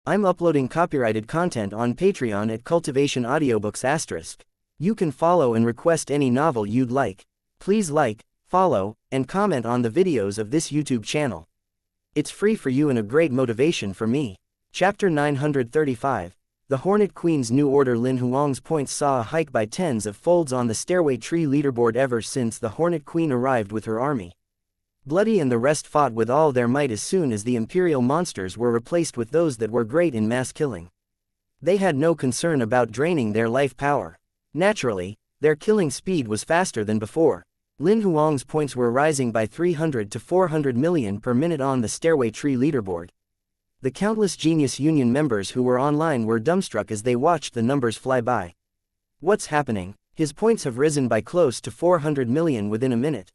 I'm uploading copyrighted content on Patreon at Cultivation Audiobooks*. You can follow and request any novel you'd like. Please like, follow, and comment on the videos of this YouTube channel. It's free for you and a great motivation for me. Chapter 935. The Hornet Queen's New Order. Lin Huang's points saw a hike by tens of folds on the stairway tree leaderboard ever since the Hornet Queen arrived with her army. Bloody and the rest fought with all their might as soon as the Imperial monsters were replaced with those that were great in mass killing. They had no concern about draining their life power. Naturally, their killing speed was faster than before. Lin Huang's points were rising by 300 to 400 million per minute on the stairway tree leaderboard. The countless Genius Union members who were online were dumbstruck as they watched the numbers fly by. What's happening? His points have risen by close to 400 million within a minute.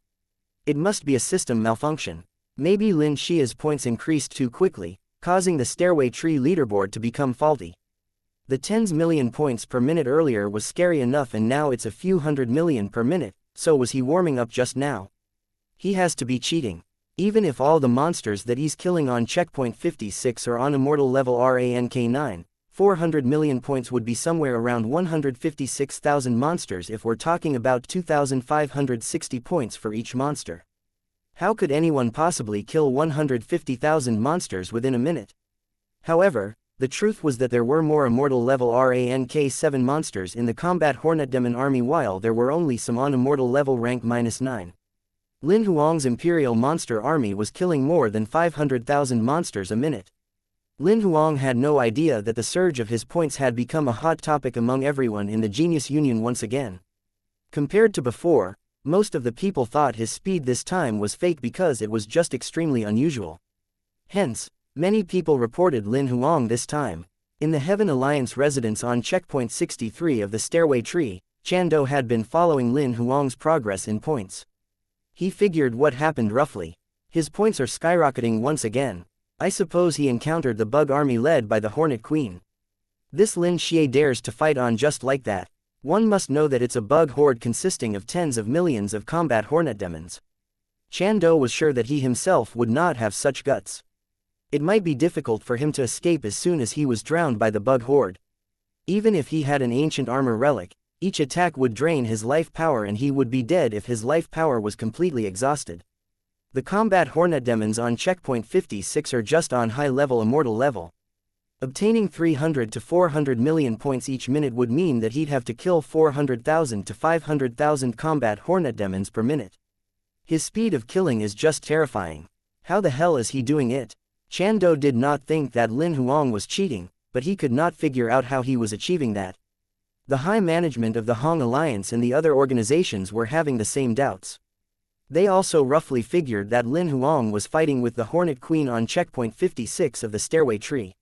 It must be a system malfunction. Maybe Lin Xia's points increased too quickly, causing the stairway tree leaderboard to become faulty. The tens million points per minute earlier was scary enough, and now it's a few hundred million per minute, so was he warming up just now? He has to be cheating. Even if all the monsters that he's killing on checkpoint 56 are on immortal level rank 9, 400 million points would be somewhere around 156,000 monsters if we're talking about 2,560 points for each monster. How could anyone possibly kill 150,000 monsters within a minute? However, the truth was that there were more immortal level rank 7 monsters in the combat Hornet Demon army, while there were only some on immortal level rank -9. Lin Huang's Imperial monster army was killing more than 500,000 monsters a minute. Lin Huang had no idea that the surge of his points had become a hot topic among everyone in the Genius Union once again. Compared to before, most of the people thought his speed this time was fake because it was just extremely unusual. Hence, many people reported Lin Huang this time. In the Heaven Alliance residence on checkpoint 63 of the stairway tree, Chando had been following Lin Huang's progress in points. He figured what happened roughly. His points are skyrocketing once again. I suppose he encountered the bug army led by the Hornet Queen. This Lin Xia dares to fight on just like that. One must know that it's a bug horde consisting of tens of millions of combat Hornet demons. Chando was sure that he himself would not have such guts. It might be difficult for him to escape as soon as he was drowned by the bug horde. Even if he had an ancient armor relic, each attack would drain his life power and he would be dead if his life power was completely exhausted. The combat Hornet demons on checkpoint 56 are just on high-level immortal level. Obtaining 300 to 400 million points each minute would mean that he'd have to kill 400,000 to 500,000 combat Hornet demons per minute. His speed of killing is just terrifying. How the hell is he doing it? Chando did not think that Lin Huang was cheating, but he could not figure out how he was achieving that. The high management of the Hong Alliance and the other organizations were having the same doubts. They also roughly figured that Lin Huang was fighting with the Hornet Queen on checkpoint 56 of the stairway tree.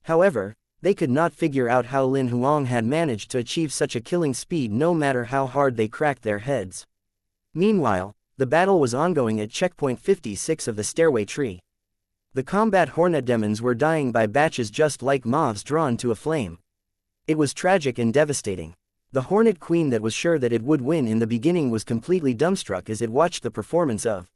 However, they could not figure out how Lin Huang had managed to achieve such a killing speed no matter how hard they cracked their heads. Meanwhile, the battle was ongoing at checkpoint 56 of the stairway tree. The combat Hornet demons were dying by batches just like moths drawn to a flame. It was tragic and devastating. The Hornet Queen that was sure that it would win in the beginning was completely dumbstruck as it watched the performance of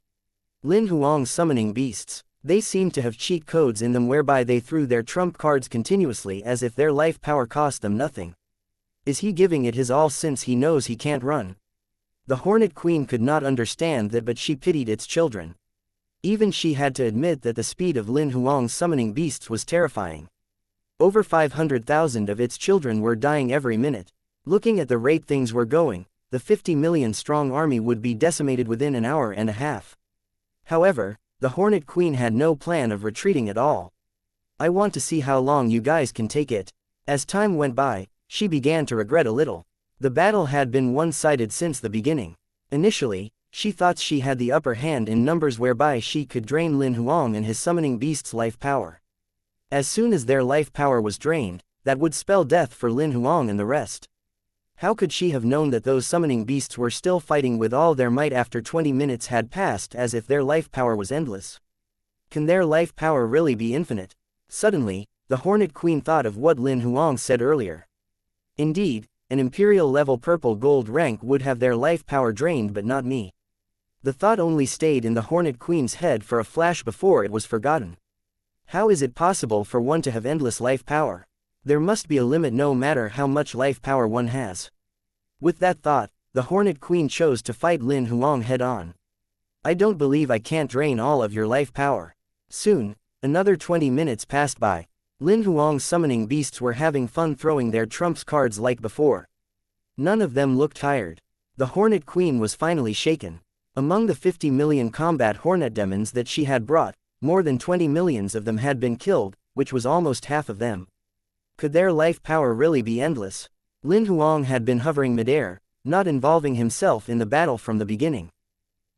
Lin Huang's summoning beasts. They seemed to have cheat codes in them whereby they threw their trump cards continuously as if their life power cost them nothing. Is he giving it his all since he knows he can't run? The Hornet Queen could not understand that, but she pitied its children. Even she had to admit that the speed of Lin Huang's summoning beasts was terrifying. Over 500,000 of its children were dying every minute. Looking at the rate things were going, the 50 million strong army would be decimated within an hour and a half. However, the Hornet Queen had no plan of retreating at all. I want to see how long you guys can take it. As time went by, she began to regret a little. The battle had been one-sided since the beginning. Initially, she thought she had the upper hand in numbers whereby she could drain Lin Huang and his summoning beast's life power. As soon as their life power was drained, that would spell death for Lin Huang and the rest. How could she have known that those summoning beasts were still fighting with all their might after 20 minutes had passed, as if their life power was endless? Can their life power really be infinite? Suddenly, the Hornet Queen thought of what Lin Huang said earlier. Indeed, an Imperial level purple gold rank would have their life power drained, but not me. The thought only stayed in the Hornet Queen's head for a flash before it was forgotten. How is it possible for one to have endless life power? There must be a limit no matter how much life power one has. With that thought, the Hornet Queen chose to fight Lin Huang head-on. I don't believe I can't drain all of your life power. Soon, another 20 minutes passed by. Lin Huang's summoning beasts were having fun throwing their trumps cards like before. None of them looked tired. The Hornet Queen was finally shaken. Among the 50 million combat hornet demons that she had brought, more than 20 millions of them had been killed, which was almost half of them. Could their life power really be endless? Lin Huang had been hovering midair, not involving himself in the battle from the beginning.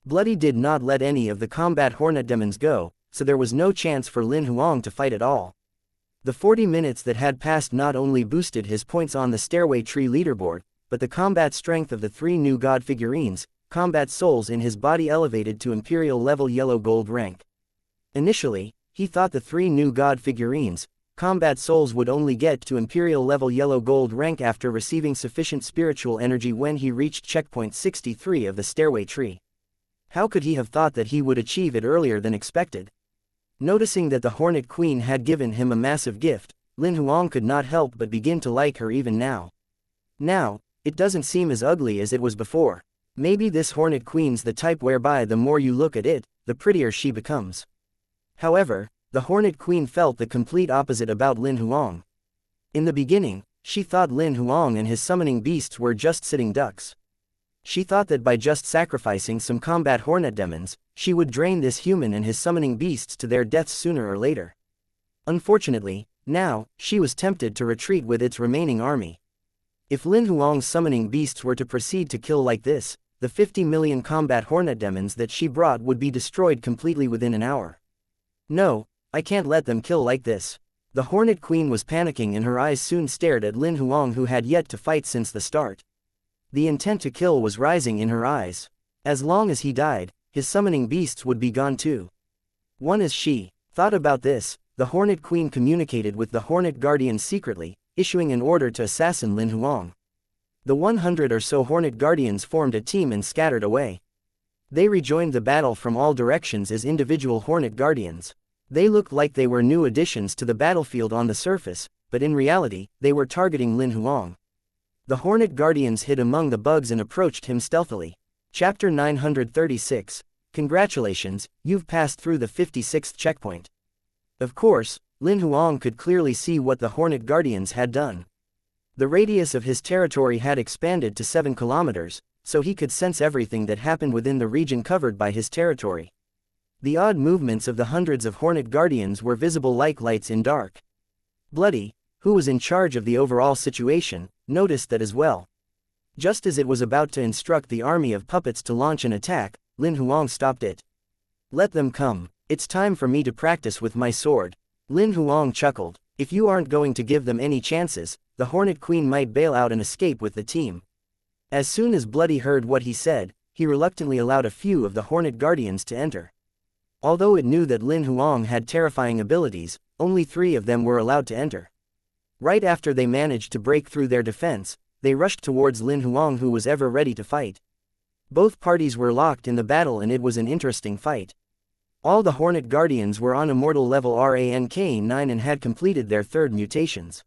Bloody did not let any of the combat hornet demons go, so there was no chance for Lin Huang to fight at all. The 40 minutes that had passed not only boosted his points on the stairway tree leaderboard, but the combat strength of the 3 new god figurines, combat souls in his body elevated to imperial level yellow gold rank. Initially, he thought the 3 new god figurines, combat souls would only get to imperial level yellow gold rank after receiving sufficient spiritual energy when he reached checkpoint 63 of the stairway tree. How could he have thought that he would achieve it earlier than expected? Noticing that the Hornet Queen had given him a massive gift, Lin Huang could not help but begin to like her even now. Now, it doesn't seem as ugly as it was before. Maybe this Hornet Queen's the type whereby the more you look at it, the prettier she becomes. However, the Hornet Queen felt the complete opposite about Lin Huang. In the beginning, she thought Lin Huang and his summoning beasts were just sitting ducks. She thought that by just sacrificing some combat hornet demons, she would drain this human and his summoning beasts to their deaths sooner or later. Unfortunately, now, she was tempted to retreat with its remaining army. If Lin Huang's summoning beasts were to proceed to kill like this, the 50 million combat hornet demons that she brought would be destroyed completely within an hour. No, I can't let them kill like this. The Hornet Queen was panicking and her eyes soon stared at Lin Huang, who had yet to fight since the start. The intent to kill was rising in her eyes. As long as he died, his summoning beasts would be gone too. One as she thought about this, the Hornet Queen communicated with the Hornet Guardians secretly, issuing an order to assassin Lin Huang. The 100 or so Hornet Guardians formed a team and scattered away. They rejoined the battle from all directions as individual Hornet Guardians. They looked like they were new additions to the battlefield on the surface, but in reality, they were targeting Lin Huang. The Hornet Guardians hid among the bugs and approached him stealthily. Chapter 936. Congratulations, you've passed through the 56th checkpoint. Of course, Lin Huang could clearly see what the Hornet Guardians had done. The radius of his territory had expanded to 7 kilometers, so he could sense everything that happened within the region covered by his territory. The odd movements of the hundreds of Hornet Guardians were visible like lights in dark. Bloody, who was in charge of the overall situation, noticed that as well. Just as it was about to instruct the army of puppets to launch an attack, Lin Huang stopped it. Let them come. It's time for me to practice with my sword. Lin Huang chuckled. If you aren't going to give them any chances, the Hornet Queen might bail out and escape with the team. As soon as Bloody heard what he said, he reluctantly allowed a few of the Hornet Guardians to enter. Although it knew that Lin Huang had terrifying abilities, only 3 of them were allowed to enter. Right after they managed to break through their defense, they rushed towards Lin Huang, who was ever ready to fight. Both parties were locked in the battle and it was an interesting fight. All the Hornet Guardians were on immortal level rank 9 and had completed their 3rd mutations.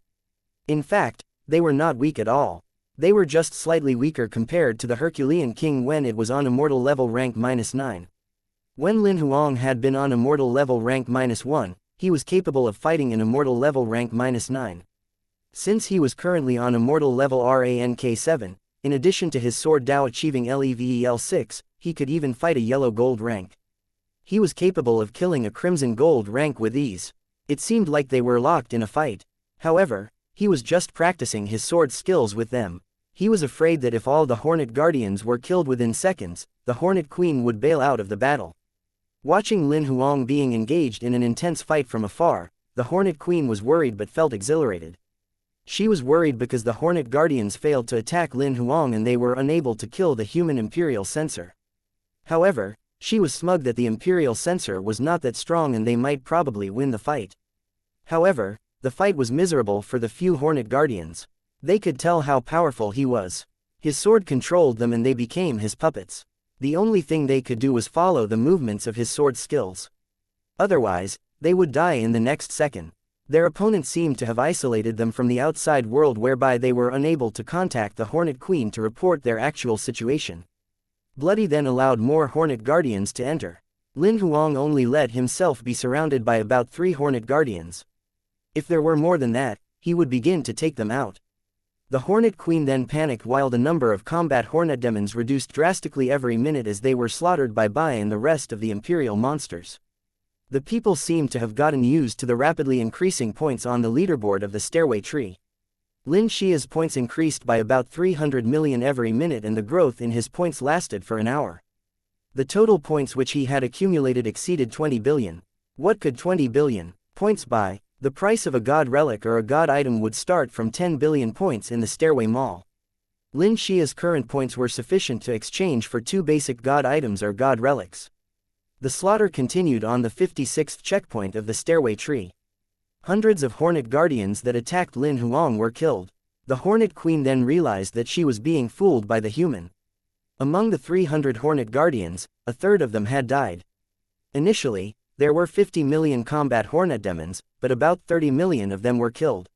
In fact, they were not weak at all. They were just slightly weaker compared to the Herculean King when it was on immortal level rank -9. When Lin Huang had been on immortal level rank -1, he was capable of fighting an immortal level rank -9. Since he was currently on immortal level rank 7, in addition to his sword Dao achieving level 6, he could even fight a yellow gold rank. He was capable of killing a crimson gold rank with ease. It seemed like they were locked in a fight. However, he was just practicing his sword skills with them. He was afraid that if all the Hornet Guardians were killed within seconds, the Hornet Queen would bail out of the battle. Watching Lin Huang being engaged in an intense fight from afar, the Hornet Queen was worried but felt exhilarated. She was worried because the Hornet Guardians failed to attack Lin Huang and they were unable to kill the human Imperial Censor. However, she was smug that the Imperial Censor was not that strong and they might probably win the fight. However, the fight was miserable for the few Hornet Guardians. They could tell how powerful he was. His sword controlled them and they became his puppets. The only thing they could do was follow the movements of his sword skills. Otherwise, they would die in the next second. Their opponent seemed to have isolated them from the outside world, whereby they were unable to contact the Hornet Queen to report their actual situation. Bloody then allowed more Hornet Guardians to enter. Lin Huang only let himself be surrounded by about 3 Hornet Guardians. If there were more than that, he would begin to take them out. The Hornet Queen then panicked while the number of combat Hornet demons reduced drastically every minute as they were slaughtered by Bai and the rest of the Imperial monsters. The people seemed to have gotten used to the rapidly increasing points on the leaderboard of the stairway tree. Lin Xia's points increased by about 300 million every minute, and the growth in his points lasted for an hour. The total points which he had accumulated exceeded 20 billion. What could 20 billion points buy? The price of a god relic or a god item would start from 10 billion points in the Stairway Mall. Lin Xia's current points were sufficient to exchange for 2 basic god items or god relics. The slaughter continued on the 56th checkpoint of the Stairway Tree. Hundreds of Hornet Guardians that attacked Lin Huang were killed. The Hornet Queen then realized that she was being fooled by the human. Among the 300 Hornet Guardians, a third of them had died. Initially, there were 50 million combat Hornet demons, but about 30 million of them were killed.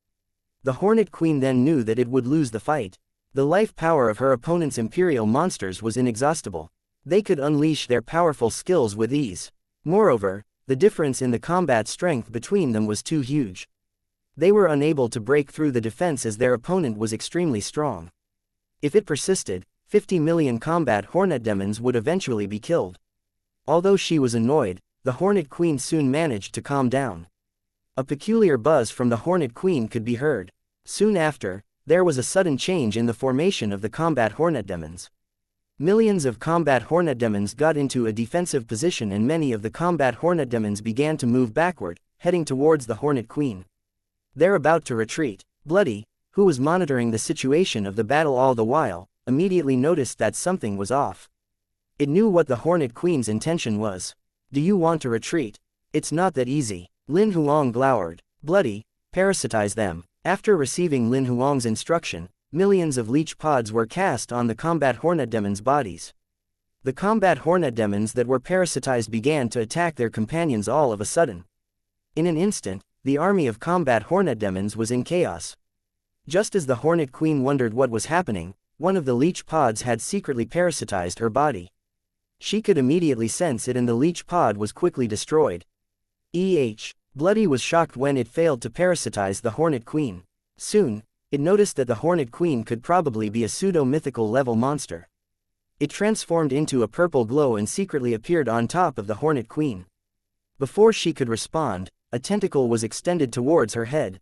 The Hornet Queen then knew that it would lose the fight. The life power of her opponent's Imperial monsters was inexhaustible. They could unleash their powerful skills with ease. Moreover, the difference in the combat strength between them was too huge. They were unable to break through the defense as their opponent was extremely strong. If it persisted, 50 million combat Hornet demons would eventually be killed. Although she was annoyed, the Hornet Queen soon managed to calm down. A peculiar buzz from the Hornet Queen could be heard. Soon after, there was a sudden change in the formation of the combat Hornet demons. Millions of combat Hornet demons got into a defensive position, and many of the combat Hornet demons began to move backward, heading towards the Hornet Queen. They're about to retreat. Bloody, who was monitoring the situation of the battle all the while, immediately noticed that something was off. It knew what the Hornet Queen's intention was. Do you want to retreat? It's not that easy. Lin Huang glowered. Bloody, parasitize them. After receiving Lin Huang's instruction, millions of leech pods were cast on the combat Hornet demons' bodies. The combat Hornet demons that were parasitized began to attack their companions all of a sudden. In an instant, the army of combat Hornet demons was in chaos. Just as the Hornet Queen wondered what was happening, one of the leech pods had secretly parasitized her body. She could immediately sense it, and the leech pod was quickly destroyed. Bloody was shocked when it failed to parasitize the Hornet Queen. Soon, it noticed that the Hornet Queen could probably be a pseudo-mythical level monster. It transformed into a purple glow and secretly appeared on top of the Hornet Queen. Before she could respond, a tentacle was extended towards her head.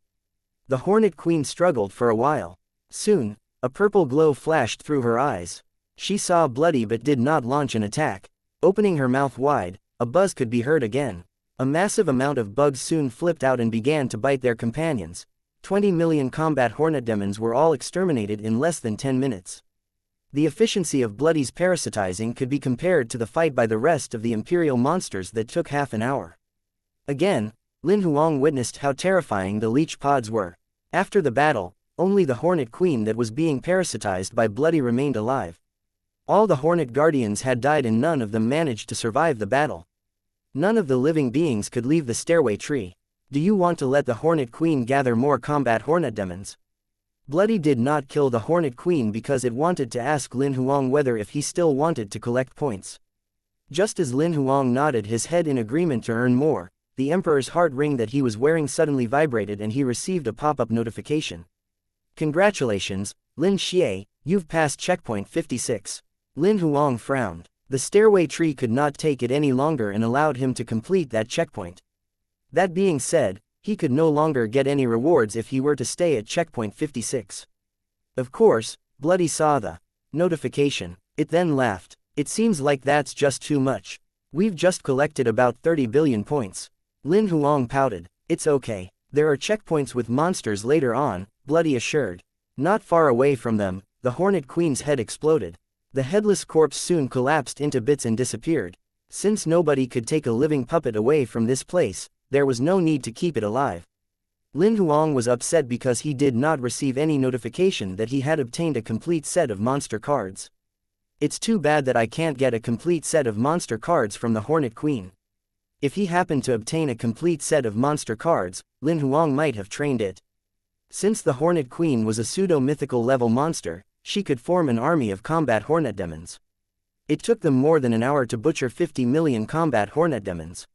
The Hornet Queen struggled for a while. Soon, a purple glow flashed through her eyes. She saw Bloody but did not launch an attack. Opening her mouth wide, a buzz could be heard again. A massive amount of bugs soon flipped out and began to bite their companions. 20 million combat Hornet demons were all exterminated in less than 10 minutes. The efficiency of Bloody's parasitizing could be compared to the fight by the rest of the Imperial monsters that took half an hour. Again, Lin Huang witnessed how terrifying the leech pods were. After the battle, only the Hornet Queen that was being parasitized by Bloody remained alive. All the Hornet Guardians had died and none of them managed to survive the battle. None of the living beings could leave the stairway tree. Do you want to let the Hornet Queen gather more combat Hornet demons? Bloody did not kill the Hornet Queen because it wanted to ask Lin Huang whether if he still wanted to collect points. Just as Lin Huang nodded his head in agreement to earn more, the Emperor's heart ring that he was wearing suddenly vibrated and he received a pop-up notification. Congratulations, Lin Xie, you've passed checkpoint 56. Lin Huang frowned. The stairway tree could not take it any longer and allowed him to complete that checkpoint. That being said, he could no longer get any rewards if he were to stay at checkpoint 56. Of course, Bloody saw the notification. It then laughed. It seems like that's just too much. We've just collected about 30 billion points. Lin Huang pouted. It's okay. There are checkpoints with monsters later on, Bloody assured. Not far away from them, the Hornet Queen's head exploded. The headless corpse soon collapsed into bits and disappeared. Since nobody could take a living puppet away from this place, there was no need to keep it alive. Lin Huang was upset because he did not receive any notification that he had obtained a complete set of monster cards. It's too bad that I can't get a complete set of monster cards from the Hornet Queen. If he happened to obtain a complete set of monster cards, Lin Huang might have trained it. Since the Hornet Queen was a pseudo-mythical level monster, she could form an army of combat hornet demons. It took them more than an hour to butcher 50 million combat hornet demons.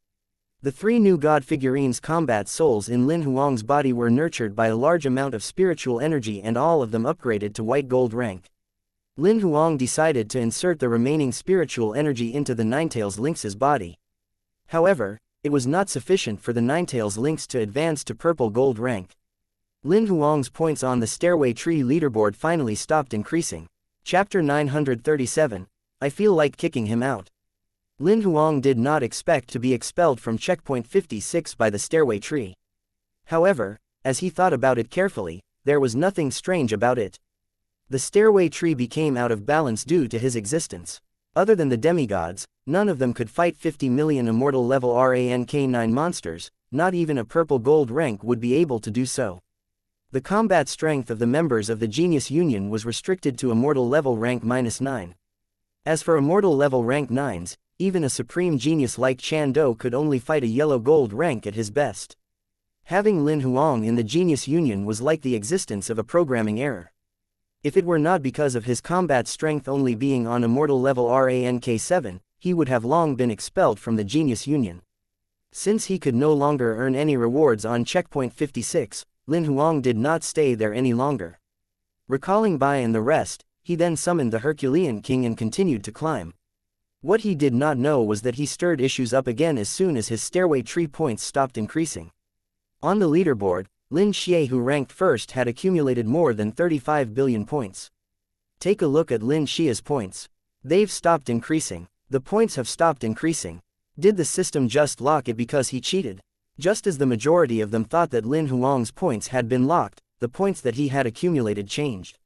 The 3 new god figurines' combat souls in Lin Huang's body were nurtured by a large amount of spiritual energy, and all of them upgraded to white gold rank. Lin Huang decided to insert the remaining spiritual energy into the Ninetails Lynx's body. However, it was not sufficient for the Ninetails Lynx to advance to purple gold rank. Lin Huang's points on the Stairway Tree leaderboard finally stopped increasing. Chapter 937, I feel like kicking him out. Lin Huang did not expect to be expelled from checkpoint 56 by the Stairway Tree. However, as he thought about it carefully, there was nothing strange about it. The Stairway Tree became out of balance due to his existence. Other than the demigods, none of them could fight 50 million immortal level rank 9 monsters, not even a purple gold rank would be able to do so. The combat strength of the members of the Genius Union was restricted to immortal level rank -9. As for immortal level rank 9s, even a supreme genius like Chan Do could only fight a yellow gold rank at his best. Having Lin Huang in the Genius Union was like the existence of a programming error. If it were not because of his combat strength only being on immortal level rank 7, he would have long been expelled from the Genius Union. Since he could no longer earn any rewards on checkpoint 56, Lin Huang did not stay there any longer. Recalling Bai and the rest, he then summoned the Herculean King and continued to climb. What he did not know was that he stirred issues up again as soon as his Stairway Tree points stopped increasing. On the leaderboard, Lin Xie, who ranked first, had accumulated more than 35 billion points. Take a look at Lin Xie's points. They've stopped increasing. The points have stopped increasing. Did the system just lock it because he cheated? Just as the majority of them thought that Lin Huang's points had been locked, the points that he had accumulated changed.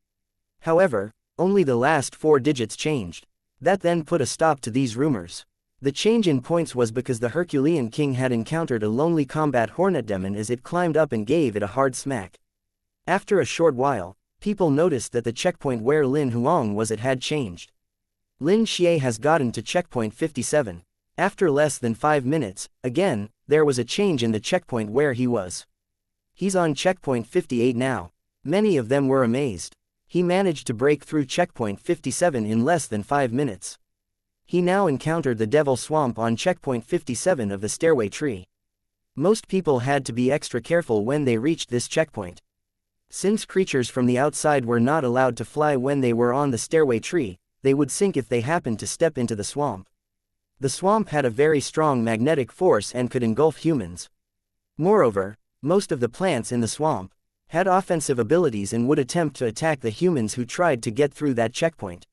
However, only the last 4 digits changed. That then put a stop to these rumors. The change in points was because the Herculean King had encountered a lonely combat hornet demon as it climbed up and gave it a hard smack. After a short while, people noticed that the checkpoint where Lin Huang was at had changed. Lin Xie has gotten to checkpoint 57. After less than 5 minutes, again, there was a change in the checkpoint where he was. He's on checkpoint 58 now. Many of them were amazed. He managed to break through checkpoint 57 in less than 5 minutes. He now encountered the Devil Swamp on checkpoint 57 of the Stairway Tree. Most people had to be extra careful when they reached this checkpoint. Since creatures from the outside were not allowed to fly when they were on the Stairway Tree, they would sink if they happened to step into the swamp. The swamp had a very strong magnetic force and could engulf humans. Moreover, most of the plants in the swamp had offensive abilities and would attempt to attack the humans who tried to get through that checkpoint.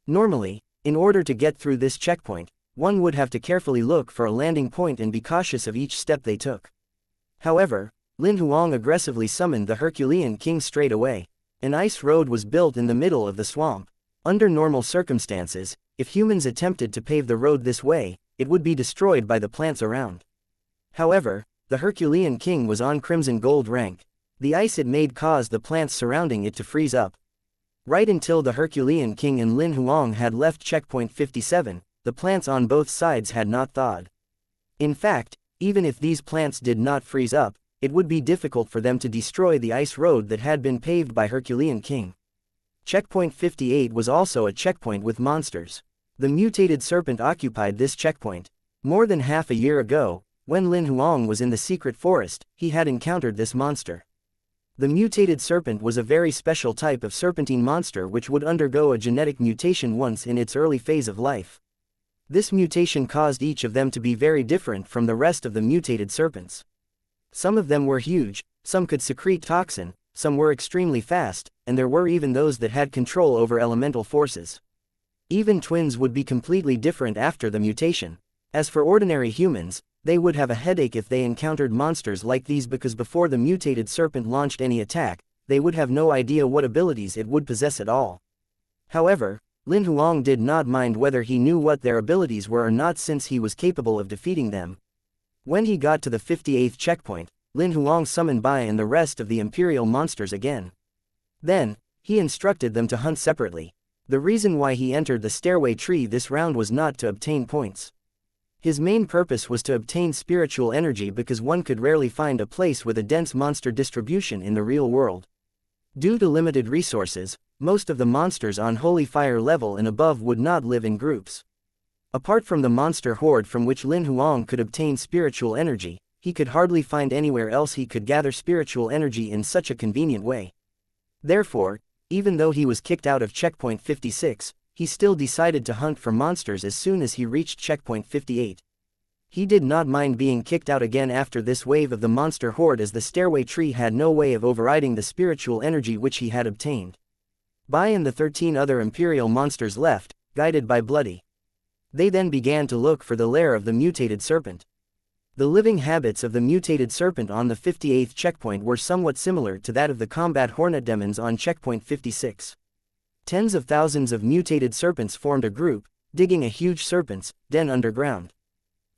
Normally, in order to get through this checkpoint, one would have to carefully look for a landing point and be cautious of each step they took. However, Lin Huang aggressively summoned the Herculean King straight away. An ice road was built in the middle of the swamp. Under normal circumstances, if humans attempted to pave the road this way, it would be destroyed by the plants around. However, the Herculean King was on crimson gold rank. The ice it made caused the plants surrounding it to freeze up. Right until the Herculean King and Lin Huang had left checkpoint 57, the plants on both sides had not thawed. In fact, even if these plants did not freeze up, it would be difficult for them to destroy the ice road that had been paved by Herculean King. Checkpoint 58 was also a checkpoint with monsters. The mutated serpent occupied this checkpoint. More than half a year ago, when Lin Huang was in the secret forest, he had encountered this monster. The mutated serpent was a very special type of serpentine monster which would undergo a genetic mutation once in its early phase of life. This mutation caused each of them to be very different from the rest of the mutated serpents. Some of them were huge, some could secrete toxin, some were extremely fast, and there were even those that had control over elemental forces. Even twins would be completely different after the mutation. As for ordinary humans, they would have a headache if they encountered monsters like these because before the mutated serpent launched any attack, they would have no idea what abilities it would possess at all. However, Lin Huang did not mind whether he knew what their abilities were or not since he was capable of defeating them. When he got to the 58th checkpoint, Lin Huang summoned Bai and the rest of the Imperial monsters again. Then, he instructed them to hunt separately. The reason why he entered the Stairway Tree this round was not to obtain points. His main purpose was to obtain spiritual energy because one could rarely find a place with a dense monster distribution in the real world. Due to limited resources, most of the monsters on Holy Fire level and above would not live in groups. Apart from the monster horde from which Lin Huang could obtain spiritual energy, he could hardly find anywhere else he could gather spiritual energy in such a convenient way. Therefore, even though he was kicked out of checkpoint 56, he still decided to hunt for monsters as soon as he reached checkpoint 58. He did not mind being kicked out again after this wave of the monster horde, as the stairway tree had no way of overriding the spiritual energy which he had obtained. Bai and the 13 other Imperial monsters left, guided by Bloody. They then began to look for the lair of the mutated serpent. The living habits of the mutated serpent on the 58th checkpoint were somewhat similar to that of the combat hornet demons on checkpoint 56. Tens of thousands of mutated serpents formed a group, digging a huge serpent's den underground.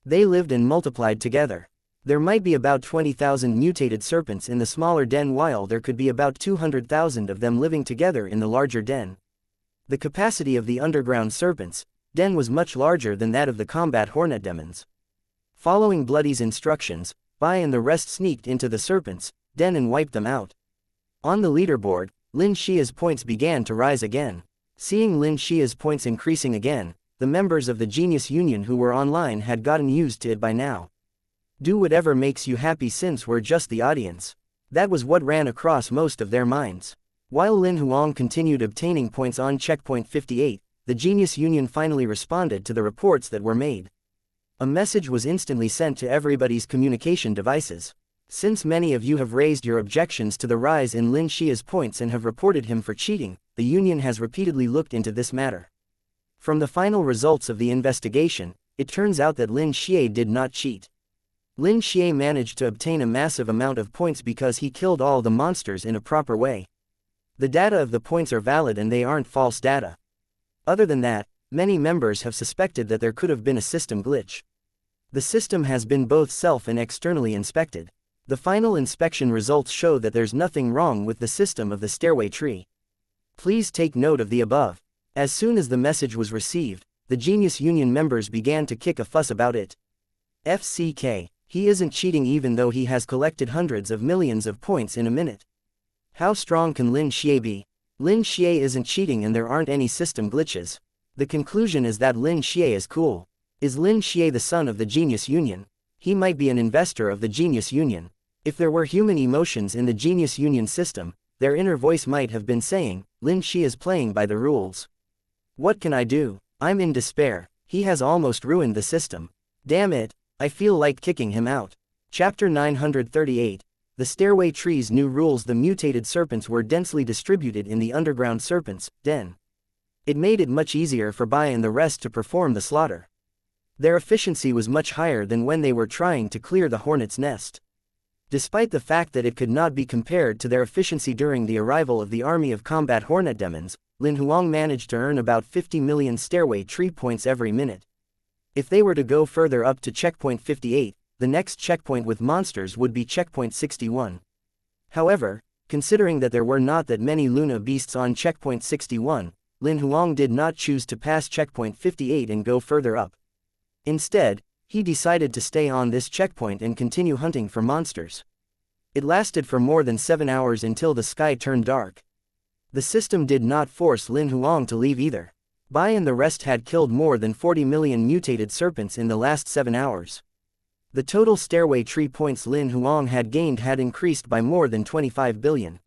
They lived and multiplied together. There might be about 20,000 mutated serpents in the smaller den, while there could be about 200,000 of them living together in the larger den. The capacity of the underground serpents' den was much larger than that of the combat hornet demons. Following Bloody's instructions, Bai and the rest sneaked into the serpents' den and wiped them out. On the leaderboard, Lin Xia's points began to rise again. Seeing Lin Xia's points increasing again, the members of the Genius Union who were online had gotten used to it by now. Do whatever makes you happy, since we're just the audience. That was what ran across most of their minds. While Lin Huang continued obtaining points on checkpoint 58, the Genius Union finally responded to the reports that were made. A message was instantly sent to everybody's communication devices. Since many of you have raised your objections to the rise in Lin Xia's points and have reported him for cheating, the Union has repeatedly looked into this matter. From the final results of the investigation, it turns out that Lin Xia did not cheat. Lin Xia managed to obtain a massive amount of points because he killed all the monsters in a proper way. The data of the points are valid and they aren't false data. Other than that, many members have suspected that there could have been a system glitch. The system has been both self and externally inspected. The final inspection results show that there's nothing wrong with the system of the stairway tree. Please take note of the above. As soon as the message was received, the Genius Union members began to kick a fuss about it. FCK, he isn't cheating even though he has collected hundreds of millions of points in a minute. How strong can Lin Xia be? Lin Xia isn't cheating and there aren't any system glitches. The conclusion is that Lin Xia is cool. Is Lin Xia the son of the Genius Union? He might be an investor of the Genius Union. If there were human emotions in the Genius Union system, their inner voice might have been saying, Lin Xia is playing by the rules. What can I do? I'm in despair. He has almost ruined the system. Damn it, I feel like kicking him out. Chapter 938. The Stairway Tree's new rules. The mutated serpents were densely distributed in the underground serpents' den. It made it much easier for Bai and the rest to perform the slaughter. Their efficiency was much higher than when they were trying to clear the hornet's nest. Despite the fact that it could not be compared to their efficiency during the arrival of the army of combat hornet demons, Lin Huang managed to earn about 50 million stairway tree points every minute. If they were to go further up to checkpoint 58, the next checkpoint with monsters would be checkpoint 61. However, considering that there were not that many Luna beasts on checkpoint 61, Lin Huang did not choose to pass checkpoint 58 and go further up. Instead, he decided to stay on this checkpoint and continue hunting for monsters. It lasted for more than 7 hours until the sky turned dark. The system did not force Lin Huang to leave either. Bai and the rest had killed more than 40 million mutated serpents in the last 7 hours. The total stairway tree points Lin Huang had gained had increased by more than 25 billion.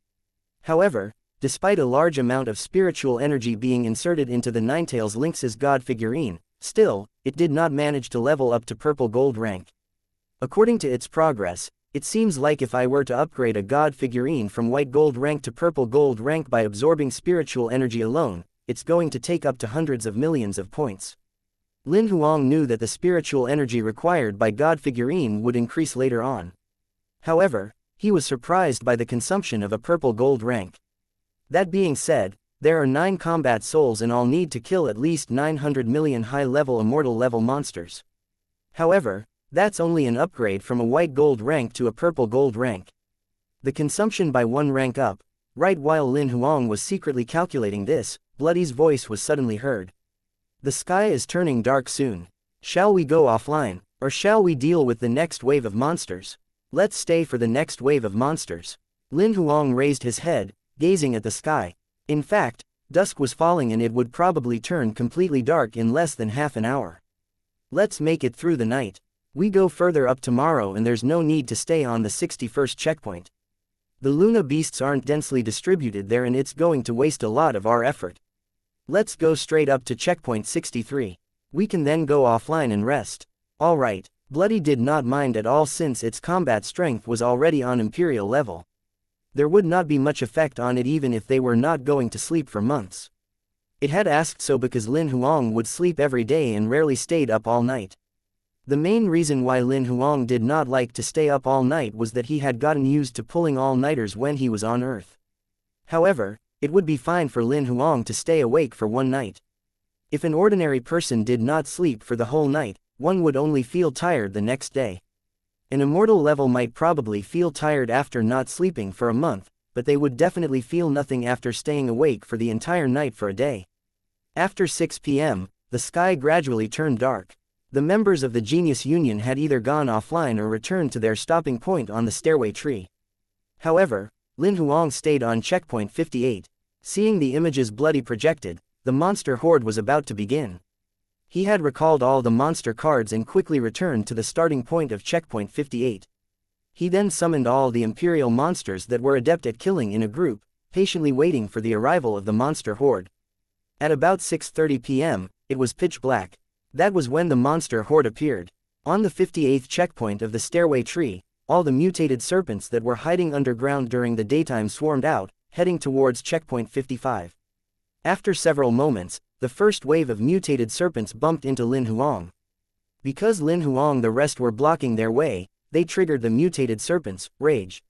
However, despite a large amount of spiritual energy being inserted into the Ninetails Lynx's god figurine, still, it did not manage to level up to purple gold rank. According to its progress, it seems like if I were to upgrade a god figurine from white gold rank to purple gold rank by absorbing spiritual energy alone, it's going to take up to hundreds of millions of points. Lin Huang knew that the spiritual energy required by god figurine would increase later on. However, he was surprised by the consumption of a purple gold rank. That being said, there are 9 combat souls and I'll need to kill at least 900 million high-level immortal level monsters. However, that's only an upgrade from a white gold rank to a purple gold rank. The consumption by 1 rank up. Right while Lin Huang was secretly calculating this, Bloody's voice was suddenly heard. The sky is turning dark soon. Shall we go offline, or shall we deal with the next wave of monsters? Let's stay for the next wave of monsters. Lin Huang raised his head, gazing at the sky. In fact, dusk was falling and it would probably turn completely dark in less than half an hour. Let's make it through the night. We go further up tomorrow and there's no need to stay on the 61st checkpoint. The Luna beasts aren't densely distributed there and it's going to waste a lot of our effort. Let's go straight up to checkpoint 63. We can then go offline and rest. Alright, Bloody did not mind at all since its combat strength was already on Imperial level. There would not be much effect on it even if they were not going to sleep for months. It had asked so because Lin Huang would sleep every day and rarely stayed up all night. The main reason why Lin Huang did not like to stay up all night was that he had gotten used to pulling all-nighters when he was on Earth. However, it would be fine for Lin Huang to stay awake for one night. If an ordinary person did not sleep for the whole night, one would only feel tired the next day. An immortal level might probably feel tired after not sleeping for a month, but they would definitely feel nothing after staying awake for the entire night for a day. After 6 p.m., the sky gradually turned dark. The members of the Genius Union had either gone offline or returned to their stopping point on the stairway tree. However, Lin Huang stayed on checkpoint 58. Seeing the images Bloody projected, the monster horde was about to begin. He had recalled all the monster cards and quickly returned to the starting point of checkpoint 58. He then summoned all the Imperial monsters that were adept at killing in a group, patiently waiting for the arrival of the monster horde. At about 6:30 p.m., it was pitch black. That was when the monster horde appeared. On the 58th checkpoint of the stairway tree, all the mutated serpents that were hiding underground during the daytime swarmed out, heading towards checkpoint 55. After several moments, the first wave of mutated serpents bumped into Lin Huang. Because Lin Huang the rest were blocking their way, they triggered the mutated serpents' rage.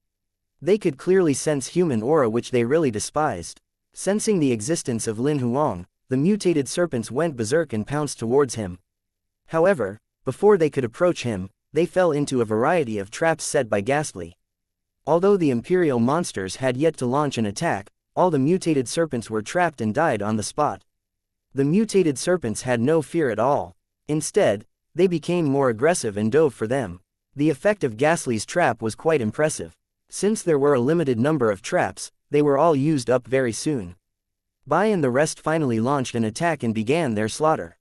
They could clearly sense human aura which they really despised. Sensing the existence of Lin Huang, the mutated serpents went berserk and pounced towards him. However, before they could approach him, they fell into a variety of traps set by Ghastly. Although the Imperial monsters had yet to launch an attack, all the mutated serpents were trapped and died on the spot. The mutated serpents had no fear at all. Instead, they became more aggressive and dove for them. The effect of Ghastly's trap was quite impressive. Since there were a limited number of traps, they were all used up very soon. Bai and the rest finally launched an attack and began their slaughter.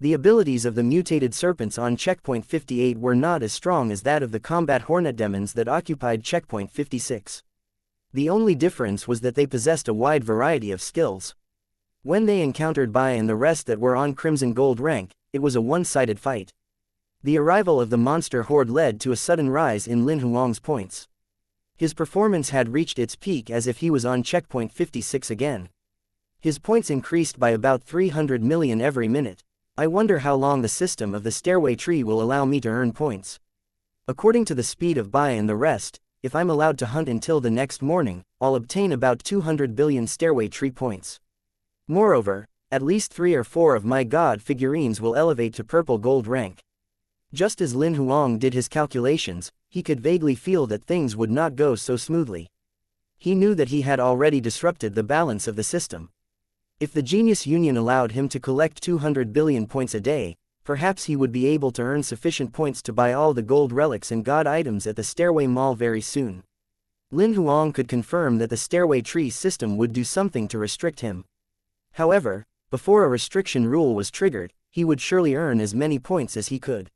The abilities of the mutated serpents on checkpoint 58 were not as strong as that of the combat hornet demons that occupied checkpoint 56. The only difference was that they possessed a wide variety of skills. When they encountered Bai and the rest that were on Crimson Gold rank, it was a one-sided fight. The arrival of the monster horde led to a sudden rise in Lin Huang's points. His performance had reached its peak as if he was on checkpoint 56 again. His points increased by about 300 million every minute. I wonder how long the system of the stairway tree will allow me to earn points. According to the speed of Bai and the rest, if I'm allowed to hunt until the next morning, I'll obtain about 200 billion stairway tree points. Moreover, at least 3 or 4 of my god figurines will elevate to purple gold rank. Just as Lin Huang did his calculations, he could vaguely feel that things would not go so smoothly. He knew that he had already disrupted the balance of the system. If the Genius Union allowed him to collect 200 billion points a day, perhaps he would be able to earn sufficient points to buy all the gold relics and god items at the Stairway Mall very soon. Lin Huang could confirm that the Stairway Tree system would do something to restrict him. However, before a restriction rule was triggered, he would surely earn as many points as he could.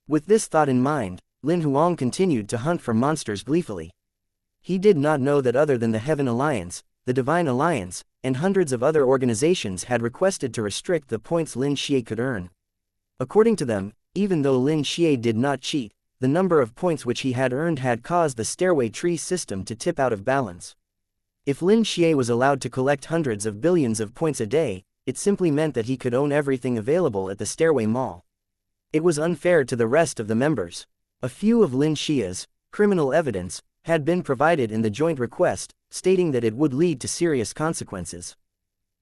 With this thought in mind, Lin Huang continued to hunt for monsters gleefully. He did not know that other than the Heaven Alliance, the Divine Alliance, and hundreds of other organizations had requested to restrict the points Lin Xie could earn. According to them, even though Lin Xie did not cheat, the number of points which he had earned had caused the Stairway Tree system to tip out of balance. If Lin Xie was allowed to collect hundreds of billions of points a day, it simply meant that he could own everything available at the Stairway Mall. It was unfair to the rest of the members. A few of Lin Xie's criminal evidence had been provided in the joint request, stating that it would lead to serious consequences.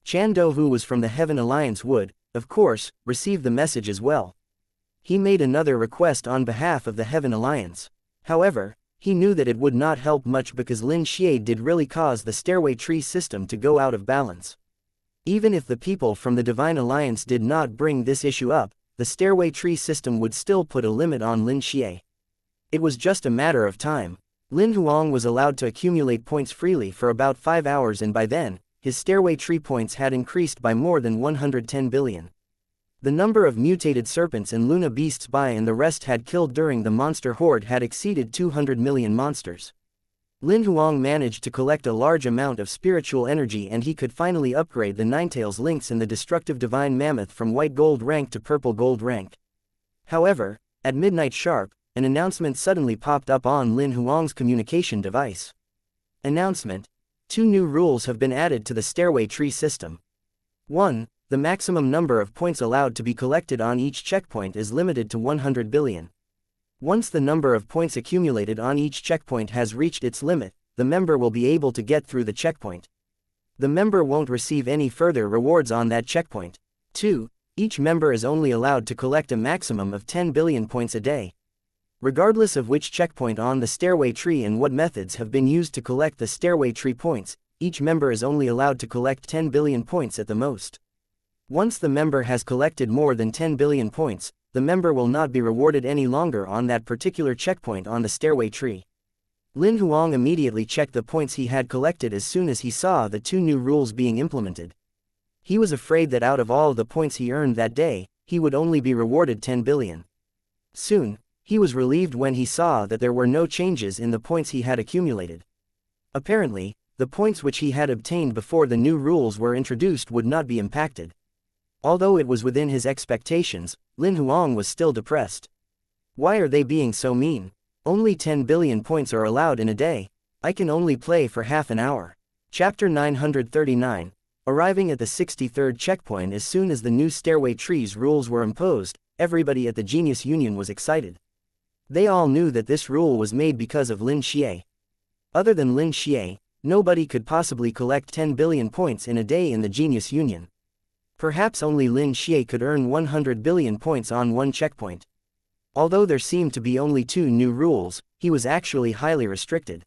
Chan Do, who was from the Heaven Alliance, would, of course, receive the message as well. He made another request on behalf of the Heaven Alliance. However, he knew that it would not help much because Lin Xie did really cause the Stairway Tree system to go out of balance. Even if the people from the Divine Alliance did not bring this issue up, the stairway tree system would still put a limit on Lin Xie. It was just a matter of time. Lin Huang was allowed to accumulate points freely for about 5 hours, and by then, his stairway tree points had increased by more than 110 billion. The number of mutated serpents and Luna beasts Bai and the rest had killed during the monster horde had exceeded 200 million monsters. Lin Huang managed to collect a large amount of spiritual energy, and he could finally upgrade the Ninetails Lynx and the destructive divine mammoth from white gold rank to purple gold rank. However, at midnight sharp, an announcement suddenly popped up on Lin Huang's communication device. Announcement: 2 new rules have been added to the stairway tree system. 1. The maximum number of points allowed to be collected on each checkpoint is limited to 100 billion. Once the number of points accumulated on each checkpoint has reached its limit, the member will be able to get through the checkpoint. The member won't receive any further rewards on that checkpoint. 2. Each member is only allowed to collect a maximum of 10 billion points a day. Regardless of which checkpoint on the stairway tree and what methods have been used to collect the stairway tree points, each member is only allowed to collect 10 billion points at the most. Once the member has collected more than 10 billion points, the member will not be rewarded any longer on that particular checkpoint on the stairway tree. Lin Huang immediately checked the points he had collected as soon as he saw the 2 new rules being implemented. He was afraid that out of all the points he earned that day, he would only be rewarded 10 billion. Soon, he was relieved when he saw that there were no changes in the points he had accumulated. Apparently, the points which he had obtained before the new rules were introduced would not be impacted. Although it was within his expectations, Lin Huang was still depressed. Why are they being so mean? Only 10 billion points are allowed in a day. I can only play for half an hour. Chapter 939. Arriving at the 63rd checkpoint as soon as the new stairway trees rules were imposed, everybody at the Genius Union was excited. They all knew that this rule was made because of Lin Xie. Other than Lin Xie, nobody could possibly collect 10 billion points in a day in the Genius Union. Perhaps only Lin Xie could earn 100 billion points on one checkpoint. Although there seemed to be only 2 new rules, he was actually highly restricted.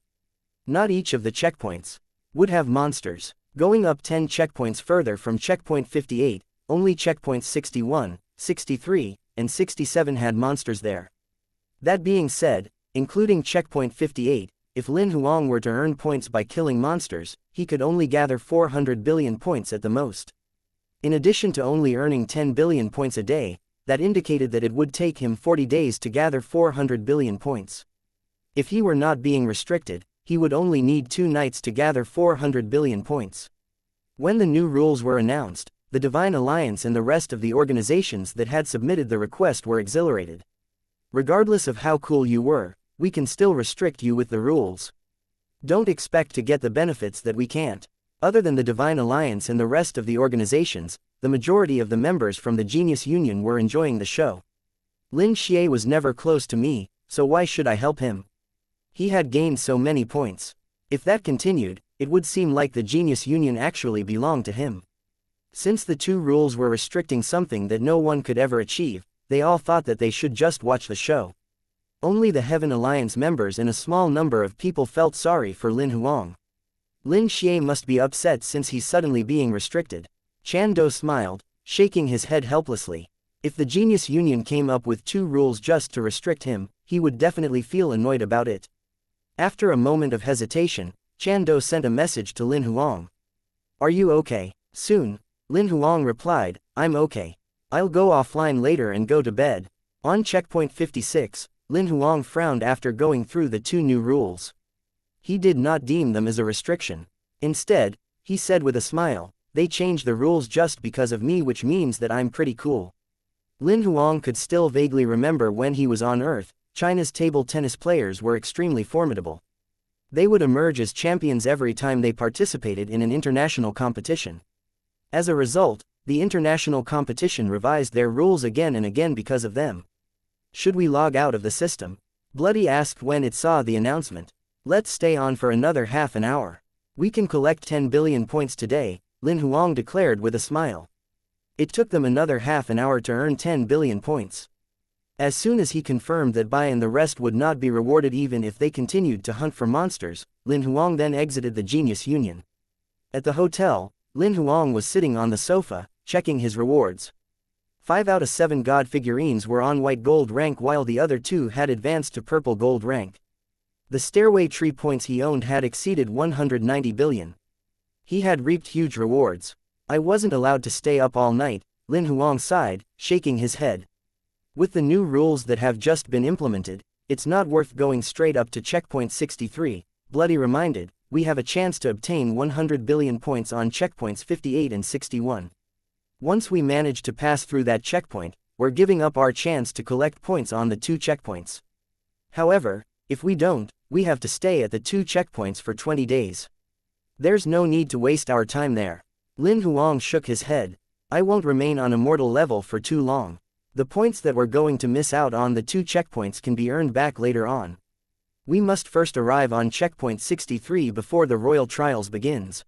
Not each of the checkpoints would have monsters. Going up 10 checkpoints further from checkpoint 58, only checkpoints 61, 63, and 67 had monsters there. That being said, including checkpoint 58, if Lin Huang were to earn points by killing monsters, he could only gather 400 billion points at the most. In addition to only earning 10 billion points a day, that indicated that it would take him 40 days to gather 400 billion points. If he were not being restricted, he would only need 2 nights to gather 400 billion points. When the new rules were announced, the Divine Alliance and the rest of the organizations that had submitted the request were exhilarated. Regardless of how cool you were, we can still restrict you with the rules. Don't expect to get the benefits that we can't. Other than the Divine Alliance and the rest of the organizations, the majority of the members from the Genius Union were enjoying the show. Lin Xie was never close to me, so why should I help him? He had gained so many points. If that continued, it would seem like the Genius Union actually belonged to him. Since the 2 rules were restricting something that no one could ever achieve, they all thought that they should just watch the show. Only the Heaven Alliance members and a small number of people felt sorry for Lin Huang. Lin Xie must be upset since he's suddenly being restricted. Chan Do smiled, shaking his head helplessly. If the Genius Union came up with 2 rules just to restrict him, he would definitely feel annoyed about it. After a moment of hesitation, Chan Do sent a message to Lin Huang. Are you okay? Soon, Lin Huang replied, I'm okay. I'll go offline later and go to bed. On checkpoint 56, Lin Huang frowned after going through the 2 new rules. He did not deem them as a restriction. Instead, he said with a smile, they changed the rules just because of me, which means that I'm pretty cool. Lin Huang could still vaguely remember when he was on Earth, China's table tennis players were extremely formidable. They would emerge as champions every time they participated in an international competition. As a result, the international competition revised their rules again and again because of them. Should we log out of the system? Bloody asked when it saw the announcement. Let's stay on for another half an hour. We can collect 10 billion points today, Lin Huang declared with a smile. It took them another half an hour to earn 10 billion points. As soon as he confirmed that Bai and the rest would not be rewarded even if they continued to hunt for monsters, Lin Huang then exited the Genius Union. At the hotel, Lin Huang was sitting on the sofa, checking his rewards. 5 out of 7 god figurines were on white gold rank while the other 2 had advanced to purple gold rank. The stairway tree points he owned had exceeded 190 billion. He had reaped huge rewards. I wasn't allowed to stay up all night, Lin Huang sighed, shaking his head. With the new rules that have just been implemented, it's not worth going straight up to checkpoint 63, Bloody reminded. We have a chance to obtain 100 billion points on checkpoints 58 and 61. Once we manage to pass through that checkpoint, we're giving up our chance to collect points on the 2 checkpoints. However, if we don't, we have to stay at the 2 checkpoints for 20 days. There's no need to waste our time there. Lin Huang shook his head. I won't remain on immortal level for too long. The points that we're going to miss out on the 2 checkpoints can be earned back later on. We must first arrive on checkpoint 63 before the royal trials begins.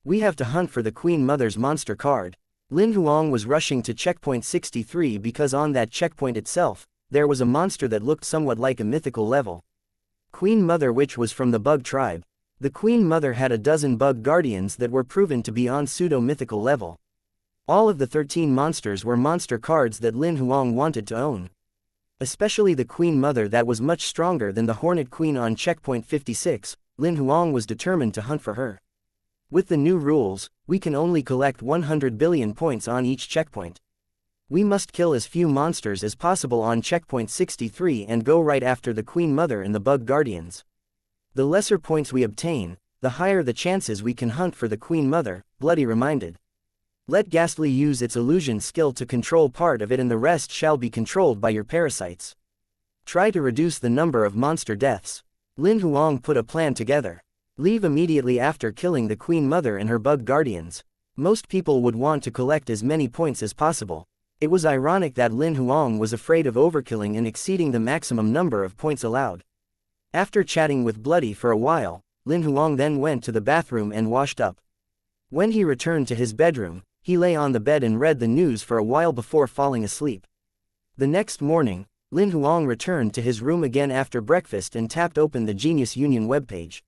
We have to hunt for the Queen Mother's monster card. Lin Huang was rushing to checkpoint 63 because on that checkpoint itself, there was a monster that looked somewhat like a mythical level. Queen Mother, which was from the bug tribe. The Queen Mother had a dozen bug guardians that were proven to be on pseudo-mythical level. All of the 13 monsters were monster cards that Lin Huang wanted to own. Especially the Queen Mother that was much stronger than the Hornet Queen on checkpoint 56, Lin Huang was determined to hunt for her. With the new rules, we can only collect 100 billion points on each checkpoint. We must kill as few monsters as possible on checkpoint 63 and go right after the Queen Mother and the Bug Guardians. The lesser points we obtain, the higher the chances we can hunt for the Queen Mother, Bloody reminded. Let Ghastly use its illusion skill to control part of it and the rest shall be controlled by your parasites. Try to reduce the number of monster deaths. Lin Huang put a plan together. Leave immediately after killing the Queen Mother and her bug guardians. Most people would want to collect as many points as possible. It was ironic that Lin Huang was afraid of overkilling and exceeding the maximum number of points allowed. After chatting with Bloody for a while, Lin Huang then went to the bathroom and washed up. When he returned to his bedroom, he lay on the bed and read the news for a while before falling asleep. The next morning, Lin Huang returned to his room again after breakfast and tapped open the Genius Union webpage.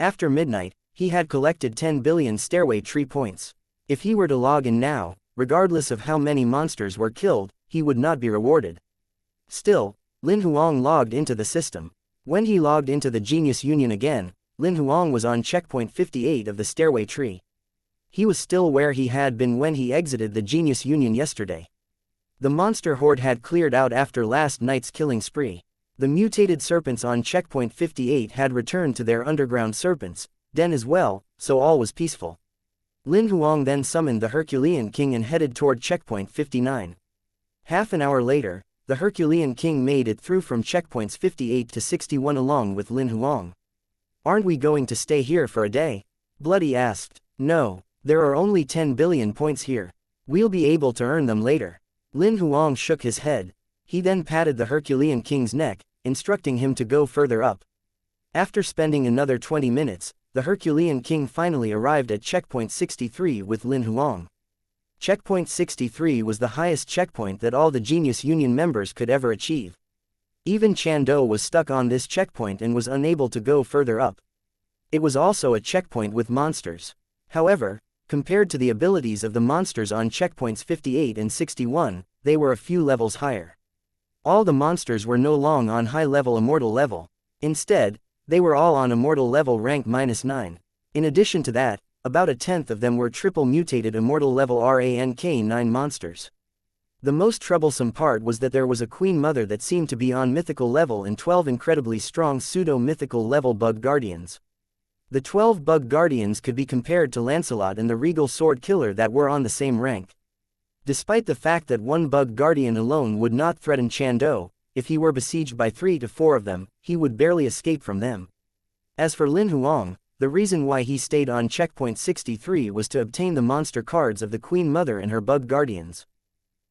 After midnight, he had collected 10 billion stairway tree points. If he were to log in now, regardless of how many monsters were killed, he would not be rewarded. Still, Lin Huang logged into the system. When he logged into the Genius Union again, Lin Huang was on checkpoint 58 of the stairway tree. He was still where he had been when he exited the Genius Union yesterday. The monster horde had cleared out after last night's killing spree. The mutated serpents on checkpoint 58 had returned to their underground serpents den as well, so all was peaceful. Lin Huang then summoned the Herculean King and headed toward checkpoint 59. Half an hour later, the Herculean King made it through from checkpoints 58 to 61 along with Lin Huang. Aren't we going to stay here for a day? Bloody asked. No. There are only 10 billion points here. We'll be able to earn them later. Lin Huang shook his head. He then patted the Herculean King's neck, instructing him to go further up. After spending another 20 minutes, the Herculean King finally arrived at checkpoint 63 with Lin Huang. Checkpoint 63 was the highest checkpoint that all the Genius Union members could ever achieve. Even Chando was stuck on this checkpoint and was unable to go further up. It was also a checkpoint with monsters. However, compared to the abilities of the monsters on checkpoints 58 and 61, they were a few levels higher. All the monsters were no longer on high-level immortal level. Instead, they were all on immortal level rank -9. In addition to that, about a tenth of them were triple mutated immortal level rank 9 monsters. The most troublesome part was that there was a Queen Mother that seemed to be on mythical level and 12 incredibly strong pseudo-mythical level bug guardians. The 12 bug guardians could be compared to Lancelot and the Regal Sword Killer that were on the same rank. Despite the fact that one bug guardian alone would not threaten Chando, if he were besieged by 3 to 4 of them, he would barely escape from them. As for Lin Huang, the reason why he stayed on checkpoint 63 was to obtain the monster cards of the Queen Mother and her bug guardians.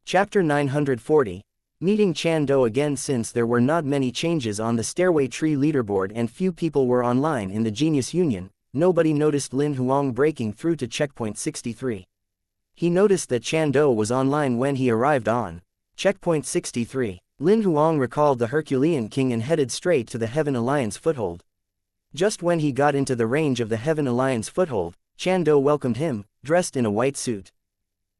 Chapter 940. Meeting Chando again. Since there were not many changes on the stairway tree leaderboard and few people were online in the Genius Union, nobody noticed Lin Huang breaking through to checkpoint 63. He noticed that Chando was online when he arrived on checkpoint 63. Lin Huang recalled the Herculean King and headed straight to the Heaven Alliance foothold. Just when he got into the range of the Heaven Alliance foothold, Chando welcomed him, dressed in a white suit.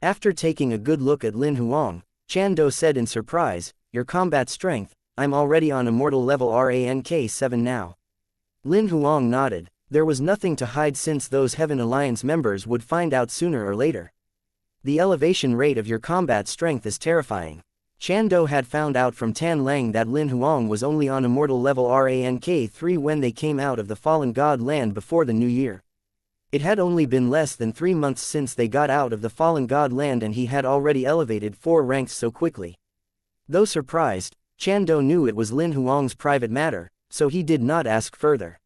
After taking a good look at Lin Huang, Chando said in surprise, your combat strength, I'm already on immortal level rank 7 now. Lin Huang nodded. There was nothing to hide since those Heaven Alliance members would find out sooner or later. The elevation rate of your combat strength is terrifying. Chando had found out from Tan Lang that Lin Huang was only on immortal level rank 3 when they came out of the Fallen God land before the new year. It had only been less than 3 months since they got out of the Fallen God land and he had already elevated 4 ranks so quickly. Though surprised, Chando knew it was Lin Huang's private matter, so he did not ask further.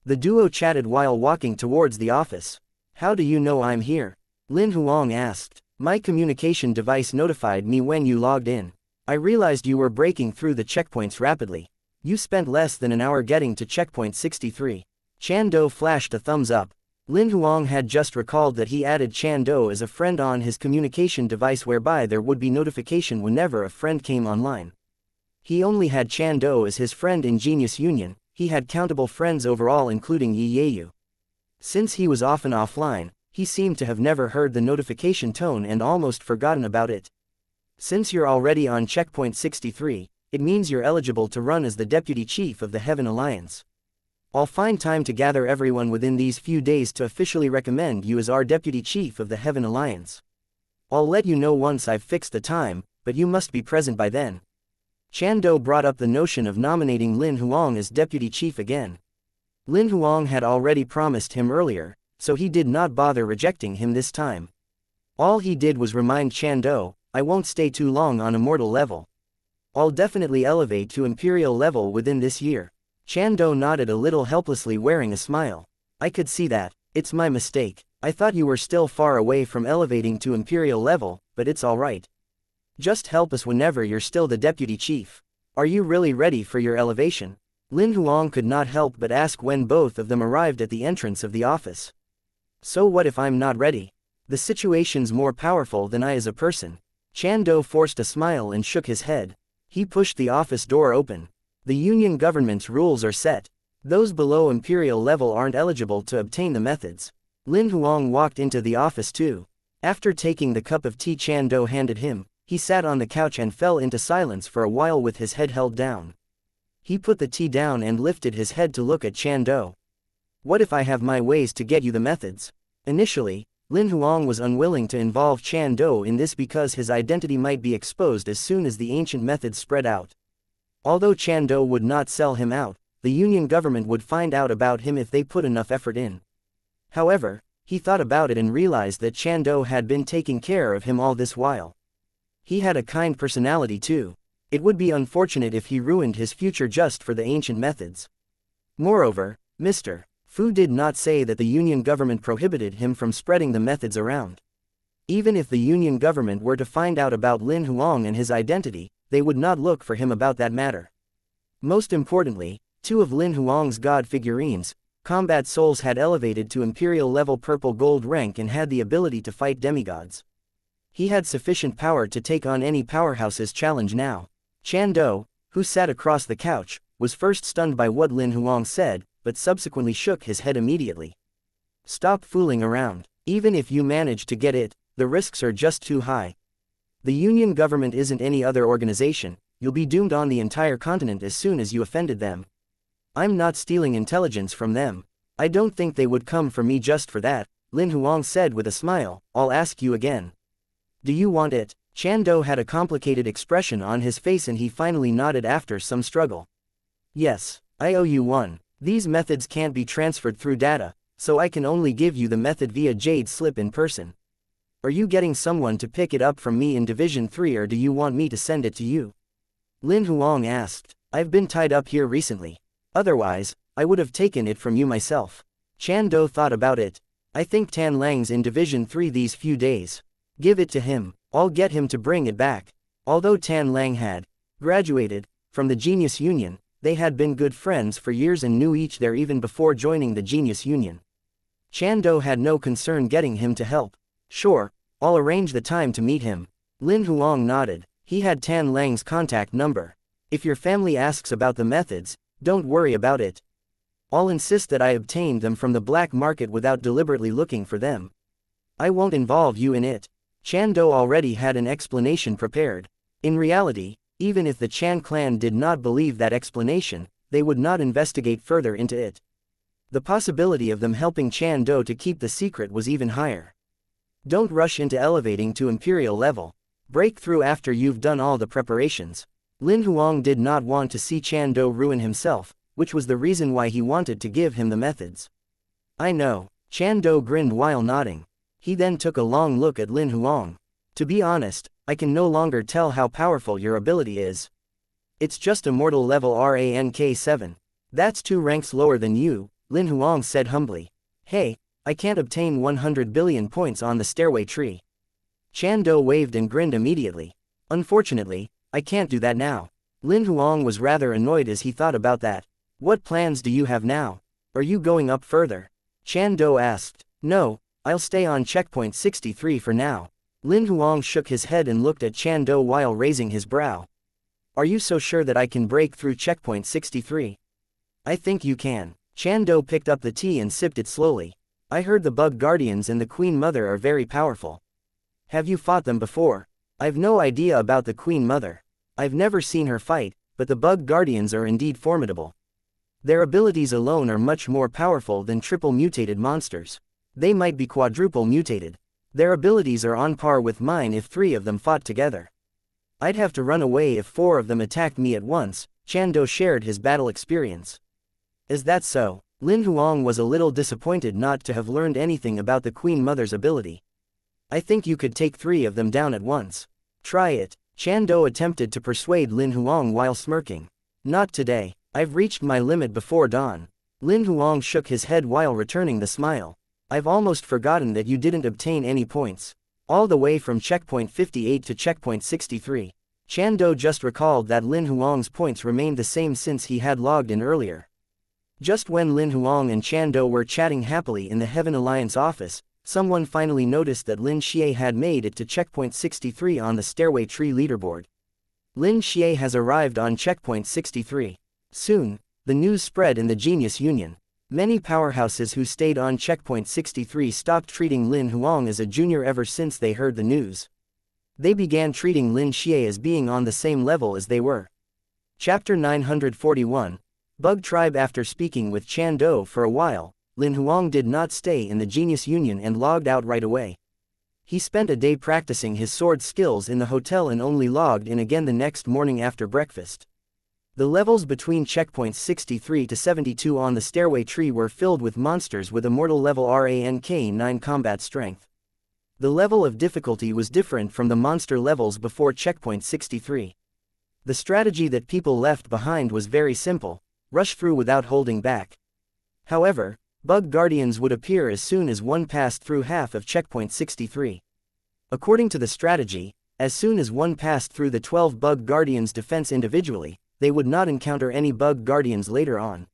The duo chatted while walking towards the office. How do you know I'm here? Lin Huang asked. My communication device notified me when you logged in. I realized you were breaking through the checkpoints rapidly. You spent less than an hour getting to checkpoint 63. Chando flashed a thumbs up. Lin Huang had just recalled that he added Chando as a friend on his communication device whereby there would be notification whenever a friend came online. He only had Chando as his friend in Genius Union. He had countable friends overall including Yi Yeyu. Since he was often offline, he seemed to have never heard the notification tone and almost forgotten about it. Since you're already on checkpoint 63, it means you're eligible to run as the deputy chief of the Heaven Alliance. I'll find time to gather everyone within these few days to officially recommend you as our deputy chief of the Heaven Alliance. I'll let you know once I've fixed the time, but you must be present by then. Chando brought up the notion of nominating Lin Huang as deputy chief again. Lin Huang had already promised him earlier, so he did not bother rejecting him this time. All he did was remind Chando, I won't stay too long on immortal level. I'll definitely elevate to imperial level within this year. Chando nodded a little helplessly wearing a smile. I could see that. It's my mistake. I thought you were still far away from elevating to imperial level, but it's alright. Just help us whenever you're still the deputy chief. Are you really ready for your elevation? Lin Huang could not help but ask when both of them arrived at the entrance of the office. So what if I'm not ready? The situation's more powerful than I as a person. Chando forced a smile and shook his head. He pushed the office door open. The Union government's rules are set. Those below imperial level aren't eligible to obtain the methods. Lin Huang walked into the office too. After taking the cup of tea Chando handed him, he sat on the couch and fell into silence for a while with his head held down. He put the tea down and lifted his head to look at Chando. What if I have my ways to get you the methods? Initially, Lin Huang was unwilling to involve Chando in this because his identity might be exposed as soon as the ancient methods spread out. Although Chando would not sell him out, the Union government would find out about him if they put enough effort in. However, he thought about it and realized that Chando had been taking care of him all this while. He had a kind personality too. It would be unfortunate if he ruined his future just for the ancient methods. Moreover, Mr. Fu did not say that the Union government prohibited him from spreading the methods around. Even if the Union government were to find out about Lin Huang and his identity, they would not look for him about that matter. Most importantly, 2 of Lin Huang's god figurines, combat souls had elevated to imperial level purple gold rank and had the ability to fight demigods. He had sufficient power to take on any powerhouse's challenge now. Chando, who sat across the couch, was first stunned by what Lin Huang said, but subsequently shook his head immediately. Stop fooling around. Even if you manage to get it, the risks are just too high. The Union government isn't any other organization. You'll be doomed on the entire continent as soon as you offended them. I'm not stealing intelligence from them. I don't think they would come for me just for that, Lin Huang said with a smile. I'll ask you again. Do you want it? Chando had a complicated expression on his face and he finally nodded after some struggle. Yes, I owe you one. These methods can't be transferred through data, so I can only give you the method via Jade slip in person. Are you getting someone to pick it up from me in Division 3 or do you want me to send it to you? Lin Huang asked. I've been tied up here recently. Otherwise, I would have taken it from you myself. Chando thought about it. I think Tan Lang's in Division 3 these few days. Give it to him. I'll get him to bring it back. Although Tan Lang had graduated from the Genius Union, they had been good friends for years and knew each other even before joining the Genius Union. Chando had no concern getting him to help. Sure, I'll arrange the time to meet him. Lin Huang nodded. He had Tan Lang's contact number. If your family asks about the methods, don't worry about it. I'll insist that I obtained them from the black market without deliberately looking for them. I won't involve you in it. Chan Do already had an explanation prepared. In reality, even if the Chan clan did not believe that explanation, they would not investigate further into it. The possibility of them helping Chan Do to keep the secret was even higher. Don't rush into elevating to imperial level. Break through after you've done all the preparations. Lin Huang did not want to see Chan Do ruin himself, which was the reason why he wanted to give him the methods. I know. Chan Do grinned while nodding. He then took a long look at Lin Huang. To be honest, I can no longer tell how powerful your ability is. It's just a mortal level rank 7. That's 2 ranks lower than you, Lin Huang said humbly. Hey, I can't obtain 100 billion points on the stairway tree. Chan Do waved and grinned immediately. Unfortunately, I can't do that now. Lin Huang was rather annoyed as he thought about that. What plans do you have now? Are you going up further? Chan Do asked. No, I'll stay on checkpoint 63 for now. Lin Huang shook his head and looked at Chan Do while raising his brow. Are you so sure that I can break through checkpoint 63? I think you can. Chan Do picked up the tea and sipped it slowly. I heard the Bug Guardians and the Queen Mother are very powerful. Have you fought them before? I've no idea about the Queen Mother. I've never seen her fight, but the Bug Guardians are indeed formidable. Their abilities alone are much more powerful than triple mutated monsters. They might be quadruple mutated. Their abilities are on par with mine if 3 of them fought together. I'd have to run away if 4 of them attacked me at once. Chan Do shared his battle experience. Is that so? Lin Huang was a little disappointed not to have learned anything about the Queen Mother's ability. I think you could take 3 of them down at once. Try it. Chan Do attempted to persuade Lin Huang while smirking. Not today. I've reached my limit before dawn. Lin Huang shook his head while returning the smile. I've almost forgotten that you didn't obtain any points. All the way from checkpoint 58 to checkpoint 63. Chan Do just recalled that Lin Huang's points remained the same since he had logged in earlier. Just when Lin Huang and Chan Do were chatting happily in the Heaven Alliance office, someone finally noticed that Lin Xie had made it to checkpoint 63 on the stairway tree leaderboard. Lin Xie has arrived on checkpoint 63. Soon, the news spread in the Genius Union. Many powerhouses who stayed on checkpoint 63 stopped treating Lin Huang as a junior ever since they heard the news. They began treating Lin Xie as being on the same level as they were. Chapter 941. Bug Tribe. After speaking with Chan Do for a while, Lin Huang did not stay in the Genius Union and logged out right away. He spent a day practicing his sword skills in the hotel and only logged in again the next morning after breakfast. The levels between checkpoints 63 to 72 on the stairway tree were filled with monsters with immortal level rank 9 combat strength. The level of difficulty was different from the monster levels before checkpoint 63. The strategy that people left behind was very simple: rush through without holding back. However, Bug Guardians would appear as soon as one passed through half of checkpoint 63. According to the strategy, as soon as one passed through the 12 Bug Guardians' defense individually, they would not encounter any Bug Guardians later on.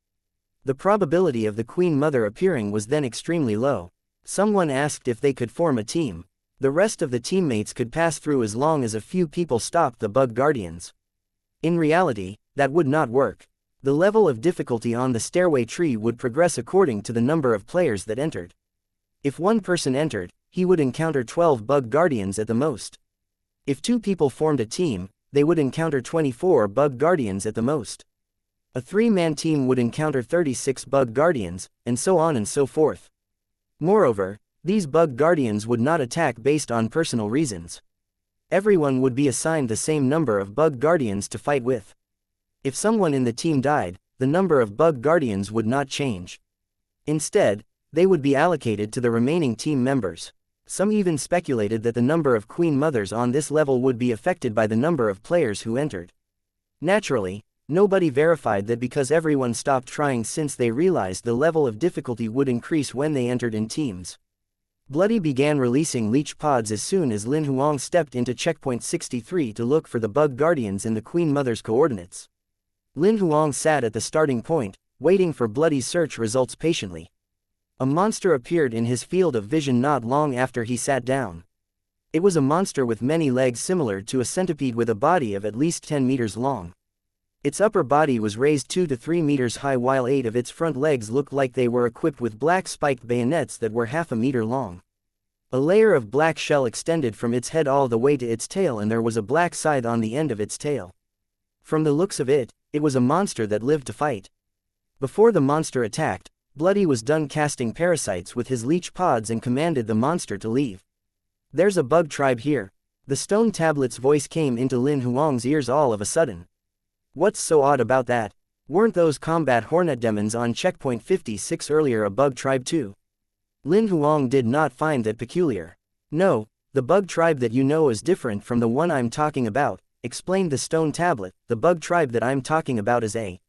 The probability of the Queen Mother appearing was then extremely low. Someone asked if they could form a team. The rest of the teammates could pass through as long as a few people stopped the Bug Guardians. In reality, that would not work. The level of difficulty on the stairway tree would progress according to the number of players that entered. If one person entered, he would encounter 12 Bug Guardians at the most. If 2 people formed a team, they would encounter 24 Bug Guardians at the most. A 3-man team would encounter 36 Bug Guardians, and so on and so forth. Moreover, these Bug Guardians would not attack based on personal reasons. Everyone would be assigned the same number of Bug Guardians to fight with. If someone in the team died, the number of Bug Guardians would not change. Instead, they would be allocated to the remaining team members. Some even speculated that the number of Queen Mothers on this level would be affected by the number of players who entered. Naturally, nobody verified that because everyone stopped trying since they realized the level of difficulty would increase when they entered in teams. Bloody began releasing leech pods as soon as Lin Huang stepped into checkpoint 63 to look for the Bug Guardians in the Queen Mother's coordinates. Lin Huang sat at the starting point, waiting for Bloody's search results patiently. A monster appeared in his field of vision not long after he sat down. It was a monster with many legs similar to a centipede with a body of at least 10 meters long. Its upper body was raised 2 to 3 meters high while 8 of its front legs looked like they were equipped with black spiked bayonets that were half a meter long. A layer of black shell extended from its head all the way to its tail, and there was a black scythe on the end of its tail. From the looks of it, it was a monster that lived to fight. Before the monster attacked, Bloody was done casting parasites with his leech pods and commanded the monster to leave. "There's a bug tribe here." The stone tablet's voice came into Lin Huang's ears all of a sudden. "What's so odd about that? Weren't those combat hornet demons on checkpoint 56 earlier a bug tribe too?" Lin Huang did not find that peculiar. "No, the bug tribe that you know is different from the one I'm talking about," explained the stone tablet. "The bug tribe that I'm talking about is a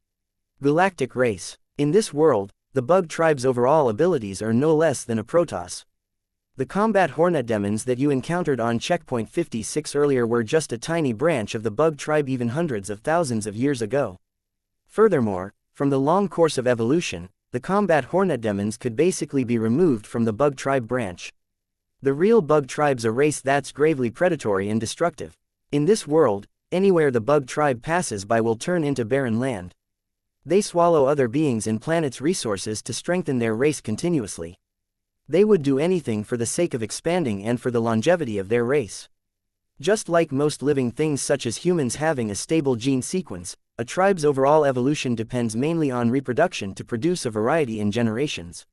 galactic race. In this world, the bug tribe's overall abilities are no less than a Protoss. The combat hornet demons that you encountered on checkpoint 56 earlier were just a tiny branch of the bug tribe even hundreds of thousands of years ago. Furthermore, from the long course of evolution, the combat hornet demons could basically be removed from the bug tribe branch. The real bug tribe's a race that's gravely predatory and destructive. In this world, anywhere the bug tribe passes by will turn into barren land. They swallow other beings and planets' resources to strengthen their race continuously. They would do anything for the sake of expanding and for the longevity of their race. Just like most living things such as humans having a stable gene sequence, a tribe's overall evolution depends mainly on reproduction to produce a variety in generations.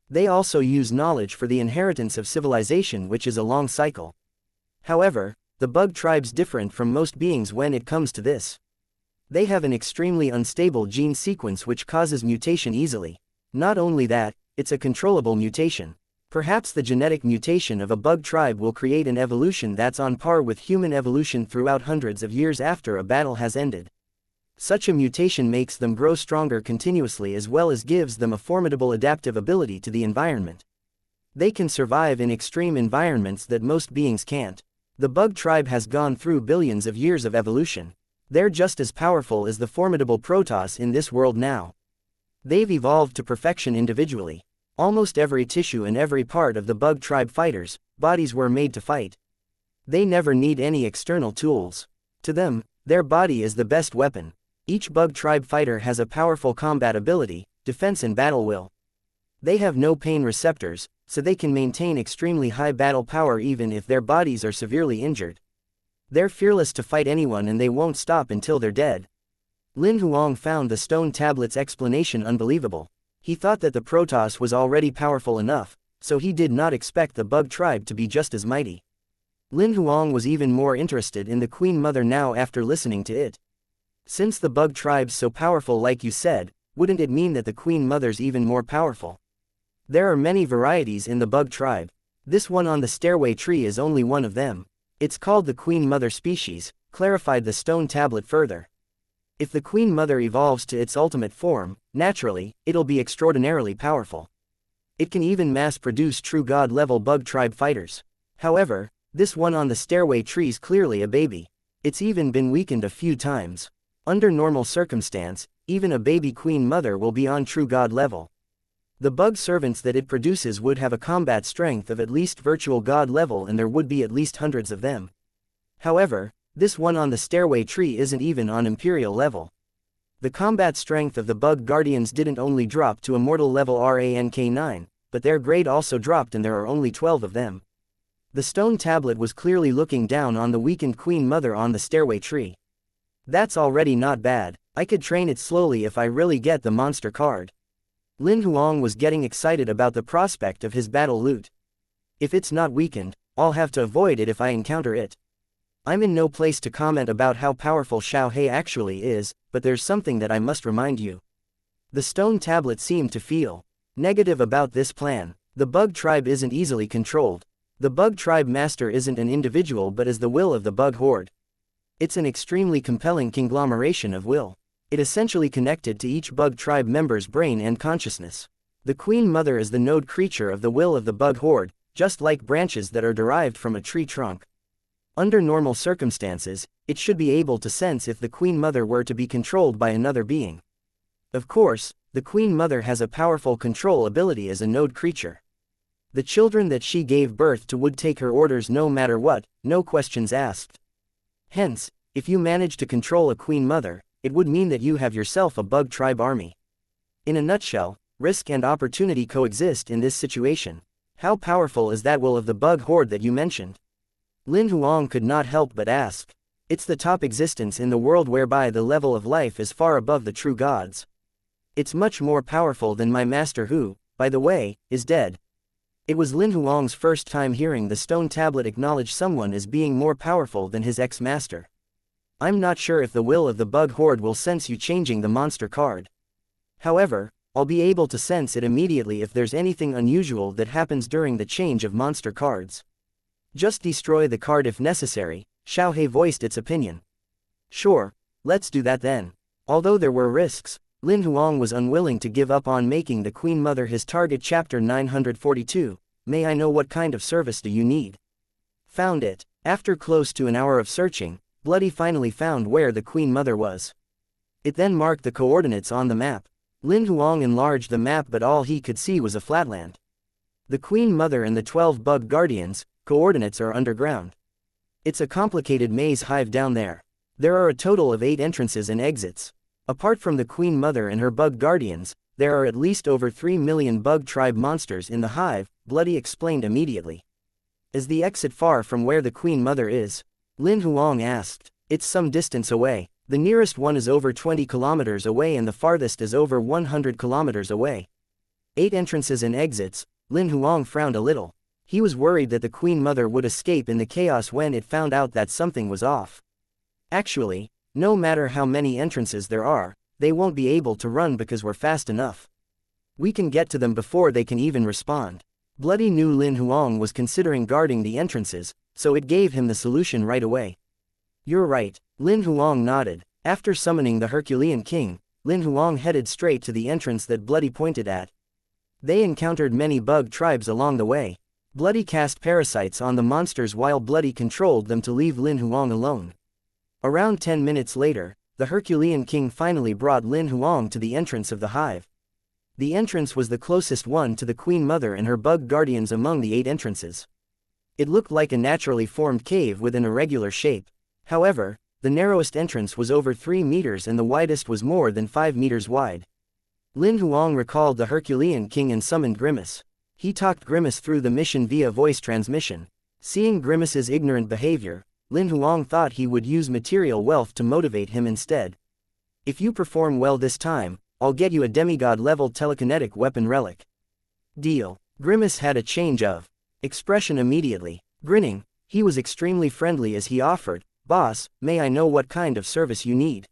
They also use knowledge for the inheritance of civilization, which is a long cycle. However, the bug tribe's different from most beings when it comes to this. They have an extremely unstable gene sequence which causes mutation easily. Not only that, it's a controllable mutation. Perhaps the genetic mutation of a bug tribe will create an evolution that's on par with human evolution throughout hundreds of years after a battle has ended. Such a mutation makes them grow stronger continuously as well as gives them a formidable adaptive ability to the environment. They can survive in extreme environments that most beings can't. The bug tribe has gone through billions of years of evolution. They're just as powerful as the formidable Protoss in this world now. They've evolved to perfection individually. Almost every tissue and every part of the bug tribe fighters' bodies were made to fight. They never need any external tools. To them, their body is the best weapon. Each bug tribe fighter has a powerful combat ability, defense and battle will. They have no pain receptors, so they can maintain extremely high battle power even if their bodies are severely injured. They're fearless to fight anyone and they won't stop until they're dead. Lin Huang found the stone tablet's explanation unbelievable. He thought that the Protoss was already powerful enough, so he did not expect the bug tribe to be just as mighty. Lin Huang was even more interested in the Queen Mother now after listening to it. Since the bug tribe's so powerful like you said, wouldn't it mean that the Queen Mother's even more powerful? There are many varieties in the bug tribe. This one on the stairway tree is only one of them. It's called the Queen Mother species, clarified the stone tablet further. If the Queen Mother evolves to its ultimate form, naturally, it'll be extraordinarily powerful. It can even mass-produce true god-level bug tribe fighters. However, this one on the stairway tree's clearly a baby. It's even been weakened a few times. Under normal circumstance, even a baby Queen Mother will be on true god level. The bug servants that it produces would have a combat strength of at least virtual god level and there would be at least hundreds of them. However, this one on the stairway tree isn't even on imperial level. The combat strength of the bug guardians didn't only drop to immortal level rank 9, but their grade also dropped and there are only 12 of them. The stone tablet was clearly looking down on the weakened Queen Mother on the stairway tree. That's already not bad. I could train it slowly if I really get the monster card. Lin Huang was getting excited about the prospect of his battle loot. If it's not weakened, I'll have to avoid it if I encounter it. I'm in no place to comment about how powerful Xiao actually is, but there's something that I must remind you. The stone tablet seemed to feel negative about this plan. The bug tribe isn't easily controlled. The bug tribe master isn't an individual but is the will of the bug horde. It's an extremely compelling conglomeration of will. It essentially connected to each bug tribe member's brain and consciousness. The Queen Mother is the node creature of the will of the bug horde, just like branches that are derived from a tree trunk. Under normal circumstances, it should be able to sense if the Queen Mother were to be controlled by another being. Of course, the Queen Mother has a powerful control ability as a node creature. The children that she gave birth to would take her orders no matter what, no questions asked. Hence, if you manage to control a Queen Mother, it would mean that you have yourself a bug tribe army. In a nutshell, risk and opportunity coexist in this situation. How powerful is that will of the bug horde that you mentioned? Lin Huang could not help but ask. It's the top existence in the world whereby the level of life is far above the true gods. It's much more powerful than my master who, by the way, is dead. It was Lin Huang's first time hearing the stone tablet acknowledge someone as being more powerful than his ex-master. I'm not sure if the will of the bug horde will sense you changing the monster card. However, I'll be able to sense it immediately if there's anything unusual that happens during the change of monster cards. Just destroy the card if necessary, Xiaohe voiced its opinion. Sure, let's do that then. Although there were risks, Lin Huang was unwilling to give up on making the Queen Mother his target. Chapter 942, May I know what kind of service do you need? Found it. After close to an hour of searching, Bloody finally found where the Queen Mother was. It then marked the coordinates on the map. Lin Huang enlarged the map but all he could see was a flatland. The Queen Mother and the 12 bug guardians, coordinates are underground. It's a complicated maze hive down there. There are a total of 8 entrances and exits. Apart from the Queen Mother and her bug guardians, there are at least over 3 million bug tribe monsters in the hive, Bloody explained immediately. Is the exit far from where the Queen Mother is? Lin Huang asked. It's some distance away. The nearest one is over 20 kilometers away and the farthest is over 100 kilometers away. 8 entrances and exits. Lin Huang frowned a little. He was worried that the Queen Mother would escape in the chaos when it found out that something was off. Actually, no matter how many entrances there are, they won't be able to run because we're fast enough. We can get to them before they can even respond. Bloody knew Lin Huang was considering guarding the entrances, so it gave him the solution right away. You're right, Lin Huang nodded. After summoning the Herculean King, Lin Huang headed straight to the entrance that Bloody pointed at. They encountered many bug tribes along the way. Bloody cast parasites on the monsters while Bloody controlled them to leave Lin Huang alone. Around 10 minutes later, the Herculean King finally brought Lin Huang to the entrance of the hive. The entrance was the closest one to the Queen Mother and her bug guardians among the 8 entrances. It looked like a naturally formed cave with an irregular shape. However, the narrowest entrance was over 3 meters and the widest was more than 5 meters wide. Lin Huang recalled the Herculean King and summoned Grimace. He talked Grimace through the mission via voice transmission. Seeing Grimace's ignorant behavior, Lin Huang thought he would use material wealth to motivate him instead. If you perform well this time, I'll get you a demigod-level telekinetic weapon relic. Deal. Grimace had a change of expression immediately. Grinning, he was extremely friendly as he offered, "Boss, may I know what kind of service you need?"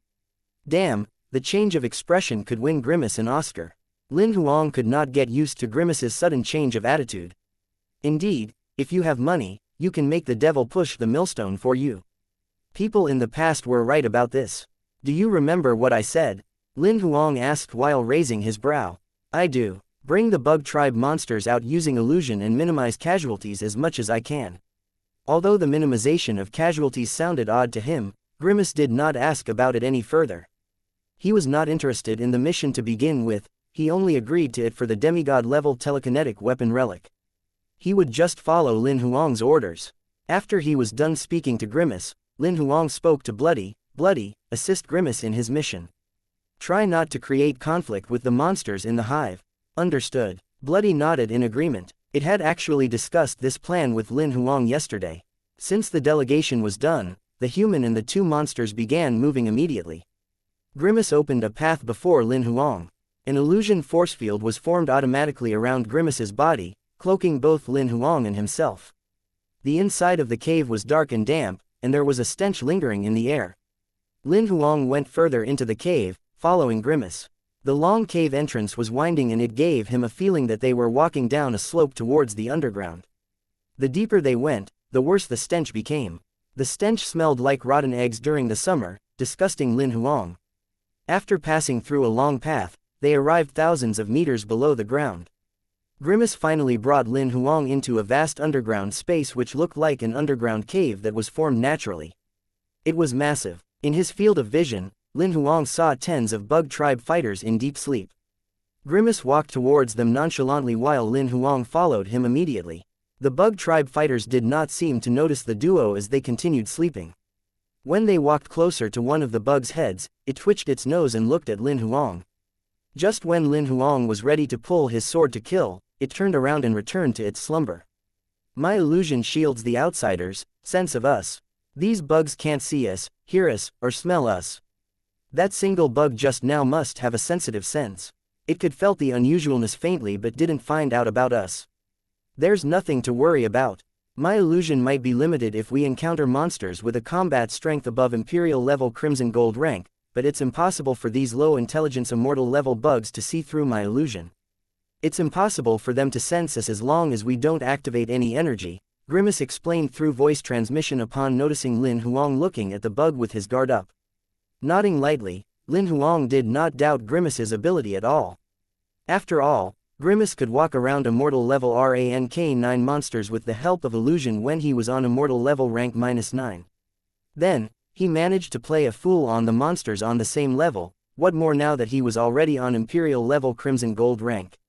Damn, the change of expression could win Grimace an Oscar. Lin Huang could not get used to Grimace's sudden change of attitude. Indeed, if you have money, you can make the devil push the millstone for you. People in the past were right about this. Do you remember what I said? Lin Huang asked while raising his brow. I do. Bring the bug tribe monsters out using illusion and minimize casualties as much as I can. Although the minimization of casualties sounded odd to him, Grimace did not ask about it any further. He was not interested in the mission to begin with, he only agreed to it for the demigod-level telekinetic weapon relic. He would just follow Lin Huang's orders. After he was done speaking to Grimace, Lin Huang spoke to Bloody. Bloody, assist Grimace in his mission. Try not to create conflict with the monsters in the hive. Understood. Bloody nodded in agreement. It had actually discussed this plan with Lin Huang yesterday. Since the delegation was done, the human and the 2 monsters began moving immediately. Grimace opened a path before Lin Huang. An illusion force field was formed automatically around Grimace's body, cloaking both Lin Huang and himself. The inside of the cave was dark and damp, and there was a stench lingering in the air. Lin Huang went further into the cave, following Grimace. The long cave entrance was winding and it gave him a feeling that they were walking down a slope towards the underground. The deeper they went, the worse the stench became. The stench smelled like rotten eggs during the summer, disgusting Lin Huang. After passing through a long path, they arrived thousands of meters below the ground. Grimace finally brought Lin Huang into a vast underground space which looked like an underground cave that was formed naturally. It was massive. In his field of vision, Lin Huang saw tens of bug tribe fighters in deep sleep. Grimace walked towards them nonchalantly while Lin Huang followed him immediately. The bug tribe fighters did not seem to notice the duo as they continued sleeping. When they walked closer to one of the bugs' heads, it twitched its nose and looked at Lin Huang. Just when Lin Huang was ready to pull his sword to kill, it turned around and returned to its slumber. My illusion shields the outsider's sense of us. These bugs can't see us, hear us, or smell us. That single bug just now must have a sensitive sense. It could felt the unusualness faintly but didn't find out about us. There's nothing to worry about. My illusion might be limited if we encounter monsters with a combat strength above Imperial level Crimson Gold rank, but it's impossible for these low intelligence Immortal level bugs to see through my illusion. It's impossible for them to sense us as long as we don't activate any energy, Grimace explained through voice transmission upon noticing Lin Huang looking at the bug with his guard up. Nodding lightly, Lin Huang did not doubt Grimace's ability at all. After all, Grimace could walk around Immortal level rank 9 monsters with the help of illusion when he was on Immortal level rank -9. Then, he managed to play a fool on the monsters on the same level, what more now that he was already on Imperial level Crimson Gold rank.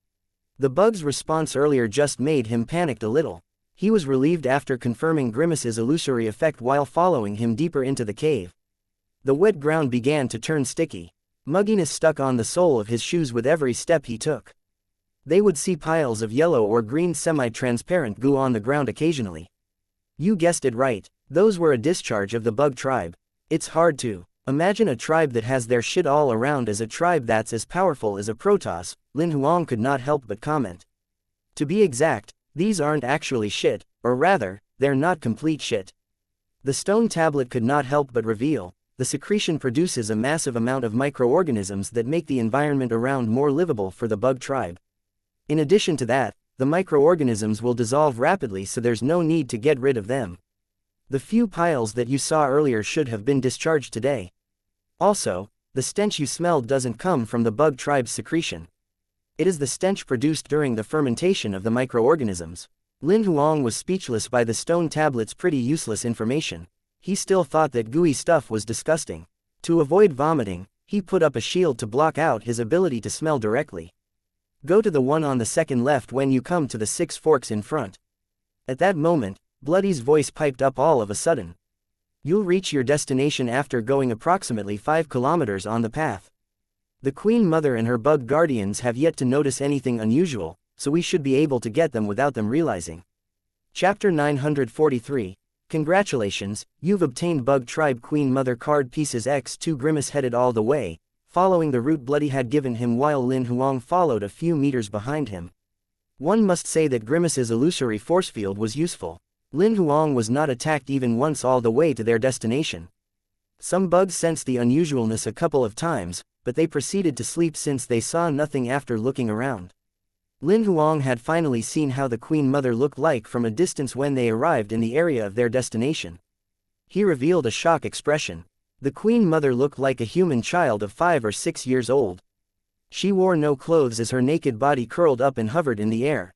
The bug's response earlier just made him panicked a little. He was relieved after confirming Grimace's illusory effect while following him deeper into the cave. The wet ground began to turn sticky. Mugginess stuck on the sole of his shoes with every step he took. They would see piles of yellow or green semi-transparent goo on the ground occasionally. You guessed it right, those were a discharge of the bug tribe. It's hard to imagine a tribe that has their shit all around as a tribe that's as powerful as a Protoss, Lin Huang could not help but comment. To be exact, these aren't actually shit, or rather, they're not complete shit. The stone tablet could not help but reveal, the secretion produces a massive amount of microorganisms that make the environment around more livable for the bug tribe. In addition to that, the microorganisms will dissolve rapidly so there's no need to get rid of them. The few piles that you saw earlier should have been discharged today. Also, the stench you smelled doesn't come from the bug tribe's secretion. It is the stench produced during the fermentation of the microorganisms. Lin Huang was speechless by the stone tablet's pretty useless information. He still thought that gooey stuff was disgusting. To avoid vomiting, he put up a shield to block out his ability to smell directly. Go to the one on the second left when you come to the 6 forks in front. At that moment, Bloody's voice piped up all of a sudden. You'll reach your destination after going approximately 5 kilometers on the path. The Queen Mother and her bug guardians have yet to notice anything unusual, so we should be able to get them without them realizing. Chapter 943. Congratulations, you've obtained Bug Tribe Queen Mother card pieces X2. Grimace headed all the way, following the route Bloody had given him while Lin Huang followed a few meters behind him. One must say that Grimace's illusory force field was useful. Lin Huang was not attacked even once all the way to their destination. Some bugs sensed the unusualness a couple of times, but they proceeded to sleep since they saw nothing after looking around. Lin Huang had finally seen how the Queen Mother looked like from a distance when they arrived in the area of their destination. He revealed a shock expression. The Queen Mother looked like a human child of 5 or 6 years old. She wore no clothes as her naked body curled up and hovered in the air.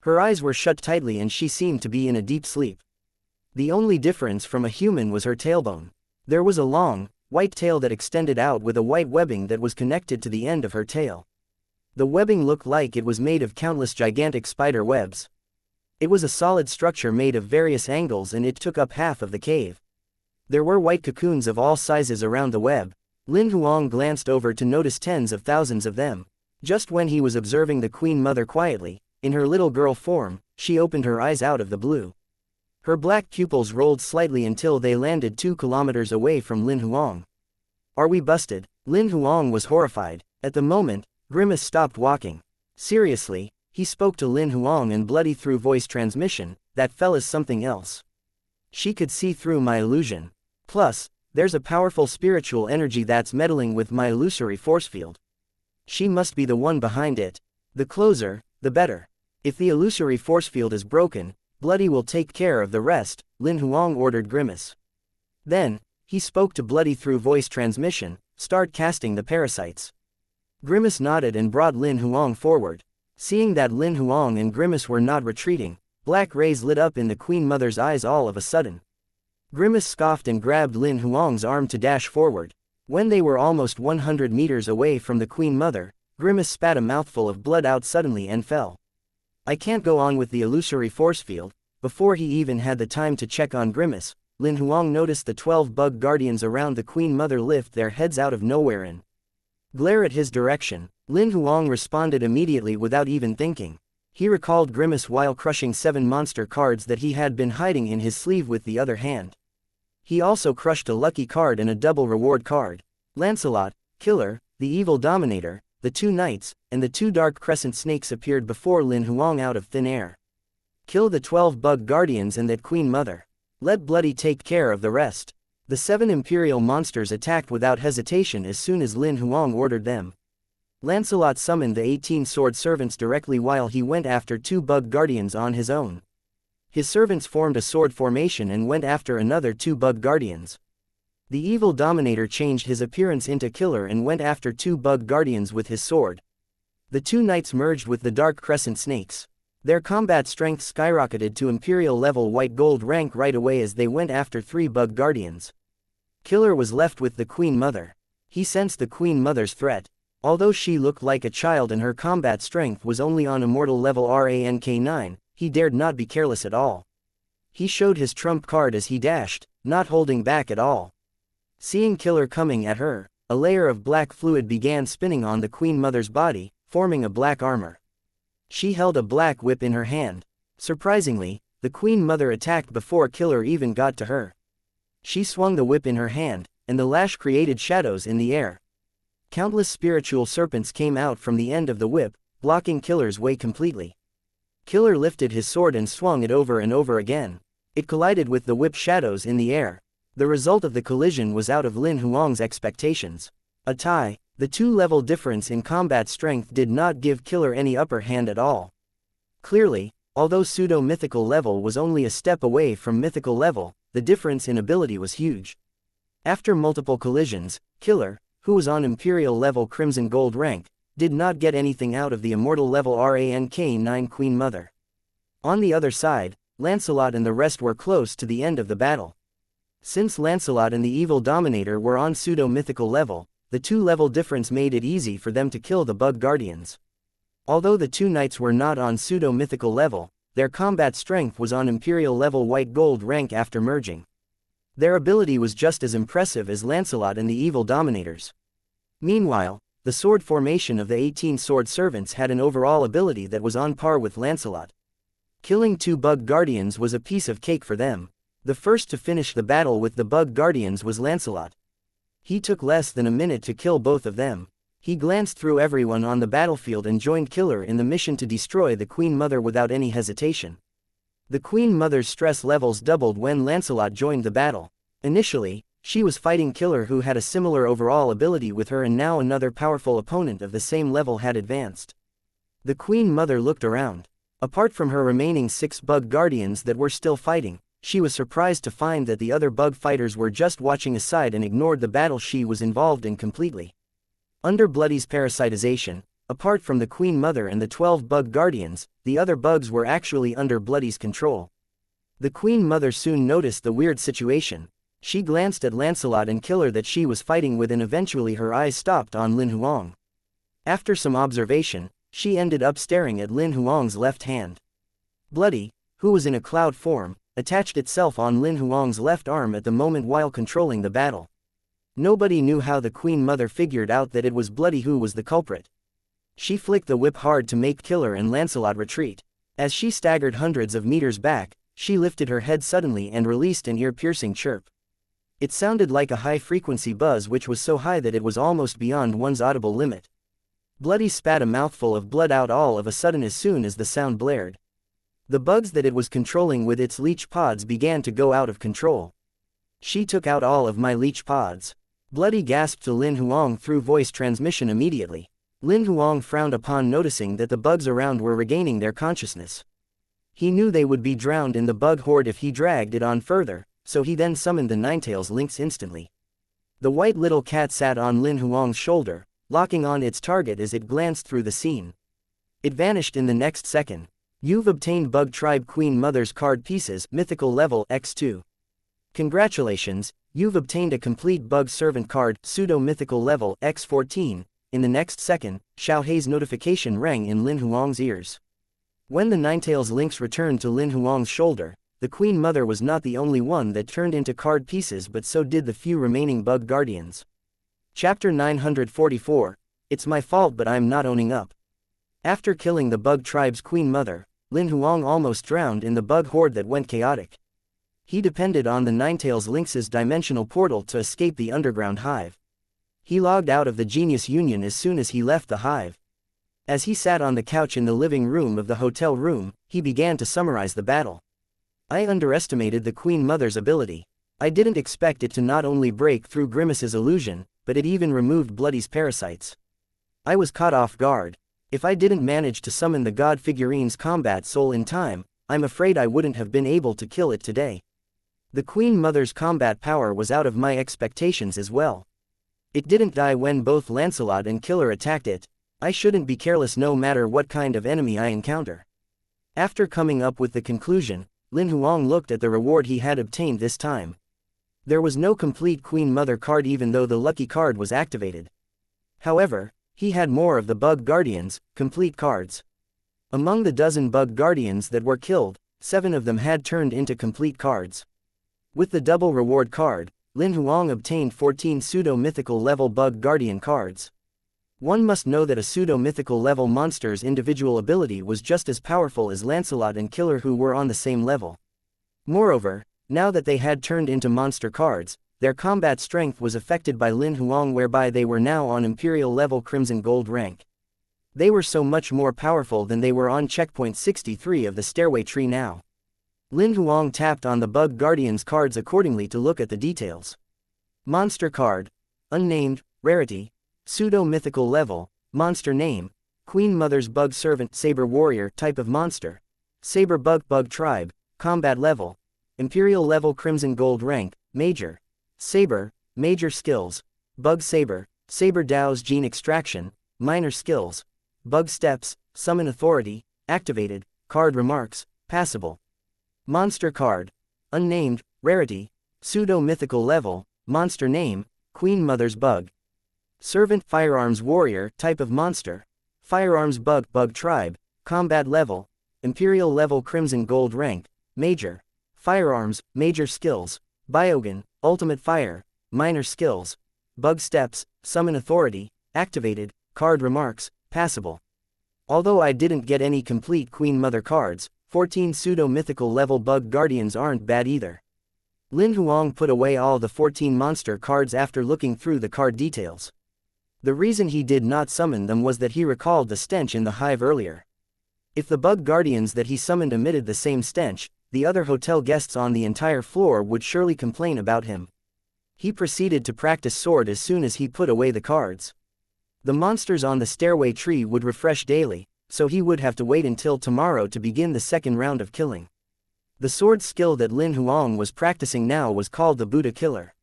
Her eyes were shut tightly and she seemed to be in a deep sleep. The only difference from a human was her tailbone. There was a long, white tail that extended out with a white webbing that was connected to the end of her tail. The webbing looked like it was made of countless gigantic spider webs. It was a solid structure made of various angles and it took up half of the cave. There were white cocoons of all sizes around the web. Lin Huang glanced over to notice tens of thousands of them. Just when he was observing the Queen Mother quietly, in her little girl form, she opened her eyes out of the blue. Her black pupils rolled slightly until they landed 2 kilometers away from Lin Huang. Are we busted? Lin Huang was horrified. At the moment, Grimace stopped walking. Seriously, he spoke to Lin Huang and Bloody through voice transmission, that fella's something else. She could see through my illusion. Plus, there's a powerful spiritual energy that's meddling with my illusory force field. She must be the one behind it. The closer, the better. If the illusory force field is broken, Bloody will take care of the rest, Lin Huang ordered Grimace. Then, he spoke to Bloody through voice transmission, start casting the parasites. Grimace nodded and brought Lin Huang forward. Seeing that Lin Huang and Grimace were not retreating, black rays lit up in the Queen Mother's eyes all of a sudden. Grimace scoffed and grabbed Lin Huang's arm to dash forward. When they were almost 100 meters away from the Queen Mother, Grimace spat a mouthful of blood out suddenly and fell. I can't go on with the illusory force field. Before he even had the time to check on Grimace, Lin Huang noticed the 12 bug guardians around the Queen Mother lift their heads out of nowhere and glare at his direction. Lin Huang responded immediately without even thinking. He recalled Grimace while crushing 7 monster cards that he had been hiding in his sleeve with the other hand. He also crushed a lucky card and a double reward card. Lancelot, Killer, the Evil Dominator, the 2 Knights, and the 2 Dark Crescent Snakes appeared before Lin Huang out of thin air. Kill the 12 Bug Guardians and that Queen Mother. Let Bloody take care of the rest. The 7 Imperial monsters attacked without hesitation as soon as Lin Huang ordered them. Lancelot summoned the 18 sword servants directly while he went after 2 Bug Guardians on his own. His servants formed a sword formation and went after another 2 Bug Guardians. The Evil Dominator changed his appearance into Killer and went after 2 Bug Guardians with his sword. The 2 Knights merged with the Dark Crescent Snakes. Their combat strength skyrocketed to Imperial level white gold rank right away as they went after 3 Bug Guardians. Killer was left with the Queen Mother. He sensed the Queen Mother's threat. Although she looked like a child and her combat strength was only on Immortal level rank 9, he dared not be careless at all. He showed his trump card as he dashed, not holding back at all. Seeing Killer coming at her, a layer of black fluid began spinning on the Queen Mother's body, forming a black armor. She held a black whip in her hand. Surprisingly, the Queen Mother attacked before Killer even got to her. She swung the whip in her hand, and the lash created shadows in the air. Countless spiritual serpents came out from the end of the whip, blocking Killer's way completely. Killer lifted his sword and swung it over and over again. It collided with the whip shadows in the air. The result of the collision was out of Lin Huang's expectations. A tie. The 2-level difference in combat strength did not give Killer any upper hand at all. Clearly, although pseudo-mythical level was only a step away from mythical level, the difference in ability was huge. After multiple collisions, Killer, who was on Imperial level Crimson Gold rank, did not get anything out of the Immortal level rank 9 Queen Mother. On the other side, Lancelot and the rest were close to the end of the battle. Since Lancelot and the Evil Dominator were on pseudo-mythical level, the 2-level difference made it easy for them to kill the Bug Guardians. Although the 2 Knights were not on pseudo-mythical level, their combat strength was on Imperial level white gold rank after merging. Their ability was just as impressive as Lancelot and the Evil Dominators. Meanwhile, the sword formation of the 18 sword servants had an overall ability that was on par with Lancelot. Killing 2 Bug Guardians was a piece of cake for them. The first to finish the battle with the Bug Guardians was Lancelot. He took less than a minute to kill both of them. He glanced through everyone on the battlefield and joined Killer in the mission to destroy the Queen Mother without any hesitation. The Queen Mother's stress levels doubled when Lancelot joined the battle. Initially, she was fighting Killer, who had a similar overall ability with her, and now another powerful opponent of the same level had advanced. The Queen Mother looked around. Apart from her remaining 6 Bug Guardians that were still fighting, she was surprised to find that the other bug fighters were just watching aside and ignored the battle she was involved in completely. Under Bloody's parasitization, apart from the Queen Mother and the 12 Bug Guardians, the other bugs were actually under Bloody's control. The Queen Mother soon noticed the weird situation. She glanced at Lancelot and Killer that she was fighting with, and eventually her eyes stopped on Lin Huang. After some observation, she ended up staring at Lin Huang's left hand. Bloody, who was in a cloud form, attached itself on Lin Huang's left arm at the moment while controlling the battle. Nobody knew how the Queen Mother figured out that it was Bloody who was the culprit. She flicked the whip hard to make Killer and Lancelot retreat. As she staggered hundreds of meters back, she lifted her head suddenly and released an ear-piercing chirp. It sounded like a high-frequency buzz which was so high that it was almost beyond one's audible limit. Bloody spat a mouthful of blood out all of a sudden as soon as the sound blared. The bugs that it was controlling with its leech pods began to go out of control. She took out all of my leech pods. Bloody gasped to Lin Huang through voice transmission immediately. Lin Huang frowned upon noticing that the bugs around were regaining their consciousness. He knew they would be drowned in the bug horde if he dragged it on further, so he then summoned the Ninetails lynx instantly. The white little cat sat on Lin Huang's shoulder, locking on its target as it glanced through the scene. It vanished in the next second. You've obtained Bug Tribe Queen Mother's card pieces, mythical level X2. Congratulations, you've obtained a complete Bug Servant card, pseudo-mythical level X14. In the next second, Xiao Hei's notification rang in Lin Huang's ears. When the Ninetails lynx returned to Lin Huang's shoulder, the Queen Mother was not the only one that turned into card pieces, but so did the few remaining Bug Guardians. Chapter 944, It's my fault but I'm not owning up. After killing the bug tribe's queen mother, Lin Huang almost drowned in the bug horde that went chaotic. He depended on the Ninetails Lynx's dimensional portal to escape the underground hive. He logged out of the Genius Union as soon as he left the hive. As he sat on the couch in the living room of the hotel room, he began to summarize the battle. I underestimated the Queen Mother's ability. I didn't expect it to not only break through Grimace's illusion, but it even removed Bloody's parasites. I was caught off guard. If I didn't manage to summon the God figurine's combat soul in time, I'm afraid I wouldn't have been able to kill it today. The Queen Mother's combat power was out of my expectations as well. It didn't die when both Lancelot and Killer attacked it. I shouldn't be careless no matter what kind of enemy I encounter. After coming up with the conclusion, Lin Huang looked at the reward he had obtained this time. There was no complete Queen Mother card even though the lucky card was activated. However, he had more of the Bug Guardians, complete cards. Among the dozen Bug Guardians that were killed, 7 of them had turned into complete cards. With the double reward card, Lin Huang obtained 14 pseudo-mythical level Bug Guardian cards. One must know that a pseudo-mythical level monster's individual ability was just as powerful as Lancelot and Killer who were on the same level. Moreover, now that they had turned into monster cards, their combat strength was affected by Lin Huang whereby they were now on Imperial level Crimson Gold rank. They were so much more powerful than they were on checkpoint 63 of the stairway tree now. Lin Huang tapped on the Bug Guardians cards accordingly to look at the details. Monster card. Unnamed, rarity. Pseudo-mythical level, monster name. Queen Mother's Bug Servant Saber Warrior type of monster. Saber Bug Tribe, combat level. Imperial level Crimson Gold rank, major. Saber, major skills. Bug Saber, Saber Dao's gene extraction, minor skills. Bug Steps, summon authority, activated, card remarks, passable. Monster card. Unnamed, rarity. Pseudo-mythical level, monster name, Queen Mother's Bug. Servant Firearms Warrior type of monster. Firearms Bug Tribe, combat level. Imperial level Crimson Gold rank, major. Firearms, major skills. Biogun, ultimate fire, minor skills. Bug Steps, summon authority, activated, card remarks, passable. Although I didn't get any complete Queen Mother cards, 14 pseudo-mythical level Bug Guardians aren't bad either. Lin Huang put away all the 14 monster cards after looking through the card details. The reason he did not summon them was that he recalled the stench in the hive earlier. If the Bug Guardians that he summoned emitted the same stench, the other hotel guests on the entire floor would surely complain about him. He proceeded to practice sword as soon as he put away the cards. The monsters on the stairway tree would refresh daily, so he would have to wait until tomorrow to begin the second round of killing. The sword skill that Lin Huang was practicing now was called the Buddha Killer.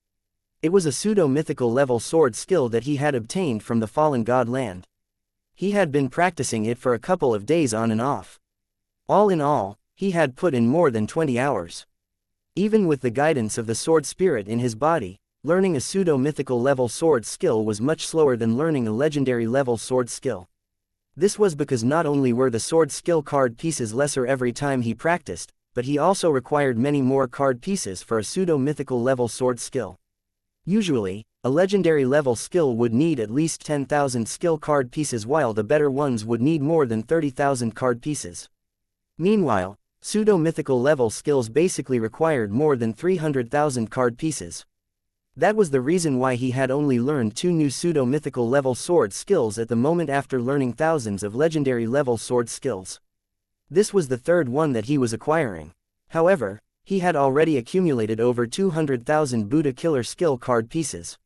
It was a pseudo-mythical level sword skill that he had obtained from the fallen god land. He had been practicing it for a couple of days on and off. All in all, he had put in more than 20 hours. Even with the guidance of the sword spirit in his body, learning a pseudo-mythical level sword skill was much slower than learning a legendary level sword skill. This was because not only were the sword skill card pieces lesser every time he practiced, but he also required many more card pieces for a pseudo-mythical level sword skill. Usually, a legendary level skill would need at least 10,000 skill card pieces while the better ones would need more than 30,000 card pieces. Meanwhile, pseudo-mythical level skills basically required more than 300,000 card pieces. That was the reason why he had only learned 2 new pseudo-mythical level sword skills at the moment after learning thousands of legendary level sword skills. This was the third one that he was acquiring. However, he had already accumulated over 200,000 Buddha Killer skill card pieces.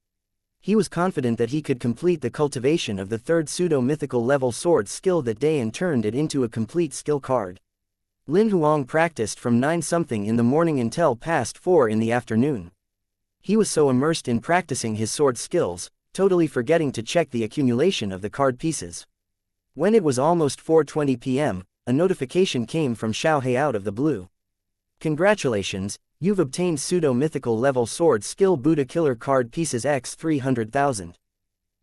He was confident that he could complete the cultivation of the third pseudo-mythical level sword skill that day and turned it into a complete skill card. Lin Huang practiced from 9-something in the morning until past 4 in the afternoon. He was so immersed in practicing his sword skills, totally forgetting to check the accumulation of the card pieces. When it was almost 4:20 p.m., a notification came from Xiaohe out of the blue. Congratulations, you've obtained pseudo-mythical level sword skill Buddha Killer card pieces x 300,000.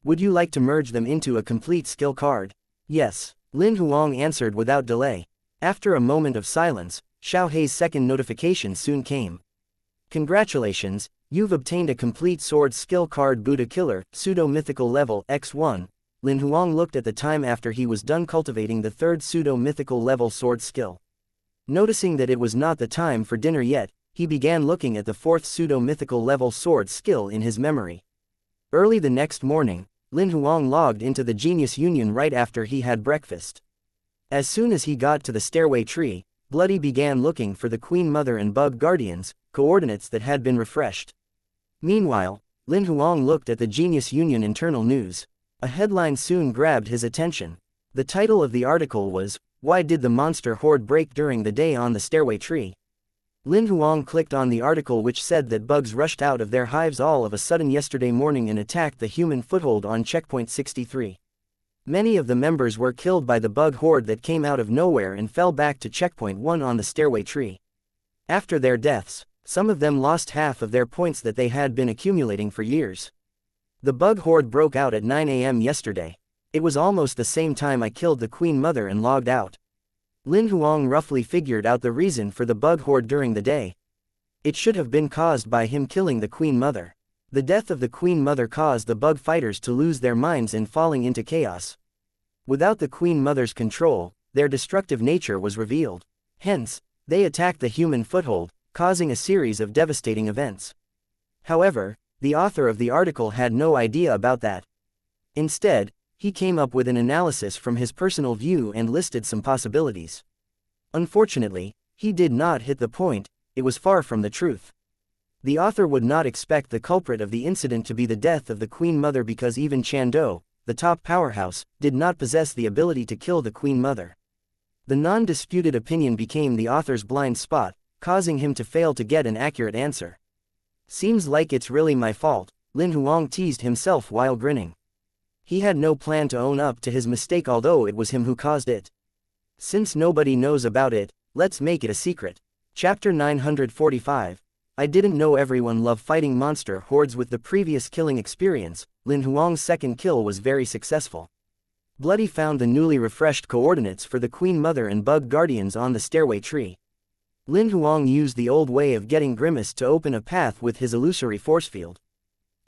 Would you like to merge them into a complete skill card? Yes, Lin Huang answered without delay. After a moment of silence, Xiaohe's second notification soon came. Congratulations, you've obtained a complete sword skill card Buddha Killer, pseudo-mythical level x1. Lin Huang looked at the time after he was done cultivating the third pseudo-mythical level sword skill. Noticing that it was not the time for dinner yet, he began looking at the fourth pseudo-mythical level sword skill in his memory. Early the next morning, Lin Huang logged into the Genius Union right after he had breakfast. As soon as he got to the stairway tree, Bloody began looking for the Queen Mother and Bug Guardians, coordinates that had been refreshed. Meanwhile, Lin Huang looked at the Genius Union internal news. A headline soon grabbed his attention. The title of the article was, "Why did the monster horde break during the day on the stairway tree?" Lin Huang clicked on the article which said that bugs rushed out of their hives all of a sudden yesterday morning and attacked the human foothold on checkpoint 63. Many of the members were killed by the bug horde that came out of nowhere and fell back to checkpoint 1 on the stairway tree. After their deaths, some of them lost half of their points that they had been accumulating for years. The bug horde broke out at 9 AM yesterday. It was almost the same time I killed the Queen Mother and logged out. Lin Huang roughly figured out the reason for the bug horde during the day. It should have been caused by him killing the Queen Mother. The death of the Queen Mother caused the bug fighters to lose their minds and falling into chaos. Without the Queen Mother's control, their destructive nature was revealed. Hence, they attacked the human foothold, causing a series of devastating events. However, the author of the article had no idea about that. Instead, he came up with an analysis from his personal view and listed some possibilities. Unfortunately, he did not hit the point. It was far from the truth. The author would not expect the culprit of the incident to be the death of the Queen Mother because even Chando, the top powerhouse, did not possess the ability to kill the Queen Mother. The non-disputed opinion became the author's blind spot, causing him to fail to get an accurate answer. Seems like it's really my fault, Lin Huang teased himself while grinning. He had no plan to own up to his mistake although it was him who caused it. Since nobody knows about it, let's make it a secret. Chapter 945. I didn't know everyone loved fighting monster hordes with the previous killing experience. Lin Huang's second kill was very successful. Bloody found the newly refreshed coordinates for the Queen Mother and Bug Guardians on the stairway tree. Lin Huang used the old way of getting Grimace to open a path with his illusory force field.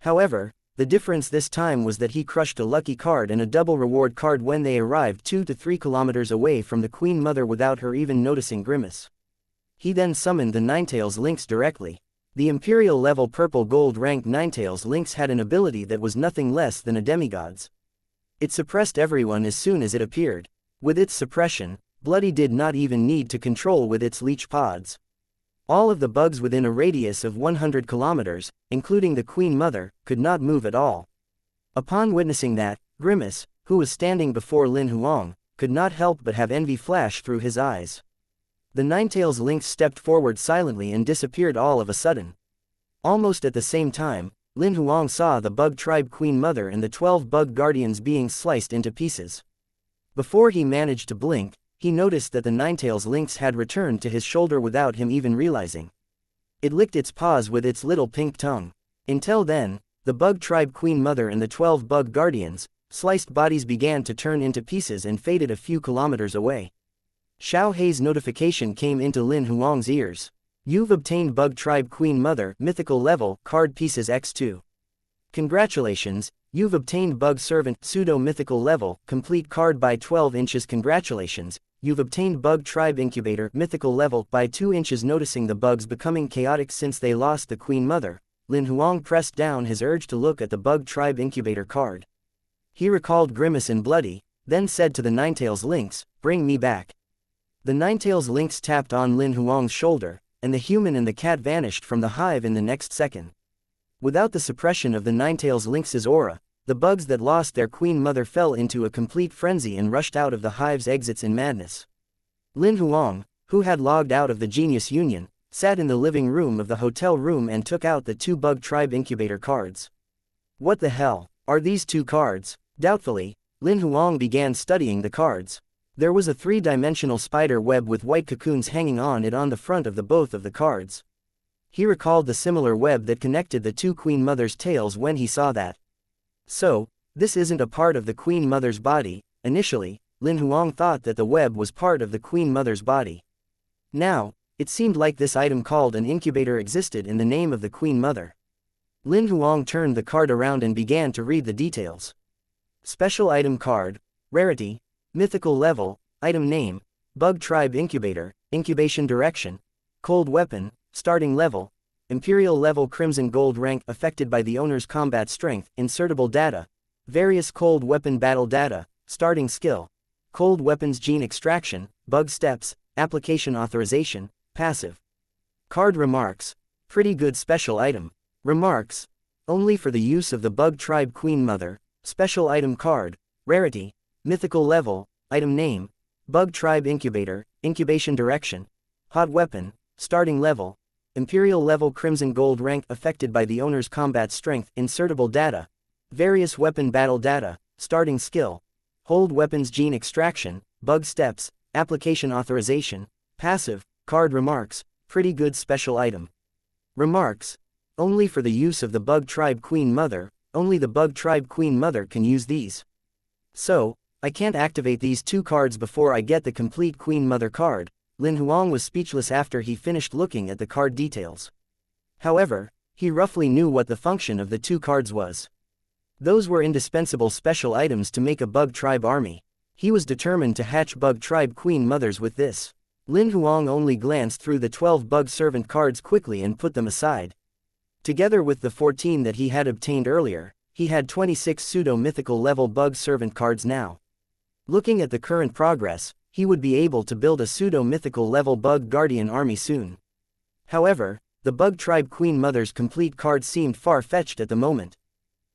However, the difference this time was that he crushed a lucky card and a double reward card when they arrived 2 to 3 kilometers away from the Queen Mother without her even noticing Grimace. He then summoned the Ninetails Lynx directly. The Imperial level purple gold ranked Ninetails Lynx had an ability that was nothing less than a demigod's. It suppressed everyone as soon as it appeared. With its suppression, Bloody did not even need to control with its leech pods. All of the bugs within a radius of 100 kilometers, including the Queen Mother, could not move at all. Upon witnessing that, Grimace, who was standing before Lin Huang, could not help but have envy flash through his eyes. The Ninetails Lynx stepped forward silently and disappeared all of a sudden. Almost at the same time, Lin Huang saw the bug tribe Queen Mother and the 12 bug guardians being sliced into pieces. Before he managed to blink, he noticed that the Ninetails Lynx had returned to his shoulder without him even realizing. It licked its paws with its little pink tongue. Until then, the bug tribe Queen Mother and the 12 bug guardians, sliced bodies began to turn into pieces and faded a few kilometers away. Xiao Hei's notification came into Lin Huang's ears. You've obtained Bug Tribe Queen Mother, mythical level, card pieces x2. Congratulations, you've obtained Bug Servant, pseudo-mythical level, complete card by 12 inches. Congratulations, you've obtained Bug Tribe Incubator, mythical level, by 2 inches. Noticing the bugs becoming chaotic since they lost the Queen Mother, Lin Huang pressed down his urge to look at the Bug Tribe Incubator card. He recalled Grimace and Bloody, then said to the Ninetails Lynx, "Bring me back." The Ninetails Lynx tapped on Lin Huang's shoulder, and the human and the cat vanished from the hive in the next second. Without the suppression of the Ninetails Lynx's aura, the bugs that lost their Queen Mother fell into a complete frenzy and rushed out of the hive's exits in madness. Lin Huang, who had logged out of the Genius Union, sat in the living room of the hotel room and took out the 2 Bug Tribe Incubator cards. What the hell are these 2 cards? Doubtfully, Lin Huang began studying the cards. There was a 3-dimensional spider web with white cocoons hanging on it on the front of both of the cards. He recalled the similar web that connected the 2 Queen Mother's tails when he saw that. So, this isn't a part of the Queen Mother's body. Initially, Lin Huang thought that the web was part of the Queen Mother's body. Now, it seemed like this item called an incubator existed in the name of the Queen Mother. Lin Huang turned the card around and began to read the details. Special item card, rarity, mythical level, item name, bug tribe incubator, incubation direction, cold weapon, starting level, imperial level crimson gold rank affected by the owner's combat strength, insertable data, various cold weapon battle data, starting skill, cold weapons gene extraction, bug steps, application authorization, passive. Card remarks, pretty good special item. Remarks, only for the use of the bug tribe queen mother, special item card, rarity, mythical level, item name, bug tribe incubator, incubation direction, hot weapon, starting level, imperial level crimson gold rank affected by the owner's combat strength, insertable data, various weapon battle data, starting skill, hold weapons gene extraction, bug steps, application authorization, passive. Card remarks, pretty good special item. Remarks, only for the use of the bug tribe queen mother, only the bug tribe queen mother can use these. So, I can't activate these two cards before I get the complete queen mother card. Lin Huang was speechless after he finished looking at the card details. However, he roughly knew what the function of the two cards was. Those were indispensable special items to make a bug tribe army. He was determined to hatch bug tribe queen mothers with this. Lin Huang only glanced through the 12 bug servant cards quickly and put them aside. Together with the 14 that he had obtained earlier, he had 26 pseudo-mythical level bug servant cards now. Looking at the current progress, he would be able to build a pseudo-mythical level bug guardian army soon. However, the bug tribe queen mother's complete card seemed far-fetched at the moment.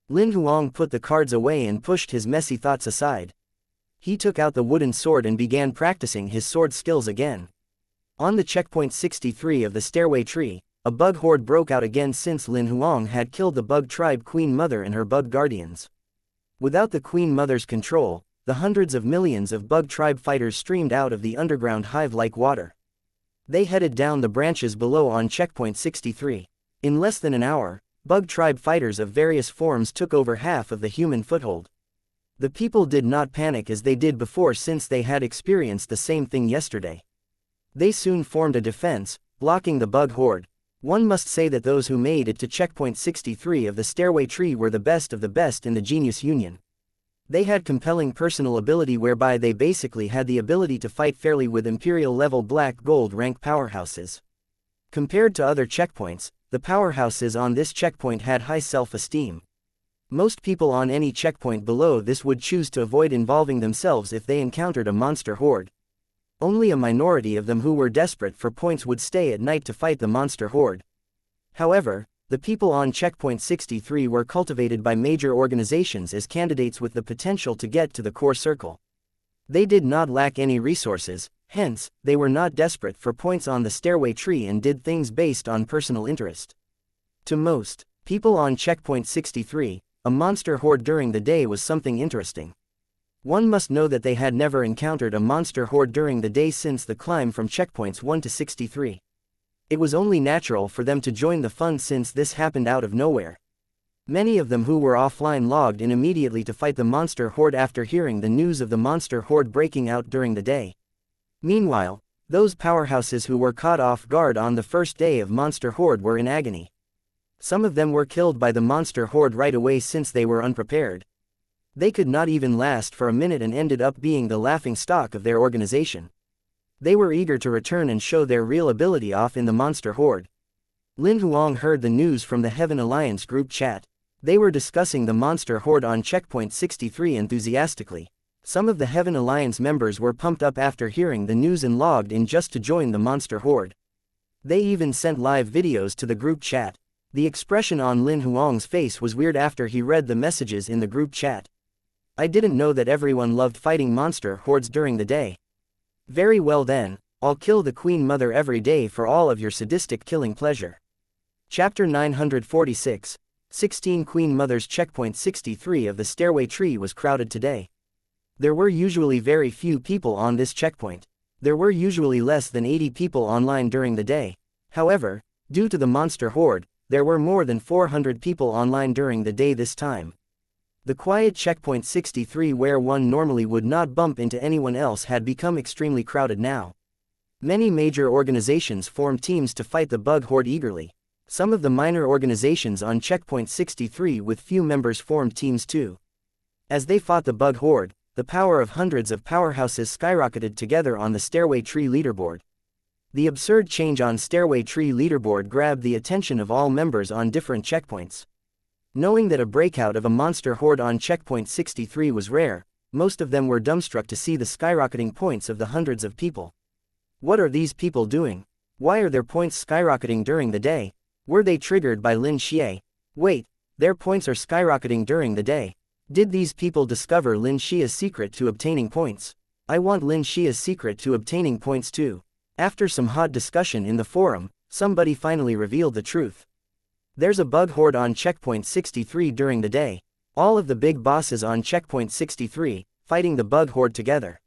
Lin Huang put the cards away and pushed his messy thoughts aside. He took out the wooden sword and began practicing his sword skills again. On the checkpoint 63 of the stairway tree, a bug horde broke out again since Lin Huang had killed the bug tribe queen mother and her bug guardians. Without the queen mother's control, the hundreds of millions of bug tribe fighters streamed out of the underground hive like water. They headed down the branches below on checkpoint 63. In less than an hour, bug tribe fighters of various forms took over half of the human foothold. The people did not panic as they did before since they had experienced the same thing yesterday. They soon formed a defense, blocking the bug horde. One must say that those who made it to checkpoint 63 of the stairway tree were the best of the best in the Genius Union. They had compelling personal ability whereby they basically had the ability to fight fairly with imperial level black gold rank powerhouses. Compared to other checkpoints, the powerhouses on this checkpoint had high self-esteem. Most people on any checkpoint below this would choose to avoid involving themselves if they encountered a monster horde. Only a minority of them who were desperate for points would stay at night to fight the monster horde. However, the people on checkpoint 63 were cultivated by major organizations as candidates with the potential to get to the core circle. They did not lack any resources, hence, they were not desperate for points on the stairway tree and did things based on personal interest. To most people on checkpoint 63, a monster horde during the day was something interesting. One must know that they had never encountered a monster horde during the day since the climb from checkpoints 1 to 63. It was only natural for them to join the fun since this happened out of nowhere. Many of them who were offline logged in immediately to fight the monster horde after hearing the news of the monster horde breaking out during the day. Meanwhile, those powerhouses who were caught off guard on the first day of monster horde were in agony. Some of them were killed by the monster horde right away since they were unprepared. They could not even last for a minute and ended up being the laughing stock of their organization. They were eager to return and show their real ability off in the monster horde. Lin Huang heard the news from the Heaven Alliance group chat. They were discussing the monster horde on checkpoint 63 enthusiastically. Some of the Heaven Alliance members were pumped up after hearing the news and logged in just to join the monster horde. They even sent live videos to the group chat. The expression on Lin Huang's face was weird after he read the messages in the group chat. I didn't know that everyone loved fighting monster hordes during the day. Very well then, I'll kill the Queen Mother every day for all of your sadistic killing pleasure. Chapter 946, 16 Queen Mothers. Checkpoint 63 of the stairway tree was crowded today. There were usually very few people on this checkpoint. There were usually less than 80 people online during the day. However, due to the monster horde, there were more than 400 people online during the day this time. The quiet checkpoint 63 where one normally would not bump into anyone else had become extremely crowded now. Many major organizations formed teams to fight the bug horde eagerly. Some of the minor organizations on checkpoint 63 with few members formed teams too. As they fought the bug horde, the power of hundreds of powerhouses skyrocketed together on the Stairway Tree leaderboard. The absurd change on Stairway Tree leaderboard grabbed the attention of all members on different checkpoints. Knowing that a breakout of a monster horde on checkpoint 63 was rare, most of them were dumbstruck to see the skyrocketing points of the hundreds of people. What are these people doing? Why are their points skyrocketing during the day? Were they triggered by Lin Huang? Wait, their points are skyrocketing during the day. Did these people discover Lin Huang's secret to obtaining points? I want Lin Huang's secret to obtaining points too. After some hot discussion in the forum, somebody finally revealed the truth. There's a bug horde on checkpoint 63 during the day. All of the big bosses on checkpoint 63, fighting the bug horde together.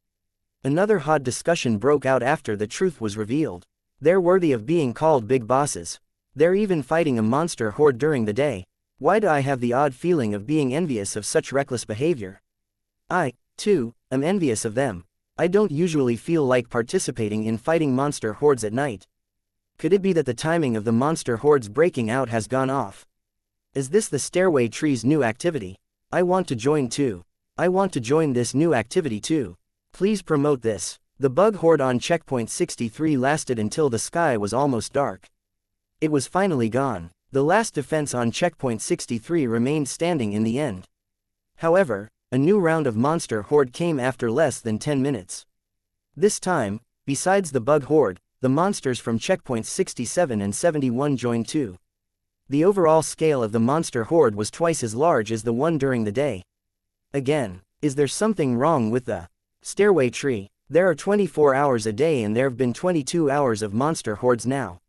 Another hot discussion broke out after the truth was revealed. They're worthy of being called big bosses. They're even fighting a monster horde during the day. Why do I have the odd feeling of being envious of such reckless behavior? I, too, am envious of them. I don't usually feel like participating in fighting monster hordes at night. Could it be that the timing of the monster hordes breaking out has gone off? Is this the Stairway Tree's new activity? I want to join too. I want to join this new activity too. Please promote this. The bug horde on checkpoint 63 lasted until the sky was almost dark. It was finally gone. The last defense on checkpoint 63 remained standing in the end. However, a new round of monster horde came after less than 10 minutes. This time, besides the bug horde, the monsters from checkpoints 67 and 71 joined too. The overall scale of the monster horde was twice as large as the one during the day. Again, is there something wrong with the Stairway Tree? There are 24 hours a day and there have been 22 hours of monster hordes now.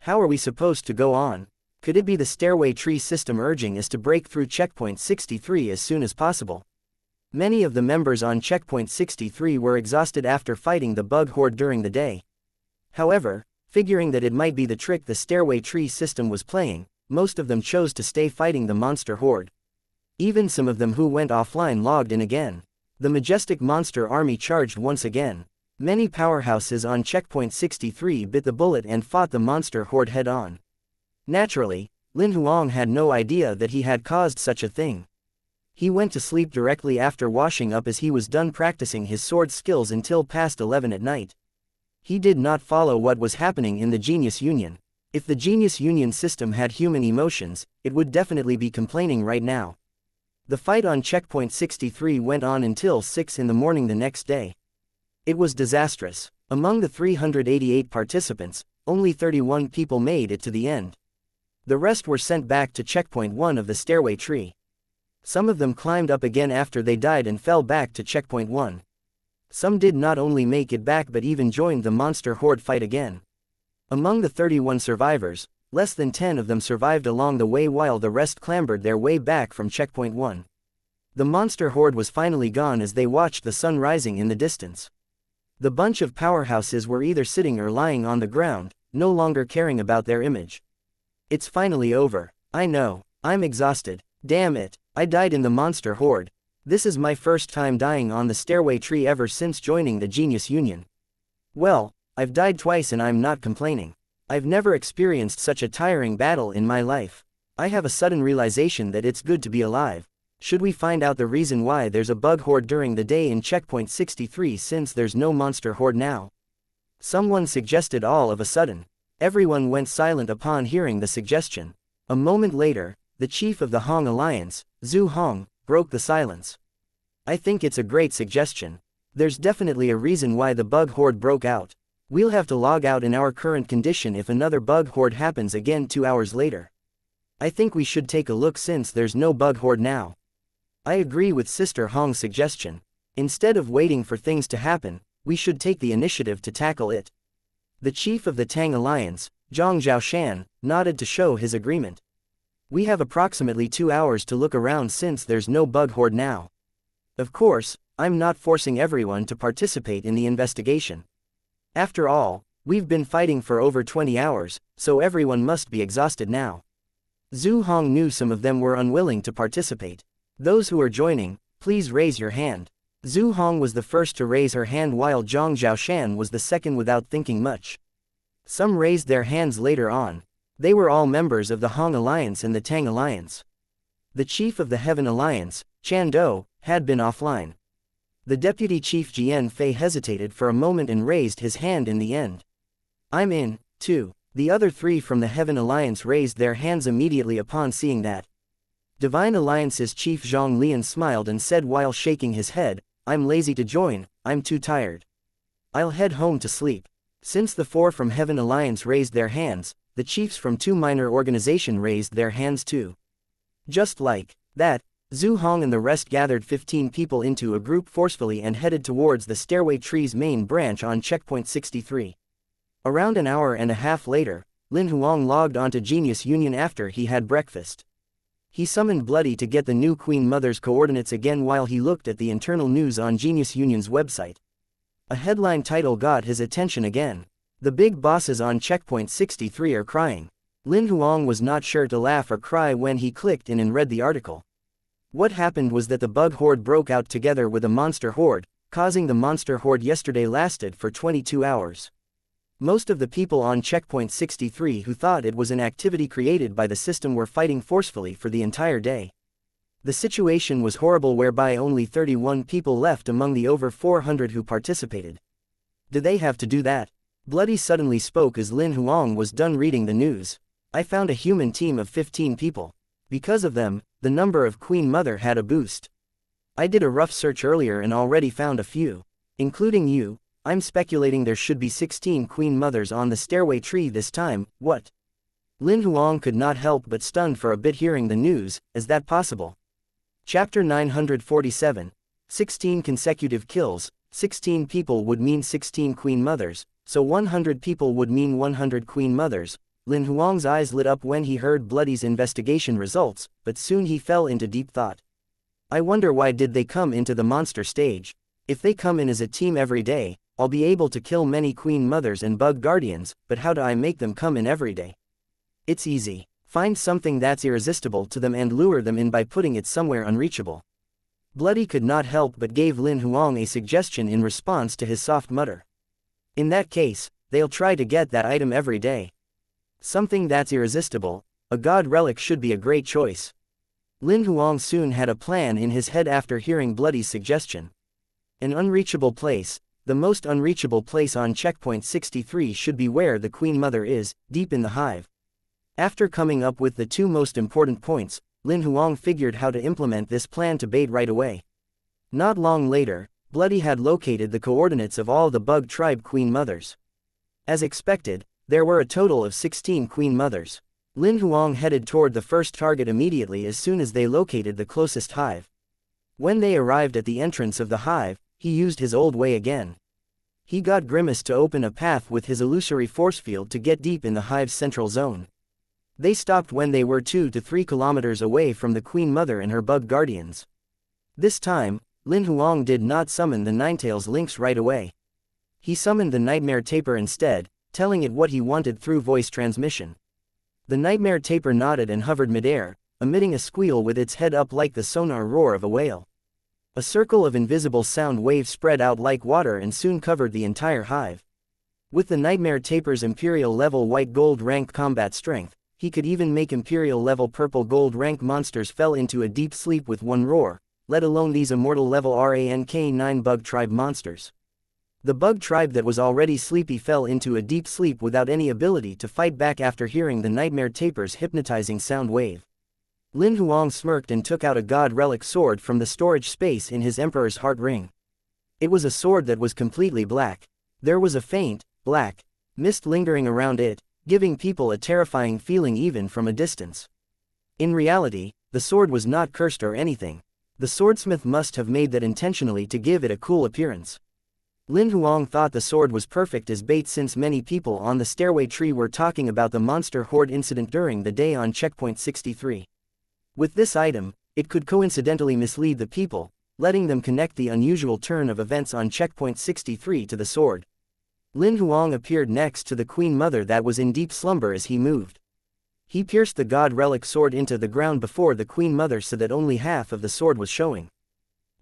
How are we supposed to go on? Could it be the Stairway Tree system urging us to break through checkpoint 63 as soon as possible? Many of the members on checkpoint 63 were exhausted after fighting the bug horde during the day. However, figuring that it might be the trick the Stairway Tree system was playing, most of them chose to stay fighting the monster horde. Even some of them who went offline logged in again. The majestic monster army charged once again. Many powerhouses on checkpoint 63 bit the bullet and fought the monster horde head-on. Naturally, Lin Huang had no idea that he had caused such a thing. He went to sleep directly after washing up as he was done practicing his sword skills until past 11 at night. He did not follow what was happening in the Genius Union. If the Genius Union system had human emotions, it would definitely be complaining right now. The fight on checkpoint 63 went on until 6 in the morning the next day. It was disastrous. Among the 388 participants, only 31 people made it to the end. The rest were sent back to checkpoint 1 of the Stairway Tree. Some of them climbed up again after they died and fell back to checkpoint 1. Some did not only make it back but even joined the monster horde fight again. Among the 31 survivors, less than 10 of them survived along the way while the rest clambered their way back from checkpoint 1. The monster horde was finally gone as they watched the sun rising in the distance. The bunch of powerhouses were either sitting or lying on the ground, no longer caring about their image. It's finally over. I know. I'm exhausted. Damn it. I died in the monster horde. This is my first time dying on the Stairway Tree ever since joining the Genius Union. Well, I've died twice and I'm not complaining. I've never experienced such a tiring battle in my life. I have a sudden realization that it's good to be alive. Should we find out the reason why there's a bug horde during the day in checkpoint 63 since there's no monster horde now? Someone suggested all of a sudden. Everyone went silent upon hearing the suggestion. A moment later, the chief of the Hong Alliance, Zhu Hong, broke the silence. I think it's a great suggestion. There's definitely a reason why the bug horde broke out. We'll have to log out in our current condition if another bug horde happens again 2 hours later. I think we should take a look since there's no bug horde now. I agree with Sister Hong's suggestion. Instead of waiting for things to happen, we should take the initiative to tackle it. The chief of the Tang Alliance, Zhang Zhaoshan, nodded to show his agreement. We have approximately 2 hours to look around since there's no bug horde now. Of course, I'm not forcing everyone to participate in the investigation. After all, we've been fighting for over 20 hours, so everyone must be exhausted now. Zhu Hong knew some of them were unwilling to participate. Those who are joining, please raise your hand. Zhu Hong was the first to raise her hand while Zhang Zhaoshan was the second without thinking much. Some raised their hands later on. They were all members of the Hong Alliance and the Tang Alliance. The chief of the Heaven Alliance, Chan Do, had been offline. The deputy chief Jian Fei hesitated for a moment and raised his hand in the end. I'm in, too. The other 3 from the Heaven Alliance raised their hands immediately upon seeing that. Divine Alliance's chief Zhang Lian smiled and said while shaking his head, I'm lazy to join, I'm too tired. I'll head home to sleep. Since the 4 from Heaven Alliance raised their hands, the chiefs from 2 minor organizations raised their hands too. Just like that, Zhu Hong and the rest gathered 15 people into a group forcefully and headed towards the stairway tree's main branch on checkpoint 63. Around an hour and a half later, Lin Huang logged onto Genius Union after he had breakfast. He summoned Bloody to get the new Queen Mother's coordinates again while he looked at the internal news on Genius Union's website. A headline title got his attention again. The big bosses on checkpoint 63 are crying. Lin Huang was not sure to laugh or cry when he clicked in and read the article. What happened was that the bug horde broke out together with a monster horde, causing the monster horde yesterday lasted for 22 hours. Most of the people on checkpoint 63 who thought it was an activity created by the system were fighting forcefully for the entire day. The situation was horrible whereby only 31 people left among the over 400 who participated. Did they have to do that? Bloody suddenly spoke as Lin Huang was done reading the news. I found a human team of 15 people. Because of them, the number of Queen Mother had a boost. I did a rough search earlier and already found a few. Including you, I'm speculating there should be 16 Queen Mothers on the stairway tree this time. What? Lin Huang could not help but stunned for a bit hearing the news. Is that possible? Chapter 947. 16 consecutive kills. 16 people would mean 16 Queen Mothers, so 100 people would mean 100 Queen Mothers. Lin Huang's eyes lit up when he heard Bloody's investigation results, but soon he fell into deep thought. I wonder why did they come into the monster stage? If they come in as a team every day, I'll be able to kill many Queen Mothers and Bug Guardians, but how do I make them come in every day? It's easy. Find something that's irresistible to them and lure them in by putting it somewhere unreachable. Bloody could not help but gave Lin Huang a suggestion in response to his soft mutter. In that case, they'll try to get that item every day. Something that's irresistible, a god relic should be a great choice. Lin Huang soon had a plan in his head after hearing Bloody's suggestion. An unreachable place. The most unreachable place on checkpoint 63 should be where the Queen Mother is, deep in the hive. After coming up with the 2 most important points, Lin Huang figured how to implement this plan to bait right away. Not long later, Bloody had located the coordinates of all the Bug Tribe Queen Mothers. As expected, there were a total of 16 Queen Mothers. Lin Huang headed toward the first target immediately as soon as they located the closest hive. When they arrived at the entrance of the hive, he used his old way again. He got Grimace to open a path with his illusory force field to get deep in the hive's central zone. They stopped when they were 2 to 3 kilometers away from the Queen Mother and her Bug Guardians. This time, Lin Huang did not summon the Ninetails lynx right away. He summoned the Nightmare Tapir instead, telling it what he wanted through voice transmission. The Nightmare Tapir nodded and hovered midair, emitting a squeal with its head up like the sonar roar of a whale. A circle of invisible sound waves spread out like water and soon covered the entire hive. With the Nightmare Tapir's Imperial level white gold rank combat strength, he could even make Imperial level purple gold rank monsters fell into a deep sleep with one roar, let alone these immortal level rank 9 Bug Tribe monsters. The Bug Tribe that was already sleepy fell into a deep sleep without any ability to fight back after hearing the Nightmare Tapir's hypnotizing sound wave. Lin Huang smirked and took out a god relic sword from the storage space in his Emperor's heart ring. It was a sword that was completely black. There was a faint, black mist lingering around it, giving people a terrifying feeling even from a distance. In reality, the sword was not cursed or anything. The swordsmith must have made that intentionally to give it a cool appearance. Lin Huang thought the sword was perfect as bait since many people on the stairway tree were talking about the monster horde incident during the day on checkpoint 63. With this item, it could coincidentally mislead the people, letting them connect the unusual turn of events on checkpoint 63 to the sword. Lin Huang appeared next to the Queen Mother that was in deep slumber as he moved. He pierced the god relic sword into the ground before the Queen Mother so that only half of the sword was showing.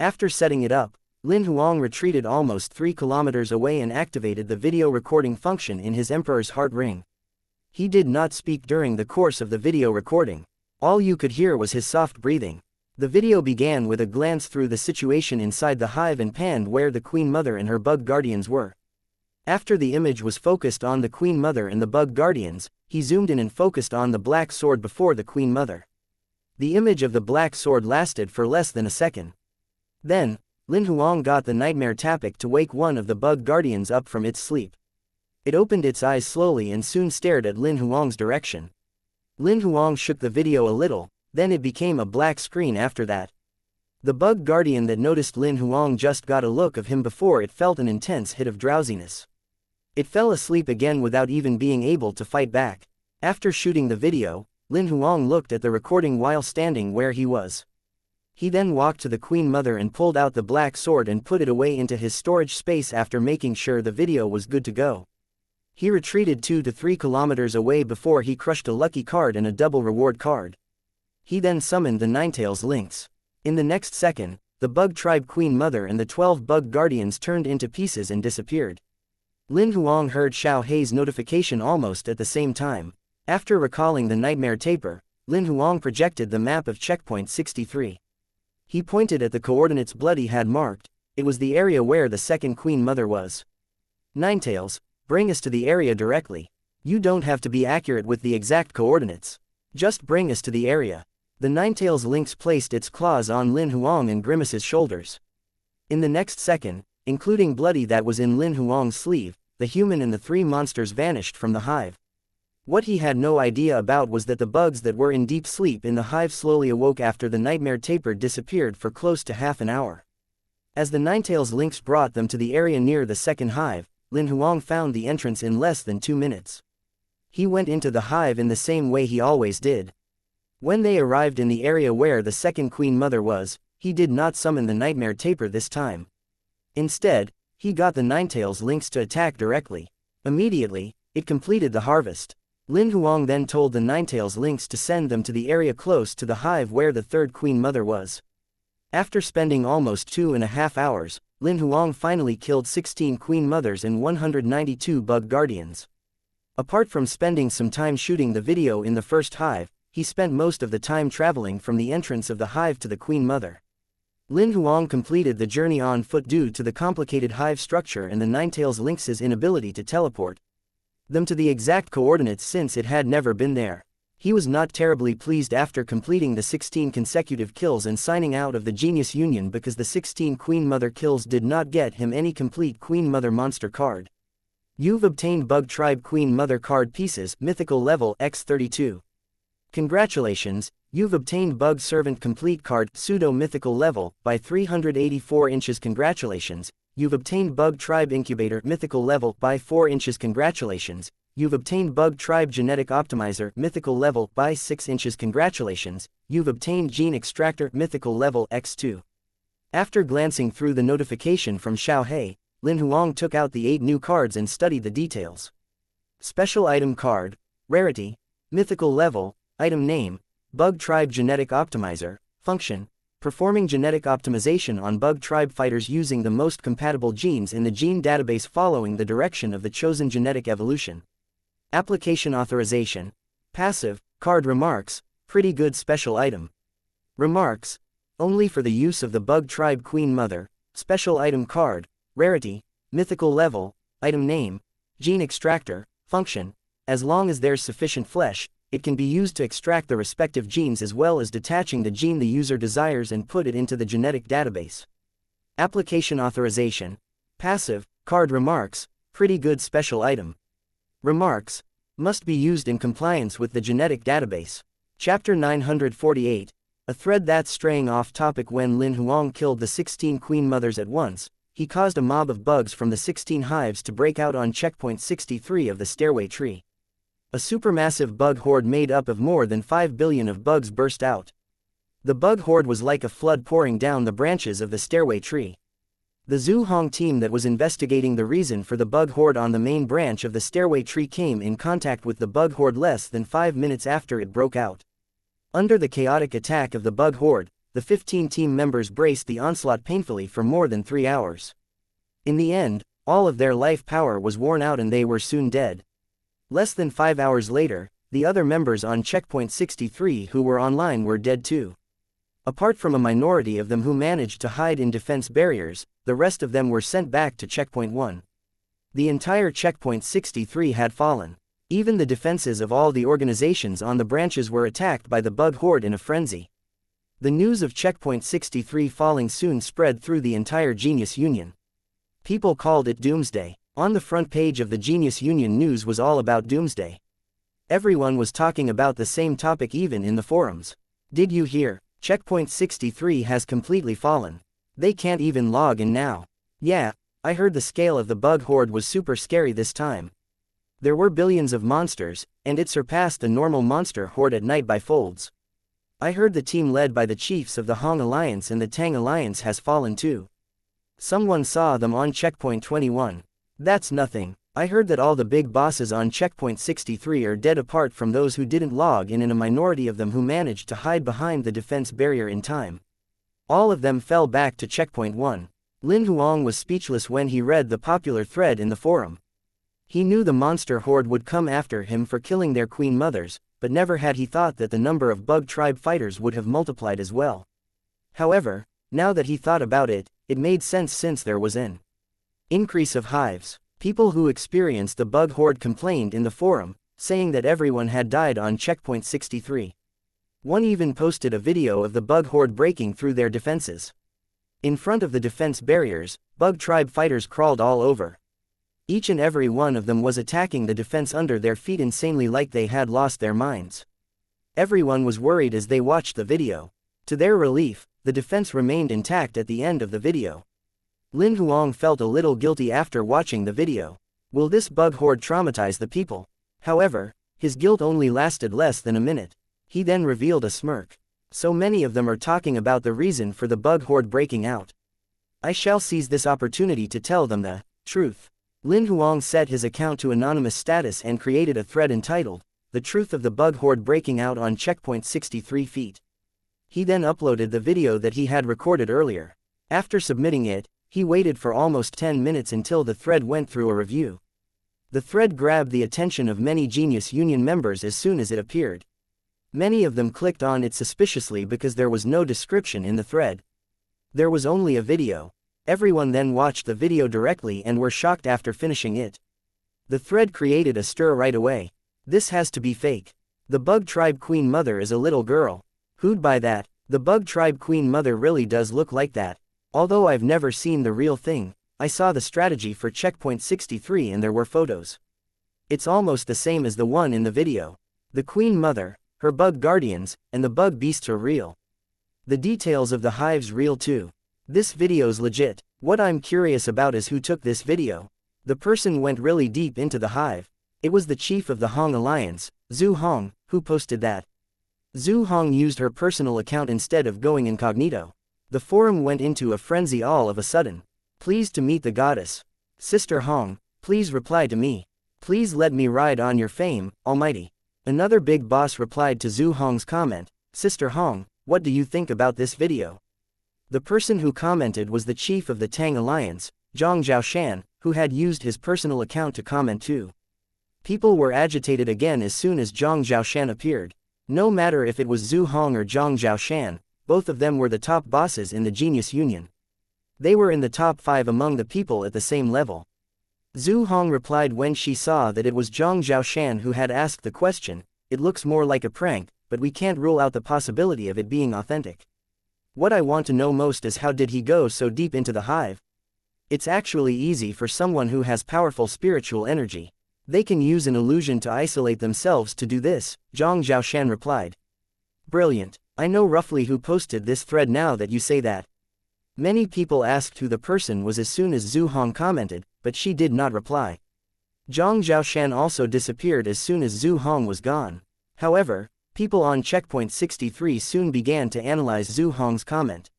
After setting it up, Lin Huang retreated almost 3 kilometers away and activated the video recording function in his Emperor's heart ring. He did not speak during the course of the video recording. All you could hear was his soft breathing. The video began with a glance through the situation inside the hive and panned where the Queen Mother and her bug guardians were. After the image was focused on the Queen Mother and the bug guardians, he zoomed in and focused on the black sword before the Queen Mother. The image of the black sword lasted for less than a second. Then, Lin Huang got the nightmare topic to wake one of the bug guardians up from its sleep. It opened its eyes slowly and soon stared at Lin Huang's direction. Lin Huang shook the video a little, then it became a black screen after that. The bug guardian that noticed Lin Huang just got a look of him before it felt an intense hit of drowsiness. It fell asleep again without even being able to fight back. After shooting the video, Lin Huang looked at the recording while standing where he was. He then walked to the Queen Mother and pulled out the black sword and put it away into his storage space after making sure the video was good to go. He retreated 2 to 3 kilometers away before he crushed a lucky card and a double reward card. He then summoned the Ninetails lynx. In the next second, the bug tribe Queen Mother and the 12 bug guardians turned into pieces and disappeared. Lin Huang heard Xiao Hei's notification almost at the same time. After recalling the nightmare taper, Lin Huang projected the map of checkpoint 63. He pointed at the coordinates Bloody had marked. It was the area where the second Queen Mother was. Ninetails, bring us to the area directly. You don't have to be accurate with the exact coordinates. Just bring us to the area. The Ninetails lynx placed its claws on Lin Huang and Grimace's shoulders. In the next second, including Bloody that was in Lin Huang's sleeve, the human and the 3 monsters vanished from the hive. What he had no idea about was that the bugs that were in deep sleep in the hive slowly awoke after the nightmare taper disappeared for close to half an hour. As the Ninetails lynx brought them to the area near the second hive, Lin Huang found the entrance in less than 2 minutes. He went into the hive in the same way he always did. When they arrived in the area where the second Queen Mother was, he did not summon the nightmare taper this time. Instead, he got the Ninetails lynx to attack directly. Immediately, it completed the harvest. Lin Huang then told the Ninetails lynx to send them to the area close to the hive where the third Queen Mother was. After spending almost 2.5 hours, Lin Huang finally killed 16 Queen Mothers and 192 bug guardians. Apart from spending some time shooting the video in the first hive, he spent most of the time traveling from the entrance of the hive to the Queen Mother. Lin Huang completed the journey on foot due to the complicated hive structure and the Ninetails lynx's inability to teleport them to the exact coordinates since it had never been there. He was not terribly pleased after completing the 16 consecutive kills and signing out of the Genius Union because the 16 Queen Mother kills did not get him any complete Queen Mother monster card. You've obtained Bug Tribe Queen Mother card pieces, mythical level X32. Congratulations, you've obtained Bug Servant complete card, pseudo-mythical level, by 384 inches. Congratulations, you've obtained Bug Tribe Incubator mythical level by 4 inches. Congratulations, you've obtained Bug Tribe Genetic Optimizer mythical level by 6 inches. Congratulations, you've obtained Gene Extractor mythical level X2. After glancing through the notification from Xiao Hei, Lin Huang took out the 8 new cards and studied the details. Special Item Card, Rarity, Mythical Level, Item Name, Bug Tribe Genetic Optimizer, Function, performing genetic optimization on bug tribe fighters using the most compatible genes in the gene database following the direction of the chosen genetic evolution. Application Authorization, Passive, Card Remarks, Pretty good special item. Remarks, only for the use of the Bug Tribe Queen Mother, Special Item Card, Rarity, Mythical Level, Item Name, Gene Extractor, Function, as long as there's sufficient flesh, it can be used to extract the respective genes as well as detaching the gene the user desires and put it into the genetic database. Application Authorization, Passive, Card Remarks, Pretty good special item. Remarks, must be used in compliance with the genetic database. Chapter 948, a thread that's straying off topic. When Lin Huang killed the 16 Queen Mothers at once, he caused a mob of bugs from the 16 hives to break out on checkpoint 63 of the stairway tree. A supermassive bug horde made up of more than 5 billion of bugs burst out. The bug horde was like a flood pouring down the branches of the stairway tree. The Zhu Hong team that was investigating the reason for the bug horde on the main branch of the stairway tree came in contact with the bug horde less than 5 minutes after it broke out. Under the chaotic attack of the bug horde, the 15 team members braced the onslaught painfully for more than 3 hours. In the end, all of their life power was worn out and they were soon dead. Less than 5 hours later, the other members on checkpoint 63 who were online were dead too. Apart from a minority of them who managed to hide in defense barriers, the rest of them were sent back to Checkpoint 1. The entire Checkpoint 63 had fallen. Even the defenses of all the organizations on the branches were attacked by the bug horde in a frenzy. The news of Checkpoint 63 falling soon spread through the entire Genius Union. People called it Doomsday. On the front page of the Genius Union news was all about Doomsday. Everyone was talking about the same topic even in the forums. Did you hear? Checkpoint 63 has completely fallen. They can't even log in now. Yeah, I heard the scale of the bug horde was super scary this time. There were billions of monsters, and it surpassed the normal monster horde at night by folds. I heard the team led by the chiefs of the Hong Alliance and the Tang Alliance has fallen too. Someone saw them on Checkpoint 21. That's nothing. I heard that all the big bosses on Checkpoint 63 are dead apart from those who didn't log in and a minority of them who managed to hide behind the defense barrier in time. All of them fell back to Checkpoint 1. Lin Huang was speechless when he read the popular thread in the forum. He knew the monster horde would come after him for killing their queen mothers, but never had he thought that the number of bug tribe fighters would have multiplied as well. However, now that he thought about it, it made sense since there was an increase of hives. People who experienced the bug horde complained in the forum, saying that everyone had died on Checkpoint 63. One even posted a video of the bug horde breaking through their defenses. In front of the defense barriers, bug tribe fighters crawled all over. Each and every one of them was attacking the defense under their feet insanely like they had lost their minds. Everyone was worried as they watched the video. To their relief, the defense remained intact at the end of the video. Lin Huang felt a little guilty after watching the video. Will this bug horde traumatize the people? However, his guilt only lasted less than a minute. He then revealed a smirk. So many of them are talking about the reason for the bug horde breaking out. I shall seize this opportunity to tell them the truth. Lin Huang set his account to anonymous status and created a thread entitled, "The Truth of the Bug Horde Breaking Out on Checkpoint 63 Feet." He then uploaded the video that he had recorded earlier. After submitting it, he waited for almost 10 minutes until the thread went through a review. The thread grabbed the attention of many Genius Union members as soon as it appeared. Many of them clicked on it suspiciously because there was no description in the thread. There was only a video. Everyone then watched the video directly and were shocked after finishing it. The thread created a stir right away. This has to be fake. The bug tribe queen mother is a little girl. Who'd buy that? The bug tribe queen mother really does look like that. Although I've never seen the real thing, I saw the strategy for Checkpoint 63 and there were photos. It's almost the same as the one in the video. The queen mother, her bug guardians, and the bug beasts are real. The details of the hive's real too. This video's legit. What I'm curious about is who took this video. The person went really deep into the hive. It was the chief of the Hong Alliance, Zhu Hong, who posted that. Zhu Hong used her personal account instead of going incognito. The forum went into a frenzy all of a sudden. Pleased to meet the goddess. Sister Hong, please reply to me. Please let me ride on your fame, almighty. Another big boss replied to Zhu Hong's comment, Sister Hong, what do you think about this video? The person who commented was the chief of the Tang Alliance, Zhang Zhaoshan, who had used his personal account to comment too. People were agitated again as soon as Zhang Zhaoshan appeared. No matter if it was Zhu Hong or Zhang Zhaoshan, both of them were the top bosses in the Genius Union. They were in the top 5 among the people at the same level. Zhu Hong replied when she saw that it was Zhang Zhaoshan who had asked the question, "It looks more like a prank, but we can't rule out the possibility of it being authentic. What I want to know most is how did he go so deep into the hive? It's actually easy for someone who has powerful spiritual energy. They can use an illusion to isolate themselves to do this," Zhang Zhaoshan replied. Brilliant. I know roughly who posted this thread now that you say that. Many people asked who the person was as soon as Zhu Hong commented, but she did not reply. Zhang Zhaoshan also disappeared as soon as Zhu Hong was gone. However, people on Checkpoint 63 soon began to analyze Zhu Hong's comment.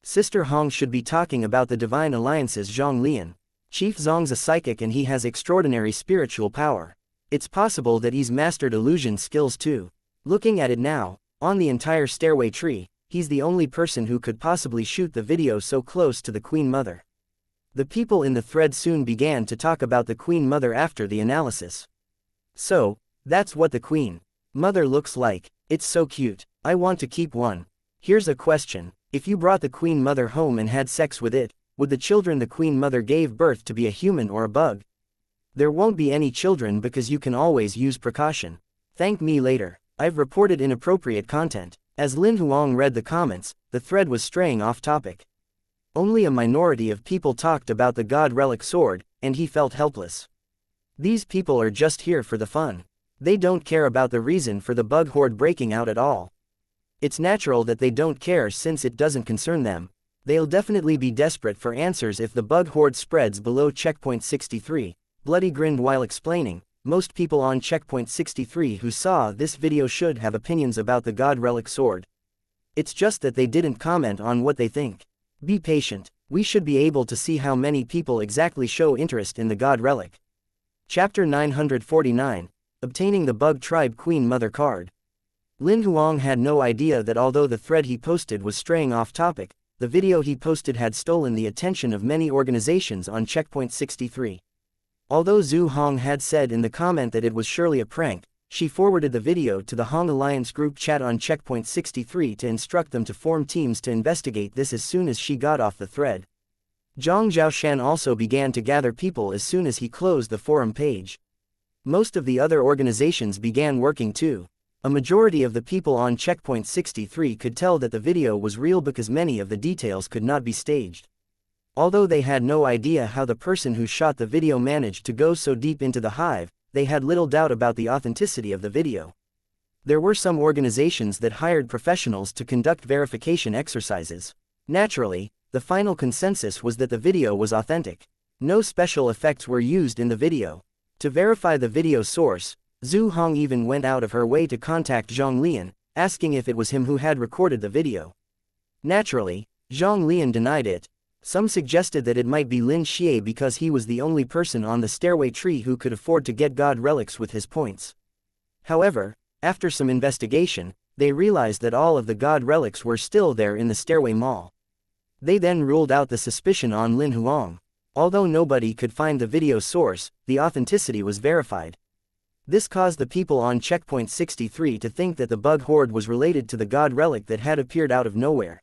Sister Hong should be talking about the Divine Alliance's Zhang Lian. Chief Zhang's a psychic and he has extraordinary spiritual power. It's possible that he's mastered illusion skills too. Looking at it now, on the entire stairway tree, he's the only person who could possibly shoot the video so close to the Queen Mother. The people in the thread soon began to talk about the Queen Mother after the analysis. So, that's what the Queen Mother looks like. It's so cute. I want to keep one. Here's a question. If you brought the Queen Mother home and had sex with it, would the children the Queen Mother gave birth to be a human or a bug? There won't be any children because you can always use precaution. Thank me later. I've reported inappropriate content. As Lin Huang read the comments, the thread was straying off topic. Only a minority of people talked about the God Relic sword, and he felt helpless. These people are just here for the fun. They don't care about the reason for the bug horde breaking out at all. It's natural that they don't care since it doesn't concern them. They'll definitely be desperate for answers if the bug horde spreads below checkpoint 63. Bloody grinned while explaining. Most people on checkpoint 63 who saw this video should have opinions about the God Relic sword. It's just that they didn't comment on what they think. Be patient. We should be able to see how many people exactly show interest in the God Relic. Chapter 949. Obtaining the Bug Tribe Queen Mother card. Lin Huang had no idea that although the thread he posted was straying off topic, the video he posted had stolen the attention of many organizations on checkpoint 63. Although Zhu Hong had said in the comment that it was surely a prank, she forwarded the video to the Hong Alliance group chat on checkpoint 63 to instruct them to form teams to investigate this as soon as she got off the thread. Zhang Zhaoshan also began to gather people as soon as he closed the forum page. Most of the other organizations began working too. A majority of the people on checkpoint 63 could tell that the video was real because many of the details could not be staged. Although they had no idea how the person who shot the video managed to go so deep into the hive, they had little doubt about the authenticity of the video. There were some organizations that hired professionals to conduct verification exercises. Naturally, the final consensus was that the video was authentic. No special effects were used in the video. To verify the video source, Zhu Hong even went out of her way to contact Zhang Lian, asking if it was him who had recorded the video. Naturally, Zhang Lian denied it. Some suggested that it might be Lin Xie because he was the only person on the stairway tree who could afford to get God relics with his points. However, after some investigation, they realized that all of the God relics were still there in the stairway mall. They then ruled out the suspicion on Lin Huang. Although nobody could find the video source, the authenticity was verified. This caused the people on checkpoint 63 to think that the bug horde was related to the God relic that had appeared out of nowhere.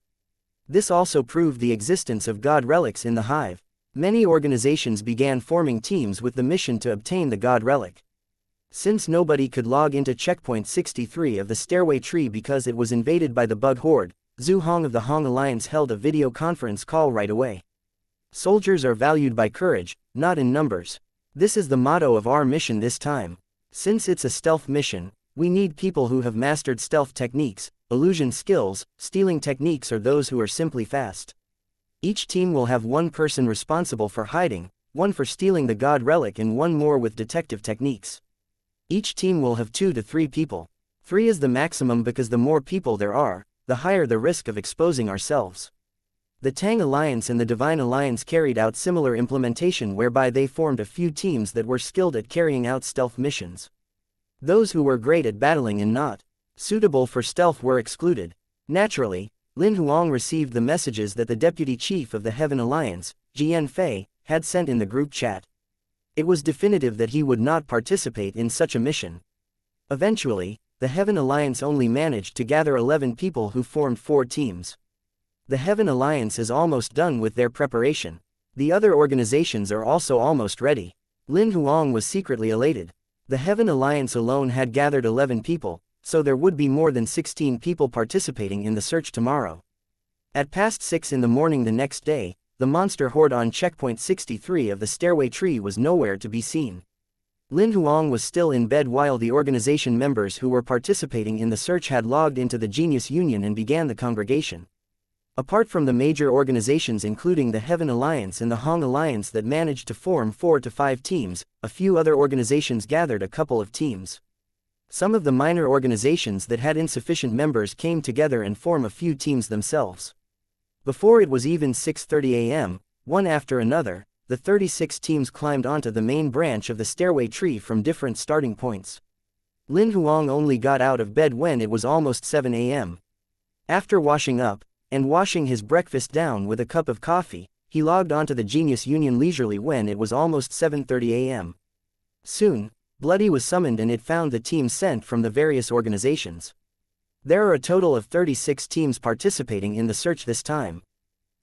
This also proved the existence of God relics in the hive. Many organizations began forming teams with the mission to obtain the God relic. Since nobody could log into checkpoint 63 of the stairway tree because it was invaded by the bug horde, Zhu Hong of the Hong Alliance held a video conference call right away. Soldiers are valued by courage, not in numbers. This is the motto of our mission this time. Since it's a stealth mission, we need people who have mastered stealth techniques, illusion skills, stealing techniques, or those who are simply fast. Each team will have one person responsible for hiding, one for stealing the God relic, and one more with detective techniques. Each team will have 2 to 3 people. 3 is the maximum because the more people there are, the higher the risk of exposing ourselves. The Tang Alliance and the Divine Alliance carried out similar implementation whereby they formed a few teams that were skilled at carrying out stealth missions. Those who were great at battling and not suitable for stealth were excluded. Naturally, Lin Huang received the messages that the Deputy Chief of the Heaven Alliance, Jian Fei, had sent in the group chat. It was definitive that he would not participate in such a mission. Eventually, the Heaven Alliance only managed to gather 11 people who formed 4 teams. The Heaven Alliance is almost done with their preparation. The other organizations are also almost ready. Lin Huang was secretly elated. The Heaven Alliance alone had gathered 11 people, so there would be more than 16 people participating in the search tomorrow. At past 6 in the morning the next day, the monster horde on checkpoint 63 of the stairway tree was nowhere to be seen. Lin Huang was still in bed while the organization members who were participating in the search had logged into the Genius Union and began the congregation. Apart from the major organizations including the Heaven Alliance and the Hong Alliance that managed to form 4 to 5 teams, a few other organizations gathered a couple of teams. Some of the minor organizations that had insufficient members came together and formed a few teams themselves. Before it was even 6:30 a.m., one after another, the 36 teams climbed onto the main branch of the stairway tree from different starting points. Lin Huang only got out of bed when it was almost 7 a.m. After washing up, and washing his breakfast down with a cup of coffee, he logged onto the Genius Union leisurely when it was almost 7:30 a.m. Soon, Bloody was summoned and it found the teams sent from the various organizations. There are a total of 36 teams participating in the search this time.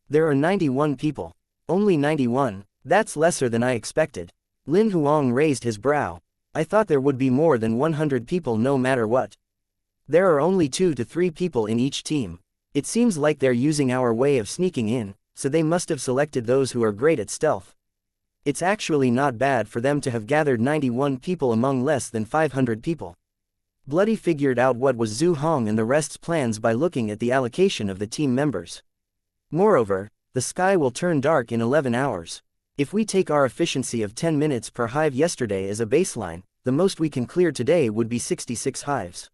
There are 91 people. Only 91, that's lesser than I expected. Lin Huang raised his brow. I thought there would be more than 100 people no matter what. There are only 2 to 3 people in each team. It seems like they're using our way of sneaking in, so they must have selected those who are great at stealth. It's actually not bad for them to have gathered 91 people among less than 500 people. Bloody figured out what was Zhu Hong and the rest's plans by looking at the allocation of the team members. Moreover, the sky will turn dark in 11 hours. If we take our efficiency of 10 minutes per hive yesterday as a baseline, the most we can clear today would be 66 hives.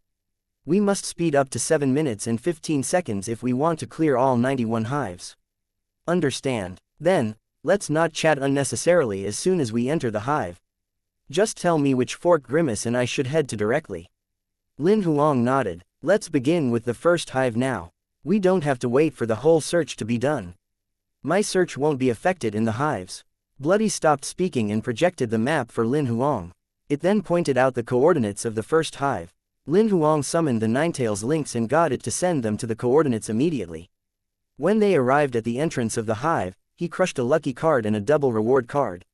We must speed up to 7 minutes and 15 seconds if we want to clear all 91 hives. Understand? Then, let's not chat unnecessarily as soon as we enter the hive. Just tell me which fork Grimace and I should head to directly. Lin Huang nodded. Let's begin with the first hive now. We don't have to wait for the whole search to be done. My search won't be affected in the hives. Bloody stopped speaking and projected the map for Lin Huang. It then pointed out the coordinates of the first hive. Lin Huang summoned the Ninetails lynx and got it to send them to the coordinates immediately. When they arrived at the entrance of the hive, he crushed a lucky card and a double reward card.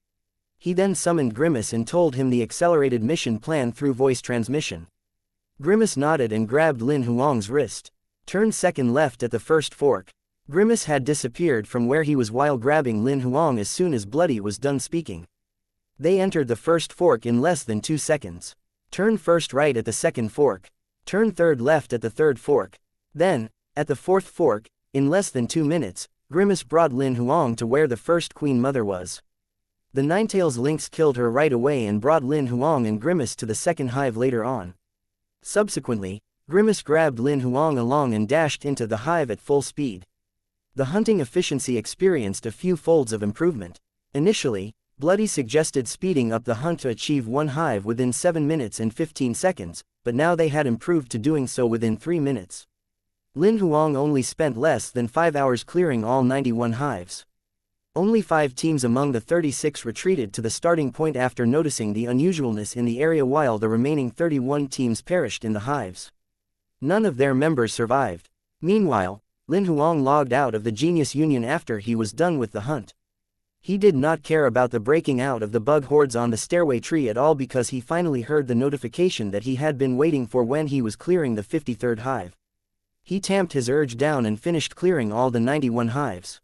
He then summoned Grimace and told him the accelerated mission plan through voice transmission. Grimace nodded and grabbed Lin Huang's wrist. Turn second left at the first fork. Grimace had disappeared from where he was while grabbing Lin Huang as soon as Bloody was done speaking. They entered the first fork in less than 2 seconds. Turn first right at the second fork. Turn third left at the third fork. Then, at the fourth fork, in less than 2 minutes, Grimace brought Lin Huang to where the first Queen Mother was. The Ninetails lynx killed her right away and brought Lin Huang and Grimace to the second hive later on. Subsequently, Grimace grabbed Lin Huang along and dashed into the hive at full speed. The hunting efficiency experienced a few folds of improvement. Initially, Bloody suggested speeding up the hunt to achieve one hive within 7 minutes and 15 seconds, but now they had improved to doing so within 3 minutes. Lin Huang only spent less than 5 hours clearing all 91 hives. Only 5 teams among the 36 retreated to the starting point after noticing the unusualness in the area, while the remaining 31 teams perished in the hives. None of their members survived. Meanwhile, Lin Huang logged out of the Genius Union after he was done with the hunt. He did not care about the breaking out of the bug hordes on the stairway tree at all because he finally heard the notification that he had been waiting for when he was clearing the 53rd hive. He tamped his urge down and finished clearing all the 91 hives.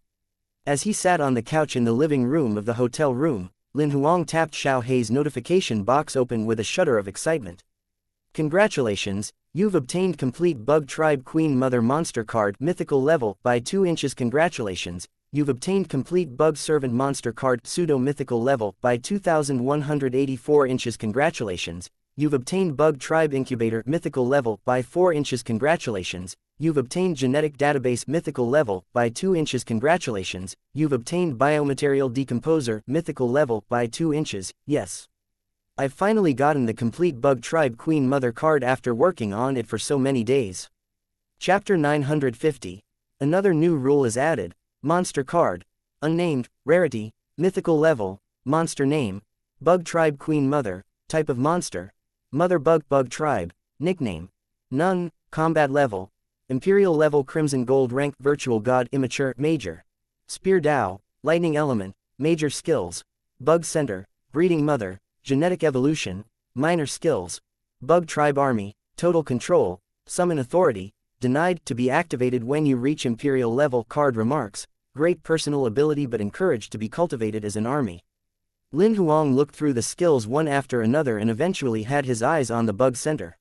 As he sat on the couch in the living room of the hotel room, Lin Huang tapped Xiao Hei's notification box open with a shudder of excitement. Congratulations, you've obtained complete Bug Tribe Queen Mother Monster Card Mythical Level by 2 inches. Congratulations, you've obtained complete Bug Servant Monster Card Pseudo Mythical Level by 2184 inches. Congratulations, you've obtained Bug Tribe Incubator Mythical Level by 4 inches. Congratulations, you've obtained Genetic Database Mythical Level by 2 inches. Congratulations, you've obtained Biomaterial Decomposer Mythical Level by 2 inches, yes. I've finally gotten the complete Bug Tribe Queen Mother card after working on it for so many days. Chapter 950. Another new rule is added. Monster card. Unnamed, rarity, mythical level, monster name, Bug Tribe Queen Mother, type of monster, Mother Bug. Bug Tribe, nickname, none, combat level, Imperial level, Crimson Gold rank, Virtual God, Immature, Major, Spear Dao, Lightning element, Major skills, Bug Center, Breeding Mother, Genetic evolution, minor skills, Bug Tribe Army, total control, summon authority, denied to be activated when you reach Imperial level. Card remarks, great personal ability but encouraged to be cultivated as an army. Lin Huang looked through the skills one after another and eventually had his eyes on the Bug Center.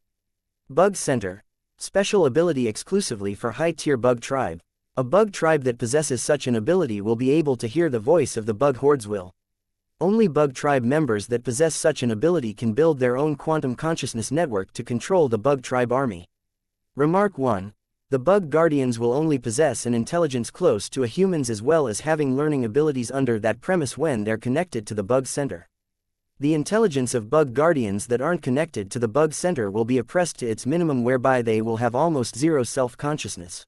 Bug Center. Special ability exclusively for high-tier Bug Tribe. A Bug Tribe that possesses such an ability will be able to hear the voice of the Bug Hordes will. Only Bug Tribe members that possess such an ability can build their own quantum consciousness network to control the Bug Tribe army. Remark 1. The Bug Guardians will only possess an intelligence close to a human's as well as having learning abilities under that premise when they're connected to the Bug Center. The intelligence of Bug Guardians that aren't connected to the Bug Center will be oppressed to its minimum, whereby they will have almost zero self-consciousness.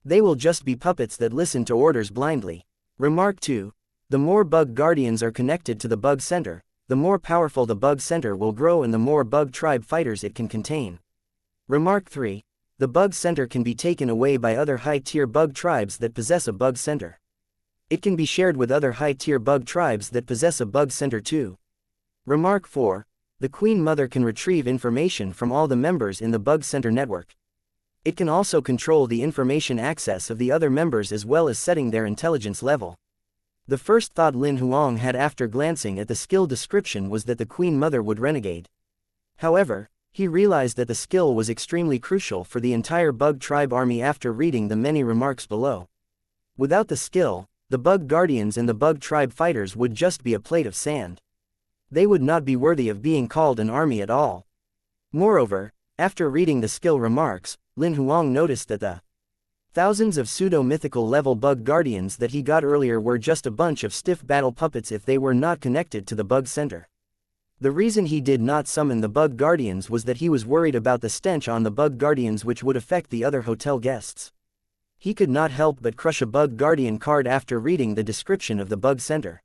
They will just be puppets that listen to orders blindly. Remark 2. The more Bug Guardians are connected to the Bug Center, the more powerful the Bug Center will grow and the more Bug Tribe fighters it can contain. Remark 3. the bug center can be taken away by other high-tier bug tribes that possess a bug center. It can be shared with other high-tier bug tribes that possess a bug center too. Remark 4. The Queen Mother can retrieve information from all the members in the bug center network. It can also control the information access of the other members as well as setting their intelligence level. The first thought Lin Huang had after glancing at the skill description was that the Queen Mother would renegade. However, he realized that the skill was extremely crucial for the entire bug tribe army after reading the many remarks below. Without the skill, the bug guardians and the bug tribe fighters would just be a plate of sand. They would not be worthy of being called an army at all. Moreover, after reading the skill remarks, Lin Huang noticed that the thousands of pseudo-mythical level bug guardians that he got earlier were just a bunch of stiff battle puppets if they were not connected to the bug center. The reason he did not summon the bug guardians was that he was worried about the stench on the bug guardians which would affect the other hotel guests. He could not help but crush a bug guardian card after reading the description of the bug center.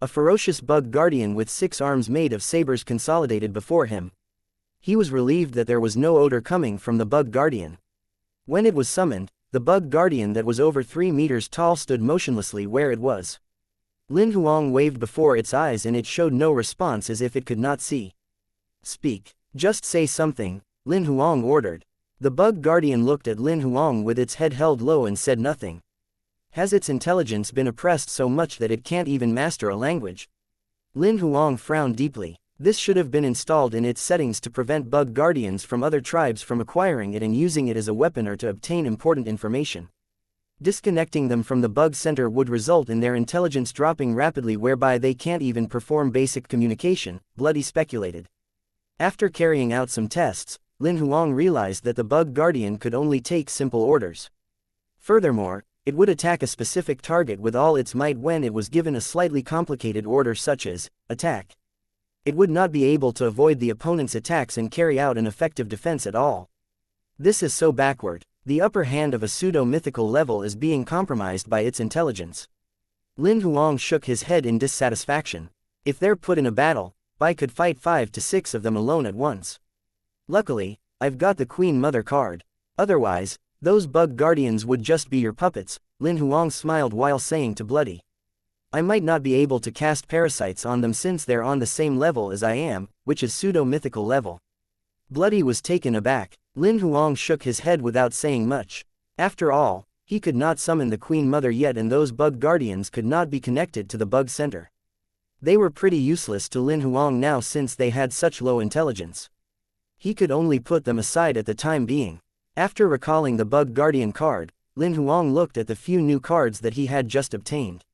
A ferocious bug guardian with 6 arms made of sabers consolidated before him. He was relieved that there was no odor coming from the bug guardian. When it was summoned, the bug guardian that was over 3 meters tall stood motionlessly where it was. Lin Huang waved before its eyes and it showed no response as if it could not see. Speak. Just say something, Lin Huang ordered. The bug guardian looked at Lin Huang with its head held low and said nothing. Has its intelligence been oppressed so much that it can't even master a language? Lin Huang frowned deeply. This should have been installed in its settings to prevent bug guardians from other tribes from acquiring it and using it as a weapon or to obtain important information. Disconnecting them from the bug center would result in their intelligence dropping rapidly whereby they can't even perform basic communication, Bloody speculated. After carrying out some tests, Lin Huang realized that the bug guardian could only take simple orders. Furthermore, it would attack a specific target with all its might when it was given a slightly complicated order such as, attack. It would not be able to avoid the opponent's attacks and carry out an effective defense at all. This is so backward. The upper hand of a pseudo-mythical level is being compromised by its intelligence. Lin Huang shook his head in dissatisfaction. If they're put in a battle, I could fight 5 to 6 of them alone at once. Luckily, I've got the Queen Mother card. Otherwise, those bug guardians would just be your puppets, Lin Huang smiled while saying to Bloody. I might not be able to cast parasites on them since they're on the same level as I am, which is pseudo-mythical level. Bloody was taken aback. Lin Huang shook his head without saying much. After all, he could not summon the Queen Mother yet and those bug guardians could not be connected to the bug center. They were pretty useless to Lin Huang now since they had such low intelligence. He could only put them aside at the time being. After recalling the bug guardian card, Lin Huang looked at the few new cards that he had just obtained.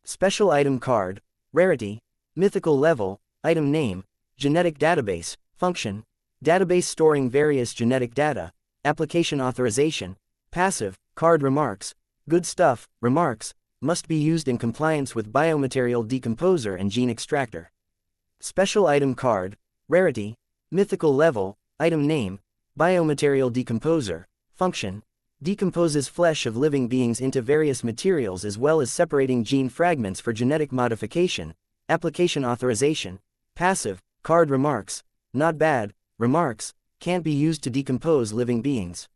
Special item card, rarity, mythical level, item name, genetic database, function, database storing various genetic data, application authorization, passive, card remarks, good stuff, remarks, must be used in compliance with biomaterial decomposer and gene extractor. Special item card, rarity, mythical level, item name, biomaterial decomposer, function, decomposes flesh of living beings into various materials as well as separating gene fragments for genetic modification, application authorization, passive, card remarks, not bad, remarks, can't be used to decompose living beings.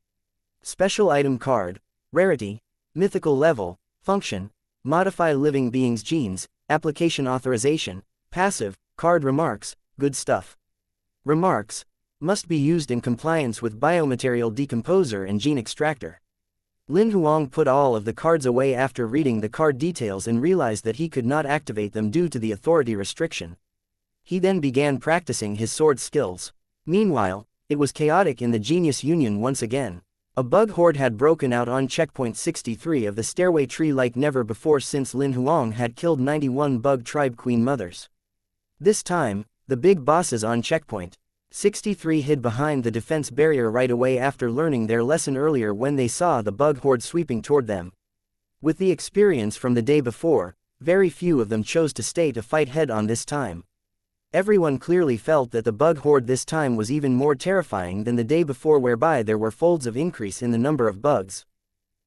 Special item card, rarity, mythical level, function, modify living beings' genes, application authorization, passive, card remarks, good stuff. Remarks, must be used in compliance with biomaterial decomposer and gene extractor. Lin Huang put all of the cards away after reading the card details and realized that he could not activate them due to the authority restriction. He then began practicing his sword skills. Meanwhile, it was chaotic in the Genius Union once again. A bug horde had broken out on checkpoint 63 of the stairway tree like never before since Lin Huang had killed 91 bug tribe queen mothers. This time, the big bosses on checkpoint 63 hid behind the defense barrier right away after learning their lesson earlier when they saw the bug horde sweeping toward them. With the experience from the day before, very few of them chose to stay to fight head-on this time. Everyone clearly felt that the bug horde this time was even more terrifying than the day before whereby there were folds of increase in the number of bugs.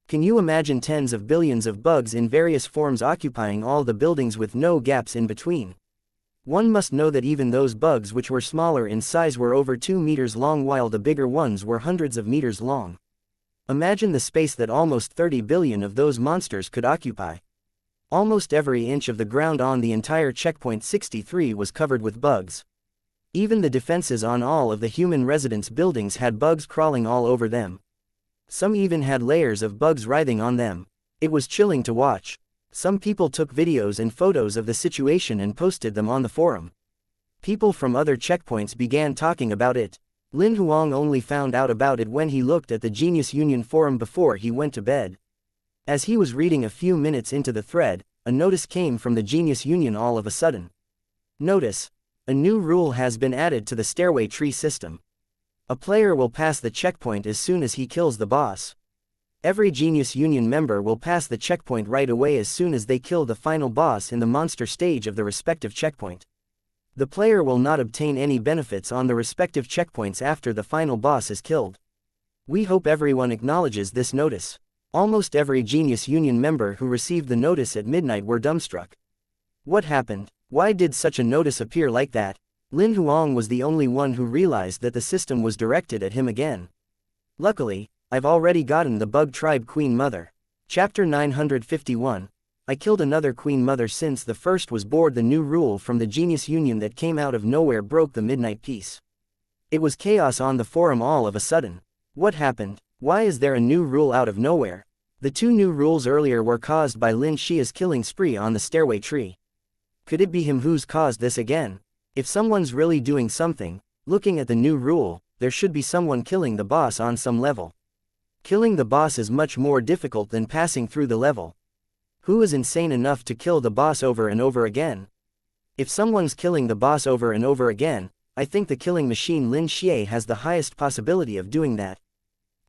Can you imagine tens of billions of bugs in various forms occupying all the buildings with no gaps in between? One must know that even those bugs which were smaller in size were over 2 meters long while the bigger ones were hundreds of meters long. Imagine the space that almost 30 billion of those monsters could occupy. Almost every inch of the ground on the entire checkpoint 63 was covered with bugs. Even the defenses on all of the human residence buildings had bugs crawling all over them. Some even had layers of bugs writhing on them. It was chilling to watch. Some people took videos and photos of the situation and posted them on the forum. People from other checkpoints began talking about it. Lin Huang only found out about it when he looked at the Genius Union forum before he went to bed. As he was reading a few minutes into the thread, a notice came from the Genius Union all of a sudden. Notice: a new rule has been added to the stairway tree system. A player will pass the checkpoint as soon as he kills the boss. Every Genius Union member will pass the checkpoint right away as soon as they kill the final boss in the monster stage of the respective checkpoint. The player will not obtain any benefits on the respective checkpoints after the final boss is killed. We hope everyone acknowledges this notice. Almost every Genius Union member who received the notice at midnight were dumbstruck. What happened? Why did such a notice appear like that? Lin Huang was the only one who realized that the system was directed at him again. Luckily, I've already gotten the Bug Tribe Queen Mother. Chapter 951. I killed another Queen Mother since the first was bored. The new rule from the Genius Union that came out of nowhere broke the midnight peace. It was chaos on the forum all of a sudden. What happened? Why is there a new rule out of nowhere? The two new rules earlier were caused by Lin Xia's killing spree on the stairway tree. Could it be him who's caused this again? If someone's really doing something, looking at the new rule, there should be someone killing the boss on some level. Killing the boss is much more difficult than passing through the level. Who is insane enough to kill the boss over and over again? If someone's killing the boss over and over again, I think the killing machine Lin Xia has the highest possibility of doing that.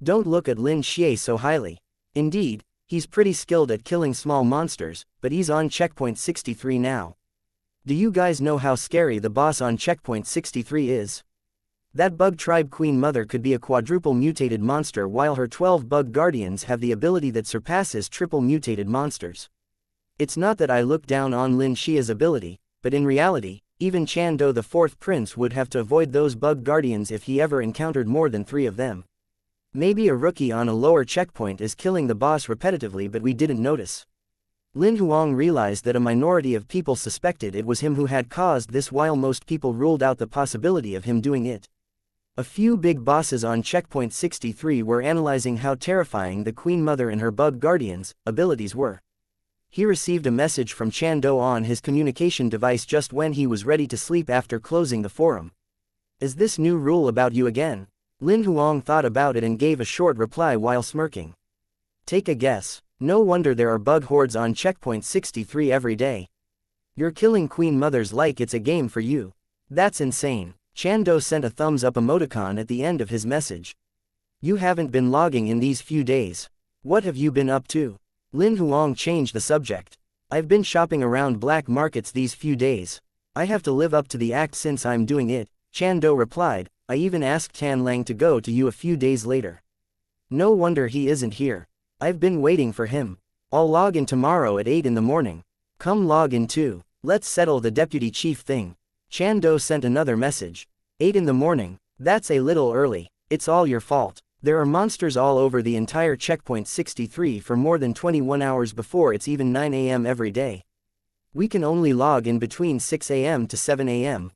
Don't look at Lin Xia so highly. Indeed, he's pretty skilled at killing small monsters, but he's on checkpoint 63 now. Do you guys know how scary the boss on checkpoint 63 is? That Bug Tribe Queen Mother could be a quadruple mutated monster while her 12 bug guardians have the ability that surpasses triple mutated monsters. It's not that I look down on Lin Xia's ability, but in reality, even Chan Do the fourth prince would have to avoid those bug guardians if he ever encountered more than 3 of them. Maybe a rookie on a lower checkpoint is killing the boss repetitively but we didn't notice. Lin Huang realized that a minority of people suspected it was him who had caused this while most people ruled out the possibility of him doing it. A few big bosses on checkpoint 63 were analyzing how terrifying the Queen Mother and her bug guardians' abilities were. He received a message from Chan Do on his communication device just when he was ready to sleep after closing the forum. Is this new rule about you again? Lin Huang thought about it and gave a short reply while smirking. Take a guess. No wonder there are bug hordes on checkpoint 63 every day. You're killing Queen Mothers like it's a game for you. That's insane. Chan Do sent a thumbs up emoticon at the end of his message. You haven't been logging in these few days. What have you been up to? Lin Huang changed the subject. I've been shopping around black markets these few days. I have to live up to the act since I'm doing it, Chan Do replied. I even asked Tan Lang to go to you a few days later. No wonder he isn't here. I've been waiting for him. I'll log in tomorrow at 8 in the morning. Come log in too. Let's settle the deputy chief thing. Chan Do sent another message. 8 in the morning, that's a little early. It's all your fault. There are monsters all over the entire checkpoint 63 for more than 21 hours before it's even 9 AM every day. We can only log in between 6 AM to 7 AM.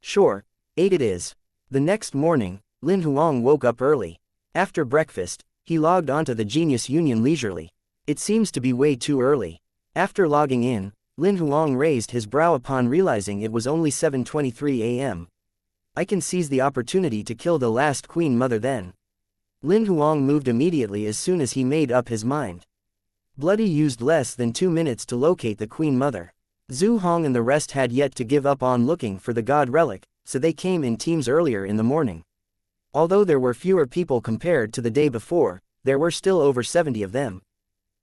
Sure, 8 it is. The next morning, Lin Huang woke up early. After breakfast, he logged onto the Genius Union leisurely. It seems to be way too early. After logging in, Lin Huang raised his brow upon realizing it was only 7:23 AM. I can seize the opportunity to kill the last Queen Mother then. Lin Huang moved immediately as soon as he made up his mind. Bloody used less than 2 minutes to locate the Queen Mother. Zhu Hong and the rest had yet to give up on looking for the God Relic, so they came in teams earlier in the morning. Although there were fewer people compared to the day before, there were still over 70 of them.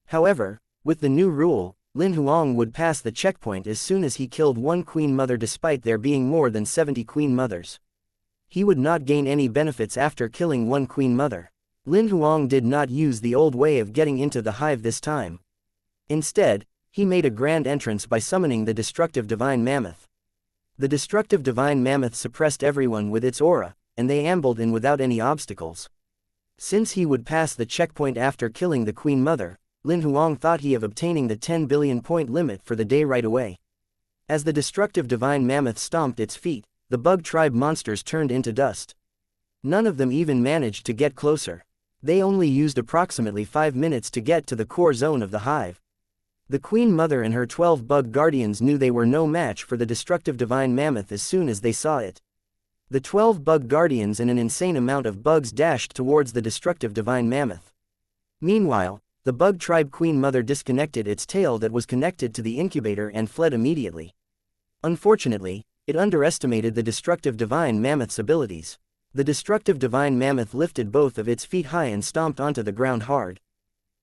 However, with the new rule, Lin Huang would pass the checkpoint as soon as he killed one Queen Mother despite there being more than 70 Queen Mothers. He would not gain any benefits after killing one Queen Mother. Lin Huang did not use the old way of getting into the hive this time. Instead, he made a grand entrance by summoning the destructive divine mammoth. The destructive divine mammoth suppressed everyone with its aura, and they ambled in without any obstacles. Since he would pass the checkpoint after killing the Queen Mother, Lin Huang thought he of obtaining the 10 billion point limit for the day right away. As the destructive divine mammoth stomped its feet, the bug tribe monsters turned into dust. None of them even managed to get closer. They only used approximately 5 minutes to get to the core zone of the hive. The Queen Mother and her 12 bug guardians knew they were no match for the destructive divine mammoth as soon as they saw it. The 12 bug guardians and an insane amount of bugs dashed towards the destructive divine mammoth. Meanwhile, the bug tribe Queen Mother disconnected its tail that was connected to the incubator and fled immediately. Unfortunately, it underestimated the destructive divine mammoth's abilities. The destructive divine mammoth lifted both of its feet high and stomped onto the ground hard.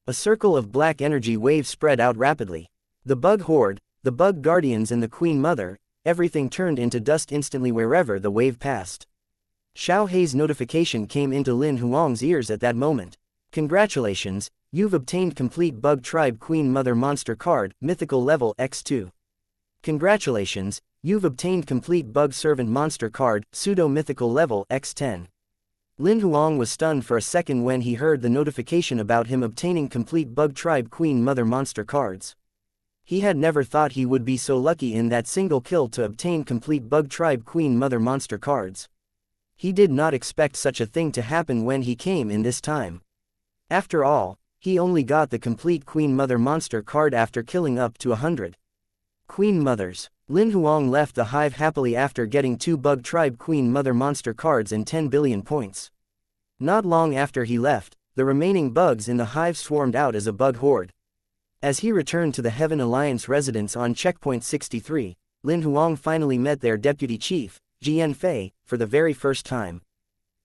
A circle of black energy waves spread out rapidly. The bug horde, the bug guardians and the Queen Mother, everything turned into dust instantly wherever the wave passed. Xiao Hei's notification came into Lin Huang's ears at that moment. Congratulations, you've obtained complete bug tribe Queen Mother monster card, mythical level X2. Congratulations, you've obtained complete bug servant monster card, pseudo-mythical level X10. Lin Huang was stunned for a second when he heard the notification about him obtaining complete bug tribe Queen Mother monster cards. He had never thought he would be so lucky in that single kill to obtain complete bug tribe Queen Mother monster cards. He did not expect such a thing to happen when he came in this time. After all, he only got the complete Queen Mother monster card after killing up to 100 Queen Mothers. Lin Huang left the hive happily after getting 2 bug tribe Queen Mother monster cards and 10 billion points. Not long after he left, the remaining bugs in the hive swarmed out as a bug horde. As he returned to the Heaven Alliance residence on checkpoint 63, Lin Huang finally met their deputy chief, Xianxia, for the very first time.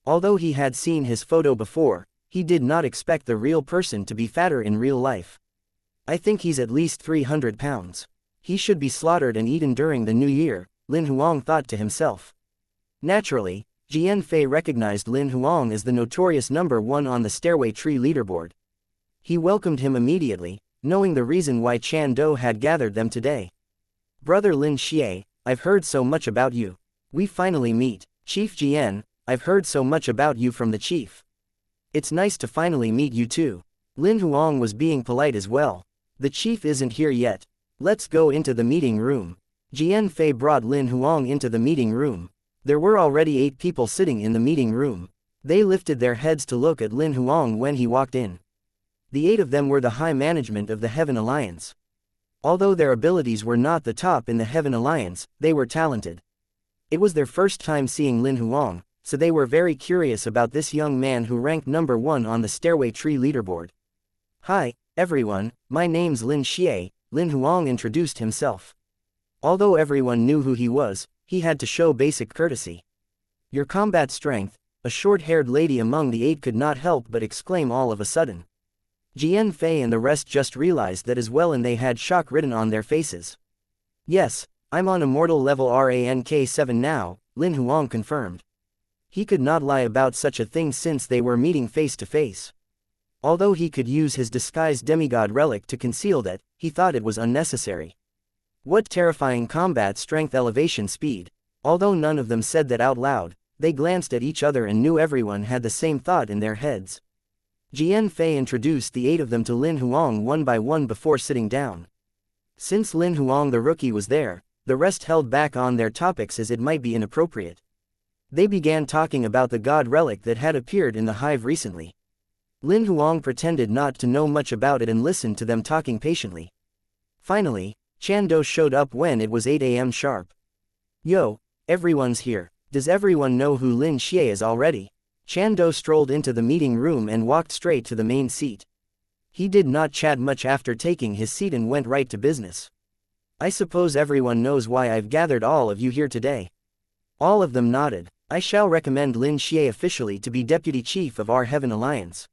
Although he had seen his photo before, he did not expect the real person to be fatter in real life. I think he's at least 300 pounds. He should be slaughtered and eaten during the new year, Lin Huang thought to himself. Naturally, Xianxia recognized Lin Huang as the notorious #1 on the stairway tree leaderboard. He welcomed him immediately, knowing the reason why Chan Do had gathered them today. Brother Lin Xie, I've heard so much about you. We finally meet. Chief Jian, I've heard so much about you from the chief. It's nice to finally meet you too. Lin Huang was being polite as well. The chief isn't here yet. Let's go into the meeting room. Xianxia brought Lin Huang into the meeting room. There were already 8 people sitting in the meeting room. They lifted their heads to look at Lin Huang when he walked in. The 8 of them were the high management of the Heaven Alliance. Although their abilities were not the top in the Heaven Alliance, they were talented. It was their first time seeing Lin Huang, so they were very curious about this young man who ranked #1 on the stairway tree leaderboard. Hi, everyone, my name's Lin Xie, Lin Huang introduced himself. Although everyone knew who he was, he had to show basic courtesy. Your combat strength, a short-haired lady among the 8 could not help but exclaim all of a sudden. Xianxia and the rest just realized that as well, and they had shock written on their faces. Yes, I'm on immortal level rank 7 now, Lin Huang confirmed. He could not lie about such a thing since they were meeting face to face. Although he could use his disguised demigod relic to conceal that, he thought it was unnecessary. What terrifying combat strength elevation speed. Although none of them said that out loud, they glanced at each other and knew everyone had the same thought in their heads. Xianxia introduced the 8 of them to Lin Huang one by one before sitting down. Since Lin Huang the rookie was there, the rest held back on their topics as it might be inappropriate. They began talking about the god relic that had appeared in the hive recently. Lin Huang pretended not to know much about it and listened to them talking patiently. Finally, Chan Do showed up when it was 8 a.m. sharp. Yo, everyone's here. Does everyone know who Lin Xie is already? Chan Do strolled into the meeting room and walked straight to the main seat. He did not chat much after taking his seat and went right to business. I suppose everyone knows why I've gathered all of you here today. All of them nodded. I shall recommend Lin Xie officially to be deputy chief of our Heaven Alliance.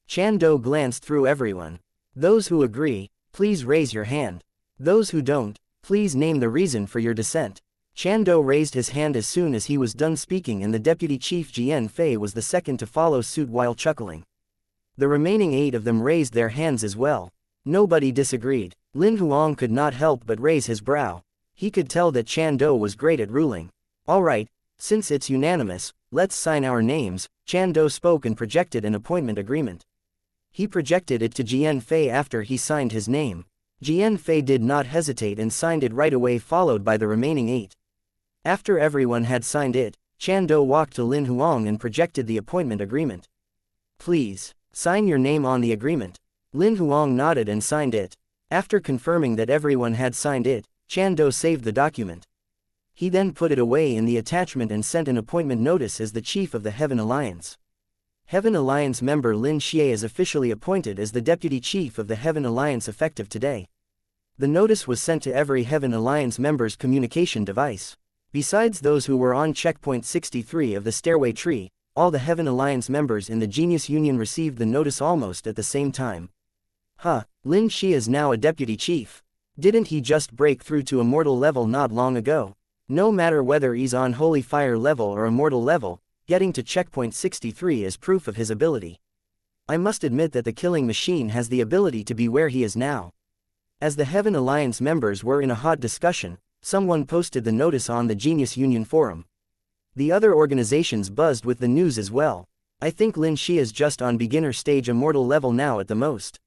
Chan Do glanced through everyone. Those who agree, please raise your hand. Those who don't, please name the reason for your dissent. Chan Do raised his hand as soon as he was done speaking, and the deputy chief Xianxia was the second to follow suit while chuckling. The remaining 8 of them raised their hands as well. Nobody disagreed. Lin Huang could not help but raise his brow. He could tell that Chan Do was great at ruling. Alright, since it's unanimous, let's sign our names. Chan Do spoke and projected an appointment agreement. He projected it to Jian Fei after he signed his name. Jian Fei did not hesitate and signed it right away, followed by the remaining 8. After everyone had signed it, Chan Do walked to Lin Huang and projected the appointment agreement. Please, sign your name on the agreement. Lin Huang nodded and signed it. After confirming that everyone had signed it, Chan Do saved the document. He then put it away in the attachment and sent an appointment notice as the chief of the Heaven Alliance. Heaven Alliance member Lin Xie is officially appointed as the deputy chief of the Heaven Alliance effective today. The notice was sent to every Heaven Alliance member's communication device. Besides those who were on checkpoint 63 of the stairway tree, all the Heaven Alliance members in the Genius Union received the notice almost at the same time. Lin Xie is now a deputy chief. Didn't he just break through to immortal level not long ago? No matter whether he's on Holy Fire level or immortal level, getting to checkpoint 63 is proof of his ability. I must admit that the killing machine has the ability to be where he is now. As the Heaven Alliance members were in a hot discussion, someone posted the notice on the Genius Union forum. The other organizations buzzed with the news as well. I think Lin Xie is just on beginner stage immortal level now at the most.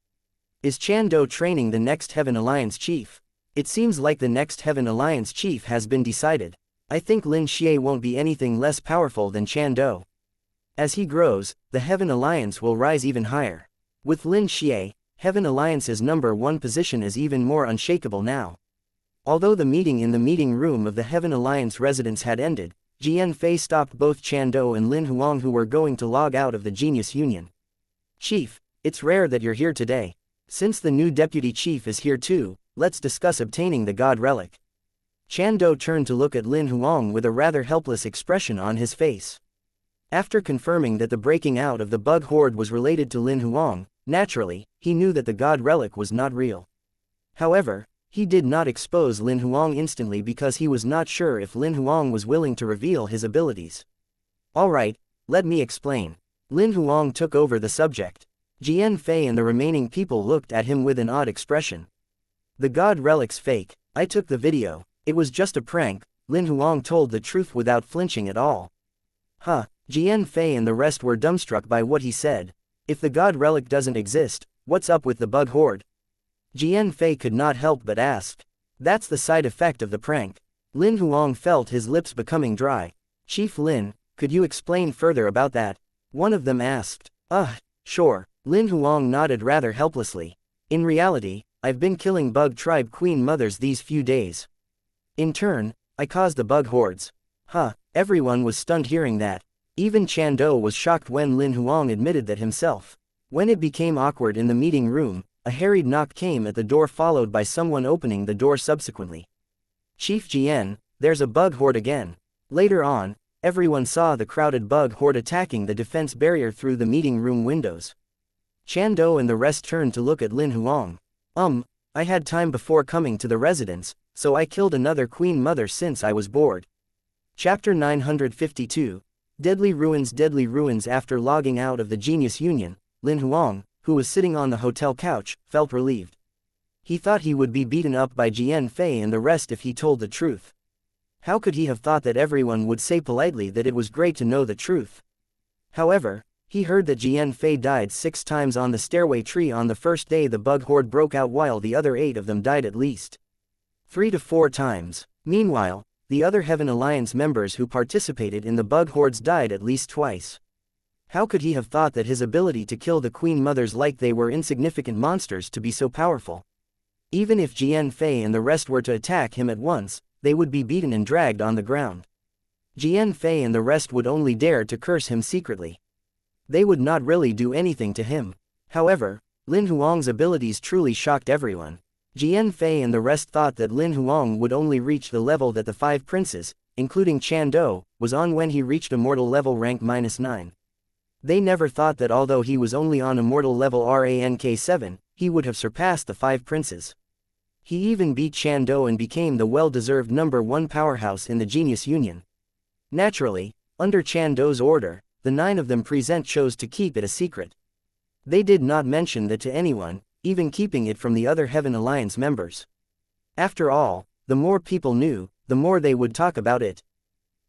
Is Chan Do training the next Heaven Alliance chief? It seems like the next Heaven Alliance chief has been decided. I think Lin Xie won't be anything less powerful than Chan Do. As he grows, the Heaven Alliance will rise even higher. With Lin Xie, Heaven Alliance's #1 position is even more unshakable now. Although the meeting in the meeting room of the Heaven Alliance residence had ended, Jian Fei stopped both Chan Do and Lin Huang, who were going to log out of the Genius Union. Chief, it's rare that you're here today. Since the new deputy chief is here too, let's discuss obtaining the God Relic. Chan Do turned to look at Lin Huang with a rather helpless expression on his face. After confirming that the breaking out of the bug horde was related to Lin Huang, naturally, he knew that the God Relic was not real. However, he did not expose Lin Huang instantly because he was not sure if Lin Huang was willing to reveal his abilities. Alright, let me explain. Lin Huang took over the subject. Jian Fei and the remaining people looked at him with an odd expression. The God Relic's fake. I took the video. It was just a prank. Lin Huang told the truth without flinching at all. Jian Fei and the rest were dumbstruck by what he said. If the God Relic doesn't exist, what's up with the bug horde? Jian Fei could not help but ask. That's the side effect of the prank. Lin Huang felt his lips becoming dry. Chief Lin, could you explain further about that? One of them asked. Sure. Lin Huang nodded rather helplessly. In reality, I've been killing bug tribe queen mothers these few days. In turn, I caused the bug hordes. Everyone was stunned hearing that. Even Chan Do was shocked when Lin Huang admitted that himself. When it became awkward in the meeting room, a harried knock came at the door, followed by someone opening the door subsequently. Chief Jian, there's a bug horde again. Later on, everyone saw the crowded bug horde attacking the defense barrier through the meeting room windows. Chan Do and the rest turned to look at Lin Huang. I had time before coming to the residence, so I killed another queen mother since I was bored. Chapter 952. Deadly Ruins. After logging out of the Genius Union, Lin Huang, who was sitting on the hotel couch, felt relieved. He thought he would be beaten up by Jian Fei and the rest if he told the truth. How could he have thought that everyone would say politely that it was great to know the truth? However, he heard that Jian Fei died 6 times on the stairway tree on the first day the bug horde broke out, while the other 8 of them died at least 3 to 4 times. Meanwhile, the other Heaven Alliance members who participated in the bug hordes died at least twice. How could he have thought that his ability to kill the queen mothers like they were insignificant monsters to be so powerful? Even if Jian Fei and the rest were to attack him at once, they would be beaten and dragged on the ground. Jian Fei and the rest would only dare to curse him secretly. They would not really do anything to him. However, Lin Huang's abilities truly shocked everyone. Jian Fei and the rest thought that Lin Huang would only reach the level that the 5 princes, including Chan Do, was on when he reached immortal level rank -9. They never thought that although he was only on immortal level rank 7, he would have surpassed the 5 princes. He even beat Chan Do and became the well-deserved #1 powerhouse in the Genius Union. Naturally, under Chan Do's order, the 9 of them present chose to keep it a secret. They did not mention that to anyone, even keeping it from the other Heaven Alliance members. After all, the more people knew, the more they would talk about it.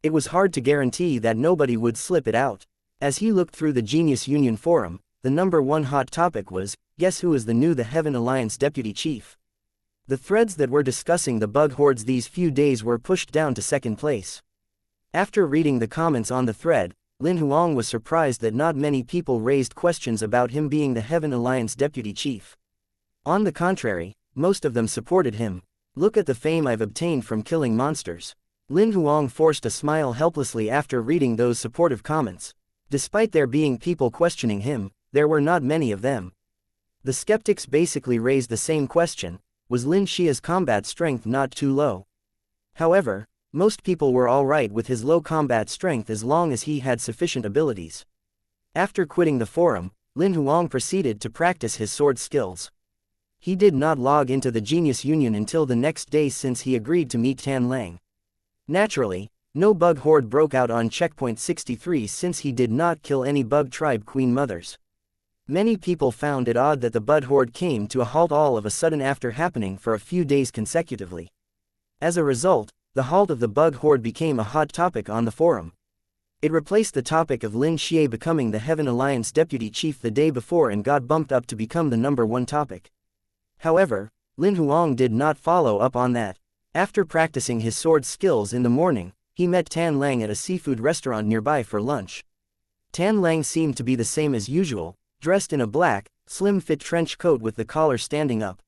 It was hard to guarantee that nobody would slip it out. As he looked through the Genius Union forum, the #1 hot topic was, guess who is the Heaven Alliance deputy chief? The threads that were discussing the bug hordes these few days were pushed down to second place. After reading the comments on the thread, Lin Huang was surprised that not many people raised questions about him being the Heaven Alliance deputy chief. On the contrary, most of them supported him. Look at the fame I've obtained from killing monsters. Lin Huang forced a smile helplessly after reading those supportive comments. Despite there being people questioning him, there were not many of them. The skeptics basically raised the same question, was Lin Xia's combat strength not too low? However, most people were alright with his low combat strength as long as he had sufficient abilities. After quitting the forum, Lin Huang proceeded to practice his sword skills. He did not log into the Genius Union until the next day since he agreed to meet Tan Lang. Naturally, no bug horde broke out on checkpoint 63 since he did not kill any bug tribe queen mothers. Many people found it odd that the bug horde came to a halt all of a sudden after happening for a few days consecutively. As a result, the halt of the bug horde became a hot topic on the forum. It replaced the topic of Lin Xia becoming the Heaven Alliance deputy chief the day before and got bumped up to become the #1 topic. However, Lin Huang did not follow up on that. After practicing his sword skills in the morning, he met Tan Lang at a seafood restaurant nearby for lunch. Tan Lang seemed to be the same as usual, dressed in a black, slim-fit trench coat with the collar standing up.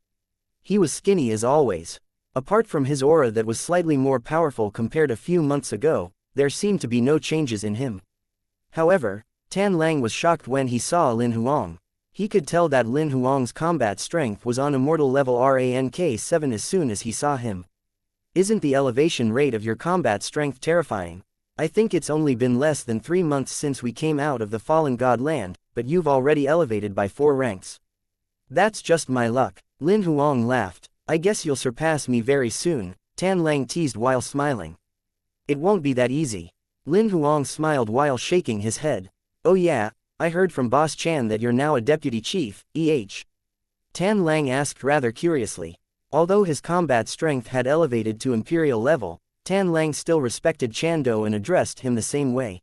He was skinny as always. Apart from his aura that was slightly more powerful compared a few months ago, there seemed to be no changes in him. However, Tan Lang was shocked when he saw Lin Huang. He could tell that Lin Huang's combat strength was on immortal level rank 7 as soon as he saw him. Isn't the elevation rate of your combat strength terrifying? I think it's only been less than 3 months since we came out of the fallen god land, but you've already elevated by 4 ranks. That's just my luck. Lin Huang laughed. I guess you'll surpass me very soon, Tan Lang teased while smiling. It won't be that easy. Lin Huang smiled while shaking his head. Oh yeah, I heard from Boss Chan that you're now a deputy chief, Tan Lang asked rather curiously. Although his combat strength had elevated to imperial level, Tan Lang still respected Chan Do and addressed him the same way.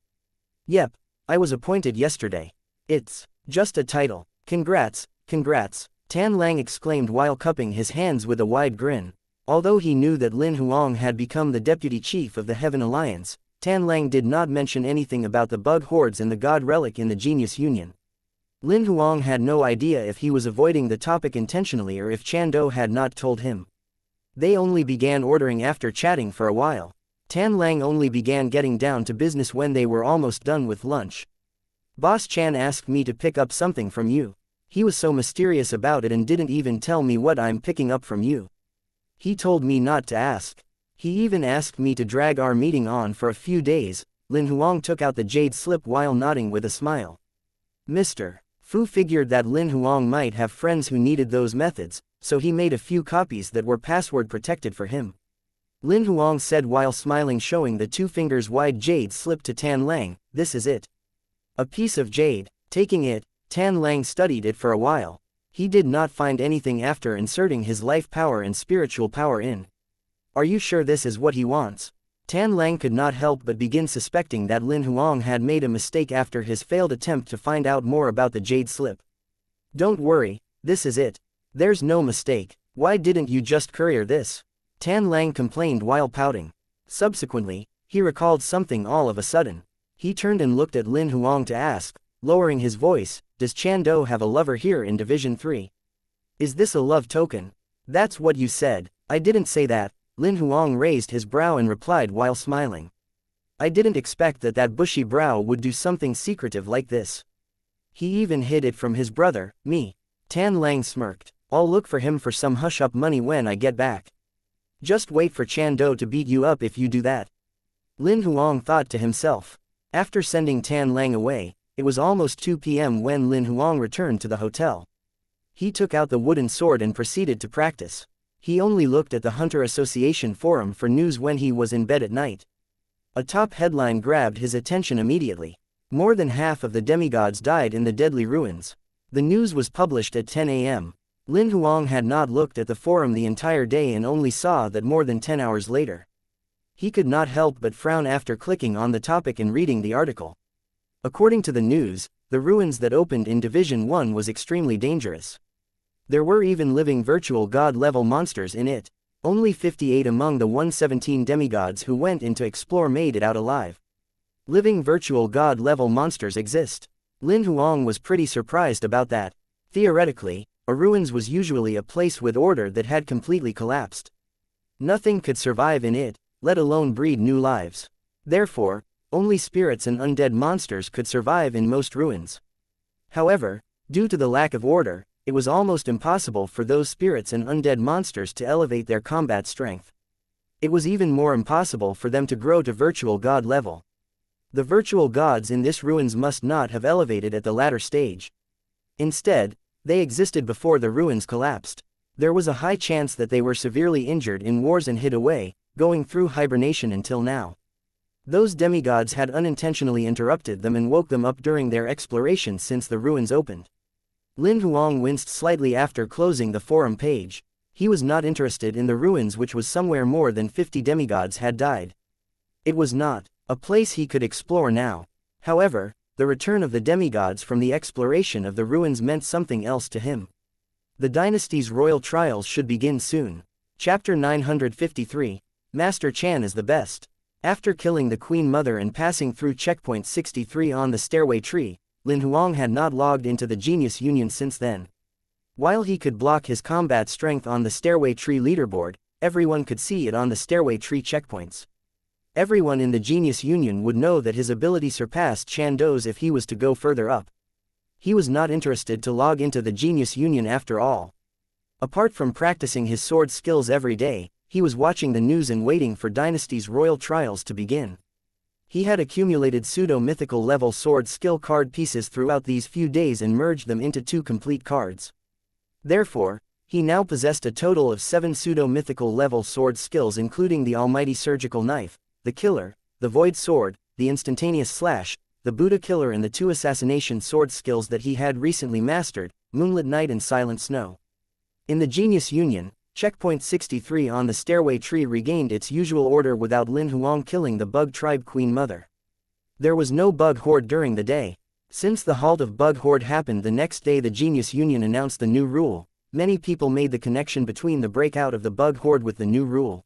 Yep, I was appointed yesterday. It's just a title. Congrats, congrats, Tan Lang exclaimed while cupping his hands with a wide grin. Although he knew that Lin Huang had become the deputy chief of the Heaven Alliance, Tan Lang did not mention anything about the bug hordes and the god relic in the Genius Union. Lin Huang had no idea if he was avoiding the topic intentionally or if Chan Do had not told him. They only began ordering after chatting for a while. Tan Lang only began getting down to business when they were almost done with lunch. Boss Chan asked me to pick up something from you. He was so mysterious about it and didn't even tell me what I'm picking up from you. He told me not to ask. He even asked me to drag our meeting on for a few days. Lin Huang took out the jade slip while nodding with a smile. Mr. Fu figured that Lin Huang might have friends who needed those methods, so he made a few copies that were password protected for him. Lin Huang said while smiling, showing the 2 fingers wide jade slip to Tan Lang, this is it. A piece of jade. Taking it, Tan Lang studied it for a while. He did not find anything after inserting his life power and spiritual power in. Are you sure this is what he wants? Tan Lang could not help but begin suspecting that Lin Huang had made a mistake after his failed attempt to find out more about the jade slip. Don't worry, this is it. There's no mistake. Why didn't you just courier this? Tan Lang complained while pouting. Subsequently, he recalled something all of a sudden. He turned and looked at Lin Huang to ask, lowering his voice, does Chan Do have a lover here in Division 3? Is this a love token? That's what you said. I didn't say that. Lin Huang raised his brow and replied while smiling. I didn't expect that bushy brow would do something secretive like this. He even hid it from his brother, me. Tan Lang smirked. I'll look for him for some hush-up money when I get back. Just wait for Chan Do to beat you up if you do that. Lin Huang thought to himself. After sending Tan Lang away, it was almost 2 p.m. when Lin Huang returned to the hotel. He took out the wooden sword and proceeded to practice. He only looked at the Hunter Association forum for news when he was in bed at night. A top headline grabbed his attention immediately. More than half of the demigods died in the deadly ruins. The news was published at 10 a.m. Lin Huang had not looked at the forum the entire day and only saw that more than 10 hours later. He could not help but frown after clicking on the topic and reading the article. According to the news, the ruins that opened in Division 1 was extremely dangerous. There were even living virtual god-level monsters in it. Only 58 among the 117 demigods who went in to explore made it out alive. Living virtual god-level monsters exist. Lin Huang was pretty surprised about that. Theoretically, a ruins was usually a place with order that had completely collapsed. Nothing could survive in it, let alone breed new lives. Therefore, only spirits and undead monsters could survive in most ruins. However, due to the lack of order, it was almost impossible for those spirits and undead monsters to elevate their combat strength. It was even more impossible for them to grow to virtual god level. The virtual gods in this ruins must not have elevated at the latter stage. Instead, they existed before the ruins collapsed. There was a high chance that they were severely injured in wars and hid away, going through hibernation until now. Those demigods had unintentionally interrupted them and woke them up during their exploration since the ruins opened. Lin Huang winced slightly after closing the forum page. He was not interested in the ruins, which was somewhere more than 50 demigods had died. It was not a place he could explore now. However, the return of the demigods from the exploration of the ruins meant something else to him. The dynasty's royal trials should begin soon. Chapter 953, Master Chan is the best. After killing the Queen Mother and passing through checkpoint 63 on the stairway tree, Lin Huang had not logged into the Genius Union since then. While he could block his combat strength on the stairway tree leaderboard, everyone could see it on the stairway tree checkpoints. Everyone in the Genius Union would know that his ability surpassed Chan Do's if he was to go further up. He was not interested to log into the Genius Union after all. Apart from practicing his sword skills every day, he was watching the news and waiting for Dynasty's royal trials to begin. He had accumulated pseudo-mythical level sword skill card pieces throughout these few days and merged them into 2 complete cards. Therefore, he now possessed a total of 7 pseudo-mythical level sword skills, including the Almighty Surgical Knife, the Killer, the Void Sword, the Instantaneous Slash, the Buddha Killer, and the 2 assassination sword skills that he had recently mastered, Moonlit Night and Silent Snow. In the Genius Union, checkpoint 63 on the stairway tree regained its usual order without Lin Huang killing the Bug Tribe Queen Mother. There was no Bug Horde during the day. Since the halt of Bug Horde happened the next day, the Genius Union announced the new rule. Many people made the connection between the breakout of the Bug Horde with the new rule.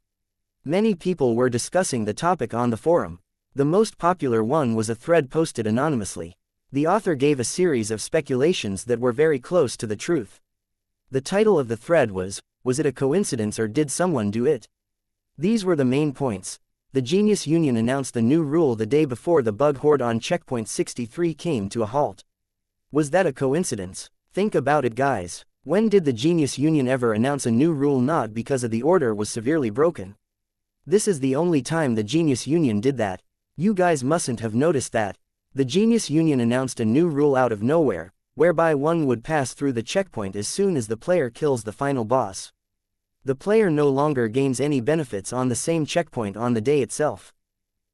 Many people were discussing the topic on the forum. The most popular one was a thread posted anonymously. The author gave a series of speculations that were very close to the truth. The title of the thread was it a coincidence or did someone do it? These were the main points. The Genius Union announced the new rule the day before the Bug Horde on checkpoint 63 came to a halt. Was that a coincidence? Think about it, guys. When did the Genius Union ever announce a new rule not because of the order was severely broken? This is the only time the Genius Union did that. You guys mustn't have noticed that. The Genius Union announced a new rule out of nowhere, whereby one would pass through the checkpoint as soon as the player kills the final boss. The player no longer gains any benefits on the same checkpoint on the day itself.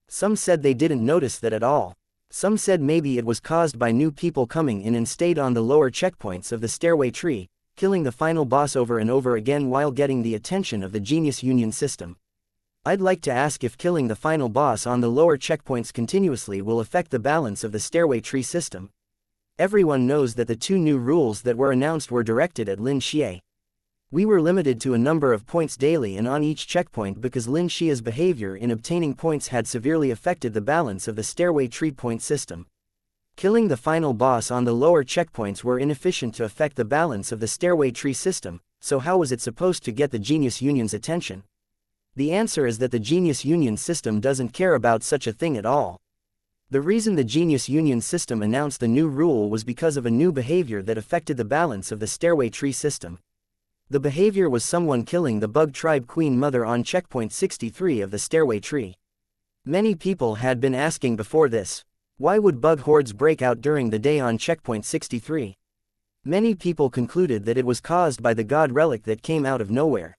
Some said they didn't notice that at all. Some said maybe it was caused by new people coming in and stayed on the lower checkpoints of the stairway tree, killing the final boss over and over again while getting the attention of the Genius Union system. I'd like to ask if killing the final boss on the lower checkpoints continuously will affect the balance of the stairway tree system. Everyone knows that the 2 new rules that were announced were directed at Lin Xie. We were limited to a number of points daily and on each checkpoint because Lin Xia's behavior in obtaining points had severely affected the balance of the stairway tree point system. Killing the final boss on the lower checkpoints were inefficient to affect the balance of the stairway tree system, so how was it supposed to get the Genius Union's attention? The answer is that the Genius Union system doesn't care about such a thing at all. The reason the Genius Union system announced the new rule was because of a new behavior that affected the balance of the stairway tree system. The behavior was someone killing the Bug Tribe Queen Mother on checkpoint 63 of the stairway tree. Many people had been asking before this, why would bug hordes break out during the day on checkpoint 63? Many people concluded that it was caused by the god relic that came out of nowhere.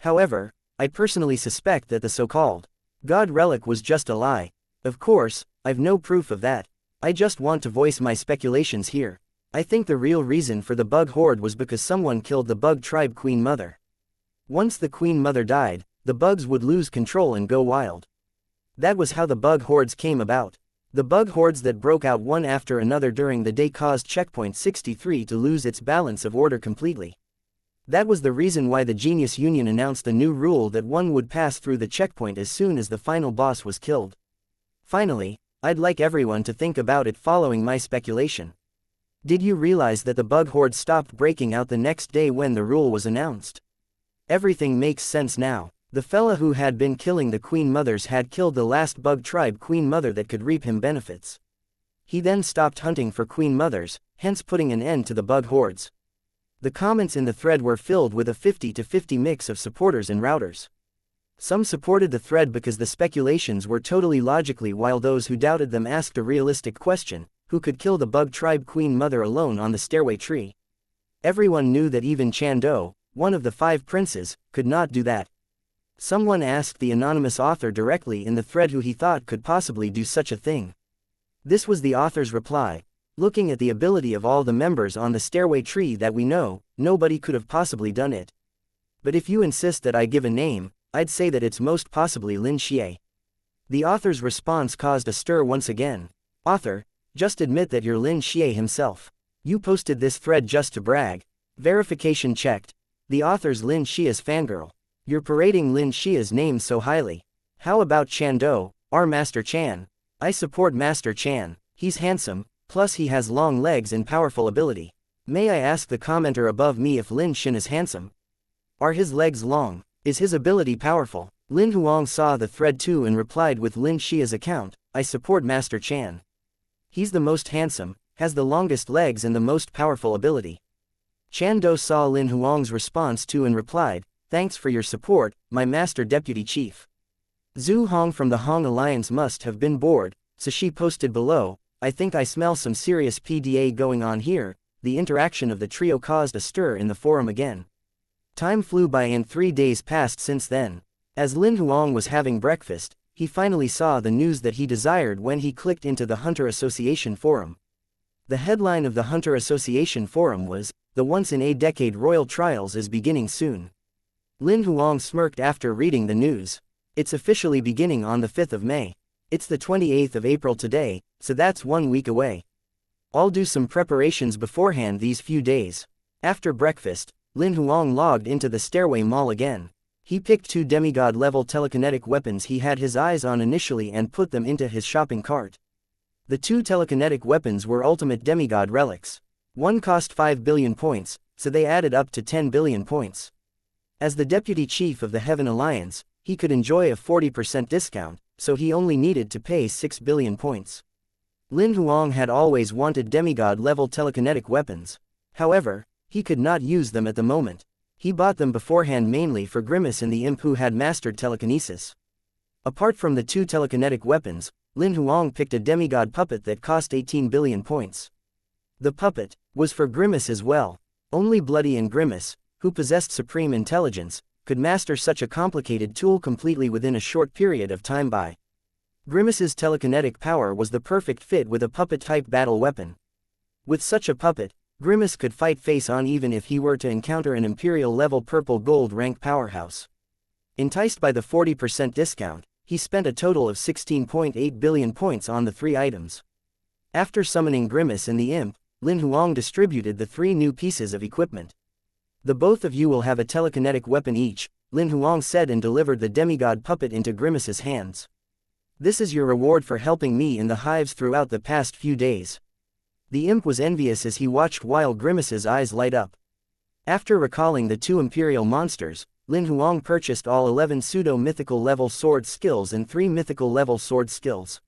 However, I personally suspect that the so-called god relic was just a lie. Of course, I've no proof of that. I just want to voice my speculations here. I think the real reason for the bug horde was because someone killed the bug tribe queen mother. Once the queen mother died, the bugs would lose control and go wild. That was how the bug hordes came about. The bug hordes that broke out one after another during the day caused Checkpoint 63 to lose its balance of order completely. That was the reason why the Genius Union announced the new rule that one would pass through the checkpoint as soon as the final boss was killed. Finally, I'd like everyone to think about it following my speculation. Did you realize that the bug horde stopped breaking out the next day when the rule was announced? Everything makes sense now. The fella who had been killing the queen mothers had killed the last bug tribe queen mother that could reap him benefits. He then stopped hunting for queen mothers, hence putting an end to the bug hordes. The comments in the thread were filled with a 50-50 mix of supporters and routers. Some supported the thread because the speculations were totally logically, while those who doubted them asked a realistic question: who could kill the bug tribe queen mother alone on the stairway tree? Everyone knew that even Chando, one of the 5 princes, could not do that. Someone asked the anonymous author directly in the thread who he thought could possibly do such a thing. This was the author's reply: looking at the ability of all the members on the stairway tree that we know, nobody could have possibly done it. But if you insist that I give a name, I'd say that it's most possibly Lin Huang. The author's response caused a stir once again. Author, just admit that you're Lin Huang himself. You posted this thread just to brag. Verification checked. The author's Lin Huang's fangirl. You're parading Lin Huang's name so highly. How about Chando, our Master Chan? I support Master Chan. He's handsome, plus he has long legs and powerful ability. May I ask the commenter above me if Lin Huang is handsome? Are his legs long? Is his ability powerful? Lin Huang saw the thread too and replied with Lin Huang's account: I support Master Chan. He's the most handsome, has the longest legs and the most powerful ability. Chando saw Lin Huang's response too and replied: thanks for your support, my Master Deputy Chief. Zhu Hong from the Hong Alliance must have been bored, so she posted below: I think I smell some serious PDA going on here. The interaction of the trio caused a stir in the forum again. Time flew by and 3 days passed since then. As Lin Huang was having breakfast, he finally saw the news that he desired when he clicked into the Hunter Association forum. The headline of the Hunter Association forum was: the once-in-a-decade royal trials is beginning soon. Lin Huang smirked after reading the news. It's officially beginning on the 5th of May. It's the 28th of April today, so that's 1 week away. I'll do some preparations beforehand these few days. After breakfast, Lin Huang logged into the Stairway Mall again. He picked 2 demigod-level telekinetic weapons he had his eyes on initially and put them into his shopping cart. The 2 telekinetic weapons were ultimate demigod relics. One cost 5 billion points, so they added up to 10 billion points. As the deputy chief of the Heaven Alliance, he could enjoy a 40% discount, so he only needed to pay 6 billion points. Lin Huang had always wanted demigod-level telekinetic weapons. However, he could not use them at the moment. He bought them beforehand mainly for Grimace and the imp who had mastered telekinesis. Apart from the 2 telekinetic weapons, Lin Huang picked a demigod puppet that cost 18 billion points. The puppet was for Grimace as well. Only Bloody and Grimace, who possessed supreme intelligence, could master such a complicated tool completely within a short period of time. By Grimace's telekinetic power was the perfect fit with a puppet-type battle weapon. With such a puppet, Grimace could fight face-on even if he were to encounter an Imperial-level purple-gold rank powerhouse. Enticed by the 40% discount, he spent a total of 16.8 billion points on the 3 items. After summoning Grimace and the imp, Lin Huang distributed the 3 new pieces of equipment. The both of you will have a telekinetic weapon each, Lin Huang said and delivered the demigod puppet into Grimace's hands. This is your reward for helping me in the hives throughout the past few days. The imp was envious as he watched while Grimace's eyes light up. After recalling the 2 imperial monsters, Lin Huang purchased all 11 pseudo-mythical level sword skills and 3 mythical level sword skills.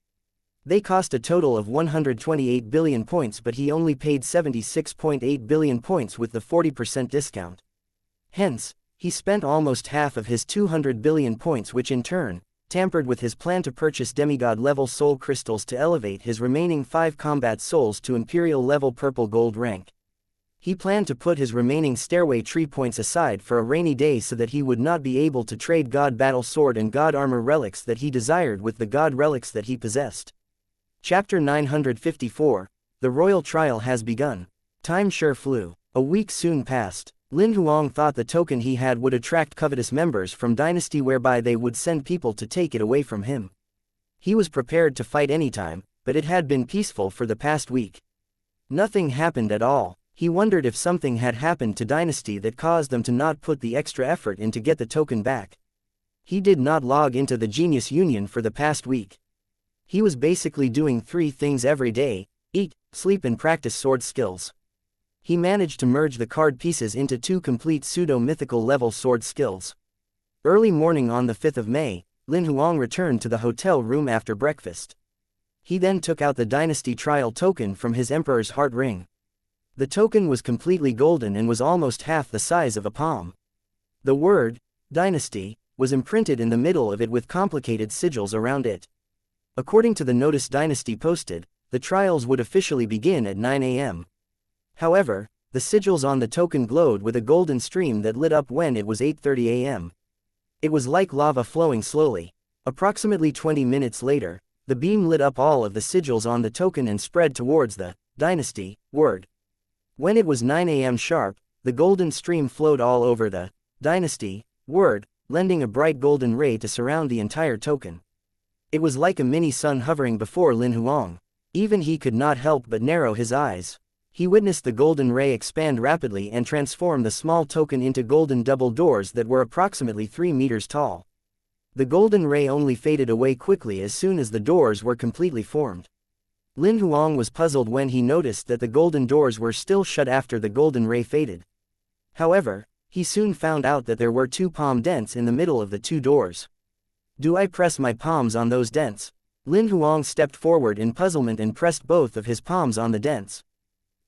They cost a total of 128 billion points, but he only paid 76.8 billion points with the 40% discount. Hence, he spent almost half of his 200 billion points, which in turn tampered with his plan to purchase demigod-level soul crystals to elevate his remaining 5 combat souls to Imperial-level purple-gold rank. He planned to put his remaining stairway tree points aside for a rainy day so that he would not be able to trade God Battle Sword and God Armor relics that he desired with the God relics that he possessed. Chapter 954, The Royal Trial has begun. Time sure flew. A week soon passed. Lin Huang thought the token he had would attract covetous members from Dynasty, whereby they would send people to take it away from him. He was prepared to fight anytime, but it had been peaceful for the past week. Nothing happened at all. He wondered if something had happened to Dynasty that caused them to not put the extra effort in to get the token back. He did not log into the Genius Union for the past week. He was basically doing 3 things every day: eat, sleep and practice sword skills. He managed to merge the card pieces into 2 complete pseudo-mythical level sword skills. Early morning on the 5th of May, Lin Huang returned to the hotel room after breakfast. He then took out the Dynasty trial token from his Emperor's heart ring. The token was completely golden and was almost half the size of a palm. The word, Dynasty, was imprinted in the middle of it with complicated sigils around it. According to the notice Dynasty posted, the trials would officially begin at 9 a.m. However, the sigils on the token glowed with a golden stream that lit up when it was 8:30 a.m. It was like lava flowing slowly. Approximately 20 minutes later, the beam lit up all of the sigils on the token and spread towards the Dynasty word. When it was 9 a.m. sharp, the golden stream flowed all over the Dynasty word, lending a bright golden ray to surround the entire token. It was like a mini sun hovering before Lin Huang. Even he could not help but narrow his eyes. He witnessed the golden ray expand rapidly and transform the small token into golden double doors that were approximately 3 meters tall. The golden ray only faded away quickly as soon as the doors were completely formed. Lin Huang was puzzled when he noticed that the golden doors were still shut after the golden ray faded. However, he soon found out that there were 2 palm dents in the middle of the 2 doors. Do I press my palms on those dents? Lin Huang stepped forward in puzzlement and pressed both of his palms on the dents.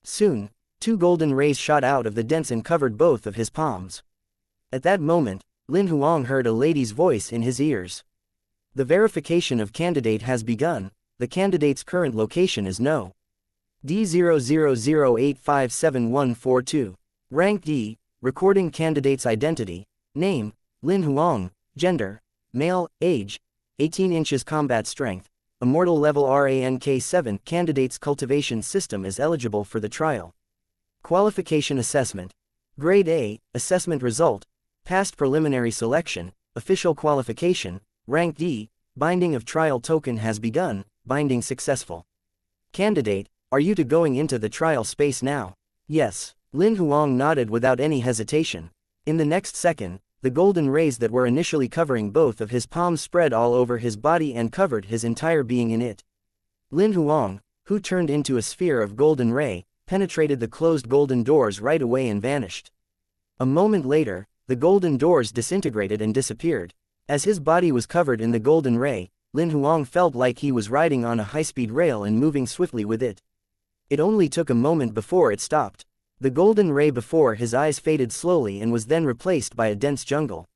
Soon, 2 golden rays shot out of the dents and covered both of his palms. At that moment, Lin Huang heard a lady's voice in his ears. The verification of candidate has begun. The candidate's current location is no. D0008574142. Rank D, recording candidate's identity, name, Lin Huang, gender, male, age, 18 inches combat strength, immortal level rank 7. Candidate's cultivation system is eligible for the trial. Qualification assessment. Grade A, assessment result, passed preliminary selection, official qualification, rank D, binding of trial token has begun, binding successful. Candidate, are you going into the trial space now? Yes. Lin Huang nodded without any hesitation. In the next second, the golden rays that were initially covering both of his palms spread all over his body and covered his entire being in it. Lin Huang, who turned into a sphere of golden ray, penetrated the closed golden doors right away and vanished. A moment later, the golden doors disintegrated and disappeared. As his body was covered in the golden ray, Lin Huang felt like he was riding on a high-speed rail and moving swiftly with it. It only took a moment before it stopped. The golden ray before his eyes faded slowly and was then replaced by a dense jungle.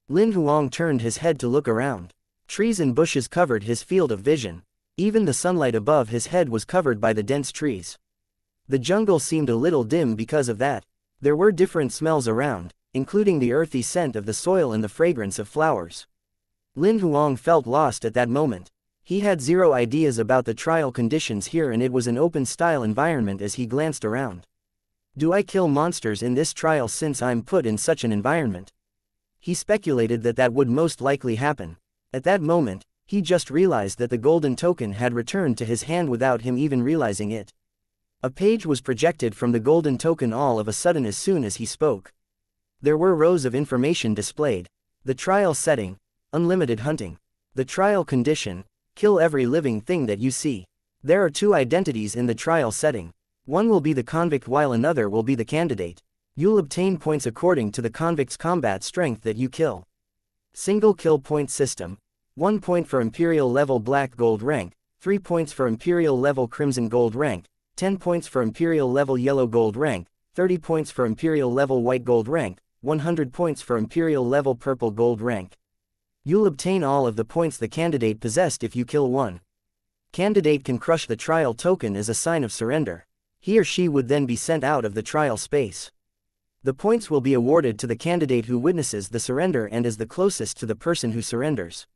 Lin Huang turned his head to look around. Trees and bushes covered his field of vision. Even the sunlight above his head was covered by the dense trees. The jungle seemed a little dim because of that. There were different smells around, including the earthy scent of the soil and the fragrance of flowers. Lin Huang felt lost at that moment. He had 0 ideas about the trial conditions here, and it was an open-style environment as he glanced around. Do I kill monsters in this trial since I'm put in such an environment? He speculated that that would most likely happen. At that moment, he just realized that the golden token had returned to his hand without him even realizing it. A page was projected from the golden token all of a sudden as soon as he spoke. There were rows of information displayed. The trial setting, unlimited hunting. The trial condition, kill every living thing that you see. There are 2 identities in the trial setting. One will be the convict while another will be the candidate. You'll obtain points according to the convict's combat strength that you kill. Single kill point system. 1 point for Imperial level Black Gold rank, 3 points for Imperial level Crimson Gold rank, 10 points for Imperial level Yellow Gold rank, 30 points for Imperial level White Gold rank, 100 points for Imperial level Purple Gold rank. You'll obtain all of the points the candidate possessed if you kill one. Candidate can crush the trial token as a sign of surrender. He or she would then be sent out of the trial space. The points will be awarded to the candidate who witnesses the surrender and is the closest to the person who surrenders.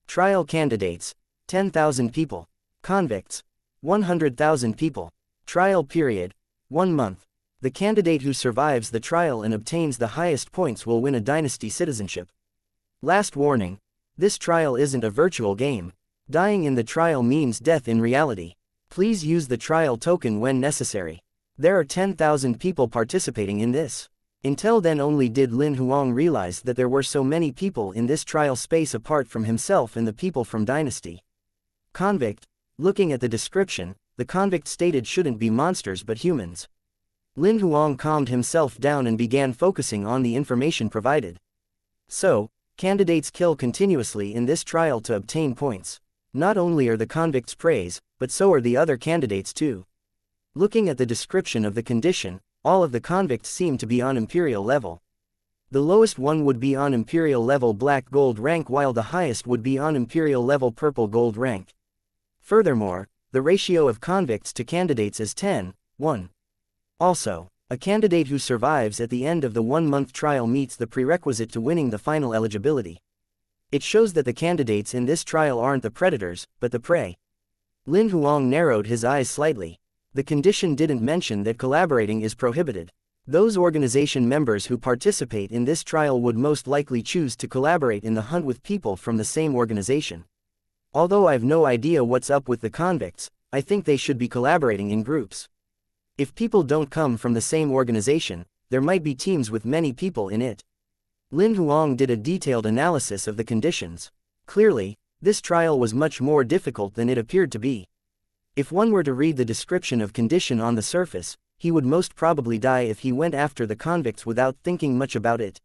Trial candidates, 10,000 people. Convicts, 100,000 people. Trial period, 1 month. The candidate who survives the trial and obtains the highest points will win a dynasty citizenship. Last warning. This trial isn't a virtual game. Dying in the trial means death in reality. Please use the trial token when necessary. There are 10,000 people participating in this. Until then only did Lin Huang realize that there were so many people in this trial space apart from himself and the people from Dynasty. Convict. Looking at the description, the convict stated shouldn't be monsters but humans. Lin Huang calmed himself down and began focusing on the information provided. So, candidates kill continuously in this trial to obtain points. Not only are the convicts praised, but so are the other candidates too. Looking at the description of the condition, all of the convicts seem to be on Imperial level. The lowest one would be on Imperial level Black Gold rank while the highest would be on Imperial level Purple Gold rank. Furthermore, the ratio of convicts to candidates is 10:1. Also, a candidate who survives at the end of the 1-month trial meets the prerequisite to winning the final eligibility. It shows that the candidates in this trial aren't the predators, but the prey. Lin Huang narrowed his eyes slightly. The condition didn't mention that collaborating is prohibited. Those organization members who participate in this trial would most likely choose to collaborate in the hunt with people from the same organization. Although I've no idea what's up with the convicts, I think they should be collaborating in groups. If people don't come from the same organization, there might be teams with many people in it. Lin Huang did a detailed analysis of the conditions. Clearly, this trial was much more difficult than it appeared to be. If one were to read the description of condition on the surface, he would most probably die if he went after the convicts without thinking much about it.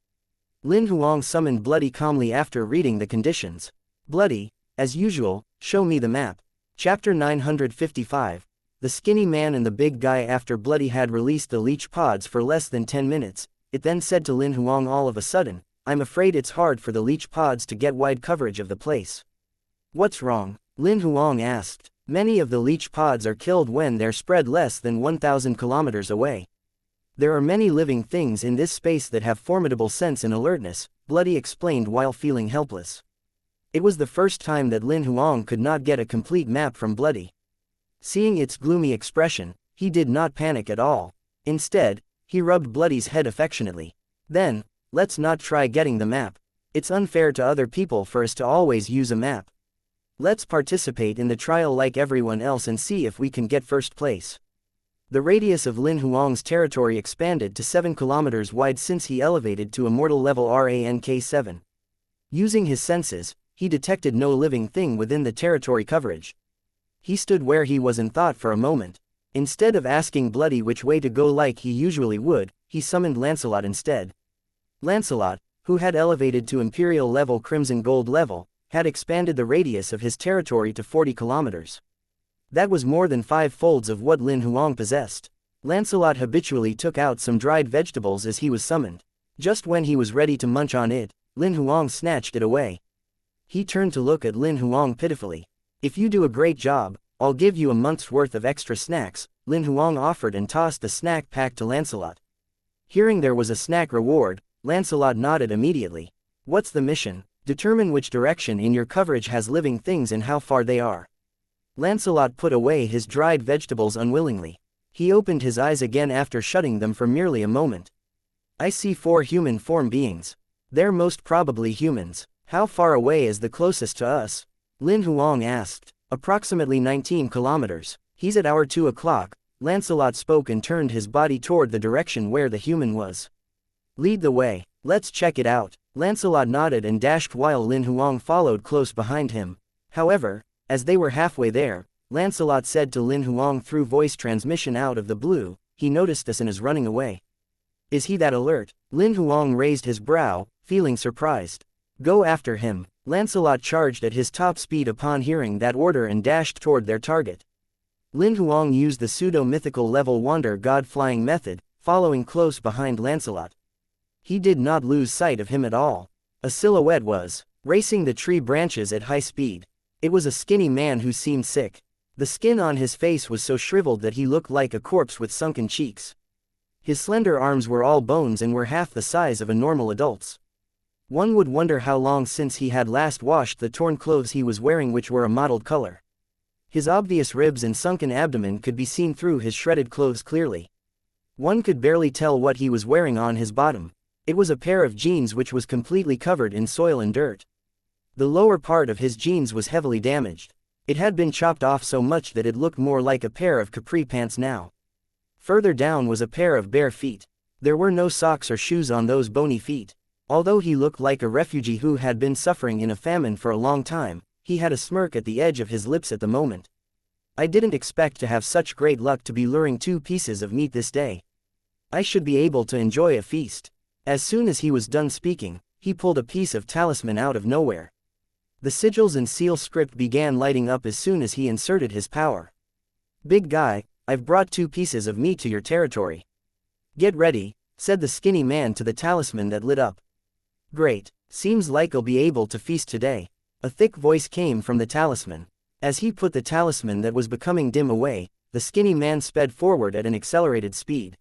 Lin Huang summoned Bloody calmly after reading the conditions. Bloody, as usual, show me the map. Chapter 955. The skinny man and the big guy. After Bloody had released the leech pods for less than 10 minutes, it then said to Lin Huang all of a sudden, I'm afraid it's hard for the leech pods to get wide coverage of the place. What's wrong? Lin Huang asked. Many of the leech pods are killed when they're spread less than 1,000 kilometers away. There are many living things in this space that have formidable sense and alertness, Bloody explained while feeling helpless. It was the first time that Lin Huang could not get a complete map from Bloody. Seeing its gloomy expression, he did not panic at all. Instead, he rubbed Bloody's head affectionately. Then, let's not try getting the map. It's unfair to other people for us to always use a map. Let's participate in the trial like everyone else and see if we can get first place. The radius of Lin Huang's territory expanded to 7 kilometers wide since he elevated to immortal level rank 7. Using his senses, he detected no living thing within the territory coverage. He stood where he was in thought for a moment. Instead of asking Bloody which way to go like he usually would, he summoned Lancelot instead. Lancelot, who had elevated to Imperial level Crimson Gold level, had expanded the radius of his territory to 40 kilometers. That was more than 5 folds of what Lin Huang possessed. Lancelot habitually took out some dried vegetables as he was summoned. Just when he was ready to munch on it, Lin Huang snatched it away. He turned to look at Lin Huang pitifully. If you do a great job, I'll give you a month's worth of extra snacks, Lin Huang offered and tossed the snack pack to Lancelot. Hearing there was a snack reward, Lancelot nodded immediately. What's the mission? Determine which direction in your coverage has living things and how far they are. Lancelot put away his dried vegetables unwillingly. He opened his eyes again after shutting them for merely a moment. I see 4 human form beings. They're most probably humans. How far away is the closest to us? Lin Huang asked. Approximately 19 kilometers. He's at hour 2 o'clock. Lancelot spoke and turned his body toward the direction where the human was. Lead the way. Let's check it out. Lancelot nodded and dashed while Lin Huang followed close behind him. However, as they were halfway there, Lancelot said to Lin Huang through voice transmission out of the blue, he noticed us and is running away. Is he that alert? Lin Huang raised his brow, feeling surprised. Go after him. Lancelot charged at his top speed upon hearing that order and dashed toward their target. Lin Huang used the pseudo-mythical level Wander God flying method, following close behind Lancelot. He did not lose sight of him at all. A silhouette was racing the tree branches at high speed. It was a skinny man who seemed sick. The skin on his face was so shriveled that he looked like a corpse with sunken cheeks. His slender arms were all bones and were half the size of a normal adult's. One would wonder how long since he had last washed the torn clothes he was wearing, which were a mottled color. His obvious ribs and sunken abdomen could be seen through his shredded clothes clearly. One could barely tell what he was wearing on his bottom. It was a pair of jeans which was completely covered in soil and dirt. The lower part of his jeans was heavily damaged. It had been chopped off so much that it looked more like a pair of capri pants now. Further down was a pair of bare feet. There were no socks or shoes on those bony feet. Although he looked like a refugee who had been suffering in a famine for a long time, he had a smirk at the edge of his lips at the moment. I didn't expect to have such great luck to be luring 2 pieces of meat this day. I should be able to enjoy a feast. As soon as he was done speaking, he pulled a piece of talisman out of nowhere. The sigils and seal script began lighting up as soon as he inserted his power. "Big guy, I've brought 2 pieces of meat to your territory. Get ready," said the skinny man to the talisman that lit up. "Great, seems like I'll be able to feast today," a thick voice came from the talisman. As he put the talisman that was becoming dim away, the skinny man sped forward at an accelerated speed.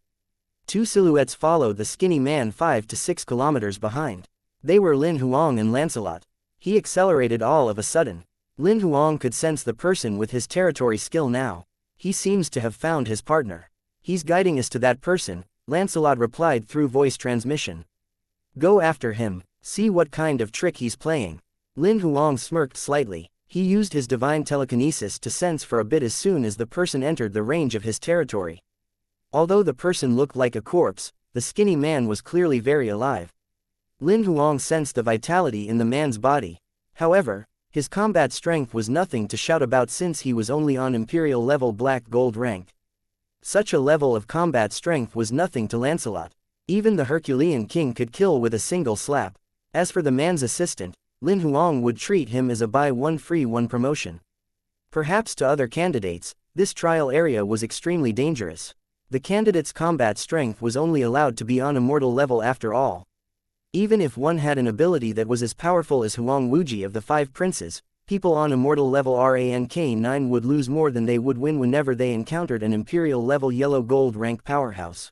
2 silhouettes followed the skinny man 5 to 6 kilometers behind. They were Lin Huang and Lancelot. He accelerated all of a sudden. Lin Huang could sense the person with his territory skill now. He seems to have found his partner. "He's guiding us to that person," Lancelot replied through voice transmission. "Go after him, see what kind of trick he's playing." Lin Huang smirked slightly. He used his divine telekinesis to sense for a bit as soon as the person entered the range of his territory. Although the person looked like a corpse, the skinny man was clearly very alive. Lin Huang sensed the vitality in the man's body. However, his combat strength was nothing to shout about since he was only on Imperial level Black Gold rank. Such a level of combat strength was nothing to Lancelot. Even the Herculean king could kill with a single slap. As for the man's assistant, Lin Huang would treat him as a buy one free one promotion. Perhaps to other candidates, this trial area was extremely dangerous. The candidate's combat strength was only allowed to be on immortal level after all. Even if one had an ability that was as powerful as Huang Wuji of the 5 princes, people on immortal level rank 9 would lose more than they would win whenever they encountered an Imperial level yellow gold rank powerhouse.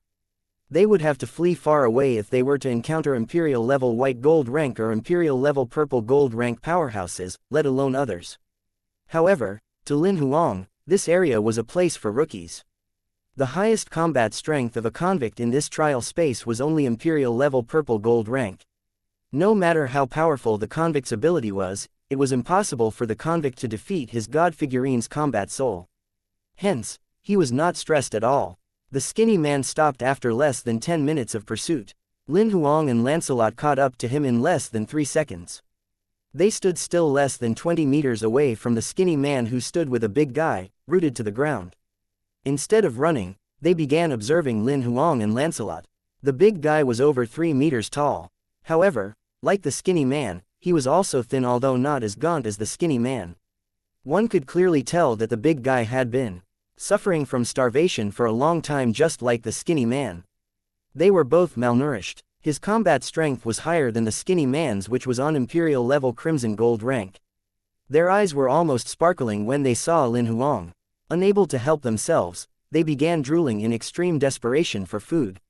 They would have to flee far away if they were to encounter Imperial level white gold rank or Imperial level purple gold rank powerhouses, let alone others. However, to Lin Huang, this area was a place for rookies. The highest combat strength of a convict in this trial space was only Imperial level purple gold rank. No matter how powerful the convict's ability was, it was impossible for the convict to defeat his god figurine's combat soul. Hence, he was not stressed at all. The skinny man stopped after less than 10 minutes of pursuit. Lin Huang and Lancelot caught up to him in less than 3 seconds. They stood still less than 20 meters away from the skinny man who stood with a big guy, rooted to the ground. Instead of running, they began observing Lin Huang and Lancelot. The big guy was over 3 meters tall. However, like the skinny man, he was also thin although not as gaunt as the skinny man. One could clearly tell that the big guy had been suffering from starvation for a long time just like the skinny man. They were both malnourished. His combat strength was higher than the skinny man's which was on Imperial level crimson gold rank. Their eyes were almost sparkling when they saw Lin Huang. Unable to help themselves, they began drooling in extreme desperation for food.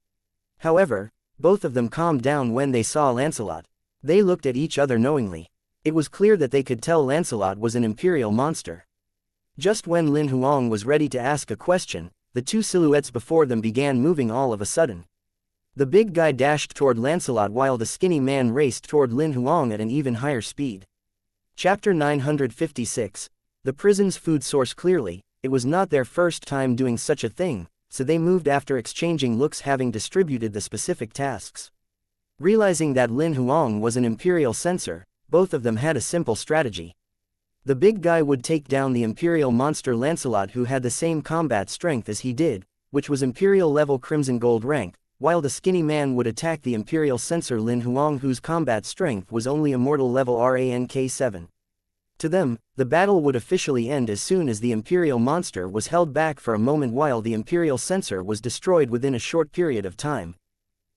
However, both of them calmed down when they saw Lancelot. They looked at each other knowingly. It was clear that they could tell Lancelot was an Imperial monster. Just when Lin Huang was ready to ask a question, the 2 silhouettes before them began moving all of a sudden. The big guy dashed toward Lancelot while the skinny man raced toward Lin Huang at an even higher speed. Chapter 956. The prison's food source. Clearly, it was not their first time doing such a thing, so they moved after exchanging looks having distributed the specific tasks. Realizing that Lin Huang was an Imperial censor, both of them had a simple strategy. The big guy would take down the Imperial monster Lancelot who had the same combat strength as he did, which was Imperial level crimson gold rank, while the skinny man would attack the Imperial censor Lin Huang whose combat strength was only immortal level rank 7. To them, the battle would officially end as soon as the Imperial monster was held back for a moment while the Imperial censor was destroyed within a short period of time.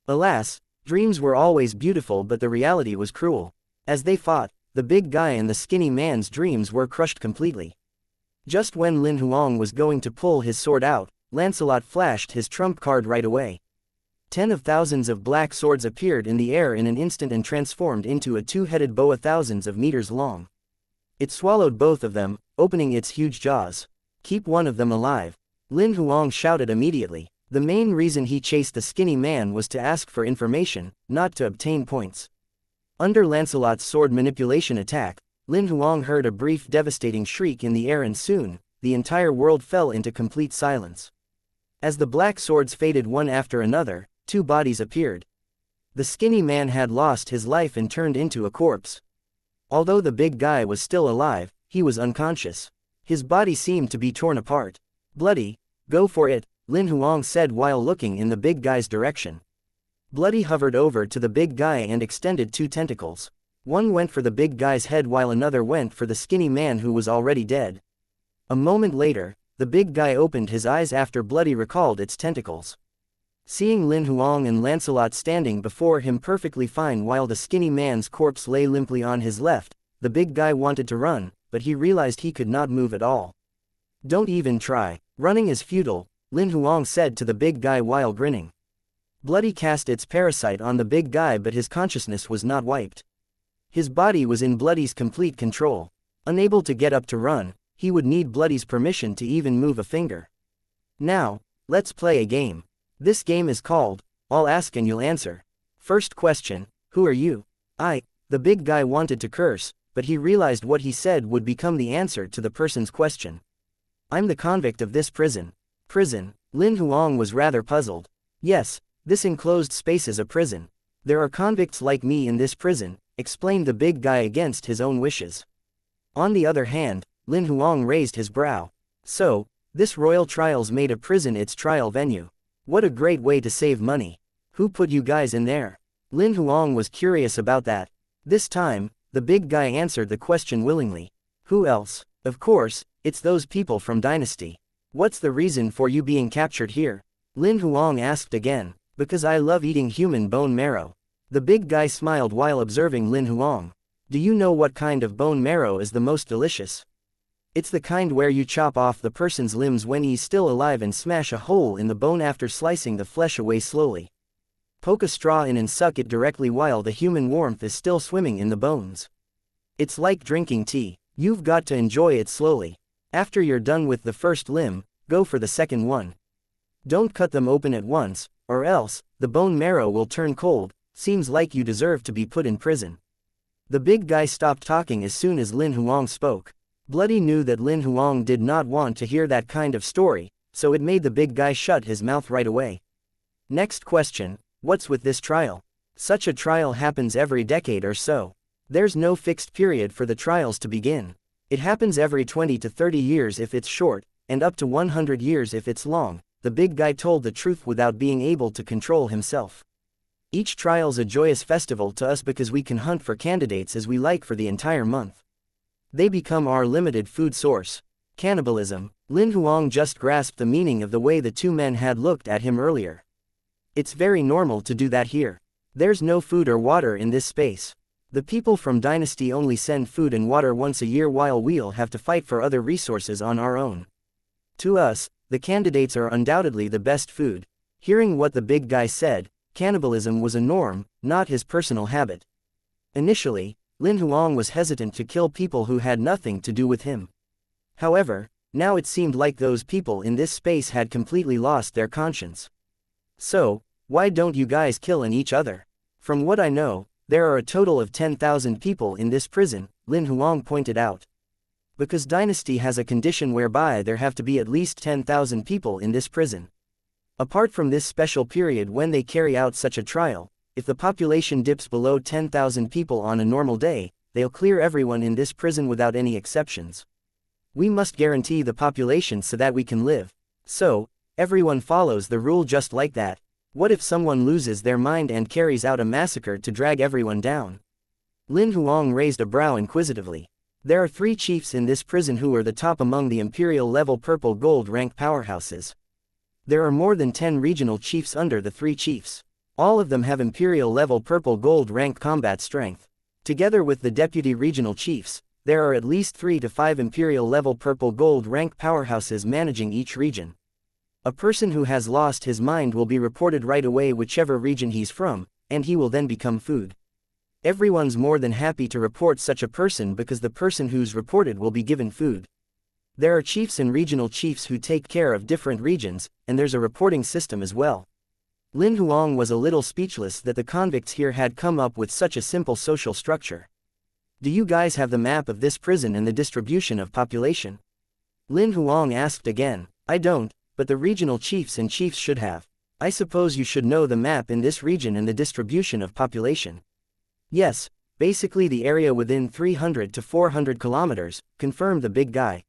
Alas, dreams were always beautiful but the reality was cruel. As they fought, the big guy and the skinny man's dreams were crushed completely. Just when Lin Huang was going to pull his sword out, Lancelot flashed his trump card right away. 10 of thousands of black swords appeared in the air in an instant and transformed into a 2-headed boa thousands of meters long. It swallowed both of them, opening its huge jaws. "Keep one of them alive," Lin Huang shouted immediately. The main reason he chased the skinny man was to ask for information, not to obtain points. Under Lancelot's sword manipulation attack, Lin Huang heard a brief devastating shriek in the air, and soon, the entire world fell into complete silence. As the black swords faded one after another, two bodies appeared. The skinny man had lost his life and turned into a corpse. Although the big guy was still alive, he was unconscious. His body seemed to be torn apart. Bloody, go for it, Lin Huang said while looking in the big guy's direction. Bloody hovered over to the big guy and extended two tentacles. One went for the big guy's head while another went for the skinny man who was already dead. A moment later, the big guy opened his eyes after Bloody recalled its tentacles. Seeing Lin Huang and Lancelot standing before him perfectly fine while the skinny man's corpse lay limply on his left, the big guy wanted to run, but he realized he could not move at all. Don't even try. Running is futile, Lin Huang said to the big guy while grinning. Bloody cast its parasite on the big guy, but his consciousness was not wiped. His body was in Bloody's complete control. Unable to get up to run, he would need Bloody's permission to even move a finger. Now, let's play a game. This game is called, I'll ask and you'll answer. First question, who are you? The big guy wanted to curse, but he realized what he said would become the answer to the person's question. I'm the convict of this prison. Prison? Lin Huang was rather puzzled. Yes, this enclosed space is a prison. There are convicts like me in this prison, explained the big guy against his own wishes. On the other hand, Lin Huang raised his brow. So, this royal trials made a prison its trial venue. What a great way to save money. Who put you guys in there? Lin Huang was curious about that. This time, the big guy answered the question willingly. Who else? Of course, it's those people from Dynasty. What's the reason for you being captured here? Lin Huang asked again. Because I love eating human bone marrow. The big guy smiled while observing Lin Huang. Do you know what kind of bone marrow is the most delicious? It's the kind where you chop off the person's limbs when he's still alive and smash a hole in the bone after slicing the flesh away slowly. Poke a straw in and suck it directly while the human warmth is still swimming in the bones. It's like drinking tea. You've got to enjoy it slowly. After you're done with the first limb, go for the second one. Don't cut them open at once, or else, the bone marrow will turn cold. Seems like you deserve to be put in prison. The big guy stopped talking as soon as Lin Huang spoke. Bloody knew that Lin Huang did not want to hear that kind of story, so it made the big guy shut his mouth right away. Next question, what's with this trial? Such a trial happens every decade or so. There's no fixed period for the trials to begin. It happens every 20 to 30 years if it's short, and up to 100 years if it's long. The big guy told the truth without being able to control himself. Each trial's a joyous festival to us because we can hunt for candidates as we like for the entire month. They become our limited food source. Cannibalism. Lin Huang just grasped the meaning of the way the two men had looked at him earlier. It's very normal to do that here. There's no food or water in this space. The people from Dynasty only send food and water once a year while we'll have to fight for other resources on our own. To us, the candidates are undoubtedly the best food. Hearing what the big guy said, cannibalism was a norm, not his personal habit. Initially, Lin Huang was hesitant to kill people who had nothing to do with him. However, now it seemed like those people in this space had completely lost their conscience. So, why don't you guys kill each other? From what I know, there are a total of 10,000 people in this prison, Lin Huang pointed out. Because Dynasty has a condition whereby there have to be at least 10,000 people in this prison. Apart from this special period when they carry out such a trial, if the population dips below 10,000 people on a normal day, they'll clear everyone in this prison without any exceptions. We must guarantee the population so that we can live. So, everyone follows the rule just like that. What if someone loses their mind and carries out a massacre to drag everyone down? Lin Huang raised a brow inquisitively. There are 3 chiefs in this prison who are the top among the imperial level purple gold rank powerhouses. There are more than 10 regional chiefs under the 3 chiefs. All of them have imperial level purple gold rank combat strength. Together with the deputy regional chiefs, there are at least 3 to 5 imperial level purple gold rank powerhouses managing each region. A person who has lost his mind will be reported right away whichever region he's from, and he will then become food. Everyone's more than happy to report such a person because the person who's reported will be given food. There are chiefs and regional chiefs who take care of different regions, and there's a reporting system as well. Lin Huang was a little speechless that the convicts here had come up with such a simple social structure. Do you guys have the map of this prison and the distribution of population? Lin Huang asked again. I don't, but the regional chiefs and chiefs should have. I suppose you should know the map in this region and the distribution of population. Yes, basically the area within 300 to 400 kilometers, confirmed the big guy.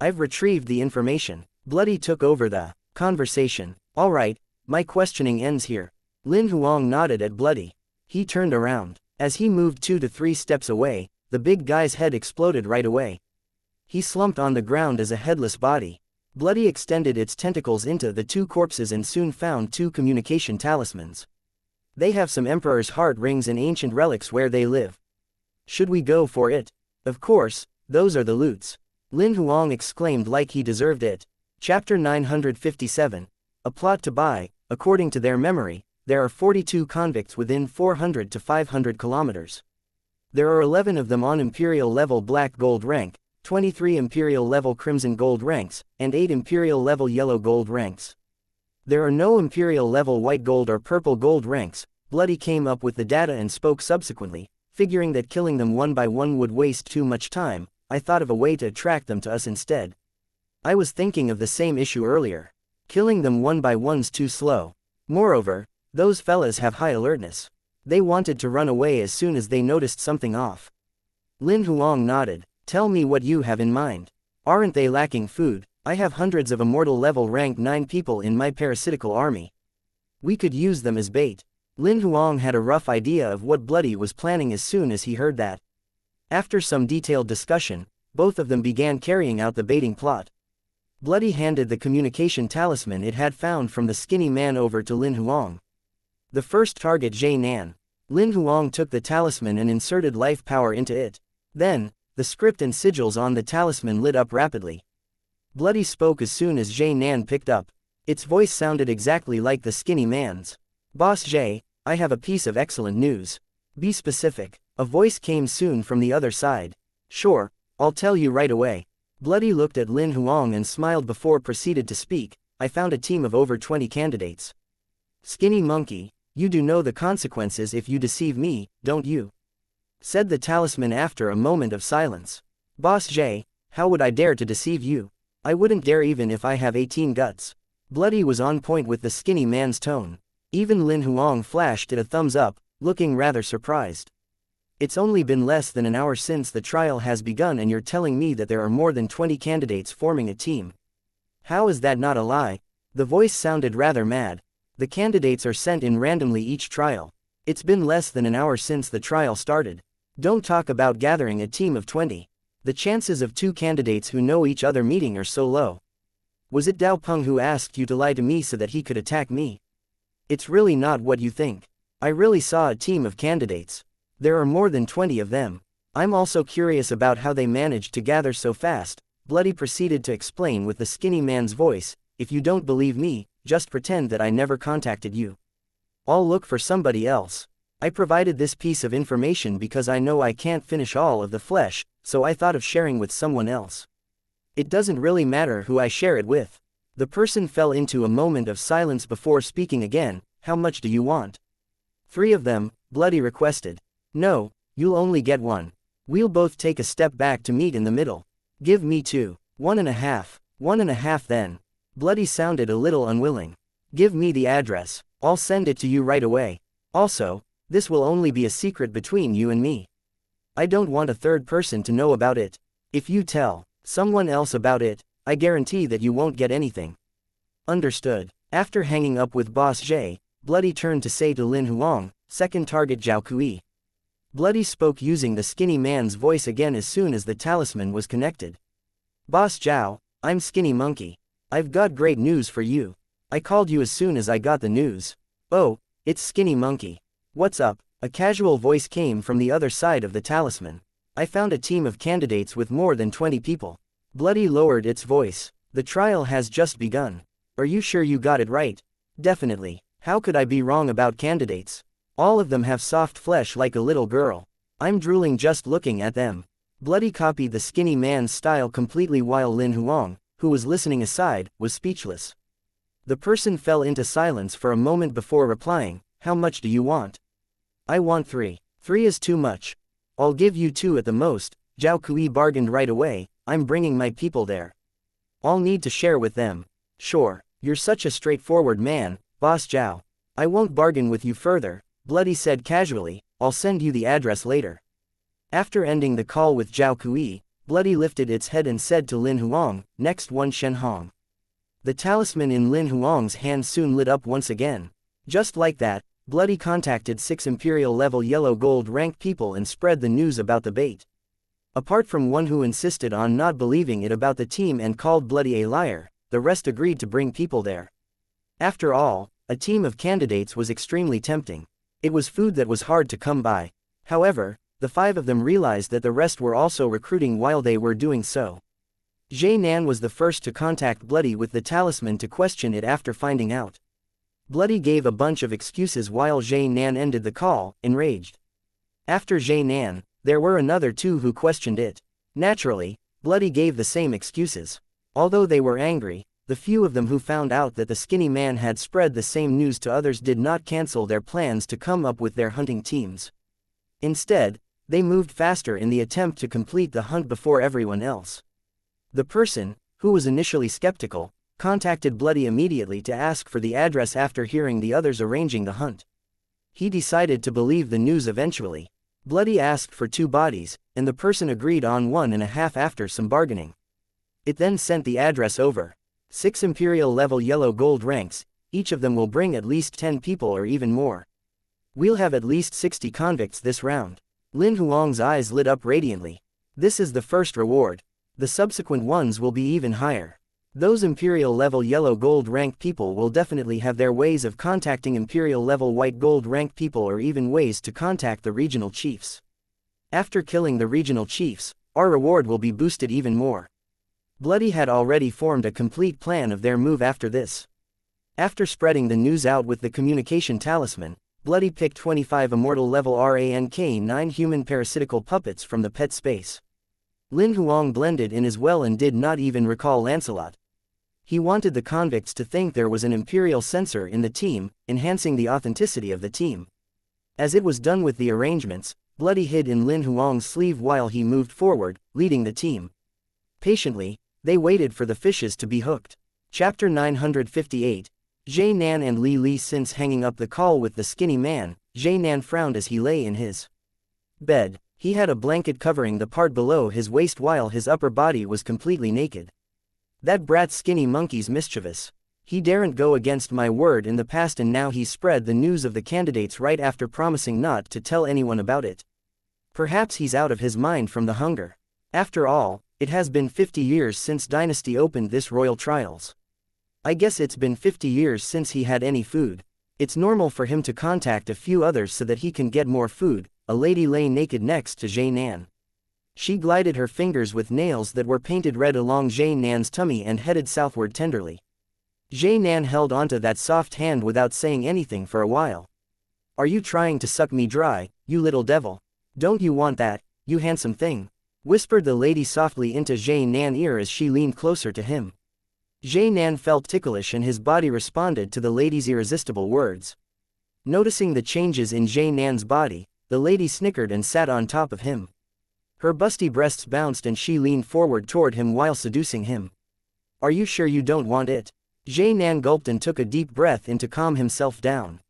I've retrieved the information. Bloody took over the conversation. All right, my questioning ends here. Lin Huang nodded at Bloody. He turned around. As he moved 2 to 3 steps away, the big guy's head exploded right away. He slumped on the ground as a headless body. Bloody extended its tentacles into the 2 corpses and soon found 2 communication talismans. They have some Emperor's heart rings and ancient relics where they live. Should we go for it? Of course, those are the loots. Lin Huang exclaimed like he deserved it. Chapter 957. A plot to buy. According to their memory, there are 42 convicts within 400 to 500 kilometers. There are 11 of them on Imperial level Black Gold rank, 23 Imperial level Crimson Gold ranks, and 8 Imperial level Yellow Gold ranks. There are no Imperial level White Gold or Purple Gold ranks. Bloody came up with the data and spoke subsequently, figuring that killing them one by one would waste too much time. I thought of a way to attract them to us instead. I was thinking of the same issue earlier. Killing them one by one's too slow. Moreover, those fellas have high alertness. They wanted to run away as soon as they noticed something off. Lin Huang nodded. Tell me what you have in mind. Aren't they lacking food? I have hundreds of immortal level rank 9 people in my parasitical army. We could use them as bait. Lin Huang had a rough idea of what Bloody was planning as soon as he heard that. After some detailed discussion, both of them began carrying out the baiting plot. Bloody handed the communication talisman it had found from the skinny man over to Lin Huang. The first target Jay Nan. Lin Huang took the talisman and inserted life power into it. Then, the script and sigils on the talisman lit up rapidly. Bloody spoke as soon as Jay Nan picked up. Its voice sounded exactly like the skinny man's. Boss Jay, I have a piece of excellent news. Be specific. A voice came soon from the other side. Sure, I'll tell you right away. Bloody looked at Lin Huang and smiled before proceeded to speak. I found a team of over 20 candidates. Skinny monkey, you do know the consequences if you deceive me, don't you? Said the talisman after a moment of silence. Boss Jay, how would I dare to deceive you? I wouldn't dare even if I have 18 guts. Bloody was on point with the skinny man's tone. Even Lin Huang flashed it a thumbs up, looking rather surprised. It's only been less than an hour since the trial has begun and you're telling me that there are more than 20 candidates forming a team. How is that not a lie? The voice sounded rather mad. The candidates are sent in randomly each trial. It's been less than an hour since the trial started. Don't talk about gathering a team of 20. The chances of 2 candidates who know each other meeting are so low. Was it Dao Peng who asked you to lie to me so that he could attack me? It's really not what you think. I really saw a team of candidates. There are more than 20 of them. I'm also curious about how they managed to gather so fast. Bloody proceeded to explain with the skinny man's voice. If you don't believe me, just pretend that I never contacted you. I'll look for somebody else. I provided this piece of information because I know I can't finish all of the flesh, so I thought of sharing with someone else. It doesn't really matter who I share it with. The person fell into a moment of silence before speaking again. How much do you want? 3 of them, Bloody requested. No, you'll only get 1. We'll both take a step back to meet in the middle. Give me 2. 1.5. 1.5 then. Bloody sounded a little unwilling. Give me the address. I'll send it to you right away. Also, this will only be a secret between you and me. I don't want a third person to know about it. If you tell someone else about it, I guarantee that you won't get anything. Understood. After hanging up with Boss Jay, Bloody turned to say to Lin Huang, second target Zhao Kui. Bloody spoke using the skinny man's voice again as soon as the talisman was connected. Boss Zhao, I'm Skinny Monkey. I've got great news for you. I called you as soon as I got the news. Oh, it's Skinny Monkey. What's up? A casual voice came from the other side of the talisman. I found a team of candidates with more than 20 people. Bloody lowered its voice. The trial has just begun. Are you sure you got it right? Definitely. How could I be wrong about candidates? All of them have soft flesh like a little girl. I'm drooling just looking at them. Bloody copied the skinny man's style completely while Lin Huang, who was listening aside, was speechless. The person fell into silence for a moment before replying, "How much do you want?" "I want 3. 3 is too much. I'll give you 2 at the most." Zhao Kui bargained right away, "I'm bringing my people there. I'll need to share with them." "Sure, you're such a straightforward man, Boss Zhao. I won't bargain with you further," Bloody said casually. "I'll send you the address later." After ending the call with Zhao Kui, Bloody lifted its head and said to Lin Huang, "Next one Shen Hong." The talisman in Lin Huang's hand soon lit up once again. Just like that, Bloody contacted 6 Imperial level yellow gold rank people and spread the news about the bait. Apart from one who insisted on not believing it about the team and called Bloody a liar, the rest agreed to bring people there. After all, a team of candidates was extremely tempting. It was food that was hard to come by. However, the 5 of them realized that the rest were also recruiting while they were doing so. Zhe Nan was the first to contact Bloody with the talisman to question it after finding out. Bloody gave a bunch of excuses while Zhe Nan ended the call, enraged. After Zhe Nan, there were another 2 who questioned it. Naturally, Bloody gave the same excuses. Although they were angry, the few of them who found out that the skinny man had spread the same news to others did not cancel their plans to come up with their hunting teams. Instead, they moved faster in the attempt to complete the hunt before everyone else. The person, who was initially skeptical, contacted Bloody immediately to ask for the address after hearing the others arranging the hunt. He decided to believe the news eventually. Bloody asked for 2 bodies, and the person agreed on 1.5 after some bargaining. It then sent the address over. 6 Imperial level yellow gold ranks, each of them will bring at least 10 people or even more. We'll have at least 60 convicts this round. Lin Huang's eyes lit up radiantly. This is the first reward. The subsequent ones will be even higher. Those Imperial level yellow gold rank people will definitely have their ways of contacting Imperial level white gold rank people or even ways to contact the regional chiefs. After killing the regional chiefs, our reward will be boosted even more. Bloody had already formed a complete plan of their move after this. After spreading the news out with the communication talisman, Bloody picked 25 immortal level rank 9 human parasitical puppets from the pet space. Lin Huang blended in as well and did not even recall Lancelot. He wanted the convicts to think there was an Imperial censor in the team, enhancing the authenticity of the team. As it was done with the arrangements, Bloody hid in Lin Huang's sleeve while he moved forward, leading the team. Patiently, they waited for the fishes to be hooked. Chapter 958. Zhe Nan and Li Li. Since hanging up the call with the skinny man, Zhe Nan frowned as he lay in his bed. He had a blanket covering the part below his waist while his upper body was completely naked. That brat skinny monkey's mischievous. He daren't go against my word in the past and now he spread the news of the candidates right after promising not to tell anyone about it. Perhaps he's out of his mind from the hunger. After all, it has been 50 years since Dynasty opened this royal trials. I guess it's been 50 years since he had any food. It's normal for him to contact a few others so that he can get more food. A lady lay naked next to Zhe Nan. She glided her fingers with nails that were painted red along Zhe Nan's tummy and headed southward tenderly. Zhe Nan held onto that soft hand without saying anything for a while. "Are you trying to suck me dry, you little devil? Don't you want that, you handsome thing?" whispered the lady softly into Zhe Nan's ear as she leaned closer to him. Zhe Nan felt ticklish and his body responded to the lady's irresistible words. Noticing the changes in Zhe Nan's body, the lady snickered and sat on top of him. Her busty breasts bounced and she leaned forward toward him while seducing him. "Are you sure you don't want it?" Zhe Nan gulped and took a deep breath in to calm himself down.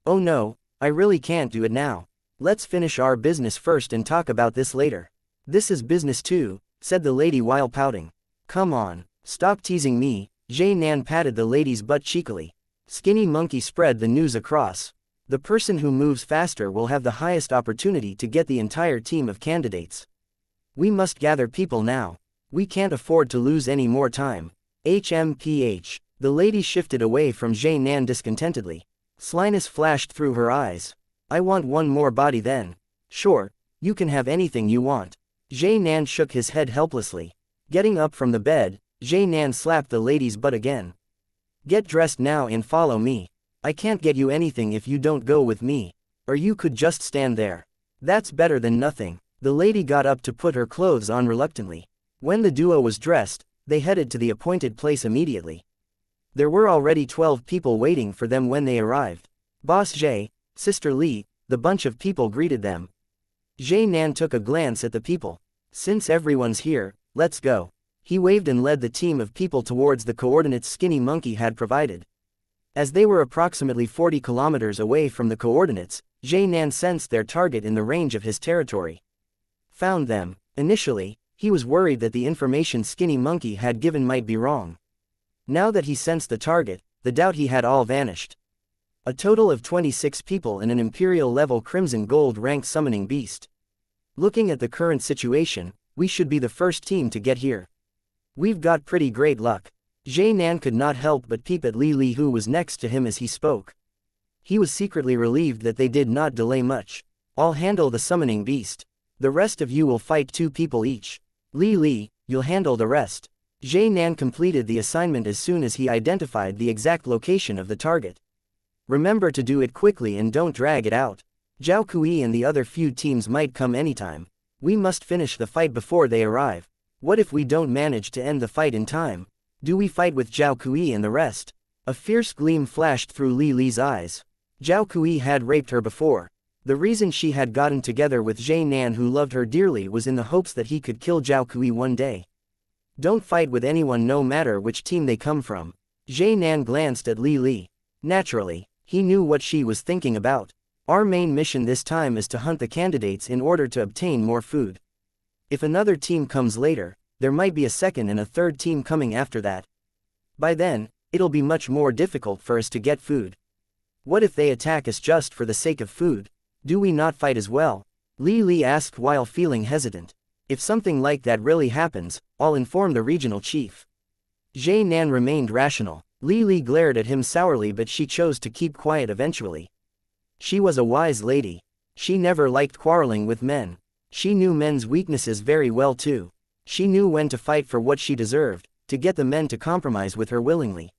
"Oh no, I really can't do it now. Let's finish our business first and talk about this later." "This is business too," said the lady while pouting. "Come on, stop teasing me." Zhe Nan patted the lady's butt cheekily. Skinny Monkey spread the news across. The person who moves faster will have the highest opportunity to get the entire team of candidates. We must gather people now. We can't afford to lose any more time. HMPH. The lady shifted away from Zhe Nan discontentedly. Slyness flashed through her eyes. "I want one more body then." "Sure, you can have anything you want." Zhe Nan shook his head helplessly. Getting up from the bed, Zhe Nan slapped the lady's butt again. "Get dressed now and follow me. I can't get you anything if you don't go with me. Or you could just stand there. That's better than nothing." The lady got up to put her clothes on reluctantly. When the duo was dressed, they headed to the appointed place immediately. There were already 12 people waiting for them when they arrived. Boss Jay, Sister Li, the bunch of people greeted them. Jay Nan took a glance at the people. Since everyone's here, let's go. He waved and led the team of people towards the coordinates Skinny Monkey had provided. As they were approximately 40 kilometers away from the coordinates, Jay Nan sensed their target in the range of his territory. Found them. Initially, he was worried that the information Skinny Monkey had given might be wrong. Now that he sensed the target, the doubt he had all vanished. A total of 26 people in an Imperial level Crimson Gold rank summoning beast. Looking at the current situation, we should be the first team to get here. We've got pretty great luck. Jay Nan could not help but peep at Li Li, who was next to him as he spoke. He was secretly relieved that they did not delay much. I'll handle the summoning beast. The rest of you will fight 2 people each. Li Li, you'll handle the rest. Jay Nan completed the assignment as soon as he identified the exact location of the target. Remember to do it quickly and don't drag it out. Zhao Kui and the other few teams might come anytime. We must finish the fight before they arrive. What if we don't manage to end the fight in time? Do we fight with Zhao Kui and the rest? A fierce gleam flashed through Li Li's eyes. Zhao Kui had raped her before. The reason she had gotten together with Jay Nan, who loved her dearly, was in the hopes that he could kill Zhao Kui one day. Don't fight with anyone no matter which team they come from. Jay Nan glanced at Li Li. Naturally, he knew what she was thinking about. Our main mission this time is to hunt the candidates in order to obtain more food. If another team comes later, there might be a second and a third team coming after that. By then, it'll be much more difficult for us to get food. What if they attack us just for the sake of food? Do we not fight as well? Li Li asked while feeling hesitant. If something like that really happens, I'll inform the regional chief. Jay Nan remained rational. Li Li glared at him sourly, but she chose to keep quiet eventually. She was a wise lady. She never liked quarreling with men. She knew men's weaknesses very well too. She knew when to fight for what she deserved, to get the men to compromise with her willingly.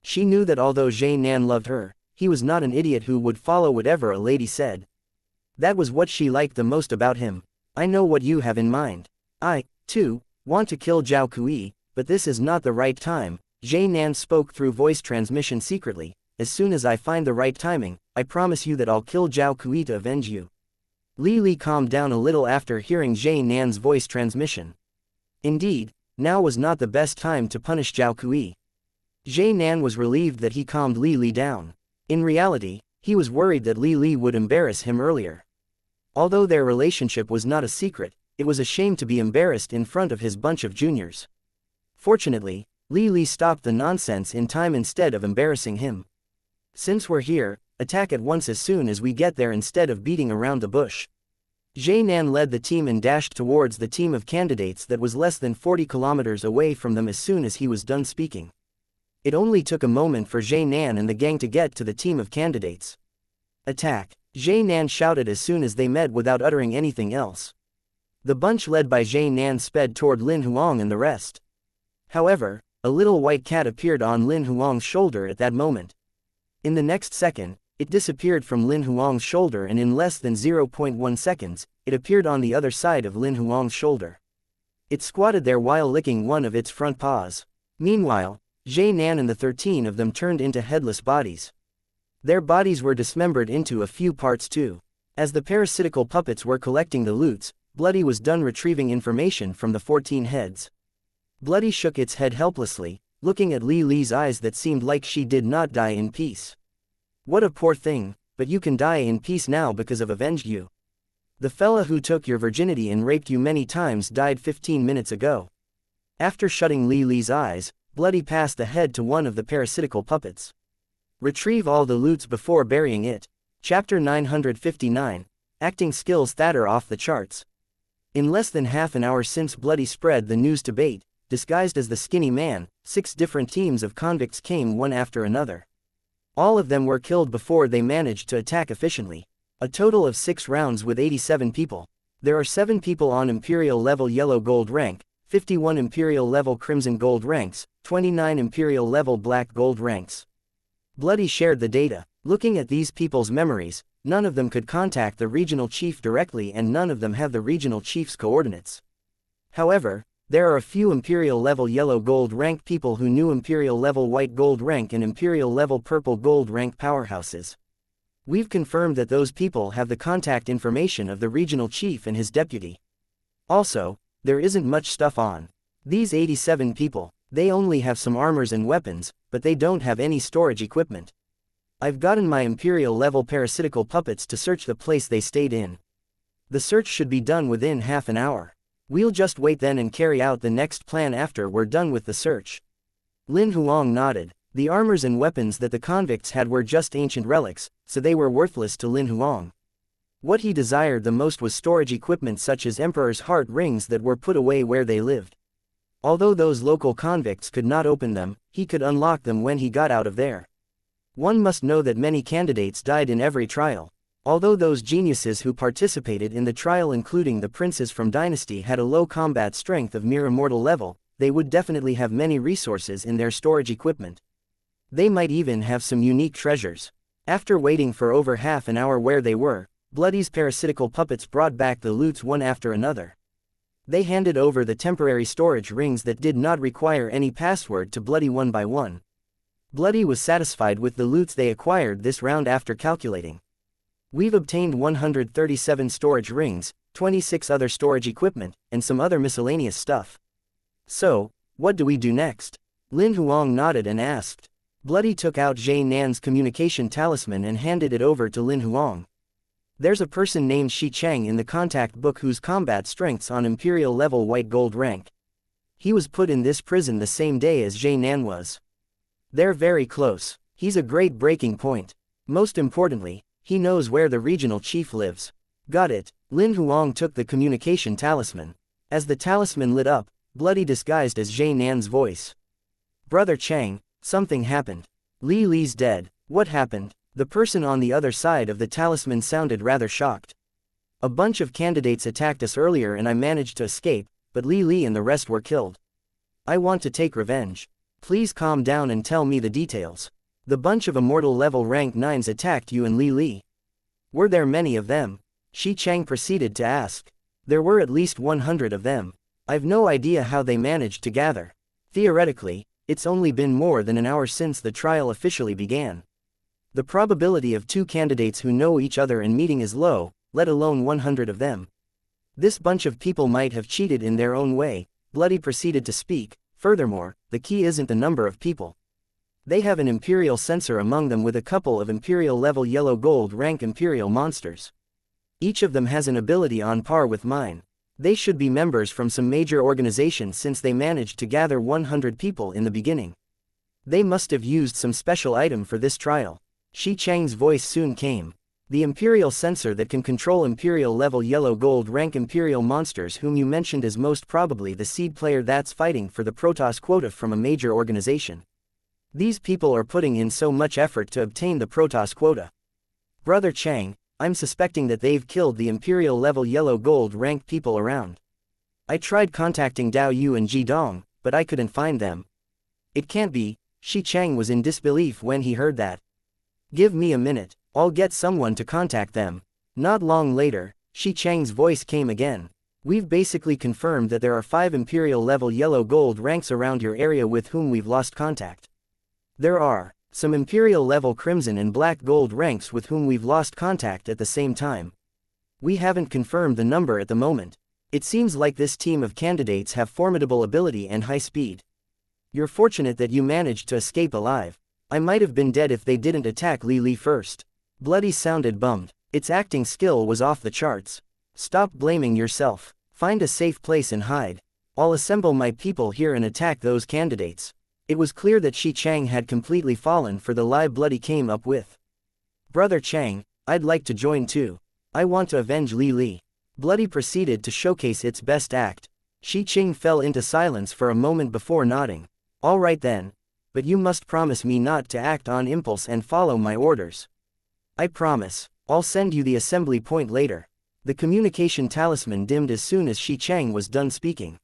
She knew that although Jay Nan loved her, he was not an idiot who would follow whatever a lady said. That was what she liked the most about him. I know what you have in mind. I, too, want to kill Zhao Kui, but this is not the right time. Jay Nan spoke through voice transmission secretly. As soon as I find the right timing, I promise you that I'll kill Zhao Kui to avenge you. Li Li calmed down a little after hearing Jay Nan's voice transmission. Indeed, now was not the best time to punish Zhao Kui. Jay Nan was relieved that he calmed Li Li down. In reality, he was worried that Li Li would embarrass him earlier. Although their relationship was not a secret, it was a shame to be embarrassed in front of his bunch of juniors. Fortunately, Li Li stopped the nonsense in time instead of embarrassing him. Since we're here, attack at once as soon as we get there instead of beating around the bush. Jay Nan led the team and dashed towards the team of candidates that was less than 40 kilometers away from them as soon as he was done speaking. It only took a moment for Jay Nan and the gang to get to the team of candidates. Attack! Jay Nan shouted as soon as they met without uttering anything else. The bunch led by Jay Nan sped toward Lin Huang and the rest. However, a little white cat appeared on Lin Huang's shoulder at that moment. In the next second, it disappeared from Lin Huang's shoulder, and in less than 0.1 seconds, it appeared on the other side of Lin Huang's shoulder. It squatted there while licking one of its front paws. Meanwhile, Jay Nan and the 13 of them turned into headless bodies. Their bodies were dismembered into a few parts too. As the parasitical puppets were collecting the loots, Bloody was done retrieving information from the 14 heads. Bloody shook its head helplessly, looking at Li Li's eyes that seemed like she did not die in peace. What a poor thing, but you can die in peace now because I've avenged you. The fella who took your virginity and raped you many times died 15 minutes ago. After shutting Li Li's eyes, Bloody passed the head to one of the parasitical puppets. Retrieve all the loots before burying it. Chapter 959. Acting skills that are off the charts. In less than half an hour since Bloody spread the news to bait, disguised as the Skinny Man, 6 different teams of convicts came one after another. All of them were killed before they managed to attack efficiently. A total of 6 rounds with 87 people. There are 7 people on Imperial level Yellow Gold rank, 51 Imperial level Crimson Gold ranks, 29 Imperial level Black Gold ranks. Bloody shared the data. Looking at these people's memories, none of them could contact the regional chief directly and none of them have the regional chief's coordinates. However, there are a few Imperial level yellow gold rank people who knew Imperial level white gold rank and Imperial level purple gold rank powerhouses. We've confirmed that those people have the contact information of the regional chief and his deputy. Also, there isn't much stuff on these 87 people. They only have some armors and weapons, but they don't have any storage equipment. I've gotten my Imperial level parasitical puppets to search the place they stayed in. The search should be done within half an hour. We'll just wait then and carry out the next plan after we're done with the search. Lin Huang nodded. The armors and weapons that the convicts had were just ancient relics, so they were worthless to Lin Huang. What he desired the most was storage equipment such as Emperor's heart rings that were put away where they lived. Although those local convicts could not open them, he could unlock them when he got out of there. One must know that many candidates died in every trial. Although those geniuses who participated in the trial including the princes from Dynasty had a low combat strength of mere immortal level, they would definitely have many resources in their storage equipment. They might even have some unique treasures. After waiting for over half an hour where they were, Bloody's parasitical puppets brought back the loots one after another. They handed over the temporary storage rings that did not require any password to Bloody one by one. Bloody was satisfied with the loots they acquired this round after calculating. We've obtained 137 storage rings, 26 other storage equipment, and some other miscellaneous stuff. So, what do we do next? Lin Huang nodded and asked. Bloody took out Zhe Nan's communication talisman and handed it over to Lin Huang. There's a person named Xianxia in the contact book whose combat strength's on Imperial level white gold rank. He was put in this prison the same day as Zhe Nan was. They're very close. He's a great breaking point. Most importantly, he knows where the regional chief lives. Got it. Lin Huang took the communication talisman. As the talisman lit up, Bloody disguised as Zhe Nan's voice. Brother Chang, something happened. Li Li's dead. What happened? The person on the other side of the talisman sounded rather shocked. A bunch of candidates attacked us earlier and I managed to escape, but Li Li and the rest were killed. I want to take revenge. Please calm down and tell me the details. The bunch of immortal level rank 9s attacked you and Li Li. Were there many of them? Xianxia proceeded to ask. There were at least 100 of them. I've no idea how they managed to gather. Theoretically, it's only been more than an hour since the trial officially began. The probability of two candidates who know each other and meeting is low, let alone 100 of them. This bunch of people might have cheated in their own way. Bloody proceeded to speak. Furthermore, the key isn't the number of people. They have an Imperial censor among them with a couple of Imperial level yellow gold rank Imperial monsters. Each of them has an ability on par with mine. They should be members from some major organization since they managed to gather 100 people in the beginning. They must have used some special item for this trial. Xianxia's voice soon came. The Imperial censor that can control Imperial level yellow gold rank Imperial monsters whom you mentioned is most probably the seed player that's fighting for the Protoss quota from a major organization. These people are putting in so much effort to obtain the Protoss quota. Brother Chang, I'm suspecting that they've killed the Imperial level yellow gold rank people around. I tried contacting Dao Yu and Ji Dong, but I couldn't find them. It can't be. Xianxia was in disbelief when he heard that. Give me a minute, I'll get someone to contact them. Not long later, Xianxia's voice came again. We've basically confirmed that there are 5 Imperial level yellow gold ranks around your area with whom we've lost contact. There are some Imperial level crimson and black gold ranks with whom we've lost contact at the same time. We haven't confirmed the number at the moment. It seems like this team of candidates have formidable ability and high speed. You're fortunate that you managed to escape alive. I might have been dead if they didn't attack Li Li first. Bloody sounded bummed. Its acting skill was off the charts. Stop blaming yourself. Find a safe place and hide. I'll assemble my people here and attack those candidates. It was clear that Xianxia had completely fallen for the lie Bloody came up with. Brother Chang, I'd like to join too. I want to avenge Li Li. Bloody proceeded to showcase its best act. Xianxia fell into silence for a moment before nodding. All right then. But you must promise me not to act on impulse and follow my orders. I promise. I'll send you the assembly point later. The communication talisman dimmed as soon as Xianxia was done speaking.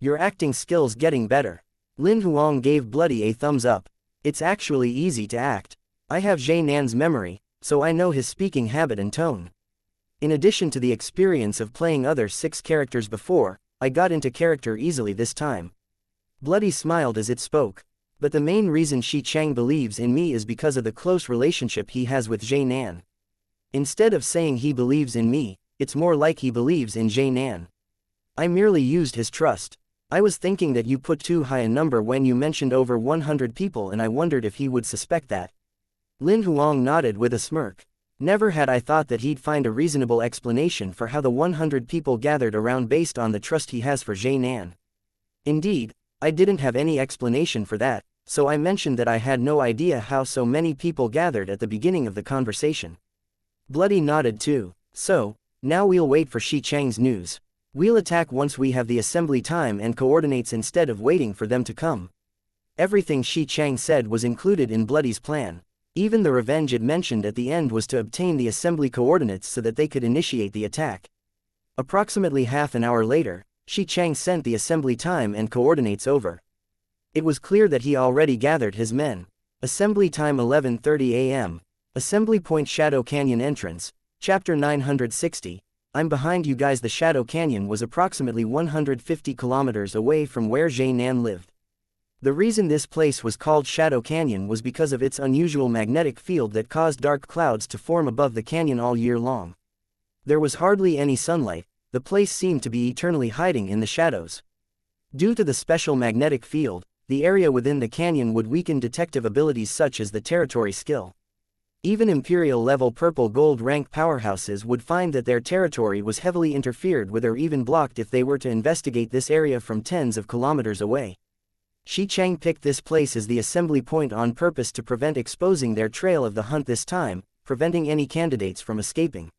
Your acting skills getting better. Lin Huang gave Bloody a thumbs up. It's actually easy to act. I have Zhe Nan's memory, so I know his speaking habit and tone. In addition to the experience of playing other 6 characters before, I got into character easily this time. Bloody smiled as it spoke. But the main reason Xianxia believes in me is because of the close relationship he has with Jianan. Instead of saying he believes in me, it's more like he believes in Jianan. I merely used his trust. I was thinking that you put too high a number when you mentioned over 100 people, and I wondered if he would suspect that. Lin Huang nodded with a smirk. Never had I thought that he'd find a reasonable explanation for how the 100 people gathered around based on the trust he has for Jianan. Indeed, I didn't have any explanation for that, so I mentioned that I had no idea how so many people gathered at the beginning of the conversation. Bloody nodded too. So, now we'll wait for Xianxia's news. We'll attack once we have the assembly time and coordinates instead of waiting for them to come. Everything Xianxia said was included in Bloody's plan. Even the revenge it mentioned at the end was to obtain the assembly coordinates so that they could initiate the attack. Approximately half an hour later, Xianxia sent the assembly time and coordinates over. It was clear that he already gathered his men. Assembly time 11:30 a.m. Assembly Point Shadow Canyon Entrance, Chapter 960. I'm behind you guys. The Shadow Canyon was approximately 150 kilometers away from where Jianan lived. The reason this place was called Shadow Canyon was because of its unusual magnetic field that caused dark clouds to form above the canyon all year long. There was hardly any sunlight. The place seemed to be eternally hiding in the shadows. Due to the special magnetic field, the area within the canyon would weaken detective abilities such as the territory skill. Even Imperial-level purple gold rank powerhouses would find that their territory was heavily interfered with or even blocked if they were to investigate this area from tens of kilometers away. Xianxia picked this place as the assembly point on purpose to prevent exposing their trail of the hunt this time, preventing any candidates from escaping.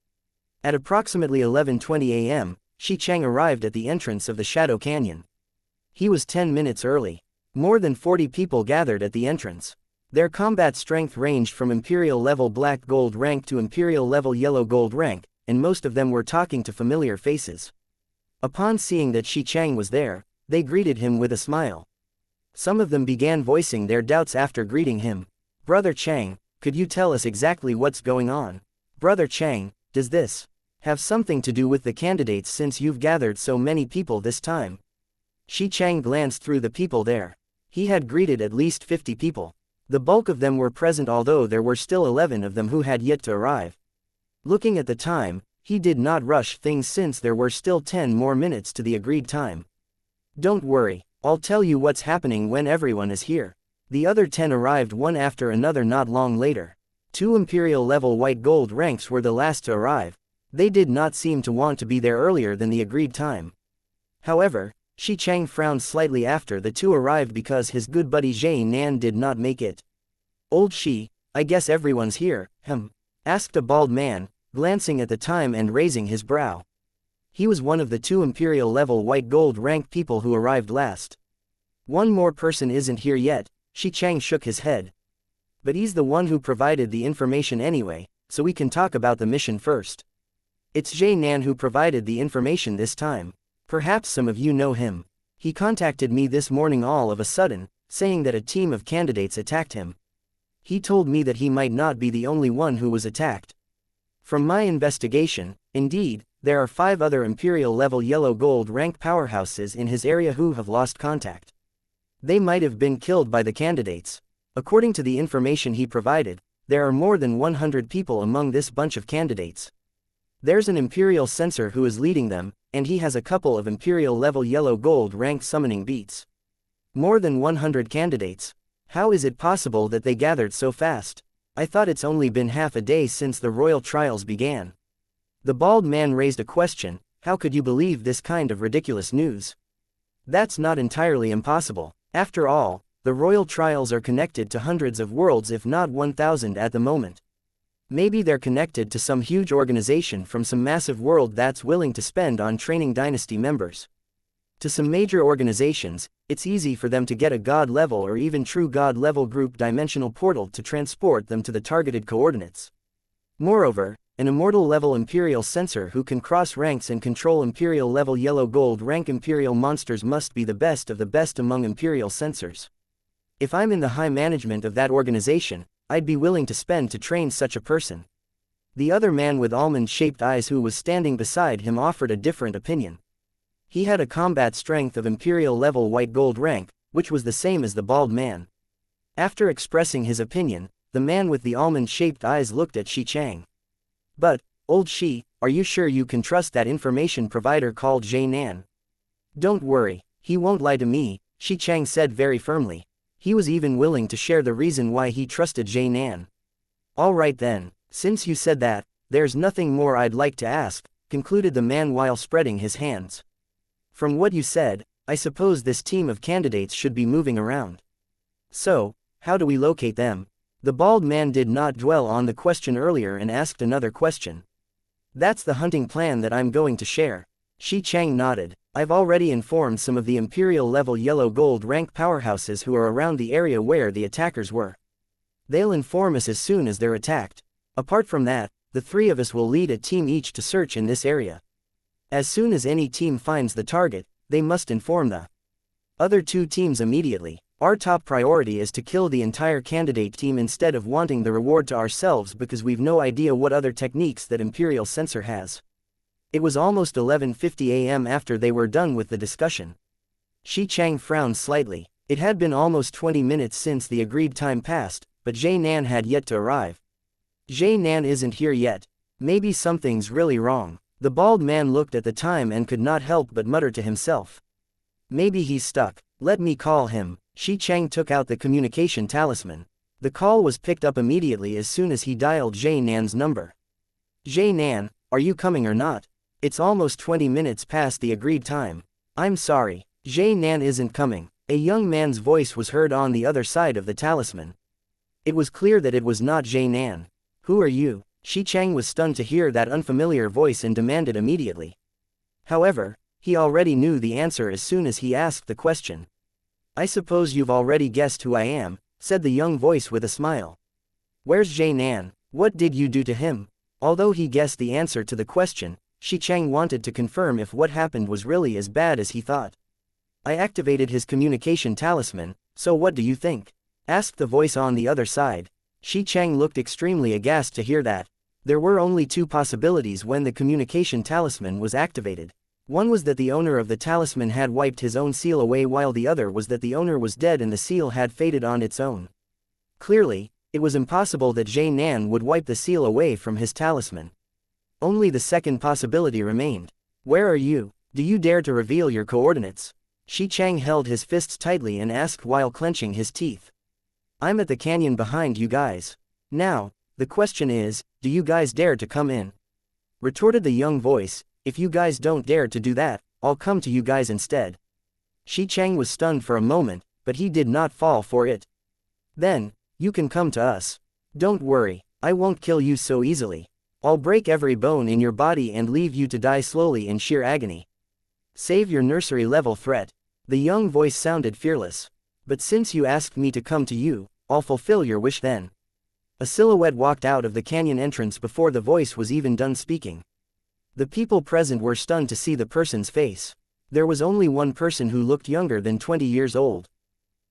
At approximately 11:20 a.m., Xianxia arrived at the entrance of the Shadow Canyon. He was 10 minutes early. More than 40 people gathered at the entrance. Their combat strength ranged from Imperial-level black gold rank to Imperial-level yellow gold rank, and most of them were talking to familiar faces. Upon seeing that Xianxia was there, they greeted him with a smile. Some of them began voicing their doubts after greeting him. Brother Chang, could you tell us exactly what's going on? Brother Chang, does this have something to do with the candidates since you've gathered so many people this time? Xianxia glanced through the people there. He had greeted at least 50 people. The bulk of them were present, although there were still 11 of them who had yet to arrive. Looking at the time, he did not rush things since there were still 10 more minutes to the agreed time. Don't worry, I'll tell you what's happening when everyone is here. The other 10 arrived one after another not long later. 2 Imperial-level white gold ranks were the last to arrive. They did not seem to want to be there earlier than the agreed time. However, Xianxia frowned slightly after the 2 arrived because his good buddy Jianan did not make it. Old Xi, I guess everyone's here, asked a bald man, glancing at the time and raising his brow. He was one of the 2 Imperial-level white gold rank people who arrived last. One more person isn't here yet. Xianxia shook his head. But he's the one who provided the information anyway, so we can talk about the mission first. It's Jianan who provided the information this time. Perhaps some of you know him. He contacted me this morning all of a sudden, saying that a team of candidates attacked him. He told me that he might not be the only one who was attacked. From my investigation, indeed, there are 5 other Imperial-level yellow gold rank powerhouses in his area who have lost contact. They might have been killed by the candidates. According to the information he provided, there are more than 100 people among this bunch of candidates. There's an Imperial censor who is leading them, and he has a couple of Imperial-level yellow gold rank summoning beats. More than 100 candidates. How is it possible that they gathered so fast? I thought it's only been half a day since the royal trials began. The bald man raised a question. How could you believe this kind of ridiculous news? That's not entirely impossible. After all, the royal trials are connected to hundreds of worlds, if not 1,000 at the moment. Maybe they're connected to some huge organization from some massive world that's willing to spend on training dynasty members. To some major organizations, it's easy for them to get a god level or even true god level group dimensional portal to transport them to the targeted coordinates. Moreover, an immortal level Imperial censor who can cross ranks and control Imperial level yellow gold rank Imperial monsters must be the best of the best among Imperial censors. If I'm in the high management of that organization, I'd be willing to spend to train such a person. The other man with almond-shaped eyes who was standing beside him offered a different opinion. He had a combat strength of Imperial level white gold rank, which was the same as the bald man. After expressing his opinion, the man with the almond-shaped eyes looked at Xianxia. But, old Xi, are you sure you can trust that information provider called Xianxia? Don't worry, he won't lie to me, Xianxia said very firmly. He was even willing to share the reason why he trusted Xianxia. All right then, since you said that, there's nothing more I'd like to ask, concluded the man while spreading his hands. From what you said, I suppose this team of candidates should be moving around. So, how do we locate them? The bald man did not dwell on the question earlier and asked another question. That's the hunting plan that I'm going to share. Xianxia nodded. I've already informed some of the Imperial level yellow gold rank powerhouses who are around the area where the attackers were. They'll inform us as soon as they're attacked. Apart from that, the three of us will lead a team each to search in this area. As soon as any team finds the target, they must inform the other two teams immediately. Our top priority is to kill the entire candidate team instead of wanting the reward to ourselves because we've no idea what other techniques that Imperial Censor has. It was almost 11:50 a.m. after they were done with the discussion. Xianxia frowned slightly. It had been almost 20 minutes since the agreed time passed, but Xianxia had yet to arrive. Xianxia isn't here yet. Maybe something's really wrong. The bald man looked at the time and could not help but mutter to himself. Maybe he's stuck. Let me call him. Xianxia took out the communication talisman. The call was picked up immediately as soon as he dialed Xianxia's number. Xianxia, are you coming or not? It's almost 20 minutes past the agreed time. I'm sorry, Xianxia isn't coming. A young man's voice was heard on the other side of the talisman. It was clear that it was not Xianxia. Who are you? Xianxia was stunned to hear that unfamiliar voice and demanded immediately. However, he already knew the answer as soon as he asked the question. I suppose you've already guessed who I am, said the young voice with a smile. Where's Xianxia? What did you do to him? Although he guessed the answer to the question, Xianxia wanted to confirm if what happened was really as bad as he thought. I activated his communication talisman, so what do you think? Asked the voice on the other side. Xianxia looked extremely aghast to hear that. There were only two possibilities when the communication talisman was activated. One was that the owner of the talisman had wiped his own seal away, while the other was that the owner was dead and the seal had faded on its own. Clearly, it was impossible that Xianxia would wipe the seal away from his talisman. Only the second possibility remained. Where are you? Do you dare to reveal your coordinates? Xianxia held his fists tightly and asked while clenching his teeth. I'm at the canyon behind you guys. Now, the question is, do you guys dare to come in? Retorted the young voice. If you guys don't dare to do that, I'll come to you guys instead. Xianxia was stunned for a moment, but he did not fall for it. Then, you can come to us. Don't worry, I won't kill you so easily. I'll break every bone in your body and leave you to die slowly in sheer agony. Save your nursery level threat. The young voice sounded fearless. But since you asked me to come to you, I'll fulfill your wish then. A silhouette walked out of the canyon entrance before the voice was even done speaking. The people present were stunned to see the person's face. There was only one person who looked younger than 20 years old.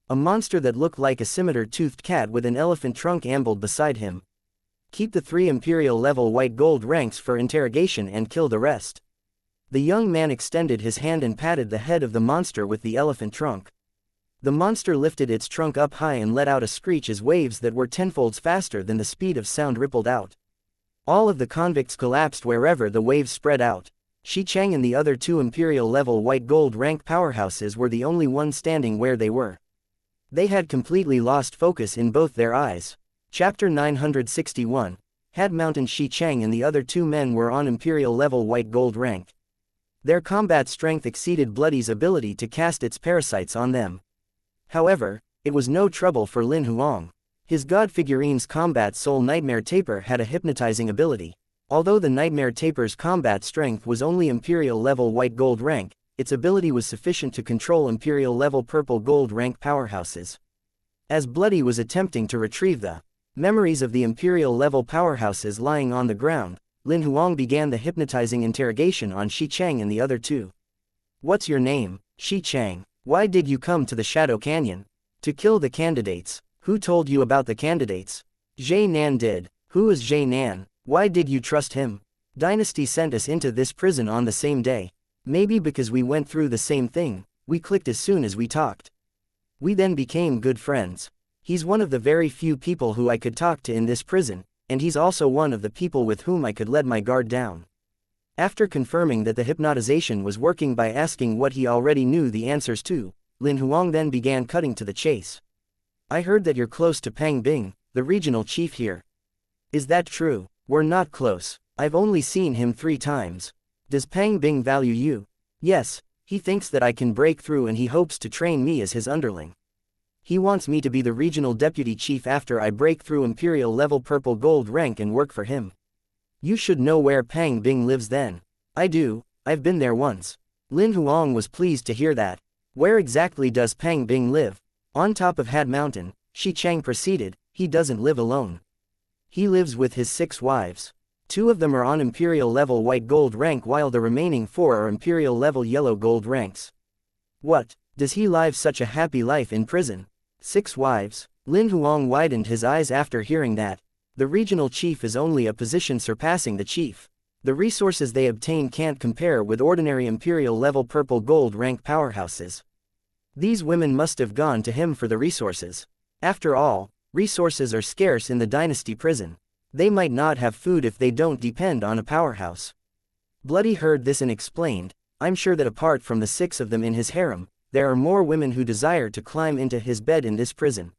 A monster that looked like a scimitar-toothed cat with an elephant trunk ambled beside him. Keep the 3 Imperial level white gold ranks for interrogation and kill the rest. The young man extended his hand and patted the head of the monster with the elephant trunk. The monster lifted its trunk up high and let out a screech as waves that were tenfolds faster than the speed of sound rippled out. All of the convicts collapsed wherever the waves spread out. Xianxia and the other 2 Imperial level white gold rank powerhouses were the only ones standing where they were. They had completely lost focus in both their eyes. Chapter 961. Had Mountain Xianxia and the other 2 men were on Imperial level white gold rank. Their combat strength exceeded Bloody's ability to cast its parasites on them. However, it was no trouble for Lin Huang. His god figurine's combat soul Nightmare Taper had a hypnotizing ability. Although the Nightmare Taper's combat strength was only Imperial level white gold rank, its ability was sufficient to control Imperial level purple gold rank powerhouses. As Bloody was attempting to retrieve the memories of the Imperial level powerhouses lying on the ground, Lin Huang began the hypnotizing interrogation on Xianxia and the other 2. What's your name, Xianxia? Why did you come to the Shadow Canyon? To kill the candidates. Who told you about the candidates? Xianxia did. Who is Xianxia? Why did you trust him? Dynasty sent us into this prison on the same day. Maybe because we went through the same thing, we clicked as soon as we talked. We then became good friends. He's one of the very few people who I could talk to in this prison, and he's also one of the people with whom I could let my guard down. After confirming that the hypnotization was working by asking what he already knew the answers to, Lin Huang then began cutting to the chase. I heard that you're close to Pang Bing, the regional chief here. Is that true? We're not close. I've only seen him 3 times. Does Pang Bing value you? Yes, he thinks that I can break through and he hopes to train me as his underling. He wants me to be the regional deputy chief after I break through imperial level purple gold rank and work for him. You should know where Pang Bing lives then. I do, I've been there once. Lin Huang was pleased to hear that. Where exactly does Pang Bing live? On top of Had Mountain, Xianxia proceeded. He doesn't live alone. He lives with his 6 wives. 2 of them are on imperial level white gold rank while the remaining 4 are imperial level yellow gold ranks. What, does he live such a happy life in prison? 6 wives? Lin Huang widened his eyes after hearing that. The regional chief is only a position surpassing the chief. The resources they obtain can't compare with ordinary imperial level purple gold rank powerhouses. These women must have gone to him for the resources. After all, resources are scarce in the dynasty prison. They might not have food if they don't depend on a powerhouse. Bloody heard this and explained, I'm sure that apart from the 6 of them in his harem, there are more women who desire to climb into his bed in this prison.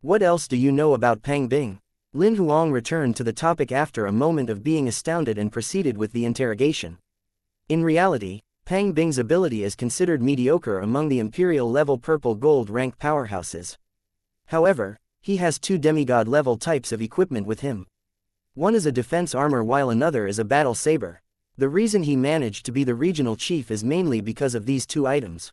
What else do you know about Pang Bing? Lin Huang returned to the topic after a moment of being astounded and proceeded with the interrogation. In reality, Pang Bing's ability is considered mediocre among the imperial level purple gold rank powerhouses. However, he has 2 demigod level types of equipment with him. One is a defense armor while another is a battle saber. The reason he managed to be the regional chief is mainly because of these 2 items.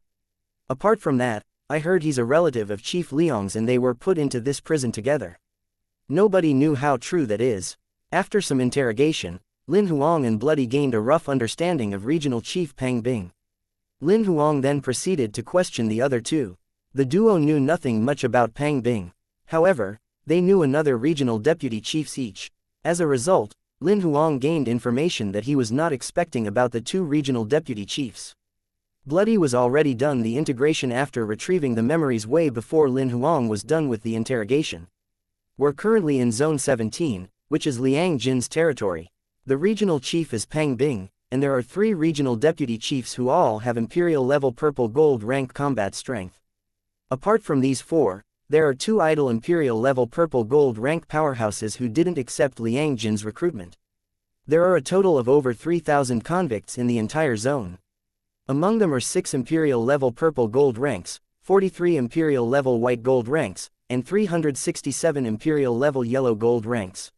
Apart from that, I heard he's a relative of Chief Liang's and they were put into this prison together. Nobody knew how true that is. After some interrogation, Lin Huang and Bloody gained a rough understanding of regional chief Pang Bing. Lin Huang then proceeded to question the other 2. The duo knew nothing much about Pang Bing. However, they knew another regional deputy chiefs each. As a result, Lin Huang gained information that he was not expecting about the 2 regional deputy chiefs. Bloody was already done the integration after retrieving the memories way before Lin Huang was done with the interrogation. We're currently in Zone 17, which is Liang Jin's territory. The regional chief is Pang Bing, and there are 3 regional deputy chiefs who all have imperial level purple gold rank combat strength. Apart from these 4, there are 2 idle imperial level purple gold rank powerhouses who didn't accept Liang Jin's recruitment. There are a total of over 3,000 convicts in the entire zone. Among them are 6 imperial level purple gold ranks, 43 imperial level white gold ranks, and 367 imperial level yellow gold ranks.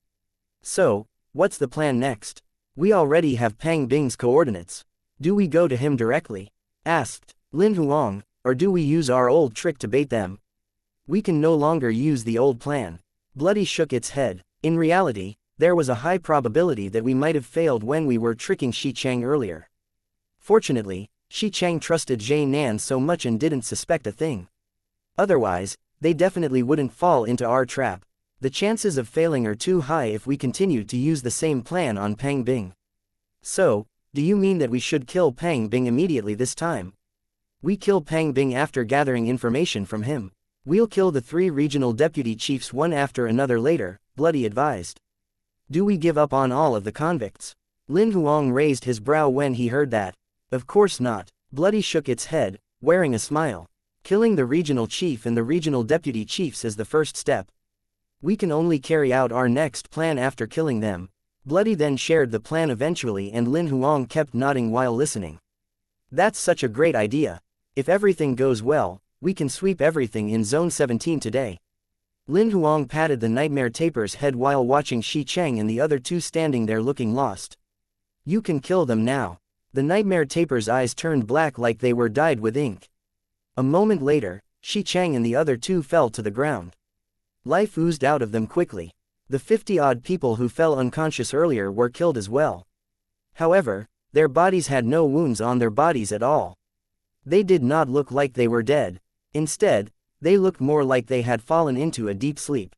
So, what's the plan next? We already have Pang Bing's coordinates. Do we go to him directly? Asked Lin Huang, or do we use our old trick to bait them? We can no longer use the old plan. Bloody shook its head. In reality, there was a high probability that we might have failed when we were tricking Xianxia earlier. Fortunately, Xianxia trusted Zhai Nan so much and didn't suspect a thing. Otherwise, they definitely wouldn't fall into our trap. The chances of failing are too high if we continue to use the same plan on Pang Bing. So, do you mean that we should kill Pang Bing immediately this time? We kill Pang Bing after gathering information from him. We'll kill the 3 regional deputy chiefs one after another later, Bloody advised. Do we give up on all of the convicts? Lin Huang raised his brow when he heard that. Of course not. Bloody shook its head, wearing a smile. Killing the regional chief and the regional deputy chiefs is the first step. We can only carry out our next plan after killing them. Bloody then shared the plan eventually and Lin Huang kept nodding while listening. That's such a great idea. If everything goes well, we can sweep everything in Zone 17 today. Lin Huang patted the nightmare taper's head while watching Xianxia and the other 2 standing there looking lost. You can kill them now. The nightmare taper's eyes turned black like they were dyed with ink. A moment later, Xianxia and the other 2 fell to the ground. Life oozed out of them quickly. The 50-odd people who fell unconscious earlier were killed as well. However, their bodies had no wounds on their bodies at all. They did not look like they were dead. Instead, they looked more like they had fallen into a deep sleep.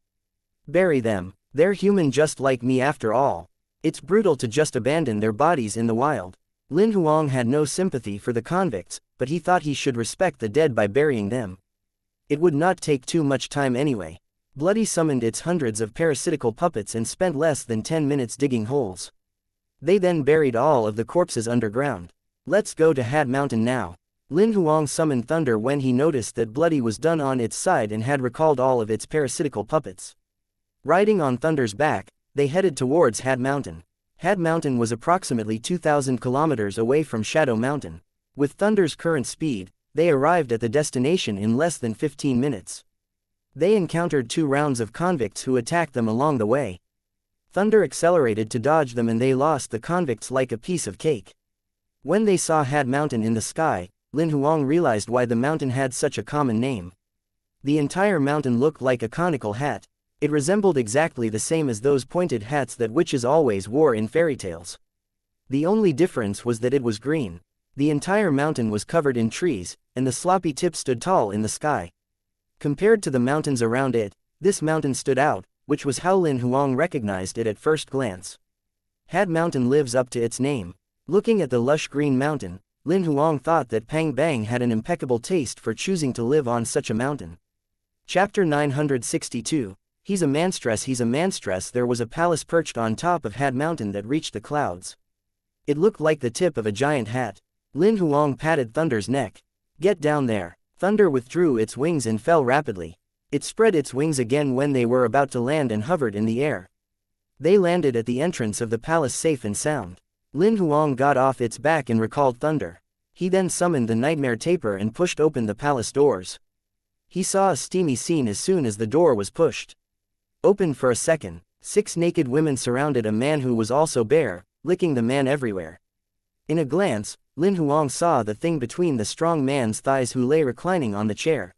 Bury them. They're human just like me after all. It's brutal to just abandon their bodies in the wild. Lin Huang had no sympathy for the convicts, but he thought he should respect the dead by burying them. It would not take too much time anyway. Bloody summoned its hundreds of parasitical puppets and spent less than 10 minutes digging holes. They then buried all of the corpses underground. Let's go to Hat Mountain now. Lin Huang summoned thunder when he noticed that Bloody was done on its side and had recalled all of its parasitical puppets. Riding on Thunder's back, they headed towards Hat Mountain. Hat Mountain was approximately 2,000 kilometers away from Shadow Mountain. With Thunder's current speed, they arrived at the destination in less than 15 minutes. They encountered 2 rounds of convicts who attacked them along the way. Thunder accelerated to dodge them and they lost the convicts like a piece of cake. When they saw Hat Mountain in the sky, Lin Huang realized why the mountain had such a common name. The entire mountain looked like a conical hat. It resembled exactly the same as those pointed hats that witches always wore in fairy tales. The only difference was that it was green. The entire mountain was covered in trees, and the sloppy tip stood tall in the sky. Compared to the mountains around it, this mountain stood out, which was how Lin Huang recognized it at first glance. Hat Mountain lives up to its name. Looking at the lush green mountain, Lin Huang thought that Pang Bang had an impeccable taste for choosing to live on such a mountain. Chapter 962. He's a manstress. He's a manstress. There was a palace perched on top of Hat Mountain that reached the clouds. It looked like the tip of a giant hat. Lin Huang patted Thunder's neck. Get down there. Thunder withdrew its wings and fell rapidly. It spread its wings again when they were about to land and hovered in the air. They landed at the entrance of the palace safe and sound. Lin Huang got off its back and recalled Thunder. He then summoned the nightmare taper and pushed open the palace doors. He saw a steamy scene as soon as the door was pushed open for a second. 6 naked women surrounded a man who was also bare, licking the man everywhere. In a glance, Lin Huang saw the thing between the strong man's thighs who lay reclining on the chair.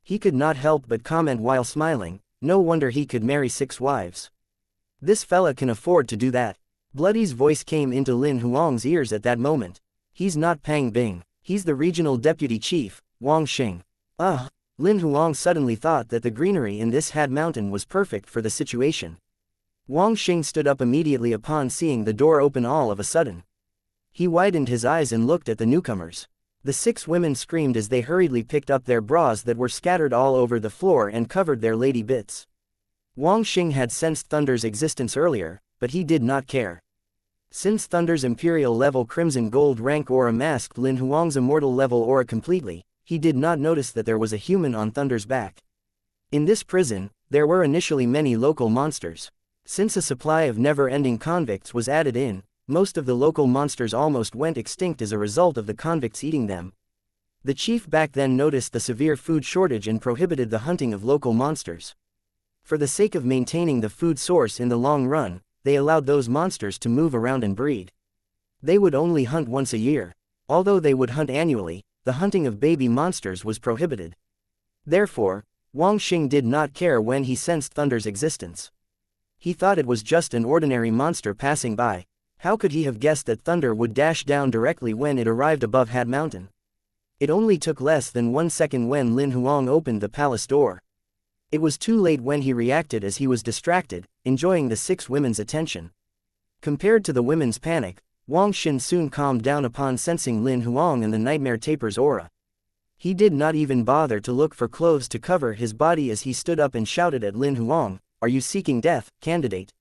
He could not help but comment while smiling, no wonder he could marry 6 wives. This fella can afford to do that. Bloody's voice came into Lin Huang's ears at that moment. He's not Pang Bing. He's the regional deputy chief, Wang Xing. Lin Huang suddenly thought that the greenery in this Hat Mountain was perfect for the situation. Wang Xing stood up immediately upon seeing the door open all of a sudden. He widened his eyes and looked at the newcomers. The 6 women screamed as they hurriedly picked up their bras that were scattered all over the floor and covered their lady bits. Wang Xing had sensed Thunder's existence earlier, but he did not care. Since Thunder's Imperial level Crimson Gold rank aura masked Lin Huang's Immortal level aura completely, he did not notice that there was a human on Thunder's back. In this prison, there were initially many local monsters. Since a supply of never-ending convicts was added in, most of the local monsters almost went extinct as a result of the convicts eating them. The chief back then noticed the severe food shortage and prohibited the hunting of local monsters. For the sake of maintaining the food source in the long run, they allowed those monsters to move around and breed. They would only hunt once a year. Although they would hunt annually, the hunting of baby monsters was prohibited. Therefore, Wang Xing did not care when he sensed Thunder's existence. He thought it was just an ordinary monster passing by. How could he have guessed that Thunder would dash down directly when it arrived above Hat Mountain? It only took less than 1 second when Lin Huang opened the palace door. It was too late when he reacted as he was distracted, enjoying the 6 women's attention. Compared to the women's panic, Wang Xing soon calmed down upon sensing Lin Huang and the nightmare taper's aura. He did not even bother to look for clothes to cover his body as he stood up and shouted at Lin Huang, "Are you seeking death, candidate?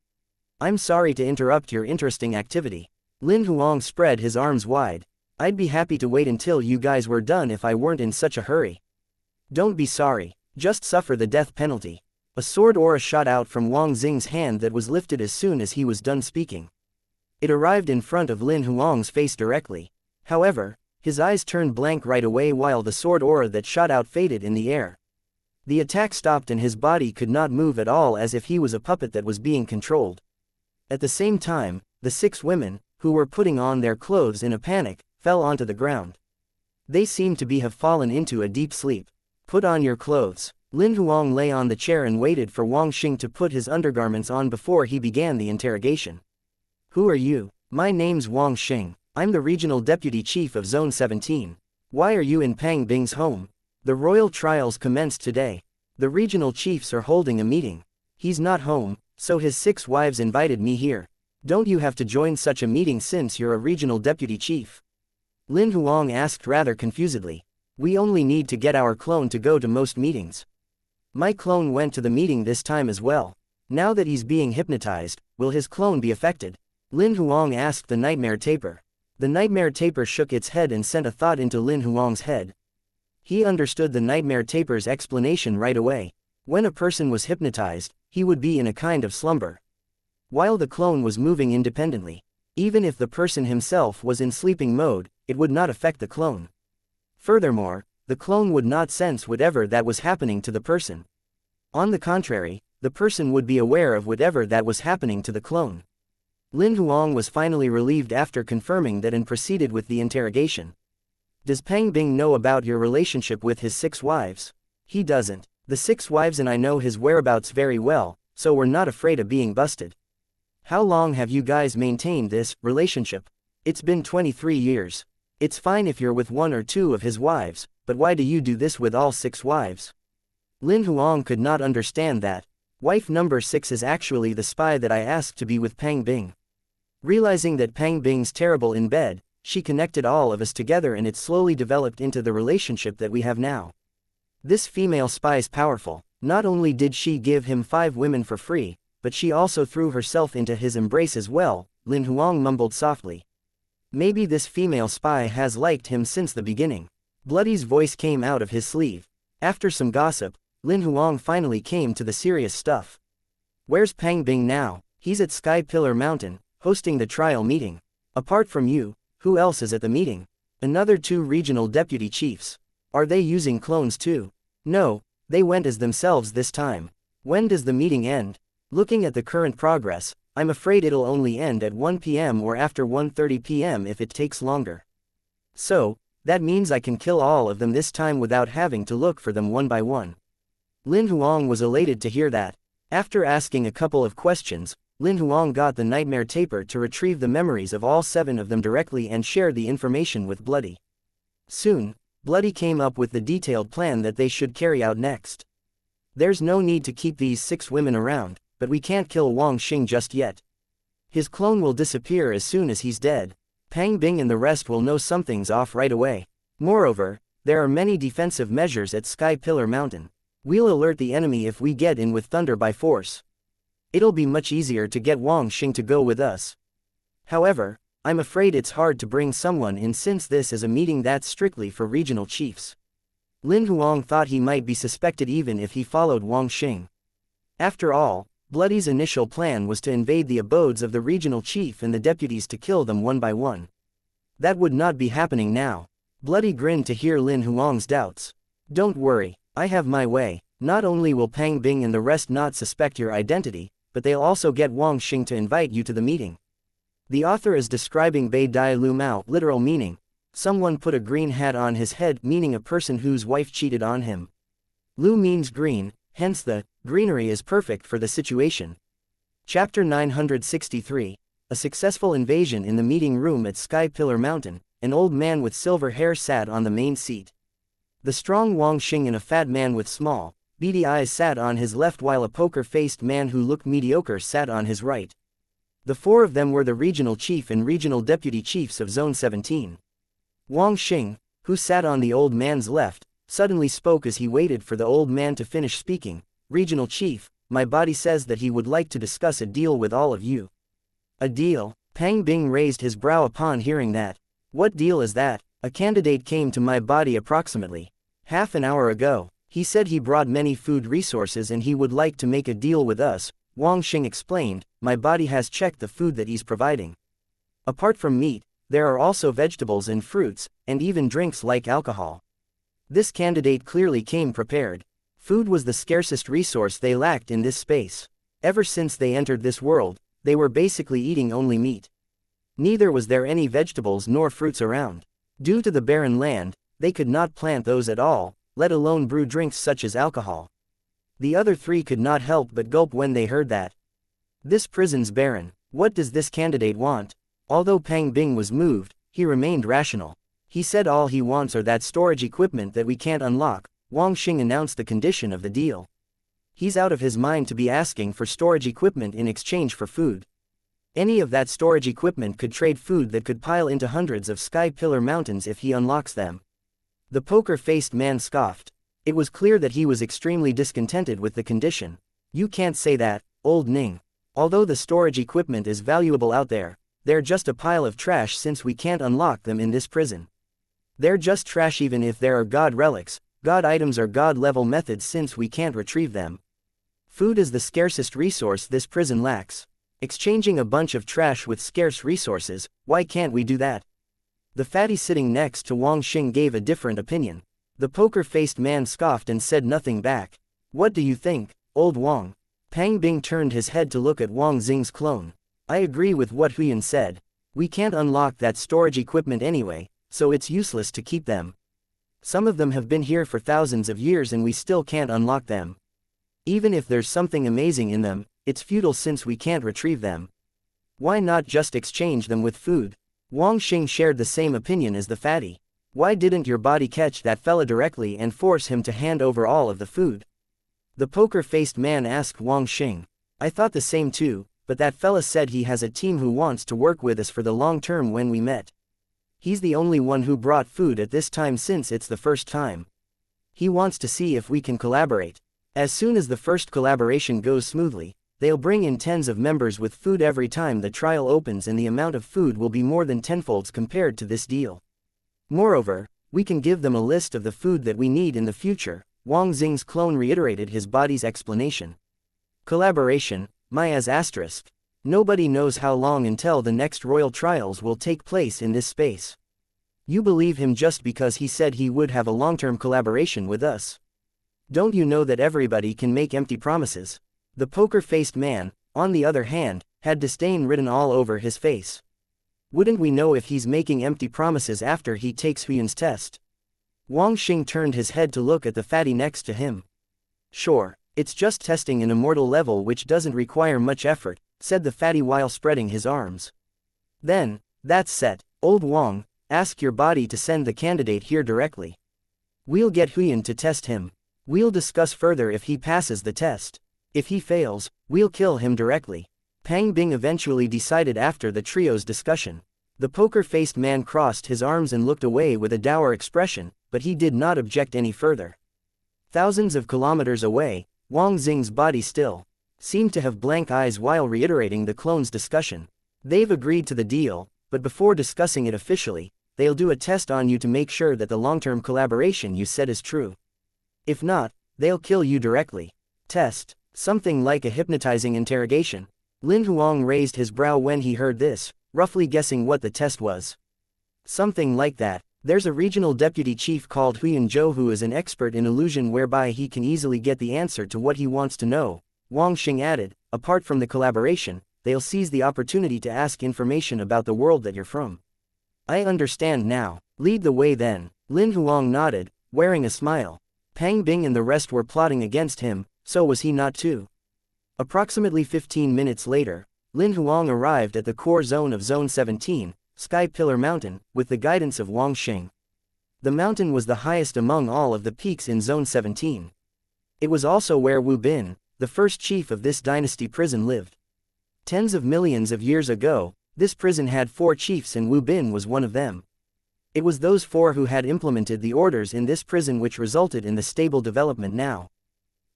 I'm sorry to interrupt your interesting activity." Lin Huang spread his arms wide. "I'd be happy to wait until you guys were done if I weren't in such a hurry." "Don't be sorry. Just suffer the death penalty." A sword aura shot out from Wang Xing's hand that was lifted as soon as he was done speaking. It arrived in front of Lin Huang's face directly. However, his eyes turned blank right away while the sword aura that shot out faded in the air. The attack stopped and his body could not move at all, as if he was a puppet that was being controlled. At the same time, the 6 women, who were putting on their clothes in a panic, fell onto the ground. They seemed to have fallen into a deep sleep. "Put on your clothes." Lin Huang lay on the chair and waited for Wang Xing to put his undergarments on before he began the interrogation. "Who are you?" "My name's Wang Xing. I'm the regional deputy chief of Zone 17. Why are you in Pang Bing's home?" "The royal trials commenced today. The regional chiefs are holding a meeting. He's not home, so his 6 wives invited me here." Don't you have to join such a meeting since you're a regional deputy chief? Lin Huang asked rather confusedly. We only need to get our clone to go to most meetings. My clone went to the meeting this time as well. Now that he's being hypnotized, will his clone be affected? Lin Huang asked the nightmare taper. The nightmare taper shook its head and sent a thought into Lin Huang's head. He understood the nightmare taper's explanation right away. When a person was hypnotized, he would be in a kind of slumber, while the clone was moving independently. Even if the person himself was in sleeping mode, it would not affect the clone. Furthermore, the clone would not sense whatever that was happening to the person. On the contrary, the person would be aware of whatever that was happening to the clone. Lin Huang was finally relieved after confirming that and proceeded with the interrogation. Does Pang Bing know about your relationship with his 6 wives? He doesn't. The 6 wives and I know his whereabouts very well, so we're not afraid of being busted. How long have you guys maintained this relationship? It's been 23 years. It's fine if you're with 1 or 2 of his wives, but why do you do this with all 6 wives? Lin Huang could not understand that. Wife number 6 is actually the spy that I asked to be with Pang Bing. Realizing that Pang Bing's terrible in bed, she connected all of us together and it slowly developed into the relationship that we have now. This female spy's powerful. Not only did she give him 5 women for free, but she also threw herself into his embrace as well, Lin Huang mumbled softly. Maybe this female spy has liked him since the beginning. Bloody's voice came out of his sleeve. After some gossip, Lin Huang finally came to the serious stuff. Where's Pang Bing now? He's at Sky Pillar Mountain, hosting the trial meeting. Apart from you, who else is at the meeting? Another 2 regional deputy chiefs. Are they using clones too? No, they went as themselves this time. When does the meeting end? Looking at the current progress, I'm afraid it'll only end at 1 p.m. or after 1:30 p.m. if it takes longer. So, that means I can kill all of them this time without having to look for them one by one. Lin Huang was elated to hear that. After asking a couple of questions, Lin Huang got the nightmare taper to retrieve the memories of all 7 of them directly and share the information with Bloody. Soon, Bloody came up with the detailed plan that they should carry out next. There's no need to keep these 6 women around, but we can't kill Wang Xing just yet. His clone will disappear as soon as he's dead. Pang Bing and the rest will know something's off right away. Moreover, there are many defensive measures at Sky Pillar Mountain. We'll alert the enemy if we get in with thunder by force. It'll be much easier to get Wang Xing to go with us. However, I'm afraid it's hard to bring someone in since this is a meeting that's strictly for regional chiefs. Lin Huang thought he might be suspected even if he followed Wang Xing. After all, Bloody's initial plan was to invade the abodes of the regional chief and the deputies to kill them one by one. That would not be happening now. Bloody grinned to hear Lin Huang's doubts. Don't worry, I have my way. Not only will Pang Bing and the rest not suspect your identity, but they'll also get Wang Xing to invite you to the meeting. The author is describing Bei Dai Lu Mao, literal meaning. Someone put a green hat on his head, meaning a person whose wife cheated on him. Lu means green, hence the greenery is perfect for the situation. Chapter 963. A successful invasion. In the meeting room at Sky Pillar Mountain, an old man with silver hair sat on the main seat. The strong Wang Xing and a fat man with small, beady eyes sat on his left while a poker-faced man who looked mediocre sat on his right. The 4 of them were the regional chief and regional deputy chiefs of Zone 17. Wang Xing, who sat on the old man's left, suddenly spoke as he waited for the old man to finish speaking. Regional chief, my body says that he would like to discuss a deal with all of you. A deal? Pang Bing raised his brow upon hearing that. What deal is that? A candidate came to my body approximately half an hour ago. He said he brought many food resources and he would like to make a deal with us. Wang Xing explained, my body has checked the food that he's providing. Apart from meat, there are also vegetables and fruits, and even drinks like alcohol. This candidate clearly came prepared. Food was the scarcest resource they lacked in this space. Ever since they entered this world, they were basically eating only meat. Neither was there any vegetables nor fruits around. Due to the barren land, they could not plant those at all, let alone brew drinks such as alcohol. The other 3 could not help but gulp when they heard that. This prison's barren. What does this candidate want? Although Pang Bing was moved, he remained rational. He said all he wants are that storage equipment that we can't unlock. Wang Xing announced the condition of the deal. He's out of his mind to be asking for storage equipment in exchange for food. Any of that storage equipment could trade food that could pile into hundreds of Sky Pillar mountains if he unlocks them. The poker-faced man scoffed. It was clear that he was extremely discontented with the condition. You can't say that, old Ning. Although the storage equipment is valuable out there, they're just a pile of trash since we can't unlock them in this prison. They're just trash even if there are god relics. God items are god-level methods since we can't retrieve them. Food is the scarcest resource this prison lacks. Exchanging a bunch of trash with scarce resources, why can't we do that? The fatty sitting next to Wang Xing gave a different opinion. The poker-faced man scoffed and said nothing back. What do you think, old Wang? Pang Bing turned his head to look at Wang Xing's clone. I agree with what Huyan said. We can't unlock that storage equipment anyway, so it's useless to keep them. Some of them have been here for thousands of years and we still can't unlock them. Even if there's something amazing in them, it's futile since we can't retrieve them. Why not just exchange them with food? Wang Xing shared the same opinion as the fatty. Why didn't your body catch that fella directly and force him to hand over all of the food? The poker-faced man asked Wang Xing. I thought the same too, but that fella said he has a team who wants to work with us for the long term when we met. He's the only one who brought food at this time since it's the first time. He wants to see if we can collaborate. As soon as the first collaboration goes smoothly, they'll bring in tens of members with food every time the trial opens and the amount of food will be more than tenfolds compared to this deal. Moreover, we can give them a list of the food that we need in the future. Wang Xing's clone reiterated his body's explanation. Collaboration, Maya's asterisk. Nobody knows how long until the next royal trials will take place in this space. You believe him just because he said he would have a long-term collaboration with us. Don't you know that everybody can make empty promises? The poker-faced man, on the other hand, had disdain written all over his face. Wouldn't we know if he's making empty promises after he takes Huyan's test? Wang Xing turned his head to look at the fatty next to him. Sure, it's just testing an immortal level which doesn't require much effort, said the fatty while spreading his arms. Then, that's set, old Wang, ask your body to send the candidate here directly. We'll get Huyan to test him. We'll discuss further if he passes the test. If he fails, we'll kill him directly. Pang Bing eventually decided after the trio's discussion. The poker-faced man crossed his arms and looked away with a dour expression, but he did not object any further. Thousands of kilometers away, Wang Xing's body still seemed to have blank eyes while reiterating the clone's discussion. They've agreed to the deal, but before discussing it officially, they'll do a test on you to make sure that the long-term collaboration you said is true. If not, they'll kill you directly. Test. Something like a hypnotizing interrogation. Lin Huang raised his brow when he heard this, roughly guessing what the test was. Something like that. There's a regional deputy chief called Huyan Zhou who is an expert in illusion whereby he can easily get the answer to what he wants to know. Wang Xing added, apart from the collaboration, they'll seize the opportunity to ask information about the world that you're from. I understand now. Lead the way then. Lin Huang nodded, wearing a smile. Pang Bing and the rest were plotting against him, so was he not too? Approximately 15 minutes later, Lin Huang arrived at the core zone of Zone 17, Sky Pillar Mountain, with the guidance of Wang Xing. The mountain was the highest among all of the peaks in Zone 17. It was also where Wu Bin, the first chief of this dynasty prison, lived. Tens of millions of years ago, this prison had 4 chiefs and Wu Bin was one of them. It was those 4 who had implemented the orders in this prison which resulted in the stable development now.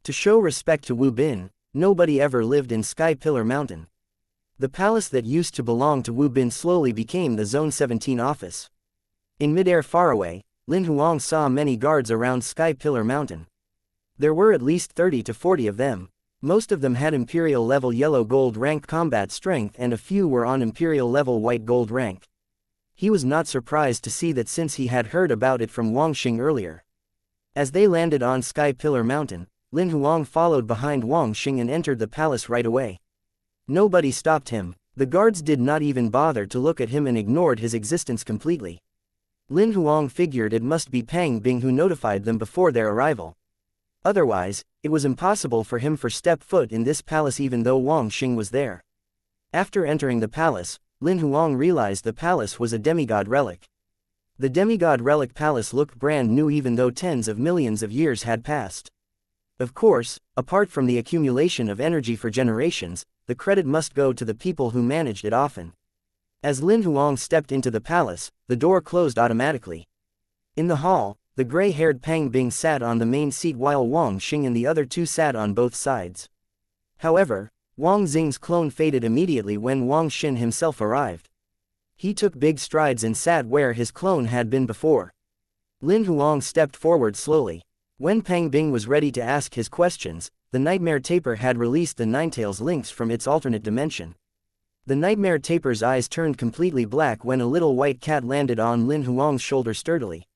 To show respect to Wu Bin, nobody ever lived in Sky Pillar Mountain. The palace that used to belong to Wu Bin slowly became the Zone 17 office. In midair far away, Lin Huang saw many guards around Sky Pillar Mountain. There were at least 30 to 40 of them. Most of them had Imperial level yellow gold rank combat strength and a few were on Imperial level white gold rank. He was not surprised to see that since he had heard about it from Wang Xing earlier. As they landed on Sky Pillar Mountain, Lin Huang followed behind Wang Xing and entered the palace right away. Nobody stopped him. The guards did not even bother to look at him and ignored his existence completely. Lin Huang figured it must be Pang Bing who notified them before their arrival. Otherwise, it was impossible for him to step foot in this palace even though Wang Xing was there. After entering the palace, Lin Huang realized the palace was a demigod relic. The demigod relic palace looked brand new even though tens of millions of years had passed. Of course, apart from the accumulation of energy for generations, the credit must go to the people who managed it often. As Lin Huang stepped into the palace, the door closed automatically. In the hall, the gray-haired Pang Bing sat on the main seat while Wang Xing and the other two sat on both sides. However, Wang Xing's clone faded immediately when Wang Xin himself arrived. He took big strides and sat where his clone had been before. Lin Huang stepped forward slowly. When Pang Bing was ready to ask his questions, the nightmare taper had released the Ninetales links from its alternate dimension. The nightmare taper's eyes turned completely black when a little white cat landed on Lin Huang's shoulder sturdily.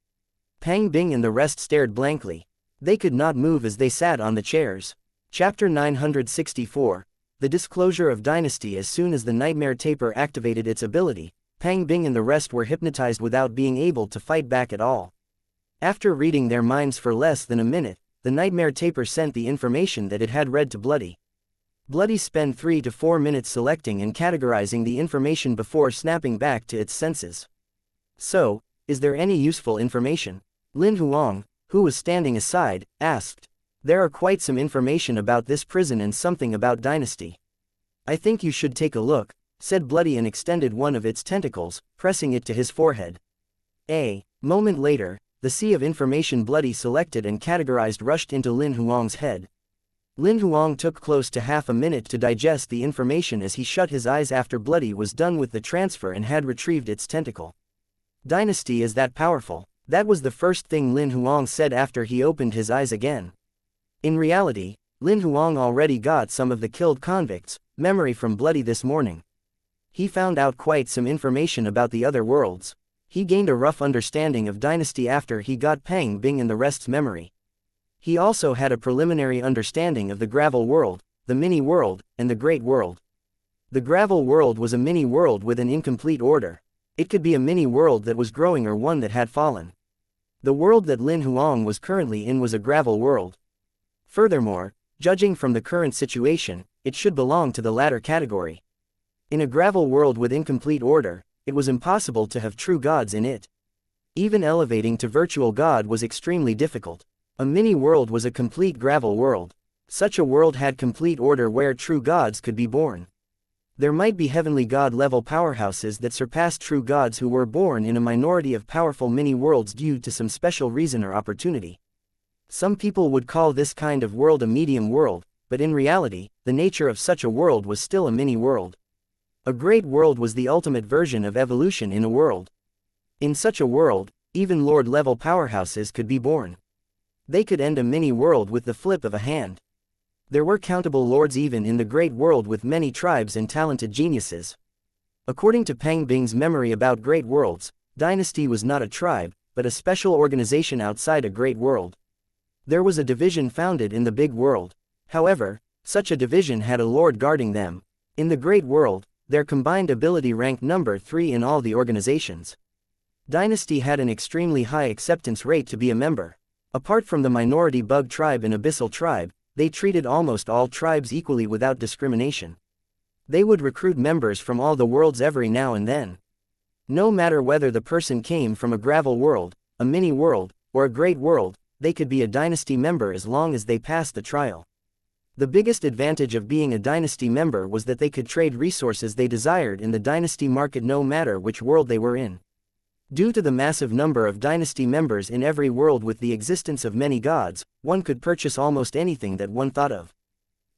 Pang Bing and the rest stared blankly. They could not move as they sat on the chairs. Chapter 964. The Disclosure of Dynasty. As soon as the nightmare taper activated its ability, Pang Bing and the rest were hypnotized without being able to fight back at all. After reading their minds for less than a minute, the nightmare taper sent the information that it had read to Bloody. Bloody spent 3 to 4 minutes selecting and categorizing the information before snapping back to its senses. So, is there any useful information? Lin Huang, who was standing aside, asked. There are quite some information about this prison and something about Dynasty. I think you should take a look, said Bloody and extended one of its tentacles, pressing it to his forehead. A moment later, the sea of information Bloody selected and categorized rushed into Lin Huang's head. Lin Huang took close to half a minute to digest the information as he shut his eyes after Bloody was done with the transfer and had retrieved its tentacle. Dynasty is that powerful. That was the first thing Lin Huang said after he opened his eyes again. In reality, Lin Huang already got some of the killed convicts' memory from Bloody this morning. He found out quite some information about the other worlds. He gained a rough understanding of Dynasty after he got Pang Bing and the rest's memory. He also had a preliminary understanding of the Gravel World, the Mini World, and the Great World. The Gravel World was a mini world with an incomplete order. It could be a mini world that was growing or one that had fallen. The world that Lin Huang was currently in was a gravel world. Furthermore, judging from the current situation, it should belong to the latter category. In a gravel world with incomplete order, it was impossible to have true gods in it. Even elevating to virtual god was extremely difficult. A mini world was a complete gravel world. Such a world had complete order where true gods could be born. There might be heavenly god-level powerhouses that surpassed true gods who were born in a minority of powerful mini-worlds due to some special reason or opportunity. Some people would call this kind of world a medium world, but in reality, the nature of such a world was still a mini-world. A great world was the ultimate version of evolution in a world. In such a world, even lord-level powerhouses could be born. They could end a mini-world with the flip of a hand. There were countable lords even in the great world with many tribes and talented geniuses. According to Pang Bing's memory about great worlds, Dynasty was not a tribe, but a special organization outside a great world. There was a division founded in the big world. However, such a division had a lord guarding them. In the great world, their combined ability ranked number 3 in all the organizations. Dynasty had an extremely high acceptance rate to be a member. Apart from the minority bug tribe and abyssal tribe, they treated almost all tribes equally without discrimination. They would recruit members from all the worlds every now and then. No matter whether the person came from a gravel world, a mini world, or a great world, they could be a Dynasty member as long as they passed the trial. The biggest advantage of being a Dynasty member was that they could trade resources they desired in the Dynasty market no matter which world they were in. Due to the massive number of Dynasty members in every world with the existence of many gods, one could purchase almost anything that one thought of.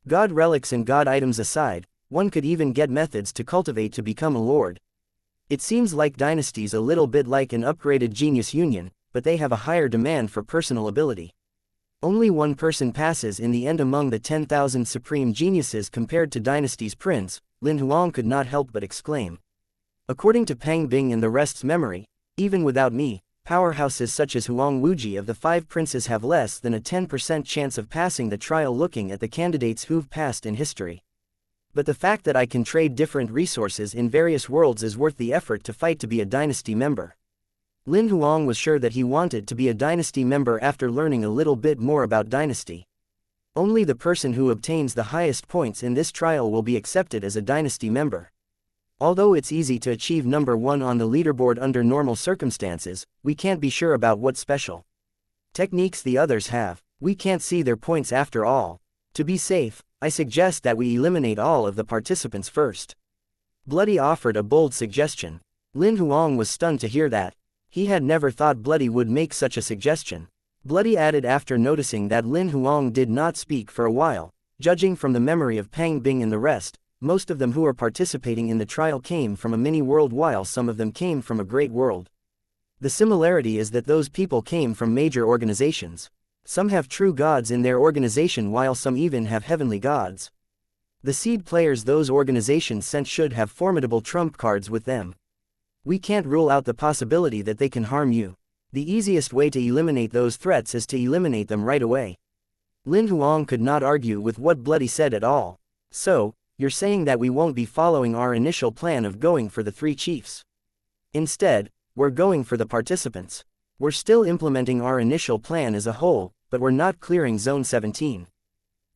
God relics and god items aside, one could even get methods to cultivate to become a lord. It seems like Dynasty's a little bit like an upgraded Genius Union, but they have a higher demand for personal ability. Only one person passes in the end among the 10,000 supreme geniuses compared to Dynasty's prince. Lin Huang could not help but exclaim. According to Pang Bing and the rest's memory, even without me, powerhouses such as Huang Wuji of the 5 princes have less than a 10% chance of passing the trial looking at the candidates who've passed in history. But the fact that I can trade different resources in various worlds is worth the effort to fight to be a Dynasty member. Lin Huang was sure that he wanted to be a Dynasty member after learning a little bit more about Dynasty. Only the person who obtains the highest points in this trial will be accepted as a Dynasty member. Although it's easy to achieve number 1 on the leaderboard under normal circumstances, we can't be sure about what special techniques the others have. We can't see their points after all. To be safe, I suggest that we eliminate all of the participants first. Bloody offered a bold suggestion. Lin Huang was stunned to hear that. He had never thought Bloody would make such a suggestion. Bloody added after noticing that Lin Huang did not speak for a while. Judging from the memory of Pang Bing and the rest, most of them who are participating in the trial came from a mini-world while some of them came from a great world. The similarity is that those people came from major organizations. Some have true gods in their organization while some even have heavenly gods. The seed players those organizations sent should have formidable trump cards with them. We can't rule out the possibility that they can harm you. The easiest way to eliminate those threats is to eliminate them right away. Lin Huang could not argue with what Bloody said at all. So, you're saying that we won't be following our initial plan of going for the 3 chiefs. Instead, we're going for the participants. We're still implementing our initial plan as a whole, but we're not clearing Zone 17.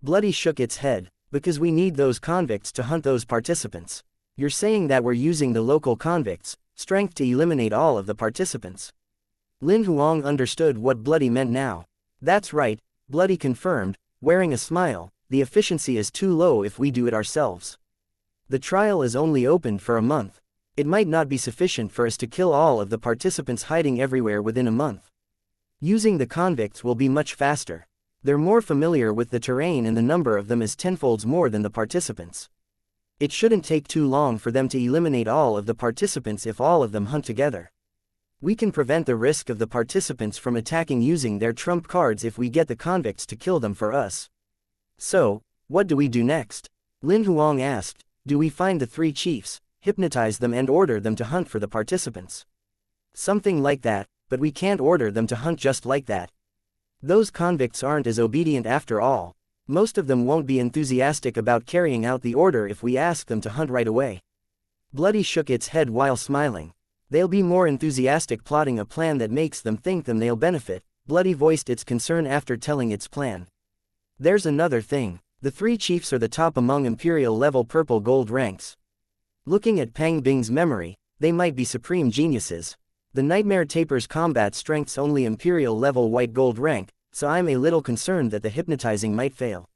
Bloody shook its head. Because we need those convicts to hunt those participants. You're saying that we're using the local convicts' strength to eliminate all of the participants. Lin Huang understood what Bloody meant now. That's right, Bloody confirmed, wearing a smile, the efficiency is too low if we do it ourselves. The trial is only opened for a month. It might not be sufficient for us to kill all of the participants hiding everywhere within a month. Using the convicts will be much faster. They're more familiar with the terrain and the number of them is tenfolds more than the participants. It shouldn't take too long for them to eliminate all of the participants if all of them hunt together. We can prevent the risk of the participants from attacking using their trump cards if we get the convicts to kill them for us. So, what do we do next? Lin Huang asked. Do we find the 3 chiefs, hypnotize them and order them to hunt for the participants? Something like that, but we can't order them to hunt just like that. Those convicts aren't as obedient after all. Most of them won't be enthusiastic about carrying out the order if we ask them to hunt right away. Bloody shook its head while smiling. They'll be more enthusiastic plotting a plan that makes them think they'll benefit. Bloody voiced its concern after telling its plan. There's another thing. The 3 chiefs are the top among Imperial level purple gold ranks. Looking at Pang Bing's memory, they might be supreme geniuses. The Nightmare Taper's combat strength's only Imperial level white gold rank, so I'm a little concerned that the hypnotizing might fail.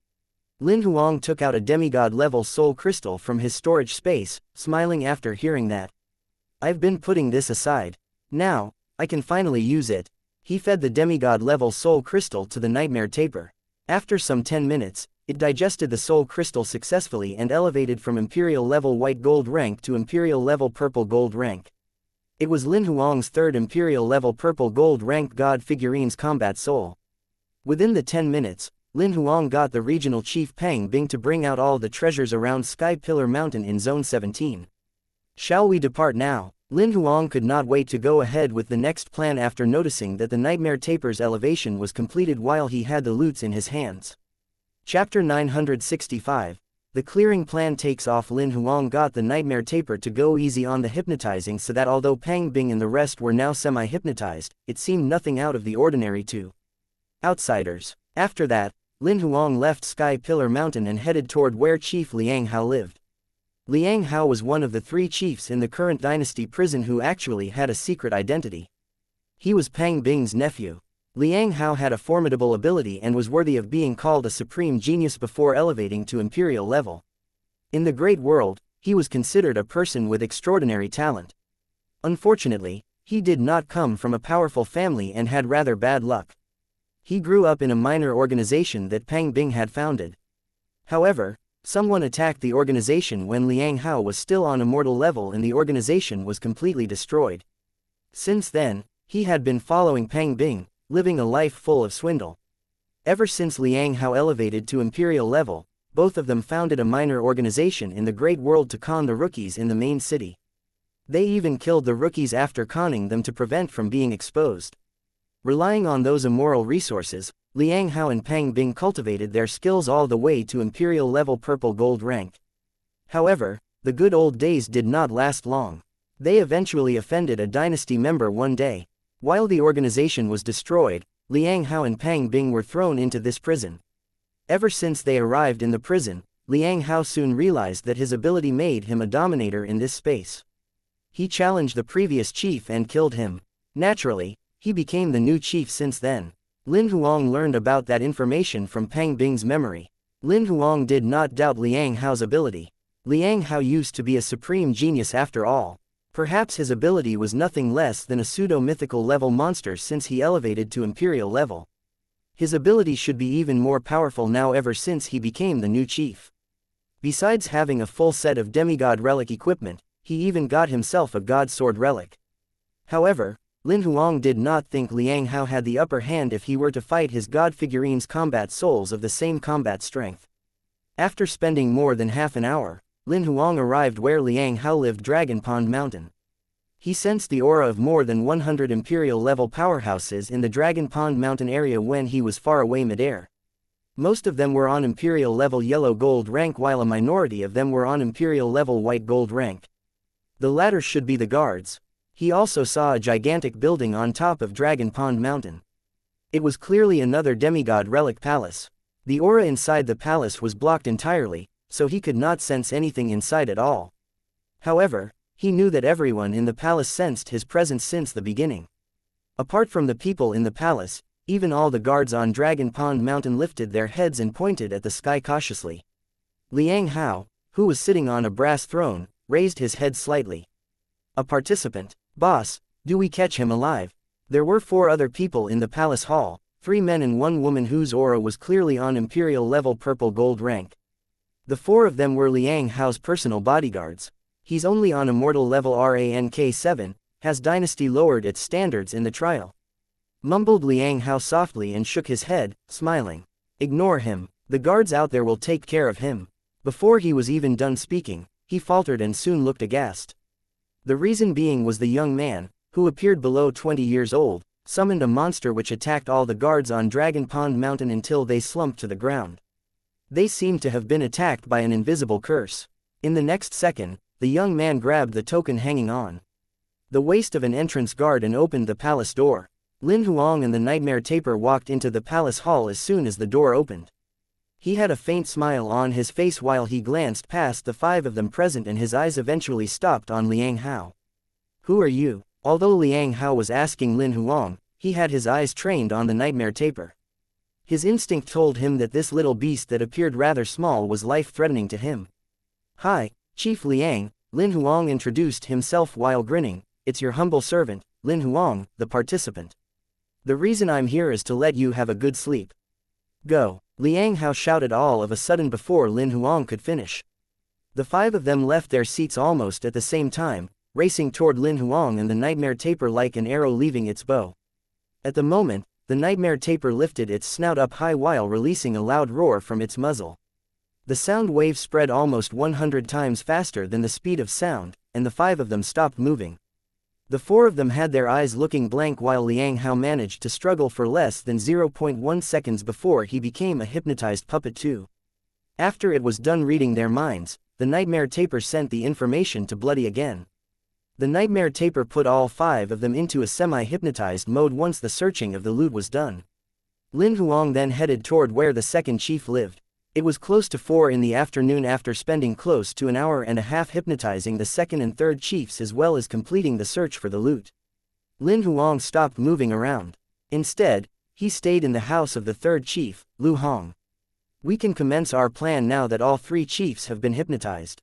Lin Huang took out a demigod level soul crystal from his storage space, smiling after hearing that. I've been putting this aside. Now, I can finally use it. He fed the demigod level soul crystal to the Nightmare Taper. After some 10 minutes, it digested the soul crystal successfully and elevated from Imperial level white gold rank to Imperial level purple gold rank. It was Lin Huang's 3rd Imperial level purple gold rank god figurine's combat soul. Within the 10 minutes, Lin Huang got the regional chief Pang Bing to bring out all the treasures around Sky Pillar Mountain in Zone 17. Shall we depart now? Lin Huang could not wait to go ahead with the next plan after noticing that the Nightmare Taper's elevation was completed while he had the loots in his hands. Chapter 965. The clearing plan takes off. Lin Huang got the Nightmare Taper to go easy on the hypnotizing so that although Pang Bing and the rest were now semi-hypnotized, it seemed nothing out of the ordinary to outsiders. After that, Lin Huang left Sky Pillar Mountain and headed toward where Chief Liang Hao lived. Liang Hao was one of the 3 chiefs in the current dynasty prison who actually had a secret identity. He was Pang Bing's nephew. Liang Hao had a formidable ability and was worthy of being called a supreme genius before elevating to imperial level. In the great world, he was considered a person with extraordinary talent. Unfortunately, he did not come from a powerful family and had rather bad luck. He grew up in a minor organization that Pang Bing had founded. However, someone attacked the organization when Liang Hao was still on immortal level and the organization was completely destroyed. Since then, he had been following Pang Bing, living a life full of swindle. Ever since Liang Hao elevated to imperial level, both of them founded a minor organization in the great world to con the rookies in the main city. They even killed the rookies after conning them to prevent from being exposed. Relying on those immoral resources, Liang Hao and Pang Bing cultivated their skills all the way to imperial level purple gold rank. However, the good old days did not last long. They eventually offended a dynasty member one day. While the organization was destroyed, Liang Hao and Pang Bing were thrown into this prison. Ever since they arrived in the prison, Liang Hao soon realized that his ability made him a dominator in this space. He challenged the previous chief and killed him. Naturally, he became the new chief since then. Lin Huang learned about that information from Pang Bing's memory. Lin Huang did not doubt Liang Hao's ability. Liang Hao used to be a supreme genius after all. Perhaps his ability was nothing less than a pseudo-mythical level monster since he elevated to imperial level. His ability should be even more powerful now ever since he became the new chief. Besides having a full set of demigod relic equipment, he even got himself a god sword relic. However, Lin Huang did not think Liang Hao had the upper hand if he were to fight his god figurines combat souls of the same combat strength. After spending more than half an hour, Lin Huang arrived where Liang Hao lived, Dragon Pond Mountain. He sensed the aura of more than 100 imperial-level powerhouses in the Dragon Pond Mountain area when he was far away midair. Most of them were on imperial-level yellow-gold rank while a minority of them were on imperial-level white-gold rank. The latter should be the guards. He also saw a gigantic building on top of Dragon Pond Mountain. It was clearly another demigod relic palace. The aura inside the palace was blocked entirely, so he could not sense anything inside at all. However, he knew that everyone in the palace sensed his presence since the beginning. Apart from the people in the palace, even all the guards on Dragon Pond Mountain lifted their heads and pointed at the sky cautiously. Liang Hao, who was sitting on a brass throne, raised his head slightly. A participant. Boss, do we catch him alive? There were 4 other people in the palace hall, 3 men and 1 woman whose aura was clearly on imperial level purple gold rank. The 4 of them were Liang Hao's personal bodyguards. He's only on immortal level rank 7, has dynasty lowered its standards in the trial. Mumbled Liang Hao softly and shook his head, smiling. Ignore him, the guards out there will take care of him. Before he was even done speaking, he faltered and soon looked aghast. The reason being was the young man, who appeared below 20 years old, summoned a monster which attacked all the guards on Dragon Pond Mountain until they slumped to the ground. They seemed to have been attacked by an invisible curse. In the next second, the young man grabbed the token hanging on the waist of an entrance guard and opened the palace door. Lin Huang and the nightmare taper walked into the palace hall as soon as the door opened. He had a faint smile on his face while he glanced past the 5 of them present, and his eyes eventually stopped on Liang Hao. Who are you? Although Liang Hao was asking Lin Huang, he had his eyes trained on the nightmare taper. His instinct told him that this little beast that appeared rather small was life-threatening to him. Hi, Chief Liang, Lin Huang introduced himself while grinning. It's your humble servant, Lin Huang, the participant. The reason I'm here is to let you have a good sleep. Go. Liang Hao shouted all of a sudden before Lin Huang could finish. The 5 of them left their seats almost at the same time, racing toward Lin Huang and the nightmare taper like an arrow leaving its bow. At the moment, the nightmare taper lifted its snout up high while releasing a loud roar from its muzzle. The sound wave spread almost 100 times faster than the speed of sound, and the 5 of them stopped moving. The 4 of them had their eyes looking blank while Liang Hao managed to struggle for less than 0.1 seconds before he became a hypnotized puppet too. After it was done reading their minds, the nightmare taper sent the information to Bloody again. The nightmare taper put all 5 of them into a semi-hypnotized mode once the searching of the loot was done. Lin Huang then headed toward where the second chief lived. It was close to 4 in the afternoon after spending close to an hour and a half hypnotizing the second and third chiefs as well as completing the search for the loot. Lin Huang stopped moving around. Instead, he stayed in the house of the third chief, Lu Hong. We can commence our plan now that all 3 chiefs have been hypnotized.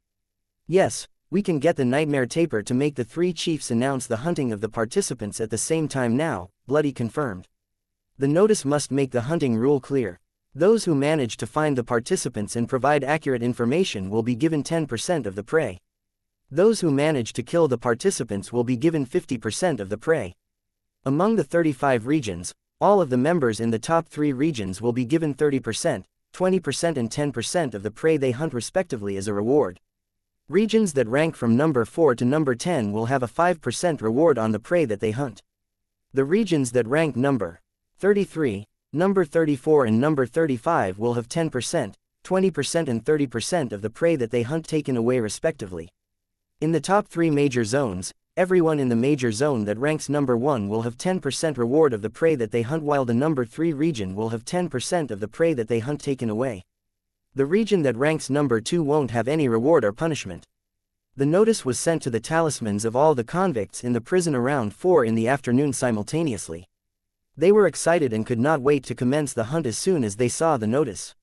Yes, we can get the nightmare taper to make the 3 chiefs announce the hunting of the participants at the same time now, Bloody confirmed. The notice must make the hunting rule clear. Those who manage to find the participants and provide accurate information will be given 10% of the prey. Those who manage to kill the participants will be given 50% of the prey. Among the 35 regions, all of the members in the top 3 regions will be given 30%, 20% and 10% of the prey they hunt respectively as a reward. Regions that rank from number 4 to number 10 will have a 5% reward on the prey that they hunt. The regions that rank number 33, number 34 and number 35 will have 10%, 20% and 30% of the prey that they hunt taken away respectively. In the top 3 major zones, everyone in the major zone that ranks number 1 will have 10% reward of the prey that they hunt while the number 3 region will have 10% of the prey that they hunt taken away. The region that ranks number 2 won't have any reward or punishment. The notice was sent to the talismans of all the convicts in the prison around 4 in the afternoon simultaneously. They were excited and could not wait to commence the hunt as soon as they saw the notice.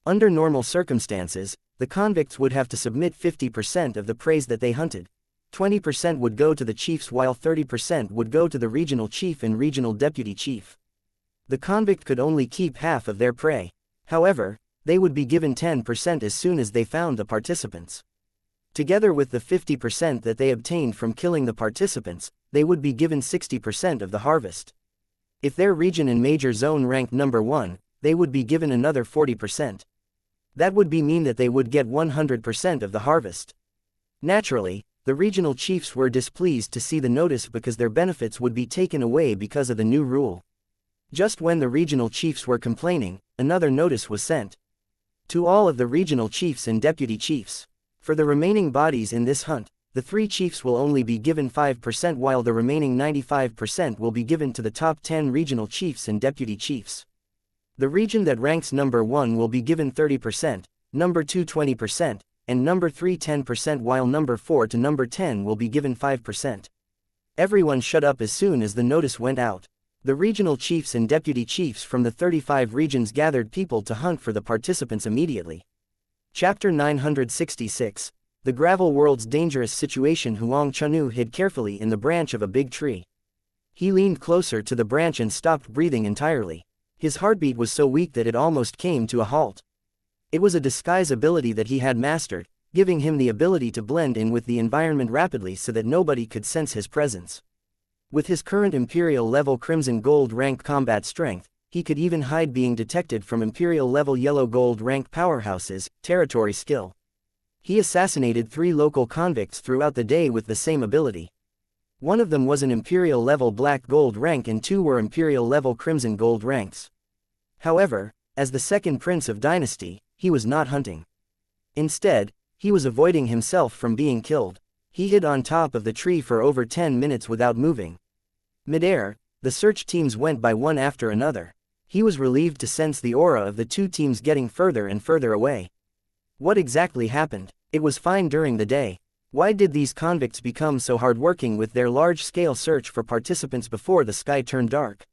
Under normal circumstances, the convicts would have to submit 50% of the prey that they hunted. 20% would go to the chiefs while 30% would go to the regional chief and regional deputy chief. The convict could only keep half of their prey. However, they would be given 10% as soon as they found the participants. Together with the 50% that they obtained from killing the participants, they would be given 60% of the harvest. If their region and major zone ranked number 1, they would be given another 40%. That would mean that they would get 100% of the harvest. Naturally, the regional chiefs were displeased to see the notice because their benefits would be taken away because of the new rule. Just when the regional chiefs were complaining, another notice was sent to all of the regional chiefs and deputy chiefs. For the remaining bodies in this hunt, the 3 chiefs will only be given 5% while the remaining 95% will be given to the top 10 regional chiefs and deputy chiefs. The region that ranks number 1 will be given 30%, number 2 20%, and number 3 10% while number 4 to number 10 will be given 5%. Everyone shut up as soon as the notice went out. The regional chiefs and deputy chiefs from the 35 regions gathered people to hunt for the participants immediately. Chapter 966, The Gravel World's Dangerous Situation. Huang Chanu hid carefully in the branch of a big tree. He leaned closer to the branch and stopped breathing entirely. His heartbeat was so weak that it almost came to a halt. It was a disguise ability that he had mastered, giving him the ability to blend in with the environment rapidly so that nobody could sense his presence. With his current Imperial level Crimson Gold rank combat strength, he could even hide being detected from Imperial level Yellow Gold rank powerhouses, territory skill. He assassinated 3 local convicts throughout the day with the same ability. One of them was an Imperial level Black Gold rank and 2 were Imperial level Crimson Gold ranks. However, as the second Prince of Dynasty, he was not hunting. Instead, he was avoiding himself from being killed. He hid on top of the tree for over 10 minutes without moving. Mid-air, the search teams went by one after another. He was relieved to sense the aura of the 2 teams getting further and further away. What exactly happened? It was fine during the day. Why did these convicts become so hardworking with their large-scale search for participants before the sky turned dark?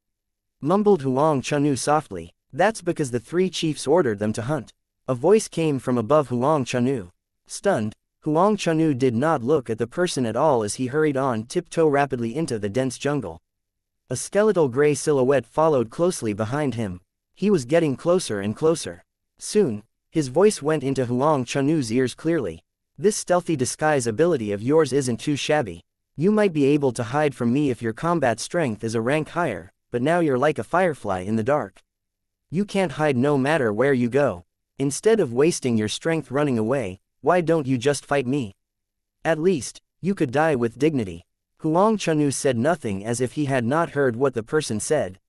Mumbled Huang Chanu softly. That's because the 3 chiefs ordered them to hunt. A voice came from above Huang Chanu. Stunned, Huang Chanu did not look at the person at all as he hurried on tiptoe rapidly into the dense jungle. A skeletal gray silhouette followed closely behind him. He was getting closer and closer. Soon, his voice went into Huang Chanu's ears clearly. This stealthy disguise ability of yours isn't too shabby. You might be able to hide from me if your combat strength is a rank higher, but now you're like a firefly in the dark. You can't hide no matter where you go. Instead of wasting your strength running away, why don't you just fight me? At least, you could die with dignity. Huang Chanu said nothing as if he had not heard what the person said.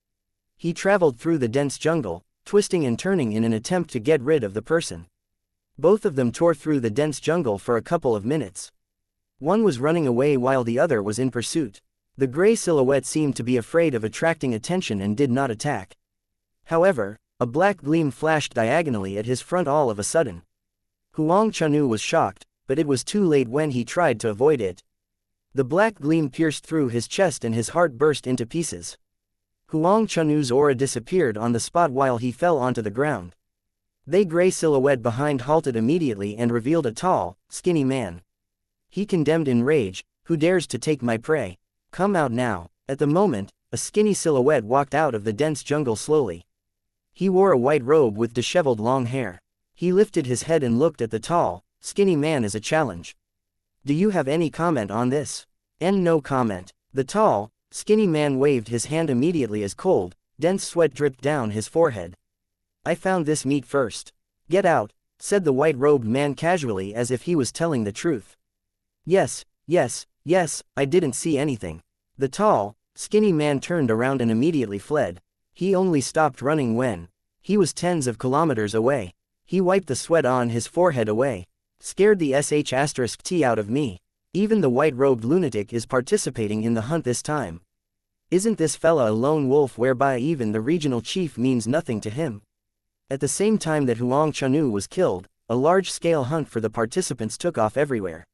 He traveled through the dense jungle, twisting and turning in an attempt to get rid of the person. Both of them tore through the dense jungle for a couple of minutes. One was running away while the other was in pursuit. The gray silhouette seemed to be afraid of attracting attention and did not attack. However, a black gleam flashed diagonally at his front all of a sudden. Huang Chanu was shocked, but it was too late when he tried to avoid it. The black gleam pierced through his chest and his heart burst into pieces. Huang Chanu's aura disappeared on the spot while he fell onto the ground. The gray silhouette behind halted immediately and revealed a tall, skinny man. He condemned in rage, "Who dares to take my prey? Come out now." At the moment, a skinny silhouette walked out of the dense jungle slowly. He wore a white robe with disheveled long hair. He lifted his head and looked at the tall, skinny man as a challenge. "Do you have any comment on this?" No comment. The tall, skinny man waved his hand immediately as cold, dense sweat dripped down his forehead. "I found this meat first." "Get out," said the white-robed man casually as if he was telling the truth. Yes, I didn't see anything." The tall, skinny man turned around and immediately fled. He only stopped running when he was tens of kilometers away. He wiped the sweat on his forehead away. "Scared the sh*t out of me. Even the white-robed lunatic is participating in the hunt this time. Isn't this fella a lone wolf whereby even the regional chief means nothing to him?" At the same time that Huang Chanu was killed, a large-scale hunt for the participants took off everywhere.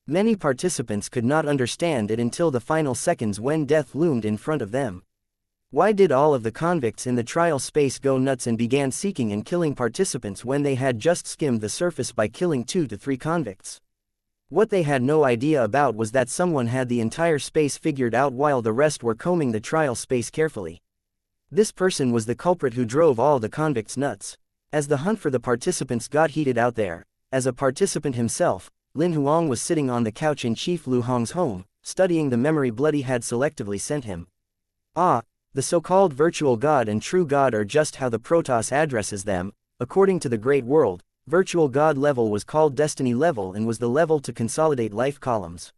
Many participants could not understand it until the final seconds when death loomed in front of them. Why did all of the convicts in the trial space go nuts and began seeking and killing participants when they had just skimmed the surface by killing 2 to 3 convicts? What they had no idea about was that someone had the entire space figured out while the rest were combing the trial space carefully. This person was the culprit who drove all the convicts nuts. As the hunt for the participants got heated out there, as a participant himself, Lin Huang was sitting on the couch in Chief Lu Hong's home, studying the memory Bloody had selectively sent him. The so-called virtual God and true God are just how the Protoss addresses them. According to the Great World, virtual God level was called Destiny level and was the level to consolidate life columns.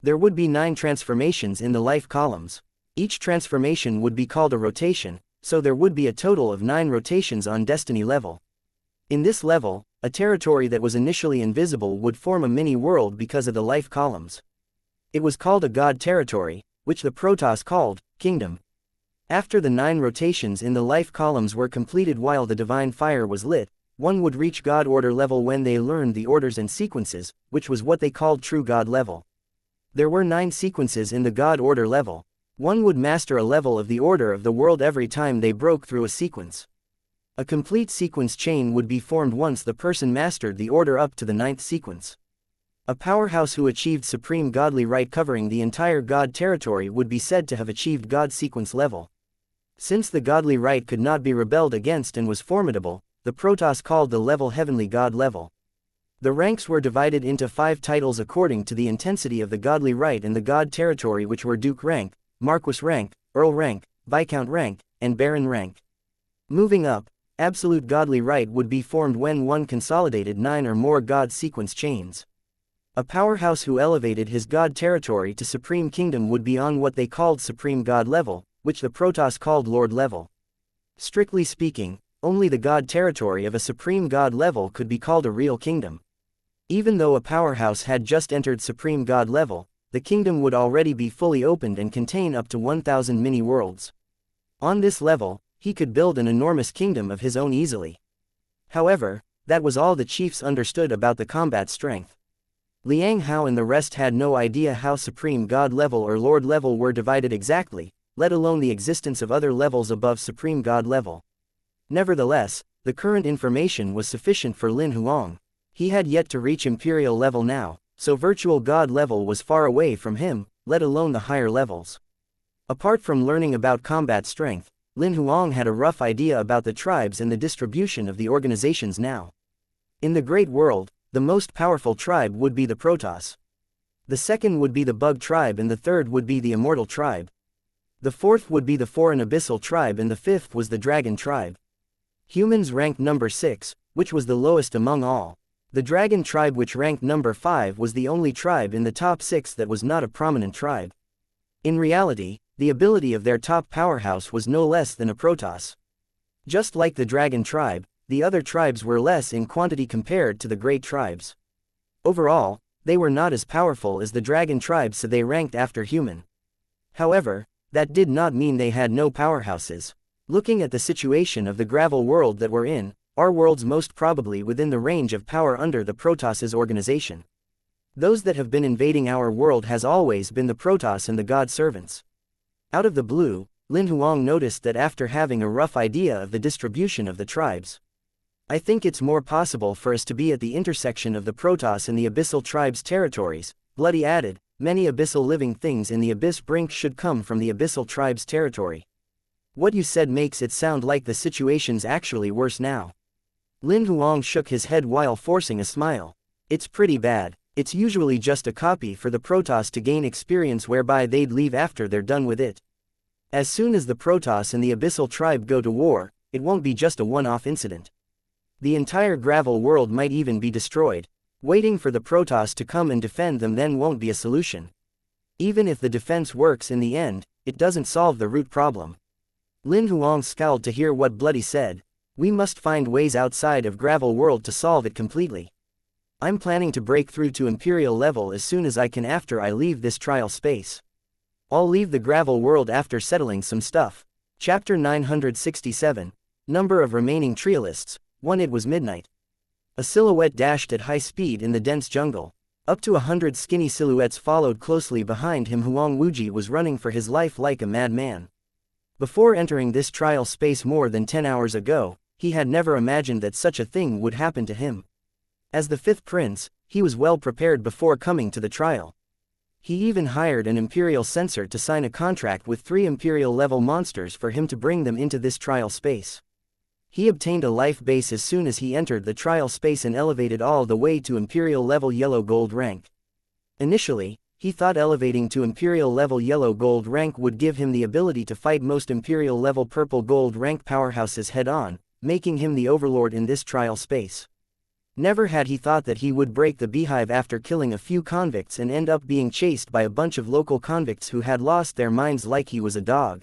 There would be 9 transformations in the life columns. Each transformation would be called a rotation, so there would be a total of 9 rotations on Destiny level. In this level, a territory that was initially invisible would form a mini-world because of the life columns. It was called a God territory, which the Protoss called Kingdom. After the 9 rotations in the life columns were completed while the divine fire was lit, one would reach God order level when they learned the orders and sequences, which was what they called true God level. There were 9 sequences in the God order level. One would master a level of the order of the world every time they broke through a sequence. A complete sequence chain would be formed once the person mastered the order up to the 9th sequence. A powerhouse who achieved supreme godly right covering the entire God territory would be said to have achieved God sequence level. Since the godly right could not be rebelled against and was formidable, the Protoss called the level Heavenly God level. The ranks were divided into 5 titles according to the intensity of the godly right and the God territory, which were Duke rank, Marquis rank, Earl rank, Viscount rank, and Baron rank. Moving up, absolute godly right would be formed when one consolidated 9 or more God sequence chains. A powerhouse who elevated his God territory to Supreme Kingdom would be on what they called Supreme God level, which the Protoss called Lord level. Strictly speaking, only the God territory of a Supreme God level could be called a real kingdom. Even though a powerhouse had just entered Supreme God level, the kingdom would already be fully opened and contain up to 1,000 mini-worlds. On this level, he could build an enormous kingdom of his own easily. However, that was all the chiefs understood about the combat strength. Liang Hao and the rest had no idea how Supreme God level or Lord level were divided exactly, let alone the existence of other levels above Supreme God level. Nevertheless, the current information was sufficient for Lin Huang. He had yet to reach Imperial level now, so virtual God level was far away from him, let alone the higher levels. Apart from learning about combat strength, Lin Huang had a rough idea about the tribes and the distribution of the organizations now. In the Great World, the most powerful tribe would be the Protoss. The second would be the Bug tribe and the third would be the Immortal tribe. The fourth would be the Foreign Abyssal tribe and the fifth was the Dragon tribe. Humans ranked number 6, which was the lowest among all. The Dragon tribe, which ranked number 5, was the only tribe in the top 6 that was not a prominent tribe. In reality, the ability of their top powerhouse was no less than a Protoss. Just like the Dragon tribe, the other tribes were less in quantity compared to the great tribes. Overall, they were not as powerful as the Dragon tribe, so they ranked after human. However, that did not mean they had no powerhouses. Looking at the situation of the gravel world that we're in, our world's most probably within the range of power under the Protoss's organization. Those that have been invading our world has always been the Protoss and the God servants. Out of the blue, Lin Huang noticed that after having a rough idea of the distribution of the tribes, I think it's more possible for us to be at the intersection of the Protoss and the Abyssal tribe's territories. Bloody added, many abyssal living things in the abyss brink should come from the Abyssal tribe's territory. What you said makes it sound like the situation's actually worse now. Lin Huang shook his head while forcing a smile. It's pretty bad. It's usually just a copy for the Protoss to gain experience whereby they'd leave after they're done with it. As soon as the Protoss and the Abyssal tribe go to war, it won't be just a one-off incident. The entire gravel world might even be destroyed. Waiting for the Protoss to come and defend them then won't be a solution. Even if the defense works in the end, it doesn't solve the root problem. Lin Huang scowled to hear what Bloody said. We must find ways outside of gravel world to solve it completely. I'm planning to break through to Imperial level as soon as I can after I leave this trial space. I'll leave the gravel world after settling some stuff. Chapter 967. Number of remaining trialists. 1. It was midnight. A silhouette dashed at high speed in the dense jungle. Up to 100 skinny silhouettes followed closely behind him. Huang Wuji was running for his life like a madman. Before entering this trial space more than 10 hours ago, he had never imagined that such a thing would happen to him. As the fifth prince, he was well prepared before coming to the trial. He even hired an imperial censor to sign a contract with 3 imperial-level monsters for him to bring them into this trial space. He obtained a life base as soon as he entered the trial space and elevated all the way to imperial-level yellow-gold rank. Initially, he thought elevating to imperial-level yellow-gold rank would give him the ability to fight most imperial-level purple-gold rank powerhouses head-on, making him the overlord in this trial space. Never had he thought that he would break the beehive after killing a few convicts and end up being chased by a bunch of local convicts who had lost their minds like he was a dog.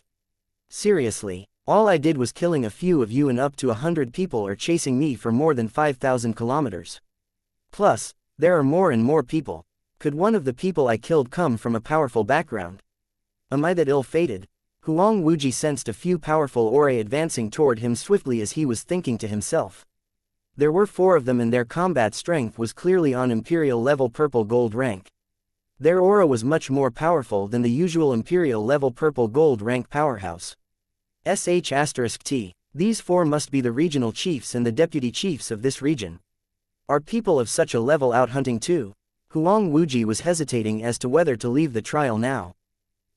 Seriously, all I did was killing a few of you and up to 100 people are chasing me for more than 5,000 kilometers. Plus, there are more and more people. Could one of the people I killed come from a powerful background? Am I that ill-fated? Huang Wuji sensed a few powerful aurae advancing toward him swiftly as he was thinking to himself. There were 4 of them and their combat strength was clearly on imperial-level purple-gold rank. Their aura was much more powerful than the usual imperial-level purple-gold rank powerhouse. **T. These 4 must be the regional chiefs and the deputy chiefs of this region. Are people of such a level out hunting too? Huang Wuji was hesitating as to whether to leave the trial now.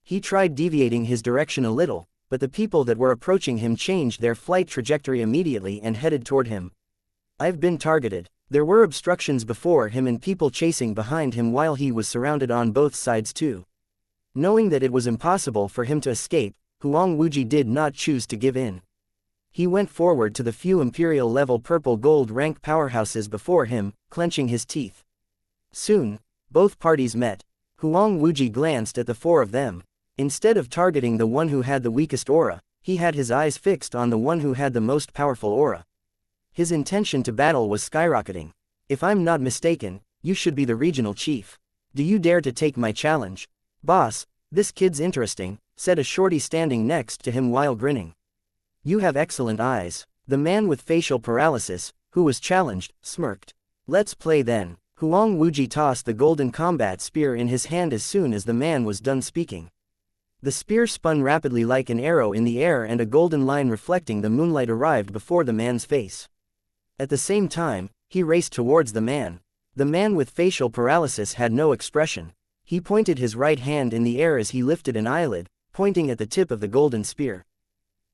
He tried deviating his direction a little, but the people that were approaching him changed their flight trajectory immediately and headed toward him. I've been targeted. There were obstructions before him and people chasing behind him while he was surrounded on both sides too. Knowing that it was impossible for him to escape, Huang Wuji did not choose to give in. He went forward to the few imperial-level purple-gold rank powerhouses before him, clenching his teeth. Soon, both parties met. Huang Wuji glanced at the 4 of them. Instead of targeting the one who had the weakest aura, he had his eyes fixed on the one who had the most powerful aura. His intention to battle was skyrocketing. If I'm not mistaken, you should be the regional chief. Do you dare to take my challenge? Boss, this kid's interesting, said a shorty standing next to him while grinning. You have excellent eyes. The man with facial paralysis, who was challenged, smirked. Let's play then. Huang Wuji tossed the golden combat spear in his hand as soon as the man was done speaking. The spear spun rapidly like an arrow in the air and a golden line reflecting the moonlight arrived before the man's face. At the same time, he raced towards the man. The man with facial paralysis had no expression. He pointed his right hand in the air as he lifted an eyelid, pointing at the tip of the golden spear.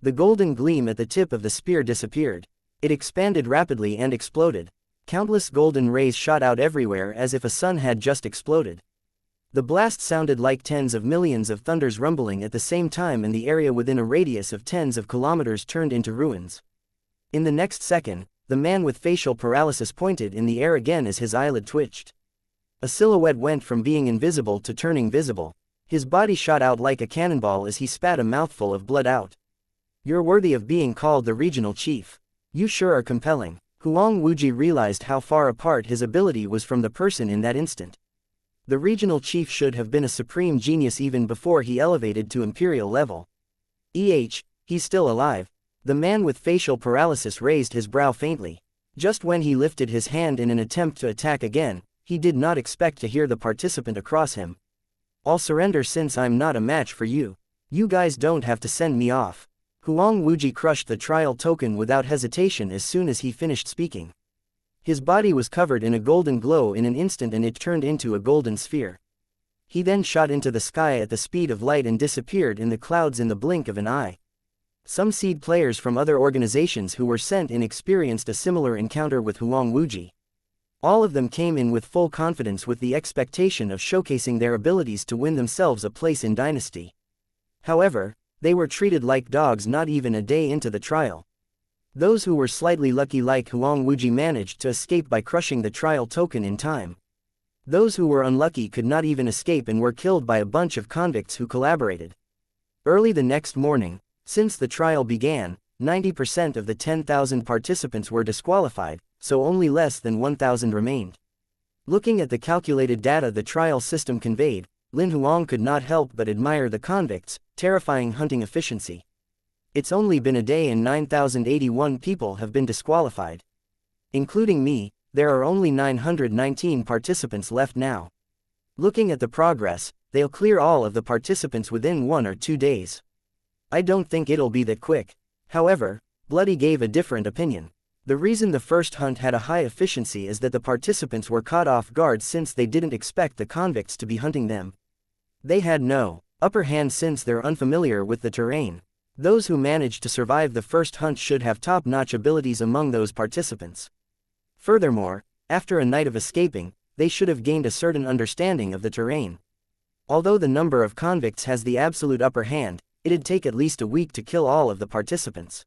The golden gleam at the tip of the spear disappeared. It expanded rapidly and exploded. Countless golden rays shot out everywhere as if a sun had just exploded. The blast sounded like tens of millions of thunders rumbling at the same time and the area within a radius of tens of kilometers turned into ruins. In the next second, the man with facial paralysis pointed in the air again as his eyelid twitched. A silhouette went from being invisible to turning visible. His body shot out like a cannonball as he spat a mouthful of blood out. You're worthy of being called the regional chief. You sure are compelling. Huang Wuji realized how far apart his ability was from the person in that instant. The regional chief should have been a supreme genius even before he elevated to imperial level. He's still alive. The man with facial paralysis raised his brow faintly. Just when he lifted his hand in an attempt to attack again, he did not expect to hear the participant across him. I'll surrender since I'm not a match for you. You guys don't have to send me off. Huang Wuji crushed the trial token without hesitation as soon as he finished speaking. His body was covered in a golden glow in an instant and it turned into a golden sphere. He then shot into the sky at the speed of light and disappeared in the clouds in the blink of an eye. Some seed players from other organizations who were sent in experienced a similar encounter with Huang Wuji. All of them came in with full confidence with the expectation of showcasing their abilities to win themselves a place in Dynasty. However, they were treated like dogs not even a day into the trial. Those who were slightly lucky like Huang Wuji managed to escape by crushing the trial token in time. Those who were unlucky could not even escape and were killed by a bunch of convicts who collaborated. Early the next morning, since the trial began, 90% of the 10,000 participants were disqualified, so only less than 1,000 remained. Looking at the calculated data the trial system conveyed, Lin Huang could not help but admire the convicts' terrifying hunting efficiency. It's only been a day and 9,081 people have been disqualified. Including me, there are only 919 participants left now. Looking at the progress, they'll clear all of the participants within 1 or 2 days. I don't think it'll be that quick. However, Bloody gave a different opinion. The reason the first hunt had a high efficiency is that the participants were caught off guard since they didn't expect the convicts to be hunting them. They had no upper hand since they're unfamiliar with the terrain. Those who managed to survive the first hunt should have top-notch abilities among those participants. Furthermore, after a night of escaping, they should have gained a certain understanding of the terrain. Although the number of convicts has the absolute upper hand, it'd take at least a week to kill all of the participants.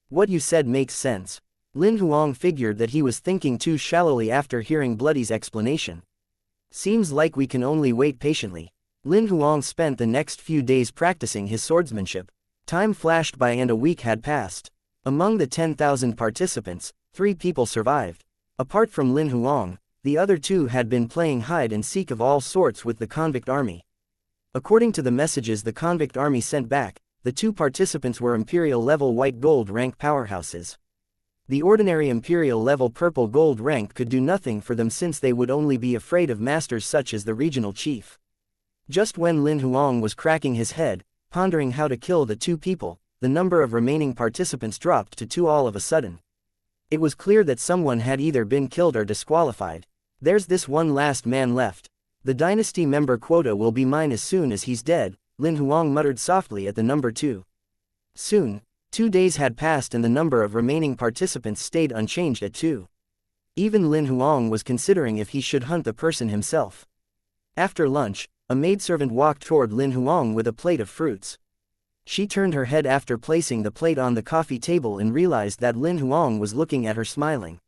What you said makes sense. Lin Huang figured that he was thinking too shallowly after hearing Bloody's explanation. Seems like we can only wait patiently. Lin Huang spent the next few days practicing his swordsmanship. Time flashed by and a week had passed. Among the 10,000 participants, 3 people survived. Apart from Lin Huang, the other 2 had been playing hide and seek of all sorts with the convict army. According to the messages the convict army sent back, the 2 participants were Imperial level white gold rank powerhouses. The ordinary Imperial level purple gold rank could do nothing for them since they would only be afraid of masters such as the regional chief. Just when Lin Huang was cracking his head, pondering how to kill the 2 people, the number of remaining participants dropped to 2 all of a sudden. It was clear that someone had either been killed or disqualified. There's this one last man left. The dynasty member quota will be mine as soon as he's dead, Lin Huang muttered softly at the number 2. Soon, 2 days had passed and the number of remaining participants stayed unchanged at 2. Even Lin Huang was considering if he should hunt the person himself. After lunch, a maidservant walked toward Lin Huang with a plate of fruits. She turned her head after placing the plate on the coffee table and realized that Lin Huang was looking at her smiling.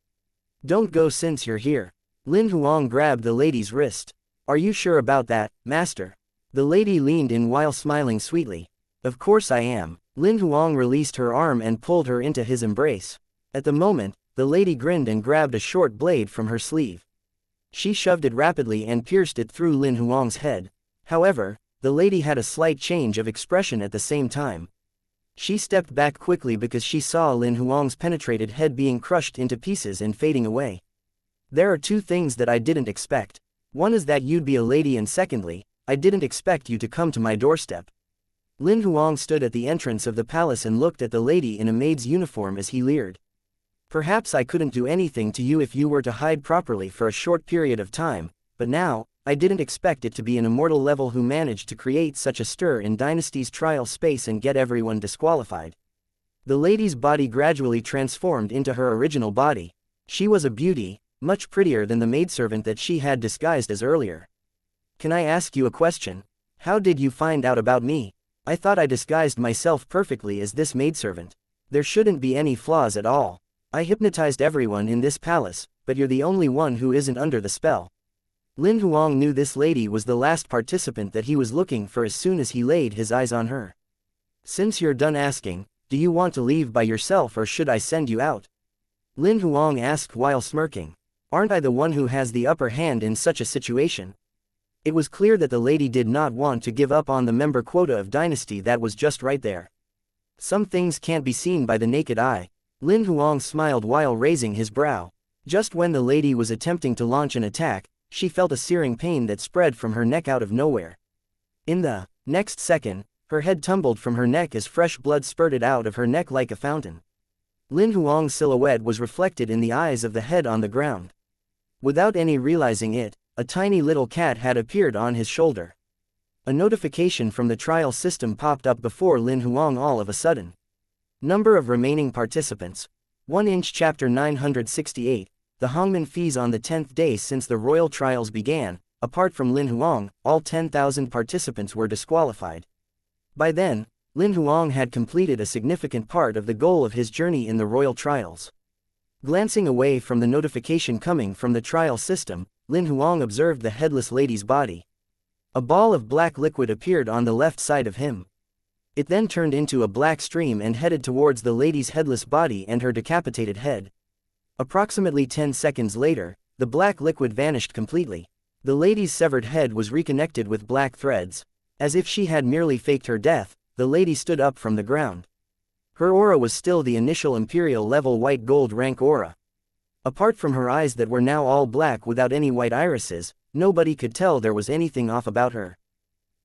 Don't go since you're here. Lin Huang grabbed the lady's wrist. Are you sure about that, master? The lady leaned in while smiling sweetly. Of course I am. Lin Huang released her arm and pulled her into his embrace. At the moment, the lady grinned and grabbed a short blade from her sleeve. She shoved it rapidly and pierced it through Lin Huang's head. However, the lady had a slight change of expression at the same time. She stepped back quickly because she saw Lin Huang's penetrated head being crushed into pieces and fading away. There are 2 things that I didn't expect. One is that you'd be a lady and secondly, I didn't expect you to come to my doorstep. Lin Huang stood at the entrance of the palace and looked at the lady in a maid's uniform as he leered. Perhaps I couldn't do anything to you if you were to hide properly for a short period of time, but now, I didn't expect it to be an immortal level who managed to create such a stir in Dynasty's trial space and get everyone disqualified. The lady's body gradually transformed into her original body. She was a beauty, much prettier than the maidservant that she had disguised as earlier. Can I ask you a question? How did you find out about me? I thought I disguised myself perfectly as this maidservant. There shouldn't be any flaws at all. I hypnotized everyone in this palace, but you're the only one who isn't under the spell. Lin Huang knew this lady was the last participant that he was looking for as soon as he laid his eyes on her. Since you're done asking, do you want to leave by yourself or should I send you out? Lin Huang asked while smirking. Aren't I the one who has the upper hand in such a situation? It was clear that the lady did not want to give up on the member quota of Dynasty that was just right there. Some things can't be seen by the naked eye. Lin Huang smiled while raising his brow. Just when the lady was attempting to launch an attack, she felt a searing pain that spread from her neck out of nowhere. In the next second, her head tumbled from her neck as fresh blood spurted out of her neck like a fountain. Lin Huang's silhouette was reflected in the eyes of the head on the ground. Without any realizing it, a tiny little cat had appeared on his shoulder. A notification from the trial system popped up before Lin Huang all of a sudden. Number of remaining participants. 1 inch Chapter 968. The hangman fees on the 10th day since the royal trials began. Apart from Lin Huang, all 10,000 participants were disqualified. By then, Lin Huang had completed a significant part of the goal of his journey in the royal trials. Glancing away from the notification coming from the trial system, Lin Huang observed the headless lady's body. A ball of black liquid appeared on the left side of him. It then turned into a black stream and headed towards the lady's headless body and her decapitated head. Approximately 10 seconds later, the black liquid vanished completely. The lady's severed head was reconnected with black threads. As if she had merely faked her death, the lady stood up from the ground. Her aura was still the initial Imperial level white gold rank aura. Apart from her eyes that were now all black without any white irises, nobody could tell there was anything off about her.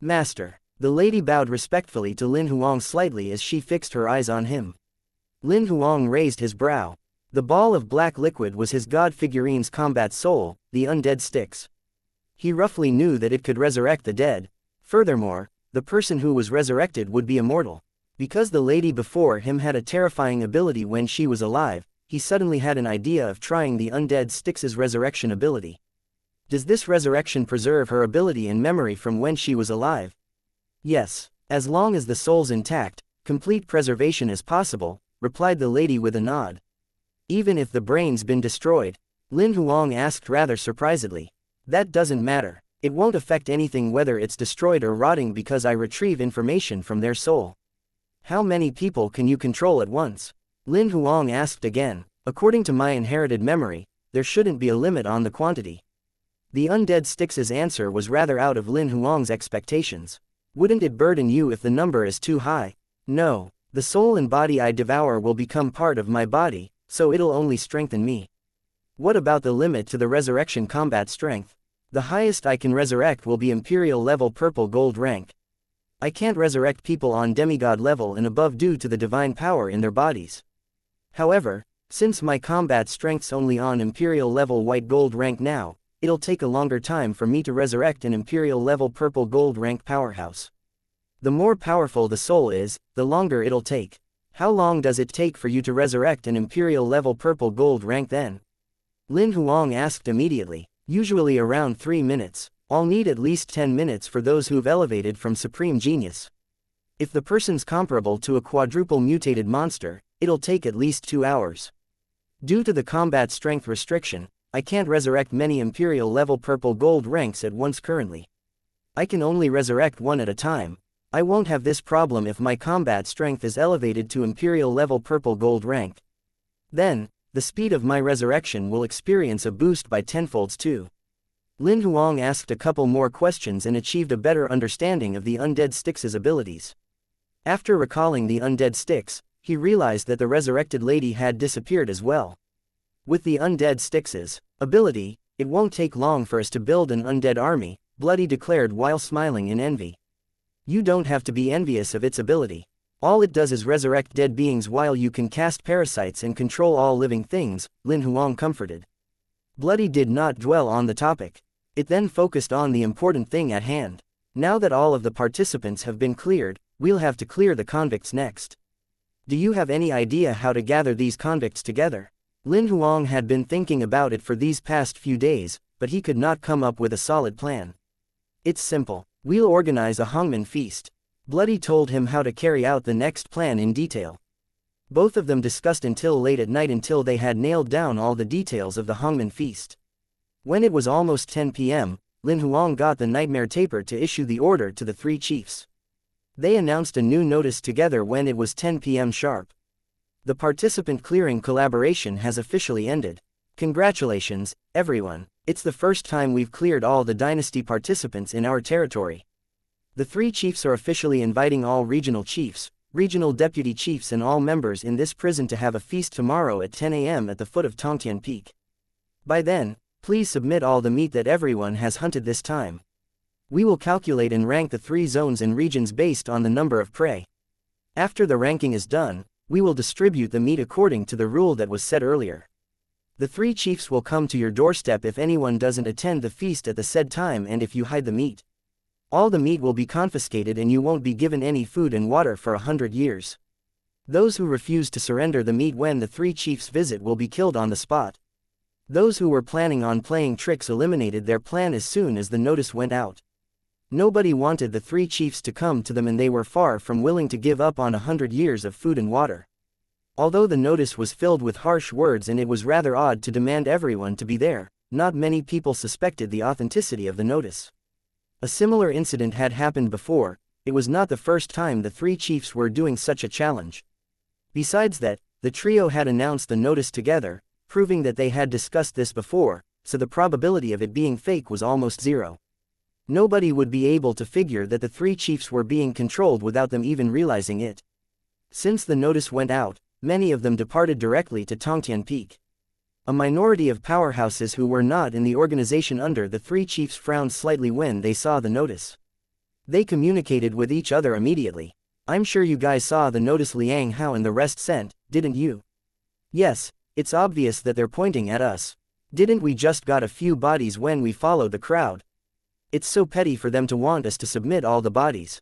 Master. The lady bowed respectfully to Lin Huang slightly as she fixed her eyes on him. Lin Huang raised his brow. The ball of black liquid was his god figurine's combat soul, the undead Styx. He roughly knew that it could resurrect the dead. Furthermore, the person who was resurrected would be immortal. Because the lady before him had a terrifying ability when she was alive, he suddenly had an idea of trying the undead Styx's resurrection ability. Does this resurrection preserve her ability and memory from when she was alive? Yes, as long as the soul's intact, complete preservation is possible, replied the lady with a nod. Even if the brain's been destroyed? Lin Huang asked rather surprisedly. That doesn't matter. It won't affect anything whether it's destroyed or rotting because I retrieve information from their soul. How many people can you control at once? Lin Huang asked again. According to my inherited memory, there shouldn't be a limit on the quantity. The undead Styx's answer was rather out of Lin Huang's expectations. Wouldn't it burden you if the number is too high? No. The soul and body I devour will become part of my body, so it'll only strengthen me. What about the limit to the resurrection combat strength? The highest I can resurrect will be Imperial level purple gold rank. I can't resurrect people on demigod level and above due to the divine power in their bodies. However, since my combat strength's only on Imperial level white gold rank now, it'll take a longer time for me to resurrect an Imperial level purple gold rank powerhouse. The more powerful the soul is, the longer it'll take. How long does it take for you to resurrect an Imperial level purple gold rank then? Lin Huang asked immediately. Usually around 3 minutes. I'll need at least 10 minutes for those who've elevated from supreme genius. If the person's comparable to a quadruple mutated monster, it'll take at least 2 hours. Due to the combat strength restriction, I can't resurrect many Imperial level purple gold ranks at once currently. I can only resurrect one at a time. I won't have this problem if my combat strength is elevated to Imperial level purple gold rank. Then, the speed of my resurrection will experience a boost by tenfolds too. Lin Huang asked a couple more questions and achieved a better understanding of the undead Styx's abilities. After recalling the undead Styx, he realized that the resurrected lady had disappeared as well. With the undead Styx's ability, it won't take long for us to build an undead army, Bloody declared while smiling in envy. You don't have to be envious of its ability. All it does is resurrect dead beings while you can cast parasites and control all living things, Lin Huang comforted. Bloody did not dwell on the topic. It then focused on the important thing at hand. Now that all of the participants have been cleared, we'll have to clear the convicts next. Do you have any idea how to gather these convicts together? Lin Huang had been thinking about it for these past few days, but he could not come up with a solid plan. It's simple. We'll organize a hangman feast. Bloody told him how to carry out the next plan in detail. Both of them discussed until late at night until they had nailed down all the details of the hangman feast. When it was almost 10 p.m., Lin Huang got the nightmare taper to issue the order to the 3 chiefs. They announced a new notice together when it was 10 p.m. sharp. The participant clearing collaboration has officially ended. Congratulations, everyone. It's the first time we've cleared all the dynasty participants in our territory. The 3 chiefs are officially inviting all regional chiefs, regional deputy chiefs and all members in this prison to have a feast tomorrow at 10 a.m. at the foot of Tongtian Peak. By then, please submit all the meat that everyone has hunted this time. We will calculate and rank the 3 zones and regions based on the number of prey. After the ranking is done, we will distribute the meat according to the rule that was set earlier. The 3 chiefs will come to your doorstep if anyone doesn't attend the feast at the said time and if you hide the meat. All the meat will be confiscated and you won't be given any food and water for 100 years. Those who refuse to surrender the meat when the 3 chiefs visit will be killed on the spot. Those who were planning on playing tricks eliminated their plan as soon as the notice went out. Nobody wanted the 3 chiefs to come to them and they were far from willing to give up on 100 years of food and water. Although the notice was filled with harsh words and it was rather odd to demand everyone to be there, not many people suspected the authenticity of the notice. A similar incident had happened before. It was not the first time the 3 chiefs were doing such a challenge. Besides that, the trio had announced the notice together, proving that they had discussed this before, so the probability of it being fake was almost zero. Nobody would be able to figure that the 3 chiefs were being controlled without them even realizing it. Since the notice went out, many of them departed directly to Tongtian Peak. A minority of powerhouses who were not in the organization under the 3 chiefs frowned slightly when they saw the notice. They communicated with each other immediately. I'm sure you guys saw the notice Lin Huang and the rest sent, didn't you? Yes, it's obvious that they're pointing at us. Didn't we just got a few bodies when we followed the crowd? It's so petty for them to want us to submit all the bodies.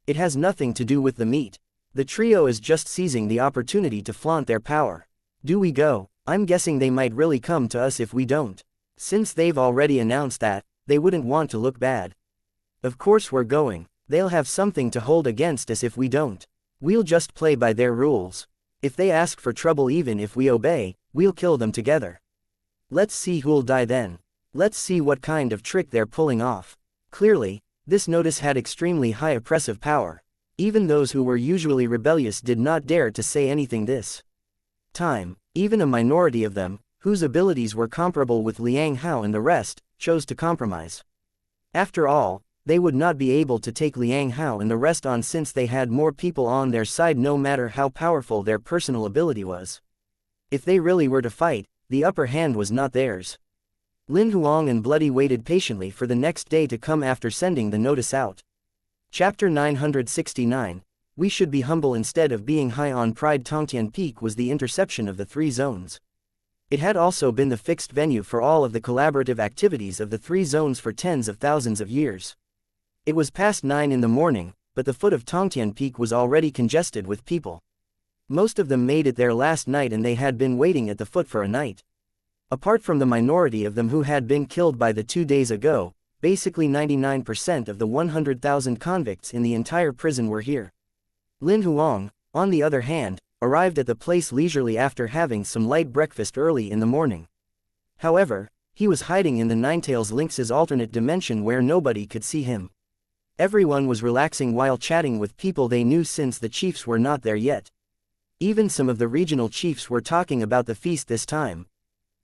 It has nothing to do with the meat. The trio is just seizing the opportunity to flaunt their power. Do we go? I'm guessing they might really come to us if we don't. Since they've already announced that, they wouldn't want to look bad. Of course we're going. They'll have something to hold against us if we don't. We'll just play by their rules. If they ask for trouble even if we obey, we'll kill them together. Let's see who'll die then. Let's see what kind of trick they're pulling off. Clearly, this notice had extremely high oppressive power. Even those who were usually rebellious did not dare to say anything this time. Even a minority of them, whose abilities were comparable with Lin Huang and the rest, chose to compromise. After all, they would not be able to take Lin Huang and the rest on since they had more people on their side no matter how powerful their personal ability was. If they really were to fight, the upper hand was not theirs. Lin Huang and Bloody waited patiently for the next day to come after sending the notice out. Chapter 969, We Should Be Humble Instead of Being High on Pride. Tongtian Peak was the interception of the three zones. It had also been the fixed venue for all of the collaborative activities of the three zones for tens of thousands of years. It was past 9 in the morning, but the foot of Tongtian Peak was already congested with people. Most of them made it there last night and they had been waiting at the foot for a night. Apart from the minority of them who had been killed by the 2 days ago, basically 99% of the 100,000 convicts in the entire prison were here. Lin Huang, on the other hand, arrived at the place leisurely after having some light breakfast early in the morning. However, he was hiding in the Ninetails Lynx's alternate dimension where nobody could see him. Everyone was relaxing while chatting with people they knew since the chiefs were not there yet. Even some of the regional chiefs were talking about the feast this time.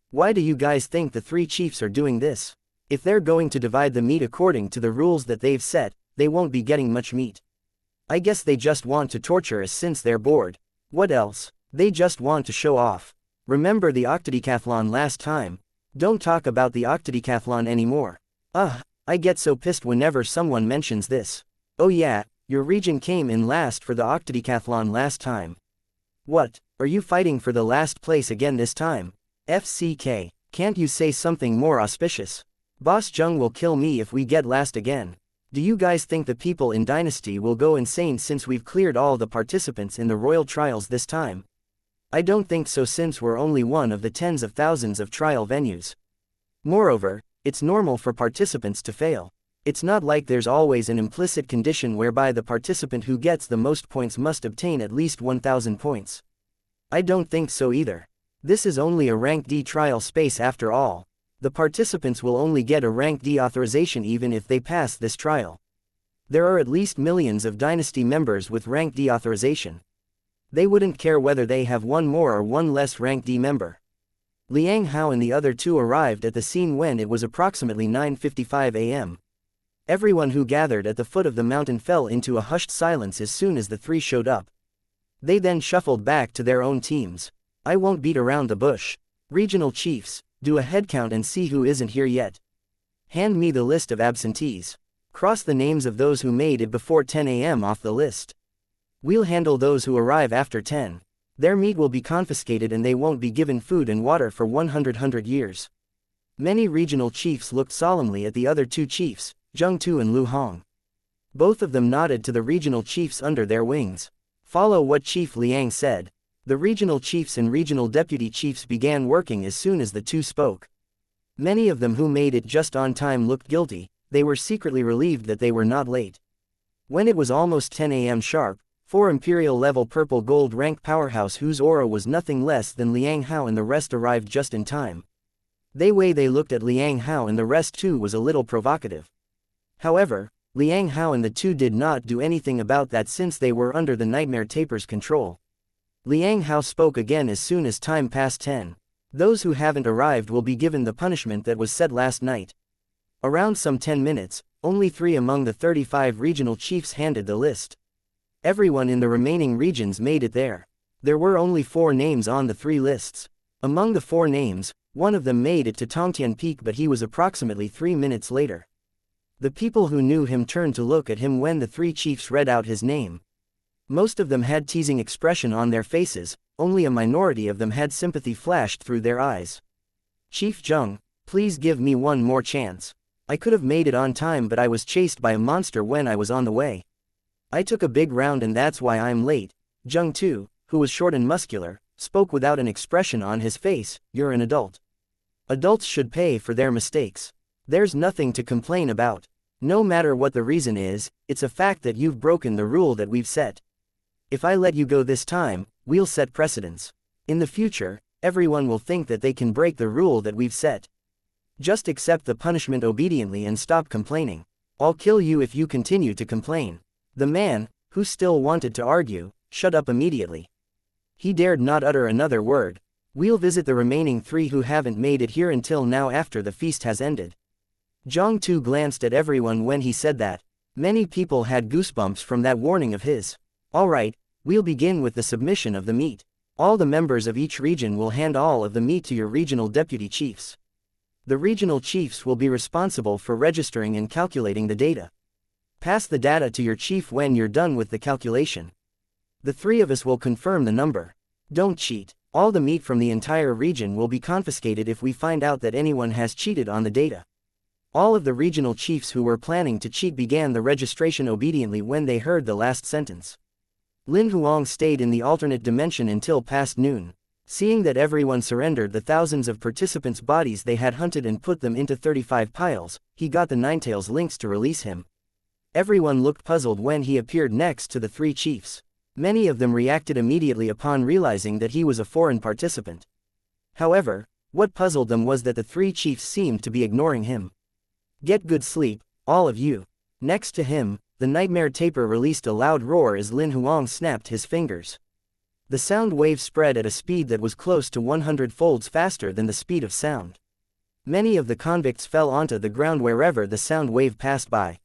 Why do you guys think the three chiefs are doing this? If they're going to divide the meat according to the rules that they've set, they won't be getting much meat. I guess they just want to torture us since they're bored. What else? They just want to show off. Remember the Octodecathlon last time? Don't talk about the Octodecathlon anymore. I get so pissed whenever someone mentions this. Oh yeah, your region came in last for the Octodecathlon last time. What, are you fighting for the last place again this time? FCK, can't you say something more auspicious? Boss Zheng will kill me if we get last again. Do you guys think the people in Dynasty will go insane since we've cleared all the participants in the royal trials this time? I don't think so since we're only one of the tens of thousands of trial venues. Moreover, it's normal for participants to fail. It's not like there's always an implicit condition whereby the participant who gets the most points must obtain at least 1,000 points. I don't think so either. This is only a rank D trial space after all. The participants will only get a rank D authorization even if they pass this trial. There are at least millions of Dynasty members with rank D authorization. They wouldn't care whether they have one more or one less rank D member. Lin Huang and the other two arrived at the scene when it was approximately 9:55 a.m. Everyone who gathered at the foot of the mountain fell into a hushed silence as soon as the three showed up. They then shuffled back to their own teams. I won't beat around the bush. Regional chiefs, do a headcount and see who isn't here yet. Hand me the list of absentees. Cross the names of those who made it before 10 a.m. off the list. We'll handle those who arrive after 10. Their meat will be confiscated and they won't be given food and water for 100 years. Many regional chiefs looked solemnly at the other two chiefs, Zheng Tu and Lin Huang. Both of them nodded to the regional chiefs under their wings. Follow what Chief Liang said. The regional chiefs and regional deputy chiefs began working as soon as the two spoke. Many of them who made it just on time looked guilty. They were secretly relieved that they were not late. When it was almost 10 a.m. sharp, 4 Imperial-level purple gold rank powerhouse whose aura was nothing less than Lin Huang and the rest arrived just in time. The way they looked at Lin Huang and the rest too was a little provocative. However, Lin Huang and the two did not do anything about that since they were under the Nightmare Taper's control. Lin Huang spoke again as soon as time passed 10. Those who haven't arrived will be given the punishment that was set last night. Around some 10 minutes, only 3 among the 35 regional chiefs handed the list. Everyone in the remaining regions made it there. There were only 4 names on the 3 lists. Among the 4 names, one of them made it to Tongtian Peak but he was approximately 3 minutes later. The people who knew him turned to look at him when the three chiefs read out his name. Most of them had teasing expression on their faces, only a minority of them had sympathy flashed through their eyes. Chief Zheng, please give me one more chance. I could have made it on time, but I was chased by a monster when I was on the way. I took a big round and that's why I'm late. Zheng too, who was short and muscular, spoke without an expression on his face. You're an adult. Adults should pay for their mistakes. There's nothing to complain about. No matter what the reason is, it's a fact that you've broken the rule that we've set. If I let you go this time, we'll set precedents. In the future, everyone will think that they can break the rule that we've set. Just accept the punishment obediently and stop complaining. I'll kill you if you continue to complain. The man, who still wanted to argue, shut up immediately. He dared not utter another word. We'll visit the remaining three who haven't made it here until now after the feast has ended. Zhang Tu glanced at everyone when he said that. Many people had goosebumps from that warning of his. Alright, we'll begin with the submission of the meat. All the members of each region will hand all of the meat to your regional deputy chiefs. The regional chiefs will be responsible for registering and calculating the data. Pass the data to your chief when you're done with the calculation. The three of us will confirm the number. Don't cheat. All the meat from the entire region will be confiscated if we find out that anyone has cheated on the data. All of the regional chiefs who were planning to cheat began the registration obediently when they heard the last sentence. Lin Huang stayed in the alternate dimension until past noon. Seeing that everyone surrendered the thousands of participants' bodies they had hunted and put them into 35 piles, he got the Ninetails lynx to release him. Everyone looked puzzled when he appeared next to the three chiefs. Many of them reacted immediately upon realizing that he was a foreign participant. However, what puzzled them was that the three chiefs seemed to be ignoring him. Get good sleep, all of you. Next to him, the nightmare tapir released a loud roar as Lin Huang snapped his fingers. The sound wave spread at a speed that was close to 100 folds faster than the speed of sound. Many of the convicts fell onto the ground wherever the sound wave passed by.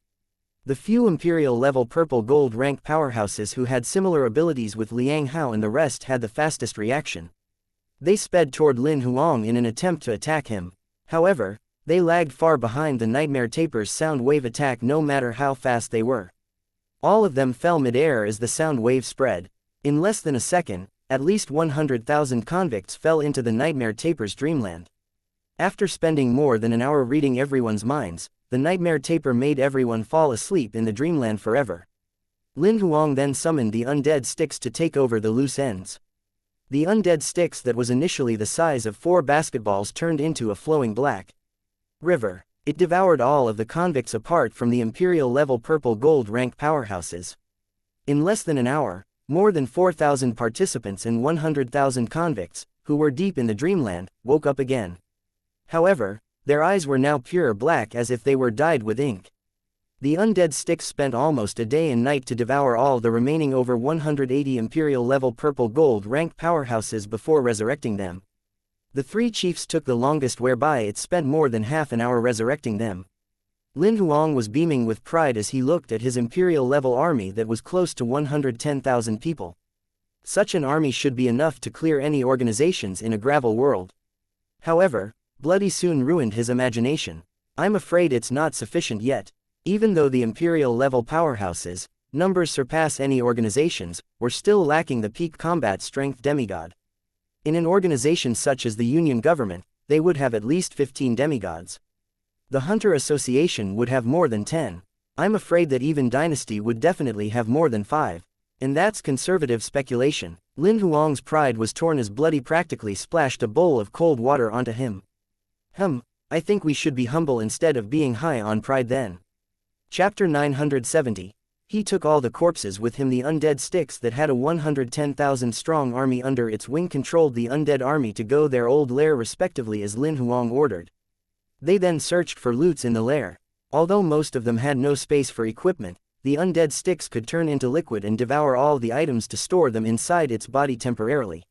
The few Imperial-level purple gold rank powerhouses who had similar abilities with Liang Hao and the rest had the fastest reaction. They sped toward Lin Huang in an attempt to attack him. However, they lagged far behind the nightmare tapir's sound wave attack no matter how fast they were. All of them fell mid-air as the sound wave spread. In less than a second, at least 100,000 convicts fell into the nightmare tapir's dreamland. After spending more than an hour reading everyone's minds, the nightmare tapir made everyone fall asleep in the dreamland forever. Lin Huang then summoned the undead sticks to take over the loose ends. The undead sticks that was initially the size of 4 basketballs turned into a flowing black river. It devoured all of the convicts apart from the Imperial-level purple gold rank powerhouses. In less than an hour, more than 4,000 participants and 100,000 convicts, who were deep in the dreamland, woke up again. However, their eyes were now pure black as if they were dyed with ink. The undead sticks spent almost a day and night to devour all the remaining over 180 Imperial-level purple gold rank powerhouses before resurrecting them. The three chiefs took the longest, whereby it spent more than half an hour resurrecting them. Lin Huang was beaming with pride as he looked at his Imperial-level army that was close to 110,000 people. Such an army should be enough to clear any organizations in a gravel world. However, Bloody soon ruined his imagination. I'm afraid it's not sufficient yet. Even though the Imperial-level powerhouses, numbers surpass any organizations, were still lacking the peak combat strength demigod. In an organization such as the Union government, they would have at least 15 demigods. The Hunter Association would have more than 10. I'm afraid that even Dynasty would definitely have more than 5. And that's conservative speculation. Lin Huang's pride was torn as Bloody practically splashed a bowl of cold water onto him. I think we should be humble instead of being high on pride then. Chapter 970. He took all the corpses with him. The undead sticks that had a 110,000 strong army under its wing controlled the undead army to go their old lair respectively as Lin Huang ordered. They then searched for loots in the lair. Although most of them had no space for equipment, the undead sticks could turn into liquid and devour all the items to store them inside its body temporarily.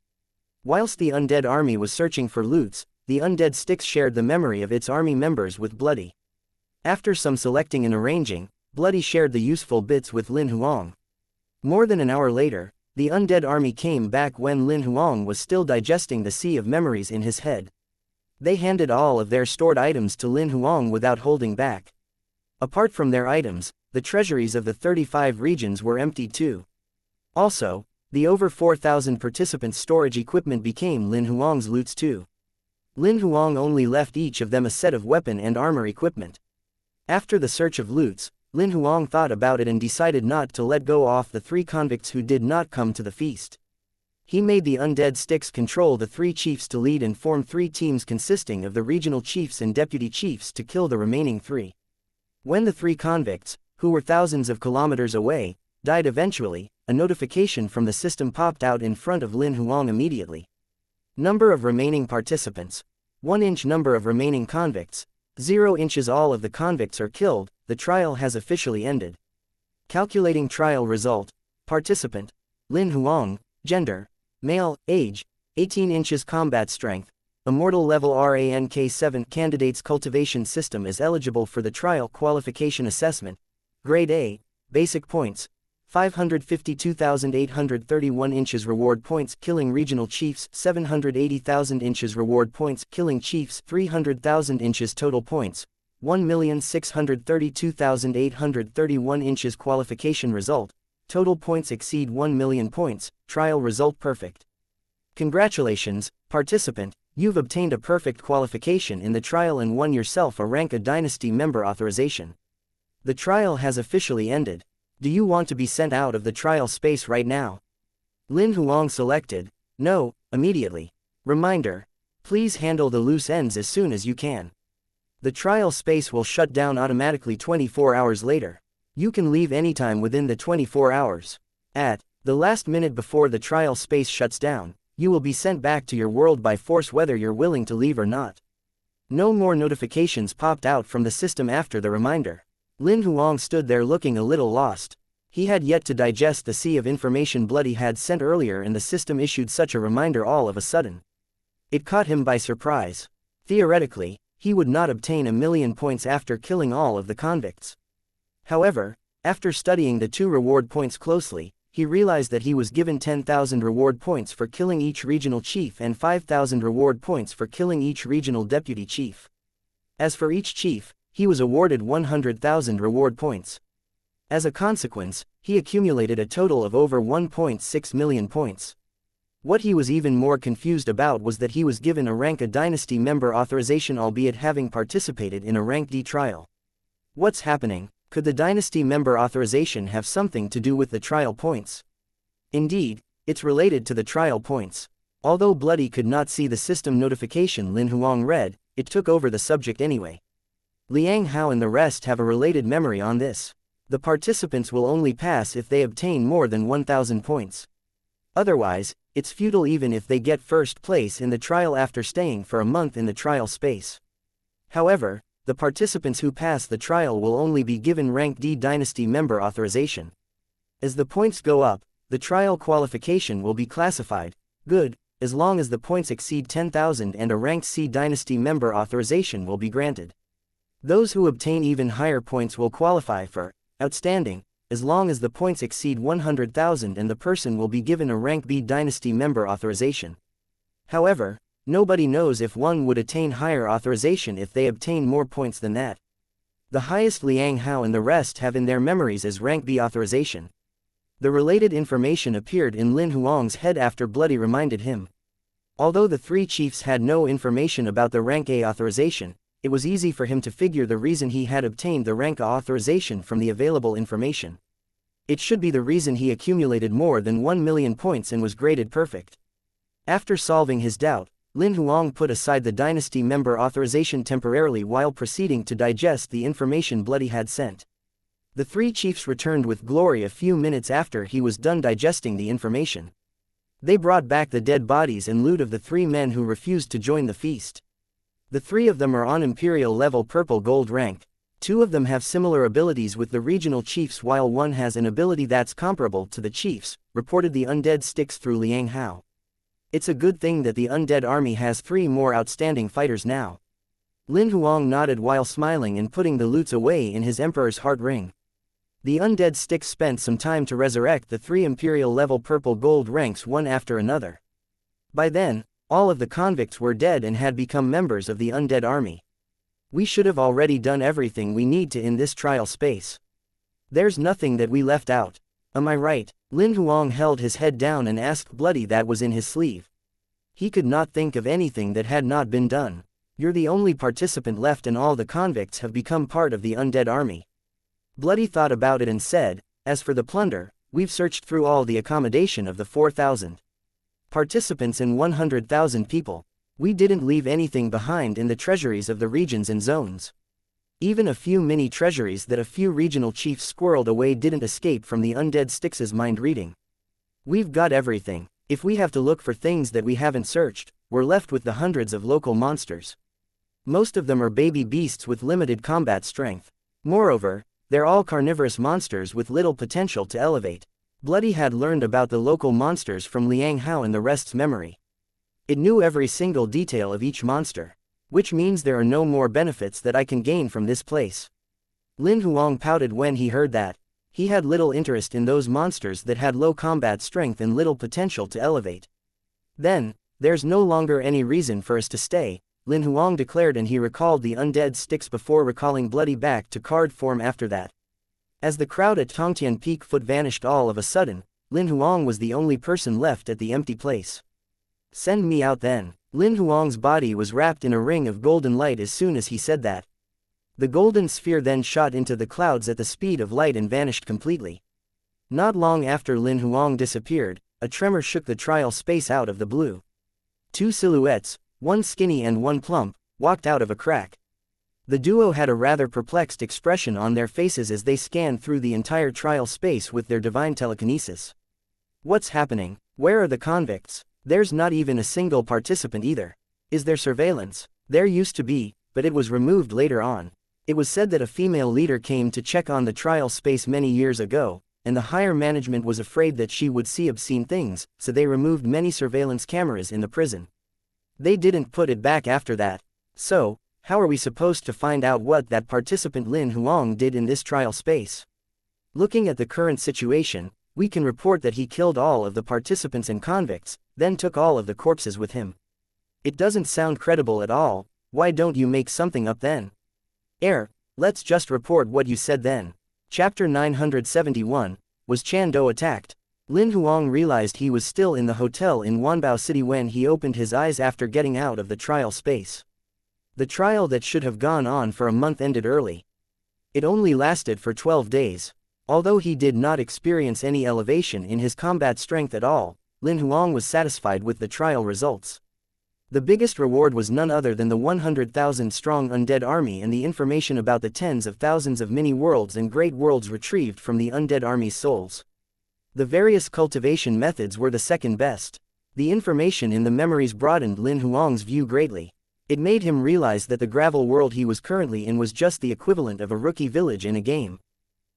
Whilst the undead army was searching for loots, the undead sticks shared the memory of its army members with Bloody. After some selecting and arranging, Bloody shared the useful bits with Lin Huang. More than an hour later, the undead army came back when Lin Huang was still digesting the sea of memories in his head. They handed all of their stored items to Lin Huang without holding back. Apart from their items, the treasuries of the 35 regions were empty too. Also, the over 4,000 participants' storage equipment became Lin Huang's loots too. Lin Huang only left each of them a set of weapon and armor equipment. After the search of loots, Lin Huang thought about it and decided not to let go off the 3 convicts who did not come to the feast. He made the undead sticks control the 3 chiefs to lead and form 3 teams consisting of the regional chiefs and deputy chiefs to kill the remaining 3. When the 3 convicts, who were thousands of kilometers away, died eventually, a notification from the system popped out in front of Lin Huang immediately. Number of remaining participants: 1 inch. Number of remaining convicts: 0 inches. All of the convicts are killed, the trial has officially ended. Calculating trial result. Participant: Lin Huang. Gender: male. Age: 18 inches. Combat strength: immortal level rank 7. Candidate's cultivation system is eligible for the trial qualification assessment. Grade A. Basic points: 552,831 inches. Reward points: killing regional chiefs. 780,000 inches. Reward points: killing chiefs. 300,000 inches. Total points: 1,632,831 inches. Qualification result: total points exceed 1 million points. Trial result perfect. Congratulations, participant, you've obtained a perfect qualification in the trial and won yourself a rank A dynasty member authorization. The trial has officially ended. Do you want to be sent out of the trial space right now? Lin Huang selected no immediately. Reminder: please handle the loose ends as soon as you can. The trial space will shut down automatically 24 hours later. You can leave anytime within the 24 hours. At the last minute before the trial space shuts down, you will be sent back to your world by force whether you're willing to leave or not. No more notifications popped out from the system after the reminder. Lin Huang stood there looking a little lost. He had yet to digest the sea of information Bloody had sent earlier, and the system issued such a reminder all of a sudden. It caught him by surprise. Theoretically, he would not obtain 1 million points after killing all of the convicts. However, after studying the 2 reward points closely, he realized that he was given 10,000 reward points for killing each regional chief and 5,000 reward points for killing each regional deputy chief. As for each chief, he was awarded 100,000 reward points. As a consequence, he accumulated a total of over 1.6 million points. What he was even more confused about was that he was given a rank A dynasty member authorization, albeit having participated in a rank D trial. What's happening? Could the dynasty member authorization have something to do with the trial points? Indeed, it's related to the trial points. Although Bloody could not see the system notification Lin Huang read, it took over the subject anyway. Liang Hao and the rest have a related memory on this. The participants will only pass if they obtain more than 1,000 points. Otherwise, it's futile even if they get first place in the trial after staying for a month in the trial space. However, the participants who pass the trial will only be given rank D dynasty member authorization. As the points go up, the trial qualification will be classified good, as long as the points exceed 10,000, and a ranked C dynasty member authorization will be granted. Those who obtain even higher points will qualify for outstanding, as long as the points exceed 100,000, and the person will be given a rank B dynasty member authorization. However, nobody knows if one would attain higher authorization if they obtain more points than that. The highest Liang Hao and the rest have in their memories as rank B authorization. The related information appeared in Lin Huang's head after Bloody reminded him. Although the 3 chiefs had no information about the rank A authorization, it was easy for him to figure the reason he had obtained the rank A authorization from the available information. It should be the reason he accumulated more than 1 million points and was graded perfect. After solving his doubt, Lin Huang put aside the dynasty member authorization temporarily while proceeding to digest the information Bloody had sent. The 3 chiefs returned with glory a few minutes after he was done digesting the information. They brought back the dead bodies and loot of the 3 men who refused to join the feast. The 3 of them are on Imperial level purple gold rank. 2 of them have similar abilities with the regional chiefs, while 1 has an ability that's comparable to the chiefs, reported the undead sticks through Liang Hao. It's a good thing that the undead army has 3 more outstanding fighters now. Lin Huang nodded while smiling and putting the loots away in his Emperor's heart ring. The undead sticks spent some time to resurrect the 3 Imperial level purple gold ranks one after another. By then, all of the convicts were dead and had become members of the undead army. We should have already done everything we need to in this trial space. There's nothing that we left out. Am I right? Lin Huang held his head down and asked Bloody that was in his sleeve. He could not think of anything that had not been done. You're the only participant left and all the convicts have become part of the undead army. Bloody thought about it and said, as for the plunder, we've searched through all the accommodation of the 4,000 participants and 100,000 people. We didn't leave anything behind in the treasuries of the regions and zones. Even a few mini treasuries that a few regional chiefs squirreled away didn't escape from the undead Styx's mind reading. We've got everything. If we have to look for things that we haven't searched, we're left with the hundreds of local monsters. Most of them are baby beasts with limited combat strength. Moreover, they're all carnivorous monsters with little potential to elevate. Bloody had learned about the local monsters from Lin Huang and the rest's memory. It knew every single detail of each monster. Which means there are no more benefits that I can gain from this place. Lin Huang pouted when he heard that. He had little interest in those monsters that had low combat strength and little potential to elevate. Then, there's no longer any reason for us to stay, Lin Huang declared, and he recalled the undead Styx before recalling Bloody back to card form after that. As the crowd at Tongtian Peak Foot vanished all of a sudden, Lin Huang was the only person left at the empty place. Send me out then. Lin Huang's body was wrapped in a ring of golden light as soon as he said that. The golden sphere then shot into the clouds at the speed of light and vanished completely. Not long after Lin Huang disappeared, a tremor shook the trial space out of the blue. Two silhouettes, one skinny and one plump, walked out of a crack. The duo had a rather perplexed expression on their faces as they scanned through the entire trial space with their divine telekinesis. What's happening? Where are the convicts? There's not even a single participant either. Is there surveillance? There used to be, but it was removed later on. It was said that a female leader came to check on the trial space many years ago, and the higher management was afraid that she would see obscene things, so they removed many surveillance cameras in the prison. They didn't put it back after that. So, how are we supposed to find out what that participant Lin Huang did in this trial space? Looking at the current situation, we can report that he killed all of the participants and convicts, then took all of the corpses with him. It doesn't sound credible at all. Why don't you make something up then? Let's just report what you said then. Chapter 971, Was Chando attacked? Lin Huang realized he was still in the hotel in Wanbao City when he opened his eyes after getting out of the trial space. The trial that should have gone on for a month ended early. It only lasted for 12 days. Although he did not experience any elevation in his combat strength at all, Lin Huang was satisfied with the trial results. The biggest reward was none other than the 100,000-strong undead army and the information about the tens of thousands of mini-worlds and great worlds retrieved from the undead army's souls. The various cultivation methods were the second best. The information in the memories broadened Lin Huang's view greatly. It made him realize that the gravel world he was currently in was just the equivalent of a rookie village in a game.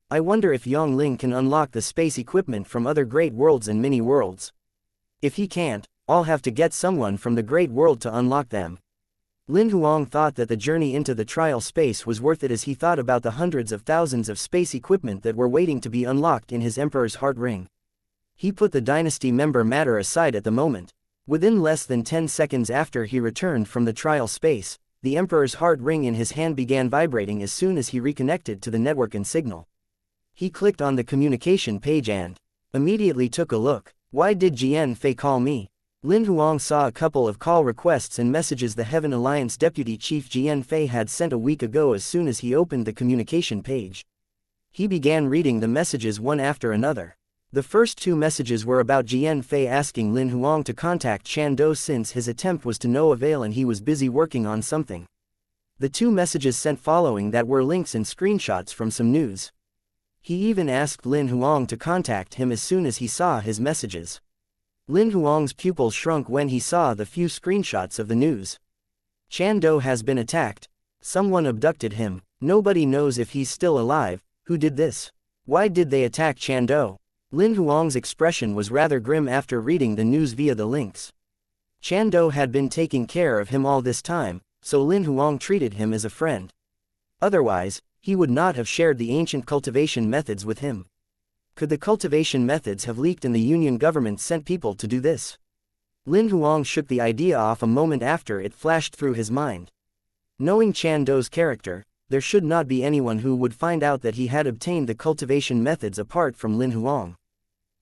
I wonder if Yongling can unlock the space equipment from other great worlds and mini-worlds. If he can't, I'll have to get someone from the great world to unlock them. Lin Huang thought that the journey into the trial space was worth it as he thought about the hundreds of thousands of space equipment that were waiting to be unlocked in his Emperor's Heart Ring. He put the dynasty member matter aside at the moment. Within less than 10 seconds after he returned from the trial space, the Emperor's Heart Ring in his hand began vibrating as soon as he reconnected to the network and signal. He clicked on the communication page and immediately took a look. Why did Jian Fei call me? Lin Huang saw a couple of call requests and messages the Heaven Alliance Deputy Chief Jian Fei had sent a week ago as soon as he opened the communication page. He began reading the messages one after another. The first two messages were about Jian Fei asking Lin Huang to contact Chando since his attempt was to no avail and he was busy working on something. The two messages sent following that were links and screenshots from some news. He even asked Lin Huang to contact him as soon as he saw his messages. Lin Huang's pupils shrunk when he saw the few screenshots of the news. Chando has been attacked. Someone abducted him. Nobody knows if he's still alive. Who did this? Why did they attack Chando? Lin Huang's expression was rather grim after reading the news via the links. Chando had been taking care of him all this time, so Lin Huang treated him as a friend. Otherwise, he would not have shared the ancient cultivation methods with him. Could the cultivation methods have leaked and the Union government sent people to do this? Lin Huang shook the idea off a moment after it flashed through his mind. Knowing Chan Do's character, there should not be anyone who would find out that he had obtained the cultivation methods apart from Lin Huang.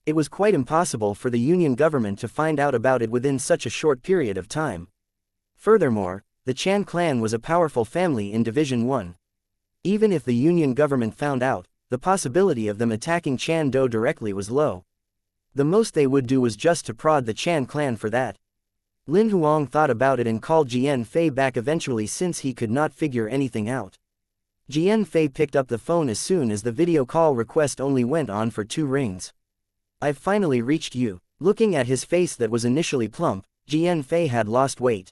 It was quite impossible for the Union government to find out about it within such a short period of time. Furthermore, the Chan clan was a powerful family in Division 1. Even if the Union government found out, the possibility of them attacking Chan Do directly was low. The most they would do was just to prod the Chan clan for that. Lin Huang thought about it and called Jian Fei back eventually since he could not figure anything out. Jian Fei picked up the phone as soon as the video call request only went on for 2 rings. "I've finally reached you." Looking at his face that was initially plump, Jian Fei had lost weight.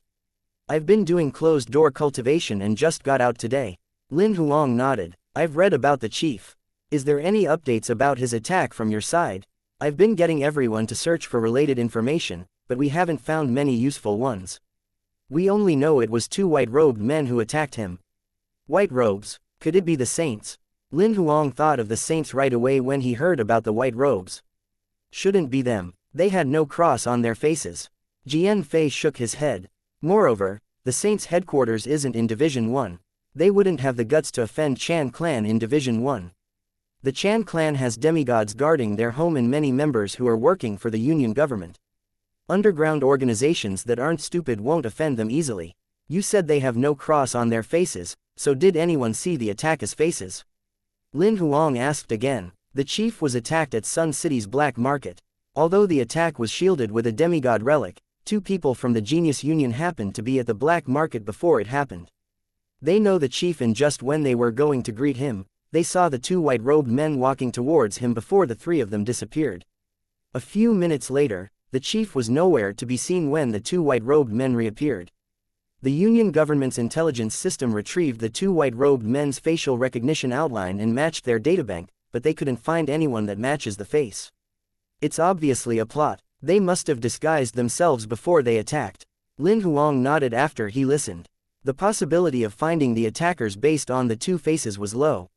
"I've been doing closed-door cultivation and just got out today." Lin Huang nodded. "I've read about the chief. Is there any updates about his attack from your side?" "I've been getting everyone to search for related information, but we haven't found many useful ones. We only know it was 2 white-robed men who attacked him." "White robes? Could it be the saints?" Lin Huang thought of the saints right away when he heard about the white robes. "Shouldn't be them. They had no cross on their faces." Jian Fei shook his head. "Moreover, the saints' headquarters isn't in Division 1. They wouldn't have the guts to offend Chan clan in Division 1. The Chan clan has demigods guarding their home and many members who are working for the Union government. Underground organizations that aren't stupid won't offend them easily. You said they have no cross on their faces, so did anyone see the attackers' faces?" Lin Huang asked again. "The chief was attacked at Sun City's black market. Although the attack was shielded with a demigod relic, 2 people from the Genius Union happened to be at the black market before it happened. They know the chief, and just when they were going to greet him, they saw the 2 white-robed men walking towards him before the 3 of them disappeared. A few minutes later, the chief was nowhere to be seen when the 2 white-robed men reappeared. The Union government's intelligence system retrieved the 2 white-robed men's facial recognition outline and matched their databank, but they couldn't find anyone that matches the face. It's obviously a plot. They must have disguised themselves before they attacked." Lin Huang nodded after he listened. The possibility of finding the attackers based on the 2 faces was low.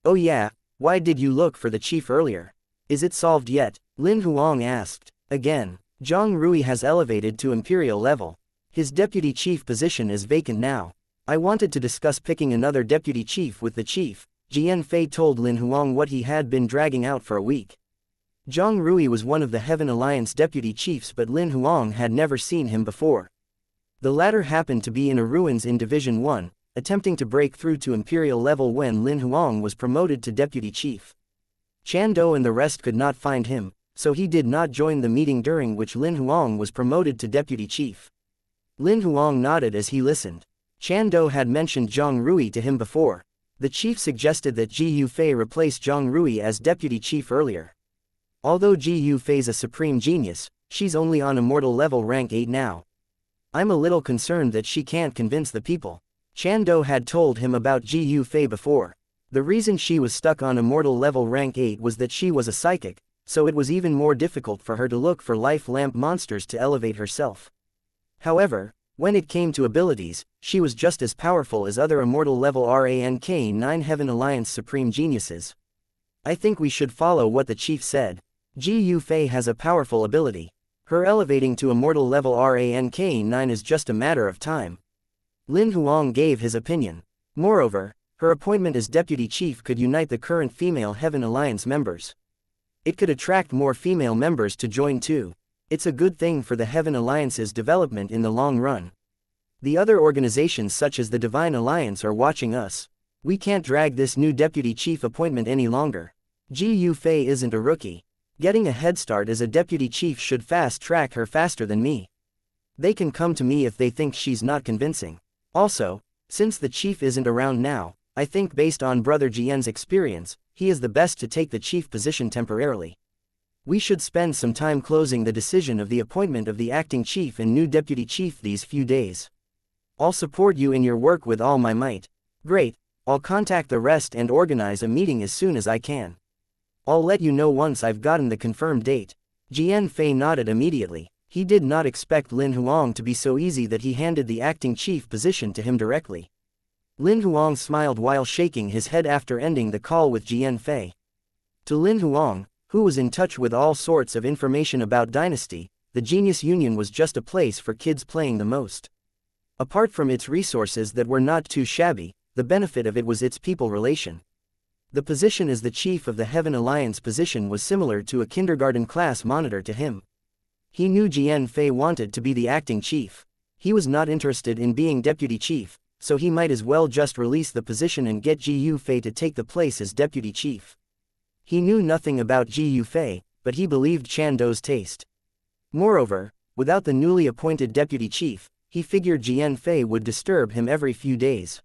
"Oh yeah, why did you look for the chief earlier? Is it solved yet?" Lin Huang asked. Again, Zhang Rui has elevated to imperial level. His deputy chief position is vacant now. "I wanted to discuss picking another deputy chief with the chief." Jian Fei told Lin Huang what he had been dragging out for a week. Zhang Rui was one of the Heaven Alliance deputy chiefs, but Lin Huang had never seen him before. The latter happened to be in a ruins in Division 1, attempting to break through to imperial level when Lin Huang was promoted to deputy chief. Chan Do and the rest could not find him, so he did not join the meeting during which Lin Huang was promoted to deputy chief. Lin Huang nodded as he listened. Chan Do had mentioned Zhang Rui to him before. The chief suggested that Ji Yufei replace Zhang Rui as deputy chief earlier. Although Ji Yufei's a supreme genius, she's only on immortal level rank 8 now. I'm a little concerned that she can't convince the people. Chan Do had told him about Ji Yufei before. The reason she was stuck on immortal level rank 8 was that she was a psychic, so it was even more difficult for her to look for life lamp monsters to elevate herself. However, when it came to abilities, she was just as powerful as other immortal level rank 9 Heaven Alliance supreme geniuses. I think we should follow what the chief said. Ji Yufei has a powerful ability. Her elevating to immortal level rank 9 is just a matter of time. Lin Huang gave his opinion. Moreover, her appointment as deputy chief could unite the current female Heaven Alliance members. It could attract more female members to join too. It's a good thing for the Heaven Alliance's development in the long run. The other organizations such as the Divine Alliance are watching us. We can't drag this new deputy chief appointment any longer. Ji Yufei isn't a rookie. Getting a head start as a deputy chief should fast-track her faster than me. They can come to me if they think she's not convincing. Also, since the chief isn't around now, I think based on Brother Jian's experience, he is the best to take the chief position temporarily. We should spend some time closing the decision of the appointment of the acting chief and new deputy chief these few days. I'll support you in your work with all my might. Great, I'll contact the rest and organize a meeting as soon as I can. I'll let you know once I've gotten the confirmed date. Jian Fei nodded immediately. He did not expect Lin Huang to be so easy that he handed the acting chief position to him directly. Lin Huang smiled while shaking his head after ending the call with Jian Fei. To Lin Huang, who was in touch with all sorts of information about Dynasty, the Genius Union was just a place for kids playing the most. Apart from its resources that were not too shabby, the benefit of it was its people relation. The position as the chief of the Heaven Alliance position was similar to a kindergarten class monitor to him. He knew Jian Fei wanted to be the acting chief. He was not interested in being deputy chief, so he might as well just release the position and get Ji Yufei to take the place as deputy chief. He knew nothing about Ji Yufei, but he believed Chan Dou's taste. Moreover, without the newly appointed deputy chief, he figured Jian Fei would disturb him every few days.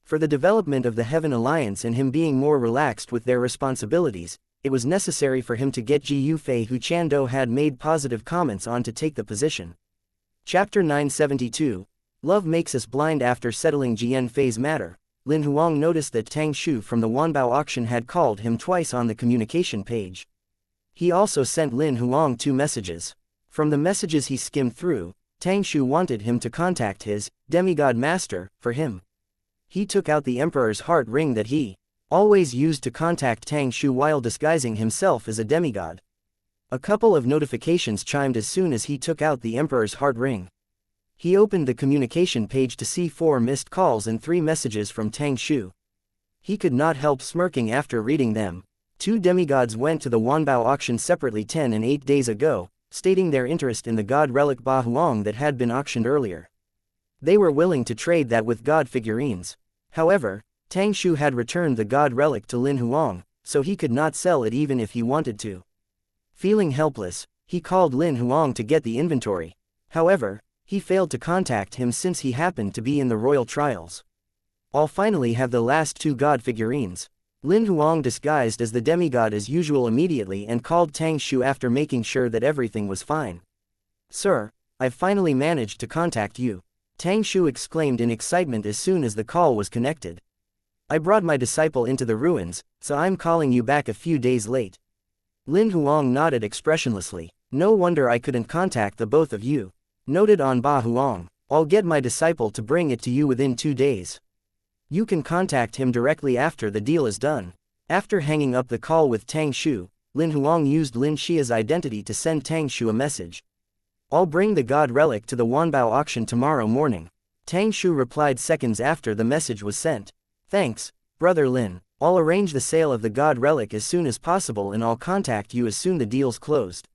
For the development of the Heaven Alliance and him being more relaxed with their responsibilities, it was necessary for him to get Ji Yufei, who Chan Dou had made positive comments on, to take the position. Chapter 972. Love Makes Us Blind. After settling Jian Fei's matter, Lin Huang noticed that Tang Shu from the Wanbao auction had called him twice on the communication page. He also sent Lin Huang 2 messages. From the messages he skimmed through, Tang Shu wanted him to contact his demigod master for him. He took out the Emperor's heart ring that he always used to contact Tang Shu while disguising himself as a demigod. A couple of notifications chimed as soon as he took out the Emperor's heart ring. He opened the communication page to see 4 missed calls and 3 messages from Tang Shu. He could not help smirking after reading them. 2 demigods went to the Wanbao auction separately 10 and 8 days ago, stating their interest in the god relic Ba Huang that had been auctioned earlier. They were willing to trade that with god figurines. However, Tang Shu had returned the god relic to Lin Huang, so he could not sell it even if he wanted to. Feeling helpless, he called Lin Huang to get the inventory. However, he failed to contact him since he happened to be in the royal trials. I'll finally have the last 2 god figurines. Lin Huang disguised as the demigod as usual immediately and called Tang Shu after making sure that everything was fine. "Sir, I've finally managed to contact you," Tang Shu exclaimed in excitement as soon as the call was connected. "I brought my disciple into the ruins, so I'm calling you back a few days late." Lin Huang nodded expressionlessly. "No wonder I couldn't contact the both of you. Noted on Ba Huang. I'll get my disciple to bring it to you within 2 days. You can contact him directly after the deal is done." After hanging up the call with Tang Shu, Lin Huang used Lin Xia's identity to send Tang Shu a message. "I'll bring the god relic to the Wanbao auction tomorrow morning." Tang Shu replied seconds after the message was sent. "Thanks, brother Lin. I'll arrange the sale of the god relic as soon as possible and I'll contact you as soon the deal's closed."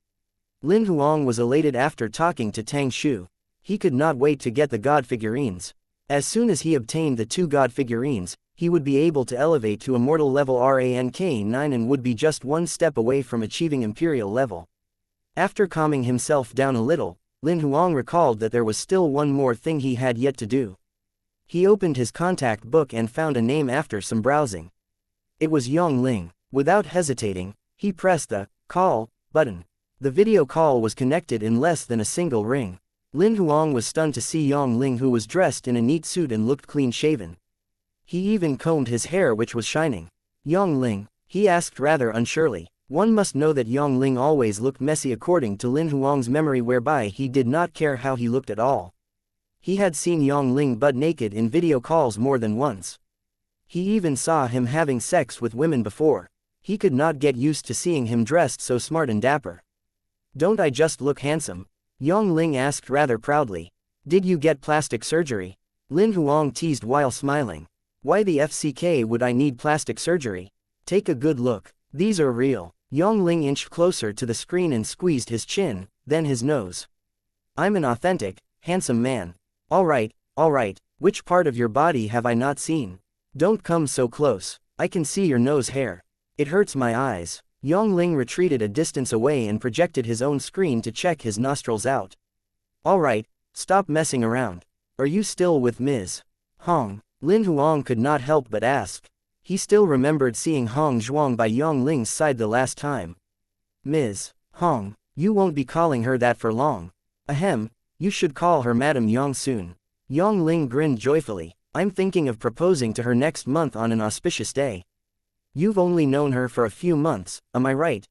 Lin Huang was elated after talking to Tang Shu. He could not wait to get the god figurines. As soon as he obtained the 2 god figurines, he would be able to elevate to immortal level rank 9 and would be just 1 step away from achieving imperial level. After calming himself down a little, Lin Huang recalled that there was still one more thing he had yet to do. He opened his contact book and found a name after some browsing. It was Yang Ling. Without hesitating, he pressed the call button. The video call was connected in less than a single ring. Lin Huang was stunned to see Yang Ling, who was dressed in a neat suit and looked clean-shaven. He even combed his hair, which was shining. "Yang Ling?" he asked rather unsurely. One must know that Yang Ling always looked messy according to Lin Huang's memory, whereby he did not care how he looked at all. He had seen Yang Ling butt naked in video calls more than once. He even saw him having sex with women before. He could not get used to seeing him dressed so smart and dapper. "Don't I just look handsome?" Yang Ling asked rather proudly. "Did you get plastic surgery?" Lin Huang teased while smiling. "Why the FCK would I need plastic surgery? Take a good look. These are real." Yang Ling inched closer to the screen and squeezed his chin, then his nose. "I'm an authentic, handsome man. All right, which part of your body have I not seen? Don't come so close. I can see your nose hair. It hurts my eyes." Yang Ling retreated a distance away and projected his own screen to check his nostrils out. "All right, stop messing around. Are you still with Ms. Hong?" Lin Huang could not help but ask. He still remembered seeing Hong Zhuang by Yang Ling's side the last time. "Ms. Hong, you won't be calling her that for long. Ahem, you should call her Madam Yang soon." Yang Ling grinned joyfully. "I'm thinking of proposing to her next month on an auspicious day." "You've only known her for a few months, am I right?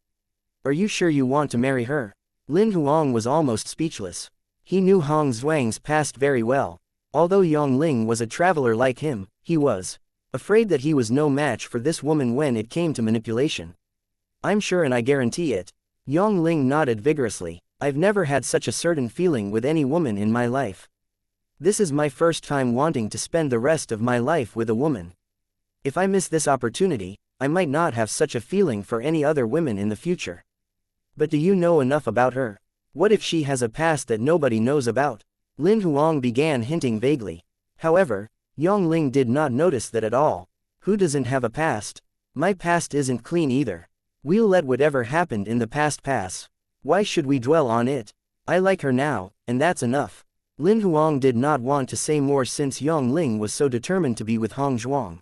Are you sure you want to marry her?" Lin Huang was almost speechless. He knew Hong Zhuang's past very well. Although Yang Ling was a traveler like him, he was afraid that he was no match for this woman when it came to manipulation. "I'm sure and I guarantee it." Yang Ling nodded vigorously. "I've never had such a certain feeling with any woman in my life." This is my first time wanting to spend the rest of my life with a woman. If I miss this opportunity, I might not have such a feeling for any other women in the future. But do you know enough about her? What if she has a past that nobody knows about? Lin Huang began hinting vaguely. However, Yongling did not notice that at all. Who doesn't have a past? My past isn't clean either. We'll let whatever happened in the past pass. Why should we dwell on it? I like her now, and that's enough. Lin Huang did not want to say more since Yongling was so determined to be with Hong Zhuang.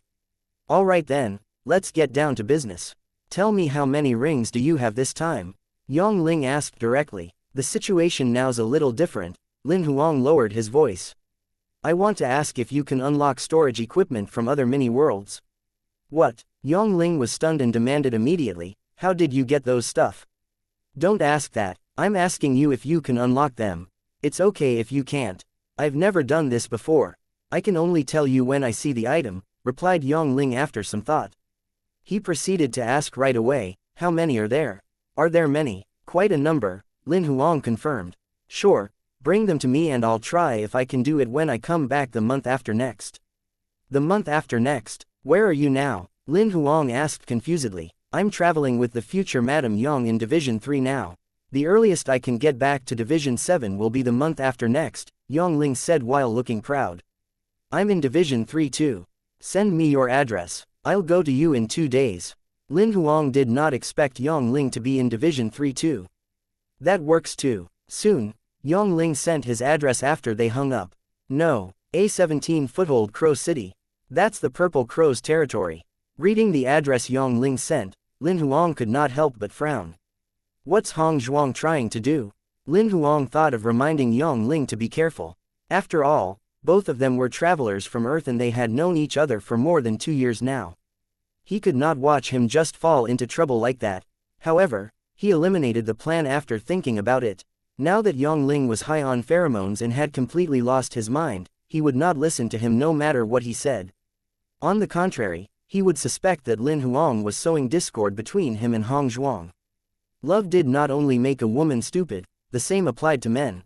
Alright then, let's get down to business. Tell me, how many rings do you have this time? Yongling asked directly. The situation now's a little different. Lin Huang lowered his voice. I want to ask if you can unlock storage equipment from other mini-worlds. What? Yongling was stunned and demanded immediately, how did you get those stuff? Don't ask that, I'm asking you if you can unlock them. It's okay if you can't. I've never done this before. I can only tell you when I see the item, replied Yongling after some thought. He proceeded to ask right away, how many are there? Are there many? Quite a number, Lin Huang confirmed. Sure, bring them to me and I'll try if I can do it when I come back the month after next. The month after next? Where are you now? Lin Huang asked confusedly. I'm traveling with the future Madame Yang in Division 3 now. The earliest I can get back to Division 7 will be the month after next, Yongling said while looking proud. I'm in Division 3 too. Send me your address. I'll go to you in 2 days. Lin Huang did not expect Yongling to be in Division 3 too. That works too. Soon, Yongling sent his address after they hung up. No, A17 Foothold Crow City. That's the Purple Crow's territory. Reading the address Yongling sent, Lin Huang could not help but frown. What's Hong Zhuang trying to do? Lin Huang thought of reminding Yongling to be careful. After all, both of them were travelers from Earth and they had known each other for more than 2 years now. He could not watch him just fall into trouble like that. However, he eliminated the plan after thinking about it. Now that Yongling was high on pheromones and had completely lost his mind, he would not listen to him no matter what he said. On the contrary, he would suspect that Lin Huang was sowing discord between him and Hong Zhuang. Love did not only make a woman stupid, the same applied to men.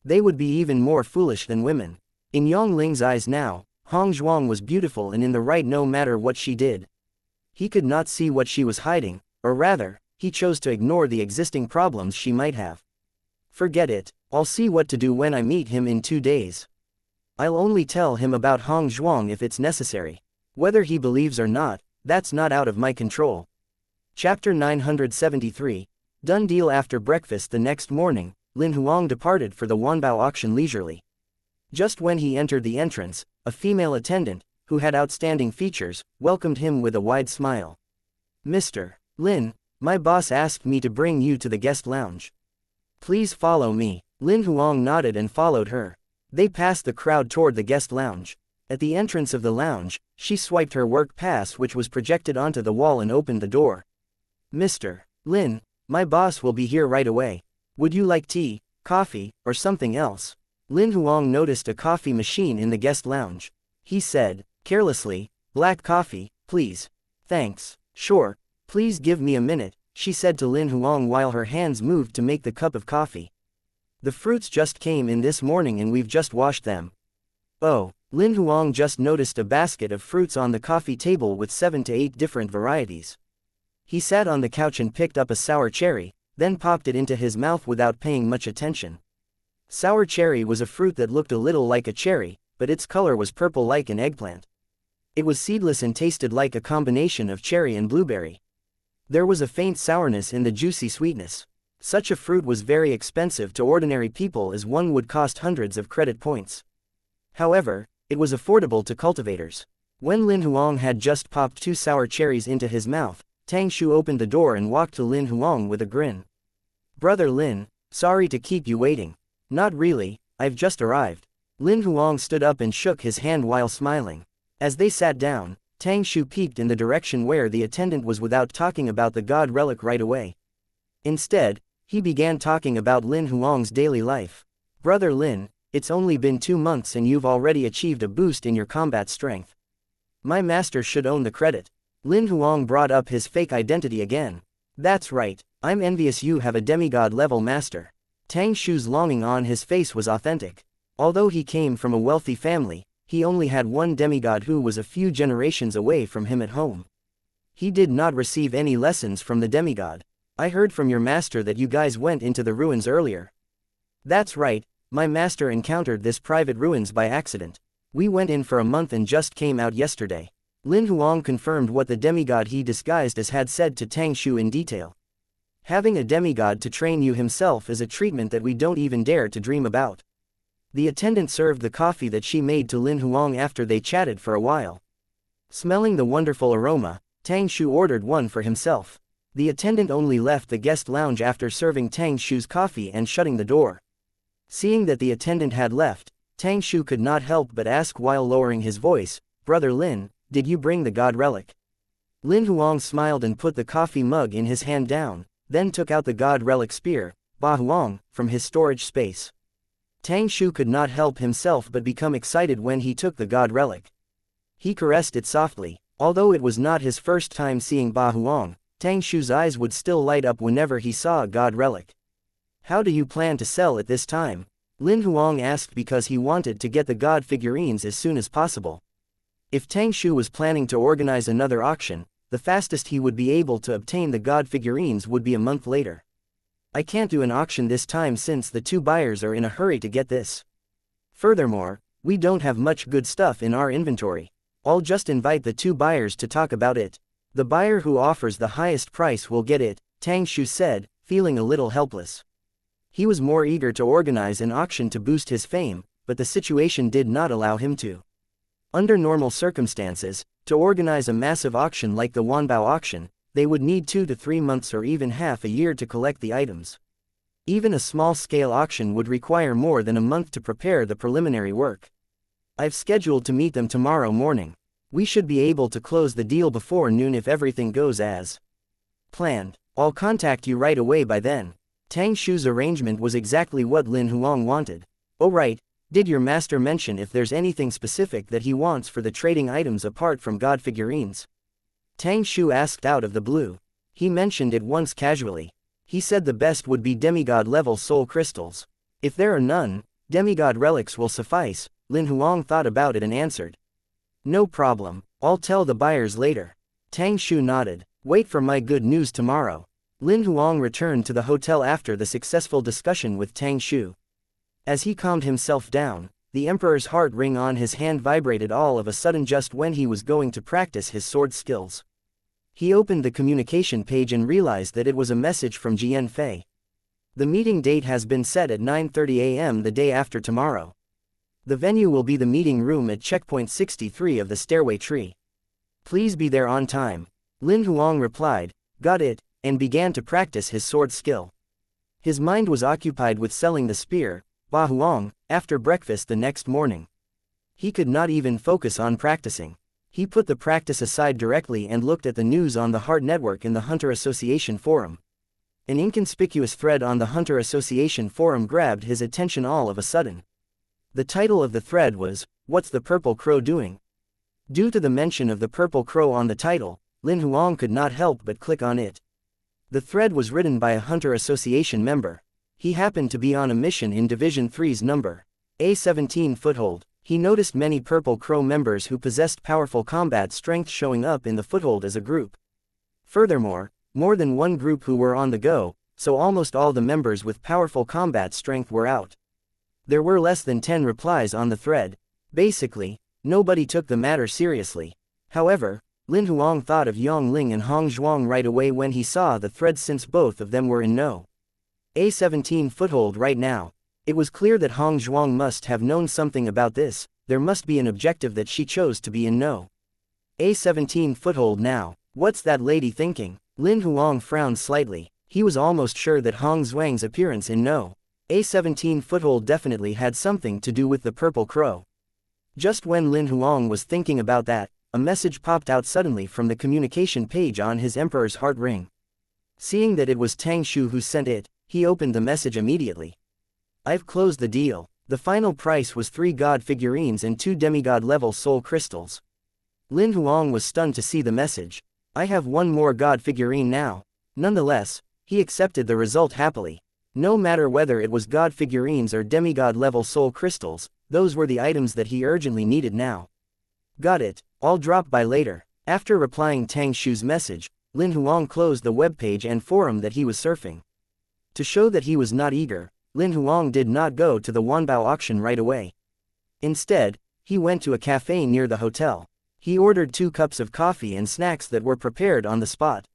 They would be even more foolish than women. In Yongling's eyes now, Hong Zhuang was beautiful and in the right no matter what she did. He could not see what she was hiding, or rather, he chose to ignore the existing problems she might have. Forget it, I'll see what to do when I meet him in 2 days. I'll only tell him about Hong Zhuang if it's necessary. Whether he believes or not, that's not out of my control. Chapter 973. Done deal. After breakfast the next morning, Lin Huang departed for the Wanbao auction leisurely. Just when he entered the entrance, a female attendant, who had outstanding features, welcomed him with a wide smile. Mr. Lin, my boss asked me to bring you to the guest lounge. Please follow me. Lin Huang nodded and followed her. They passed the crowd toward the guest lounge. At the entrance of the lounge, she swiped her work pass which was projected onto the wall and opened the door. Mr. Lin, my boss will be here right away. Would you like tea, coffee, or something else? Lin Huang noticed a coffee machine in the guest lounge. He said, carelessly, black coffee, please. Thanks. Sure, please give me a minute, she said to Lin Huang while her hands moved to make the cup of coffee. The fruits just came in this morning and we've just washed them. Oh, Lin Huang just noticed a basket of fruits on the coffee table with 7 to 8 different varieties. He sat on the couch and picked up a sour cherry, then popped it into his mouth without paying much attention. Sour cherry was a fruit that looked a little like a cherry, but its color was purple like an eggplant. It was seedless and tasted like a combination of cherry and blueberry. There was a faint sourness in the juicy sweetness. Such a fruit was very expensive to ordinary people as one would cost hundreds of credit points. However, it was affordable to cultivators. When Lin Huang had just popped 2 sour cherries into his mouth, Tang Shu opened the door and walked to Lin Huang with a grin. Brother Lin, sorry to keep you waiting. Not really, I've just arrived. Lin Huang stood up and shook his hand while smiling. As they sat down, Tang Shu peeked in the direction where the attendant was without talking about the god relic right away. Instead, he began talking about Lin Huang's daily life. Brother Lin, it's only been 2 months and you've already achieved a boost in your combat strength. My master should own the credit. Lin Huang brought up his fake identity again. That's right, I'm envious you have a demigod level master. Tang Shu's longing on his face was authentic. Although he came from a wealthy family, he only had one demigod who was a few generations away from him at home. He did not receive any lessons from the demigod. I heard from your master that you guys went into the ruins earlier. That's right, my master encountered this private ruins by accident. We went in for a month and just came out yesterday. Lin Huang confirmed what the demigod he disguised as had said to Tang Shu in detail. Having a demigod to train you himself is a treatment that we don't even dare to dream about. The attendant served the coffee that she made to Lin Huang after they chatted for a while. Smelling the wonderful aroma, Tang Shu ordered one for himself. The attendant only left the guest lounge after serving Tang Shu's coffee and shutting the door. Seeing that the attendant had left, Tang Shu could not help but ask while lowering his voice, "Brother Lin, did you bring the god relic?" Lin Huang smiled and put the coffee mug in his hand down, then took out the god relic spear, Ba Huang, from his storage space. Tang Shu could not help himself but become excited when he took the god relic. He caressed it softly. Although it was not his first time seeing Ba Huang, Tang Shu's eyes would still light up whenever he saw a god relic. "How do you plan to sell it this time?" Lin Huang asked because he wanted to get the god figurines as soon as possible. If Tang Shu was planning to organize another auction, the fastest he would be able to obtain the god figurines would be a month later. "I can't do an auction this time since the two buyers are in a hurry to get this. Furthermore, we don't have much good stuff in our inventory. I'll just invite the two buyers to talk about it. The buyer who offers the highest price will get it," Tang Shu said, feeling a little helpless. He was more eager to organize an auction to boost his fame, but the situation did not allow him to. Under normal circumstances, to organize a massive auction like the Wanbao auction, they would need 2 to 3 months or even half a year to collect the items. Even a small-scale auction would require more than a month to prepare the preliminary work. "I've scheduled to meet them tomorrow morning. We should be able to close the deal before noon if everything goes as planned. I'll contact you right away by then." Tang Shu's arrangement was exactly what Lin Huang wanted. "Oh right, did your master mention if there's anything specific that he wants for the trading items apart from god figurines?" Tang Shu asked out of the blue. He mentioned it once casually. He said the best would be demigod-level soul crystals. "If there are none, demigod relics will suffice," Lin Huang thought about it and answered. "No problem, I'll tell the buyers later." Tang Shu nodded. "Wait for my good news tomorrow." Lin Huang returned to the hotel after the successful discussion with Tang Shu. As he calmed himself down, the emperor's heart ring on his hand vibrated all of a sudden just when he was going to practice his sword skills. He opened the communication page and realized that it was a message from Jian Fei. "The meeting date has been set at 9:30 a.m. the day after tomorrow. The venue will be the meeting room at checkpoint 63 of the stairway tree. Please be there on time." Lin Huang replied, "Got it," and began to practice his sword skill. His mind was occupied with selling the spear, Ba Huang, after breakfast the next morning. He could not even focus on practicing. He put the practice aside directly and looked at the news on the Heart Network in the Hunter Association forum. An inconspicuous thread on the Hunter Association forum grabbed his attention all of a sudden. The title of the thread was, "What's the Purple Crow Doing?" Due to the mention of the Purple Crow on the title, Lin Huang could not help but click on it. The thread was written by a Hunter Association member. He happened to be on a mission in Division 3's number A17 foothold. He noticed many Purple Crow members who possessed powerful combat strength showing up in the foothold as a group. Furthermore, more than one group who were on the go, so almost all the members with powerful combat strength were out. There were less than 10 replies on the thread. Basically, nobody took the matter seriously. However, Lin Huang thought of Yang Ling and Hong Zhuang right away when he saw the thread since both of them were in no A17 foothold right now. It was clear that Hong Zhuang must have known something about this. There must be an objective that she chose to be in no A17 foothold now. What's that lady thinking? Lin Huang frowned slightly. He was almost sure that Hong Zhuang's appearance in no A17 foothold definitely had something to do with the Purple Crow. Just when Lin Huang was thinking about that, a message popped out suddenly from the communication page on his Emperor's heart ring. Seeing that it was Tang Shu who sent it, he opened the message immediately. "I've closed the deal. The final price was 3 god figurines and 2 demigod-level soul crystals." Lin Huang was stunned to see the message. "I have 1 more god figurine now." Nonetheless, he accepted the result happily. No matter whether it was god figurines or demigod-level soul crystals, those were the items that he urgently needed now. Got it, I'll drop by later. After replying Tang Xu's message, Lin Huang closed the webpage and forum that he was surfing. To show that he was not eager, Lin Huang did not go to the Wanbao auction right away. Instead, he went to a cafe near the hotel. He ordered 2 cups of coffee and snacks that were prepared on the spot.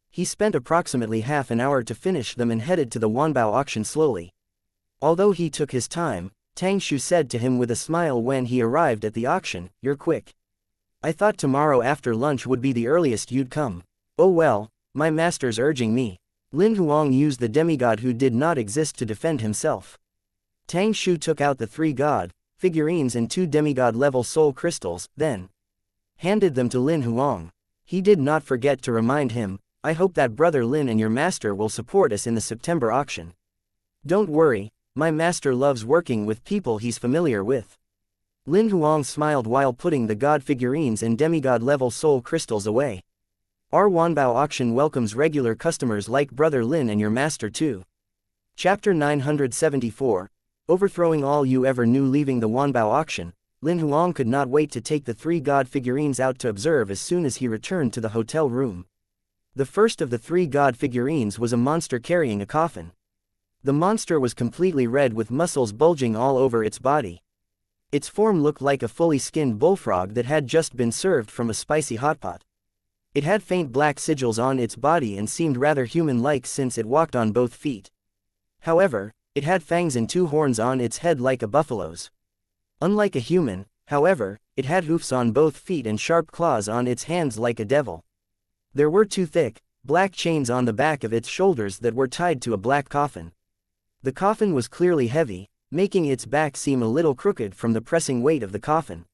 He spent approximately half an hour to finish them and headed to the Wanbao auction slowly. Although he took his time, Tang Xu said to him with a smile when he arrived at the auction, "You're quick. I thought tomorrow after lunch would be the earliest you'd come." "Oh well, my master's urging me." Lin Huang used the demigod who did not exist to defend himself. Tang Xu took out the 3 god figurines and 2 demigod-level soul crystals, then handed them to Lin Huang. He did not forget to remind him, "I hope that brother Lin and your master will support us in the September auction." "Don't worry, my master loves working with people he's familiar with." Lin Huang smiled while putting the god figurines and demigod-level soul crystals away. "Our Wanbao auction welcomes regular customers like brother Lin and your master too." Chapter 974, Overthrowing All You Ever Knew. Leaving the Wanbao auction, Lin Huang could not wait to take the 3 god figurines out to observe as soon as he returned to the hotel room. The first of the 3 god figurines was a monster carrying a coffin. The monster was completely red with muscles bulging all over its body. Its form looked like a fully skinned bullfrog that had just been served from a spicy hotpot. It had faint black sigils on its body and seemed rather human-like since it walked on both feet. However, it had fangs and 2 horns on its head like a buffalo's. Unlike a human, however, it had hoofs on both feet and sharp claws on its hands like a devil. There were 2 thick, black chains on the back of its shoulders that were tied to a black coffin. The coffin was clearly heavy, making its back seem a little crooked from the pressing weight of the coffin.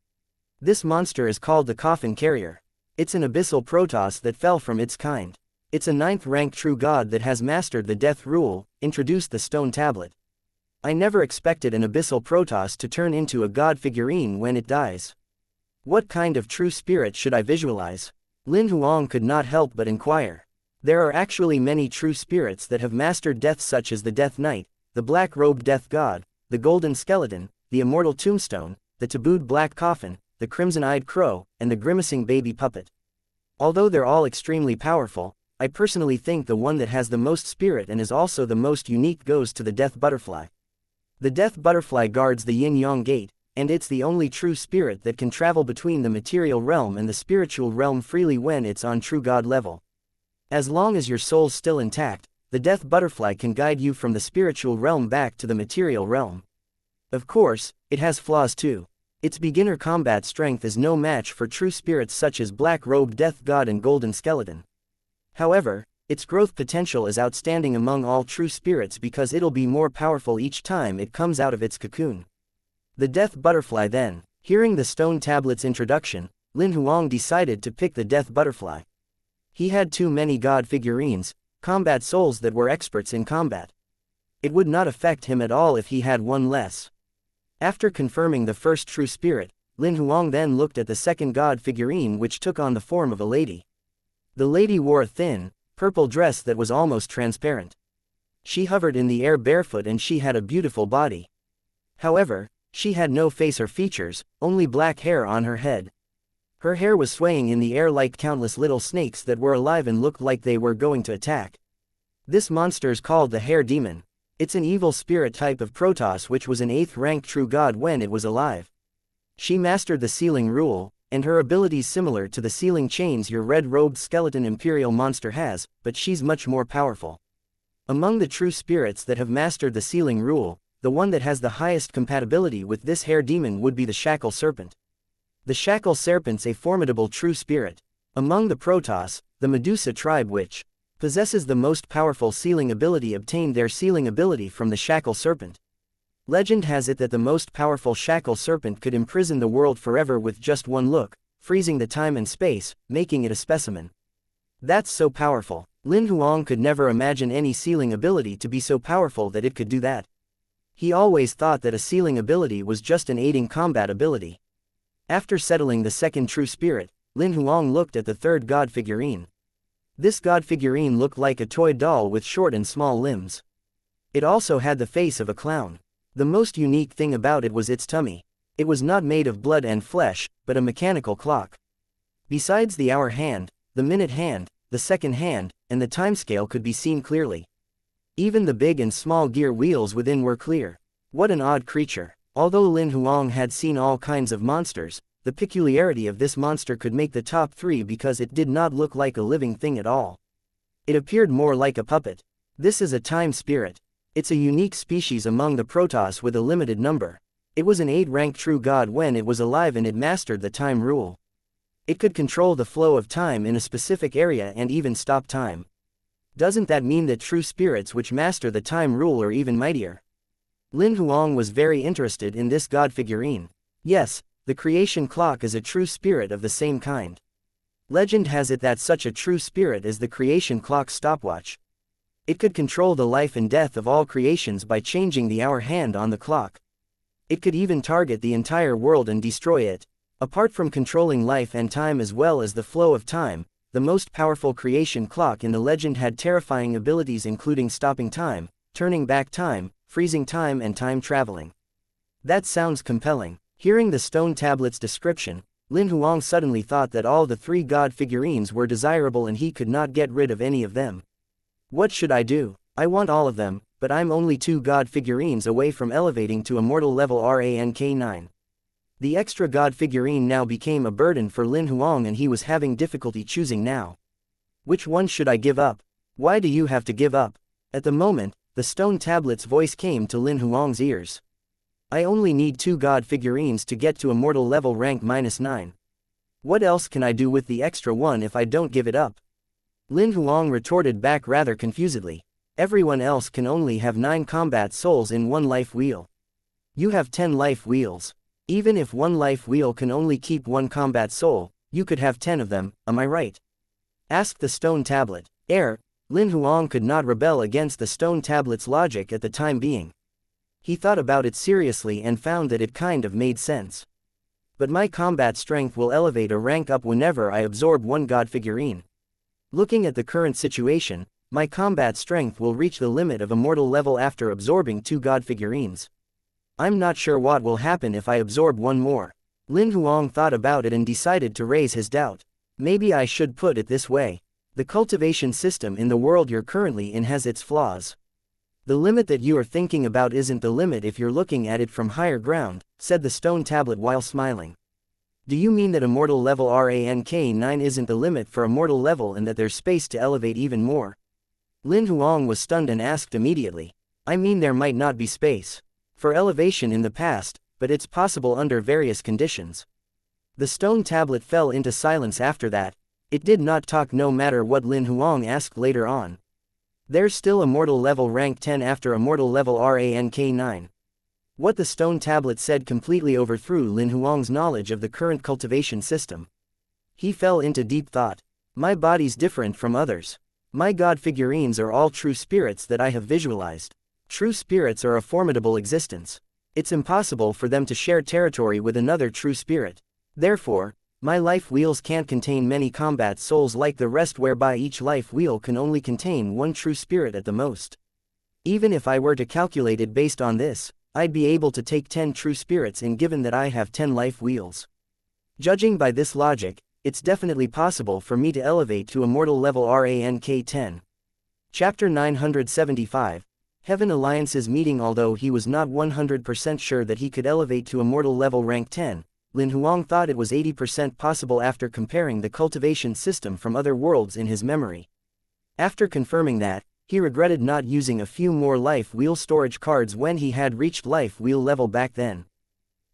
This monster is called the Coffin Carrier. It's an abyssal protoss that fell from its kind. It's a 9th-ranked true god that has mastered the death rule, introduced the stone tablet. I never expected an abyssal protoss to turn into a god figurine when it dies. What kind of true spirit should I visualize? Lin Huang could not help but inquire. There are actually many true spirits that have mastered death, such as the Death Knight, the black-robed death god, the golden skeleton, the immortal tombstone, the tabooed black coffin, the crimson-eyed crow, and the grimacing baby puppet. Although they're all extremely powerful, I personally think the one that has the most spirit and is also the most unique goes to the death butterfly. The death butterfly guards the yin-yang gate, and it's the only true spirit that can travel between the material realm and the spiritual realm freely when it's on true god level. As long as your soul's still intact, the death butterfly can guide you from the spiritual realm back to the material realm. Of course, it has flaws too. Its beginner combat strength is no match for true spirits such as black-robed death god and golden skeleton. However, its growth potential is outstanding among all true spirits because it'll be more powerful each time it comes out of its cocoon. The death butterfly then. Hearing the stone tablet's introduction, Lin Huang decided to pick the death butterfly. He had too many god figurines, combat souls that were experts in combat. It would not affect him at all if he had one less. After confirming the first true spirit, Lin Huang then looked at the second god figurine, which took on the form of a lady. The lady wore a thin, purple dress that was almost transparent. She hovered in the air barefoot and she had a beautiful body. However, she had no face or features, only black hair on her head. Her hair was swaying in the air like countless little snakes that were alive and looked like they were going to attack. This monster's called the Hair Demon. It's an evil spirit type of Protoss which was an 8th-ranked true god when it was alive. She mastered the sealing rule, and her abilities similar to the sealing chains your red-robed skeleton imperial monster has, but she's much more powerful. Among the true spirits that have mastered the sealing rule, the one that has the highest compatibility with this Hair Demon would be the Shackle Serpent. The Shackle Serpent's a formidable true spirit. Among the Protoss, the Medusa tribe which possesses the most powerful sealing ability obtained their sealing ability from the Shackle Serpent. Legend has it that the most powerful Shackle Serpent could imprison the world forever with just one look, freezing the time and space, making it a specimen. That's so powerful. Lin Huang could never imagine any sealing ability to be so powerful that it could do that. He always thought that a sealing ability was just an aiding combat ability. After settling the second true spirit, Lin Huang looked at the third god figurine. This god figurine looked like a toy doll with short and small limbs. It also had the face of a clown. The most unique thing about it was its tummy. It was not made of blood and flesh, but a mechanical clock. Besides the hour hand, the minute hand, the second hand, and the timescale could be seen clearly. Even the big and small gear wheels within were clear. What an odd creature. Although Lin Huang had seen all kinds of monsters, the peculiarity of this monster could make the top 3 because it did not look like a living thing at all. It appeared more like a puppet. This is a time spirit. It's a unique species among the Protoss with a limited number. It was an 8-rank true god when it was alive and it mastered the time rule. It could control the flow of time in a specific area and even stop time. Doesn't that mean that true spirits which master the time rule are even mightier? Lin Huang was very interested in this god figurine. Yes, the creation clock is a true spirit of the same kind. Legend has it that such a true spirit is the creation clock stopwatch. It could control the life and death of all creations by changing the hour hand on the clock. It could even target the entire world and destroy it. Apart from controlling life and time as well as the flow of time, the most powerful creation clock in the legend had terrifying abilities including stopping time, turning back time, freezing time and time traveling. That sounds compelling. Hearing the stone tablet's description, Lin Huang suddenly thought that all the 3 god figurines were desirable and he could not get rid of any of them. What should I do? I want all of them, but I'm only 2 god figurines away from elevating to immortal level rank 9. The extra god figurine now became a burden for Lin Huang and he was having difficulty choosing now. Which one should I give up? Why do you have to give up? At the moment, the stone tablet's voice came to Lin Huang's ears. I only need 2 god figurines to get to immortal level rank -9. What else can I do with the extra one if I don't give it up? Lin Huang retorted back rather confusedly. Everyone else can only have 9 combat souls in 1 life wheel. You have 10 life wheels. Even if 1 life wheel can only keep 1 combat soul, you could have 10 of them, am I right? Asked the stone tablet. Lin Huang could not rebel against the stone tablet's logic at the time being. He thought about it seriously and found that it kind of made sense. But my combat strength will elevate a rank up whenever I absorb 1 god figurine. Looking at the current situation, my combat strength will reach the limit of immortal level after absorbing 2 god figurines. I'm not sure what will happen if I absorb 1 more. Lin Huang thought about it and decided to raise his doubt. Maybe I should put it this way. The cultivation system in the world you're currently in has its flaws. The limit that you are thinking about isn't the limit if you're looking at it from higher ground, said the stone tablet while smiling. Do you mean that immortal level rank 9 isn't the limit for immortal level and that there's space to elevate even more? Lin Huang was stunned and asked immediately. I mean there might not be space for elevation in the past, but it's possible under various conditions. The stone tablet fell into silence after that. It did not talk no matter what Lin Huang asked later on. There's still immortal level rank 10 after immortal level rank 9. What the stone tablet said completely overthrew Lin Huang's knowledge of the current cultivation system. He fell into deep thought. My body's different from others. My god figurines are all true spirits that I have visualized. True spirits are a formidable existence. It's impossible for them to share territory with another true spirit. Therefore, my life wheels can't contain many combat souls like the rest whereby each life wheel can only contain 1 true spirit at the most. Even if I were to calculate it based on this, I'd be able to take 10 true spirits in given that I have 10 life wheels. Judging by this logic, it's definitely possible for me to elevate to immortal level rank 10. Chapter 975. Heaven Alliance's meeting. Although he was not 100% sure that he could elevate to immortal level rank 10, Lin Huang thought it was 80% possible after comparing the cultivation system from other worlds in his memory. After confirming that, he regretted not using a few more life wheel storage cards when he had reached life wheel level back then.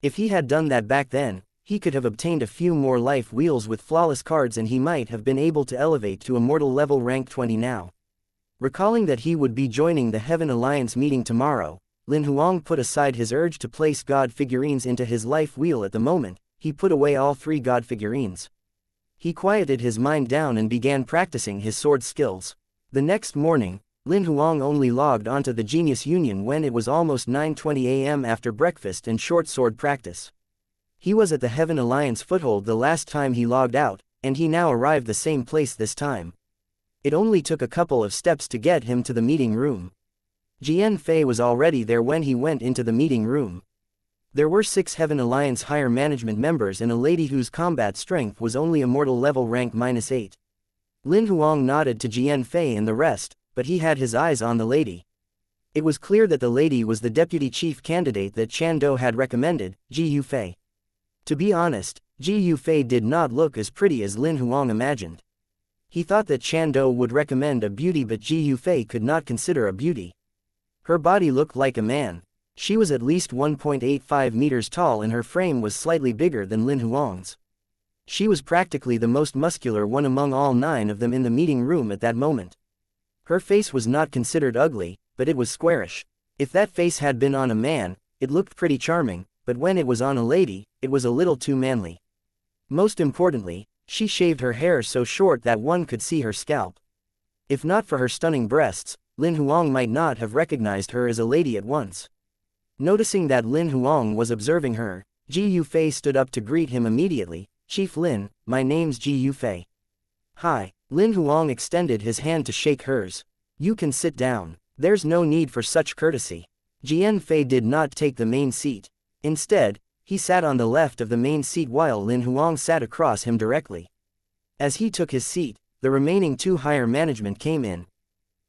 If he had done that back then, he could have obtained a few more life wheels with flawless cards and he might have been able to elevate to immortal level rank 20 now. Recalling that he would be joining the Heaven Alliance meeting tomorrow, Lin Huang put aside his urge to place god figurines into his life wheel at the moment. He put away all 3 god figurines. He quieted his mind down and began practicing his sword skills. The next morning, Lin Huang only logged onto the Genius Union when it was almost 9:20 a.m. after breakfast and short sword practice. He was at the Heaven Alliance foothold the last time he logged out, and he now arrived the same place this time. It only took a couple of steps to get him to the meeting room. Jian Fei was already there when he went into the meeting room. There were 6 Heaven Alliance higher management members and a lady whose combat strength was only immortal level rank -8. Lin Huang nodded to Jian Fei and the rest, but he had his eyes on the lady. It was clear that the lady was the deputy chief candidate that Chan Do had recommended, Ji Yufei. To be honest, Ji Yufei did not look as pretty as Lin Huang imagined. He thought that Chan Do would recommend a beauty, but Ji Yufei could not consider a beauty. Her body looked like a man. She was at least 1.85 meters tall and her frame was slightly bigger than Lin Huang's. She was practically the most muscular one among all 9 of them in the meeting room at that moment. Her face was not considered ugly, but it was squarish. If that face had been on a man, it looked pretty charming, but when it was on a lady, it was a little too manly. Most importantly, she shaved her hair so short that one could see her scalp. If not for her stunning breasts, Lin Huang might not have recognized her as a lady at once. Noticing that Lin Huang was observing her, Ji Yufei stood up to greet him immediately. "Chief Lin, my name's Ji Yufei." "Hi." Lin Huang extended his hand to shake hers. "You can sit down. There's no need for such courtesy." Jian Fei did not take the main seat. Instead, he sat on the left of the main seat while Lin Huang sat across him directly. As he took his seat, the remaining 2 higher management came in.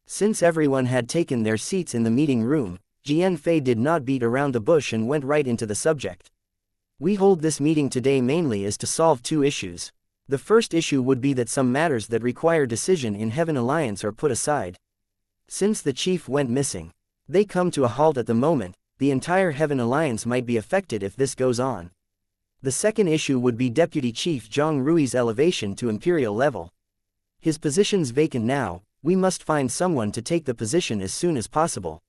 Since everyone had taken their seats in the meeting room, Jian Fei did not beat around the bush and went right into the subject. "We hold this meeting today mainly as to solve 2 issues. The first issue would be that some matters that require decision in Heaven Alliance are put aside. Since the chief went missing, they come to a halt at the moment. The entire Heaven Alliance might be affected if this goes on. The second issue would be Deputy Chief Zhang Rui's elevation to Imperial level. His position's vacant now, we must find someone to take the position as soon as possible.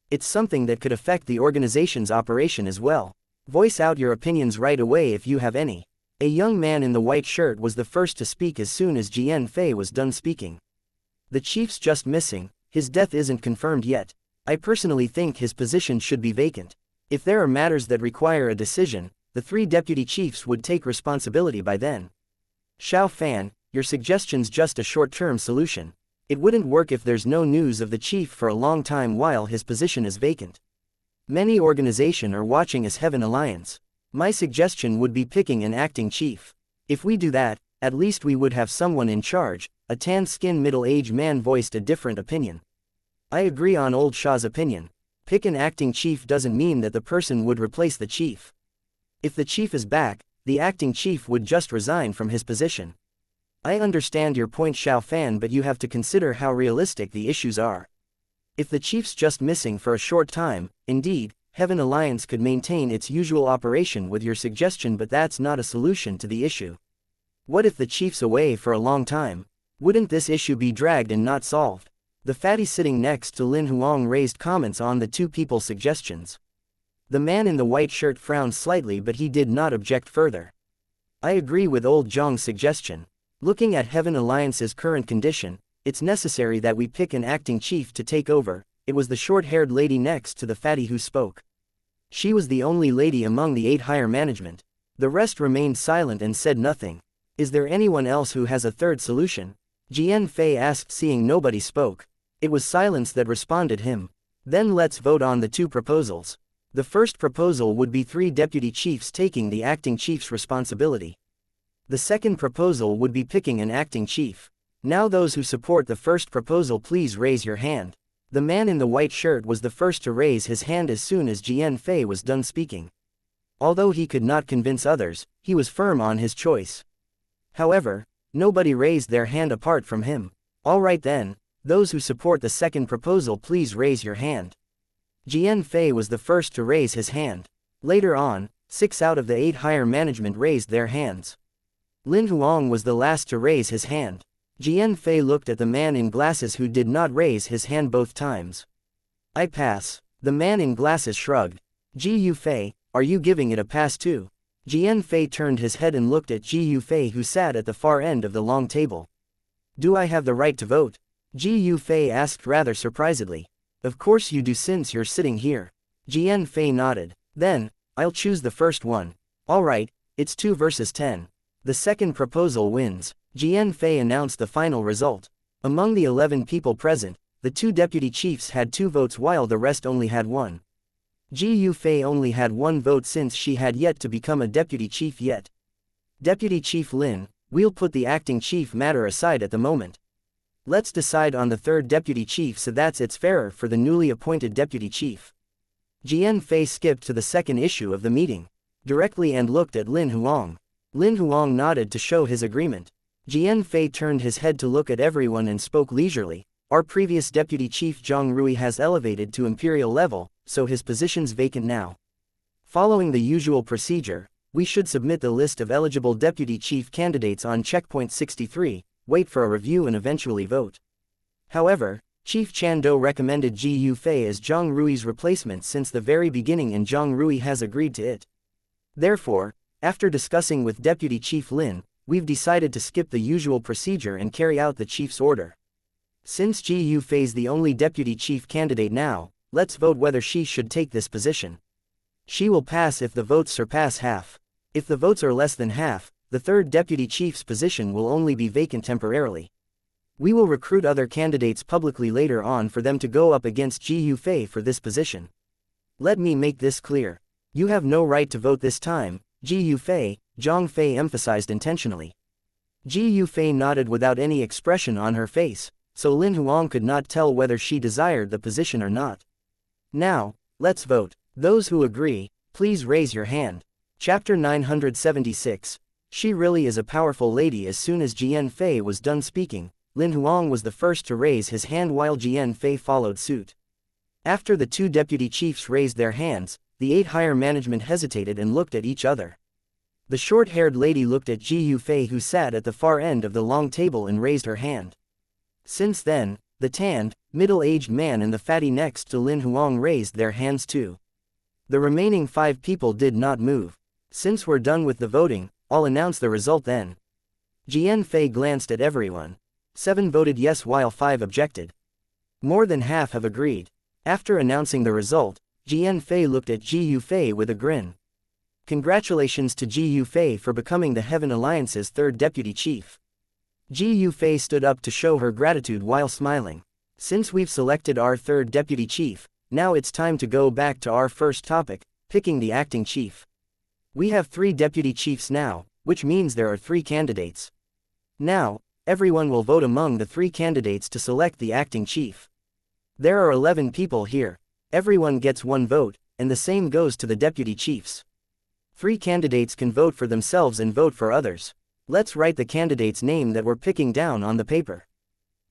It's something that could affect the organization's operation as well. Voice out your opinions right away if you have any." A young man in the white shirt was the first to speak as soon as Jian Fei was done speaking. "The chief's just missing, his death isn't confirmed yet. I personally think his position should be vacant. If there are matters that require a decision, the 3 deputy chiefs would take responsibility by then. Xiao Fan, your suggestion's just a short-term solution. It wouldn't work if there's no news of the chief for a long time while his position is vacant. Many organizations are watching as Heaven Alliance. My suggestion would be picking an acting chief. If we do that, at least we would have someone in charge." A tan-skinned middle-aged man voiced a different opinion. "I agree on Old Shah's opinion. Pick an acting chief doesn't mean that the person would replace the chief. If the chief is back, the acting chief would just resign from his position." "I understand your point, Xiao Fan, but you have to consider how realistic the issues are. If the chief's just missing for a short time, indeed, Heaven Alliance could maintain its usual operation with your suggestion, but that's not a solution to the issue. What if the chief's away for a long time? Wouldn't this issue be dragged and not solved?" The fatty sitting next to Lin Huang raised comments on the 2 people's suggestions. The man in the white shirt frowned slightly, but he did not object further. "I agree with old Zhang's suggestion. Looking at Heaven Alliance's current condition, it's necessary that we pick an acting chief to take over." It was the short-haired lady next to the fatty who spoke. She was the only lady among the 8 higher management. The rest remained silent and said nothing. "Is there anyone else who has a third solution?" Jian Fei asked, seeing nobody spoke. It was silence that responded him. "Then let's vote on the 2 proposals. The first proposal would be 3 deputy chiefs taking the acting chief's responsibility. The second proposal would be picking an acting chief. Now those who support the first proposal, please raise your hand." The man in the white shirt was the first to raise his hand as soon as Jian Fei was done speaking. Although he could not convince others, he was firm on his choice. However, nobody raised their hand apart from him. "All right then, those who support the second proposal, please raise your hand." Jian Fei was the first to raise his hand. Later on, 6 out of the 8 higher management raised their hands. Lin Huang was the last to raise his hand. Jian Fei looked at the man in glasses who did not raise his hand both times. "I pass." The man in glasses shrugged. "Ji Yufei, are you giving it a pass too?" Jian Fei turned his head and looked at Ji Yufei, who sat at the far end of the long table. "Do I have the right to vote?" Ji Yufei asked rather surprisedly. "Of course you do, since you're sitting here." Jian Fei nodded. "Then, I'll choose the first one." "All right, it's 2 versus 10. The second proposal wins." Jian Fei announced the final result. Among the 11 people present, the two deputy chiefs had 2 votes while the rest only had 1. Ji Yufei only had 1 vote since she had yet to become a deputy chief yet. Deputy Chief Lin, we'll put the acting chief matter aside at the moment. Let's decide on the 3rd deputy chief so that's it's fairer for the newly appointed deputy chief. Jian Fei skipped to the 2nd issue of the meeting directly and looked at Lin Huang. Lin Huang nodded to show his agreement. Jian Fei turned his head to look at everyone and spoke leisurely. Our previous deputy chief Zhang Rui has elevated to imperial level, so his position's vacant now. Following the usual procedure, we should submit the list of eligible deputy chief candidates on checkpoint 63, wait for a review and eventually vote. However, Chief Chan Do recommended Ji Yufei as Zhang Rui's replacement since the very beginning and Zhang Rui has agreed to it. Therefore, after discussing with Deputy Chief Lin, we've decided to skip the usual procedure and carry out the chief's order. Since Ji Yufei's the only deputy chief candidate now, let's vote whether she should take this position. She will pass if the votes surpass half. If the votes are less than half, the 3rd deputy chief's position will only be vacant temporarily. We will recruit other candidates publicly later on for them to go up against Ji Yufei for this position. Let me make this clear. You have no right to vote this time, Ji Yufei, Zhang Fei emphasized intentionally. Ji Yufei nodded without any expression on her face, so Lin Huang could not tell whether she desired the position or not. Now, let's vote. Those who agree, please raise your hand. Chapter 976. She really is a powerful lady. As soon as Jian Fei was done speaking, Lin Huang was the first to raise his hand while Jian Fei followed suit. After the 2 deputy chiefs raised their hands, the 8 higher management hesitated and looked at each other. The short-haired lady looked at Ji Yufei who sat at the far end of the long table and raised her hand. Since then, the tanned, middle-aged man and the fatty next to Lin Huang raised their hands too. The remaining 5 people did not move. Since we're done with the voting, I'll announce the result then. Jian Fei glanced at everyone. 7 voted yes while 5 objected. More than half have agreed. After announcing the result, Jian Fei looked at Ji Yufei with a grin. Congratulations to Ji Yufei for becoming the Heaven Alliance's 3rd deputy chief. Ji Yufei stood up to show her gratitude while smiling. Since we've selected our 3rd deputy chief, now it's time to go back to our first topic, picking the acting chief. We have 3 deputy chiefs now, which means there are 3 candidates. Now, everyone will vote among the 3 candidates to select the acting chief. There are 11 people here. Everyone gets 1 vote, and the same goes to the deputy chiefs. 3 candidates can vote for themselves and vote for others. Let's write the candidate's name that we're picking down on the paper.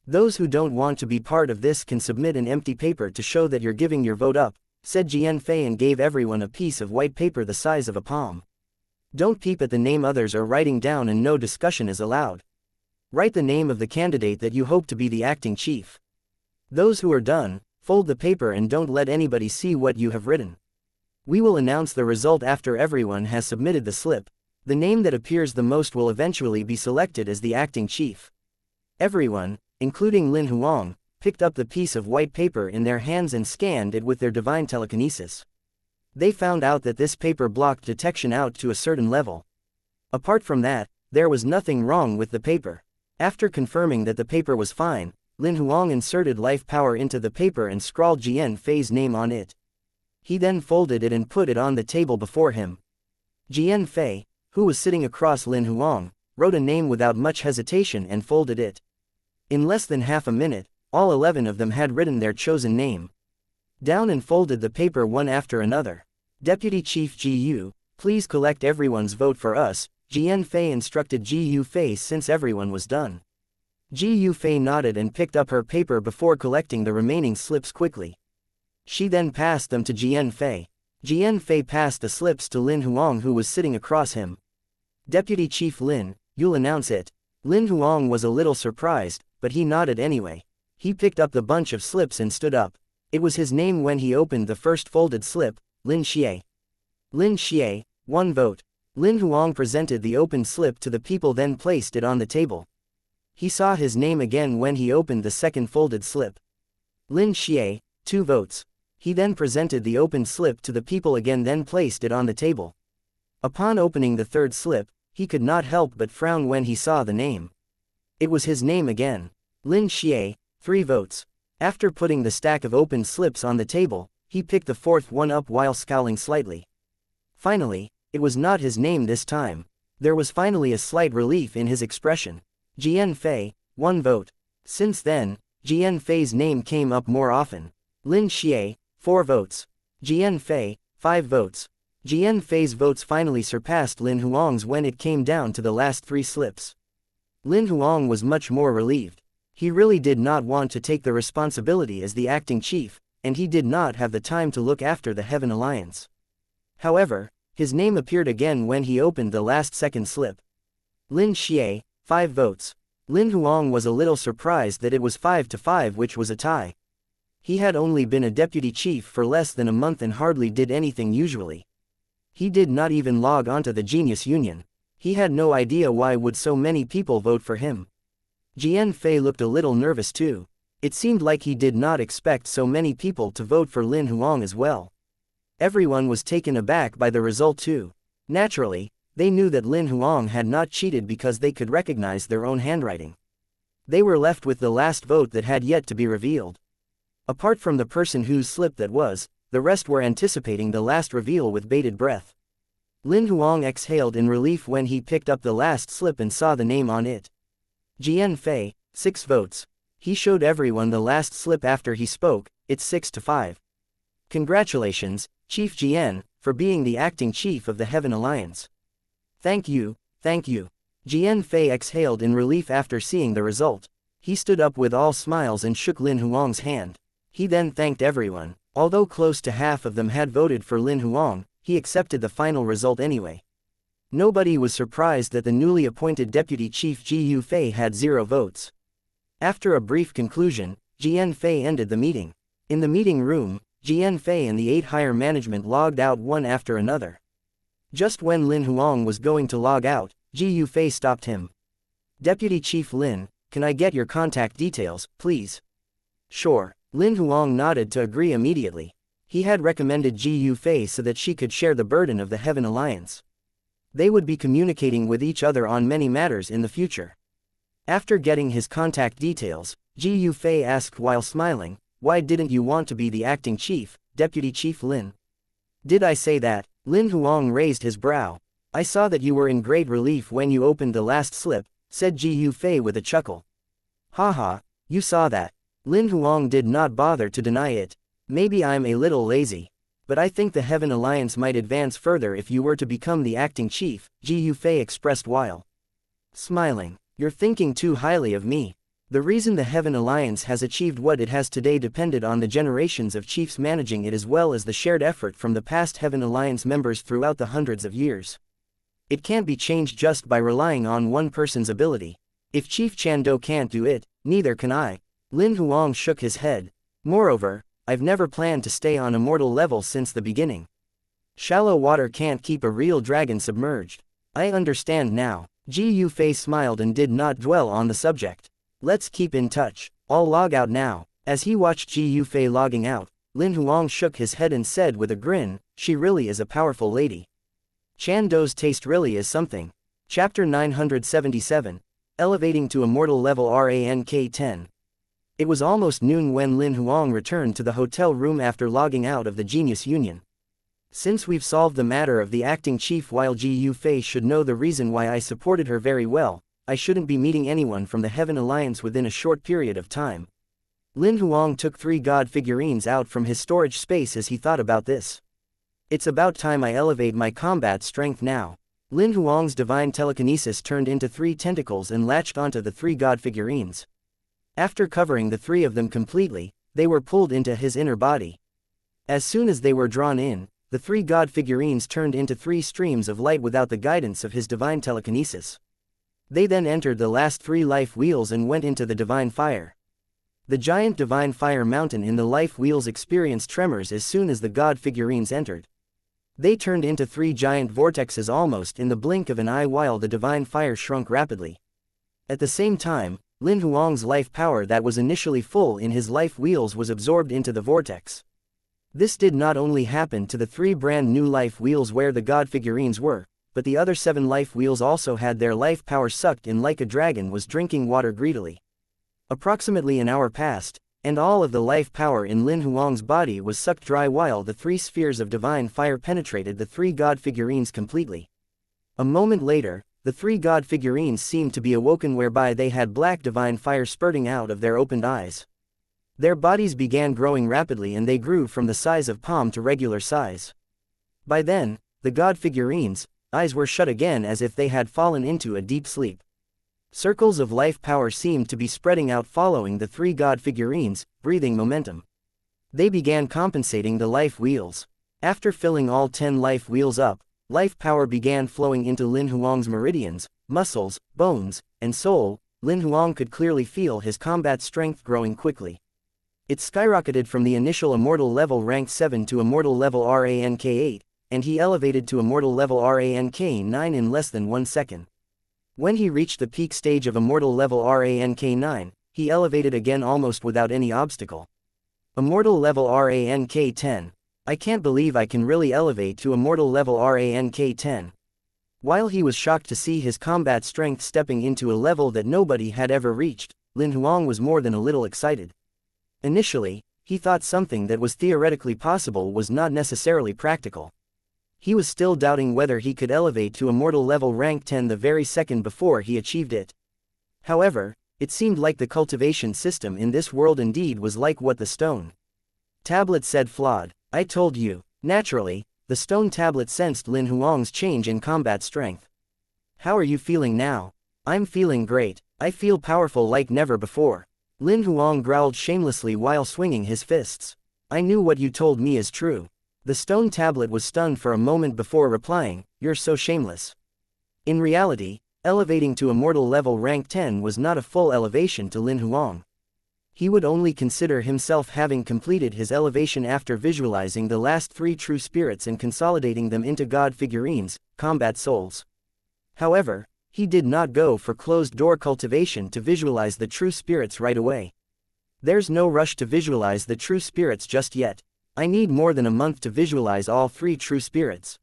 Those who don't want to be part of this can submit an empty paper to show that you're giving your vote up, said Jian Fei and gave everyone a piece of white paper the size of a palm. Don't peep at the name others are writing down and no discussion is allowed. Write the name of the candidate that you hope to be the acting chief. Those who are done, fold the paper and don't let anybody see what you have written. We will announce the result after everyone has submitted the slip. The name that appears the most will eventually be selected as the acting chief. Everyone, including Lin Huang, picked up the piece of white paper in their hands and scanned it with their divine telekinesis. They found out that this paper blocked detection out to a certain level. Apart from that, there was nothing wrong with the paper. After confirming that the paper was fine, Lin Huang inserted life power into the paper and scrawled Jian Fei's name on it. He then folded it and put it on the table before him. Jian Fei, who was sitting across Lin Huang, wrote a name without much hesitation and folded it. In less than half a minute, all 11 of them had written their chosen name down and folded the paper one after another. Deputy Chief Ji Yu, please collect everyone's vote for us, Jian Fei instructed Ji Yufei since everyone was done. Ji Yufei nodded and picked up her paper before collecting the remaining slips quickly. She then passed them to Jian Fei. Jian Fei passed the slips to Lin Huang who was sitting across him. Deputy Chief Lin, you'll announce it. Lin Huang was a little surprised, but he nodded anyway. He picked up the bunch of slips and stood up. It was his name when he opened the first folded slip, Lin Xie. Lin Xie, 1 vote. Lin Huang presented the open slip to the people then placed it on the table. He saw his name again when he opened the second folded slip. Lin Xie, 2 votes. He then presented the open slip to the people again then placed it on the table. Upon opening the 3rd slip, he could not help but frown when he saw the name. It was his name again. Lin Xie, 3 votes. After putting the stack of open slips on the table, he picked the fourth one up while scowling slightly. Finally, it was not his name this time. There was finally a slight relief in his expression. Jian Fei, 1 vote. Since then, Jian Fei's name came up more often. Lin Xie, 4 votes. Jian Fei, 5 votes. Jian Fei's votes finally surpassed Lin Huang's when it came down to the last 3 slips. Lin Huang was much more relieved. He really did not want to take the responsibility as the acting chief, and he did not have the time to look after the Heaven Alliance. However, his name appeared again when he opened the last second slip. Lin Xie, 5 votes. Lin Huang was a little surprised that it was 5-5, which was a tie. He had only been a deputy chief for less than a month and hardly did anything usually. He did not even log onto the Genius Union. He had no idea why would so many people vote for him. Jian Fei looked a little nervous too. It seemed like he did not expect so many people to vote for Lin Huang as well. Everyone was taken aback by the result too. Naturally, they knew that Lin Huang had not cheated because they could recognize their own handwriting. They were left with the last vote that had yet to be revealed. Apart from the person whose slip that was, the rest were anticipating the last reveal with bated breath. Lin Huang exhaled in relief when he picked up the last slip and saw the name on it. Jian Fei, 6 votes. He showed everyone the last slip after he spoke. It's 6-5. Congratulations, Chief Jian, for being the acting chief of the Heaven Alliance. Thank you, thank you. Jian Fei exhaled in relief after seeing the result. He stood up with all smiles and shook Lin Huang's hand. He then thanked everyone. Although close to half of them had voted for Lin Huang, he accepted the final result anyway. Nobody was surprised that the newly appointed deputy chief Ji Fei had 0 votes. After a brief conclusion, Jian Fei ended the meeting. In the meeting room, Jian Fei and the 8 higher management logged out one after another. Just when Lin Huang was going to log out, Ji Fei stopped him. Deputy Chief Lin, can I get your contact details, please? Sure. Lin Huang nodded to agree immediately. He had recommended Ji Fei so that she could share the burden of the Heaven Alliance. They would be communicating with each other on many matters in the future. After getting his contact details, Ji Fei asked while smiling, why didn't you want to be the acting chief, Deputy Chief Lin? Did I say that? Lin Huang raised his brow. I saw that you were in great relief when you opened the last slip, said Ji Fei with a chuckle. Haha, you saw that. Lin Huang did not bother to deny it. Maybe I'm a little lazy. But I think the Heaven Alliance might advance further if you were to become the acting chief, Ji Fei expressed while smiling. You're thinking too highly of me. The reason the Heaven Alliance has achieved what it has today depended on the generations of chiefs managing it as well as the shared effort from the past Heaven Alliance members throughout the hundreds of years. It can't be changed just by relying on one person's ability. If Chief Chando can't do it, neither can I. Lin Huang shook his head. Moreover, I've never planned to stay on a mortal level since the beginning. Shallow water can't keep a real dragon submerged. I understand now. Ji Fei smiled and did not dwell on the subject. Let's keep in touch. I'll log out now. As he watched Ji Fei logging out, Lin Huang shook his head and said with a grin, she really is a powerful lady. Chando's taste really is something. Chapter 977. Elevating to Immortal Level Rank 10. It was almost noon when Lin Huang returned to the hotel room after logging out of the Genius Union. Since we've solved the matter of the acting chief while Ji Fei should know the reason why I supported her very well, I shouldn't be meeting anyone from the Heaven Alliance within a short period of time. Lin Huang took 3 god figurines out from his storage space as he thought about this. It's about time I elevate my combat strength now. Lin Huang's divine telekinesis turned into 3 tentacles and latched onto the 3 god figurines. After covering the 3 of them completely, they were pulled into his inner body. As soon as they were drawn in, the 3 god figurines turned into 3 streams of light without the guidance of his divine telekinesis. They then entered the last 3 life wheels and went into the divine fire. The giant divine fire mountain in the life wheels experienced tremors as soon as the god figurines entered. They turned into 3 giant vortexes almost in the blink of an eye while the divine fire shrunk rapidly. At the same time, Lin Huang's life power that was initially full in his life wheels was absorbed into the vortex. This did not only happen to the 3 brand new life wheels where the god figurines were, but the other 7 life wheels also had their life power sucked in like a dragon was drinking water greedily. Approximately an hour passed, and all of the life power in Lin Huang's body was sucked dry while the 3 spheres of divine fire penetrated the 3 god figurines completely. A moment later, the 3 god figurines seemed to be awoken, whereby they had black divine fire spurting out of their opened eyes. Their bodies began growing rapidly, and they grew from the size of palm to regular size. By then, the god figurines' eyes were shut again as if they had fallen into a deep sleep. Circles of life power seemed to be spreading out following the 3 god figurines, breathing momentum. They began compensating the life wheels. After filling all 10 life wheels up, life power began flowing into Lin Huang's meridians, muscles, bones, and soul. Lin Huang could clearly feel his combat strength growing quickly. It skyrocketed from the initial immortal level rank 7 to immortal level rank 8, and he elevated to immortal level rank 9 in less than 1 second. When he reached the peak stage of immortal level rank 9, he elevated again almost without any obstacle. Immortal level rank 10. I can't believe I can really elevate to immortal level rank 10. While he was shocked to see his combat strength stepping into a level that nobody had ever reached, Lin Huang was more than a little excited. Initially, he thought something that was theoretically possible was not necessarily practical. He was still doubting whether he could elevate to immortal level rank 10 the very second before he achieved it. However, it seemed like the cultivation system in this world indeed was like what the stone tablet said flawed. I told you. Naturally, the stone tablet sensed Lin Huang's change in combat strength. How are you feeling now? I'm feeling great. I feel powerful like never before. Lin Huang growled shamelessly while swinging his fists. I knew what you told me is true. The stone tablet was stunned for a moment before replying, "You're so shameless." In reality, elevating to immortal level rank 10 was not a full elevation to Lin Huang. He would only consider himself having completed his elevation after visualizing the last 3 true spirits and consolidating them into god figurines, combat souls. However, he did not go for closed-door cultivation to visualize the true spirits right away. There's no rush to visualize the true spirits just yet. I need more than a month to visualize all 3 true spirits.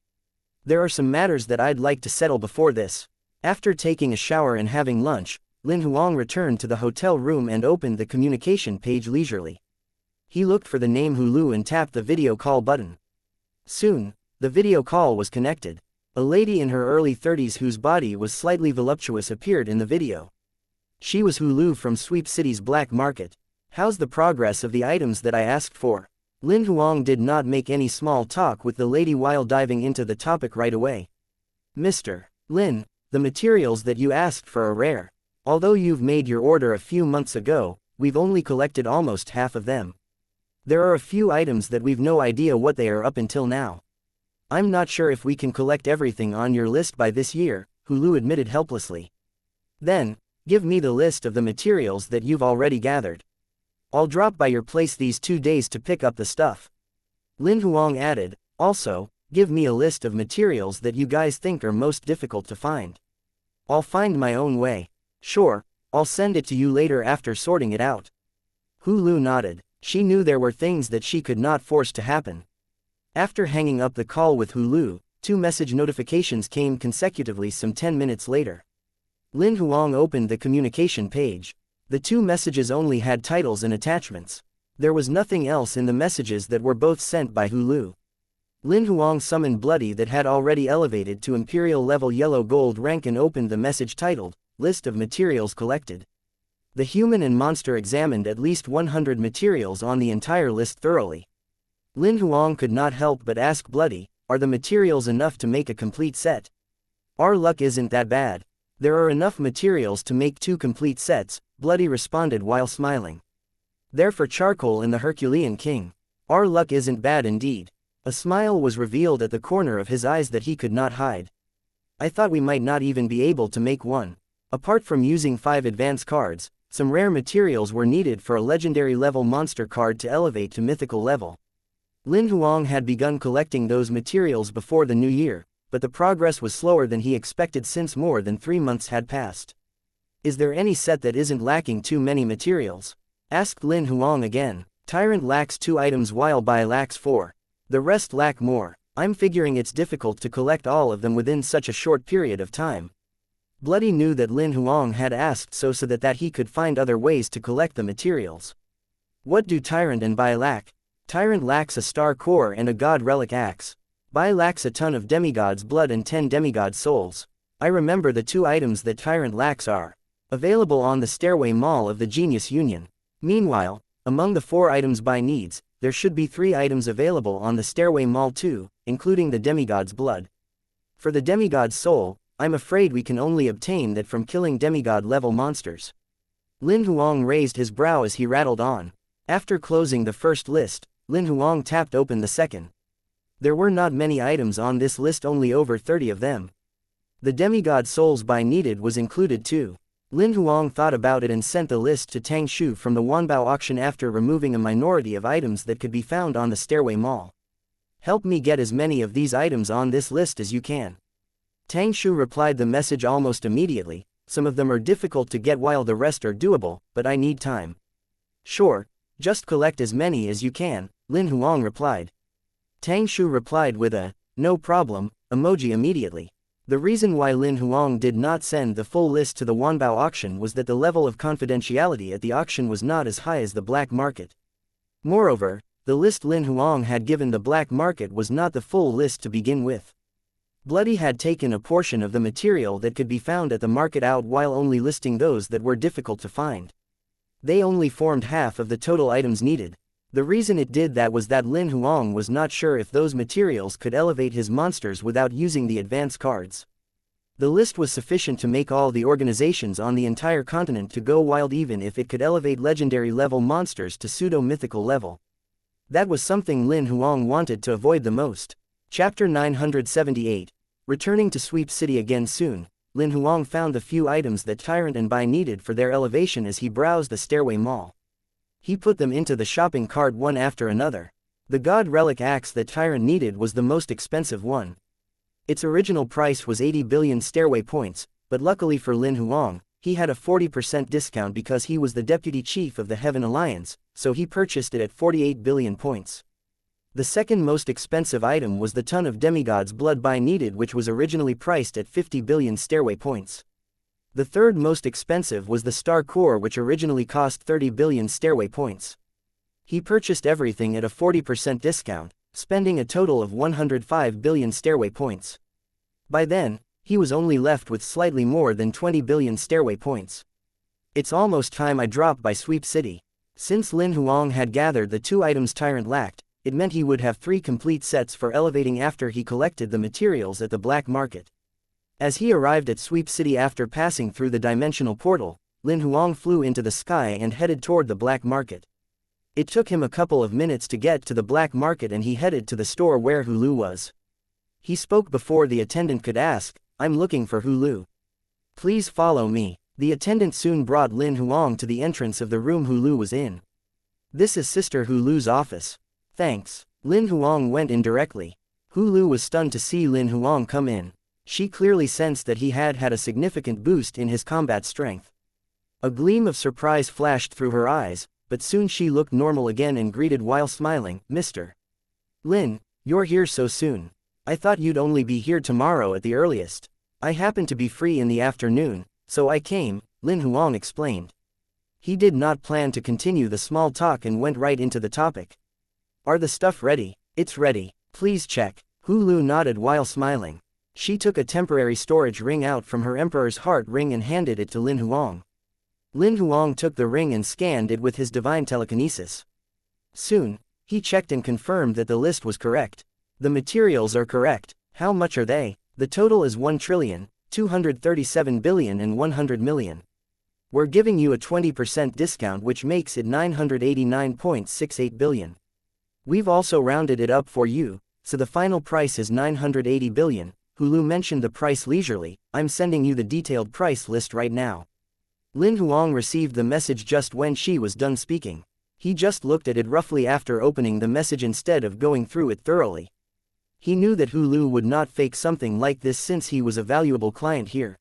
There are some matters that I'd like to settle before this. After taking a shower and having lunch, Lin Huang returned to the hotel room and opened the communication page leisurely. He looked for the name Hulu and tapped the video call button. Soon, the video call was connected. A lady in her early 30s whose body was slightly voluptuous appeared in the video. She was Hulu from Sweep City's black market. How's the progress of the items that I asked for? Lin Huang did not make any small talk with the lady while diving into the topic right away. Mr. Lin, the materials that you asked for are rare. Although you've made your order a few months ago, we've only collected almost half of them. There are a few items that we've no idea what they are up until now. I'm not sure if we can collect everything on your list by this year, Hulu admitted helplessly. Then, give me the list of the materials that you've already gathered. I'll drop by your place these 2 days to pick up the stuff. Lin Huang added, also, give me a list of materials that you guys think are most difficult to find. I'll find my own way. Sure, I'll send it to you later after sorting it out. Hulu nodded. She knew there were things that she could not force to happen. After hanging up the call with Hulu, 2 message notifications came consecutively some 10 minutes later. Lin Huang opened the communication page. The 2 messages only had titles and attachments. There was nothing else in the messages that were both sent by Hulu. Lin Huang summoned Bloody that had already elevated to Imperial level yellow gold rank and opened the message titled, List of Materials Collected. The human and monster examined at least 100 materials on the entire list thoroughly. Lin Huang could not help but ask Bloody, are the materials enough to make a complete set? Our luck isn't that bad. There are enough materials to make 2 complete sets, Bloody responded while smiling. They're for Charcoal and the Herculean King. Our luck isn't bad indeed. A smile was revealed at the corner of his eyes that he could not hide. I thought we might not even be able to make one. Apart from using 5 advance cards, some rare materials were needed for a legendary level monster card to elevate to mythical level. Lin Huang had begun collecting those materials before the new year, but the progress was slower than he expected since more than 3 months had passed. Is there any set that isn't lacking too many materials? Asked Lin Huang again. Tyrant lacks 2 items while Bai lacks 4. The rest lack more. I'm figuring it's difficult to collect all of them within such a short period of time. Bloody knew that Lin Huang had asked so that he could find other ways to collect the materials. What do Tyrant and Bai lack? Tyrant lacks a star core and a god relic axe. Bai lacks a ton of demigod's blood and 10 demigod souls. I remember the 2 items that Tyrant lacks are available on the Stairway Mall of the Genius Union. Meanwhile, among the 4 items Bai needs, there should be 3 items available on the Stairway Mall too, including the demigod's blood. For the demigod's soul, I'm afraid we can only obtain that from killing demigod-level monsters. Lin Huang raised his brow as he rattled on. After closing the first list, Lin Huang tapped open the second. There were not many items on this list, only over 30 of them. The demigod souls Bai needed was included too. Lin Huang thought about it and sent the list to Tang Shu from the Wanbao auction after removing a minority of items that could be found on the Stairway Mall. Help me get as many of these items on this list as you can. Tang Shu replied the message almost immediately. Some of them are difficult to get while the rest are doable, but I need time. Sure, just collect as many as you can, Lin Huang replied. Tang Shu replied with a, no problem, emoji immediately. The reason why Lin Huang did not send the full list to the Wanbao auction was that the level of confidentiality at the auction was not as high as the black market. Moreover, the list Lin Huang had given the black market was not the full list to begin with. Bloody had taken a portion of the material that could be found at the market out while only listing those that were difficult to find. They only formed half of the total items needed. The reason it did that was that Lin Huang was not sure if those materials could elevate his monsters without using the advance cards. The list was sufficient to make all the organizations on the entire continent to go wild even if it could elevate legendary level monsters to pseudo-mythical level. That was something Lin Huang wanted to avoid the most. Chapter 978. Returning to Sweep City again soon, Lin Huang found the few items that Tyrant and Bai needed for their elevation as he browsed the Stairway Mall. He put them into the shopping cart one after another. The god relic axe that Tyrant needed was the most expensive one. Its original price was 80 billion stairway points, but luckily for Lin Huang, he had a 40% discount because he was the deputy chief of the Heaven Alliance, so he purchased it at 48 billion points. The second most expensive item was the ton of demigod's blood Bai needed, which was originally priced at 50 billion stairway points. The third most expensive was the star core, which originally cost 30 billion stairway points. He purchased everything at a 40% discount, spending a total of 105 billion stairway points. By then, he was only left with slightly more than 20 billion stairway points. It's almost time I dropped by Sweep City. Since Lin Huang had gathered the 2 items Tyrant lacked, it meant he would have 3 complete sets for elevating after he collected the materials at the black market. As he arrived at Sweep City after passing through the dimensional portal, Lin Huang flew into the sky and headed toward the black market. It took him a couple of minutes to get to the black market and he headed to the store where Hulu was. He spoke before the attendant could ask, I'm looking for Hulu. Please follow me. The attendant soon brought Lin Huang to the entrance of the room Hulu was in. This is Sister Hulu's office. Thanks. Lin Huang went in directly. Hulu was stunned to see Lin Huang come in. She clearly sensed that he had had a significant boost in his combat strength. A gleam of surprise flashed through her eyes, but soon she looked normal again and greeted while smiling, Mr. Lin, you're here so soon. I thought you'd only be here tomorrow at the earliest. I happen to be free in the afternoon, so I came, Lin Huang explained. He did not plan to continue the small talk and went right into the topic. Are the stuff ready? It's ready. Please check. Hulu nodded while smiling. She took a temporary storage ring out from her Emperor's Heart ring and handed it to Lin Huang. Lin Huang took the ring and scanned it with his divine telekinesis. Soon, he checked and confirmed that the list was correct. The materials are correct. How much are they? The total is 1,237,100,000,000 and 100 million. We're giving you a 20% discount, which makes it 989.68 billion. We've also rounded it up for you, so the final price is 980 billion. Hulu mentioned the price leisurely. I'm sending you the detailed price list right now. Lin Huang received the message just when she was done speaking. He just looked at it roughly after opening the message instead of going through it thoroughly. He knew that Hulu would not fake something like this since he was a valuable client here.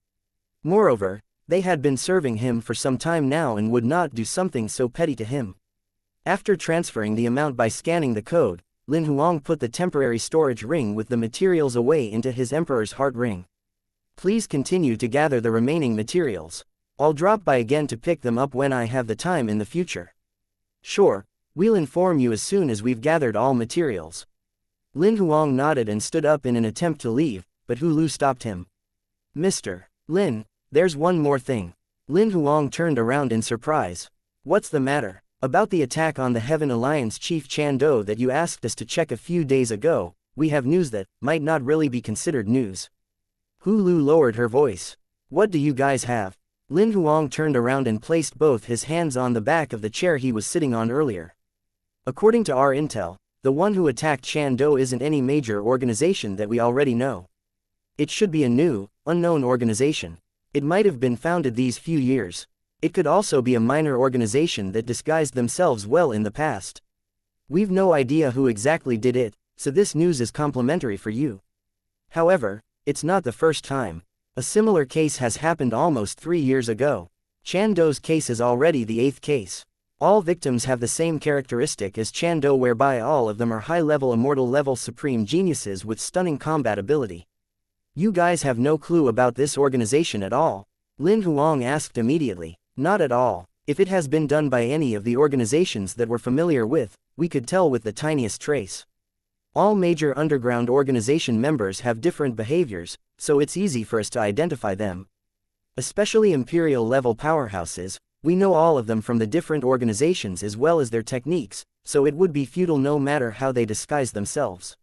Moreover, they had been serving him for some time now and would not do something so petty to him. After transferring the amount by scanning the code, Lin Huang put the temporary storage ring with the materials away into his Emperor's Heart ring. Please continue to gather the remaining materials. I'll drop by again to pick them up when I have the time in the future. Sure, We'll inform you as soon as we've gathered all materials. Lin Huang nodded and stood up in an attempt to leave, but Hu Lu stopped him. Mr. Lin, there's one more thing. Lin Huang turned around in surprise. What's the matter? About the attack on the Heaven Alliance Chief Chan Do that you asked us to check a few days ago, we have news that might not really be considered news. Hu Lu lowered her voice. What do you guys have? Lin Huang turned around and placed both his hands on the back of the chair he was sitting on earlier. According to our intel, the one who attacked Chan Do isn't any major organization that we already know. It should be a new, unknown organization. It might have been founded these few years. It could also be a minor organization that disguised themselves well in the past. We've no idea who exactly did it, so this news is complimentary for you. However, it's not the first time. A similar case has happened almost 3 years ago. Chan Do's case is already the 8th case. All victims have the same characteristic as Chan Do, whereby all of them are high-level immortal-level supreme geniuses with stunning combat ability. You guys have no clue about this organization at all? Lin Huang asked immediately. Not at all. If it has been done by any of the organizations that we're familiar with, we could tell with the tiniest trace. All major underground organization members have different behaviors, so it's easy for us to identify them. Especially imperial-level powerhouses, we know all of them from the different organizations as well as their techniques, so it would be futile no matter how they disguise themselves.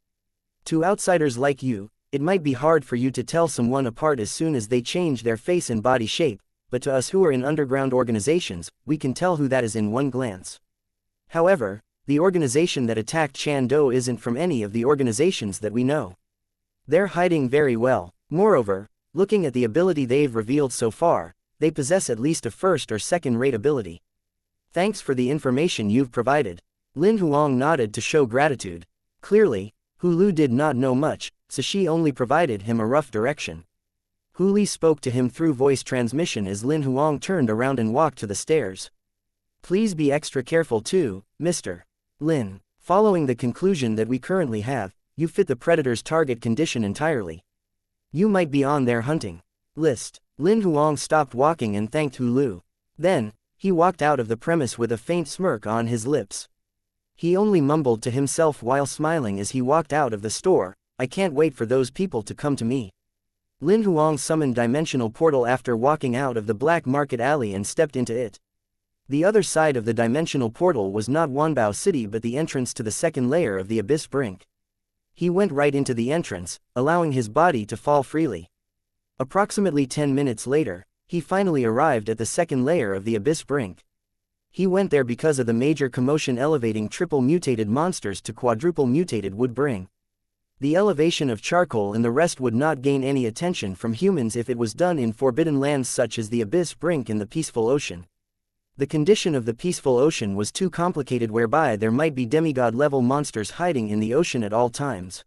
To outsiders like you, it might be hard for you to tell someone apart as soon as they change their face and body shape, but to us who are in underground organizations, we can tell who that is in one glance. However, the organization that attacked Chan Do isn't from any of the organizations that we know. They're hiding very well. Moreover, looking at the ability they've revealed so far, they possess at least a first or second-rate ability. Thanks for the information you've provided. Lin Huang nodded to show gratitude. Clearly, Hu Lu did not know much, so she only provided him a rough direction. Hu Li spoke to him through voice transmission as Lin Huang turned around and walked to the stairs. Please be extra careful too, Mr. Lin. Following the conclusion that we currently have, you fit the predator's target condition entirely. You might be on their hunting list. Lin Huang stopped walking and thanked Hu Lu. Then, he walked out of the premise with a faint smirk on his lips. He only mumbled to himself while smiling as he walked out of the store, I can't wait for those people to come to me. Lin Huang summoned Dimensional Portal after walking out of the Black Market Alley and stepped into it. The other side of the Dimensional Portal was not Wanbao City but the entrance to the second layer of the Abyss Brink. He went right into the entrance, allowing his body to fall freely. Approximately 10 minutes later, he finally arrived at the second layer of the Abyss Brink. He went there because of the major commotion elevating triple mutated monsters to quadruple mutated would bring. The elevation of charcoal and the rest would not gain any attention from humans if it was done in forbidden lands such as the Abyss Brink and the Peaceful Ocean. The condition of the Peaceful Ocean was too complicated whereby there might be demigod-level monsters hiding in the ocean at all times.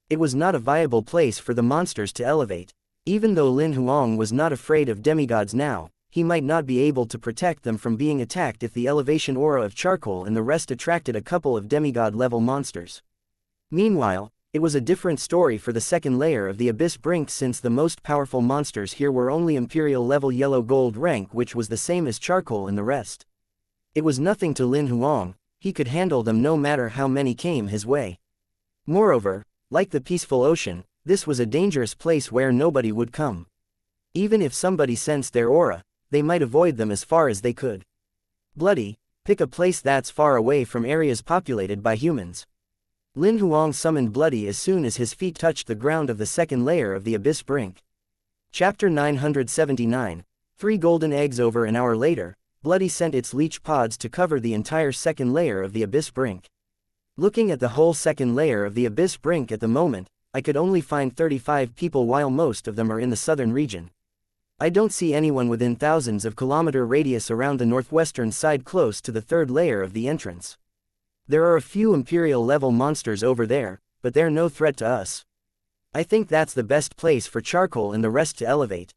It was not a viable place for the monsters to elevate. Even though Lin Huang was not afraid of demigods now, he might not be able to protect them from being attacked if the elevation aura of charcoal and the rest attracted a couple of demigod-level monsters. Meanwhile, it was a different story for the second layer of the Abyss Brink since the most powerful monsters here were only Imperial-level yellow-gold rank, which was the same as charcoal and the rest. It was nothing to Lin Huang, he could handle them no matter how many came his way. Moreover, like the Peaceful Ocean, this was a dangerous place where nobody would come. Even if somebody sensed their aura, they might avoid them as far as they could. Bloody, pick a place that's far away from areas populated by humans. Lin Huang summoned Bloody as soon as his feet touched the ground of the second layer of the Abyss Brink. Chapter 979. 3 golden eggs. Over an hour later, Bloody sent its leech pods to cover the entire second layer of the Abyss Brink. Looking at the whole second layer of the Abyss Brink at the moment, I could only find 35 people while most of them are in the southern region. I don't see anyone within thousands of kilometer radius around the northwestern side close to the third layer of the entrance. There are a few Imperial-level monsters over there, but they're no threat to us. I think that's the best place for charcoal and the rest to elevate.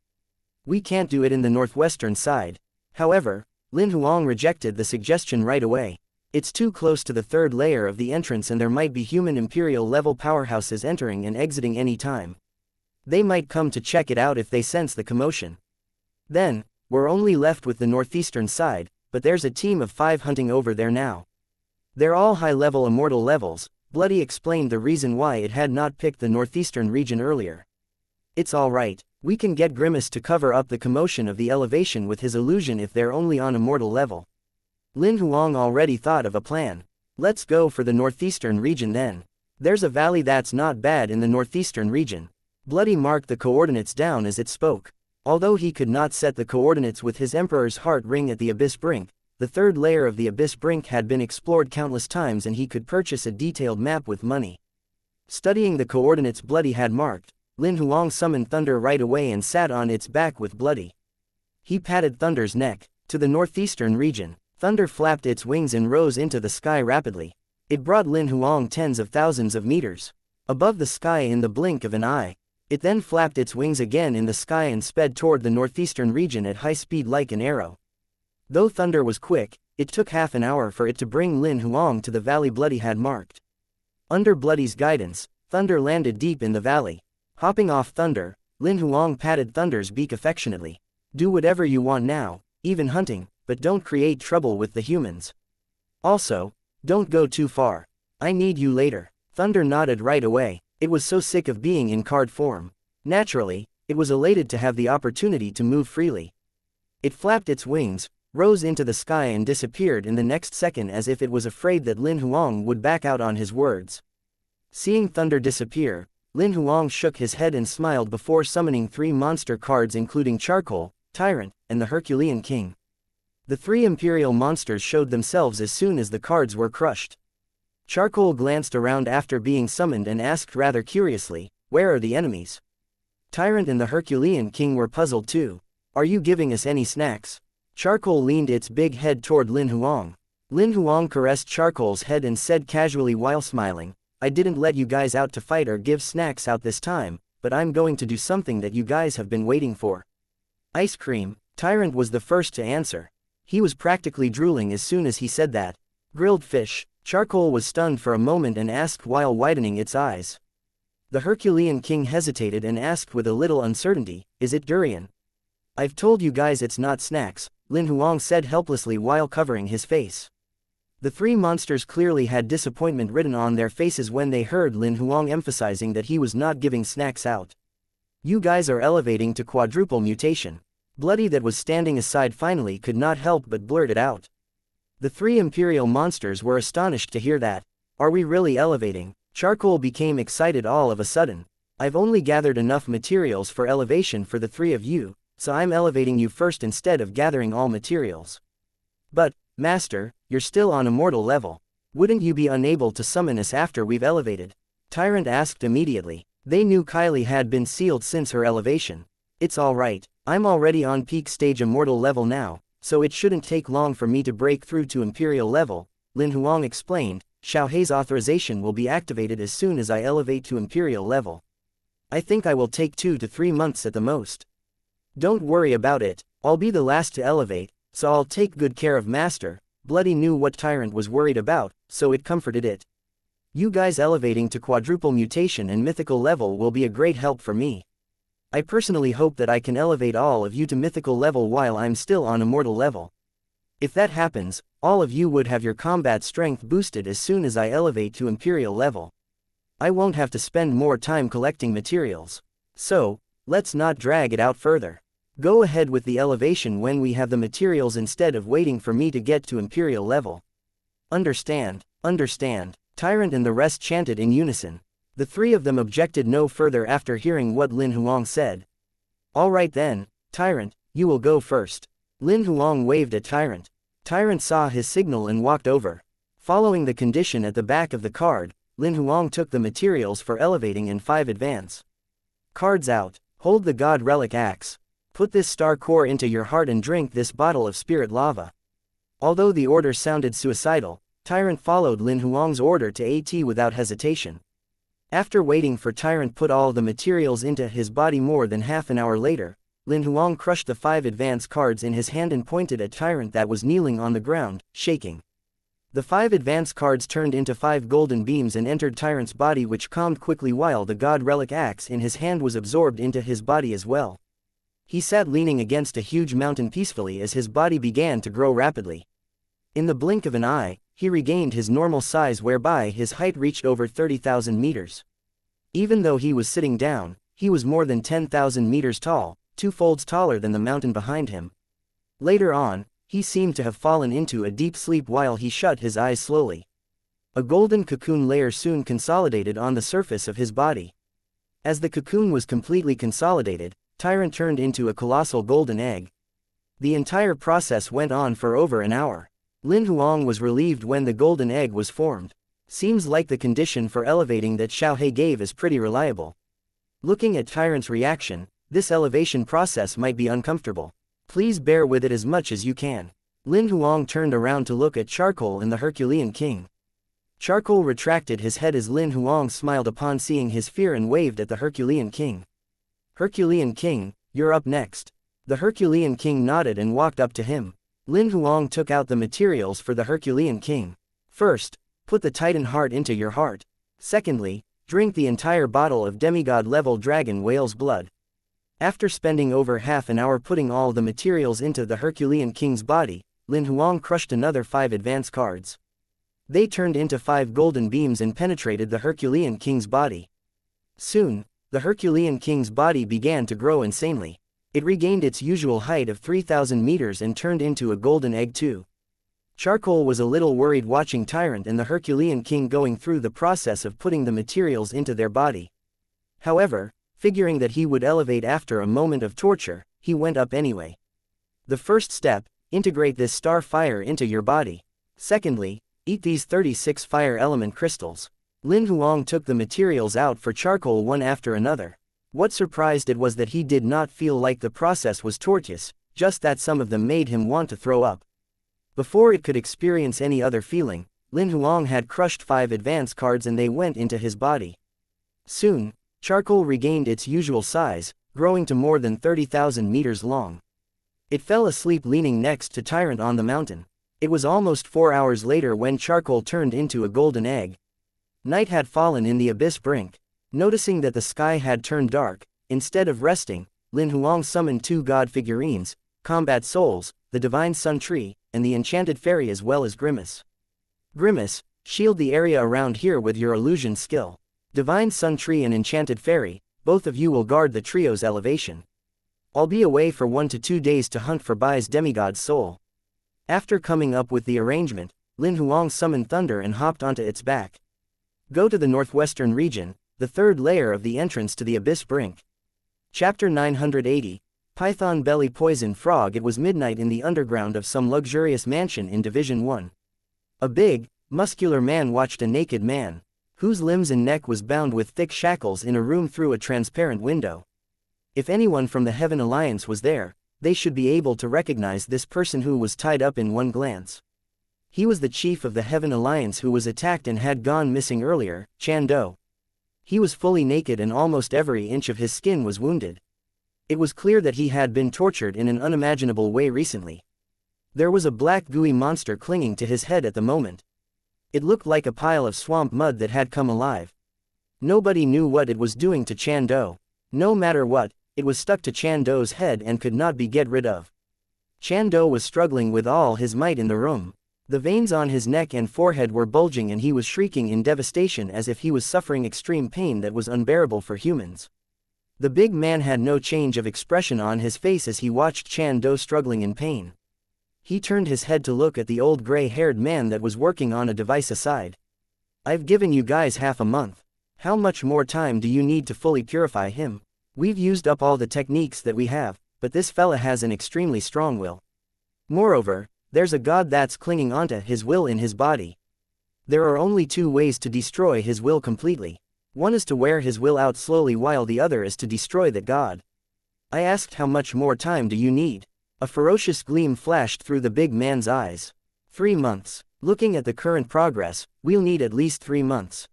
We can't do it in the northwestern side. However, Lin Huang rejected the suggestion right away. It's too close to the third layer of the entrance and there might be human Imperial-level powerhouses entering and exiting any time. They might come to check it out if they sense the commotion. Then, we're only left with the northeastern side, but there's a team of 5 hunting over there now. They're all high-level immortal levels. Bloody explained the reason why it had not picked the northeastern region earlier. It's alright, we can get Grimace to cover up the commotion of the elevation with his illusion if they're only on immortal level. Lin Huang already thought of a plan. Let's go for the northeastern region then. There's a valley that's not bad in the northeastern region. Bloody marked the coordinates down as it spoke. Although he could not set the coordinates with his Emperor's heart ring at the abyss brink, the third layer of the abyss brink had been explored countless times and he could purchase a detailed map with money. Studying the coordinates Bloody had marked, Lin Huang summoned Thunder right away and sat on its back with Bloody. He patted Thunder's neck. To the northeastern region, Thunder flapped its wings and rose into the sky rapidly. It brought Lin Huang tens of thousands of meters above the sky in the blink of an eye. It then flapped its wings again in the sky and sped toward the northeastern region at high speed like an arrow. Though Thunder was quick, it took half an hour for it to bring Lin Huang to the valley Bloody had marked. Under Bloody's guidance, Thunder landed deep in the valley. Hopping off Thunder, Lin Huang patted Thunder's beak affectionately. Do whatever you want now, even hunting, but don't create trouble with the humans. Also, don't go too far. I need you later. Thunder nodded right away. It was so sick of being in card form. Naturally, it was elated to have the opportunity to move freely. It flapped its wings, rose into the sky and disappeared in the next second as if it was afraid that Lin Huang would back out on his words. Seeing Thunder disappear, Lin Huang shook his head and smiled before summoning 3 monster cards including Charcoal, Tyrant, and the Herculean King. The 3 imperial monsters showed themselves as soon as the cards were crushed. Charcoal glanced around after being summoned and asked rather curiously, "Where are the enemies?" Tyrant and the Herculean King were puzzled too. "Are you giving us any snacks?" Charcoal leaned its big head toward Lin Huang. Lin Huang caressed Charcoal's head and said casually while smiling, "I didn't let you guys out to fight or give snacks out this time, but I'm going to do something that you guys have been waiting for." "Ice cream." Tyrant was the first to answer. He was practically drooling as soon as he said that. "Grilled fish." Charcoal was stunned for a moment and asked while widening its eyes. The Herculean King hesitated and asked with a little uncertainty, "Is it durian?" "I've told you guys it's not snacks," Lin Huang said helplessly while covering his face. The 3 monsters clearly had disappointment written on their faces when they heard Lin Huang emphasizing that he was not giving snacks out. "You guys are elevating to quadruple mutation." Bloody that was standing aside finally could not help but blurt it out. The 3 imperial monsters were astonished to hear that. "Are we really elevating?" Charcoal became excited all of a sudden. "I've only gathered enough materials for elevation for the 3 of you, so I'm elevating you first instead of gathering all materials." "But, Master, you're still on immortal level. Wouldn't you be unable to summon us after we've elevated?" Tyrant asked immediately. They knew Kylie had been sealed since her elevation. "It's alright, I'm already on peak stage immortal level now, so it shouldn't take long for me to break through to imperial level," Lin Huang explained. "Xiaohei's authorization will be activated as soon as I elevate to imperial level. I think I will take 2 to 3 months at the most." "Don't worry about it, I'll be the last to elevate, so I'll take good care of Master." Bloody knew what Tyrant was worried about, so it comforted it. "You guys elevating to quadruple mutation and mythical level will be a great help for me. I personally hope that I can elevate all of you to mythical level while I'm still on immortal level. If that happens, all of you would have your combat strength boosted as soon as I elevate to imperial level. I won't have to spend more time collecting materials. So, let's not drag it out further. Go ahead with the elevation when we have the materials instead of waiting for me to get to imperial level." "Understand, understand," Tyrant and the rest chanted in unison. The 3 of them objected no further after hearing what Lin Huang said. "Alright then, Tyrant, you will go first." Lin Huang waved at Tyrant. Tyrant saw his signal and walked over. Following the condition at the back of the card, Lin Huang took the materials for elevating in 5 advance. "Cards out. Hold the God Relic Axe. Put this star core into your heart and drink this bottle of spirit lava." Although the order sounded suicidal, Tyrant followed Lin Huang's order to AT without hesitation. After waiting for Tyrant put all the materials into his body more than half an hour later, Lin Huang crushed the 5 advance cards in his hand and pointed at Tyrant that was kneeling on the ground, shaking. The 5 advance cards turned into 5 golden beams and entered Tyrant's body, which calmed quickly while the God Relic Axe in his hand was absorbed into his body as well. He sat leaning against a huge mountain peacefully as his body began to grow rapidly. In the blink of an eye, he regained his normal size, whereby his height reached over 30,000 meters. Even though he was sitting down, he was more than 10,000 meters tall, 2 folds taller than the mountain behind him. Later on, he seemed to have fallen into a deep sleep while he shut his eyes slowly. A golden cocoon layer soon consolidated on the surface of his body. As the cocoon was completely consolidated, Tyrant turned into a colossal golden egg. The entire process went on for over an hour. Lin Huang was relieved when the golden egg was formed. Seems like the condition for elevating that Xiaohe gave is pretty reliable. Looking at Tyrant's reaction, this elevation process might be uncomfortable. Please bear with it as much as you can. Lin Huang turned around to look at Charcoal and the Herculean King. Charcoal retracted his head as Lin Huang smiled upon seeing his fear and waved at the Herculean King. Herculean King, you're up next. The Herculean King nodded and walked up to him. Lin Huang took out the materials for the Herculean King. First, put the Titan heart into your heart. Secondly, drink the entire bottle of demigod-level dragon whale's blood. After spending over half an hour putting all the materials into the Herculean King's body, Lin Huang crushed another 5 advance cards. They turned into 5 golden beams and penetrated the Herculean King's body. Soon, the Herculean King's body began to grow insanely. It regained its usual height of 3,000 meters and turned into a golden egg too. Charcoal was a little worried watching Tyrant and the Herculean King going through the process of putting the materials into their body. However, figuring that he would elevate after a moment of torture, he went up anyway. The first step, integrate this star fire into your body. Secondly, eat these 36 fire element crystals. Lin Huang took the materials out for Charcoal one after another. What surprised it was that he did not feel like the process was tortuous, just that some of them made him want to throw up. Before it could experience any other feeling, Lin Huang had crushed 5 advance cards and they went into his body. Soon, Charcoal regained its usual size, growing to more than 30,000 meters long. It fell asleep leaning next to Tyrant on the mountain. It was almost 4 hours later when Charcoal turned into a golden egg. Night had fallen in the abyss brink. Noticing that the sky had turned dark, instead of resting, Lin Huang summoned 2 god figurines, Combat Souls, the Divine Sun Tree, and the Enchanted Fairy as well as Grimace. Grimace, shield the area around here with your illusion skill. Divine Sun Tree and Enchanted Fairy, both of you will guard the trio's elevation. I'll be away for 1 to 2 days to hunt for Bai's demigod's soul. After coming up with the arrangement, Lin Huang summoned Thunder and hopped onto its back. Go to the northwestern region, the 3rd layer of the entrance to the abyss brink. Chapter 980, Python Belly Poison Frog. It was midnight in the underground of some luxurious mansion in Division 1. A big, muscular man watched a naked man, whose limbs and neck was bound with thick shackles in a room through a transparent window. If anyone from the Heaven Alliance was there, they should be able to recognize this person who was tied up in one glance. He was the chief of the Heaven Alliance who was attacked and had gone missing earlier, Chan Do. He was fully naked and almost every inch of his skin was wounded. It was clear that he had been tortured in an unimaginable way recently. There was a black gooey monster clinging to his head at the moment. It looked like a pile of swamp mud that had come alive. Nobody knew what it was doing to Chan Do. No matter what, it was stuck to Chan Do's head and could not be get rid of. Chan Do was struggling with all his might in the room. The veins on his neck and forehead were bulging and he was shrieking in devastation as if he was suffering extreme pain that was unbearable for humans. The big man had no change of expression on his face as he watched Chan Do struggling in pain. He turned his head to look at the old gray-haired man that was working on a device aside. I've given you guys half a month. How much more time do you need to fully purify him? We've used up all the techniques that we have, but this fella has an extremely strong will. Moreover, there's a god that's clinging onto his will in his body. There are only 2 ways to destroy his will completely. One is to wear his will out slowly while the other is to destroy that god. I asked how much more time do you need? A ferocious gleam flashed through the big man's eyes. 3 months. Looking at the current progress, we'll need at least 3 months.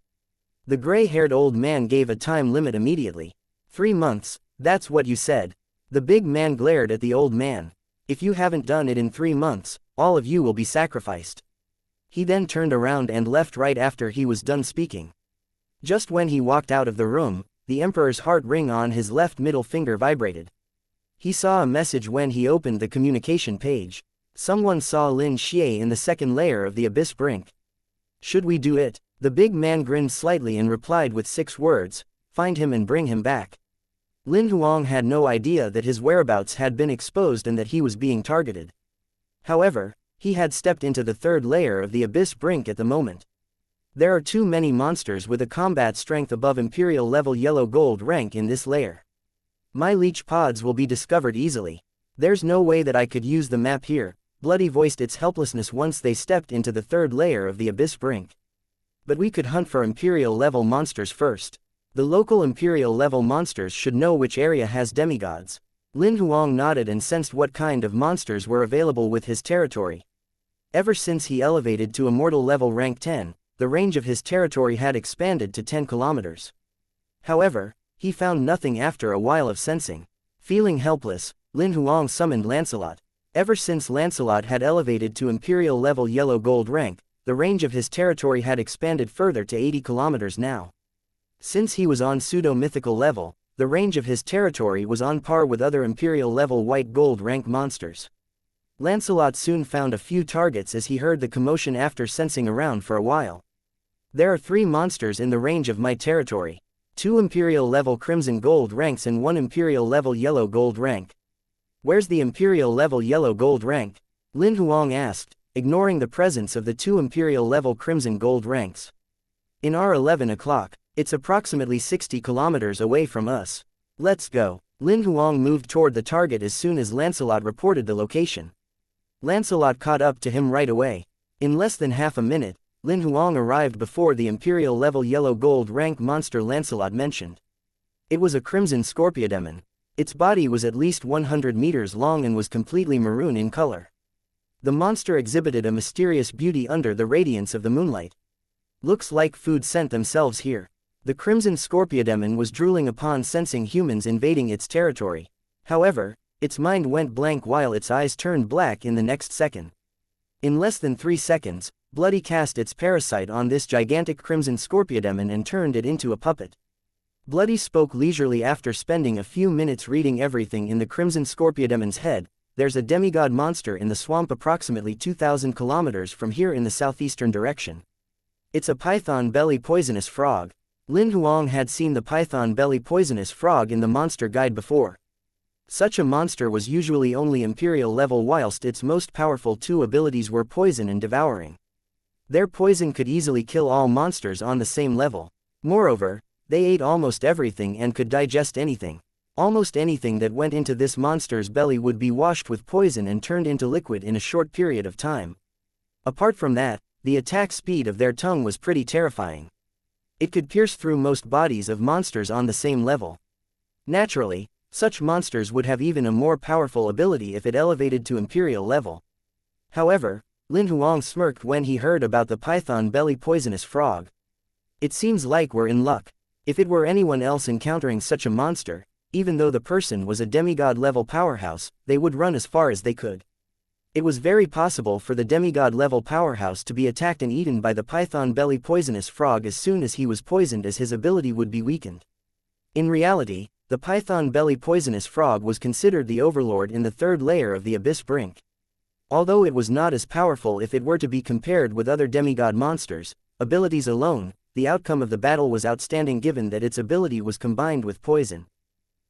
The gray-haired old man gave a time limit immediately. 3 months, that's what you said. The big man glared at the old man. If you haven't done it in 3 months, all of you will be sacrificed. He then turned around and left right after he was done speaking. Just when he walked out of the room, the emperor's heart ring on his left middle finger vibrated. He saw a message when he opened the communication page. Someone saw Lin Xie in the 2nd layer of the abyss brink. Should we do it? The big man grinned slightly and replied with 6 words, find him and bring him back. Lin Huang had no idea that his whereabouts had been exposed and that he was being targeted. However, he had stepped into the 3rd layer of the abyss brink at the moment. There are too many monsters with a combat strength above Imperial level yellow gold rank in this layer. My leech pods will be discovered easily. There's no way that I could use the map here. Bloody voiced its helplessness once they stepped into the 3rd layer of the abyss brink. But we could hunt for Imperial level monsters first. The local Imperial level monsters should know which area has demigods. Lin Huang nodded and sensed what kind of monsters were available with his territory. Ever since he elevated to Immortal level rank 10, the range of his territory had expanded to 10 kilometers. However, he found nothing after a while of sensing. Feeling helpless, Lin Huang summoned Lancelot. Ever since Lancelot had elevated to Imperial level yellow gold rank, the range of his territory had expanded further to 80 kilometers now. Since he was on pseudo-mythical level, the range of his territory was on par with other Imperial level white gold rank monsters. Lancelot soon found a few targets as he heard the commotion after sensing around for a while. There are 3 monsters in the range of my territory. 2 Imperial level crimson gold ranks and 1 Imperial level yellow gold rank. Where's the Imperial level yellow gold rank? Lin Huang asked, ignoring the presence of the 2 Imperial level crimson gold ranks. In our 11 o'clock, it's approximately 60 kilometers away from us. Let's go. Lin Huang moved toward the target as soon as Lancelot reported the location. Lancelot caught up to him right away. In less than half a minute, Lin Huang arrived before the Imperial level yellow gold rank monster Lancelot mentioned. It was a crimson scorpiodemon. Its body was at least 100 meters long and was completely maroon in color. The monster exhibited a mysterious beauty under the radiance of the moonlight. Looks like food sent themselves here. The crimson scorpiodemon was drooling upon sensing humans invading its territory. However, its mind went blank while its eyes turned black in the next second. In less than 3 seconds, Bloody cast its parasite on this gigantic crimson scorpiodemon and turned it into a puppet. Bloody spoke leisurely after spending a few minutes reading everything in the crimson scorpiodemon's head. There's a demigod monster in the swamp approximately 2,000 kilometers from here in the southeastern direction. It's a python belly poisonous frog. Lin Huang had seen the python belly poisonous frog in the monster guide before. Such a monster was usually only Imperial level whilst its most powerful 2 abilities were poison and devouring. Their poison could easily kill all monsters on the same level. Moreover, they ate almost everything and could digest anything. Almost anything that went into this monster's belly would be washed with poison and turned into liquid in a short period of time. Apart from that, the attack speed of their tongue was pretty terrifying. It could pierce through most bodies of monsters on the same level. Naturally, such monsters would have even a more powerful ability if it elevated to Imperial level. However, Lin Huang smirked when he heard about the python belly poisonous frog. It seems like we're in luck. If it were anyone else encountering such a monster, even though the person was a demigod level powerhouse, they would run as far as they could. It was very possible for the demigod level powerhouse to be attacked and eaten by the python belly poisonous frog as soon as he was poisoned, as his ability would be weakened. In reality, the python belly poisonous frog was considered the overlord in the 3rd layer of the abyss brink. Although it was not as powerful if it were to be compared with other demigod monsters, abilities alone, the outcome of the battle was outstanding given that its ability was combined with poison.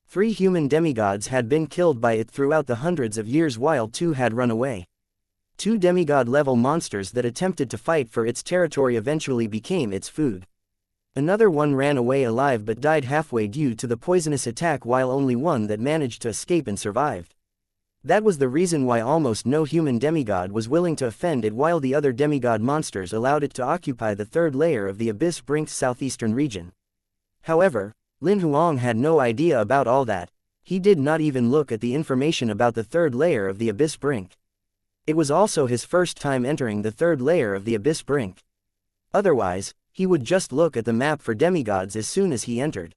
3 human demigods had been killed by it throughout the hundreds of years while 2 had run away. 2 demigod-level monsters that attempted to fight for its territory eventually became its food. Another one ran away alive but died halfway due to the poisonous attack, while only one that managed to escape and survived. That was the reason why almost no human demigod was willing to offend it, while the other demigod monsters allowed it to occupy the 3rd layer of the abyss brink's southeastern region. However, Lin Huang had no idea about all that. He did not even look at the information about the 3rd layer of the abyss brink. It was also his first time entering the 3rd layer of the abyss brink. Otherwise, he would just look at the map for demigods as soon as he entered.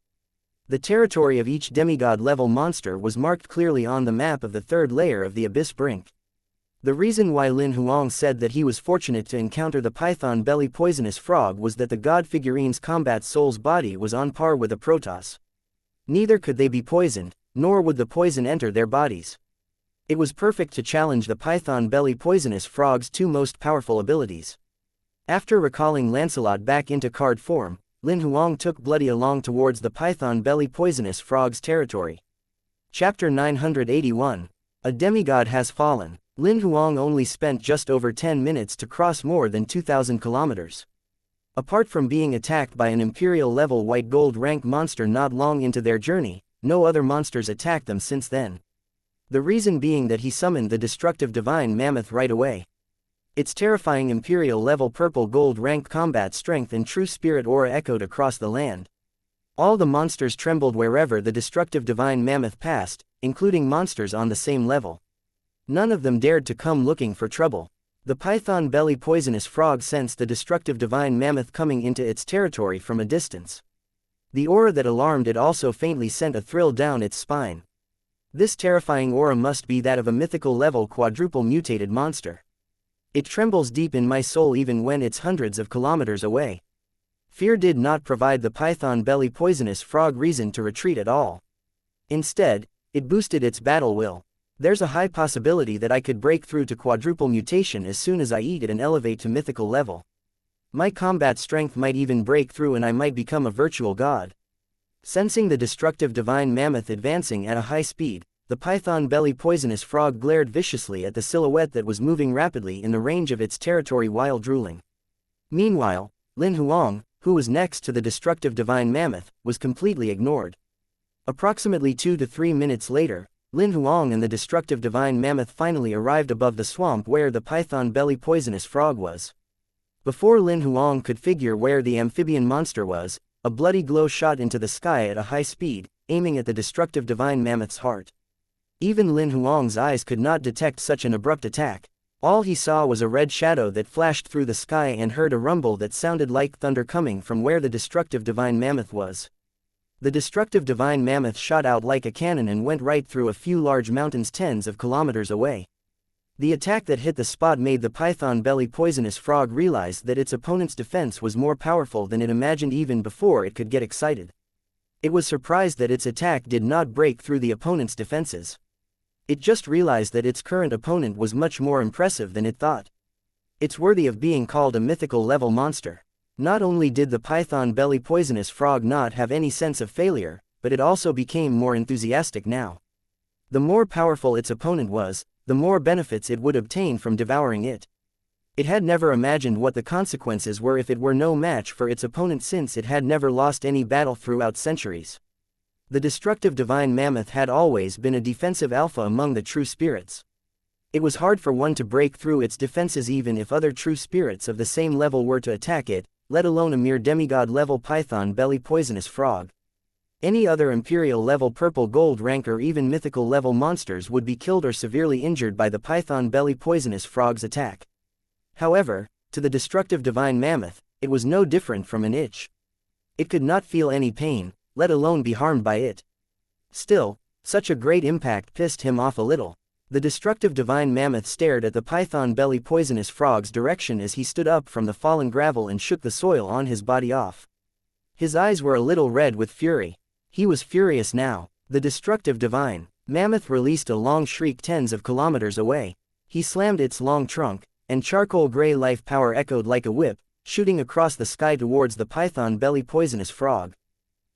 The territory of each demigod-level monster was marked clearly on the map of the 3rd layer of the abyss brink. The reason why Lin Huang said that he was fortunate to encounter the python belly poisonous frog was that the god figurine's combat soul's body was on par with a Protoss. Neither could they be poisoned, nor would the poison enter their bodies. It was perfect to challenge the python belly poisonous frog's 2 most powerful abilities. After recalling Lancelot back into card form, Lin Huang took Bloody along towards the python belly poisonous frog's territory. Chapter 981. A demigod has fallen. Lin Huang only spent just over 10 minutes to cross more than 2,000 kilometers. Apart from being attacked by an Imperial-level white gold rank monster not long into their journey, no other monsters attacked them since then. The reason being that he summoned the destructive divine mammoth right away. Its terrifying Imperial-level purple gold rank combat strength and true spirit aura echoed across the land. All the monsters trembled wherever the destructive divine mammoth passed, including monsters on the same level. None of them dared to come looking for trouble. The python belly poisonous frog sensed the destructive divine mammoth coming into its territory from a distance. The aura that alarmed it also faintly sent a thrill down its spine. This terrifying aura must be that of a mythical level quadruple mutated monster. It trembles deep in my soul even when it's hundreds of kilometers away. Fear did not provide the python belly poisonous frog reason to retreat at all. Instead, it boosted its battle will. There's a high possibility that I could break through to quadruple mutation as soon as I eat it and elevate to mythical level. My combat strength might even break through and I might become a virtual god. Sensing the destructive divine mammoth advancing at a high speed, the python belly poisonous frog glared viciously at the silhouette that was moving rapidly in the range of its territory while drooling. Meanwhile, Lin Huang, who was next to the destructive divine mammoth, was completely ignored. Approximately 2 to 3 minutes later, Lin Huang and the destructive divine mammoth finally arrived above the swamp where the python belly poisonous frog was. Before Lin Huang could figure where the amphibian monster was, a bloody glow shot into the sky at a high speed, aiming at the destructive divine mammoth's heart. Even Lin Huang's eyes could not detect such an abrupt attack. All he saw was a red shadow that flashed through the sky and heard a rumble that sounded like thunder coming from where the destructive divine mammoth was. The destructive divine mammoth shot out like a cannon and went right through a few large mountains tens of kilometers away. The attack that hit the spot made the python belly poisonous frog realize that its opponent's defense was more powerful than it imagined even before it could get excited. It was surprised that its attack did not break through the opponent's defenses. It just realized that its current opponent was much more impressive than it thought. It's worthy of being called a mythical level monster. Not only did the python belly poisonous frog not have any sense of failure, but it also became more enthusiastic now. The more powerful its opponent was, the more benefits it would obtain from devouring it. It had never imagined what the consequences were if it were no match for its opponent since it had never lost any battle throughout centuries. The destructive divine mammoth had always been a defensive alpha among the true spirits. It was hard for one to break through its defenses even if other true spirits of the same level were to attack it, let alone a mere demigod-level python belly poisonous frog. Any other imperial-level purple gold rank or even mythical-level monsters would be killed or severely injured by the python belly poisonous frog's attack. However, to the destructive divine mammoth, it was no different from an itch. It could not feel any pain, let alone be harmed by it. Still, such a great impact pissed him off a little. The destructive divine mammoth stared at the python belly poisonous frog's direction as he stood up from the fallen gravel and shook the soil on his body off. His eyes were a little red with fury. He was furious now. The destructive divine mammoth released a long shriek tens of kilometers away. He slammed its long trunk, and charcoal gray life power echoed like a whip, shooting across the sky towards the python belly poisonous frog.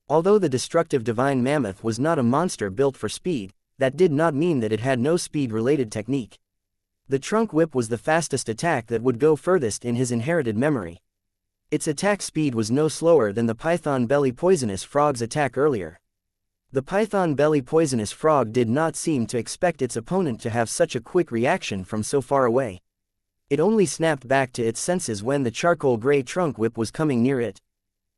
Although the destructive divine mammoth was not a monster built for speed, that did not mean that it had no speed-related technique. The trunk whip was the fastest attack that would go furthest in his inherited memory. Its attack speed was no slower than the python belly poisonous frog's attack earlier. The python belly poisonous frog did not seem to expect its opponent to have such a quick reaction from so far away. It only snapped back to its senses when the charcoal gray trunk whip was coming near it.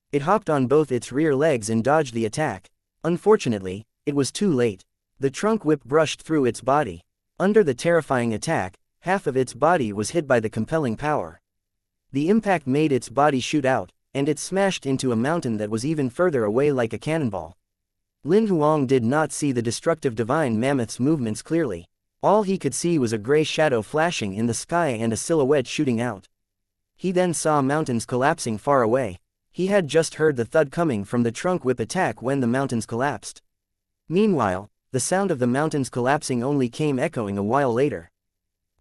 It hopped on both its rear legs and dodged the attack. Unfortunately, it was too late. The trunk whip brushed through its body. Under the terrifying attack, half of its body was hit by the compelling power. The impact made its body shoot out, and it smashed into a mountain that was even further away like a cannonball. Lin Huang did not see the destructive divine mammoth's movements clearly. All he could see was a gray shadow flashing in the sky and a silhouette shooting out. He then saw mountains collapsing far away. He had just heard the thud coming from the trunk whip attack when the mountains collapsed. Meanwhile, the sound of the mountains collapsing only came echoing a while later.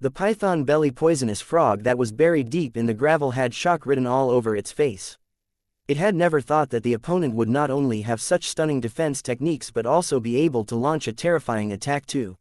The python belly poisonous frog that was buried deep in the gravel had shock written all over its face. It had never thought that the opponent would not only have such stunning defense techniques but also be able to launch a terrifying attack too.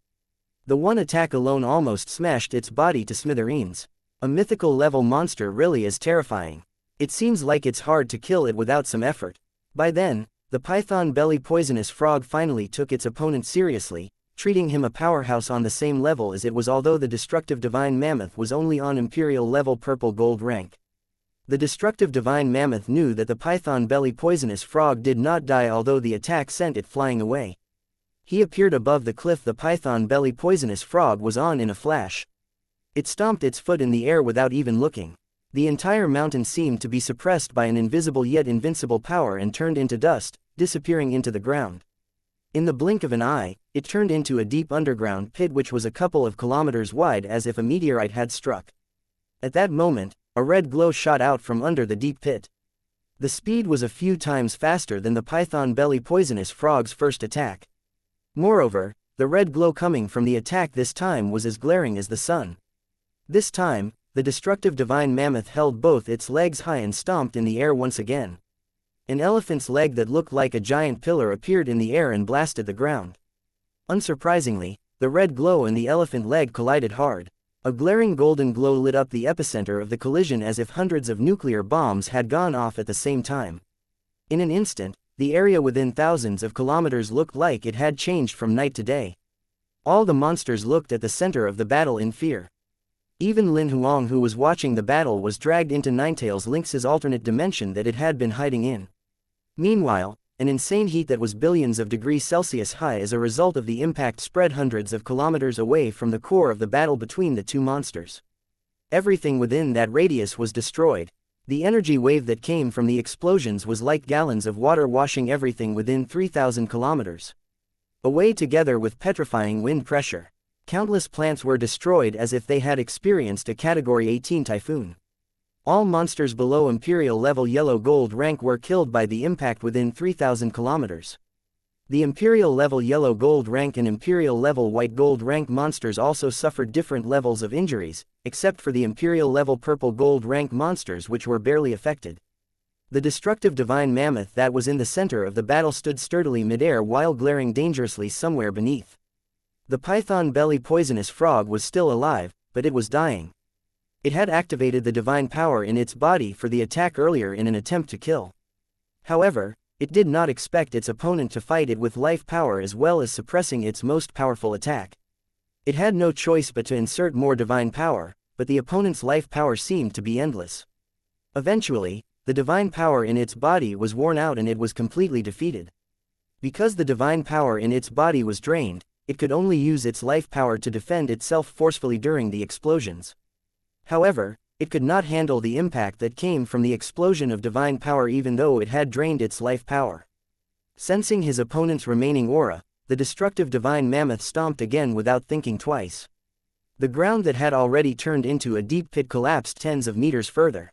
The one attack alone almost smashed its body to smithereens. A mythical level monster really is terrifying. It seems like it's hard to kill it without some effort. By then, the python belly poisonous frog finally took its opponent seriously, treating him a powerhouse on the same level as it was, although the destructive divine mammoth was only on imperial level purple gold rank. The destructive divine mammoth knew that the python belly poisonous frog did not die, although the attack sent it flying away. He appeared above the cliff the python belly poisonous frog was on in a flash. It stomped its foot in the air without even looking. The entire mountain seemed to be suppressed by an invisible yet invincible power and turned into dust, disappearing into the ground. In the blink of an eye, it turned into a deep underground pit which was a couple of kilometers wide, as if a meteorite had struck. At that moment, a red glow shot out from under the deep pit. The speed was a few times faster than the python belly poisonous frog's first attack. Moreover, the red glow coming from the attack this time was as glaring as the sun. This time, the destructive divine mammoth held both its legs high and stomped in the air once again. An elephant's leg that looked like a giant pillar appeared in the air and blasted the ground. Unsurprisingly, the red glow and the elephant leg collided hard. A glaring golden glow lit up the epicenter of the collision as if hundreds of nuclear bombs had gone off at the same time. In an instant, the area within thousands of kilometers looked like it had changed from night to day. All the monsters looked at the center of the battle in fear. Even Lin Huang, who was watching the battle, was dragged into Ninetales Lynx's alternate dimension that it had been hiding in. Meanwhile, an insane heat that was billions of degrees Celsius high as a result of the impact spread hundreds of kilometers away from the core of the battle between the two monsters. Everything within that radius was destroyed. The energy wave that came from the explosions was like gallons of water washing everything within 3,000 kilometers away, together with petrifying wind pressure. Countless plants were destroyed as if they had experienced a Category 18 typhoon. All monsters below Imperial level yellow gold rank were killed by the impact within 3,000 kilometers. The Imperial level yellow gold rank and Imperial level white gold rank monsters also suffered different levels of injuries, except for the Imperial level purple gold rank monsters, which were barely affected. The destructive divine mammoth that was in the center of the battle stood sturdily midair while glaring dangerously somewhere beneath. The python belly poisonous frog was still alive, but it was dying. It had activated the divine power in its body for the attack earlier in an attempt to kill. However, it did not expect its opponent to fight it with life power as well as suppressing its most powerful attack. It had no choice but to insert more divine power, but the opponent's life power seemed to be endless. Eventually, the divine power in its body was worn out and it was completely defeated. Because the divine power in its body was drained, it could only use its life power to defend itself forcefully during the explosions. However, it could not handle the impact that came from the explosion of divine power even though it had drained its life power. Sensing his opponent's remaining aura, the destructive divine mammoth stomped again without thinking twice. The ground that had already turned into a deep pit collapsed tens of meters further.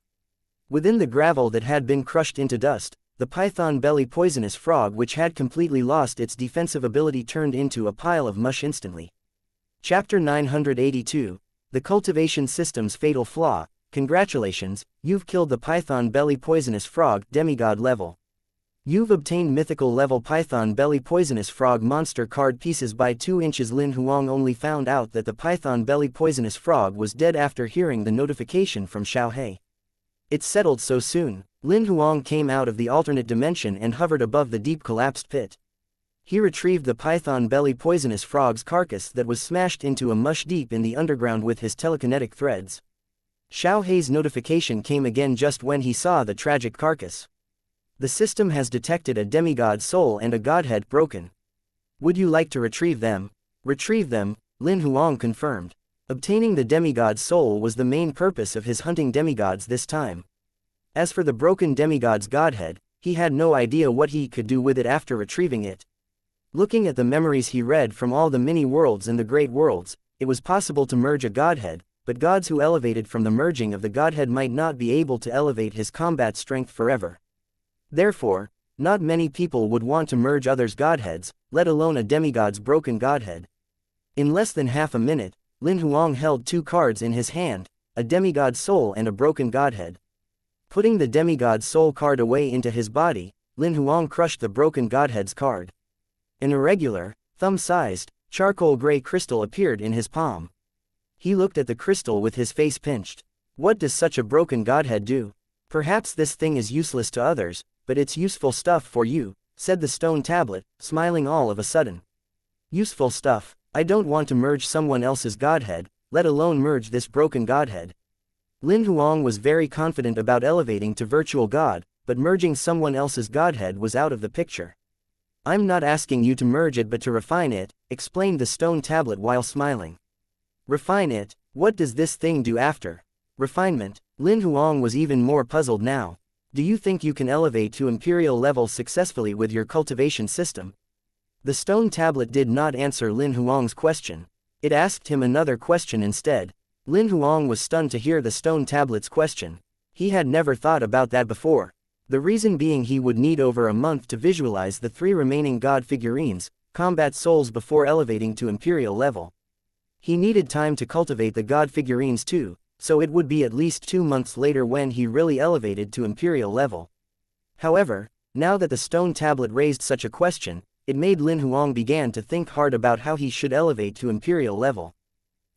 Within the gravel that had been crushed into dust, the python belly poisonous frog, which had completely lost its defensive ability, turned into a pile of mush instantly. Chapter 982, The Cultivation System's Fatal Flaw. Congratulations, you've killed the python belly poisonous frog, demigod level. You've obtained mythical level python belly poisonous frog monster card pieces by 2 inches. Lin Huang only found out that the python belly poisonous frog was dead after hearing the notification from Xiaohe. It settled so soon. Lin Huang came out of the alternate dimension and hovered above the deep collapsed pit. He retrieved the python belly poisonous frog's carcass that was smashed into a mush deep in the underground with his telekinetic threads. Xiaohe's notification came again just when he saw the tragic carcass. The system has detected a demigod soul and a godhead broken. Would you like to retrieve them? Retrieve them, Lin Huang confirmed. Obtaining the demigod soul was the main purpose of his hunting demigods this time. As for the broken demigod's godhead, he had no idea what he could do with it after retrieving it. Looking at the memories he read from all the mini-worlds and the great worlds, it was possible to merge a godhead, but gods who elevated from the merging of the godhead might not be able to elevate his combat strength forever. Therefore, not many people would want to merge others' godheads, let alone a demigod's broken godhead. In less than half a minute, Lin Huang held two cards in his hand, a demigod soul and a broken godhead. Putting the demigod soul card away into his body, Lin Huang crushed the broken godhead's card. An irregular, thumb-sized, charcoal gray crystal appeared in his palm. He looked at the crystal with his face pinched. What does such a broken godhead do? Perhaps this thing is useless to others, but it's useful stuff for you, said the stone tablet, smiling all of a sudden. Useful stuff? I don't want to merge someone else's godhead, let alone merge this broken godhead. Lin Huang was very confident about elevating to virtual god, but merging someone else's godhead was out of the picture. I'm not asking you to merge it but to refine it, explained the stone tablet while smiling. Refine it? What does this thing do after refinement? Lin Huang was even more puzzled now. Do you think you can elevate to imperial level successfully with your cultivation system? The stone tablet did not answer Lin Huang's question. It asked him another question instead. Lin Huang was stunned to hear the stone tablet's question. He had never thought about that before. The reason being he would need over a month to visualize the 3 remaining god figurines, combat souls before elevating to imperial level. He needed time to cultivate the god figurines too, so it would be at least 2 months later when he really elevated to imperial level. However, now that the stone tablet raised such a question, it made Lin Huang begin to think hard about how he should elevate to imperial level.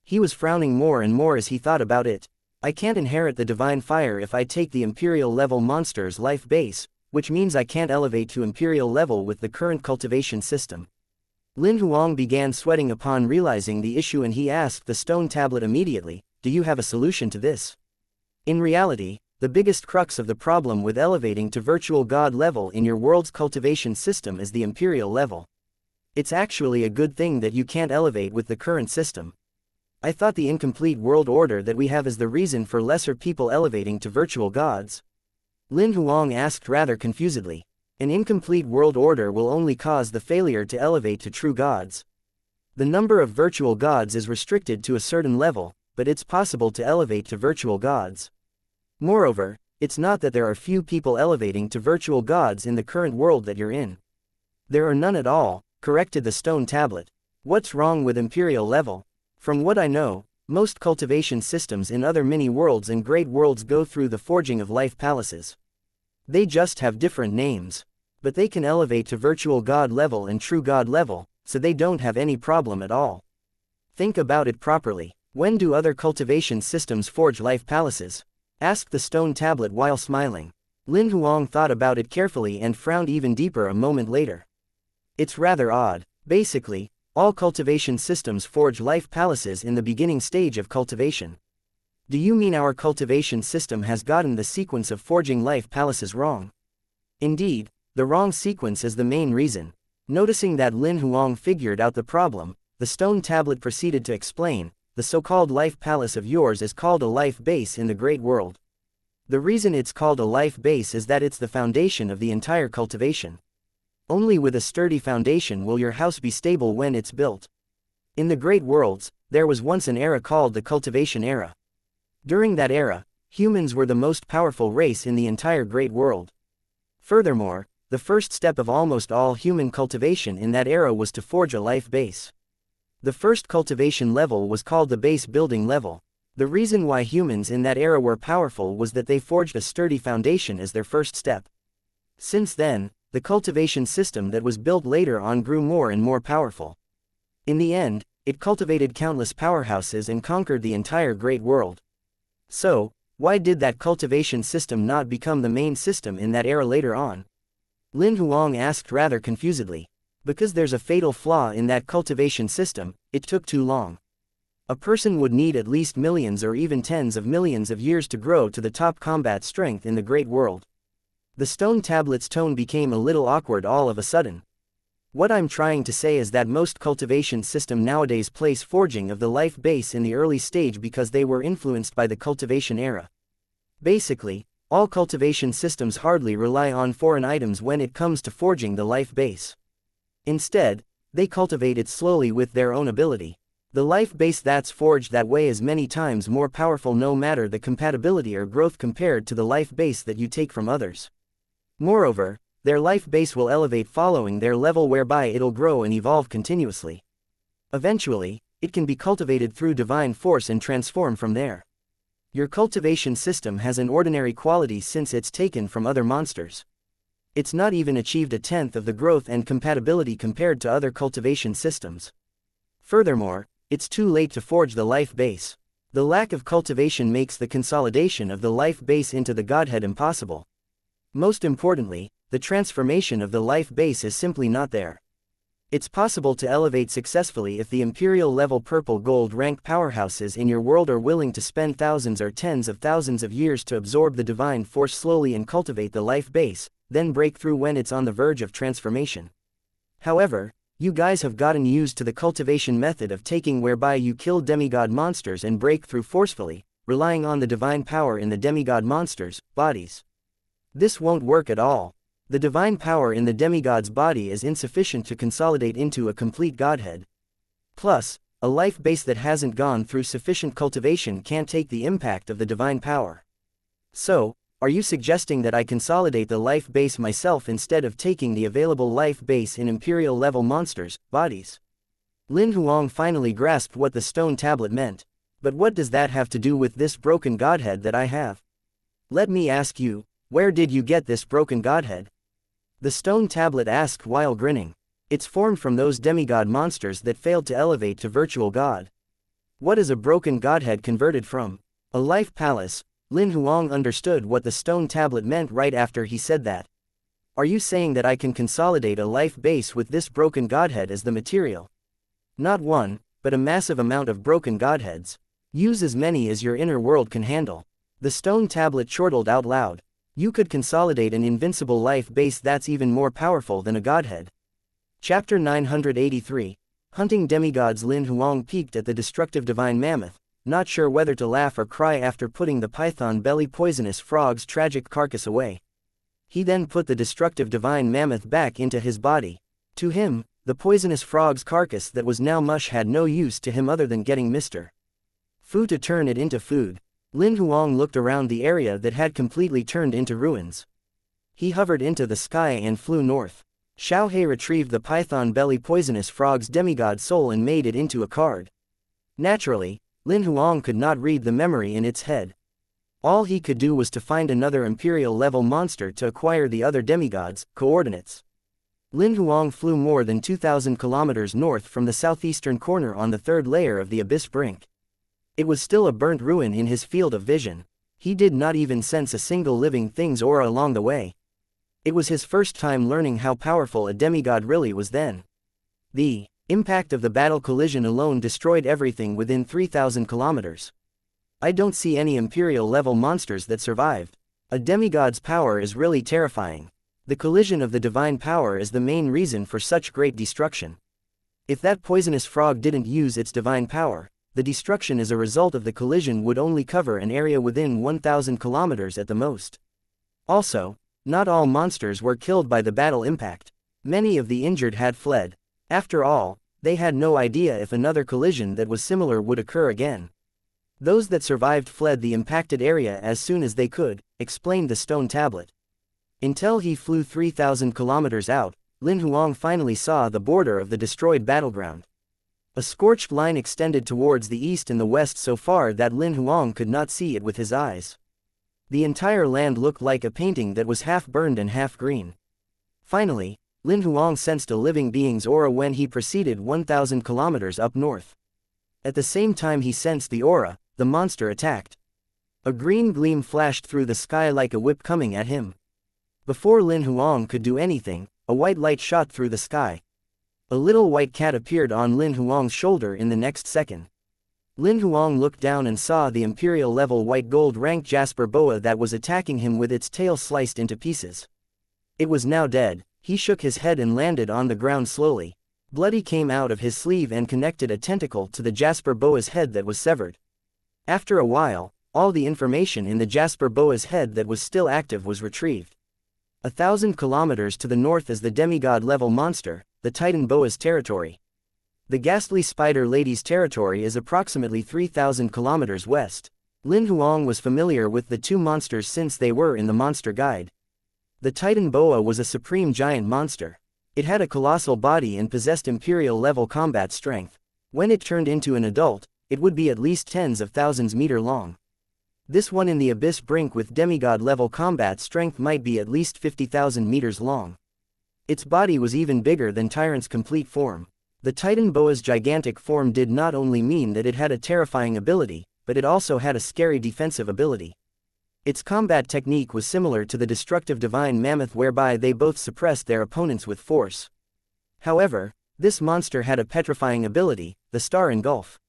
He was frowning more and more as he thought about it. I can't inherit the divine fire if I take the imperial level monster's life base, which means I can't elevate to imperial level with the current cultivation system. Lin Huang began sweating upon realizing the issue and he asked the stone tablet immediately, do you have a solution to this? In reality, the biggest crux of the problem with elevating to virtual god level in your world's cultivation system is the imperial level. It's actually a good thing that you can't elevate with the current system. I thought the incomplete world order that we have is the reason for lesser people elevating to virtual gods. Lin Huang asked rather confusedly. An incomplete world order will only cause the failure to elevate to true gods. The number of virtual gods is restricted to a certain level, but it's possible to elevate to virtual gods. Moreover, it's not that there are few people elevating to virtual gods in the current world that you're in. There are none at all, corrected the stone tablet. What's wrong with imperial level? From what I know, most cultivation systems in other mini-worlds and great worlds go through the forging of life palaces. They just have different names. But they can elevate to virtual god level and true god level, so they don't have any problem at all. Think about it properly. When do other cultivation systems forge life palaces? Asked the stone tablet while smiling. Lin Huang thought about it carefully and frowned even deeper a moment later. It's rather odd. Basically, all cultivation systems forge life palaces in the beginning stage of cultivation. Do you mean our cultivation system has gotten the sequence of forging life palaces wrong? Indeed, the wrong sequence is the main reason. Noticing that Lin Huang figured out the problem, the stone tablet proceeded to explain, the so-called life palace of yours is called a life base in the great world. The reason it's called a life base is that it's the foundation of the entire cultivation. Only with a sturdy foundation will your house be stable when it's built. In the great worlds, there was once an era called the cultivation era. During that era, humans were the most powerful race in the entire great world. Furthermore, the first step of almost all human cultivation in that era was to forge a life base. The first cultivation level was called the base building level. The reason why humans in that era were powerful was that they forged a sturdy foundation as their first step. Since then, the cultivation system that was built later on grew more and more powerful. In the end, it cultivated countless powerhouses and conquered the entire great world. So, why did that cultivation system not become the main system in that era later on? Lin Huang asked rather confusedly. Because there's a fatal flaw in that cultivation system, it took too long. A person would need at least millions or even tens of millions of years to grow to the top combat strength in the great world. The stone tablet's tone became a little awkward all of a sudden. What I'm trying to say is that most cultivation system nowadays place forging of the life base in the early stage because they were influenced by the cultivation era. Basically, all cultivation systems hardly rely on foreign items when it comes to forging the life base. Instead, they cultivate it slowly with their own ability. The life base that's forged that way is many times more powerful no matter the compatibility or growth compared to the life base that you take from others. Moreover, their life base will elevate following their level whereby it'll grow and evolve continuously. Eventually, it can be cultivated through divine force and transform from there. Your cultivation system has an ordinary quality since it's taken from other monsters. It's not even achieved a tenth of the growth and compatibility compared to other cultivation systems. Furthermore, it's too late to forge the life base. The lack of cultivation makes the consolidation of the life base into the godhead impossible. Most importantly, the transformation of the life base is simply not there. It's possible to elevate successfully if the imperial level purple gold rank powerhouses in your world are willing to spend thousands or tens of thousands of years to absorb the divine force slowly and cultivate the life base, then break through when it's on the verge of transformation. However, you guys have gotten used to the cultivation method of taking whereby you kill demigod monsters and break through forcefully, relying on the divine power in the demigod monsters' bodies. This won't work at all. The divine power in the demigod's body is insufficient to consolidate into a complete godhead. Plus, a life base that hasn't gone through sufficient cultivation can't take the impact of the divine power. So, are you suggesting that I consolidate the life base myself instead of taking the available life base in imperial level monsters' bodies? Lin Huang finally grasped what the stone tablet meant. But what does that have to do with this broken godhead that I have? Let me ask you, where did you get this broken godhead? The stone tablet asked while grinning. It's formed from those demigod monsters that failed to elevate to virtual god. What is a broken godhead converted from? A life palace. Lin Huang understood what the stone tablet meant right after he said that. Are you saying that I can consolidate a life base with this broken godhead as the material? Not one, but a massive amount of broken godheads. Use as many as your inner world can handle. The stone tablet chortled out loud. You could consolidate an invincible life base that's even more powerful than a godhead. Chapter 983. Hunting Demigods. Lin Huang peeked at the destructive divine mammoth, not sure whether to laugh or cry after putting the python belly poisonous frog's tragic carcass away. He then put the destructive divine mammoth back into his body. To him, the poisonous frog's carcass that was now mush had no use to him other than getting Mr. Fu to turn it into food. Lin Huang looked around the area that had completely turned into ruins. He hovered into the sky and flew north. Xiao He retrieved the python belly poisonous frog's demigod soul and made it into a card. Naturally, Lin Huang could not read the memory in its head. All he could do was to find another imperial level monster to acquire the other demigods' coordinates. Lin Huang flew more than 2,000 kilometers north from the southeastern corner on the third layer of the abyss brink. It was still a burnt ruin in his field of vision. He did not even sense a single living thing's aura along the way. It was his first time learning how powerful a demigod really was then. The impact of the battle collision alone destroyed everything within 3,000 kilometers. I don't see any imperial level monsters that survived. A demigod's power is really terrifying. The collision of the divine power is the main reason for such great destruction. If that poisonous frog didn't use its divine power, the destruction as a result of the collision would only cover an area within 1,000 kilometers at the most. Also, not all monsters were killed by the battle impact. Many of the injured had fled. After all, they had no idea if another collision that was similar would occur again. Those that survived fled the impacted area as soon as they could, explained the stone tablet. Until he flew 3,000 kilometers out, Lin Huang finally saw the border of the destroyed battleground. A scorched line extended towards the east and the west so far that Lin Huang could not see it with his eyes. The entire land looked like a painting that was half burned and half green. Finally, Lin Huang sensed a living being's aura when he proceeded 1,000 kilometers up north. At the same time he sensed the aura, the monster attacked. A green gleam flashed through the sky like a whip coming at him. Before Lin Huang could do anything, a white light shot through the sky. A little white cat appeared on Lin Huang's shoulder in the next second. Lin Huang looked down and saw the imperial level white gold ranked jasper boa that was attacking him with its tail sliced into pieces. It was now dead. He shook his head and landed on the ground slowly. Bloody came out of his sleeve and connected a tentacle to the jasper boa's head that was severed. After a while, all the information in the jasper boa's head that was still active was retrieved. 1,000 kilometers to the north is the demigod level monster, the Titan Boa's territory. The ghastly spider lady's territory is approximately 3,000 kilometers west. Lin Huang was familiar with the two monsters since they were in the monster guide. The Titan Boa was a supreme giant monster. It had a colossal body and possessed imperial level combat strength. When it turned into an adult, it would be at least tens of thousands meters long. This one in the abyss brink with demigod-level combat strength might be at least 50,000 meters long. Its body was even bigger than Tyrant's complete form. The Titan Boa's gigantic form did not only mean that it had a terrifying ability, but it also had a scary defensive ability. Its combat technique was similar to the destructive divine mammoth, whereby they both suppressed their opponents with force. However, this monster had a petrifying ability, the Star Engulf.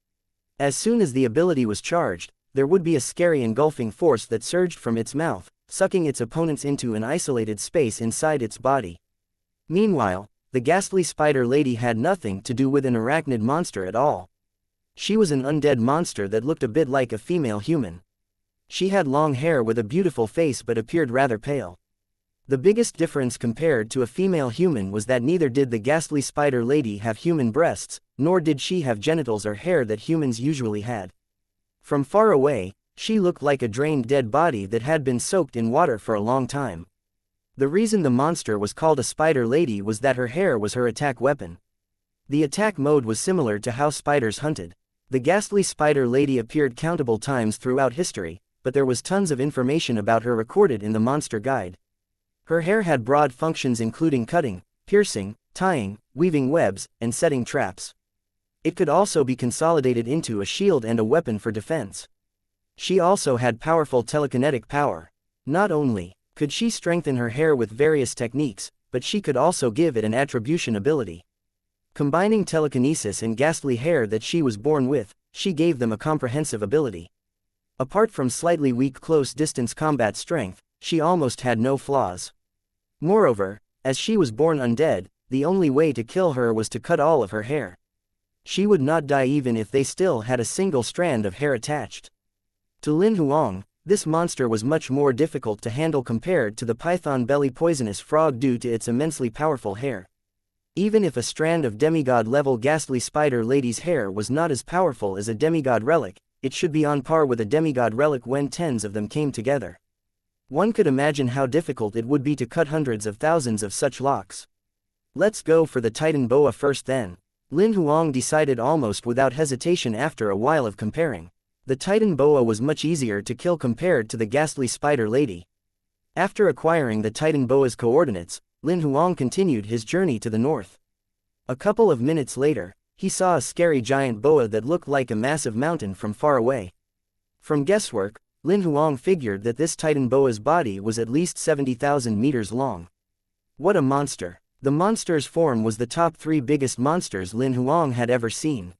As soon as the ability was charged, there would be a scary engulfing force that surged from its mouth, sucking its opponents into an isolated space inside its body. Meanwhile, the ghastly spider lady had nothing to do with an arachnid monster at all. She was an undead monster that looked a bit like a female human. She had long hair with a beautiful face but appeared rather pale. The biggest difference compared to a female human was that neither did the ghastly spider lady have human breasts, nor did she have genitals or hair that humans usually had. From far away, she looked like a drained dead body that had been soaked in water for a long time. The reason the monster was called a spider lady was that her hair was her attack weapon. The attack mode was similar to how spiders hunted. The ghastly spider lady appeared countable times throughout history, but there was tons of information about her recorded in the monster guide. Her hair had broad functions including cutting, piercing, tying, weaving webs, and setting traps. It could also be consolidated into a shield and a weapon for defense. She also had powerful telekinetic power. Not only could she strengthen her hair with various techniques, but she could also give it an attribution ability. Combining telekinesis and ghastly hair that she was born with, she gave them a comprehensive ability. Apart from slightly weak close-distance combat strength, she almost had no flaws. Moreover, as she was born undead, the only way to kill her was to cut all of her hair. She would not die even if they still had a single strand of hair attached. To Lin Huang, this monster was much more difficult to handle compared to the python-belly poisonous frog due to its immensely powerful hair. Even if a strand of demigod-level ghastly spider lady's hair was not as powerful as a demigod relic, it should be on par with a demigod relic when tens of them came together. One could imagine how difficult it would be to cut hundreds of thousands of such locks. Let's go for the Titan Boa first then. Lin Huang decided almost without hesitation after a while of comparing. The Titan Boa was much easier to kill compared to the ghastly spider lady. After acquiring the Titan Boa's coordinates, Lin Huang continued his journey to the north. A couple of minutes later, he saw a scary giant boa that looked like a massive mountain from far away. From guesswork, Lin Huang figured that this Titan Boa's body was at least 70,000 meters long. What a monster! The monster's form was the top 3 biggest monsters Lin Huang had ever seen.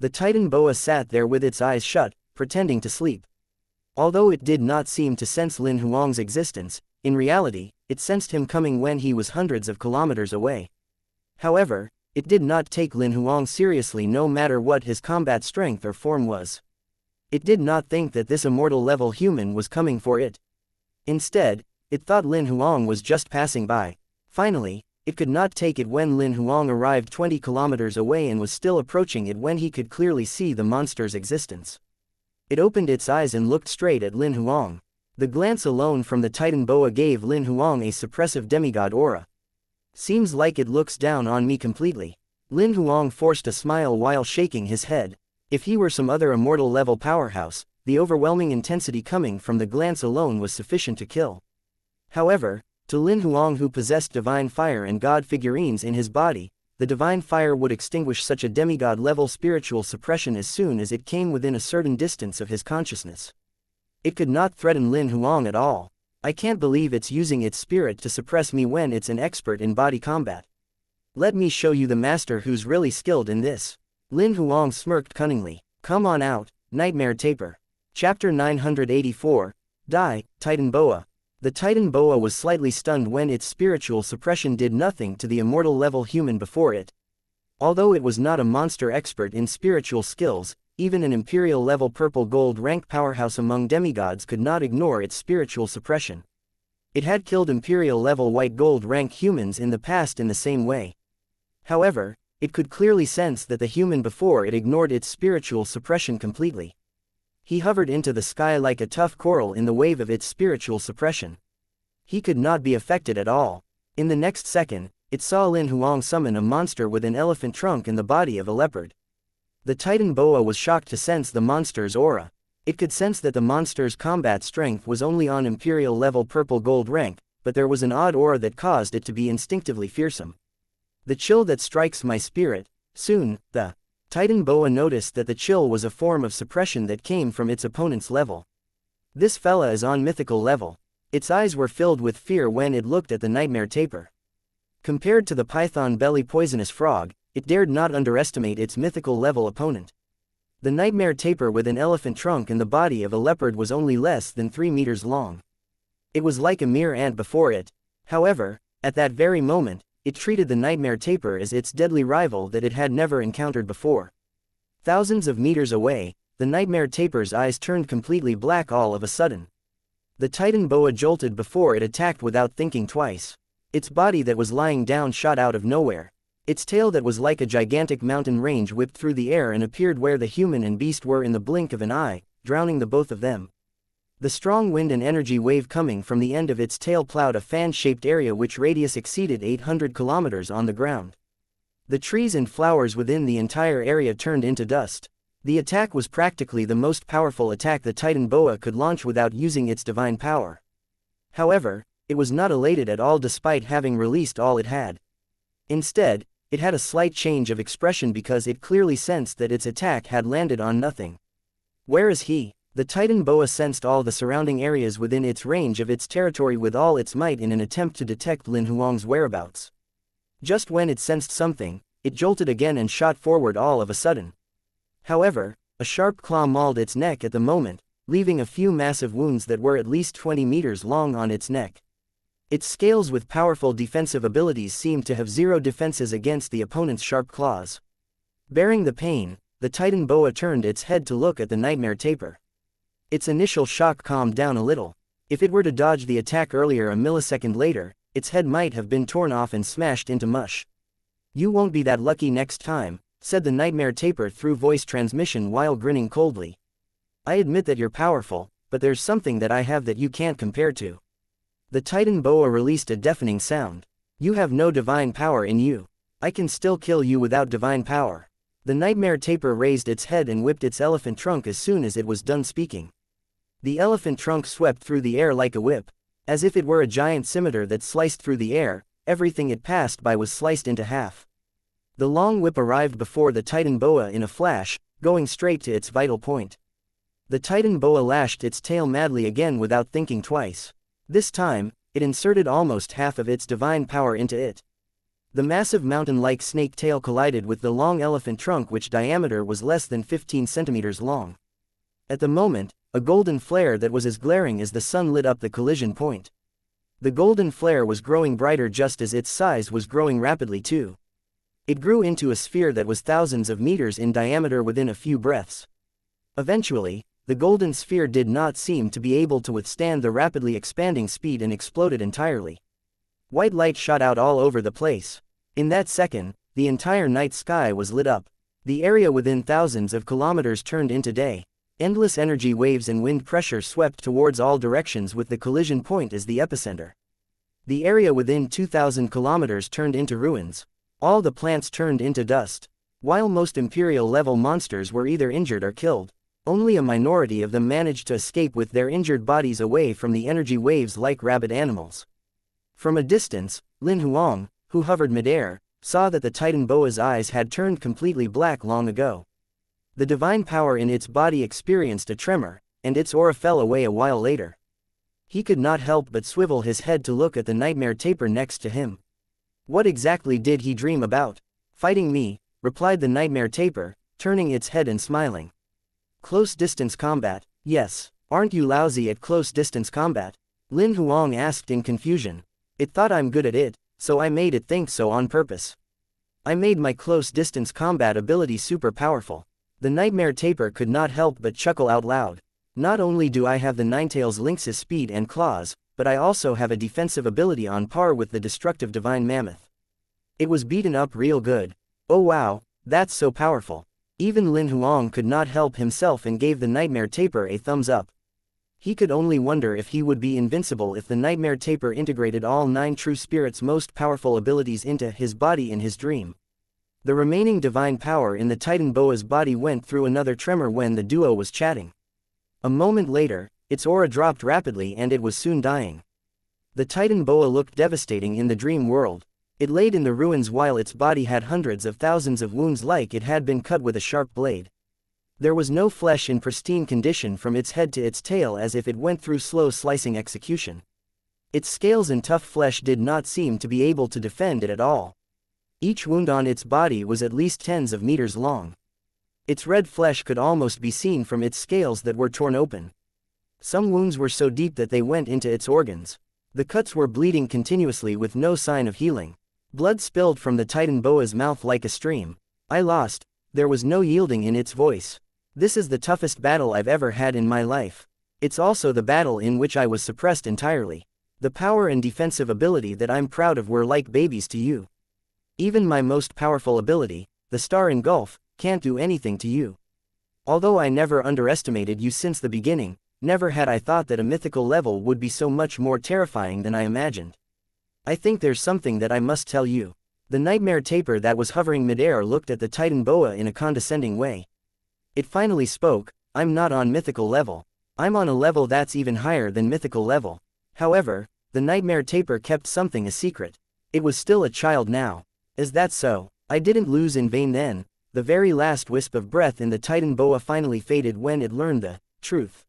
The Titan Boa sat there with its eyes shut, pretending to sleep. Although it did not seem to sense Lin Huang's existence, in reality, it sensed him coming when he was hundreds of kilometers away. However, it did not take Lin Huang seriously no matter what his combat strength or form was. It did not think that this immortal-level human was coming for it. Instead, it thought Lin Huang was just passing by. Finally, it could not take it when Lin Huang arrived 20 kilometers away and was still approaching it when he could clearly see the monster's existence. It opened its eyes and looked straight at Lin Huang. The glance alone from the Titan Boa gave Lin Huang a suppressive demigod aura. Seems like it looks down on me completely. Lin Huang forced a smile while shaking his head. If he were some other immortal-level powerhouse, the overwhelming intensity coming from the glance alone was sufficient to kill. However, to Lin Huang, who possessed divine fire and god figurines in his body, the divine fire would extinguish such a demigod-level spiritual suppression as soon as it came within a certain distance of his consciousness. It could not threaten Lin Huang at all. I can't believe it's using its spirit to suppress me when it's an expert in body combat. Let me show you the master who's really skilled in this. Lin Huang smirked cunningly. Come on out, Nightmare Taper. Chapter 984, Die, Titan Boa. The Titan Boa was slightly stunned when its spiritual suppression did nothing to the immortal-level human before it. Although it was not a monster expert in spiritual skills, even an imperial-level purple-gold rank powerhouse among demigods could not ignore its spiritual suppression. It had killed imperial-level white-gold rank humans in the past in the same way. However, it could clearly sense that the human before it ignored its spiritual suppression completely. He hovered into the sky like a tough coral in the wave of its spiritual suppression. He could not be affected at all. In the next second, it saw Lin Huang summon a monster with an elephant trunk and the body of a leopard. The Titan boa was shocked to sense the monster's aura. It could sense that the monster's combat strength was only on Imperial level purple gold rank, but there was an odd aura that caused it to be instinctively fearsome. The chill that strikes my spirit. Soon, the Titan boa noticed that the chill was a form of suppression that came from its opponent's level. This fella is on mythical level. Its eyes were filled with fear when it looked at the nightmare tapir. Compared to the python belly poisonous frog, it dared not underestimate its mythical level opponent. The nightmare tapir with an elephant trunk and the body of a leopard was only less than 3 meters long. It was like a mere ant before it. However, at that very moment, it treated the nightmare tapir as its deadly rival that it had never encountered before. Thousands of meters away, the nightmare tapir's eyes turned completely black all of a sudden. The Titan boa jolted before it attacked without thinking twice. Its body that was lying down shot out of nowhere. Its tail that was like a gigantic mountain range whipped through the air and appeared where the human and beast were in the blink of an eye, drowning the both of them. The strong wind and energy wave coming from the end of its tail plowed a fan-shaped area which radius exceeded 800 kilometers on the ground. The trees and flowers within the entire area turned into dust. The attack was practically the most powerful attack the Titan boa could launch without using its divine power. However, it was not elated at all despite having released all it had. Instead, it had a slight change of expression because it clearly sensed that its attack had landed on nothing. Where is he? The Titan boa sensed all the surrounding areas within its range of its territory with all its might in an attempt to detect Lin Huang's whereabouts. Just when it sensed something, it jolted again and shot forward all of a sudden. However, a sharp claw mauled its neck at the moment, leaving a few massive wounds that were at least 20 meters long on its neck. Its scales with powerful defensive abilities seemed to have zero defenses against the opponent's sharp claws. Bearing the pain, the Titan boa turned its head to look at the nightmare tapir. Its initial shock calmed down a little. If it were to dodge the attack earlier a millisecond later, its head might have been torn off and smashed into mush. "You won't be that lucky next time," said the nightmare tapir through voice transmission while grinning coldly. "I admit that you're powerful, but there's something that I have that you can't compare to." The Titan boa released a deafening sound. "You have no divine power in you. I can still kill you without divine power." The nightmare tapir raised its head and whipped its elephant trunk as soon as it was done speaking. The elephant trunk swept through the air like a whip. As if it were a giant scimitar that sliced through the air, everything it passed by was sliced into half. The long whip arrived before the Titan boa in a flash, going straight to its vital point. The Titan boa lashed its tail madly again without thinking twice. This time, it inserted almost half of its divine power into it. The massive mountain-like snake tail collided with the long elephant trunk which diameter was less than 15 centimeters long. At the moment, a golden flare that was as glaring as the sun lit up the collision point. The golden flare was growing brighter just as its size was growing rapidly too. It grew into a sphere that was thousands of meters in diameter within a few breaths. Eventually, the golden sphere did not seem to be able to withstand the rapidly expanding speed and exploded entirely. White light shot out all over the place. In that second, the entire night sky was lit up. The area within thousands of kilometers turned into day. Endless energy waves and wind pressure swept towards all directions with the collision point as the epicenter. The area within 2,000 kilometers turned into ruins. All the plants turned into dust. While most Imperial-level monsters were either injured or killed, only a minority of them managed to escape with their injured bodies away from the energy waves like rabid animals. From a distance, Lin Huang, who hovered midair, saw that the Titan boa's eyes had turned completely black long ago. The divine power in its body experienced a tremor, and its aura fell away a while later. He could not help but swivel his head to look at the nightmare tapir next to him. What exactly did he dream about? "Fighting me," replied the nightmare tapir, turning its head and smiling. "Close-distance combat? Yes. Aren't you lousy at close-distance combat?" Lin Huang asked in confusion. "It thought I'm good at it, so I made it think so on purpose. I made my close-distance combat ability super powerful." The nightmare tapir could not help but chuckle out loud. "Not only do I have the Ninetails lynx's speed and claws, but I also have a defensive ability on par with the destructive divine mammoth. It was beaten up real good. Oh wow, that's so powerful." Even Lin Huang could not help himself and gave the nightmare tapir a thumbs up. He could only wonder if he would be invincible if the nightmare tapir integrated all 9 true spirits' most powerful abilities into his body in his dream. The remaining divine power in the Titan Boa's body went through another tremor when the duo was chatting. A moment later, its aura dropped rapidly and it was soon dying. The Titan Boa looked devastating in the dream world. It laid in the ruins while its body had hundreds of thousands of wounds like it had been cut with a sharp blade. There was no flesh in pristine condition from its head to its tail, as if it went through slow slicing execution. Its scales and tough flesh did not seem to be able to defend it at all. Each wound on its body was at least tens of meters long. Its red flesh could almost be seen from its scales that were torn open. Some wounds were so deep that they went into its organs. The cuts were bleeding continuously with no sign of healing. Blood spilled from the Titan Boa's mouth like a stream. "I lost." There was no yielding in its voice. "This is the toughest battle I've ever had in my life. It's also the battle in which I was suppressed entirely. The power and defensive ability that I'm proud of were like babies to you. Even my most powerful ability, the Star Engulf, can't do anything to you. Although I never underestimated you since the beginning, never had I thought that a mythical level would be so much more terrifying than I imagined. I think there's something that I must tell you." The nightmare tapir that was hovering midair looked at the Titan Boa in a condescending way. It finally spoke. "I'm not on mythical level. I'm on a level that's even higher than mythical level." However, the nightmare tapir kept something a secret. It was still a child now. "Is that so? I didn't lose in vain then." The very last wisp of breath in the Titan Boa finally faded when it learned the truth.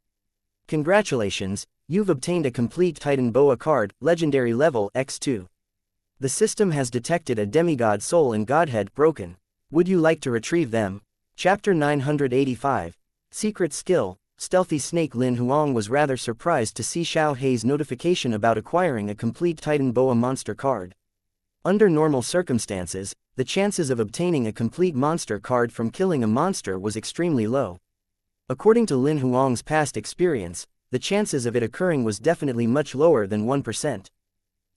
"Congratulations, you've obtained a complete Titan Boa card, legendary level X2. The system has detected a demigod soul and godhead broken. Would you like to retrieve them?" Chapter 985. Secret Skill. Stealthy Snake. Lin Huang was rather surprised to see Xiao Hei's notification about acquiring a complete Titan Boa monster card. Under normal circumstances, the chances of obtaining a complete monster card from killing a monster was extremely low. According to Lin Huang's past experience, the chances of it occurring was definitely much lower than 1%.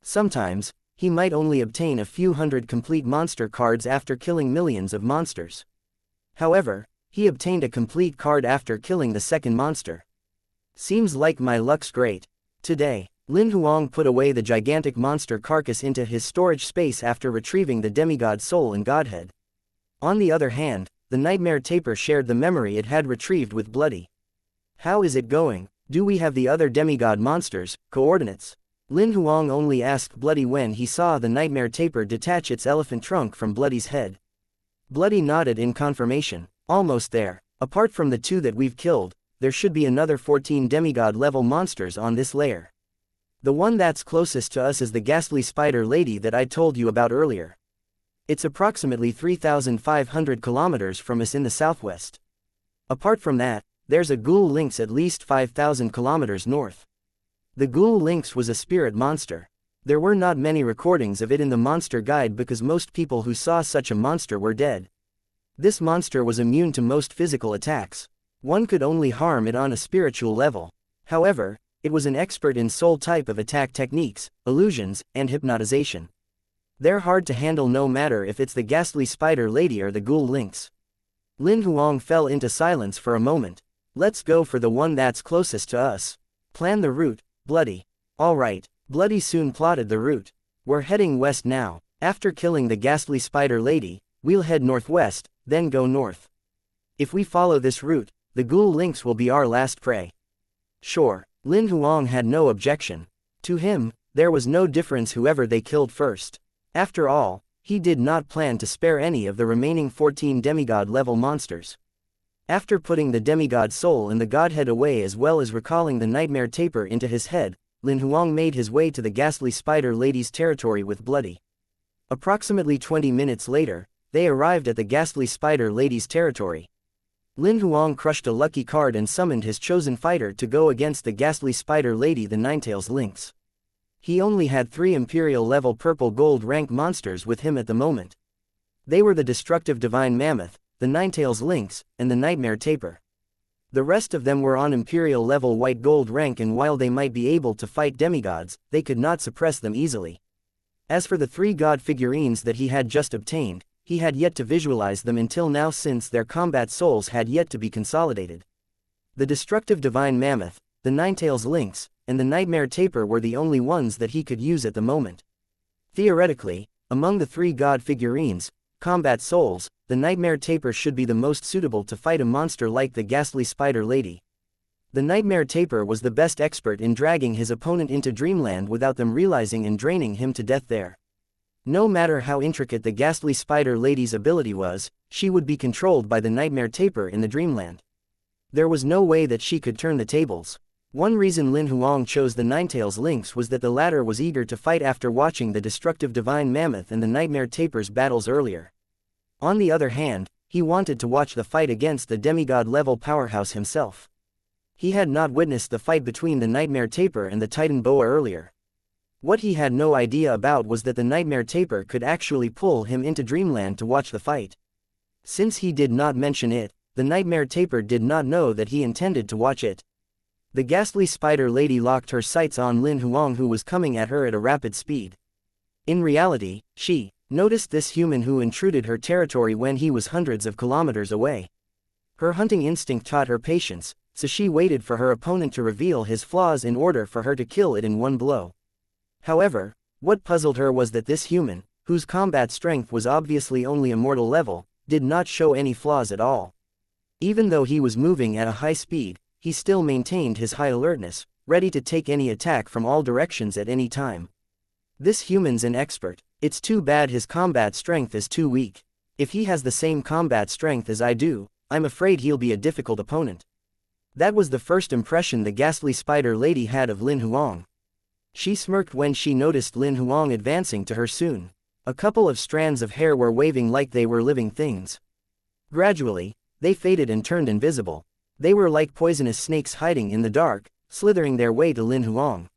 Sometimes, he might only obtain a few hundred complete monster cards after killing millions of monsters. However, he obtained a complete card after killing the second monster. "Seems like my luck's great. Today." Lin Huang put away the gigantic monster carcass into his storage space after retrieving the demigod soul and godhead. On the other hand, the nightmare tapir shared the memory it had retrieved with Bloody. "How is it going? Do we have the other demigod monsters' coordinates?" Lin Huang only asked Bloody when he saw the nightmare tapir detach its elephant trunk from Bloody's head. Bloody nodded in confirmation. "Almost there. Apart from the two that we've killed, there should be another 14 demigod-level monsters on this layer. The one that's closest to us is the ghastly spider lady that I told you about earlier. It's approximately 3,500 kilometers from us in the southwest. Apart from that, there's a ghoul lynx at least 5,000 kilometers north." The ghoul lynx was a spirit monster. There were not many recordings of it in the monster guide because most people who saw such a monster were dead. This monster was immune to most physical attacks. One could only harm it on a spiritual level. However, it was an expert in soul type of attack techniques, illusions, and hypnotization. They're hard to handle no matter if it's the ghastly spider lady or the ghoul lynx. Lin Huang fell into silence for a moment. "Let's go for the one that's closest to us. Plan the route, Bloody." "All right." Bloody soon plotted the route. "We're heading west now. After killing the ghastly spider lady, we'll head northwest, then go north. If we follow this route, the ghoul lynx will be our last prey." "Sure." Lin Huang had no objection. To him, there was no difference whoever they killed first. After all, he did not plan to spare any of the remaining 14 demigod-level monsters. After putting the demigod soul and the godhead away as well as recalling the nightmare tapir into his head, Lin Huang made his way to the ghastly spider lady's territory with Bloody. Approximately 20 minutes later, they arrived at the ghastly spider lady's territory. Lin Huang crushed a lucky card and summoned his chosen fighter to go against the ghastly spider lady, the Ninetails lynx. He only had 3 Imperial-level purple gold rank monsters with him at the moment. They were the destructive divine mammoth, the Ninetails lynx, and the nightmare tapir. The rest of them were on Imperial-level white gold rank, and while they might be able to fight demigods, they could not suppress them easily. As for the 3 god figurines that he had just obtained, he had yet to visualize them until now since their combat souls had yet to be consolidated. The destructive divine mammoth, the Ninetails lynx, and the nightmare tapir were the only ones that he could use at the moment. Theoretically, among the 3 god figurines, combat souls, the Nightmare Taper should be the most suitable to fight a monster like the ghastly Spider Lady. The Nightmare Taper was the best expert in dragging his opponent into Dreamland without them realizing and draining him to death there. No matter how intricate the ghastly Spider Lady's ability was, she would be controlled by the Nightmare Taper in the Dreamland. There was no way that she could turn the tables. One reason Lin Huang chose the Ninetails Lynx was that the latter was eager to fight after watching the destructive Divine Mammoth and the Nightmare Taper's battles earlier. On the other hand, he wanted to watch the fight against the demigod-level powerhouse himself. He had not witnessed the fight between the Nightmare Taper and the Titan Boa earlier. What he had no idea about was that the Nightmare Taper could actually pull him into Dreamland to watch the fight. Since he did not mention it, the Nightmare Taper did not know that he intended to watch it. The ghastly Spider Lady locked her sights on Lin Huang, who was coming at her at a rapid speed. In reality, she noticed this human who intruded her territory when he was hundreds of kilometers away. Her hunting instinct taught her patience, so she waited for her opponent to reveal his flaws in order for her to kill it in one blow. However, what puzzled her was that this human, whose combat strength was obviously only a mortal level, did not show any flaws at all. Even though he was moving at a high speed, he still maintained his high alertness, ready to take any attack from all directions at any time. This human's an expert. It's too bad his combat strength is too weak. If he has the same combat strength as I do, I'm afraid he'll be a difficult opponent. That was the first impression the ghastly Spider Lady had of Lin Huang. She smirked when she noticed Lin Huang advancing to her soon. A couple of strands of hair were waving like they were living things. Gradually, they faded and turned invisible. They were like poisonous snakes hiding in the dark, slithering their way to Lin Huang.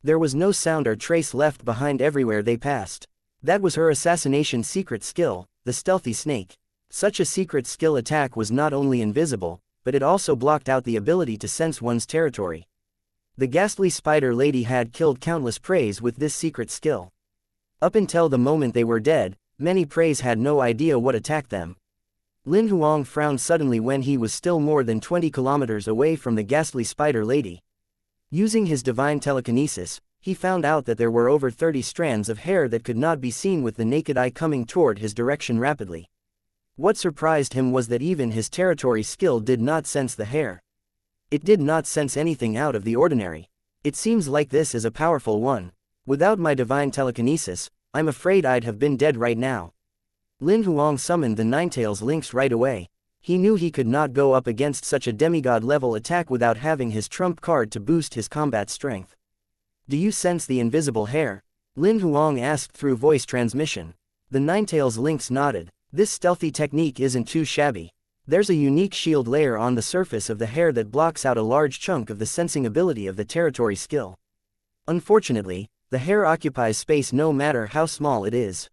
There was no sound or trace left behind everywhere they passed. That was her assassination secret skill, the stealthy snake. Such a secret skill attack was not only invisible, but it also blocked out the ability to sense one's territory. The ghastly Spider Lady had killed countless preys with this secret skill. Up until the moment they were dead, many preys had no idea what attacked them. Lin Huang frowned suddenly when he was still more than 20 kilometers away from the ghastly Spider Lady. Using his divine telekinesis, he found out that there were over 30 strands of hair that could not be seen with the naked eye coming toward his direction rapidly. What surprised him was that even his territory skill did not sense the hair. It did not sense anything out of the ordinary. It seems like this is a powerful one. Without my divine telekinesis, I'm afraid I'd have been dead right now. Lin Huang summoned the Ninetails Lynx right away. He knew he could not go up against such a demigod-level attack without having his trump card to boost his combat strength. Do you sense the invisible hair? Lin Huang asked through voice transmission. The Ninetails Lynx nodded. This stealthy technique isn't too shabby. There's a unique shield layer on the surface of the hair that blocks out a large chunk of the sensing ability of the territory skill. Unfortunately, the hair occupies space no matter how small it is.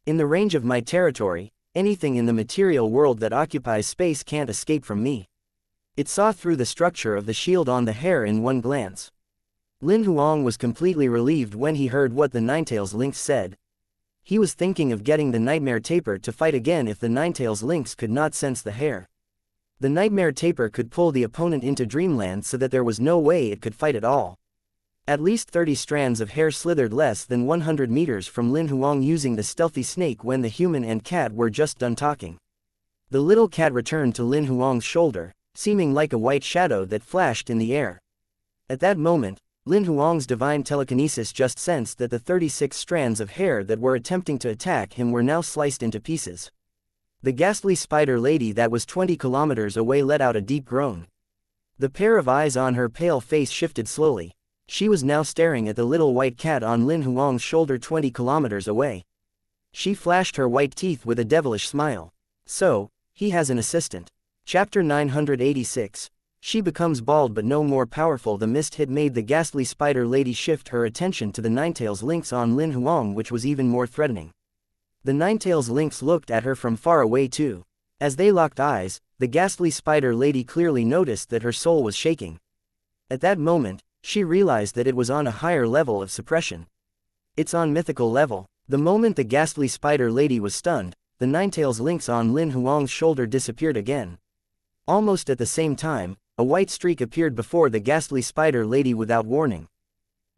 In the range of my territory, anything in the material world that occupies space can't escape from me. It saw through the structure of the shield on the hair in one glance. Lin Huang was completely relieved when he heard what the Ninetails Lynx said. He was thinking of getting the Nightmare Taper to fight again if the Ninetails Lynx could not sense the hair. The Nightmare Taper could pull the opponent into Dreamland so that there was no way it could fight at all. At least 30 strands of hair slithered less than 100 meters from Lin Huang using the stealthy snake when the human and cat were just done talking. The little cat returned to Lin Huang's shoulder, seeming like a white shadow that flashed in the air. At that moment, Lin Huang's divine telekinesis just sensed that the 36 strands of hair that were attempting to attack him were now sliced into pieces. The ghastly Spider Lady that was 20 kilometers away let out a deep groan. The pair of eyes on her pale face shifted slowly. She was now staring at the little white cat on Lin Huang's shoulder 20 kilometers away. She flashed her white teeth with a devilish smile. So, he has an assistant. Chapter 986. She becomes bald but no more powerful. The mist hit made the ghastly Spider Lady shift her attention to the Ninetails Lynx on Lin Huang, which was even more threatening. The Ninetails Lynx looked at her from far away too. As they locked eyes, the ghastly Spider Lady clearly noticed that her soul was shaking. At that moment, she realized that it was on a higher level of suppression. It's on mythical level. The moment the ghastly Spider Lady was stunned, the Ninetails Lynx on Lin Huang's shoulder disappeared again. Almost at the same time, a white streak appeared before the ghastly Spider Lady without warning.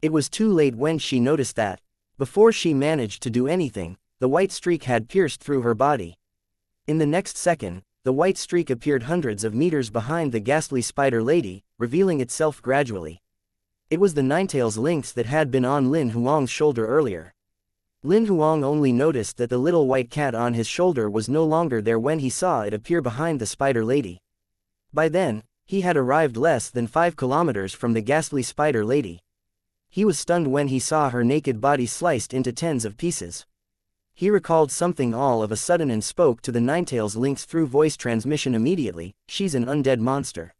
It was too late when she noticed that. Before she managed to do anything, the white streak had pierced through her body. In the next second, the white streak appeared hundreds of meters behind the ghastly spider lady, revealing itself gradually. It was the ninetails lynx that had been on Lin Huang's shoulder earlier. Lin Huang only noticed that the little white cat on his shoulder was no longer there when he saw it appear behind the spider lady. By then, he had arrived less than 5 kilometers from the ghastly spider lady. He was stunned when he saw her naked body sliced into tens of pieces. He recalled something all of a sudden and spoke to the ninetails lynx through voice transmission immediately. "She's an undead monster.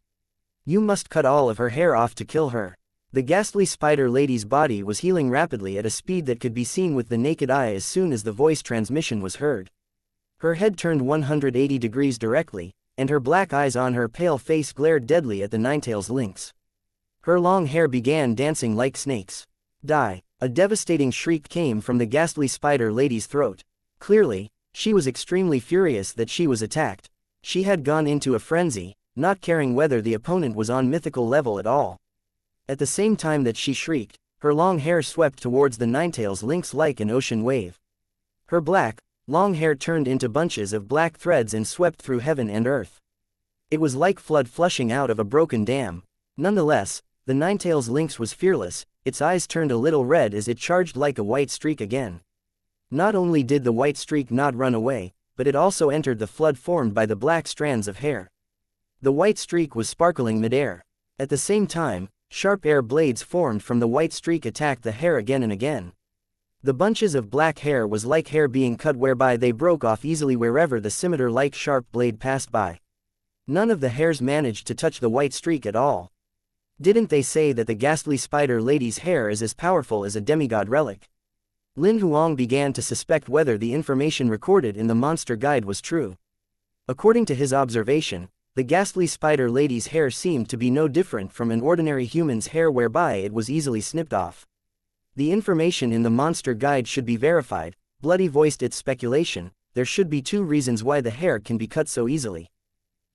You must cut all of her hair off to kill her." The ghastly spider lady's body was healing rapidly at a speed that could be seen with the naked eye as soon as the voice transmission was heard. Her head turned 180 degrees directly, and her black eyes on her pale face glared deadly at the ninetails lynx. Her long hair began dancing like snakes. "Die!" A devastating shriek came from the ghastly spider lady's throat. Clearly, she was extremely furious that she was attacked. She had gone into a frenzy, not caring whether the opponent was on mythical level at all. At the same time that she shrieked, her long hair swept towards the ninetails lynx like an ocean wave. Her black, long hair turned into bunches of black threads and swept through heaven and earth. It was like flood flushing out of a broken dam. Nonetheless, the ninetails lynx was fearless. Its eyes turned a little red as it charged like a white streak again. Not only did the white streak not run away, but it also entered the flood formed by the black strands of hair. The white streak was sparkling midair. At the same time, sharp air blades formed from the white streak attacked the hair again and again. The bunches of black hair was like hair being cut whereby they broke off easily wherever the scimitar-like sharp blade passed by. None of the hairs managed to touch the white streak at all. Didn't they say that the ghastly spider lady's hair is as powerful as a demigod relic? Lin Huang began to suspect whether the information recorded in the monster guide was true. According to his observation, the ghastly spider lady's hair seemed to be no different from an ordinary human's hair whereby it was easily snipped off. The information in the monster guide should be verified. Bloody voiced its speculation. There should be 2 reasons why the hair can be cut so easily.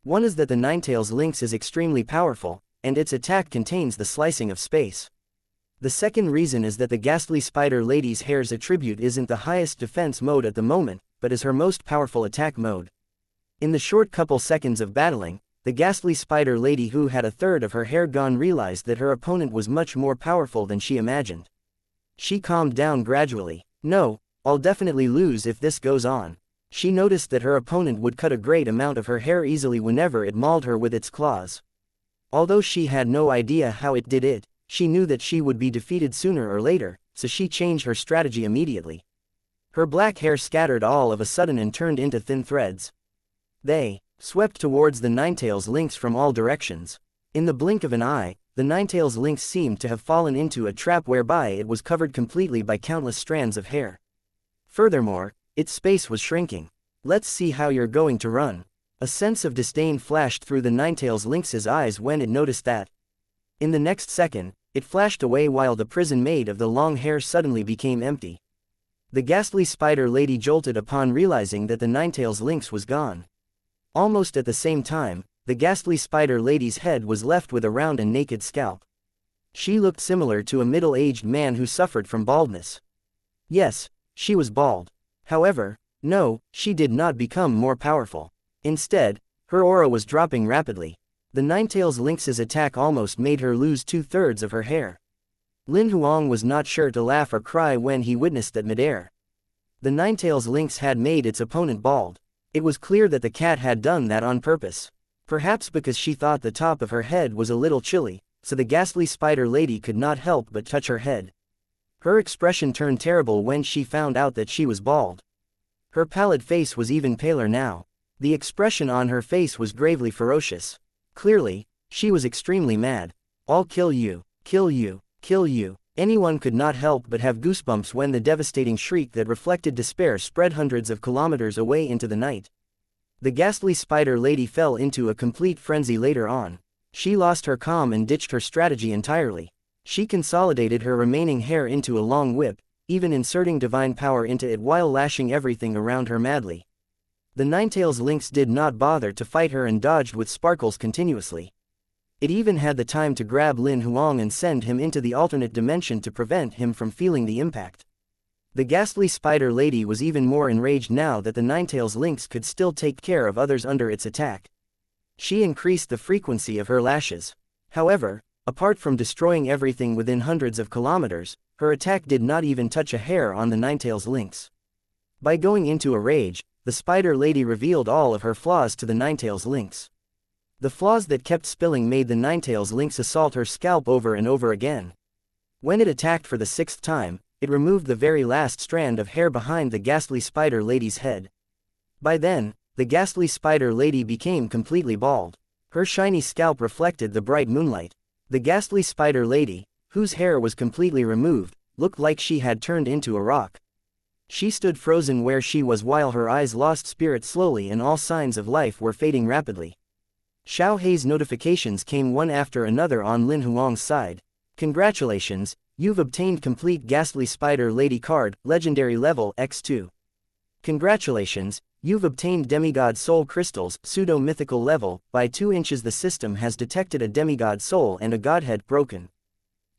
One is that the ninetails lynx is extremely powerful, and its attack contains the slicing of space. The second reason is that the ghastly spider lady's hair's attribute isn't the highest defense mode at the moment, but is her most powerful attack mode. In the short couple seconds of battling, the ghastly spider lady who had a third of her hair gone realized that her opponent was much more powerful than she imagined. She calmed down gradually. "No, I'll definitely lose if this goes on." She noticed that her opponent would cut a great amount of her hair easily whenever it mauled her with its claws. Although she had no idea how it did it, she knew that she would be defeated sooner or later, so she changed her strategy immediately. Her black hair scattered all of a sudden and turned into thin threads. They swept towards the ninetails lynx from all directions. In the blink of an eye, the ninetails lynx seemed to have fallen into a trap whereby it was covered completely by countless strands of hair. Furthermore, its space was shrinking. "Let's see how you're going to run." A sense of disdain flashed through the ninetails lynx's eyes when it noticed that. In the next second, it flashed away while the prison made of the long hair suddenly became empty. The ghastly spider lady jolted upon realizing that the ninetails lynx was gone. Almost at the same time, the ghastly spider lady's head was left with a round and naked scalp. She looked similar to a middle-aged man who suffered from baldness. Yes, she was bald. However, no, she did not become more powerful. Instead, her aura was dropping rapidly. The ninetails lynx's attack almost made her lose 2/3 of her hair. Lin Huang was not sure to laugh or cry when he witnessed that midair. The ninetails lynx had made its opponent bald. It was clear that the cat had done that on purpose. Perhaps because she thought the top of her head was a little chilly, so the ghastly spider lady could not help but touch her head. Her expression turned terrible when she found out that she was bald. Her pallid face was even paler now. The expression on her face was gravely ferocious. Clearly, she was extremely mad. "I'll kill you, kill you, kill you." Anyone could not help but have goosebumps when the devastating shriek that reflected despair spread hundreds of kilometers away into the night. The ghastly spider lady fell into a complete frenzy later on. She lost her calm and ditched her strategy entirely. She consolidated her remaining hair into a long whip, even inserting divine power into it while lashing everything around her madly. The ninetails lynx did not bother to fight her and dodged with sparkles continuously. It even had the time to grab Lin Huang and send him into the alternate dimension to prevent him from feeling the impact. The ghastly spider lady was even more enraged now that the Ninetails lynx could still take care of others under its attack. She increased the frequency of her lashes. However, apart from destroying everything within hundreds of kilometers, her attack did not even touch a hair on the Ninetails lynx. By going into a rage, the spider lady revealed all of her flaws to the Ninetails lynx. The flaws that kept spilling made the Ninetails lynx assault her scalp over and over again. When it attacked for the 6th time, it removed the very last strand of hair behind the ghastly spider lady's head. By then, the ghastly spider lady became completely bald. Her shiny scalp reflected the bright moonlight. The ghastly spider lady, whose hair was completely removed, looked like she had turned into a rock. She stood frozen where she was while her eyes lost spirit slowly and all signs of life were fading rapidly. Xiao Hei's notifications came one after another on Lin Huang's side. Congratulations, you've obtained complete Ghastly Spider Lady card, legendary level X2. Congratulations, you've obtained demigod soul crystals, pseudo-mythical level, by 2 inches. The system has detected a demigod soul and a godhead broken.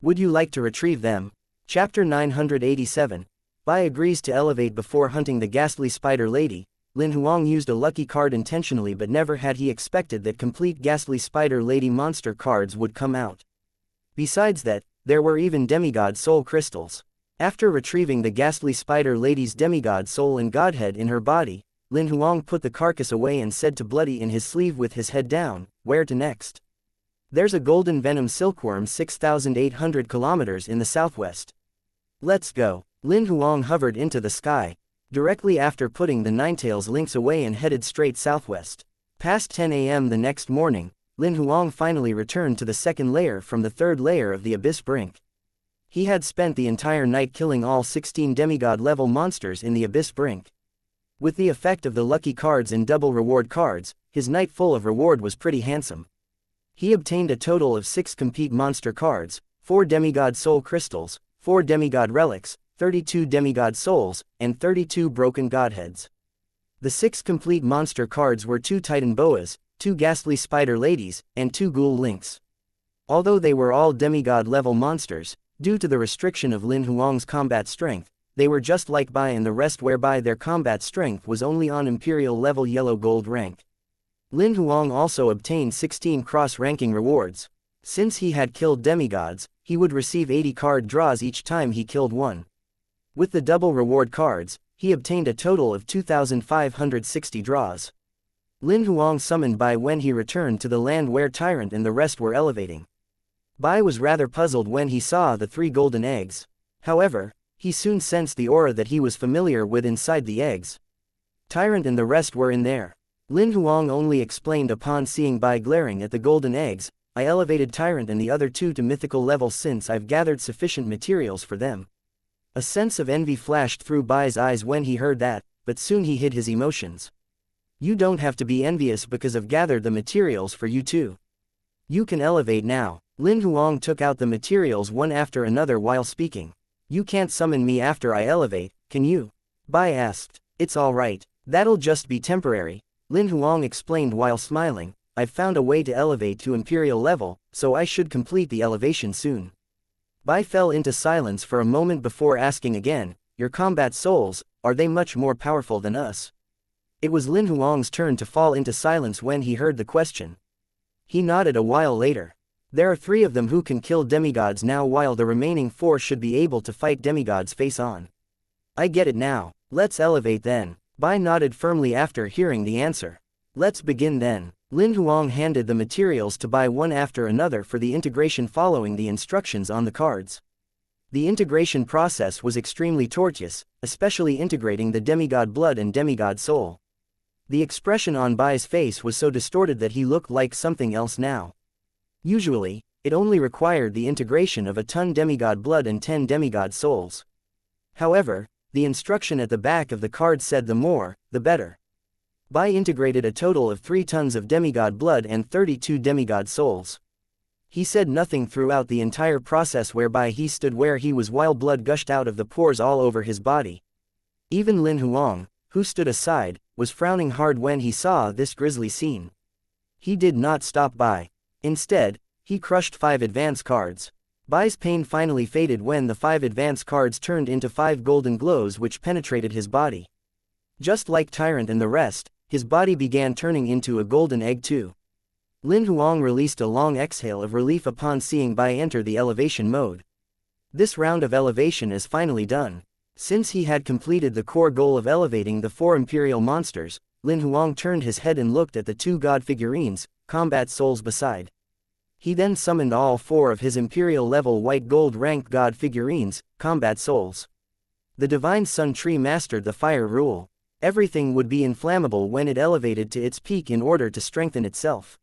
Would you like to retrieve them? Chapter 987. Bai agrees to elevate before hunting the ghastly spider lady. Lin Huang used a lucky card intentionally, but never had he expected that complete ghastly spider lady monster cards would come out. Besides that, there were even demigod soul crystals. After retrieving the ghastly spider lady's demigod soul and godhead in her body, Lin Huang put the carcass away and said to Bloody in his sleeve with his head down, "Where to next?" "There's a golden venom silkworm 6,800 kilometers in the southwest. Let's go." Lin Huang hovered into the sky, directly after putting the Ninetails lynx away and headed straight southwest. Past 10 a.m. the next morning, Lin Huang finally returned to the 2nd layer from the 3rd layer of the abyss brink. He had spent the entire night killing all 16 demigod-level monsters in the abyss brink. With the effect of the lucky cards and double reward cards, his night full of reward was pretty handsome. He obtained a total of 6 complete monster cards, 4 demigod soul crystals, 4 demigod relics, 32 demigod souls, and 32 broken godheads. The 6 complete monster cards were 2 titan boas, 2 ghastly spider ladies, and 2 ghoul lynx. Although they were all demigod-level monsters, due to the restriction of Lin Huang's combat strength, they were just like Bai and the rest, whereby their combat strength was only on imperial level yellow gold rank. Lin Huang also obtained 16 cross-ranking rewards. Since he had killed demigods, he would receive 80 card draws each time he killed one. With the double reward cards, he obtained a total of 2,560 draws. Lin Huang summoned Bai when he returned to the land where Tyrant and the rest were elevating. Bai was rather puzzled when he saw the 3 golden eggs. However, he soon sensed the aura that he was familiar with inside the eggs. Tyrant and the rest were in there. Lin Huang only explained upon seeing Bai glaring at the golden eggs, "I elevated Tyrant and the other 2 to mythical level since I've gathered sufficient materials for them." A sense of envy flashed through Bai's eyes when he heard that, but soon he hid his emotions. "You don't have to be envious because I've gathered the materials for you too. You can elevate now." Lin Huang took out the materials one after another while speaking. "You can't summon me after I elevate, can you?" Bai asked. "It's alright, that'll just be temporary," Lin Huang explained while smiling. "I've found a way to elevate to imperial level, so I should complete the elevation soon." Bai fell into silence for a moment before asking again, "Your combat souls, are they much more powerful than us?" It was Lin Huang's turn to fall into silence when he heard the question. He nodded a while later. "There are 3 of them who can kill demigods now, while the remaining 4 should be able to fight demigods face on." "I get it now. Let's elevate then." Bai nodded firmly after hearing the answer. "Let's begin then." Lin Huang handed the materials to Bai one after another for the integration following the instructions on the cards. The integration process was extremely tortuous, especially integrating the demigod blood and demigod soul. The expression on Bai's face was so distorted that he looked like something else now. Usually, it only required the integration of a ton demigod blood and 10 demigod souls. However, the instruction at the back of the card said the more, the better. Bai integrated a total of 3 tons of demigod blood and 32 demigod souls. He said nothing throughout the entire process, whereby he stood where he was while blood gushed out of the pores all over his body. Even Lin Huang, who stood aside, was frowning hard when he saw this grisly scene. He did not stop Bai. Instead, he crushed 5 advance cards. Bai's pain finally faded when the 5 advance cards turned into 5 golden glows which penetrated his body. Just like Tyrant and the rest, his body began turning into a golden egg too. Lin Huang released a long exhale of relief upon seeing Bai enter the elevation mode. This round of elevation is finally done. Since he had completed the core goal of elevating the 4 imperial monsters, Lin Huang turned his head and looked at the 2 god figurines, combat souls beside. He then summoned all 4 of his imperial level white gold ranked god figurines, combat souls. The divine sun tree mastered the fire rule. Everything would be inflammable when it elevated to its peak in order to strengthen itself.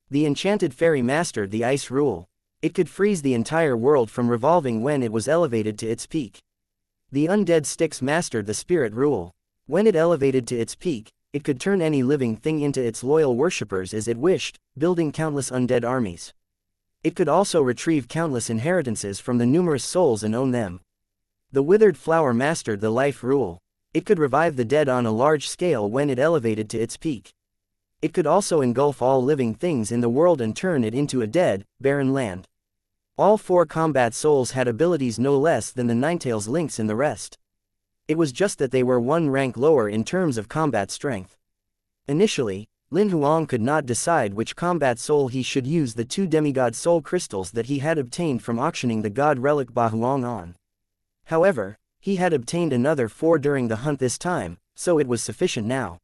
The enchanted fairy mastered the ice rule. It could freeze the entire world from revolving when it was elevated to its peak. The undead sticks mastered the spirit rule. When it elevated to its peak, it could turn any living thing into its loyal worshippers as it wished, building countless undead armies. It could also retrieve countless inheritances from the numerous souls and own them. The withered flower mastered the life rule. It could revive the dead on a large scale when it elevated to its peak. It could also engulf all living things in the world and turn it into a dead, barren land. All 4 combat souls had abilities no less than the Ninetales Lynx in the rest. It was just that they were 1 rank lower in terms of combat strength. Initially, Lin Huang could not decide which combat soul he should use the 2 demigod soul crystals that he had obtained from auctioning the god relic Ba Huang on. However, he had obtained another 4 during the hunt this time, so it was sufficient now.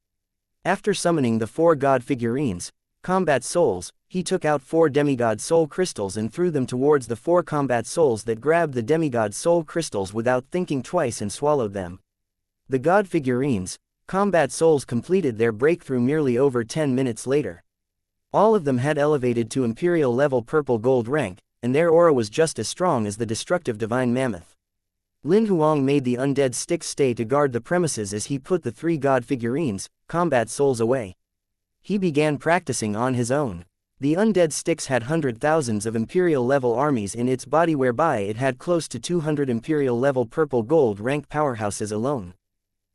After summoning the 4 god figurines, combat souls, he took out 4 demigod soul crystals and threw them towards the 4 combat souls that grabbed the demigod soul crystals without thinking twice and swallowed them. The god figurines, combat souls completed their breakthrough merely over 10 minutes later. All of them had elevated to imperial level purple gold rank, and their aura was just as strong as the destructive divine mammoth. Lin Huang made the undead sticks stay to guard the premises as he put the 3 god figurines, combat souls away. He began practicing on his own. The undead sticks had 100,000s of imperial level armies in its body, whereby it had close to 200 imperial level purple gold rank powerhouses alone.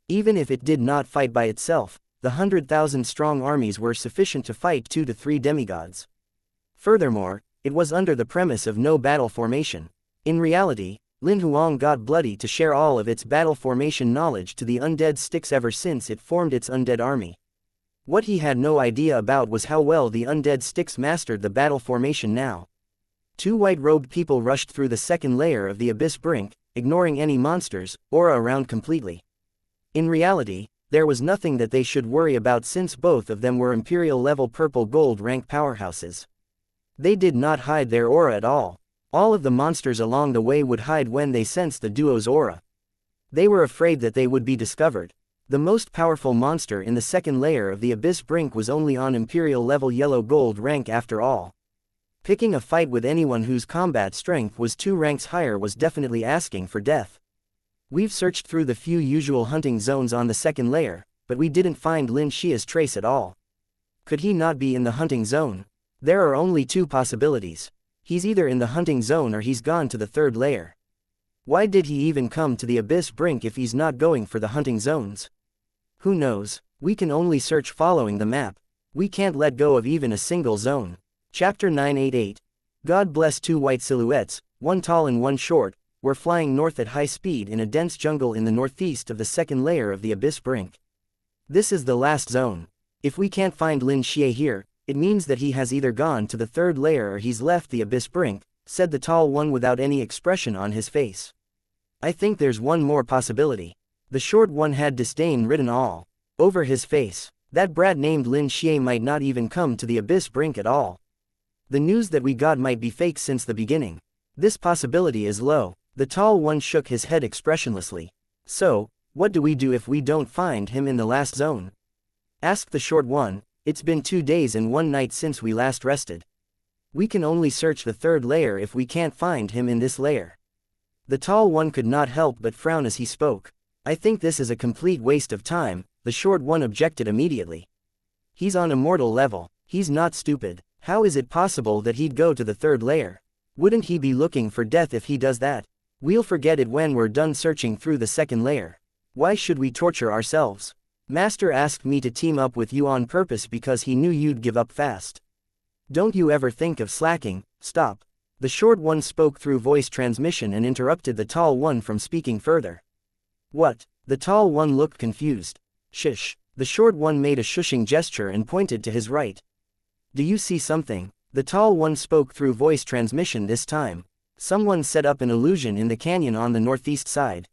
Even if it did not fight by itself, the 100,000 strong armies were sufficient to fight 2 to 3 demigods. Furthermore, it was under the premise of no battle formation. In reality, Lin Huang got bloody to share all of its battle formation knowledge to the undead sticks ever since it formed its undead army. What he had no idea about was how well the undead sticks mastered the battle formation now. 2 white-robed people rushed through the 2nd layer of the abyss brink, ignoring any monsters, aura around completely. In reality, there was nothing that they should worry about since both of them were imperial level purple gold rank powerhouses. They did not hide their aura at all. All of the monsters along the way would hide when they sensed the duo's aura. They were afraid that they would be discovered. The most powerful monster in the 2nd layer of the abyss brink was only on imperial level yellow gold rank after all. Picking a fight with anyone whose combat strength was 2 ranks higher was definitely asking for death. We've searched through the few usual hunting zones on the 2nd layer, but we didn't find Lin Xia's trace at all. Could he not be in the hunting zone? There are only 2 possibilities. He's either in the hunting zone or he's gone to the 3rd layer. Why did he even come to the abyss brink if he's not going for the hunting zones? Who knows? We can only search following the map. We can't let go of even a single zone. Chapter 988. God bless 2 white silhouettes, one tall and one short, were flying north at high speed in a dense jungle in the northeast of the 2nd layer of the abyss brink. This is the last zone. If we can't find Lin Xia here, it means that he has either gone to the 3rd layer or he's left the abyss brink, said the tall one without any expression on his face. I think there's one more possibility. The short one had disdain written all over his face. That brat named Lin Xia might not even come to the abyss brink at all. The news that we got might be fake since the beginning. This possibility is low. The tall one shook his head expressionlessly. So, what do we do if we don't find him in the last zone? Asked the short one. It's been 2 days and 1 night since we last rested. We can only search the 3rd layer if we can't find him in this layer. The tall one could not help but frown as he spoke. I think this is a complete waste of time, the short one objected immediately. He's on immortal level. He's not stupid. How is it possible that he'd go to the 3rd layer? Wouldn't he be looking for death if he does that? We'll forget it when we're done searching through the 2nd layer. Why should we torture ourselves? Master asked me to team up with you on purpose because he knew you'd give up fast. Don't you ever think of slacking? Stop. The short one spoke through voice transmission and interrupted the tall one from speaking further. What? The tall one looked confused. Shush. The short one made a shushing gesture and pointed to his right. Do you see something? The tall one spoke through voice transmission this time. Someone set up an illusion in the canyon on the northeast side.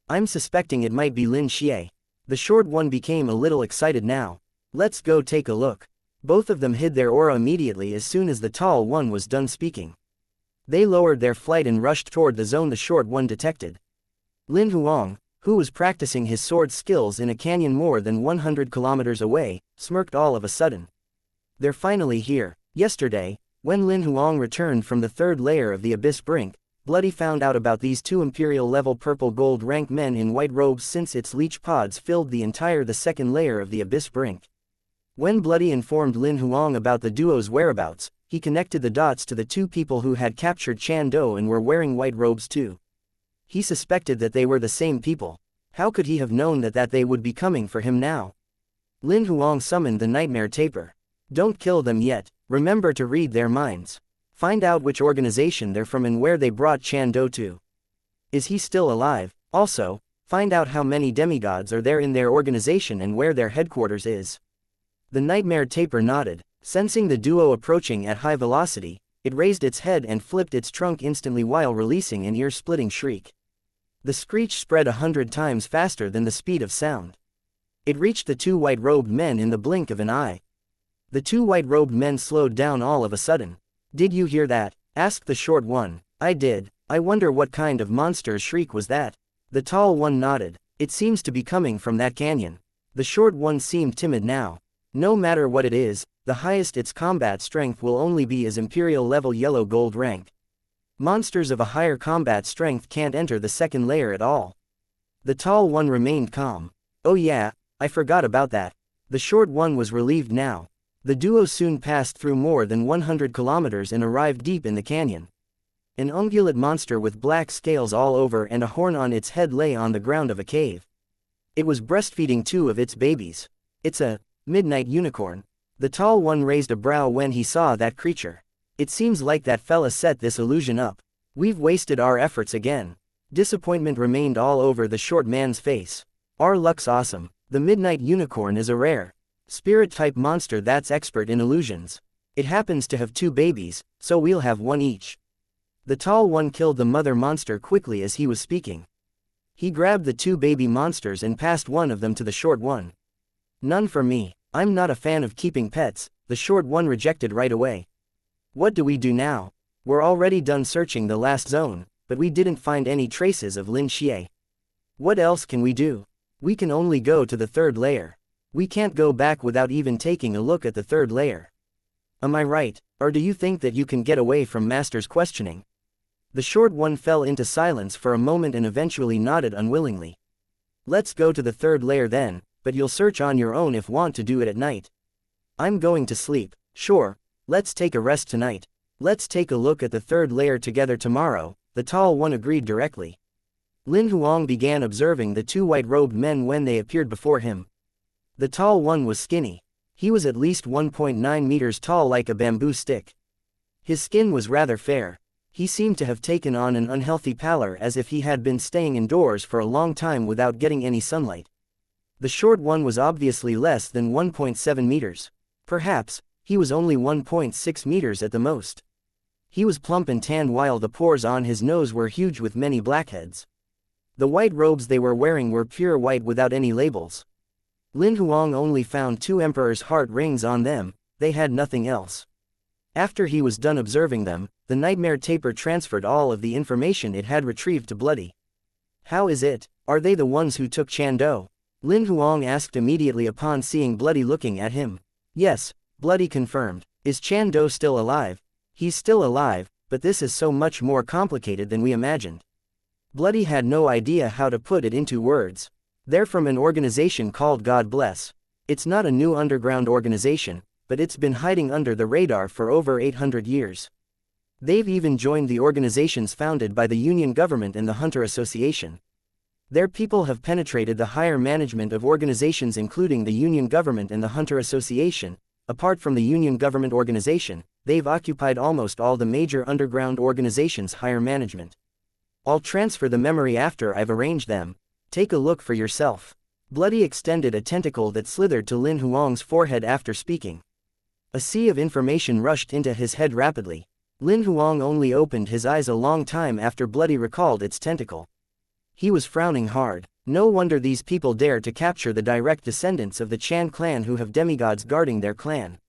I'm suspecting it might be Lin Huang. The short one became a little excited now. Let's go take a look. Both of them hid their aura immediately as soon as the tall one was done speaking. They lowered their flight and rushed toward the zone the short one detected. Lin Huang, who was practicing his sword skills in a canyon more than 100 kilometers away, smirked all of a sudden. They're finally here. Yesterday, when Lin Huang returned from the third layer of the abyss brink, Bloody found out about these two imperial-level purple-gold rank men in white robes since its leech pods filled the second layer of the abyss brink. When Bloody informed Lin Huang about the duo's whereabouts, he connected the dots to the two people who had captured Chan Do and were wearing white robes too. He suspected that they were the same people. How could he have known that they would be coming for him now? Lin Huang summoned the nightmare taper. Don't kill them yet, remember to read their minds. Find out which organization they're from and where they brought Chan Do to. Is he still alive? Also, find out how many demigods are there in their organization and where their headquarters is. The nightmare taper nodded. Sensing the duo approaching at high velocity, it raised its head and flipped its trunk instantly while releasing an ear-splitting shriek. The screech spread 100 times faster than the speed of sound. It reached the two white-robed men in the blink of an eye. The two white-robed men slowed down all of a sudden. Did you hear that? Asked the short one. I did. I wonder what kind of monster's shriek was that? The tall one nodded. It seems to be coming from that canyon. The short one seemed timid now. No matter what it is, the highest its combat strength will only be as imperial level yellow gold rank. Monsters of a higher combat strength can't enter the second layer at all. The tall one remained calm. Oh yeah, I forgot about that. The short one was relieved now. The duo soon passed through more than 100 kilometers and arrived deep in the canyon. An ungulate monster with black scales all over and a horn on its head lay on the ground of a cave. It was breastfeeding two of its babies. It's a midnight unicorn. The tall one raised a brow when he saw that creature. It seems like that fella set this illusion up. We've wasted our efforts again. Disappointment remained all over the short man's face. Our luck's awesome. The midnight unicorn is a rare spirit-type monster that's expert in illusions. It happens to have two babies, so we'll have one each. The tall one killed the mother monster quickly as he was speaking. He grabbed the two baby monsters and passed one of them to the short one. None for me. I'm not a fan of keeping pets, the short one rejected right away. What do we do now? We're already done searching the last zone, but we didn't find any traces of Lin Huang. What else can we do? We can only go to the third layer. We can't go back without even taking a look at the third layer. Am I right, or do you think that you can get away from Master's questioning? The short one fell into silence for a moment and eventually nodded unwillingly. Let's go to the third layer then, but you'll search on your own if want to do it at night. I'm going to sleep. Sure, let's take a rest tonight. Let's take a look at the third layer together tomorrow, the tall one agreed directly. Lin Huang began observing the two white-robed men when they appeared before him. The tall one was skinny. He was at least 1.9 meters tall like a bamboo stick. His skin was rather fair. He seemed to have taken on an unhealthy pallor as if he had been staying indoors for a long time without getting any sunlight. The short one was obviously less than 1.7 meters. Perhaps, he was only 1.6 meters at the most. He was plump and tanned while the pores on his nose were huge with many blackheads. The white robes they were wearing were pure white without any labels. Lin Huang only found two Emperor's heart rings on them, they had nothing else. After he was done observing them, the nightmare taper transferred all of the information it had retrieved to Bloody. How is it? Are they the ones who took Chan Do? Lin Huang asked immediately upon seeing Bloody looking at him. Yes, Bloody confirmed. Is Chan Do still alive? He's still alive, but this is so much more complicated than we imagined. Bloody had no idea how to put it into words. They're from an organization called God Bless. It's not a new underground organization, but it's been hiding under the radar for over 800 years. They've even joined the organizations founded by the Union government and the Hunter Association. Their people have penetrated the higher management of organizations including the Union government and the Hunter Association. Apart from the Union government organization, they've occupied almost all the major underground organizations' higher management. I'll transfer the memory after I've arranged them. Take a look for yourself. Bloody extended a tentacle that slithered to Lin Huang's forehead after speaking. A sea of information rushed into his head rapidly. Lin Huang only opened his eyes a long time after Bloody recalled its tentacle. He was frowning hard. No wonder these people dare to capture the direct descendants of the Chan clan who have demigods guarding their clan.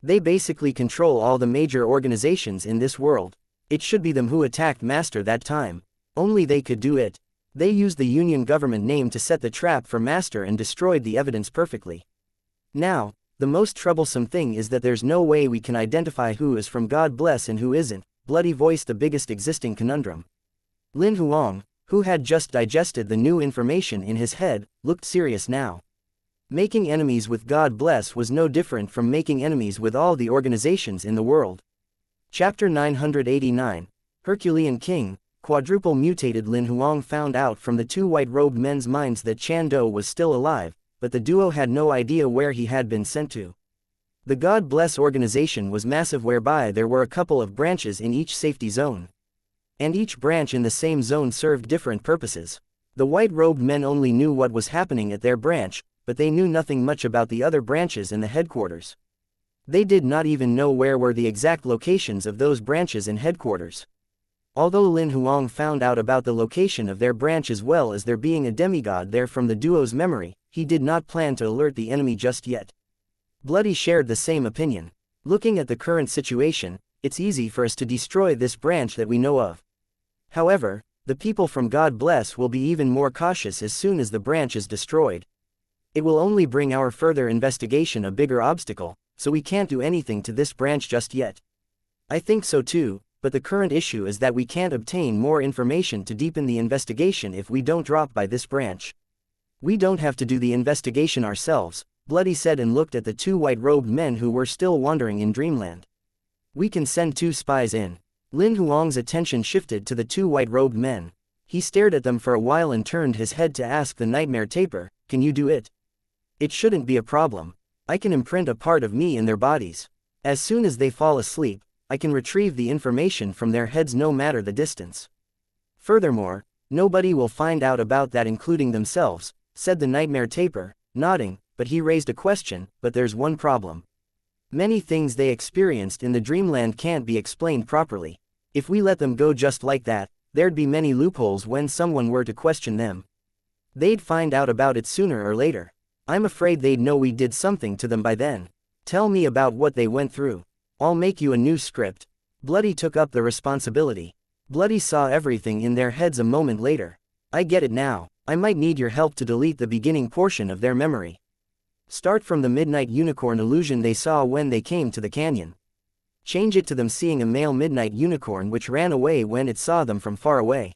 They basically control all the major organizations in this world. It should be them who attacked Master that time. Only they could do it. They used the Union government name to set the trap for Master and destroyed the evidence perfectly. Now, the most troublesome thing is that there's no way we can identify who is from God Bless and who isn't. Bloody voiced the biggest existing conundrum. Lin Huang, who had just digested the new information in his head, looked serious now. Making enemies with God Bless was no different from making enemies with all the organizations in the world. Chapter 989, Herculean King. Quadruple mutated Lin Huang found out from the two white-robed men's minds that Chan Do was still alive, but the duo had no idea where he had been sent to. The God Bless organization was massive, whereby there were a couple of branches in each safety zone. And each branch in the same zone served different purposes. The white-robed men only knew what was happening at their branch, but they knew nothing much about the other branches and the headquarters. They did not even know where were the exact locations of those branches and headquarters. Although Lin Huang found out about the location of their branch as well as there being a demigod there from the duo's memory, he did not plan to alert the enemy just yet. Bloody shared the same opinion. Looking at the current situation, it's easy for us to destroy this branch that we know of. However, the people from God Bless will be even more cautious as soon as the branch is destroyed. It will only bring our further investigation a bigger obstacle, so we can't do anything to this branch just yet. I think so too, but the current issue is that we can't obtain more information to deepen the investigation if we don't drop by this branch. We don't have to do the investigation ourselves, Bloody said and looked at the two white-robed men who were still wandering in dreamland. We can send 2 spies in. Lin Huang's attention shifted to the two white-robed men. He stared at them for a while and turned his head to ask the nightmare taper, "Can you do it?" "It shouldn't be a problem. I can imprint a part of me in their bodies. As soon as they fall asleep, I can retrieve the information from their heads no matter the distance. Furthermore, nobody will find out about that including themselves," said the nightmare taper, nodding, but he raised a question, "But there's one problem. Many things they experienced in the dreamland can't be explained properly. If we let them go just like that, there'd be many loopholes when someone were to question them. They'd find out about it sooner or later. I'm afraid they'd know we did something to them by then. Tell me about what they went through. I'll make you a new script." Bloody took up the responsibility. Bloody saw everything in their heads a moment later. "I get it now. I might need your help to delete the beginning portion of their memory. Start from the midnight unicorn illusion they saw when they came to the canyon. Change it to them seeing a male midnight unicorn which ran away when it saw them from far away."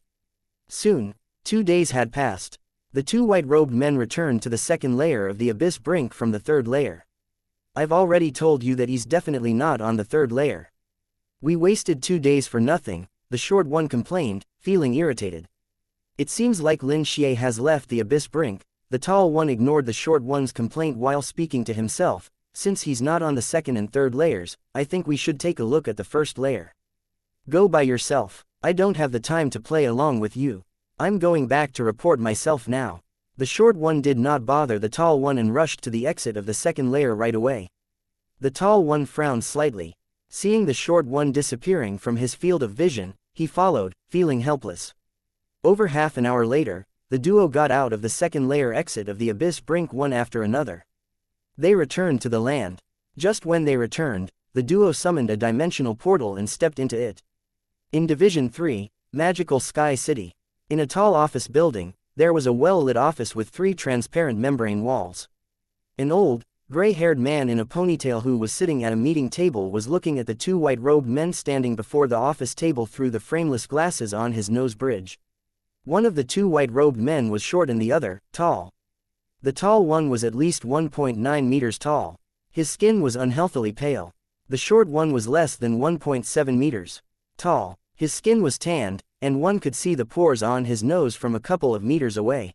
Soon, 2 days had passed. The two white-robed men returned to the second layer of the abyss brink from the third layer. "I've already told you that he's definitely not on the third layer. We wasted 2 days for nothing," the short one complained, feeling irritated. "It seems like Lin Xie has left the abyss brink." The tall one ignored the short one's complaint while speaking to himself. "Since he's not on the second and third layers, I think we should take a look at the first layer." "Go by yourself. I don't have the time to play along with you. I'm going back to report myself now." The short one did not bother the tall one and rushed to the exit of the second layer right away. The tall one frowned slightly. Seeing the short one disappearing from his field of vision, he followed, feeling helpless. Over half an hour later, the duo got out of the second layer exit of the abyss brink one after another. They returned to the land. Just when they returned, the duo summoned a dimensional portal and stepped into it. In Division 3, Magical Sky City. In a tall office building, there was a well-lit office with 3 transparent membrane walls. An old, gray-haired man in a ponytail who was sitting at a meeting table was looking at the 2 white-robed men standing before the office table through the frameless glasses on his nose bridge. One of the 2 white-robed men was short and the other, tall. The tall one was at least 1.9 meters tall. His skin was unhealthily pale. The short one was less than 1.7 meters tall. His skin was tanned, and one could see the pores on his nose from a couple of meters away.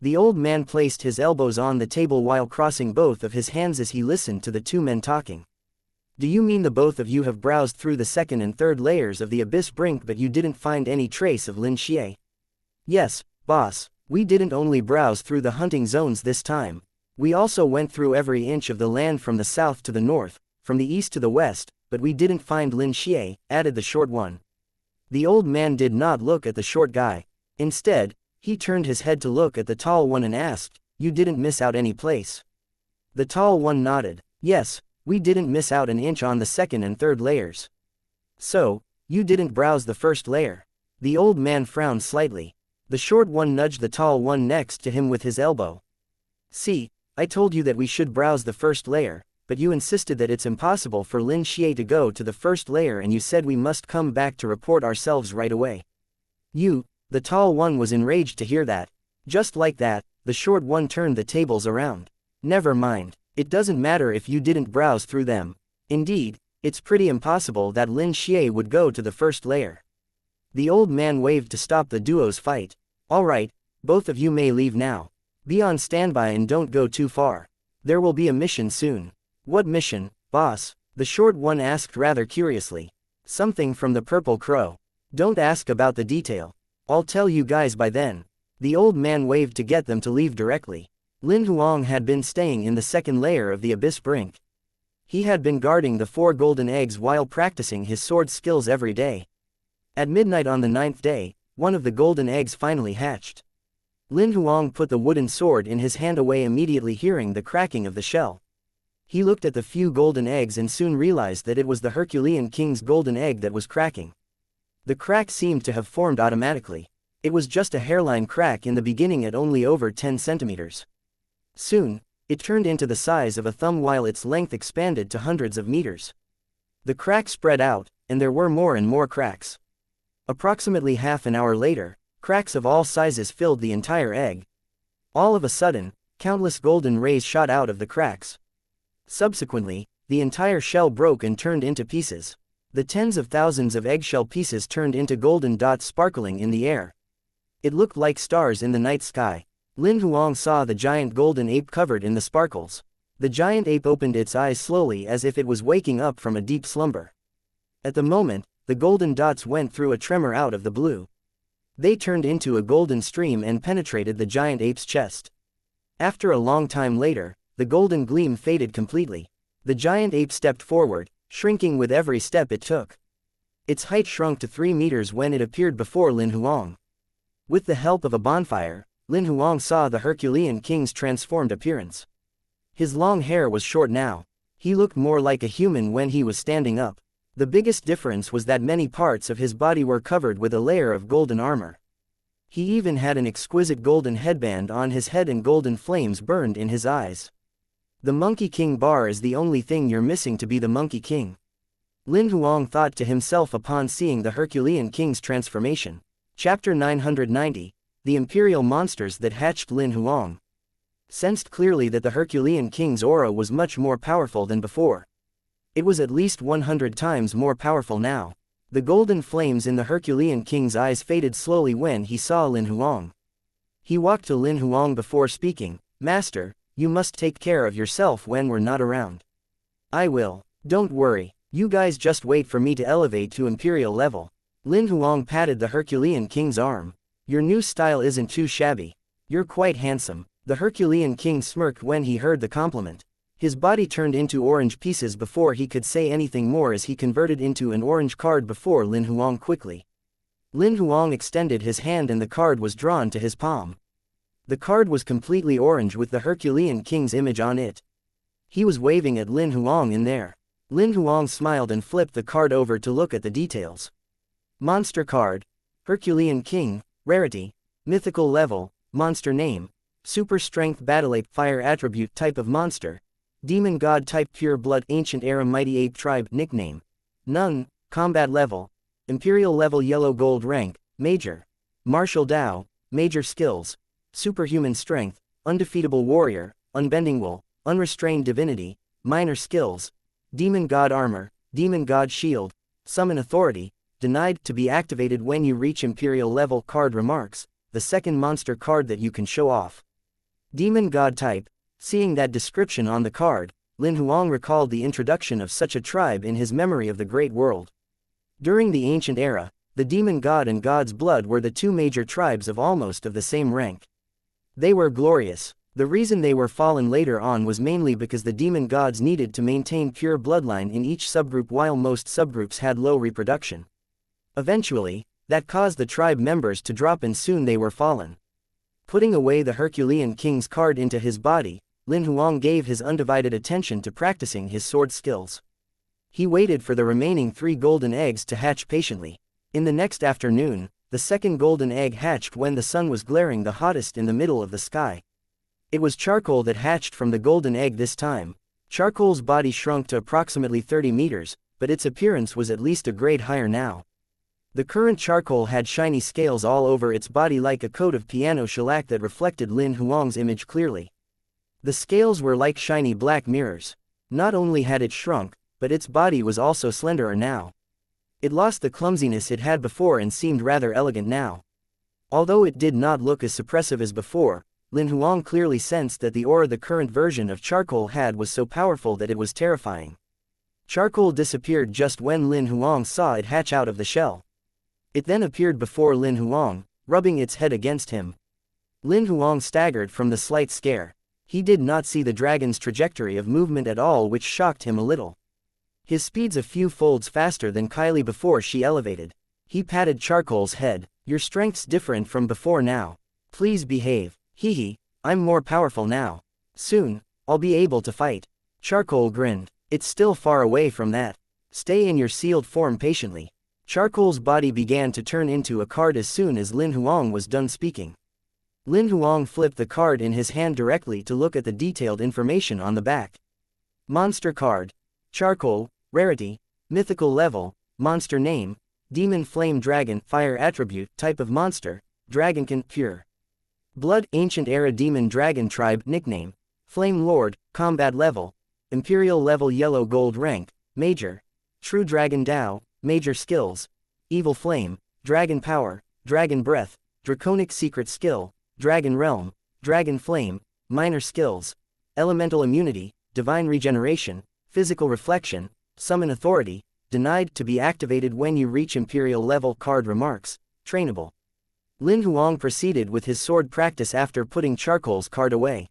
The old man placed his elbows on the table while crossing both of his hands as he listened to the 2 men talking. Do you mean the both of you have browsed through the second and third layers of the abyss brink but you didn't find any trace of Lin Xie? Yes, boss, we didn't only browse through the hunting zones this time. We also went through every inch of the land from the south to the north, from the east to the west, but we didn't find Lin Xie, added the short one. The old man did not look at the short guy. Instead, he turned his head to look at the tall one and asked, "You didn't miss out any place?" The tall one nodded. "Yes, we didn't miss out an inch on the second and third layers." "So, you didn't browse the first layer?" The old man frowned slightly. The short one nudged the tall one next to him with his elbow. "See, I told you that we should browse the first layer, but you insisted that it's impossible for Lin Xie to go to the first layer and you said we must come back to report ourselves right away." The tall one was enraged to hear that. Just like that, the short one turned the tables around. "Never mind, it doesn't matter if you didn't browse through them. Indeed, it's pretty impossible that Lin Xie would go to the first layer." The old man waved to stop the duo's fight. "All right, both of you may leave now. Be on standby and don't go too far. There will be a mission soon." "What mission, boss?" the short one asked rather curiously. "Something from the Purple Crow. Don't ask about the detail. I'll tell you guys by then." The old man waved to get them to leave directly. Lin Huang had been staying in the second layer of the abyss brink. He had been guarding the 4 golden eggs while practicing his sword skills every day. At midnight on the 9th day, one of the golden eggs finally hatched. Lin Huang put the wooden sword in his hand away immediately hearing the cracking of the shell. He looked at the few golden eggs and soon realized that it was the Herculean King's golden egg that was cracking. The crack seemed to have formed automatically. It was just a hairline crack in the beginning at only over 10 centimeters. Soon, it turned into the size of a thumb while its length expanded to hundreds of meters. The crack spread out, and there were more and more cracks. Approximately half an hour later, cracks of all sizes filled the entire egg. All of a sudden, countless golden rays shot out of the cracks. Subsequently, the entire shell broke and turned into pieces. The tens of thousands of eggshell pieces turned into golden dots sparkling in the air. It looked like stars in the night sky. Lin Huang saw the giant golden ape covered in the sparkles. The giant ape opened its eyes slowly as if it was waking up from a deep slumber. At the moment, the golden dots went through a tremor out of the blue. They turned into a golden stream and penetrated the giant ape's chest. After a long time later, the golden gleam faded completely. The giant ape stepped forward, shrinking with every step it took. Its height shrunk to 3 meters when it appeared before Lin Huang. With the help of a bonfire, Lin Huang saw the Herculean King's transformed appearance. His long hair was short now. He looked more like a human when he was standing up. The biggest difference was that many parts of his body were covered with a layer of golden armor. He even had an exquisite golden headband on his head and golden flames burned in his eyes. "The Monkey King bar is the only thing you're missing to be the Monkey King," Lin Huang thought to himself upon seeing the Herculean King's transformation. Chapter 990, The Imperial Monsters that Hatched. Lin Huang sensed clearly that the Herculean King's aura was much more powerful than before. It was at least 100 times more powerful now. The golden flames in the Herculean King's eyes faded slowly when he saw Lin Huang. He walked to Lin Huang before speaking. "Master, you must take care of yourself when we're not around." "I will. Don't worry, you guys just wait for me to elevate to Imperial level." Lin Huang patted the Herculean King's arm. "Your new style isn't too shabby. You're quite handsome." The Herculean King smirked when he heard the compliment. His body turned into orange pieces before he could say anything more as he converted into an orange card before Lin Huang quickly. Lin Huang extended his hand and the card was drawn to his palm. The card was completely orange with the Herculean King's image on it. He was waving at Lin Huang in there. Lin Huang smiled and flipped the card over to look at the details. Monster card. Herculean King, rarity, mythical level, monster name, super strength battle ape fire attribute type of monster, demon god type pure blood ancient era mighty ape tribe nickname, none, combat level, imperial level yellow gold rank, major, martial Dao, major skills, superhuman strength, undefeatable warrior, unbending will, unrestrained divinity, minor skills, demon god armor, demon god shield, summon authority, denied to be activated when you reach imperial level. Card remarks, the second monster card that you can show off. Demon god type. Seeing that description on the card, Lin Huang recalled the introduction of such a tribe in his memory of the great world. During the ancient era, the demon god and god's blood were the two major tribes of almost of the same rank. They were glorious. The reason they were fallen later on was mainly because the demon gods needed to maintain pure bloodline in each subgroup while most subgroups had low reproduction. Eventually, that caused the tribe members to drop and soon they were fallen. Putting away the Herculean king's card into his body, Lin Huang gave his undivided attention to practicing his sword skills. He waited for the remaining 3 golden eggs to hatch patiently. In the next afternoon, the second golden egg hatched when the sun was glaring the hottest in the middle of the sky. It was charcoal that hatched from the golden egg this time. Charcoal's body shrunk to approximately 30 meters, but its appearance was at least a grade higher now. The current charcoal had shiny scales all over its body like a coat of piano shellac that reflected Lin Huang's image clearly. The scales were like shiny black mirrors. Not only had it shrunk, but its body was also slenderer now. It lost the clumsiness it had before and seemed rather elegant now. Although it did not look as suppressive as before, Lin Huang clearly sensed that the aura the current version of charcoal had was so powerful that it was terrifying. Charcoal disappeared just when Lin Huang saw it hatch out of the shell. It then appeared before Lin Huang, rubbing its head against him. Lin Huang staggered from the slight scare. He did not see the dragon's trajectory of movement at all, which shocked him a little. His speed's a few folds faster than Kylie before she elevated. He patted Charcoal's head. Your strength's different from before now. Please behave. Hehe, I'm more powerful now. Soon, I'll be able to fight. Charcoal grinned. It's still far away from that. Stay in your sealed form patiently. Charcoal's body began to turn into a card as soon as Lin Huang was done speaking. Lin Huang flipped the card in his hand directly to look at the detailed information on the back. Monster card. Charcoal, rarity, mythical level, monster name, demon flame dragon, fire attribute, type of monster, dragonkin, pure blood, ancient era demon dragon tribe, nickname, flame lord, combat level, imperial level, yellow gold rank, major, true dragon Dao, major skills, evil flame, dragon power, dragon breath, draconic secret skill, dragon realm, dragon flame, minor skills, elemental immunity, divine regeneration, physical reflection, summon authority, denied to be activated when you reach imperial level. Card remarks, trainable. Lin Huang proceeded with his sword practice after putting Charcoal's card away.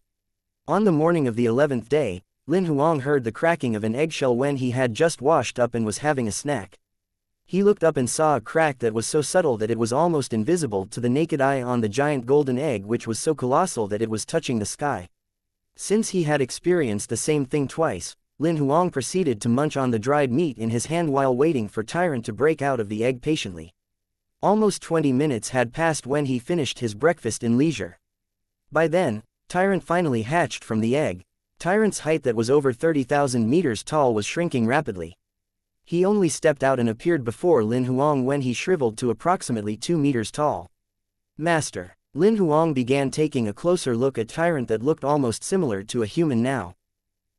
On the morning of the 11th day, Lin Huang heard the cracking of an eggshell when he had just washed up and was having a snack. He looked up and saw a crack that was so subtle that it was almost invisible to the naked eye on the giant golden egg, which was so colossal that it was touching the sky. Since he had experienced the same thing twice, Lin Huang proceeded to munch on the dried meat in his hand while waiting for Tyrant to break out of the egg patiently. Almost 20 minutes had passed when he finished his breakfast in leisure. By then, Tyrant finally hatched from the egg. Tyrant's height that was over 30,000 meters tall was shrinking rapidly. He only stepped out and appeared before Lin Huang when he shriveled to approximately 2 meters tall. Master. Lin Huang began taking a closer look at Tyrant that looked almost similar to a human now.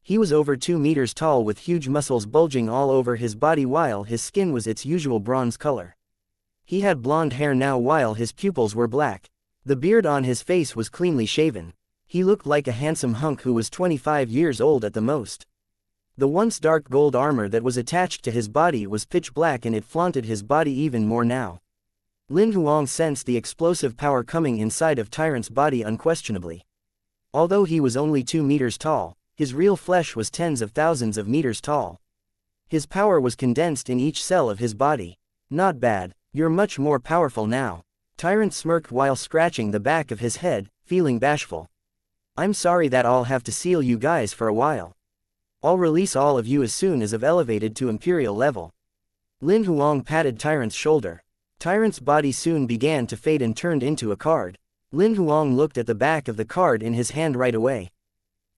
He was over 2 meters tall with huge muscles bulging all over his body while his skin was its usual bronze color. He had blonde hair now while his pupils were black. The beard on his face was cleanly shaven. He looked like a handsome hunk who was 25 years old at the most. The once dark gold armor that was attached to his body was pitch black and it flaunted his body even more now. Lin Huang sensed the explosive power coming inside of Tyrant's body unquestionably. Although he was only 2 meters tall, his real flesh was tens of thousands of meters tall. His power was condensed in each cell of his body. Not bad. You're much more powerful now. Tyrant smirked while scratching the back of his head, feeling bashful. I'm sorry that I'll have to seal you guys for a while. I'll release all of you as soon as I've elevated to imperial level. Lin Huang patted Tyrant's shoulder. Tyrant's body soon began to fade and turned into a card. Lin Huang looked at the back of the card in his hand right away.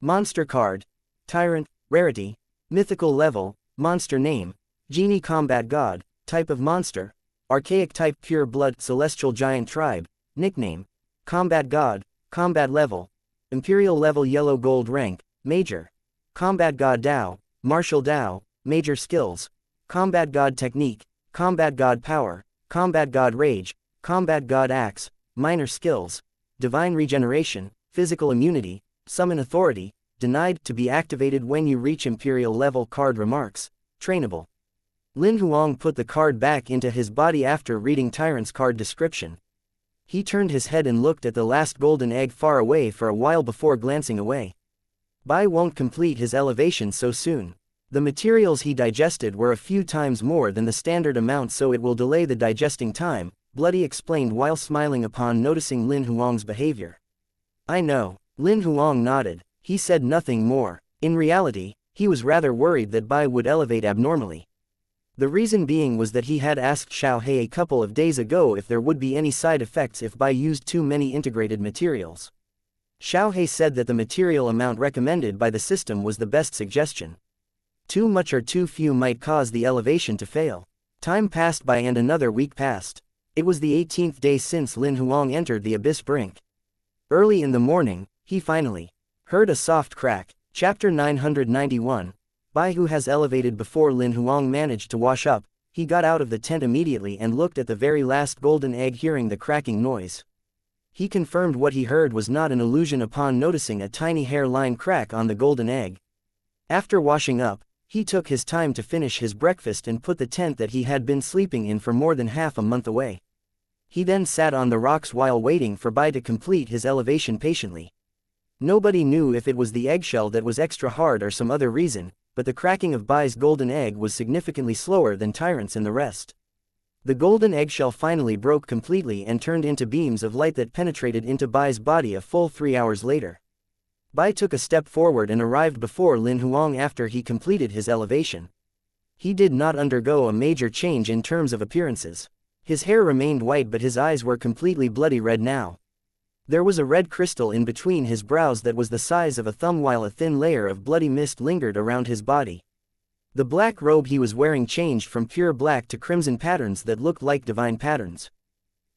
Monster card. Tyrant, rarity, mythical level, monster name, genie combat god, type of monster, archaic type pure blood celestial giant tribe, nickname, combat god, combat level, imperial level yellow gold rank, major, combat god Dao, martial Dao, major skills, combat god technique, combat god power, combat god rage, combat god axe, minor skills, divine regeneration, physical immunity, summon authority, denied to be activated when you reach Imperial level. Card remarks, trainable. Lin Huang put the card back into his body after reading Tyrant's card description. He turned his head and looked at the last golden egg far away for a while before glancing away. Bai won't complete his elevation so soon. The materials he digested were a few times more than the standard amount, so it will delay the digesting time, Bloody explained while smiling upon noticing Lin Huang's behavior. I know. Lin Huang nodded. He said nothing more. In reality, he was rather worried that Bai would elevate abnormally. The reason being was that he had asked Xiaohe a couple of days ago if there would be any side effects if Bai used too many integrated materials. Xiaohe said that the material amount recommended by the system was the best suggestion. Too much or too few might cause the elevation to fail. Time passed by and another week passed. It was the 18th day since Lin Huang entered the abyss brink. Early in the morning, he finally heard a soft crack. Chapter 991. Bai, who has elevated before Lin Huang managed to wash up, he got out of the tent immediately and looked at the very last golden egg, hearing the cracking noise. He confirmed what he heard was not an illusion upon noticing a tiny hairline crack on the golden egg. After washing up, he took his time to finish his breakfast and put the tent that he had been sleeping in for more than half a month away. He then sat on the rocks while waiting for Bai to complete his elevation patiently. Nobody knew if it was the eggshell that was extra hard or some other reason, but the cracking of Bai's golden egg was significantly slower than Tyrant's and the rest. The golden eggshell finally broke completely and turned into beams of light that penetrated into Bai's body a full 3 hours later. Bai took a step forward and arrived before Lin Huang after he completed his elevation. He did not undergo a major change in terms of appearances. His hair remained white, but his eyes were completely bloody red now. There was a red crystal in between his brows that was the size of a thumb, while a thin layer of bloody mist lingered around his body. The black robe he was wearing changed from pure black to crimson patterns that looked like divine patterns.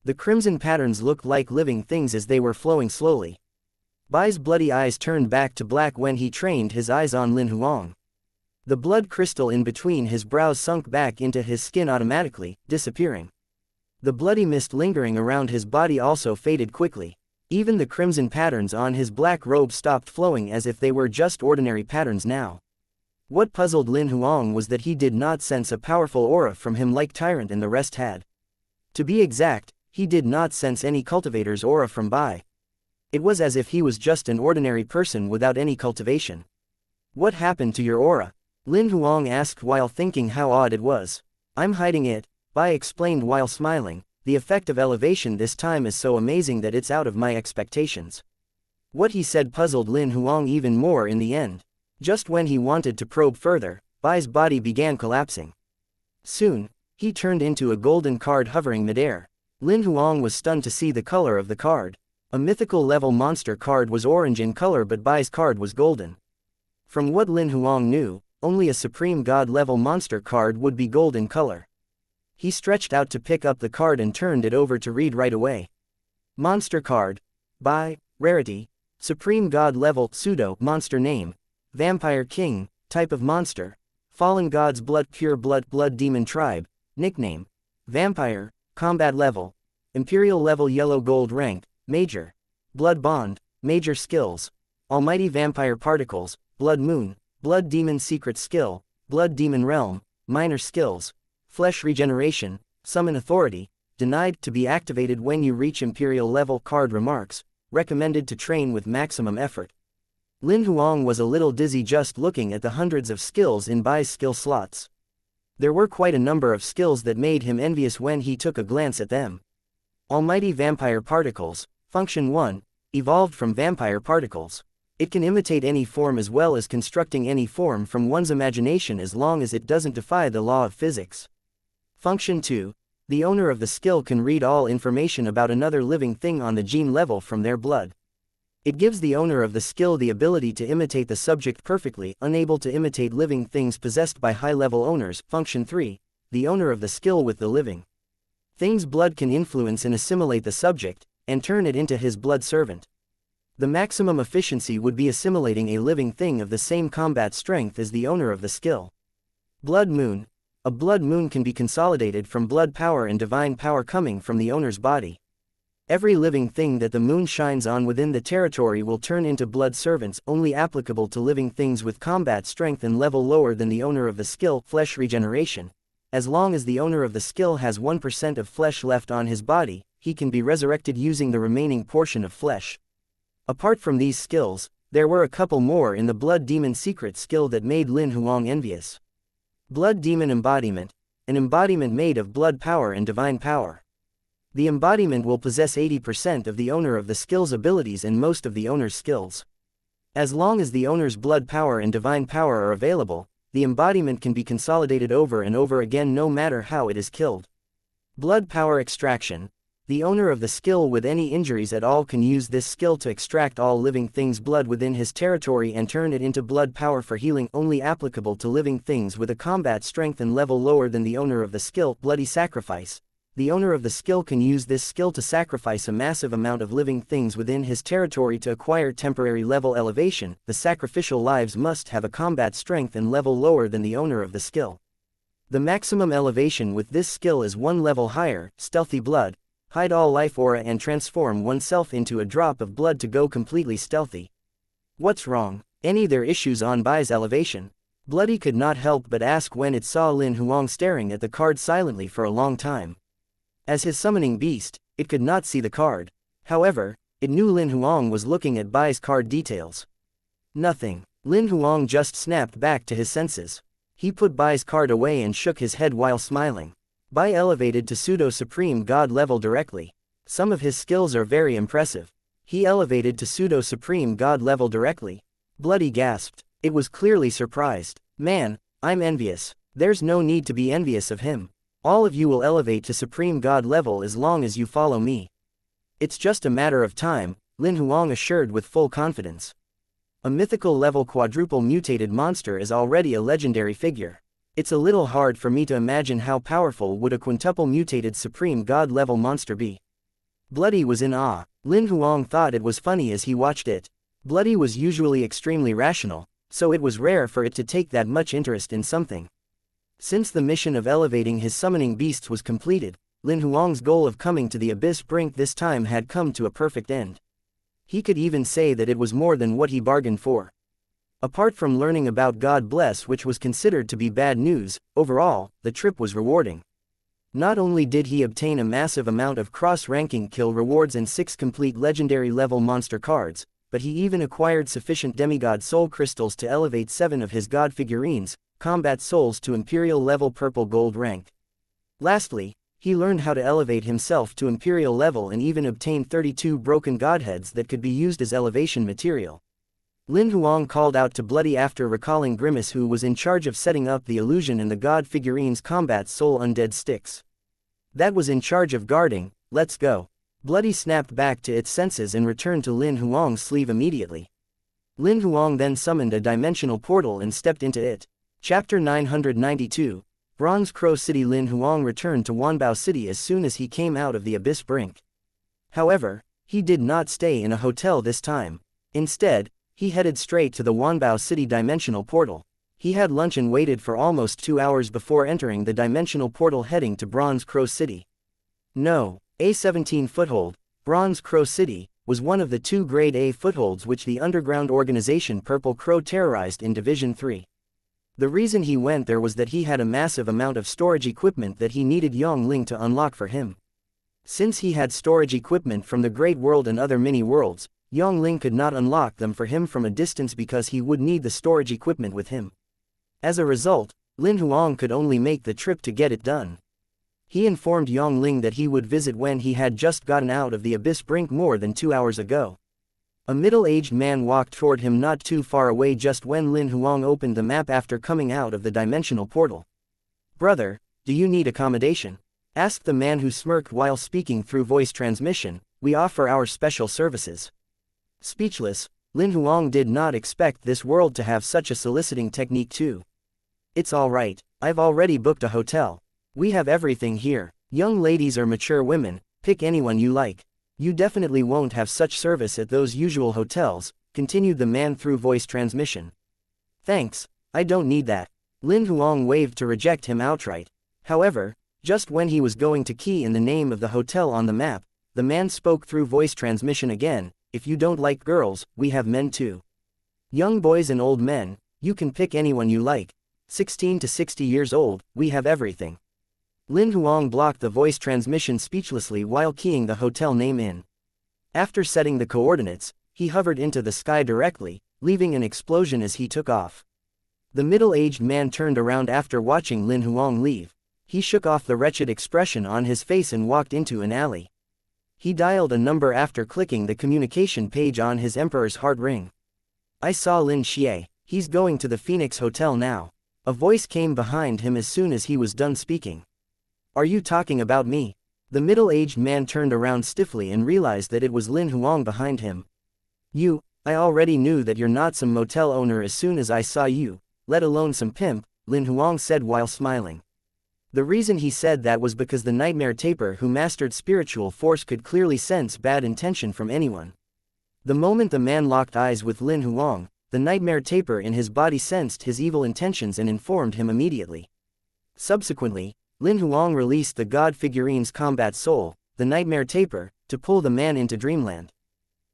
The crimson patterns looked like living things as they were flowing slowly. Bai's bloody eyes turned back to black when he trained his eyes on Lin Huang. The blood crystal in between his brows sunk back into his skin automatically, disappearing. The bloody mist lingering around his body also faded quickly. Even the crimson patterns on his black robe stopped flowing as if they were just ordinary patterns now. What puzzled Lin Huang was that he did not sense a powerful aura from him like Tyrant and the rest had. To be exact, he did not sense any cultivator's aura from Bai. It was as if he was just an ordinary person without any cultivation. What happened to your aura? Lin Huang asked while thinking how odd it was. I'm hiding it, Bai explained while smiling. The effect of elevation this time is so amazing that it's out of my expectations. What he said puzzled Lin Huang even more in the end. Just when he wanted to probe further, Bai's body began collapsing. Soon, he turned into a golden card hovering midair. Lin Huang was stunned to see the color of the card. A mythical level monster card was orange in color, but Bai's card was golden. From what Lin Huang knew, only a supreme god level monster card would be gold in color. He stretched out to pick up the card and turned it over to read right away. Monster card. Bai, rarity. Supreme god level, pseudo, monster name. Vampire king, type of monster. Fallen god's blood, pure blood, blood demon tribe. Nickname. Vampire, combat level. Imperial level, yellow gold rank, major. Blood bond, major skills. Almighty vampire particles, blood moon. Blood demon secret skill, blood demon realm, minor skills. Flesh regeneration, summon authority, denied to be activated when you reach Imperial level. Card remarks, recommended to train with maximum effort. Lin Huang was a little dizzy just looking at the hundreds of skills in Bai's skill slots. There were quite a number of skills that made him envious when he took a glance at them. Almighty vampire particles, function 1, evolved from vampire particles. It can imitate any form as well as constructing any form from one's imagination as long as it doesn't defy the law of physics. Function 2. The owner of the skill can read all information about another living thing on the gene level from their blood. It gives the owner of the skill the ability to imitate the subject perfectly, unable to imitate living things possessed by high-level owners. Function 3. The owner of the skill with the living thing's blood can influence and assimilate the subject, and turn it into his blood servant. The maximum efficiency would be assimilating a living thing of the same combat strength as the owner of the skill. Blood moon. A blood moon can be consolidated from blood power and divine power coming from the owner's body. Every living thing that the moon shines on within the territory will turn into blood servants, only applicable to living things with combat strength and level lower than the owner of the skill, flesh regeneration. As long as the owner of the skill has 1% of flesh left on his body, he can be resurrected using the remaining portion of flesh. Apart from these skills, there were a couple more in the Blood Demon secret skill that made Lin Huang envious. Blood Demon Embodiment, an embodiment made of blood power and divine power. The embodiment will possess 80% of the owner of the skill's abilities and most of the owner's skills. As long as the owner's blood power and divine power are available, the embodiment can be consolidated over and over again no matter how it is killed. Blood Power Extraction. The owner of the skill with any injuries at all can use this skill to extract all living things' blood within his territory and turn it into blood power for healing, only applicable to living things with a combat strength and level lower than the owner of the skill. Bloody Sacrifice. The owner of the skill can use this skill to sacrifice a massive amount of living things within his territory to acquire temporary level elevation. The sacrificial lives must have a combat strength and level lower than the owner of the skill. The maximum elevation with this skill is 1 level higher. Stealthy Blood. Hide all life aura and transform oneself into a drop of blood to go completely stealthy. What's wrong? Any their issues on Bai's elevation? Bloody could not help but ask when it saw Lin Huang staring at the card silently for a long time. As his summoning beast, it could not see the card. However, it knew Lin Huang was looking at Bai's card details. Nothing. Lin Huang just snapped back to his senses. He put Bai's card away and shook his head while smiling. Bai elevated to pseudo-supreme god level directly. Some of his skills are very impressive. He elevated to pseudo-supreme god level directly. Bloody gasped. It was clearly surprised. Man, I'm envious. There's no need to be envious of him. All of you will elevate to supreme god level as long as you follow me. It's just a matter of time, Lin Huang assured with full confidence. A mythical level quadruple mutated monster is already a legendary figure. It's a little hard for me to imagine how powerful would a quintuple mutated supreme god level monster be. Bloody was in awe. Lin Huang thought it was funny as he watched it. Bloody was usually extremely rational, so it was rare for it to take that much interest in something. Since the mission of elevating his summoning beasts was completed, Lin Huang's goal of coming to the abyss brink this time had come to a perfect end. He could even say that it was more than what he bargained for. Apart from learning about God Bless, which was considered to be bad news, overall, the trip was rewarding. Not only did he obtain a massive amount of cross-ranking kill rewards and 6 complete legendary level monster cards, but he even acquired sufficient demigod soul crystals to elevate 7 of his god figurines, combat souls, to imperial level purple gold rank. Lastly, he learned how to elevate himself to imperial level and even obtained 32 broken godheads that could be used as elevation material. Lin Huang called out to Bloody after recalling Grimace, who was in charge of setting up the illusion in the god figurines combat soul undead sticks. That was in charge of guarding. Let's go. Bloody snapped back to its senses and returned to Lin Huang's sleeve immediately. Lin Huang then summoned a dimensional portal and stepped into it. Chapter 992, Bronze Crow City. Lin Huang returned to Wanbao City as soon as he came out of the abyss brink. However, he did not stay in a hotel this time. Instead, he headed straight to the Wanbao City dimensional portal. He had lunch and waited for almost 2 hours before entering the dimensional portal heading to Bronze Crow City. No, A-17 foothold, Bronze Crow City, was one of the 2 grade A footholds which the underground organization Purple Crow terrorized in Division 3. The reason he went there was that he had a massive amount of storage equipment that he needed Yongling to unlock for him. Since he had storage equipment from the Great World and other mini-worlds, Yongling could not unlock them for him from a distance because he would need the storage equipment with him. As a result, Lin Huang could only make the trip to get it done. He informed Yongling that he would visit when he had just gotten out of the abyss brink more than 2 hours ago. A middle-aged man walked toward him not too far away just when Lin Huang opened the map after coming out of the dimensional portal. "Brother, do you need accommodation?" asked the man, who smirked while speaking through voice transmission. "We offer our special services." Speechless, Lin Huang did not expect this world to have such a soliciting technique too. "It's all right, I've already booked a hotel. We have everything here. Young ladies or mature women, pick anyone you like. You definitely won't have such service at those usual hotels," continued the man through voice transmission. "Thanks, I don't need that." Lin Huang waved to reject him outright. However, just when he was going to key in the name of the hotel on the map, the man spoke through voice transmission again, "If you don't like girls, we have men too. Young boys and old men, you can pick anyone you like. 16 to 60 years old, we have everything." Lin Huang blocked the voice transmission speechlessly while keying the hotel name in. After setting the coordinates, he hovered into the sky directly, leaving an explosion as he took off. The middle-aged man turned around after watching Lin Huang leave. He shook off the wretched expression on his face and walked into an alley. He dialed a number after clicking the communication page on his Emperor's heart ring. "I saw Lin Xie, he's going to the Phoenix Hotel now." A voice came behind him as soon as he was done speaking. "Are you talking about me?" The middle-aged man turned around stiffly and realized that it was Lin Huang behind him. I already knew that you're not some motel owner as soon as I saw you, let alone some pimp," Lin Huang said while smiling. The reason he said that was because the nightmare taper who mastered spiritual force could clearly sense bad intention from anyone. The moment the man locked eyes with Lin Huang, the nightmare taper in his body sensed his evil intentions and informed him immediately. Subsequently, Lin Huang released the god figurine's combat soul, the nightmare taper, to pull the man into dreamland.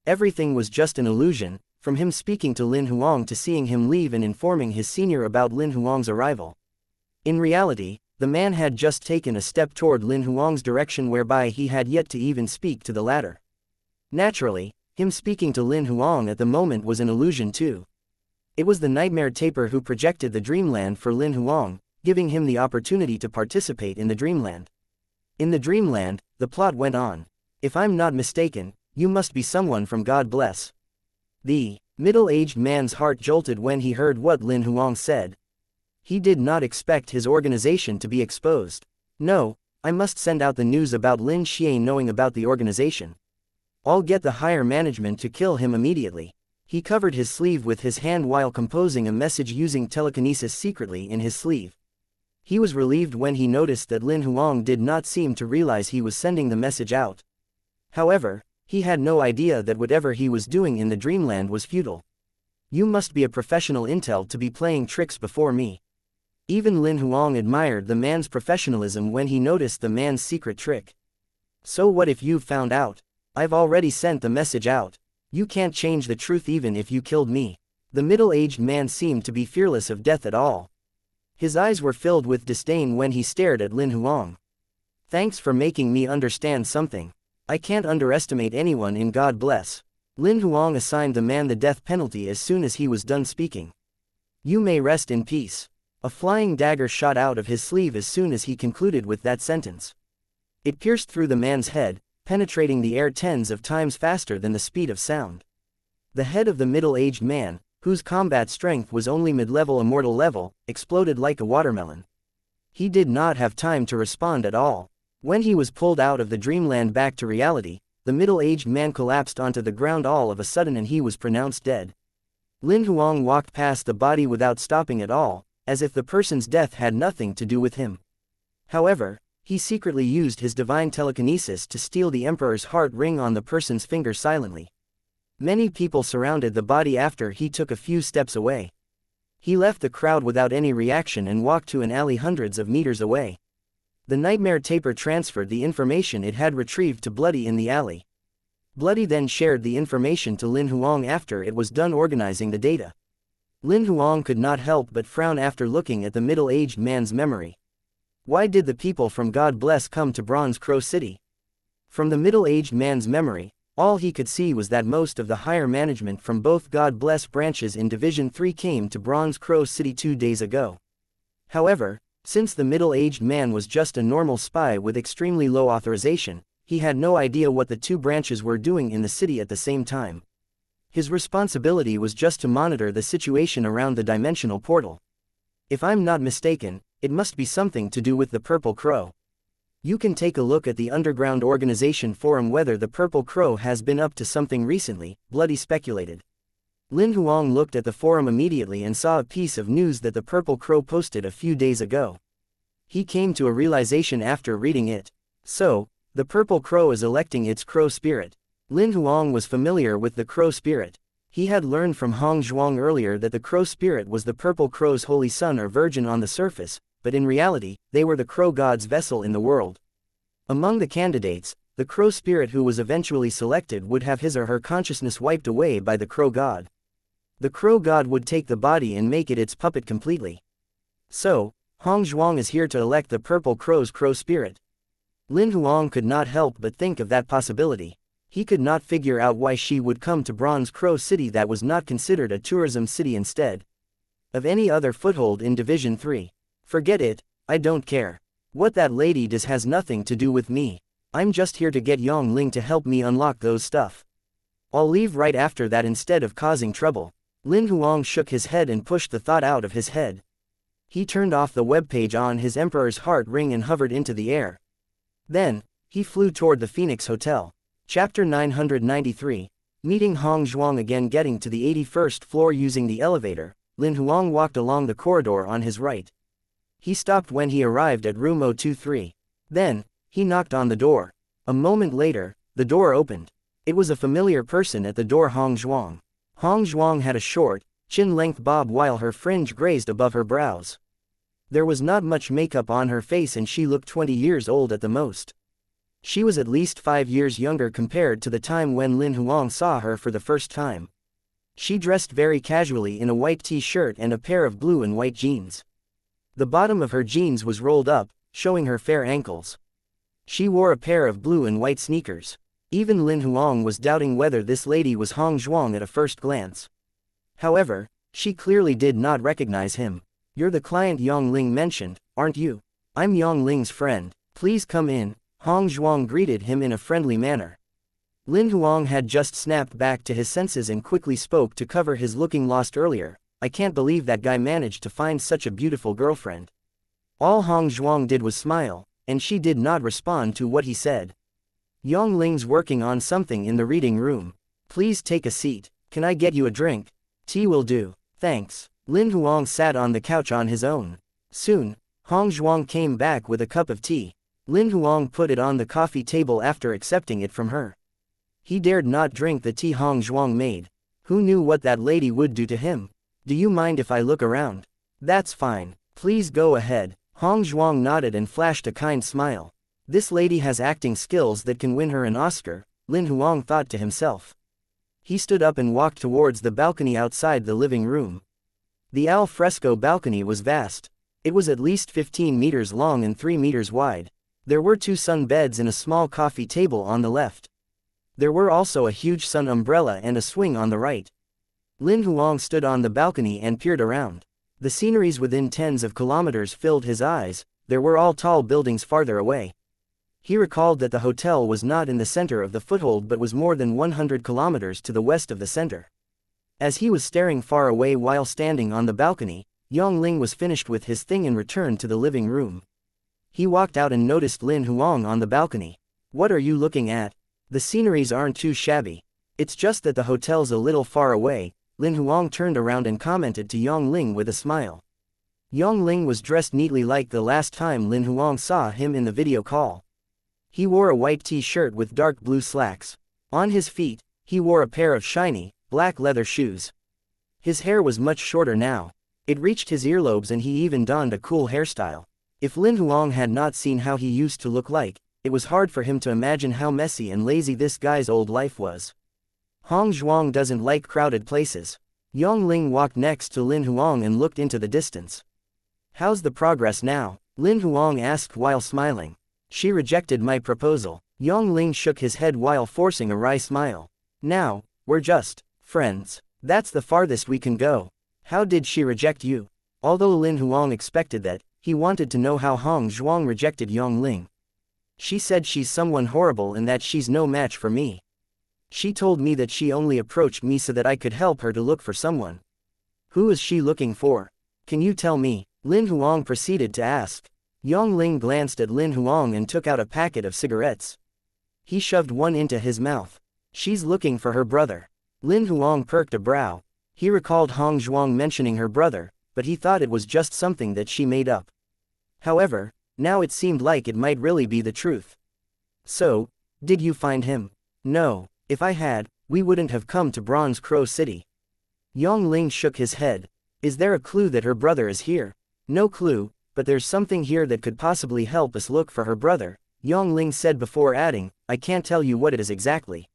Everything was just an illusion, from him speaking to Lin Huang to seeing him leave and informing his senior about Lin Huang's arrival. In reality, the man had just taken a step toward Lin Huang's direction whereby he had yet to even speak to the latter. Naturally, him speaking to Lin Huang at the moment was an illusion too. It was the nightmare taper who projected the dreamland for Lin Huang, giving him the opportunity to participate in the dreamland. In the dreamland, the plot went on. "If I'm not mistaken, you must be someone from God Bless." The middle-aged man's heart jolted when he heard what Lin Huang said. He did not expect his organization to be exposed. "No, I must send out the news about Lin Xie knowing about the organization. I'll get the higher management to kill him immediately." He covered his sleeve with his hand while composing a message using telekinesis secretly in his sleeve. He was relieved when he noticed that Lin Huang did not seem to realize he was sending the message out. However, he had no idea that whatever he was doing in the dreamland was futile. "You must be a professional intel to be playing tricks before me." Even Lin Huang admired the man's professionalism when he noticed the man's secret trick. "So what if you've found out? I've already sent the message out. You can't change the truth even if you killed me." The middle-aged man seemed to be fearless of death at all. His eyes were filled with disdain when he stared at Lin Huang. "Thanks for making me understand something. I can't underestimate anyone in God Bless." Lin Huang assigned the man the death penalty as soon as he was done speaking. "You may rest in peace." A flying dagger shot out of his sleeve as soon as he concluded with that sentence. It pierced through the man's head, penetrating the air tens of times faster than the speed of sound. The head of the middle-aged man, whose combat strength was only mid-level immortal level, exploded like a watermelon. He did not have time to respond at all. When he was pulled out of the dreamland back to reality, the middle-aged man collapsed onto the ground all of a sudden and he was pronounced dead. Lin Huang walked past the body without stopping at all, as if the person's death had nothing to do with him. However, he secretly used his divine telekinesis to steal the Emperor's heart ring on the person's finger silently. Many people surrounded the body after he took a few steps away. He left the crowd without any reaction and walked to an alley hundreds of meters away. The nightmare taper transferred the information it had retrieved to Bloody in the alley. Bloody then shared the information to Lin Huang after it was done organizing the data. Lin Huang could not help but frown after looking at the middle-aged man's memory. Why did the people from God Bless come to Bronze Crow City? From the middle-aged man's memory, all he could see was that most of the higher management from both God Bless branches in Division 3 came to Bronze Crow City 2 days ago. However, since the middle-aged man was just a normal spy with extremely low authorization, he had no idea what the two branches were doing in the city at the same time. His responsibility was just to monitor the situation around the dimensional portal. If I'm not mistaken, it must be something to do with the Purple Crow. You can take a look at the underground organization forum whether the Purple Crow has been up to something recently, Bloody speculated. Lin Huang looked at the forum immediately and saw a piece of news that the Purple Crow posted a few days ago. He came to a realization after reading it. So, the Purple Crow is electing its crow spirit. Lin Huang was familiar with the crow spirit. He had learned from Hong Zhuang earlier that the crow spirit was the Purple Crow's holy son or virgin on the surface, but in reality, they were the crow god's vessel in the world. Among the candidates, The crow spirit who was eventually selected would have his or her consciousness wiped away by the crow god. The crow god would take the body and make it its puppet completely. So, Hong Zhuang is here to elect the purple crow's crow spirit. Lin Huang could not help but think of that possibility. He could not figure out why she would come to Bronze Crow City that was not considered a tourism city instead of any other foothold in Division 3. Forget it, I don't care. What that lady does has nothing to do with me. I'm just here to get Yang Ling to help me unlock those stuff. I'll leave right after that instead of causing trouble. Lin Huang shook his head and pushed the thought out of his head. He turned off the webpage on his Emperor's Heart Ring and hovered into the air. Then, he flew toward the Phoenix Hotel. Chapter 993, Meeting Hong Zhuang again. Getting to the 81st floor using the elevator, Lin Huang walked along the corridor on his right. He stopped when he arrived at room 023. Then, he knocked on the door. A moment later, the door opened. It was a familiar person at the door, Hong Zhuang. Hong Zhuang had a short, chin-length bob while her fringe grazed above her brows. There was not much makeup on her face and she looked 20 years old at the most. She was at least 5 years younger compared to the time when Lin Huang saw her for the first time. She dressed very casually in a white t-shirt and a pair of blue and white jeans. The bottom of her jeans was rolled up, showing her fair ankles. She wore a pair of blue and white sneakers. Even Lin Huang was doubting whether this lady was Hong Zhuang at a first glance. However, she clearly did not recognize him. "You're the client Yang Ling mentioned, aren't you? I'm Yang Ling's friend. Please come in." Hong Zhuang greeted him in a friendly manner. Lin Huang had just snapped back to his senses and quickly spoke to cover his looking lost earlier. "I can't believe that guy managed to find such a beautiful girlfriend." All Hong Zhuang did was smile, and she did not respond to what he said. "Yang Ling's working on something in the reading room. Please take a seat. Can I get you a drink?" "Tea will do, thanks." Lin Huang sat on the couch on his own. Soon, Hong Zhuang came back with a cup of tea. Lin Huang put it on the coffee table after accepting it from her. He dared not drink the tea Hong Zhuang made. Who knew what that lady would do to him? "Do you mind if I look around?" "That's fine. Please go ahead." Hong Zhuang nodded and flashed a kind smile. This lady has acting skills that can win her an Oscar, Lin Huang thought to himself. He stood up and walked towards the balcony outside the living room. The al fresco balcony was vast. It was at least 15 meters long and 3 meters wide. There were 2 sun beds and a small coffee table on the left. There were also a huge sun umbrella and a swing on the right. Lin Huang stood on the balcony and peered around. The sceneries within tens of kilometers filled his eyes. There were all tall buildings farther away. He recalled that the hotel was not in the center of the foothold but was more than 100 kilometers to the west of the center. As he was staring far away while standing on the balcony, Yang Ling was finished with his thing and returned to the living room. He walked out and noticed Lin Huang on the balcony. "What are you looking at? The sceneries aren't too shabby. It's just that the hotel's a little far away." Lin Huang turned around and commented to Yang Ling with a smile. Yang Ling was dressed neatly like the last time Lin Huang saw him in the video call. He wore a white t-shirt with dark blue slacks. On his feet, he wore a pair of shiny, black leather shoes. His hair was much shorter now. It reached his earlobes and he even donned a cool hairstyle. If Lin Huang had not seen how he used to look like, it was hard for him to imagine how messy and lazy this guy's old life was. Hong Zhuang doesn't like crowded places. Yang Ling walked next to Lin Huang and looked into the distance. "How's the progress now?" Lin Huang asked while smiling. "She rejected my proposal." Yang Ling shook his head while forcing a wry smile. "Now, we're just friends. That's the farthest we can go." "How did she reject you?" Although Lin Huang expected that, he wanted to know how Hong Zhuang rejected Yang Ling. "She said she's someone horrible and that she's no match for me. She told me that she only approached me so that I could help her to look for someone." "Who is she looking for? Can you tell me?" Lin Huang proceeded to ask. Yang Ling glanced at Lin Huang and took out a packet of cigarettes. He shoved one into his mouth. "She's looking for her brother." Lin Huang perked a brow. He recalled Hong Zhuang mentioning her brother, but he thought it was just something that she made up. However, now it seemed like it might really be the truth. "So, did you find him?" "No. If I had, we wouldn't have come to Bronze Crow City." Yang Ling shook his head. "Is there a clue that her brother is here?" "No clue, but there's something here that could possibly help us look for her brother," Yang Ling said before adding, I can't tell you what it is exactly.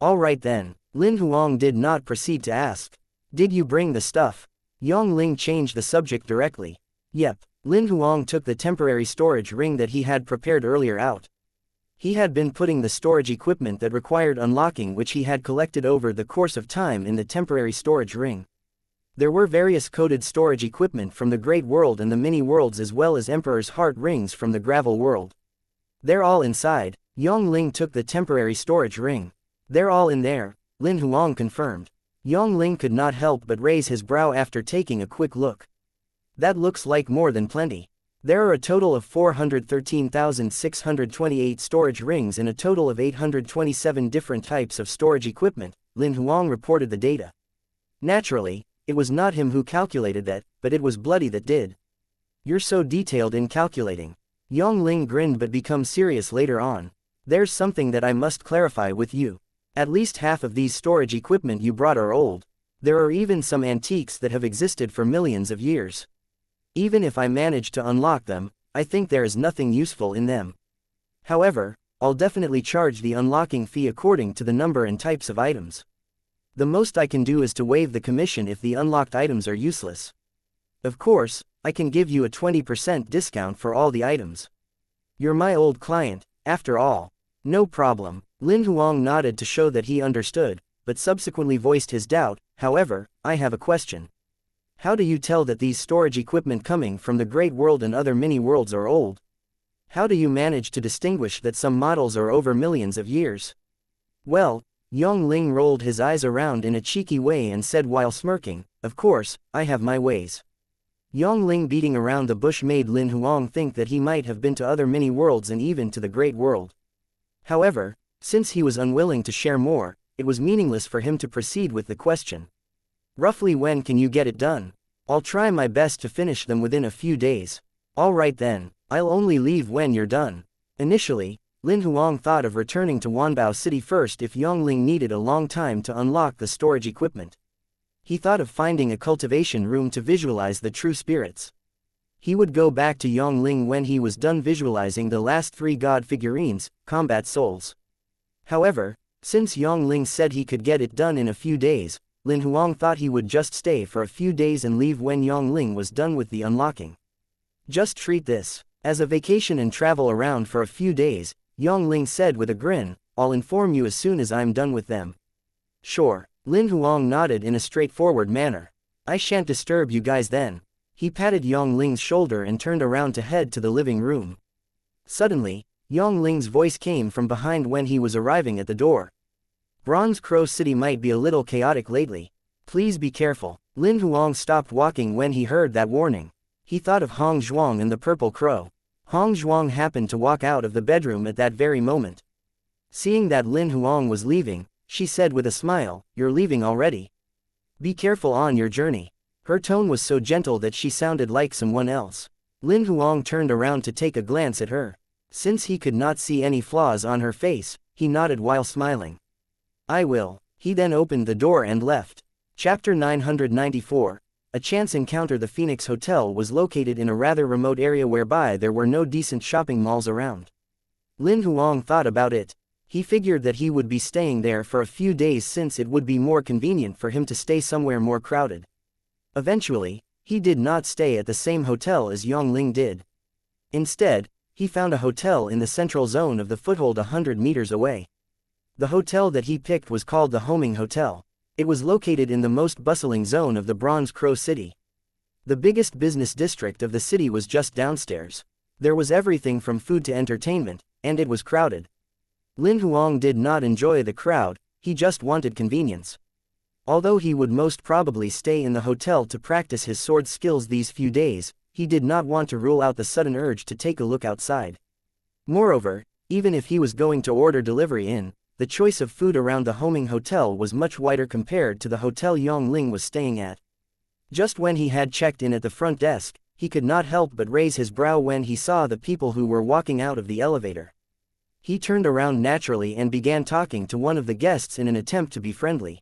All right then. Lin Huang did not proceed to ask. Did you bring the stuff? Yang Ling changed the subject directly. Yep. Lin Huang took the temporary storage ring that he had prepared earlier out. He had been putting the storage equipment that required unlocking which he had collected over the course of time in the temporary storage ring. There were various coded storage equipment from the Great World and the Mini Worlds as well as Emperor's Heart rings from the Gravel World. They're all inside. Yang Ling took the temporary storage ring. They're all in there, Lin Huang confirmed. Yang Ling could not help but raise his brow after taking a quick look. That looks like more than plenty. There are a total of 413,628 storage rings and a total of 827 different types of storage equipment, Lin Huang reported the data. Naturally, it was not him who calculated that, but it was Bloody that did. You're so detailed in calculating. Yang Ling grinned but became serious later on. There's something that I must clarify with you. At least half of these storage equipment you brought are old. There are even some antiques that have existed for millions of years. Even if I manage to unlock them, I think there is nothing useful in them. However, I'll definitely charge the unlocking fee according to the number and types of items. The most I can do is to waive the commission if the unlocked items are useless. Of course, I can give you a 20% discount for all the items. You're my old client, after all. No problem. Lin Huang nodded to show that he understood, but subsequently voiced his doubt. However, I have a question. How do you tell that these storage equipment coming from the Great World and other mini worlds are old? How do you manage to distinguish that some models are over millions of years? Well, Yang Ling rolled his eyes around in a cheeky way and said while smirking, of course, I have my ways. Yang Ling beating around the bush made Lin Huang think that he might have been to other mini worlds and even to the Great World. However, since he was unwilling to share more, it was meaningless for him to proceed with the question. Roughly when can you get it done? I'll try my best to finish them within a few days. All right then, I'll only leave when you're done. Initially, Lin Huang thought of returning to Wanbao City first if Yang Ling needed a long time to unlock the storage equipment. He thought of finding a cultivation room to visualize the true spirits. He would go back to Yang Ling when he was done visualizing the last 3 god figurines, combat souls. However, since Yang Ling said he could get it done in a few days, Lin Huang thought he would just stay for a few days and leave when Yang Ling was done with the unlocking. Just treat this as a vacation and travel around for a few days, Yang Ling said with a grin. I'll inform you as soon as I'm done with them. Sure, Lin Huang nodded in a straightforward manner. I shan't disturb you guys then. He patted Yang Ling's shoulder and turned around to head to the living room. Suddenly, Yang Ling's voice came from behind when he was arriving at the door. Bronze Crow City might be a little chaotic lately. Please be careful. Lin Huang stopped walking when he heard that warning. He thought of Hong Zhuang and the Purple Crow. Hong Zhuang happened to walk out of the bedroom at that very moment. Seeing that Lin Huang was leaving, she said with a smile, "You're leaving already? Be careful on your journey." Her tone was so gentle that she sounded like someone else. Lin Huang turned around to take a glance at her. Since he could not see any flaws on her face, he nodded while smiling. I will. He then opened the door and left. Chapter 994. A chance encounter. The Phoenix Hotel was located in a rather remote area whereby there were no decent shopping malls around. Lin Huang thought about it. He figured that he would be staying there for a few days since it would be more convenient for him to stay somewhere more crowded. Eventually, he did not stay at the same hotel as Yang Ling did. Instead, he found a hotel in the central zone of the foothold 100 meters away. The hotel that he picked was called the Homing Hotel. It was located in the most bustling zone of the Bronze Crow City. The biggest business district of the city was just downstairs. There was everything from food to entertainment, and it was crowded. Lin Huang did not enjoy the crowd, he just wanted convenience. Although he would most probably stay in the hotel to practice his sword skills these few days, he did not want to rule out the sudden urge to take a look outside. Moreover, even if he was going to order delivery in, the choice of food around the Homing Hotel was much wider compared to the hotel Yang Ling was staying at. Just when he had checked in at the front desk, he could not help but raise his brow when he saw the people who were walking out of the elevator. He turned around naturally and began talking to one of the guests in an attempt to be friendly.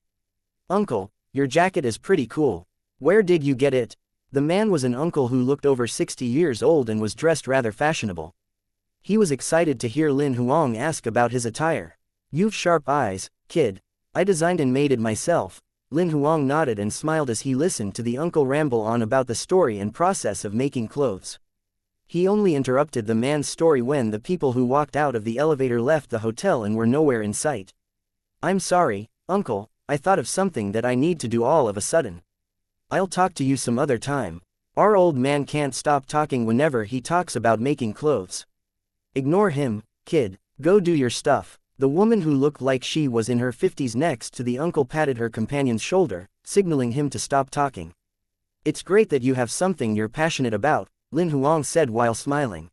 "Uncle, your jacket is pretty cool. Where did you get it?" The man was an uncle who looked over 60 years old and was dressed rather fashionable. He was excited to hear Lin Huang ask about his attire. "You've sharp eyes, kid. I designed and made it myself." Lin Huang nodded and smiled as he listened to the uncle ramble on about the story and process of making clothes. He only interrupted the man's story when the people who walked out of the elevator left the hotel and were nowhere in sight. "I'm sorry, uncle, I thought of something that I need to do all of a sudden. I'll talk to you some other time. Our old man can't stop talking whenever he talks about making clothes." "Ignore him, kid, go do your stuff." The woman who looked like she was in her 50s next to the uncle patted her companion's shoulder, signaling him to stop talking. "It's great that you have something you're passionate about," Lin Huang said while smiling.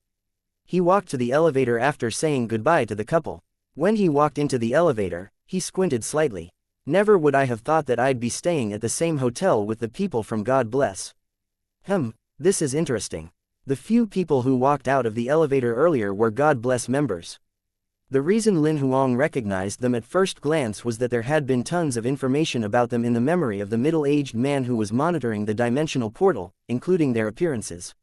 He walked to the elevator after saying goodbye to the couple. When he walked into the elevator, he squinted slightly. "Never would I have thought that I'd be staying at the same hotel with the people from God Bless. This is interesting." The few people who walked out of the elevator earlier were God Bless members. The reason Lin Huang recognized them at first glance was that there had been tons of information about them in the memory of the middle-aged man who was monitoring the dimensional portal, including their appearances.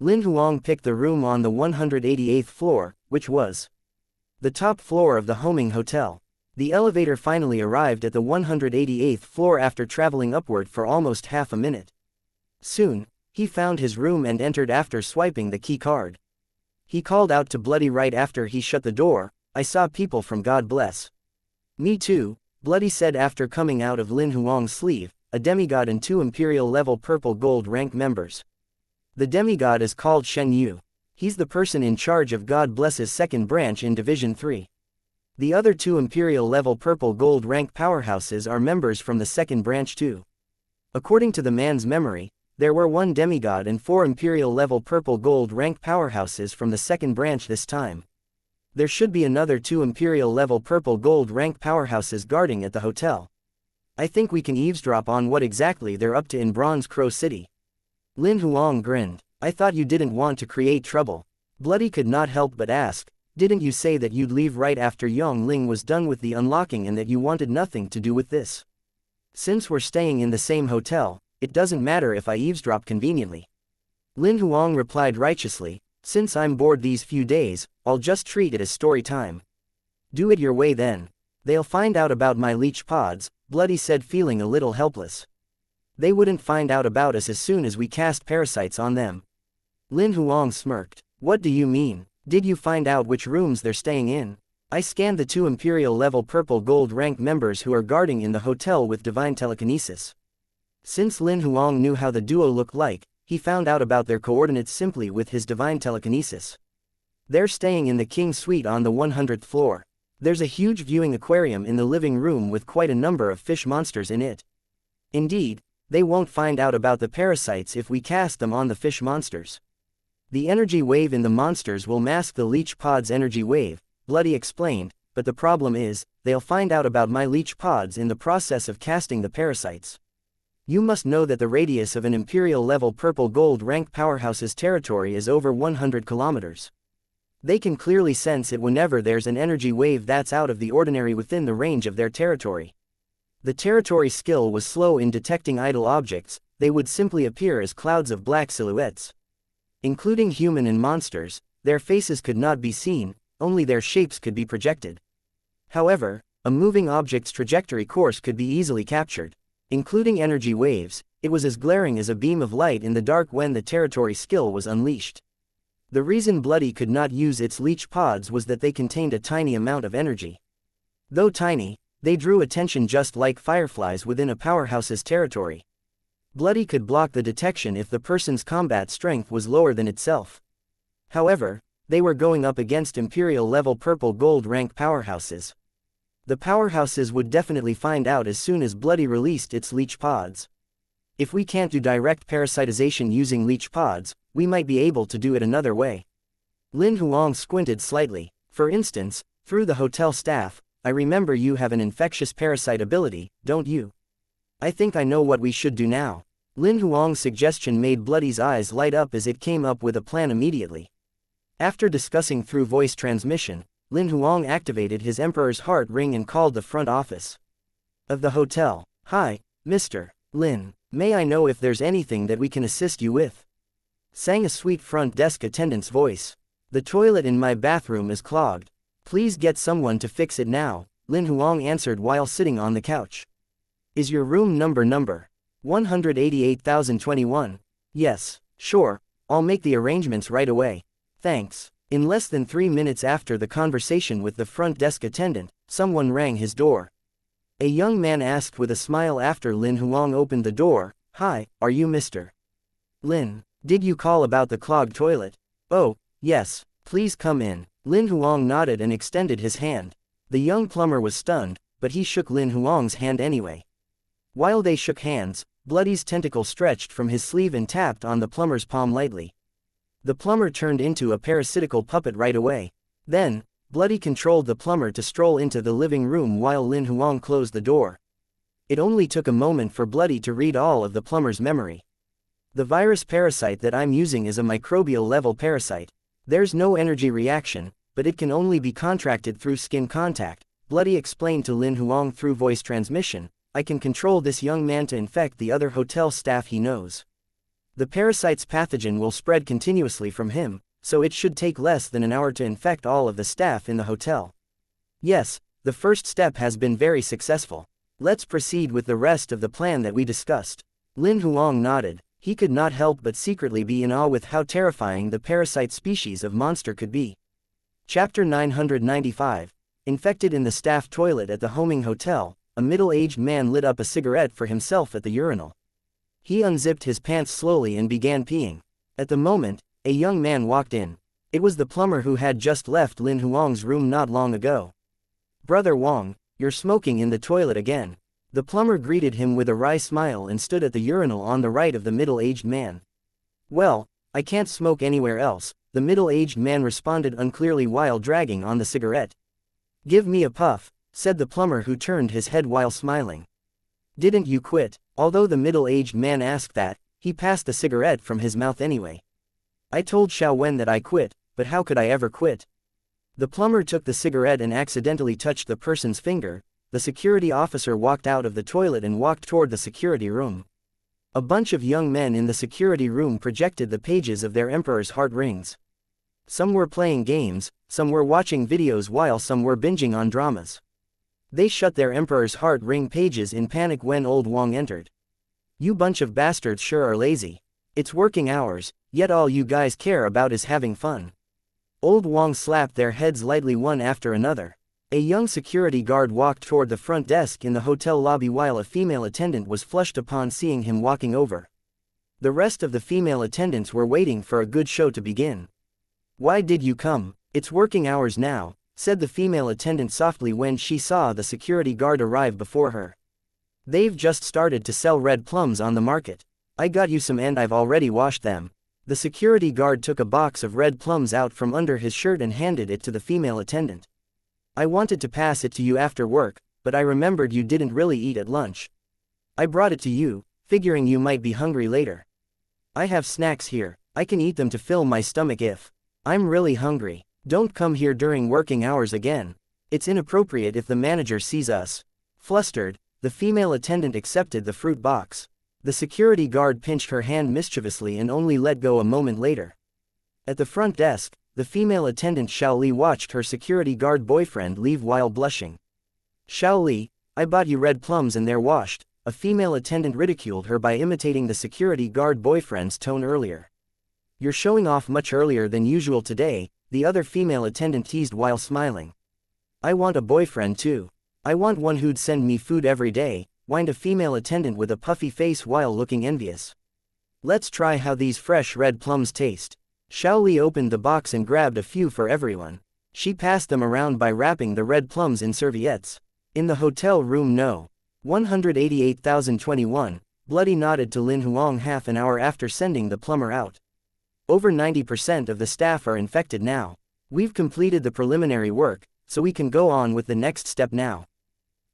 Lin Huang picked the room on the 188th floor, which was the top floor of the Homing Hotel. The elevator finally arrived at the 188th floor after traveling upward for almost half a minute. Soon, he found his room and entered after swiping the key card. He called out to Bloody right after he shut the door, "I saw people from God Bless." "Me too," Bloody said after coming out of Lin Huang's sleeve, a demigod and 2 Imperial-level purple gold rank members. The demigod is called Xianxia. He's the person in charge of God Bless's second branch in Division 3. The other 2 Imperial-level purple gold rank powerhouses are members from the second branch too. According to the man's memory, there were 1 demigod and 4 Imperial-level purple gold rank powerhouses from the second branch this time. There should be another 2 Imperial-level purple gold rank powerhouses guarding at the hotel. I think we can eavesdrop on what exactly they're up to in Bronze Crow City. Lin Huang grinned. "I thought you didn't want to create trouble." Bloody could not help but ask, "Didn't you say that you'd leave right after Yong Ling was done with the unlocking and that you wanted nothing to do with this? Since we're staying in the same hotel, it doesn't matter if I eavesdrop conveniently." Lin Huang replied righteously, "Since I'm bored these few days, I'll just treat it as story time." "Do it your way then. They'll find out about my leech pods," Bloody said, feeling a little helpless. "They wouldn't find out about us as soon as we cast parasites on them." Lin Huang smirked. "What do you mean? Did you find out which rooms they're staying in?" "I scanned the 2 Imperial-level purple gold rank members who are guarding in the hotel with divine telekinesis." Since Lin Huang knew how the duo looked like, he found out about their coordinates simply with his divine telekinesis. They're staying in the King Suite on the 100th floor. There's a huge viewing aquarium in the living room with quite a number of fish monsters in it. Indeed, they won't find out about the parasites if we cast them on the fish monsters. The energy wave in the monsters will mask the leech pod's energy wave, Bloody explained, but the problem is, they'll find out about my leech pods in the process of casting the parasites. You must know that the radius of an Imperial-level purple gold rank powerhouse's territory is over 100 kilometers. They can clearly sense it whenever there's an energy wave that's out of the ordinary within the range of their territory. The territory skill was slow in detecting idle objects, they would simply appear as clouds of black silhouettes. Including human and monsters, their faces could not be seen, only their shapes could be projected. However, a moving object's trajectory course could be easily captured. Including energy waves, it was as glaring as a beam of light in the dark when the territory skill was unleashed. The reason Bloody could not use its leech pods was that they contained a tiny amount of energy. Though tiny, they drew attention just like fireflies within a powerhouse's territory. Bloody could block the detection if the person's combat strength was lower than itself. However, they were going up against Imperial-level purple gold rank powerhouses. The powerhouses would definitely find out as soon as Bloody released its leech pods. If we can't do direct parasitization using leech pods, we might be able to do it another way. Lin Huang squinted slightly. "For instance, through the hotel staff, I remember you have an infectious parasite ability, don't you? I think I know what we should do now." Lin Huang's suggestion made Bloody's eyes light up as it came up with a plan immediately. After discussing through voice transmission, Lin Huang activated his Emperor's Heart ring and called the front office of the hotel. "Hi, Mr. Lin, may I know if there's anything that we can assist you with?" sang a sweet front desk attendant's voice. The toilet in my bathroom is clogged. Please get someone to fix it now, Lin Huang answered while sitting on the couch. Is your room number 188,021? Yes, sure, I'll make the arrangements right away. Thanks. In less than 3 minutes after the conversation with the front desk attendant, someone rang his door. A young man asked with a smile after Lin Huang opened the door, "Hi, are you Mr. Lin? Did you call about the clogged toilet?" "Oh, yes, please come in." Lin Huang nodded and extended his hand. The young plumber was stunned, but he shook Lin Huang's hand anyway. While they shook hands, Bloody's tentacle stretched from his sleeve and tapped on the plumber's palm lightly. The plumber turned into a parasitical puppet right away. Then, Bloody controlled the plumber to stroll into the living room while Lin Huang closed the door. It only took a moment for Bloody to read all of the plumber's memory. "The virus parasite that I'm using is a microbial-level parasite. There's no energy reaction, but it can only be contracted through skin contact," Bloody explained to Lin Huang through voice transmission. "I can control this young man to infect the other hotel staff he knows. The parasite's pathogen will spread continuously from him, so it should take less than an hour to infect all of the staff in the hotel. Yes, the first step has been very successful. Let's proceed with the rest of the plan that we discussed." Lin Huang nodded. He could not help but secretly be in awe with how terrifying the parasite species of monster could be. Chapter 995. Infected in the staff toilet at the Homing Hotel, a middle-aged man lit up a cigarette for himself at the urinal. He unzipped his pants slowly and began peeing. At the moment, a young man walked in. It was the plumber who had just left Lin Huang's room not long ago. "Brother Wang, you're smoking in the toilet again." The plumber greeted him with a wry smile and stood at the urinal on the right of the middle-aged man. "Well, I can't smoke anywhere else," the middle-aged man responded unclearly while dragging on the cigarette. "Give me a puff," said the plumber who turned his head while smiling. "Didn't you quit?" Although the middle-aged man asked that, he passed the cigarette from his mouth anyway. "I told Xiao Wen that I quit, but how could I ever quit?" The plumber took the cigarette and accidentally touched the person's finger. The security officer walked out of the toilet and walked toward the security room. A bunch of young men in the security room projected the pages of their Emperor's Heart rings. Some were playing games, some were watching videos while some were binging on dramas. They shut their Emperor's Heart ring pages in panic when old Wang entered. "You bunch of bastards sure are lazy. It's working hours, yet all you guys care about is having fun." Old Wang slapped their heads lightly one after another. A young security guard walked toward the front desk in the hotel lobby while a female attendant was flushed upon seeing him walking over. The rest of the female attendants were waiting for a good show to begin. "Why did you come? It's working hours now," said the female attendant softly when she saw the security guard arrive before her. "They've just started to sell red plums on the market. I got you some and I've already washed them." The security guard took a box of red plums out from under his shirt and handed it to the female attendant. "I wanted to pass it to you after work, but I remembered you didn't really eat at lunch. I brought it to you, figuring you might be hungry later. I have snacks here, I can eat them to fill my stomach if I'm really hungry. Don't come here during working hours again. It's inappropriate if the manager sees us." Flustered, the female attendant accepted the fruit box. The security guard pinched her hand mischievously and only let go a moment later. At the front desk, the female attendant Xiao Li watched her security guard boyfriend leave while blushing. "Xiao Li, I bought you red plums and they're washed," a female attendant ridiculed her by imitating the security guard boyfriend's tone earlier. "You're showing off much earlier than usual today," the other female attendant teased while smiling. "I want a boyfriend too. I want one who'd send me food every day," whined a female attendant with a puffy face while looking envious. "Let's try how these fresh red plums taste." Xiao Li opened the box and grabbed a few for everyone. She passed them around by wrapping the red plums in serviettes. In the hotel room No. 188,021, Bloody nodded to Lin Huang half an hour after sending the plumber out. "Over 90% of the staff are infected now. We've completed the preliminary work, so we can go on with the next step now."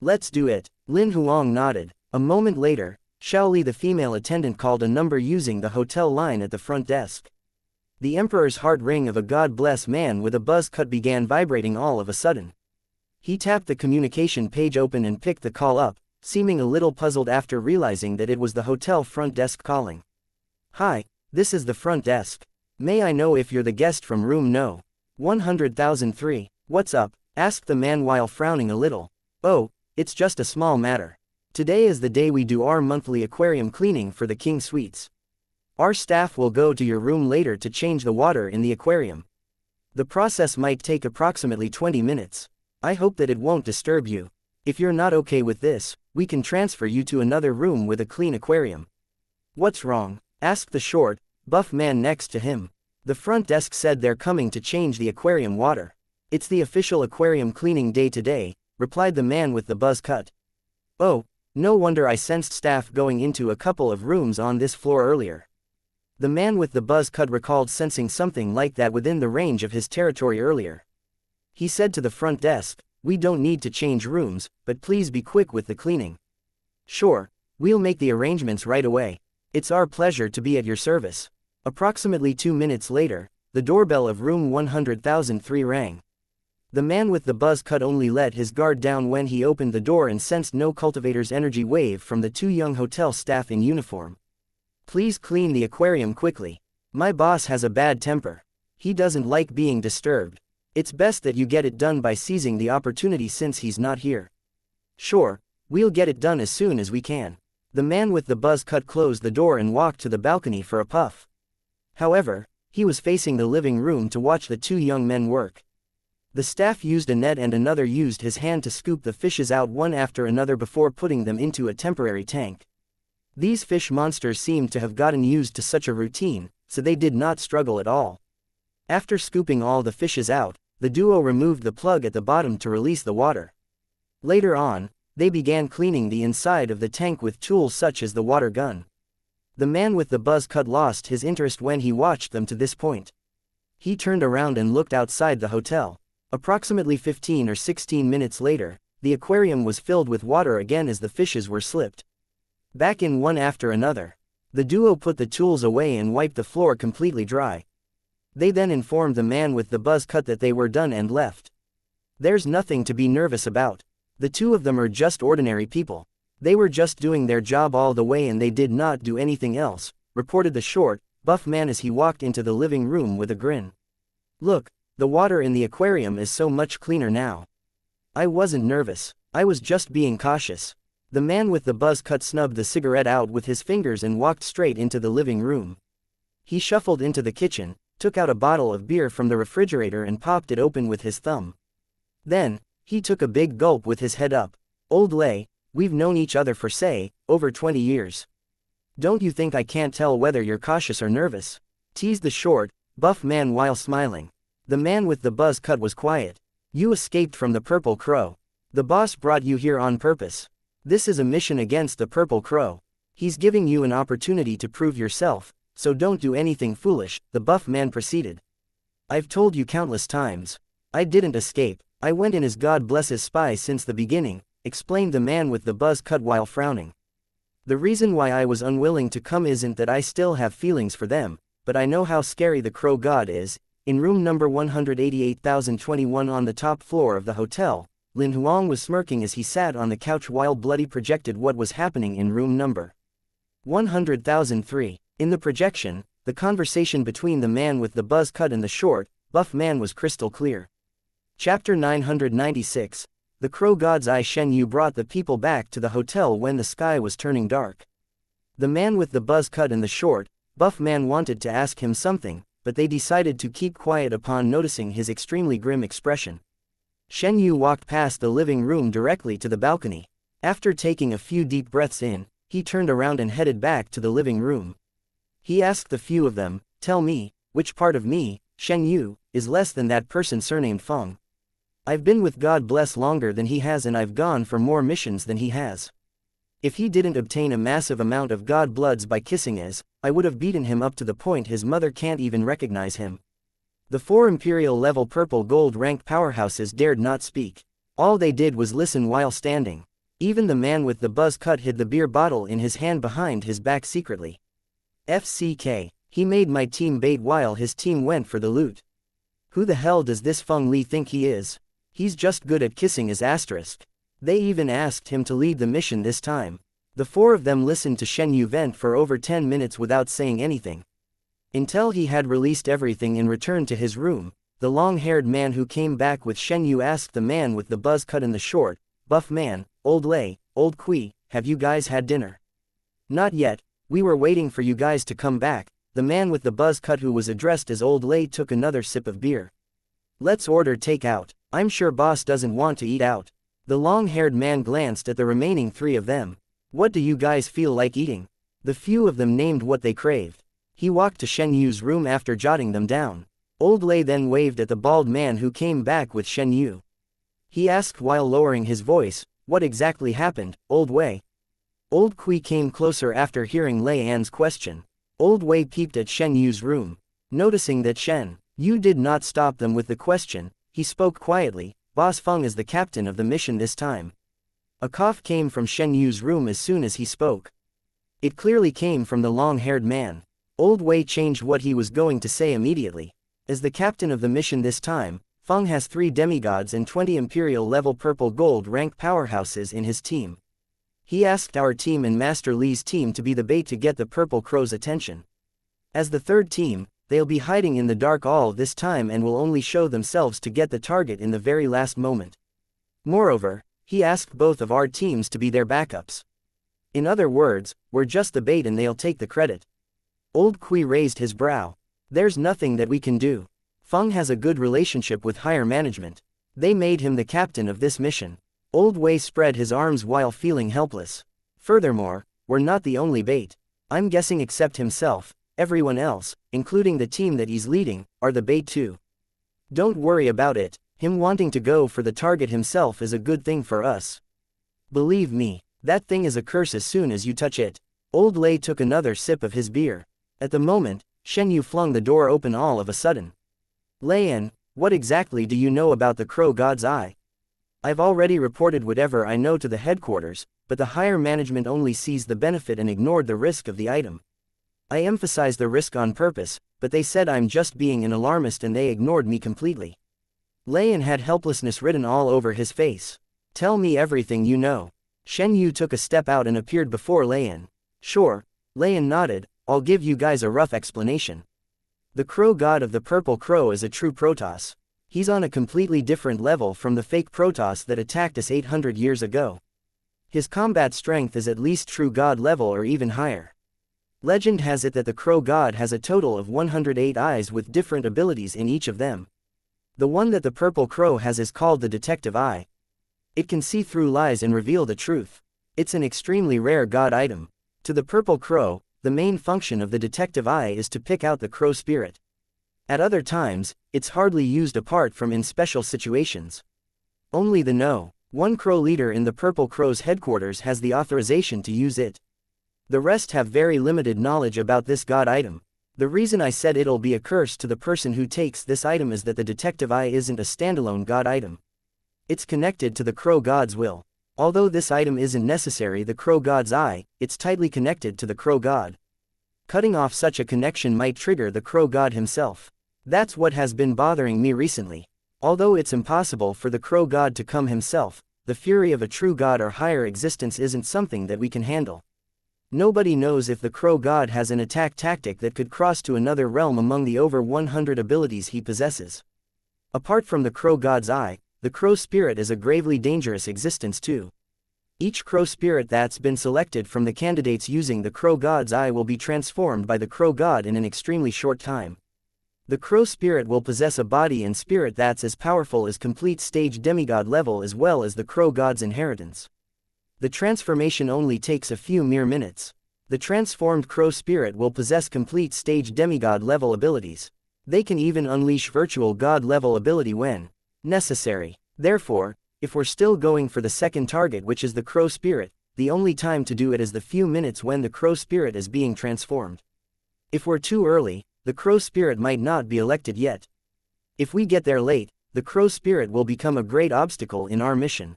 "Let's do it," Lin Huang nodded. A moment later, Xiao Li the female attendant called a number using the hotel line at the front desk. The Emperor's Heart ring of a God-bless man with a buzz cut began vibrating all of a sudden. He tapped the communication page open and picked the call up, seeming a little puzzled after realizing that it was the hotel front desk calling. "Hi, this is the front desk. May I know if you're the guest from room No. 100,003. What's up? Asked the man while frowning a little. Oh, it's just a small matter. Today is the day we do our monthly aquarium cleaning for the King Suites. Our staff will go to your room later to change the water in the aquarium. The process might take approximately 20 minutes. I hope that it won't disturb you. If you're not okay with this, we can transfer you to another room with a clean aquarium. What's wrong? Asked the short, buff man next to him. The front desk said they're coming to change the aquarium water. It's the official aquarium cleaning day today, replied the man with the buzz cut. Oh, no wonder I sensed staff going into a couple of rooms on this floor earlier. The man with the buzz cut recalled sensing something like that within the range of his territory earlier. He said to the front desk, "We don't need to change rooms, but please be quick with the cleaning." "Sure, we'll make the arrangements right away. It's our pleasure to be at your service." Approximately 2 minutes later, the doorbell of room 100,003 rang. The man with the buzz cut only let his guard down when he opened the door and sensed no cultivator's energy wave from the two young hotel staff in uniform. "Please clean the aquarium quickly. My boss has a bad temper. He doesn't like being disturbed. It's best that you get it done by seizing the opportunity since he's not here." "Sure, we'll get it done as soon as we can." The man with the buzz cut closed the door and walked to the balcony for a puff. However, he was facing the living room to watch the two young men work. The staff used a net and another used his hand to scoop the fishes out one after another before putting them into a temporary tank. These fish monsters seemed to have gotten used to such a routine, so they did not struggle at all. After scooping all the fishes out, the duo removed the plug at the bottom to release the water. Later on, they began cleaning the inside of the tank with tools such as the water gun. The man with the buzz cut lost his interest when he watched them to this point. He turned around and looked outside the hotel. Approximately 15 or 16 minutes later, the aquarium was filled with water again as the fishes were slipped back in one after another. The duo put the tools away and wiped the floor completely dry. They then informed the man with the buzz cut that they were done and left. "There's nothing to be nervous about. The two of them are just ordinary people. They were just doing their job all the way and they did not do anything else," reported the short, buff man as he walked into the living room with a grin. "Look, the water in the aquarium is so much cleaner now. I wasn't nervous, I was just being cautious." The man with the buzz cut snubbed the cigarette out with his fingers and walked straight into the living room. He shuffled into the kitchen, took out a bottle of beer from the refrigerator and popped it open with his thumb. Then, he took a big gulp with his head up. "Old Lay, we've known each other for say, over 20 years. Don't you think I can't tell whether you're cautious or nervous?" teased the short, buff man while smiling. The man with the buzz cut was quiet. "You escaped from the Purple Crow. The boss brought you here on purpose. This is a mission against the Purple Crow. He's giving you an opportunity to prove yourself, so don't do anything foolish," the buff man proceeded. "I've told you countless times. I didn't escape, I went in as God blesses spy since the beginning," explained the man with the buzz cut while frowning. "The reason why I was unwilling to come isn't that I still have feelings for them, but I know how scary the Crow God is." In room number 188,021 on the top floor of the hotel, Lin Huang was smirking as he sat on the couch while Bloody projected what was happening in room number 100,003. In the projection, the conversation between the man with the buzz cut and the short, buff man was crystal clear. Chapter 996. The Crow God's Eye. Shen Yu brought the people back to the hotel when the sky was turning dark. The man with the buzz cut and the short, buff man wanted to ask him something, but they decided to keep quiet upon noticing his extremely grim expression. Shen Yu walked past the living room directly to the balcony. After taking a few deep breaths in, he turned around and headed back to the living room. He asked the few of them, "Tell me, which part of me, Shen Yu, is less than that person surnamed Feng? I've been with God bless longer than he has and I've gone for more missions than he has. If he didn't obtain a massive amount of God bloods by kissing us, I would have beaten him up to the point his mother can't even recognize him." The 4 Imperial-level purple gold ranked powerhouses dared not speak. All they did was listen while standing. Even the man with the buzz cut hid the beer bottle in his hand behind his back secretly. "FCK, he made my team bait while his team went for the loot. Who the hell does this Feng Li think he is? He's just good at kissing his asterisk. They even asked him to lead the mission this time." The 4 of them listened to Shen Yu vent for over 10 minutes without saying anything. Until he had released everything and returned to his room, the long-haired man who came back with Shen Yu asked the man with the buzz cut and the short, buff man, Old Lei, Old Kui, have you guys had dinner? Not yet, we were waiting for you guys to come back. The man with the buzz cut who was addressed as Old Lei took another sip of beer. Let's order takeout. I'm sure boss doesn't want to eat out. The long-haired man glanced at the remaining three of them. What do you guys feel like eating? The few of them named what they craved. He walked to Shen Yu's room after jotting them down. Old Lei then waved at the bald man who came back with Shen Yu. He asked while lowering his voice, what exactly happened, Old Wei? Old Kui came closer after hearing Lei An's question. Old Wei peeped at Shen Yu's room. Noticing that Shen Yu did not stop them with the question, he spoke quietly, Boss Feng is the captain of the mission this time. A cough came from Shen Yu's room as soon as he spoke. It clearly came from the long-haired man. Old Wei changed what he was going to say immediately. As the captain of the mission this time, Feng has 3 demigods and 20 imperial-level purple gold rank powerhouses in his team. He asked our team and Master Li's team to be the bait to get the Purple Crow's attention. As the third team, they'll be hiding in the dark all this time and will only show themselves to get the target in the very last moment. Moreover, he asked both of our teams to be their backups. In other words, we're just the bait and they'll take the credit. Old Kui raised his brow. There's nothing that we can do. Feng has a good relationship with higher management. They made him the captain of this mission. Old Wei spread his arms while feeling helpless. Furthermore, we're not the only bait. I'm guessing except himself, everyone else, including the team that he's leading, are the bait too. Don't worry about it, him wanting to go for the target himself is a good thing for us. Believe me, that thing is a curse as soon as you touch it. Old Lei took another sip of his beer. At the moment, Shen Yu flung the door open all of a sudden. Leian, what exactly do you know about the Crow God's Eye? I've already reported whatever I know to the headquarters, but the higher management only sees the benefit and ignored the risk of the item. I emphasized the risk on purpose, but they said I'm just being an alarmist and they ignored me completely. Leian had helplessness written all over his face. Tell me everything you know. Shen Yu took a step out and appeared before Leian. Sure, Leian nodded, I'll give you guys a rough explanation. The Crow God of the Purple Crow is a true Protoss. He's on a completely different level from the fake Protoss that attacked us 800 years ago. His combat strength is at least true God level or even higher. Legend has it that the Crow God has a total of 108 eyes with different abilities in each of them. The one that the Purple Crow has is called the Detective Eye. It can see through lies and reveal the truth. It's an extremely rare God item. To the Purple Crow, the main function of the Detective Eye is to pick out the Crow spirit. At other times, it's hardly used apart from in special situations. Only the one Crow leader in the Purple Crow's headquarters has the authorization to use it. The rest have very limited knowledge about this god item. The reason I said it'll be a curse to the person who takes this item is that the Detective Eye isn't a standalone god item. It's connected to the Crow God's will. Although this item isn't necessary the Crow God's Eye, it's tightly connected to the Crow God. Cutting off such a connection might trigger the Crow God himself. That's what has been bothering me recently. Although it's impossible for the Crow God to come himself, the fury of a true god or higher existence isn't something that we can handle. Nobody knows if the Crow God has an attack tactic that could cross to another realm among the over 100 abilities he possesses. Apart from the Crow God's Eye, the Crow Spirit is a gravely dangerous existence too. Each Crow Spirit that's been selected from the candidates using the Crow God's Eye will be transformed by the Crow God in an extremely short time. The Crow Spirit will possess a body and spirit that's as powerful as complete stage demigod level as well as the Crow God's inheritance. The transformation only takes a few mere minutes. The transformed Crow Spirit will possess complete stage demigod level abilities. They can even unleash virtual god level ability when necessary. Therefore, if we're still going for the second target which is the Crow Spirit, the only time to do it is the few minutes when the Crow Spirit is being transformed. If we're too early, the Crow Spirit might not be elected yet. If we get there late, the Crow Spirit will become a great obstacle in our mission.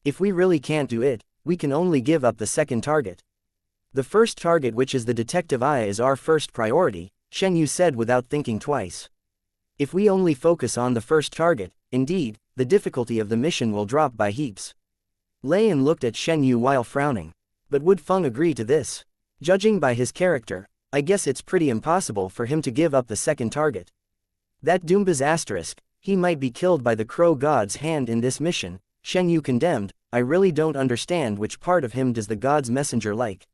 If we really can't do it, we can only give up the second target. The first target which is the Detective Eye is our first priority, Shen Yu said without thinking twice. If we only focus on the first target, indeed, the difficulty of the mission will drop by heaps. Leian looked at Shen Yu while frowning. But would Feng agree to this? Judging by his character, I guess it's pretty impossible for him to give up the second target. That Doomba's asterisk, he might be killed by the crow god's hand in this mission. Shen Yu condemned, I really don't understand which part of him does the god's messenger like.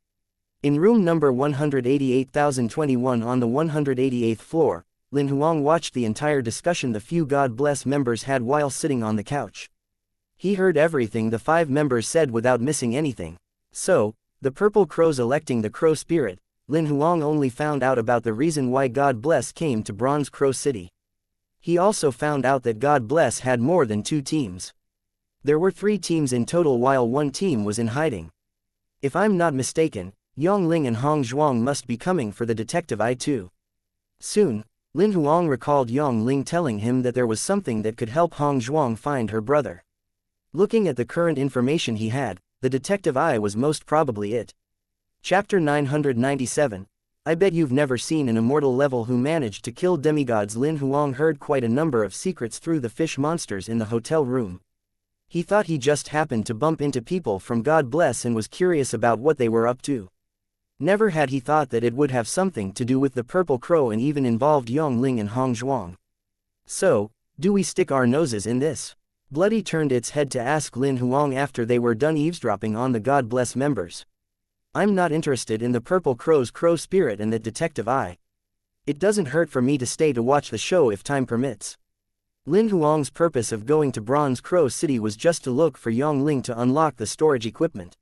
In room number 188,021 on the 188th floor, Lin Huang watched the entire discussion the few God Bless members had while sitting on the couch. He heard everything the 5 members said without missing anything. So, the purple crows electing the crow spirit, Lin Huang only found out about the reason why God Bless came to Bronze Crow City. He also found out that God Bless had more than 2 teams. There were 3 teams in total while 1 team was in hiding. If I'm not mistaken, Yang Ling and Hong Zhuang must be coming for the detective eye too. Soon, Lin Huang recalled Yang Ling telling him that there was something that could help Hong Zhuang find her brother. Looking at the current information he had, the detective eye was most probably it. Chapter 997. I bet you've never seen an immortal level who managed to kill demigods. Lin Huang heard quite a number of secrets through the fish monsters in the hotel room. He thought he just happened to bump into people from God Bless and was curious about what they were up to. Never had he thought that it would have something to do with the purple crow and even involved Yang Ling and Hong Zhuang. So, do we stick our noses in this? Bloody turned its head to ask Lin Huang after they were done eavesdropping on the God Bless members. I'm not interested in the purple crow's crow spirit and that detective eye. It doesn't hurt for me to stay to watch the show if time permits. Lin Huang's purpose of going to Bronze Crow City was just to look for Yang Ling to unlock the storage equipment.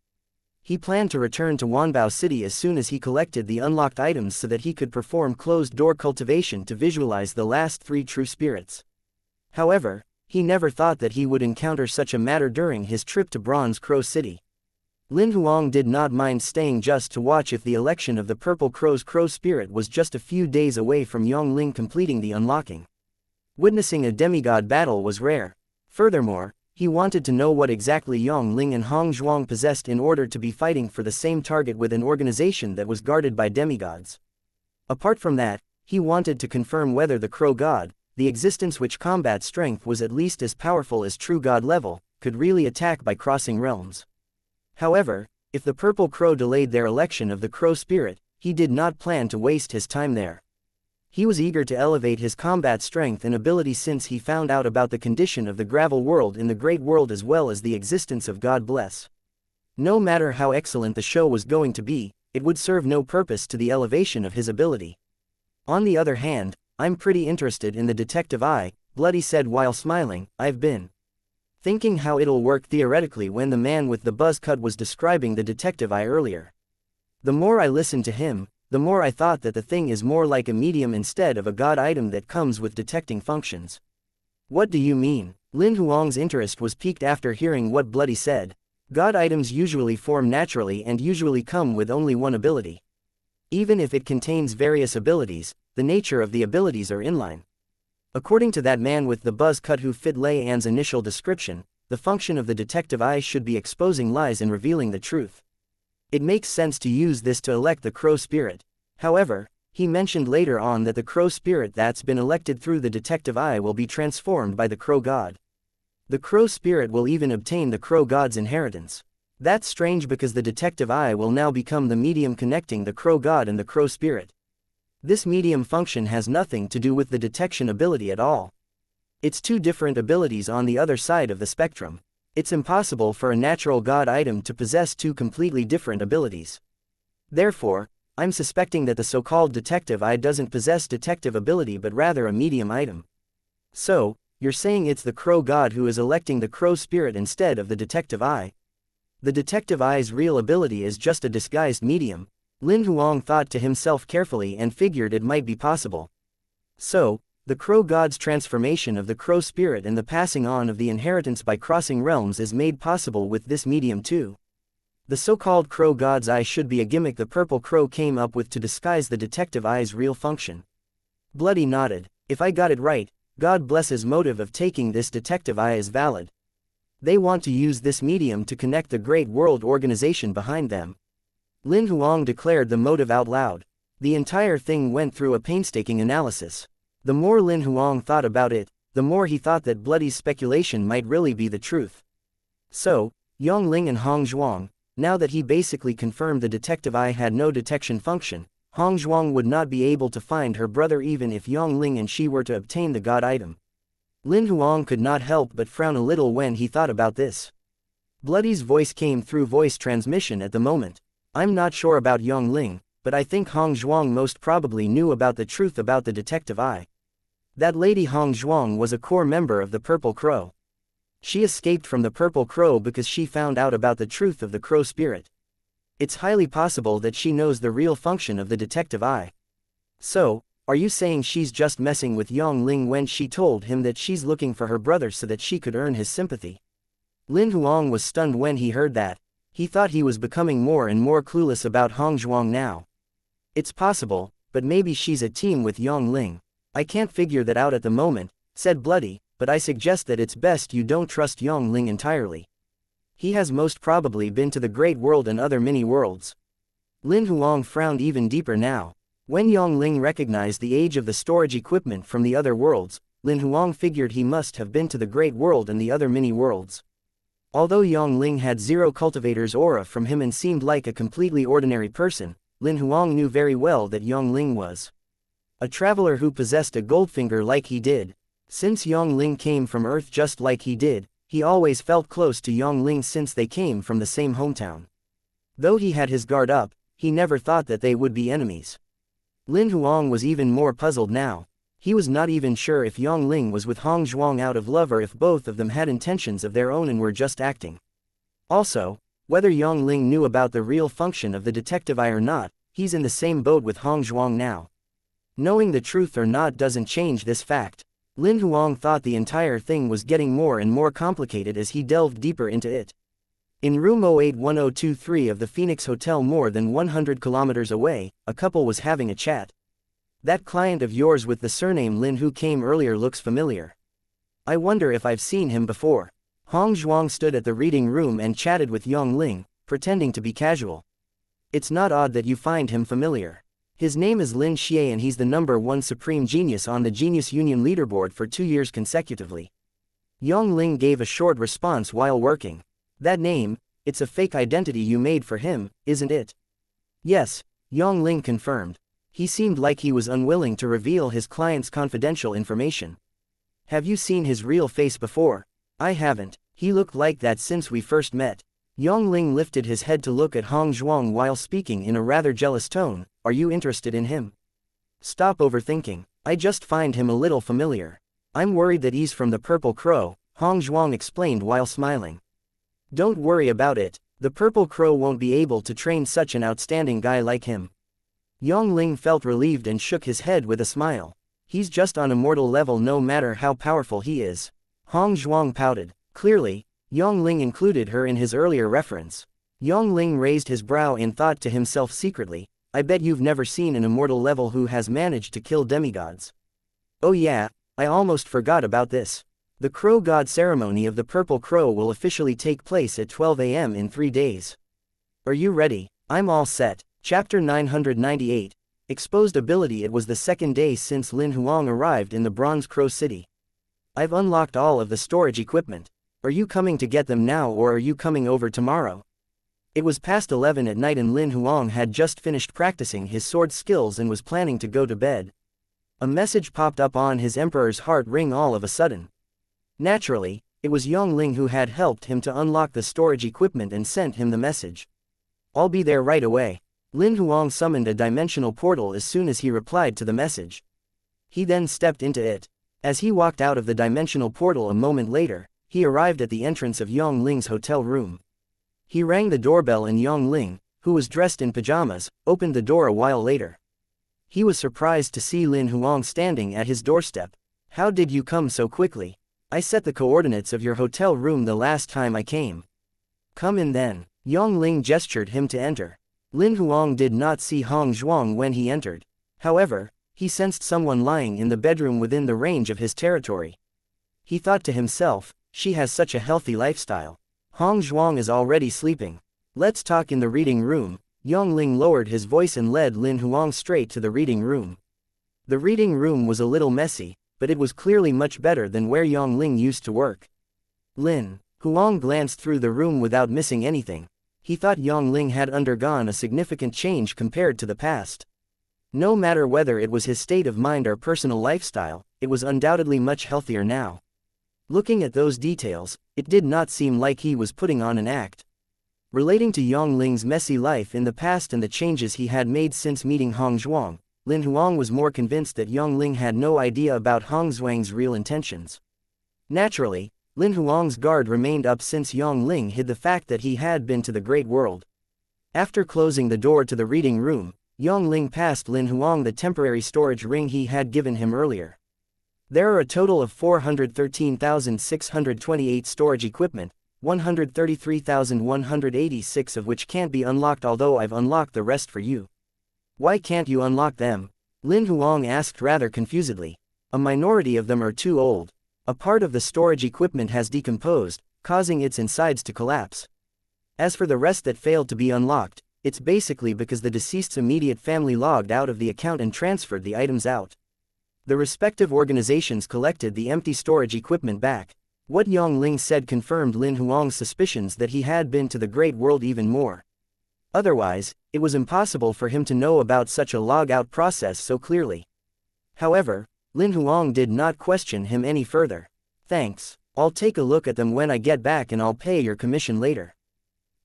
He planned to return to Wanbao City as soon as he collected the unlocked items so that he could perform closed-door cultivation to visualize the last 3 true spirits. However, he never thought that he would encounter such a matter during his trip to Bronze Crow City. Lin Huang did not mind staying just to watch if the election of the Purple Crow's crow spirit was just a few days away from Yang Ling completing the unlocking. Witnessing a demigod battle was rare. Furthermore, he wanted to know what exactly Yang Ling and Hong Zhuang possessed in order to be fighting for the same target with an organization that was guarded by demigods. Apart from that, he wanted to confirm whether the crow god, the existence which combat strength was at least as powerful as true god level, could really attack by crossing realms. However, if the purple crow delayed their election of the crow spirit, he did not plan to waste his time there. He was eager to elevate his combat strength and ability since he found out about the condition of the gravel world in the Great World as well as the existence of God Bless. No matter how excellent the show was going to be, it would serve no purpose to the elevation of his ability. On the other hand, I'm pretty interested in the detective eye, Bloody said while smiling. I've been thinking how it'll work theoretically when the man with the buzz cut was describing the detective eye earlier. The more I listened to him, the more I thought that the thing is more like a medium instead of a god item that comes with detecting functions. What do you mean? Lin Huang's interest was piqued after hearing what Bloody said. God items usually form naturally and usually come with only one ability. Even if it contains various abilities, the nature of the abilities are inline. According to that man with the buzz cut who fit Lei An's initial description, the function of the detective eye should be exposing lies and revealing the truth. It makes sense to use this to elect the crow spirit. However, he mentioned later on that the crow spirit that's been elected through the detective eye will be transformed by the crow god. The crow spirit will even obtain the crow god's inheritance. That's strange because the detective eye will now become the medium connecting the crow god and the crow spirit. This medium function has nothing to do with the detection ability at all. It's 2 different abilities on the other side of the spectrum. It's impossible for a natural god item to possess 2 completely different abilities. Therefore, I'm suspecting that the so-called detective eye doesn't possess detective ability but rather a medium item. So, you're saying it's the crow god who is electing the crow spirit instead of the detective eye? The detective eye's real ability is just a disguised medium. Lin Huang thought to himself carefully and figured it might be possible. So, the crow god's transformation of the crow spirit and the passing on of the inheritance by crossing realms is made possible with this medium too. The so-called crow god's eye should be a gimmick the purple crow came up with to disguise the detective eye's real function. Bloody nodded. If I got it right, God Bless's motive of taking this detective eye is valid. They want to use this medium to connect the great world organization behind them. Lin Huang declared the motive out loud. The entire thing went through a painstaking analysis. The more Lin Huang thought about it, the more he thought that Bloody's speculation might really be the truth. So, Yang Ling and Hong Zhuang, now that he basically confirmed the detective eye had no detection function, Hong Zhuang would not be able to find her brother even if Yongling and she were to obtain the god item. Lin Huang could not help but frown a little when he thought about this. Bloody's voice came through voice transmission at the moment. I'm not sure about Yongling, but I think Hong Zhuang most probably knew about the truth about the detective eye. That lady Hong Zhuang was a core member of the Purple Crow. She escaped from the Purple Crow because she found out about the truth of the Crow spirit. It's highly possible that she knows the real function of the detective eye. So, are you saying she's just messing with Yongling when she told him that she's looking for her brother so that she could earn his sympathy? Lin Huang was stunned when he heard that. He thought he was becoming more and more clueless about Hong Zhuang now. It's possible, but maybe she's a team with Yongling. I can't figure that out at the moment, said Bloody, but I suggest that it's best you don't trust Yongling entirely. He has most probably been to the Great World and other mini-worlds. Lin Huang frowned even deeper now. When Yongling recognized the age of the storage equipment from the other worlds, Lin Huang figured he must have been to the Great World and the other mini-worlds. Although Yongling had zero cultivator's aura from him and seemed like a completely ordinary person, Lin Huang knew very well that Yongling was a traveler who possessed a goldfinger like he did. Since Yongling came from Earth just like he did, he always felt close to Yongling since they came from the same hometown. Though he had his guard up, he never thought that they would be enemies. Lin Huang was even more puzzled now. He was not even sure if Yongling was with Hong Zhuang out of love or if both of them had intentions of their own and were just acting. Also, whether Yongling knew about the real function of the detective eye or not, he's in the same boat with Hong Zhuang now. Knowing the truth or not doesn't change this fact. Lin Huang thought the entire thing was getting more and more complicated as he delved deeper into it. In room 081023 of the Phoenix Hotel more than 100 kilometers away, a couple was having a chat. That client of yours with the surname Lin who came earlier looks familiar. I wonder if I've seen him before. Hong Zhuang stood at the reading room and chatted with Yongling, pretending to be casual. It's not odd that you find him familiar. His name is Lin Xie and he's the #1 supreme genius on the Genius Union leaderboard for 2 years consecutively. Yongling gave a short response while working. That name, it's a fake identity you made for him, isn't it? Yes, Yongling confirmed. He seemed like he was unwilling to reveal his client's confidential information. Have you seen his real face before? I haven't. He looked like that since we first met. Yongling lifted his head to look at Hong Zhuang while speaking in a rather jealous tone. Are you interested in him? Stop overthinking. I just find him a little familiar. I'm worried that he's from the Purple Crow, Hong Zhuang explained while smiling. Don't worry about it. The Purple Crow won't be able to train such an outstanding guy like him. Yongling felt relieved and shook his head with a smile. He's just on a mortal level no matter how powerful he is. Hong Zhuang pouted. Clearly, Yongling included her in his earlier reference. Yongling raised his brow in thought to himself secretly. I bet you've never seen an immortal level who has managed to kill demigods. Oh yeah, I almost forgot about this. The Crow God ceremony of the Purple Crow will officially take place at 12 a.m. in 3 days. Are you ready? I'm all set. Chapter 998. Exposed ability. It was the second day since Lin Huang arrived in the Bronze Crow City. I've unlocked all of the storage equipment. Are you coming to get them now or are you coming over tomorrow? It was past 11 at night and Lin Huang had just finished practicing his sword skills and was planning to go to bed. A message popped up on his Emperor's heart ring all of a sudden. Naturally, it was Yongling who had helped him to unlock the storage equipment and sent him the message. I'll be there right away. Lin Huang summoned a dimensional portal as soon as he replied to the message. He then stepped into it. As he walked out of the dimensional portal a moment later, he arrived at the entrance of Yongling's hotel room. He rang the doorbell and Yongling, who was dressed in pajamas, opened the door a while later. He was surprised to see Lin Huang standing at his doorstep. How did you come so quickly? I set the coordinates of your hotel room the last time I came. Come in then. Yongling gestured him to enter. Lin Huang did not see Hong Zhuang when he entered. However, he sensed someone lying in the bedroom within the range of his territory. He thought to himself, she has such a healthy lifestyle. Hong Zhuang is already sleeping. Let's talk in the reading room. Yongling lowered his voice and led Lin Huang straight to the reading room. The reading room was a little messy, but it was clearly much better than where Yongling used to work. Lin Huang glanced through the room without missing anything. He thought Yongling had undergone a significant change compared to the past. No matter whether it was his state of mind or personal lifestyle, it was undoubtedly much healthier now. Looking at those details, it did not seem like he was putting on an act. Relating to Yongling's messy life in the past and the changes he had made since meeting Hong Zhuang, Lin Huang was more convinced that Yongling had no idea about Hong Zhuang's real intentions. Naturally, Lin Huang's guard remained up since Yongling hid the fact that he had been to the Great World. After closing the door to the reading room, Yongling passed Lin Huang the temporary storage ring he had given him earlier. There are a total of 413,628 storage equipment, 133,186 of which can't be unlocked, although I've unlocked the rest for you. Why can't you unlock them? Lin Huang asked rather confusedly. A minority of them are too old. A part of the storage equipment has decomposed, causing its insides to collapse. As for the rest that failed to be unlocked, it's basically because the deceased's immediate family logged out of the account and transferred the items out. The respective organizations collected the empty storage equipment back. What Yongling said confirmed Lin Huang's suspicions that he had been to the Great World even more. Otherwise, it was impossible for him to know about such a log-out process so clearly. However, Lin Huang did not question him any further. Thanks, I'll take a look at them when I get back and I'll pay your commission later.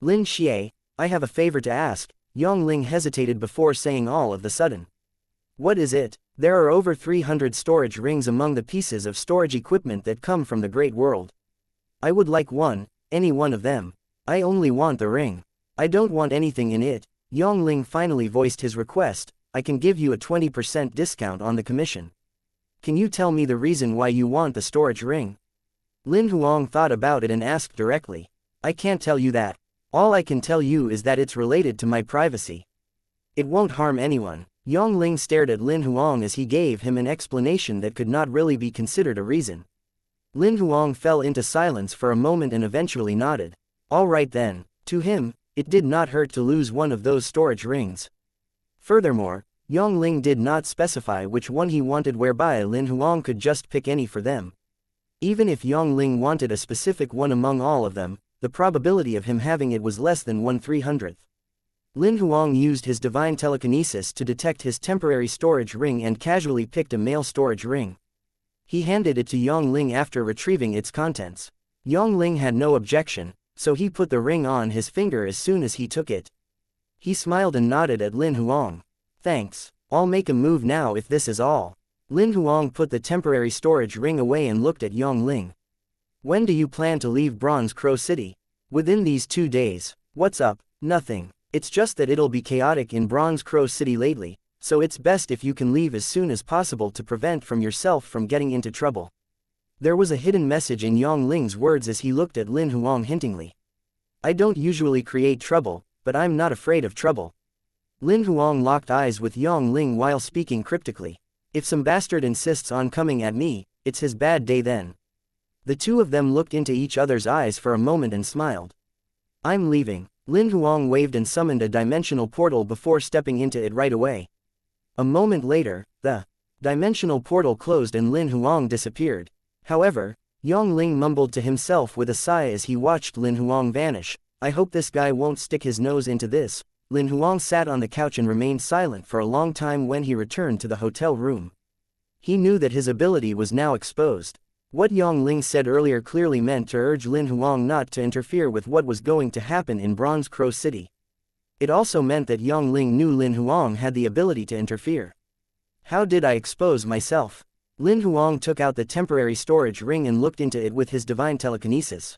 Lin Xie, I have a favor to ask. Yongling hesitated before saying all of the sudden. What is it? There are over 300 storage rings among the pieces of storage equipment that come from the Great World. I would like one, any one of them. I only want the ring. I don't want anything in it. Yongling finally voiced his request. I can give you a 20% discount on the commission. Can you tell me the reason why you want the storage ring? Lin Huang thought about it and asked directly. I can't tell you that. All I can tell you is that it's related to my privacy. It won't harm anyone. Yongling stared at Lin Huang as he gave him an explanation that could not really be considered a reason. Lin Huang fell into silence for a moment and eventually nodded. All right then. To him, it did not hurt to lose one of those storage rings. Furthermore, Yongling did not specify which one he wanted, whereby Lin Huang could just pick any for them. Even if Yongling wanted a specific one among all of them, the probability of him having it was less than 1/300th. Lin Huang used his divine telekinesis to detect his temporary storage ring and casually picked a male storage ring. He handed it to Yongling after retrieving its contents. Yongling had no objection, so he put the ring on his finger as soon as he took it. He smiled and nodded at Lin Huang. Thanks, I'll make a move now if this is all. Lin Huang put the temporary storage ring away and looked at Yongling. When do you plan to leave Bronze Crow City? Within these 2 days. What's up? Nothing. It's just that it'll be chaotic in Bronze Crow City lately, so it's best if you can leave as soon as possible to prevent yourself from getting into trouble. There was a hidden message in Yongling's words as he looked at Lin Huang hintingly. I don't usually create trouble, but I'm not afraid of trouble. Lin Huang locked eyes with Yongling while speaking cryptically. If some bastard insists on coming at me, it's his bad day then. The two of them looked into each other's eyes for a moment and smiled. I'm leaving. Lin Huang waved and summoned a dimensional portal before stepping into it right away. A moment later, the dimensional portal closed and Lin Huang disappeared. However, Yongling mumbled to himself with a sigh as he watched Lin Huang vanish. I hope this guy won't stick his nose into this. Lin Huang sat on the couch and remained silent for a long time when he returned to the hotel room. He knew that his ability was now exposed. What Yongling said earlier clearly meant to urge Lin Huang not to interfere with what was going to happen in Bronze Crow City. It also meant that Yongling knew Lin Huang had the ability to interfere. How did I expose myself? Lin Huang took out the temporary storage ring and looked into it with his divine telekinesis.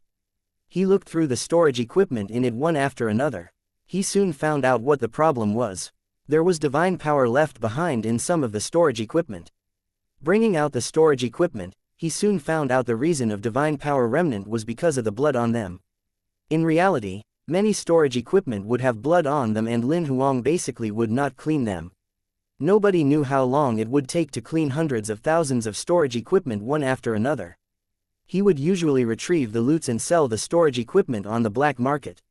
He looked through the storage equipment in it one after another. He soon found out what the problem was. There was divine power left behind in some of the storage equipment. Bringing out the storage equipment, he soon found out the reason of divine power remnant was because of the blood on them. In reality, many storage equipment would have blood on them and Lin Huang basically would not clean them. Nobody knew how long it would take to clean hundreds of thousands of storage equipment one after another. He would usually retrieve the loots and sell the storage equipment on the black market.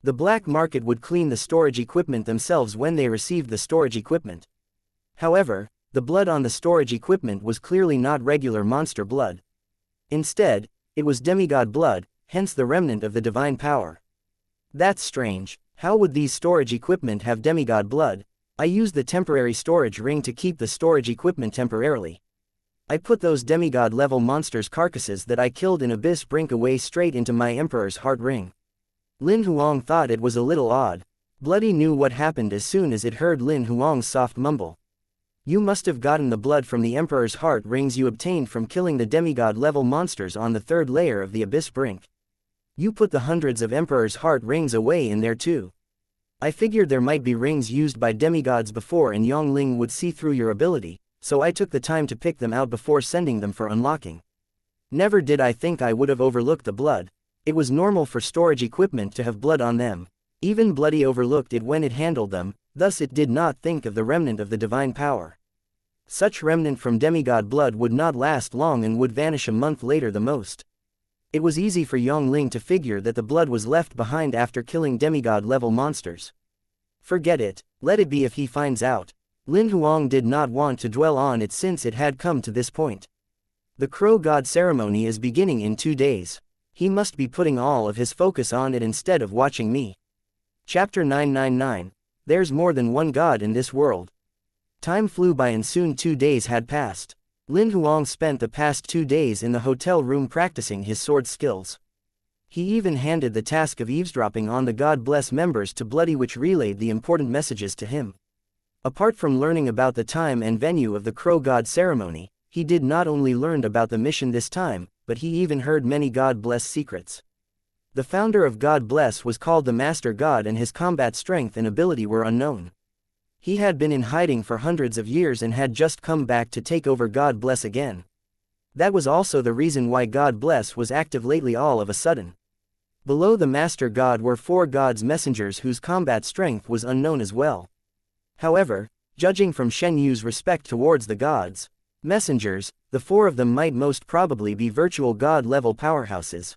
The black market would clean the storage equipment themselves when they received the storage equipment. However, the blood on the storage equipment was clearly not regular monster blood. Instead, it was demigod blood, hence the remnant of the divine power. That's strange. How would these storage equipment have demigod blood? I used the temporary storage ring to keep the storage equipment temporarily. I put those demigod-level monsters' carcasses that I killed in Abyss Brink away straight into my Emperor's Heart Ring. Lin Huang thought it was a little odd. Bloody knew what happened as soon as it heard Lin Huang's soft mumble. You must have gotten the blood from the Emperor's Heart Rings you obtained from killing the demigod-level monsters on the third layer of the Abyss Brink. You put the hundreds of Emperor's Heart Rings away in there too. I figured there might be rings used by demigods before and Yongling would see through your ability, so I took the time to pick them out before sending them for unlocking. Never did I think I would have overlooked the blood. It was normal for storage equipment to have blood on them. Even Bloody overlooked it when it handled them, thus it did not think of the remnant of the divine power. Such remnant from demigod blood would not last long and would vanish a month later the most. It was easy for Yongling to figure that the blood was left behind after killing demigod-level monsters. Forget it, let it be if he finds out. Lin Huang did not want to dwell on it since it had come to this point. The Crow God ceremony is beginning in 2 days. He must be putting all of his focus on it instead of watching me. Chapter 999. There's more than one god in this world. Time flew by and soon 2 days had passed. Lin Huang spent the past 2 days in the hotel room practicing his sword skills. He even handed the task of eavesdropping on the God Bless members to Bloody, which relayed the important messages to him. Apart from learning about the time and venue of the Crow God ceremony, he did not only learn about the mission this time, but he even heard many God Bless secrets. The founder of God Bless was called the Master God and his combat strength and ability were unknown. He had been in hiding for hundreds of years and had just come back to take over God Bless again. That was also the reason why God Bless was active lately all of a sudden. Below the Master God were 4 God's messengers whose combat strength was unknown as well. However, judging from Shen Yu's respect towards the gods' messengers, the 4 of them might most probably be virtual god-level powerhouses.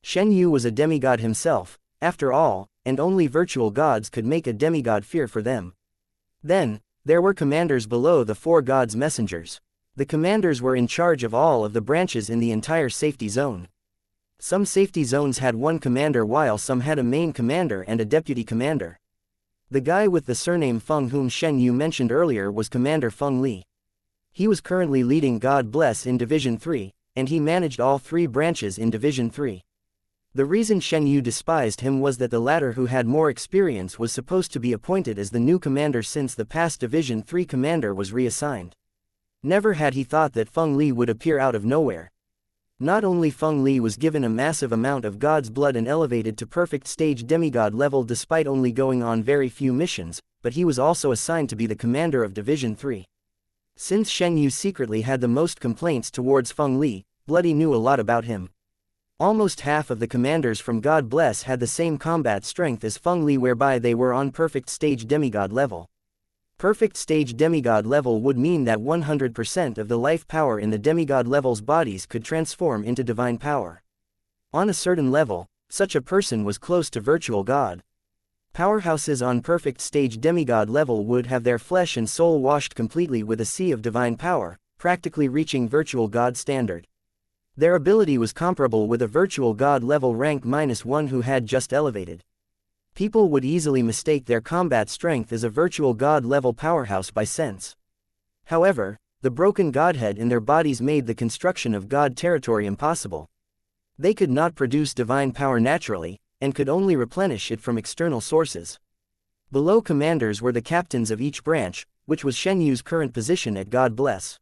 Shen Yu was a demigod himself, after all, and only virtual gods could make a demigod fear for them. Then, there were commanders below the 4 gods' messengers. The commanders were in charge of all of the branches in the entire safety zone. Some safety zones had 1 commander while some had a main commander and a deputy commander. The guy with the surname Feng whom Shen Yu mentioned earlier was Commander Feng Li. He was currently leading God Bless in Division 3, and he managed all 3 branches in Division 3. The reason Shen Yu despised him was that the latter, who had more experience, was supposed to be appointed as the new commander since the past Division 3 commander was reassigned. Never had he thought that Feng Li would appear out of nowhere. Not only Feng Li was given a massive amount of God's blood and elevated to perfect stage demigod level despite only going on very few missions, but he was also assigned to be the commander of Division 3. Since Shen Yu secretly had the most complaints towards Feng Li, Bloody knew a lot about him. Almost half of the commanders from God Bless had the same combat strength as Feng Li, whereby they were on perfect stage demigod level. Perfect stage demigod level would mean that 100% of the life power in the demigod level's bodies could transform into divine power. On a certain level, such a person was close to virtual god. Powerhouses on perfect stage demigod level would have their flesh and soul washed completely with a sea of divine power, practically reaching virtual god standard. Their ability was comparable with a virtual god level rank -1 who had just elevated. People would easily mistake their combat strength as a virtual god level powerhouse by sense. However, the broken godhead in their bodies made the construction of god territory impossible. They could not produce divine power naturally, and could only replenish it from external sources. Below commanders were the captains of each branch, which was Shen Yu's current position at God Bless.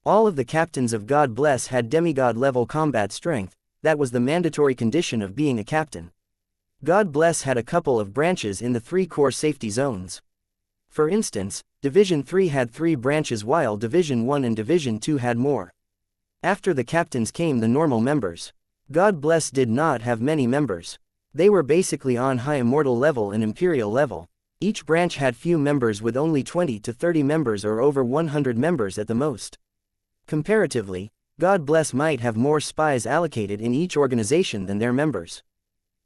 All of the captains of God Bless had demigod level combat strength. That was the mandatory condition of being a captain. God Bless had a couple of branches in the 3 core safety zones. For instance, Division 3 had 3 branches while Division 1 and Division 2 had more. After the captains came the normal members. God Bless did not have many members. They were basically on high immortal level and imperial level. Each branch had few members with only 20 to 30 members or over 100 members at the most. Comparatively, God Bless might have more spies allocated in each organization than their members.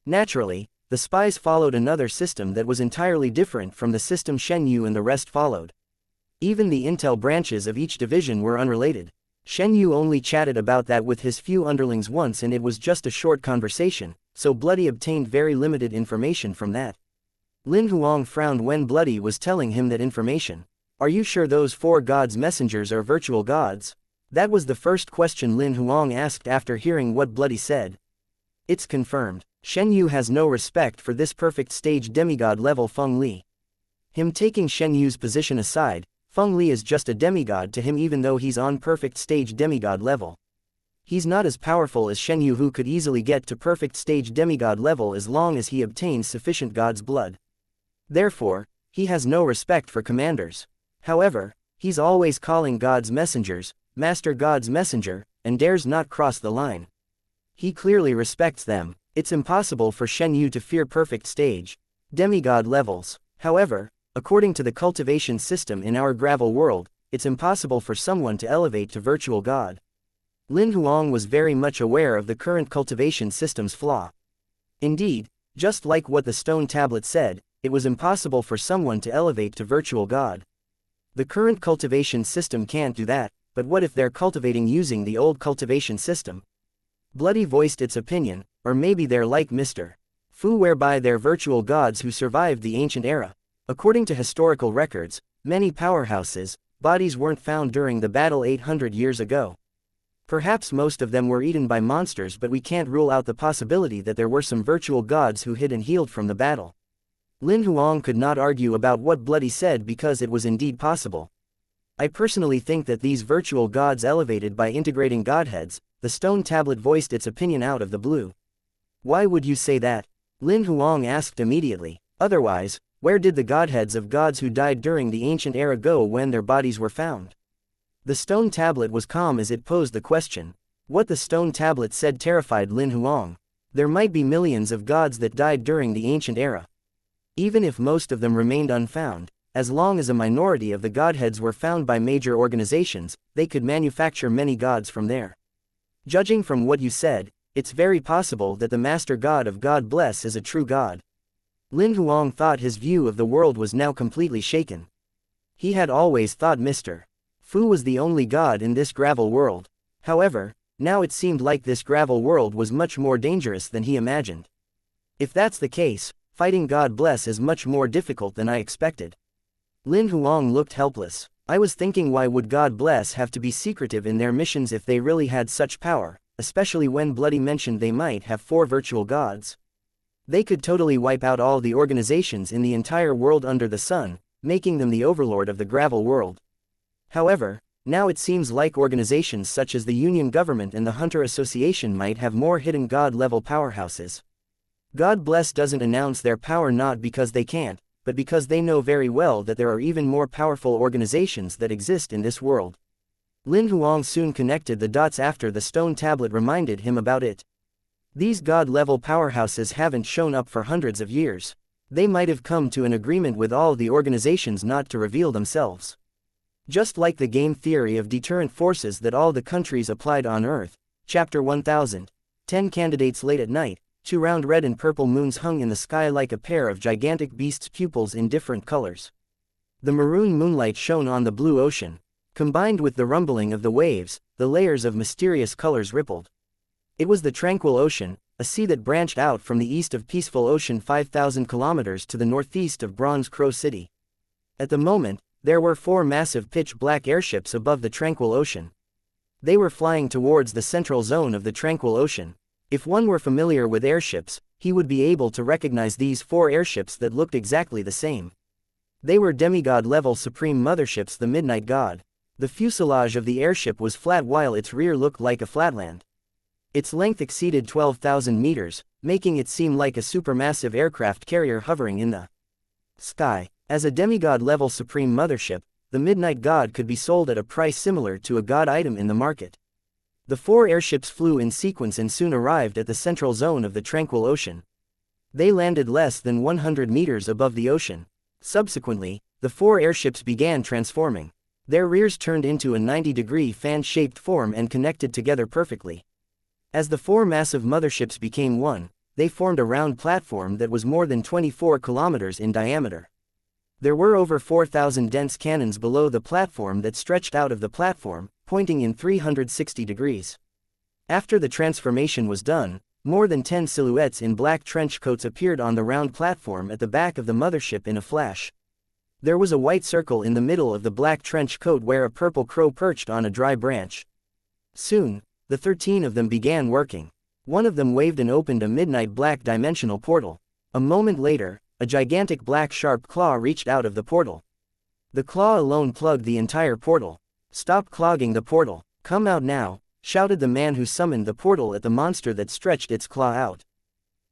Naturally, the spies followed another system that was entirely different from the system Shen Yu and the rest followed. Even the intel branches of each division were unrelated. Shen Yu only chatted about that with his few underlings once, and it was just a short conversation, so Bloody obtained very limited information from that. Lin Huang frowned when Bloody was telling him that information. Are you sure those 4 gods' messengers are virtual gods? That was the first question Lin Huang asked after hearing what Bloody said. It's confirmed. Shen Yu has no respect for this perfect stage demigod level Feng Li. Him taking Shen Yu's position aside, Feng Li is just a demigod to him even though he's on perfect stage demigod level. He's not as powerful as Shen Yu, who could easily get to perfect stage demigod level as long as he obtains sufficient god's blood. Therefore, he has no respect for commanders. However, he's always calling God's messengers, Master God's messenger, and dares not cross the line. He clearly respects them. It's impossible for Shen Yu to fear perfect stage demigod levels. However, according to the cultivation system in our gravel world, it's impossible for someone to elevate to virtual god. Lin Huang was very much aware of the current cultivation system's flaw. Indeed, just like what the stone tablet said, it was impossible for someone to elevate to virtual god. The current cultivation system can't do that, but what if they're cultivating using the old cultivation system? Bloody voiced its opinion, or maybe they're like Mr. Fu, whereby they're virtual gods who survived the ancient era. According to historical records, many powerhouses, bodies weren't found during the battle 800 years ago. Perhaps most of them were eaten by monsters, but we can't rule out the possibility that there were some virtual gods who hid and healed from the battle. Lin Huang could not argue about what Bloody said because it was indeed possible. I personally think that these virtual gods elevated by integrating godheads. The stone tablet voiced its opinion out of the blue. Why would you say that? Lin Huang asked immediately. Otherwise, where did the godheads of gods who died during the ancient era go when their bodies were found? The stone tablet was calm as it posed the question. What the stone tablet said terrified Lin Huang. There might be millions of gods that died during the ancient era. Even if most of them remained unfound, as long as a minority of the godheads were found by major organizations, they could manufacture many gods from there. Judging from what you said, it's very possible that the Master God of God Bless is a true god. Lin Huang thought his view of the world was now completely shaken. He had always thought Mr. Fu was the only god in this gravel world. However, now it seemed like this gravel world was much more dangerous than he imagined. If that's the case, fighting God Bless is much more difficult than I expected. Lin Huang looked helpless. I was thinking, why would God Bless have to be secretive in their missions if they really had such power, especially when Bloody mentioned they might have 4 virtual gods. They could totally wipe out all the organizations in the entire world under the sun, making them the overlord of the gravel world. However, now it seems like organizations such as the Union Government and the Hunter Association might have more hidden god-level powerhouses. God Bless doesn't announce their power not because they can't, but because they know very well that there are even more powerful organizations that exist in this world. Lin Huang soon connected the dots after the stone tablet reminded him about it. These god-level powerhouses haven't shown up for hundreds of years. They might have come to an agreement with all the organizations not to reveal themselves. Just like the game theory of deterrent forces that all the countries applied on Earth. Chapter 1000. 10 candidates. Late at night, 2 round red and purple moons hung in the sky like a pair of gigantic beasts' pupils in different colors. The maroon moonlight shone on the blue ocean. Combined with the rumbling of the waves, the layers of mysterious colors rippled. It was the tranquil ocean, a sea that branched out from the east of Peaceful Ocean 5,000 kilometers to the northeast of Bronze Crow City. At the moment, there were 4 massive pitch-black airships above the tranquil ocean. They were flying towards the central zone of the tranquil ocean. If one were familiar with airships, he would be able to recognize these 4 airships that looked exactly the same. They were demigod-level supreme motherships, the Midnight God. The fuselage of the airship was flat while its rear looked like a flatland. Its length exceeded 12,000 meters, making it seem like a supermassive aircraft carrier hovering in the sky. As a demigod-level supreme mothership, the Midnight God could be sold at a price similar to a god item in the market. The 4 airships flew in sequence and soon arrived at the central zone of the tranquil ocean. They landed less than 100 meters above the ocean. Subsequently, the 4 airships began transforming. Their rears turned into a 90-degree fan-shaped form and connected together perfectly. As the 4 massive motherships became one, they formed a round platform that was more than 24 kilometers in diameter. There were over 4,000 dense cannons below the platform that stretched out of the platform, pointing in 360 degrees. After the transformation was done, More than 10 silhouettes in black trench coats appeared on the round platform at the back of the mothership in a flash. There was a white circle in the middle of the black trench coat where a purple crow perched on a dry branch. Soon, the 13 of them began working. One of them waved and opened a midnight black dimensional portal. A moment later, a gigantic black sharp claw reached out of the portal. The claw alone plugged the entire portal. "Stop clogging the portal. Come out now," shouted the man who summoned the portal at the monster that stretched its claw out.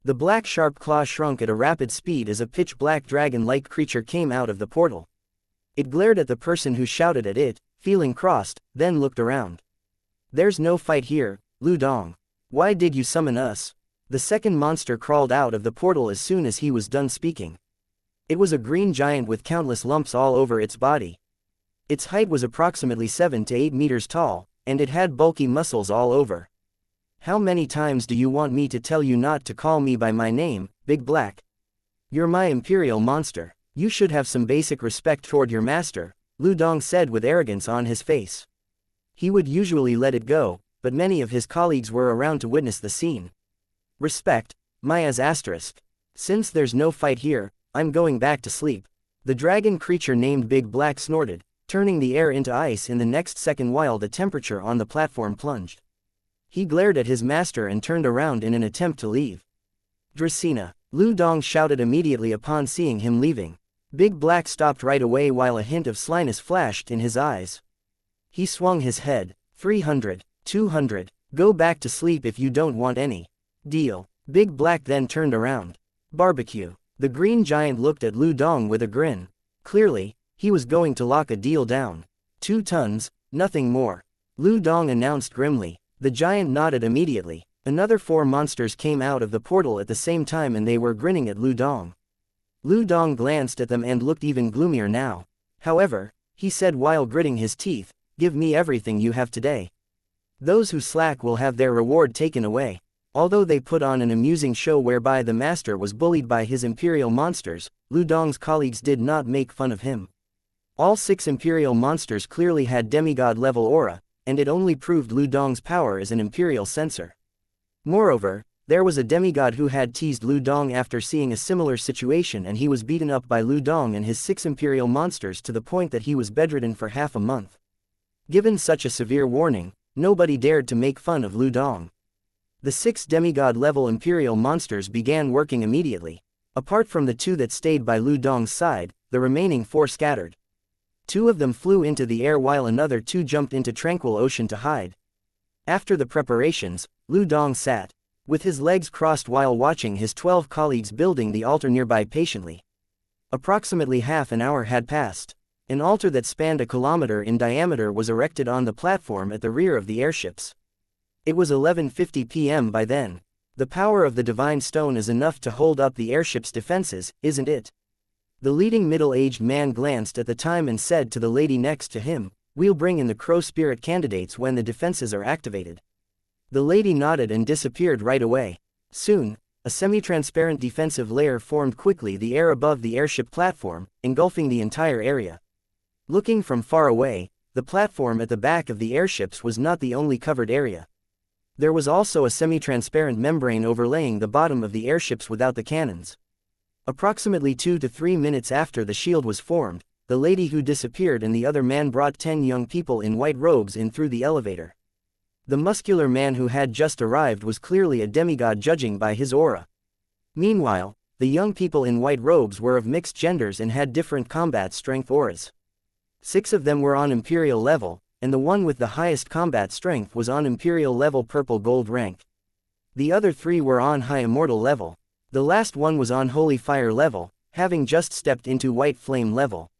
The black sharp claw shrunk at a rapid speed as a pitch-black dragon-like creature came out of the portal. It glared at the person who shouted at it, feeling crossed, then looked around. "There's no fight here, Lu Dong. Why did you summon us?" The second monster crawled out of the portal as soon as he was done speaking. It was a green giant with countless lumps all over its body. Its height was approximately 7 to 8 meters tall, and it had bulky muscles all over. "How many times do you want me to tell you not to call me by my name, Big Black? You're my imperial monster. You should have some basic respect toward your master," Lu Dong said with arrogance on his face. He would usually let it go, but many of his colleagues were around to witness the scene. "Respect, Maya's asterisk. Since there's no fight here, I'm going back to sleep." The dragon creature named Big Black snorted, turning the air into ice in the next second while the temperature on the platform plunged. He glared at his master and turned around in an attempt to leave. "Dracena," Lu Dong shouted immediately upon seeing him leaving. Big Black stopped right away while a hint of slyness flashed in his eyes. He swung his head. 300, 200, go back to sleep if you don't want any. Deal." Big Black then turned around. "Barbecue." The green giant looked at Lu Dong with a grin. Clearly, he was going to lock a deal down. 2 tons, nothing more, Lu Dong announced grimly. The giant nodded immediately. Another 4 monsters came out of the portal at the same time and they were grinning at Lu Dong. Lu Dong glanced at them and looked even gloomier now. "However," he said while gritting his teeth, "give me everything you have today. Those who slack will have their reward taken away." Although they put on an amusing show whereby the master was bullied by his imperial monsters, Lu Dong's colleagues did not make fun of him. All 6 imperial monsters clearly had demigod-level aura, and it only proved Lu Dong's power as an imperial censor. Moreover, there was a demigod who had teased Lu Dong after seeing a similar situation and he was beaten up by Lu Dong and his 6 imperial monsters to the point that he was bedridden for half a month. Given such a severe warning, nobody dared to make fun of Lu Dong. The 6 demigod-level imperial monsters began working immediately. Apart from the 2 that stayed by Lu Dong's side, the remaining 4 scattered. 2 of them flew into the air while another 2 jumped into tranquil ocean to hide. After the preparations, Lu Dong sat with his legs crossed while watching his 12 colleagues building the altar nearby patiently. Approximately half an hour had passed. An altar that spanned a kilometer in diameter was erected on the platform at the rear of the airships. It was 11:50 p.m. by then. The power of the divine stone is enough to hold up the airship's defenses, isn't it? The leading middle-aged man glanced at the time and said to the lady next to him, "We'll bring in the crow spirit candidates when the defenses are activated." The lady nodded and disappeared right away. Soon, a semi-transparent defensive layer formed quickly the air above the airship platform, engulfing the entire area. Looking from far away, the platform at the back of the airships was not the only covered area. There was also a semi-transparent membrane overlaying the bottom of the airships without the cannons. Approximately 2 to 3 minutes after the shield was formed, the lady who disappeared and the other man brought 10 young people in white robes in through the elevator. The muscular man who had just arrived was clearly a demigod judging by his aura. Meanwhile, the young people in white robes were of mixed genders and had different combat strength auras. 6 of them were on imperial level, and the one with the highest combat strength was on imperial level purple gold rank. The other 3 were on high immortal level. The last one was on holy fire level, having just stepped into white flame level.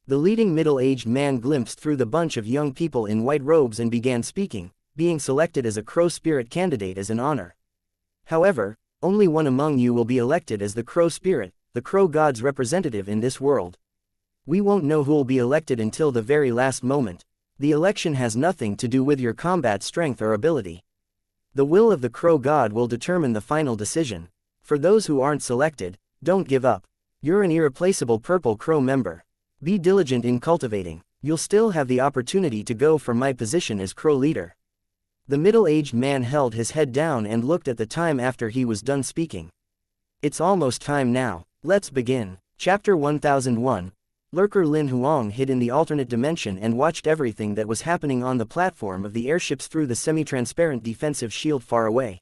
The leading middle-aged man glimpsed through the bunch of young people in white robes and began speaking, being selected as a crow spirit candidate as an honor. "However, only one among you will be elected as the crow spirit, the crow god's representative in this world. We won't know who'll be elected until the very last moment. The election has nothing to do with your combat strength or ability. The will of the crow god will determine the final decision. For those who aren't selected, don't give up. You're an irreplaceable purple crow member. Be diligent in cultivating. You'll still have the opportunity to go for my position as crow leader." The middle-aged man held his head down and looked at the time after he was done speaking. It's almost time now. Let's begin. Chapter 1001. Lurker Lin Huang hid in the alternate dimension and watched everything that was happening on the platform of the airships through the semi-transparent defensive shield far away.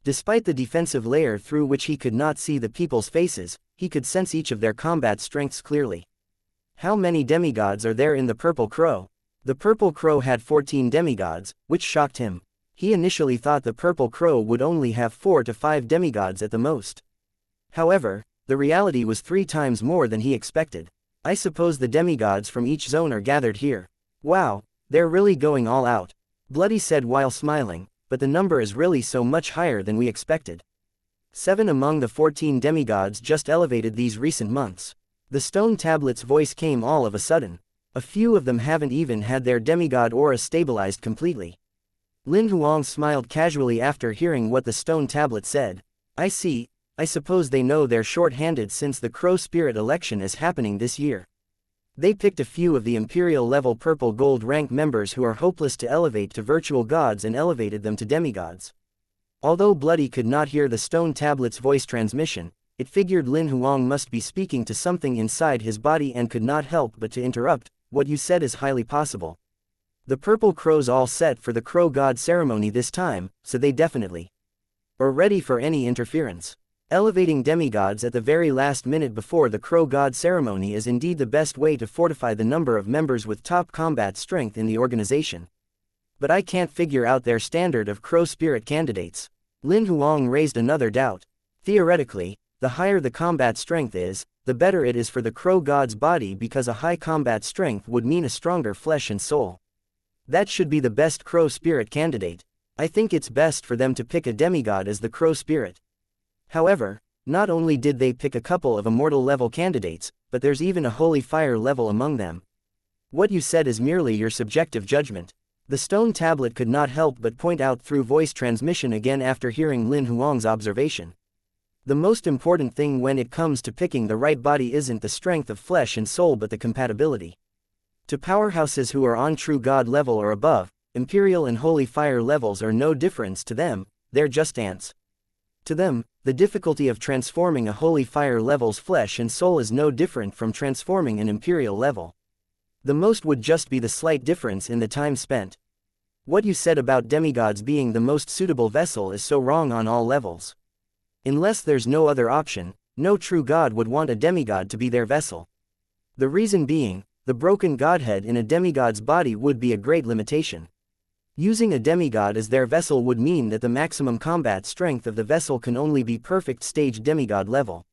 Despite the defensive layer through which he could not see the people's faces, he could sense each of their combat strengths clearly. How many demigods are there in the Purple Crow? The Purple Crow had 14 demigods, which shocked him. He initially thought the Purple Crow would only have 4 to 5 demigods at the most. However, the reality was 3 times more than he expected. I suppose the demigods from each zone are gathered here. Wow, they're really going all out. Bloody said while smiling, but the number is really so much higher than we expected. 7 among the 14 demigods just elevated these recent months. The stone tablet's voice came all of a sudden. A few of them haven't even had their demigod aura stabilized completely. Lin Huang smiled casually after hearing what the stone tablet said. I see, I suppose they know they're short-handed since the Crow Spirit election is happening this year. They picked a few of the Imperial-level Purple Gold rank members who are hopeless to elevate to virtual gods and elevated them to demigods. Although Bloody could not hear the stone tablet's voice transmission, it figured Lin Huang must be speaking to something inside his body and could not help but to interrupt. What you said is highly possible. The Purple Crow's all set for the Crow God ceremony this time, so they definitely are ready for any interference. Elevating demigods at the very last minute before the Crow God ceremony is indeed the best way to fortify the number of members with top combat strength in the organization. But I can't figure out their standard of Crow Spirit candidates. Lin Huang raised another doubt. Theoretically, the higher the combat strength is, the better it is for the Crow God's body because a high combat strength would mean a stronger flesh and soul. That should be the best Crow Spirit candidate. I think it's best for them to pick a demigod as the Crow Spirit. However, not only did they pick a couple of immortal level candidates, but there's even a holy fire level among them. What you said is merely your subjective judgment. The stone tablet could not help but point out through voice transmission again after hearing Lin Huang's observation. The most important thing when it comes to picking the right body isn't the strength of flesh and soul but the compatibility. To powerhouses who are on true god level or above, imperial and holy fire levels are no difference to them, they're just ants. To them, the difficulty of transforming a holy fire level's flesh and soul is no different from transforming an imperial level. The most would just be the slight difference in the time spent. What you said about demigods being the most suitable vessel is so wrong on all levels. Unless there's no other option, no true god would want a demigod to be their vessel. The reason being, the broken godhead in a demigod's body would be a great limitation. Using a demigod as their vessel would mean that the maximum combat strength of the vessel can only be perfect stage demigod level.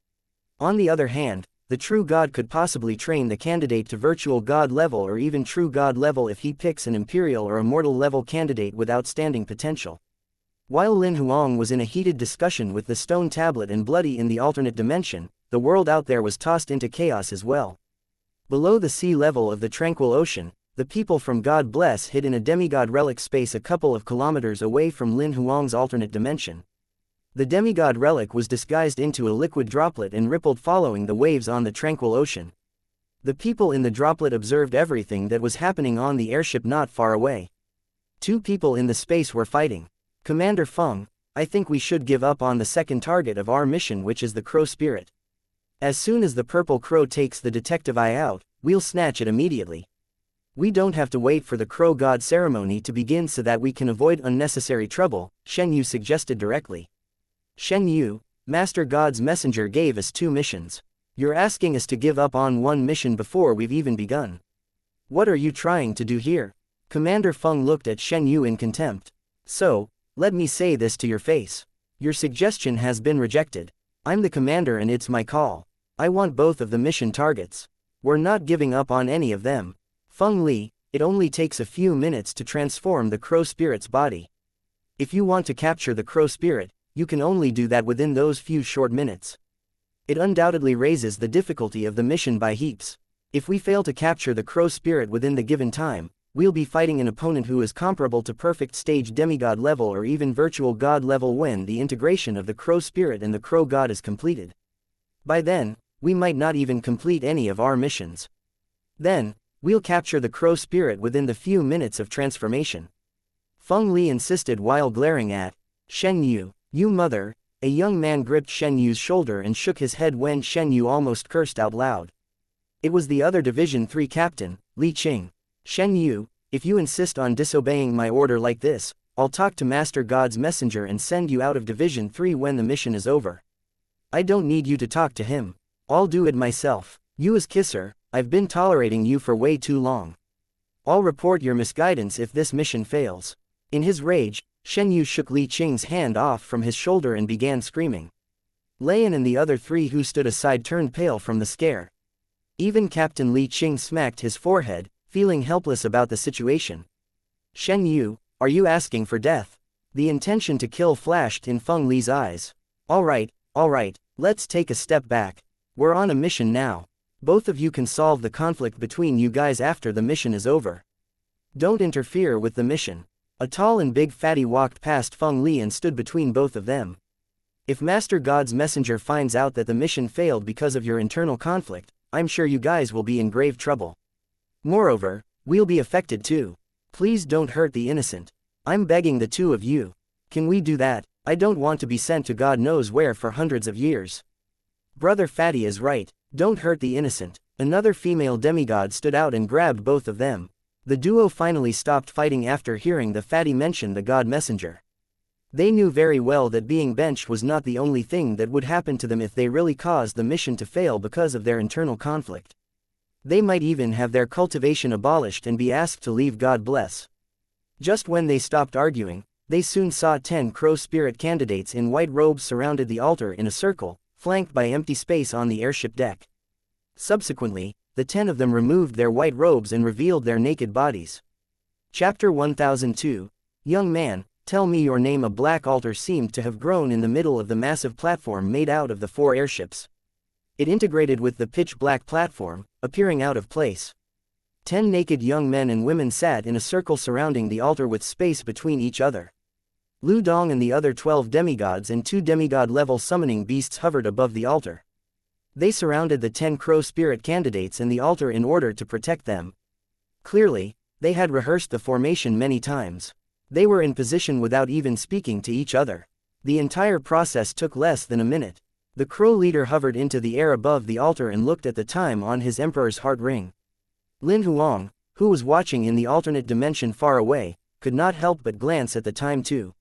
On the other hand, the true god could possibly train the candidate to virtual god level or even true god level if he picks an imperial or immortal level candidate with outstanding potential. While Lin Huang was in a heated discussion with the stone tablet and Bloody in the alternate dimension, the world out there was tossed into chaos as well. Below the sea level of the tranquil ocean, the people from God Bless hid in a demigod relic space a couple of kilometers away from Lin Huang's alternate dimension. The demigod relic was disguised into a liquid droplet and rippled following the waves on the tranquil ocean. The people in the droplet observed everything that was happening on the airship not far away. 2 people in the space were fighting. Commander Feng, I think we should give up on the second target of our mission, which is the Crow Spirit. As soon as the Purple Crow takes the detective eye out, we'll snatch it immediately. We don't have to wait for the Crow God ceremony to begin so that we can avoid unnecessary trouble, Shen Yu suggested directly. Shen Yu, Master God's messenger, gave us 2 missions. You're asking us to give up on one mission before we've even begun. What are you trying to do here? Commander Feng looked at Shen Yu in contempt. So, let me say this to your face. Your suggestion has been rejected. I'm the commander and it's my call. I want both of the mission targets. We're not giving up on any of them. Feng Li, it only takes a few minutes to transform the Crow Spirit's body. If you want to capture the Crow Spirit, you can only do that within those few short minutes. It undoubtedly raises the difficulty of the mission by heaps. If we fail to capture the Crow Spirit within the given time, we'll be fighting an opponent who is comparable to perfect stage demigod level or even virtual god level when the integration of the Crow Spirit and the Crow God is completed. By then, we might not even complete any of our missions. Then, we'll capture the Crow Spirit within the few minutes of transformation. Feng Li insisted while glaring at Shen Yu. You mother. A young man gripped Shen Yu's shoulder and shook his head when Shen Yu almost cursed out loud. It was the other Division 3 captain, Li Qing. Shen Yu, if you insist on disobeying my order like this, I'll talk to Master God's messenger and send you out of Division 3 when the mission is over. I don't need you to talk to him. I'll do it myself. You as kisser, I've been tolerating you for way too long. I'll report your misguidance if this mission fails. In his rage, Shen Yu shook Li Qing's hand off from his shoulder and began screaming. Lian and the other three who stood aside turned pale from the scare. Even Captain Li Qing smacked his forehead, feeling helpless about the situation. Shen Yu, are you asking for death? The intention to kill flashed in Feng Li's eyes. All right, let's take a step back. We're on a mission now. Both of you can solve the conflict between you guys after the mission is over. Don't interfere with the mission. A tall and big fatty walked past Feng Li and stood between both of them. If Master God's messenger finds out that the mission failed because of your internal conflict, I'm sure you guys will be in grave trouble. Moreover, we'll be affected too. Please don't hurt the innocent. I'm begging the two of you. Can we do that? I don't want to be sent to God knows where for hundreds of years. Brother Fatty is right. Don't hurt the innocent. Another female demigod stood out and grabbed both of them. The duo finally stopped fighting after hearing the fatty mention the God messenger. They knew very well that being benched was not the only thing that would happen to them if they really caused the mission to fail because of their internal conflict. They might even have their cultivation abolished and be asked to leave. God bless. Just when they stopped arguing, they soon saw 10 crow spirit candidates in white robes surrounded the altar in a circle, flanked by empty space on the airship deck. Subsequently, the 10 of them removed their white robes and revealed their naked bodies. Chapter 1002. Young man, tell me your name. A black altar seemed to have grown in the middle of the massive platform made out of the 4 airships. It integrated with the pitch-black platform, appearing out of place. 10 naked young men and women sat in a circle surrounding the altar with space between each other. Lu Dong and the other 12 demigods and 2 demigod-level summoning beasts hovered above the altar. They surrounded the 10 crow spirit candidates and the altar in order to protect them. Clearly, they had rehearsed the formation many times. They were in position without even speaking to each other. The entire process took less than a minute. The crow leader hovered into the air above the altar and looked at the time on his emperor's heart ring. Lin Huang, who was watching in the alternate dimension far away, could not help but glance at the time too.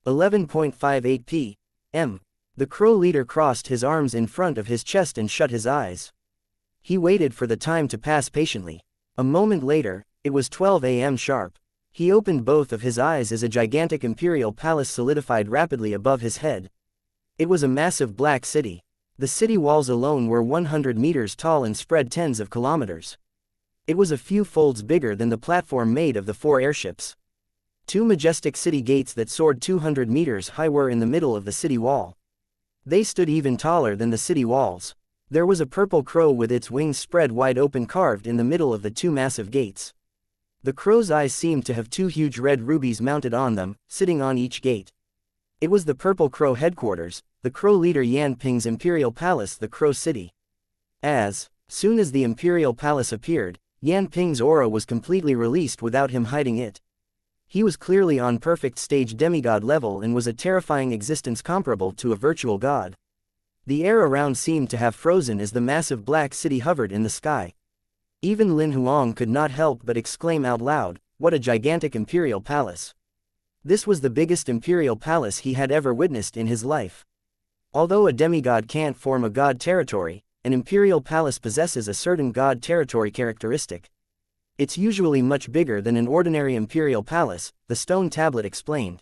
11:58 p.m. The crow leader crossed his arms in front of his chest and shut his eyes. He waited for the time to pass patiently. A moment later, it was 12 a.m. sharp. He opened both of his eyes as a gigantic imperial palace solidified rapidly above his head. It was a massive black city. The city walls alone were 100 meters tall and spread tens of kilometers. It was a few folds bigger than the platform made of the 4 airships. 2 majestic city gates that soared 200 meters high were in the middle of the city wall. They stood even taller than the city walls. There was a purple crow with its wings spread wide open carved in the middle of the 2 massive gates. The crow's eyes seemed to have 2 huge red rubies mounted on them, sitting on each gate. It was the Purple Crow headquarters, the crow leader Yan Ping's imperial palace, the Crow City. As soon as the imperial palace appeared, Yan Ping's aura was completely released without him hiding it. He was clearly on perfect stage demigod level and was a terrifying existence comparable to a virtual god. The air around seemed to have frozen as the massive black city hovered in the sky. Even Lin Huang could not help but exclaim out loud, "What a gigantic imperial palace!" This was the biggest imperial palace he had ever witnessed in his life. Although a demigod can't form a god territory, an imperial palace possesses a certain god territory characteristic. It's usually much bigger than an ordinary imperial palace, the stone tablet explained.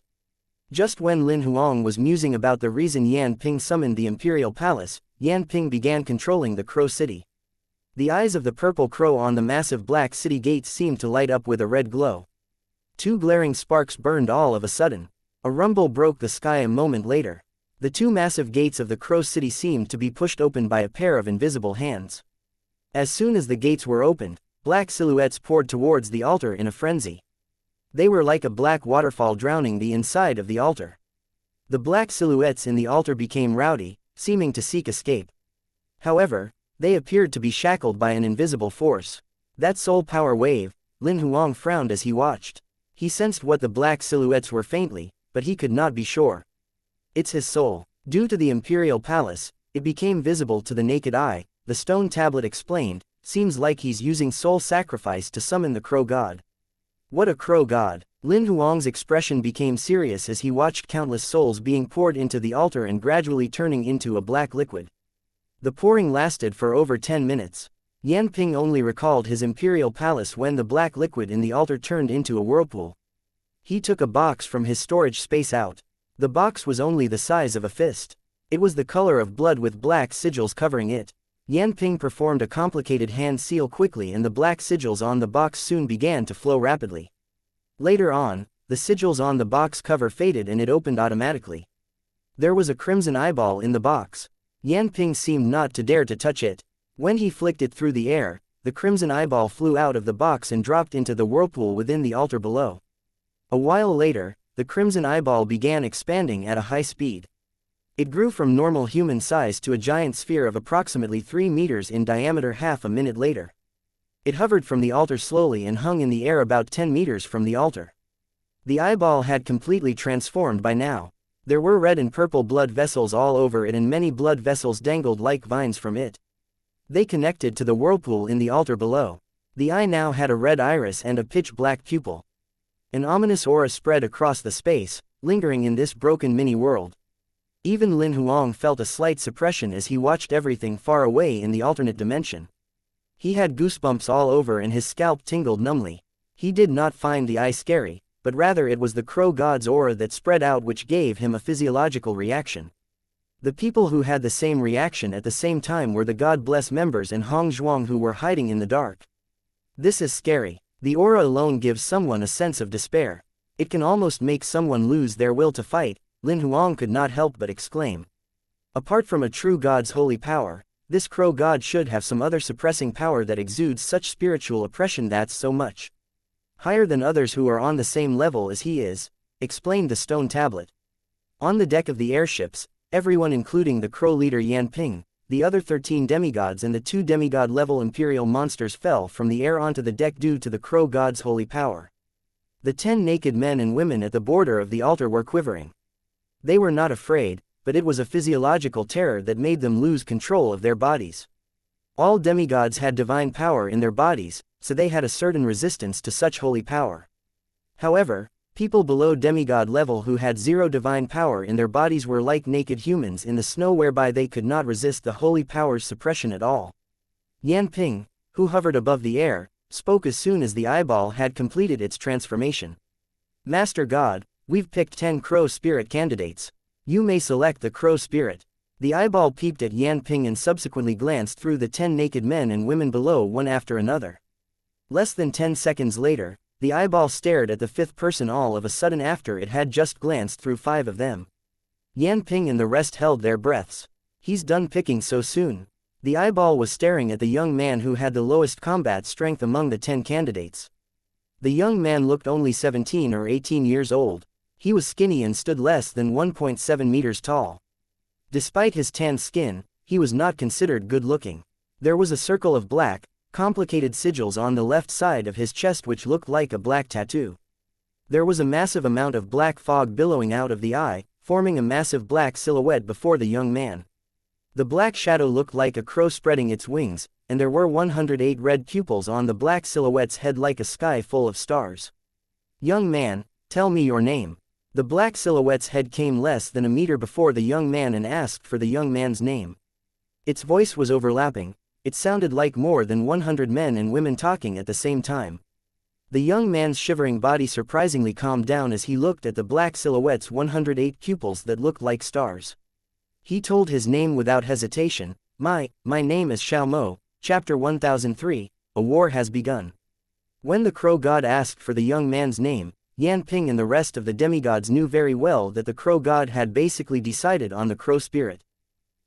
Just when Lin Huang was musing about the reason Yan Ping summoned the imperial palace, Yan Ping began controlling the Crow City. The eyes of the purple crow on the massive black city gates seemed to light up with a red glow. 2 glaring sparks burned all of a sudden. A rumble broke the sky a moment later. The 2 massive gates of the Crow City seemed to be pushed open by a pair of invisible hands. As soon as the gates were opened, black silhouettes poured towards the altar in a frenzy. They were like a black waterfall drowning the inside of the altar. The black silhouettes in the altar became rowdy, seeming to seek escape. However, they appeared to be shackled by an invisible force. That soul power wave, Lin Huang frowned as he watched. He sensed what the black silhouettes were faintly, but he could not be sure. It's his soul. Due to the imperial palace, it became visible to the naked eye, the stone tablet explained. Seems like he's using soul sacrifice to summon the crow god. What a crow god! Lin Huang's expression became serious as he watched countless souls being poured into the altar and gradually turning into a black liquid. The pouring lasted for over 10 minutes. Yan Ping only recalled his imperial palace when the black liquid in the altar turned into a whirlpool. He took a box from his storage space out. The box was only the size of a fist. It was the color of blood with black sigils covering it. Yan Ping performed a complicated hand seal quickly and the black sigils on the box soon began to flow rapidly. Later on, the sigils on the box cover faded and it opened automatically. There was a crimson eyeball in the box. Yan Ping seemed not to dare to touch it. When he flicked it through the air, the crimson eyeball flew out of the box and dropped into the whirlpool within the altar below. A while later, the crimson eyeball began expanding at a high speed. It grew from normal human size to a giant sphere of approximately 3 meters in diameter half a minute later. It hovered from the altar slowly and hung in the air about 10 meters from the altar. The eyeball had completely transformed by now. There were red and purple blood vessels all over it and many blood vessels dangled like vines from it. They connected to the whirlpool in the altar below. The eye now had a red iris and a pitch-black pupil. An ominous aura spread across the space, lingering in this broken mini-world. Even Lin Huang felt a slight suppression as he watched everything far away in the alternate dimension. He had goosebumps all over and his scalp tingled numbly. He did not find the eye scary, but rather it was the crow god's aura that spread out which gave him a physiological reaction. The people who had the same reaction at the same time were the God Bless members and Hong Zhuang who were hiding in the dark. This is scary. The aura alone gives someone a sense of despair. It can almost make someone lose their will to fight, Lin Huang could not help but exclaim. Apart from a true god's holy power, this crow god should have some other suppressing power that exudes such spiritual oppression that's so much higher than others who are on the same level as he is, explained the stone tablet. On the deck of the airships, everyone including the crow leader Yan Ping, the other 13 demigods and the 2 demigod-level imperial monsters fell from the air onto the deck due to the crow god's holy power. The 10 naked men and women at the border of the altar were quivering. They were not afraid, but it was a physiological terror that made them lose control of their bodies. All demigods had divine power in their bodies, so they had a certain resistance to such holy power. However, people below demigod level who had zero divine power in their bodies were like naked humans in the snow whereby they could not resist the holy power's suppression at all. Yan Ping, who hovered above the air, spoke as soon as the eyeball had completed its transformation. Master God, we've picked 10 crow spirit candidates. You may select the crow spirit. The eyeball peeped at Yan Ping and subsequently glanced through the 10 naked men and women below one after another. Less than 10 seconds later, the eyeball stared at the 5th person all of a sudden after it had just glanced through 5 of them. Yan Ping and the rest held their breaths. He's done picking so soon. The eyeball was staring at the young man who had the lowest combat strength among the 10 candidates. The young man looked only 17 or 18 years old. He was skinny and stood less than 1.7 meters tall. Despite his tan skin, he was not considered good-looking. There was a circle of black, complicated sigils on the left side of his chest which looked like a black tattoo. There was a massive amount of black fog billowing out of the eye, forming a massive black silhouette before the young man. The black shadow looked like a crow spreading its wings, and there were 108 red pupils on the black silhouette's head like a sky full of stars. Young man, tell me your name. The black silhouette's head came less than a meter before the young man and asked for the young man's name. Its voice was overlapping. It sounded like more than 100 men and women talking at the same time. The young man's shivering body surprisingly calmed down as he looked at the black silhouette's 108 pupils that looked like stars. He told his name without hesitation. My name is Xiao Mo, Chapter 1003, A War Has Begun. When the crow god asked for the young man's name, Yan Ping and the rest of the demigods knew very well that the crow god had basically decided on the crow spirit.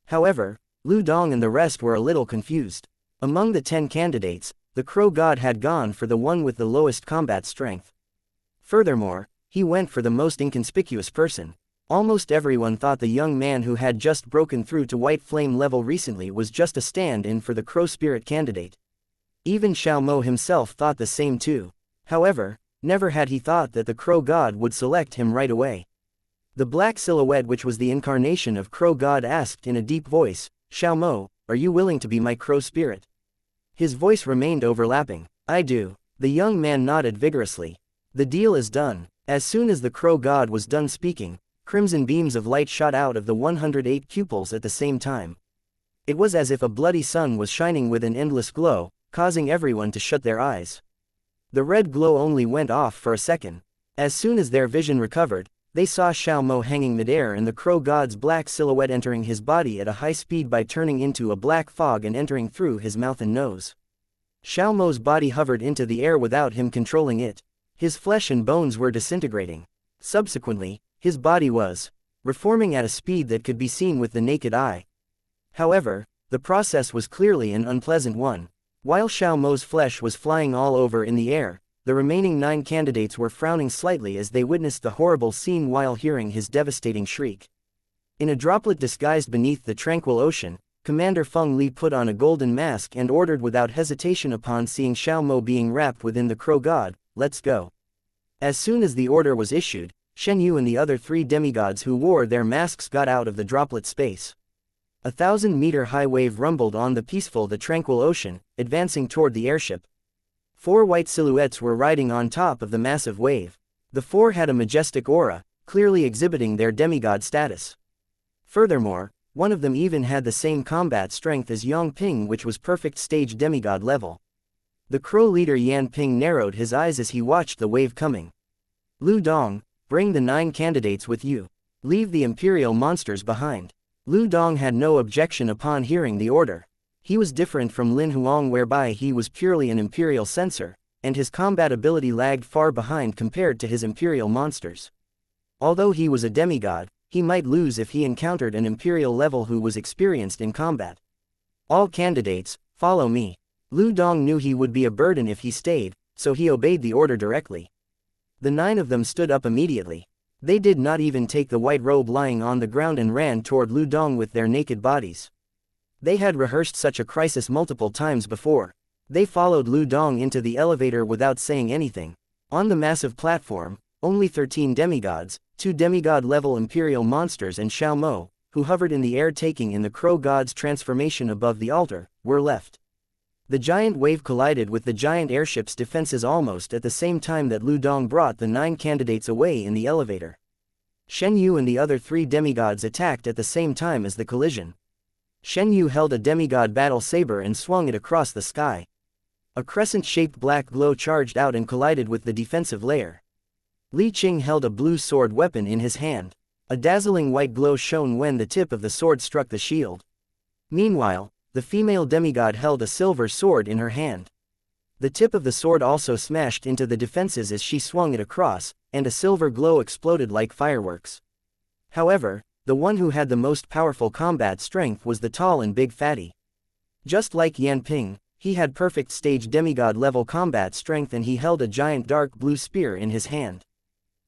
However, Lu Dong and the rest were a little confused. Among the 10 candidates, the crow god had gone for the one with the lowest combat strength. Furthermore, he went for the most inconspicuous person. Almost everyone thought the young man who had just broken through to white flame level recently was just a stand-in for the crow spirit candidate. Even Xiao Mo himself thought the same too. However, Never had he thought that the crow god would select him right away. The black silhouette, which was the incarnation of crow god, asked in a deep voice, "Xiao Mo, are you willing to be my crow spirit?" His voice remained overlapping. "I do." The young man nodded vigorously. "The deal is done." As soon as the crow god was done speaking, crimson beams of light shot out of the 108 pupils at the same time. It was as if a bloody sun was shining with an endless glow, causing everyone to shut their eyes. The red glow only went off for a second. As soon as their vision recovered, they saw Xiao Mo hanging midair and the crow god's black silhouette entering his body at a high speed by turning into a black fog and entering through his mouth and nose. Xiao Mo's body hovered into the air without him controlling it. His flesh and bones were disintegrating. Subsequently, his body was reforming at a speed that could be seen with the naked eye. However, the process was clearly an unpleasant one. While Xiao Mo's flesh was flying all over in the air, the remaining 9 candidates were frowning slightly as they witnessed the horrible scene while hearing his devastating shriek. In a droplet disguised beneath the tranquil ocean, Commander Feng Li put on a golden mask and ordered without hesitation upon seeing Xiao Mo being wrapped within the crow god, "Let's go." As soon as the order was issued, Shen Yu and the other 3 demigods who wore their masks got out of the droplet space. 1,000-meter-high wave rumbled on the tranquil ocean, advancing toward the airship. 4 white silhouettes were riding on top of the massive wave. The 4 had a majestic aura, clearly exhibiting their demigod status. Furthermore, one of them even had the same combat strength as Yang Ping, which was perfect stage demigod level. The crow leader Yan Ping narrowed his eyes as he watched the wave coming. "Lu Dong, bring the 9 candidates with you. Leave the imperial monsters behind." Lu Dong had no objection upon hearing the order. He was different from Lin Huang, whereby he was purely an imperial censor, and his combat ability lagged far behind compared to his imperial monsters. Although he was a demigod, he might lose if he encountered an imperial level who was experienced in combat. "All candidates, follow me." Lu Dong knew he would be a burden if he stayed, so he obeyed the order directly. The 9 of them stood up immediately. They did not even take the white robe lying on the ground and ran toward Lu Dong with their naked bodies. They had rehearsed such a crisis multiple times before. They followed Lu Dong into the elevator without saying anything. On the massive platform, only 13 demigods, 2 demigod-level imperial monsters and Xiao Mo, who hovered in the air taking in the crow god's transformation above the altar, were left. The giant wave collided with the giant airship's defenses almost at the same time that Lu Dong brought the 9 candidates away in the elevator. Shen Yu and the other 3 demigods attacked at the same time as the collision. Shen Yu held a demigod battle saber and swung it across the sky. A crescent-shaped black glow charged out and collided with the defensive layer. Li Qing held a blue sword weapon in his hand. A dazzling white glow shone when the tip of the sword struck the shield. Meanwhile, the female demigod held a silver sword in her hand. The tip of the sword also smashed into the defenses as she swung it across, and a silver glow exploded like fireworks. However, the one who had the most powerful combat strength was the tall and big fatty. Just like Yan Ping, he had perfect stage demigod level combat strength and he held a giant dark blue spear in his hand.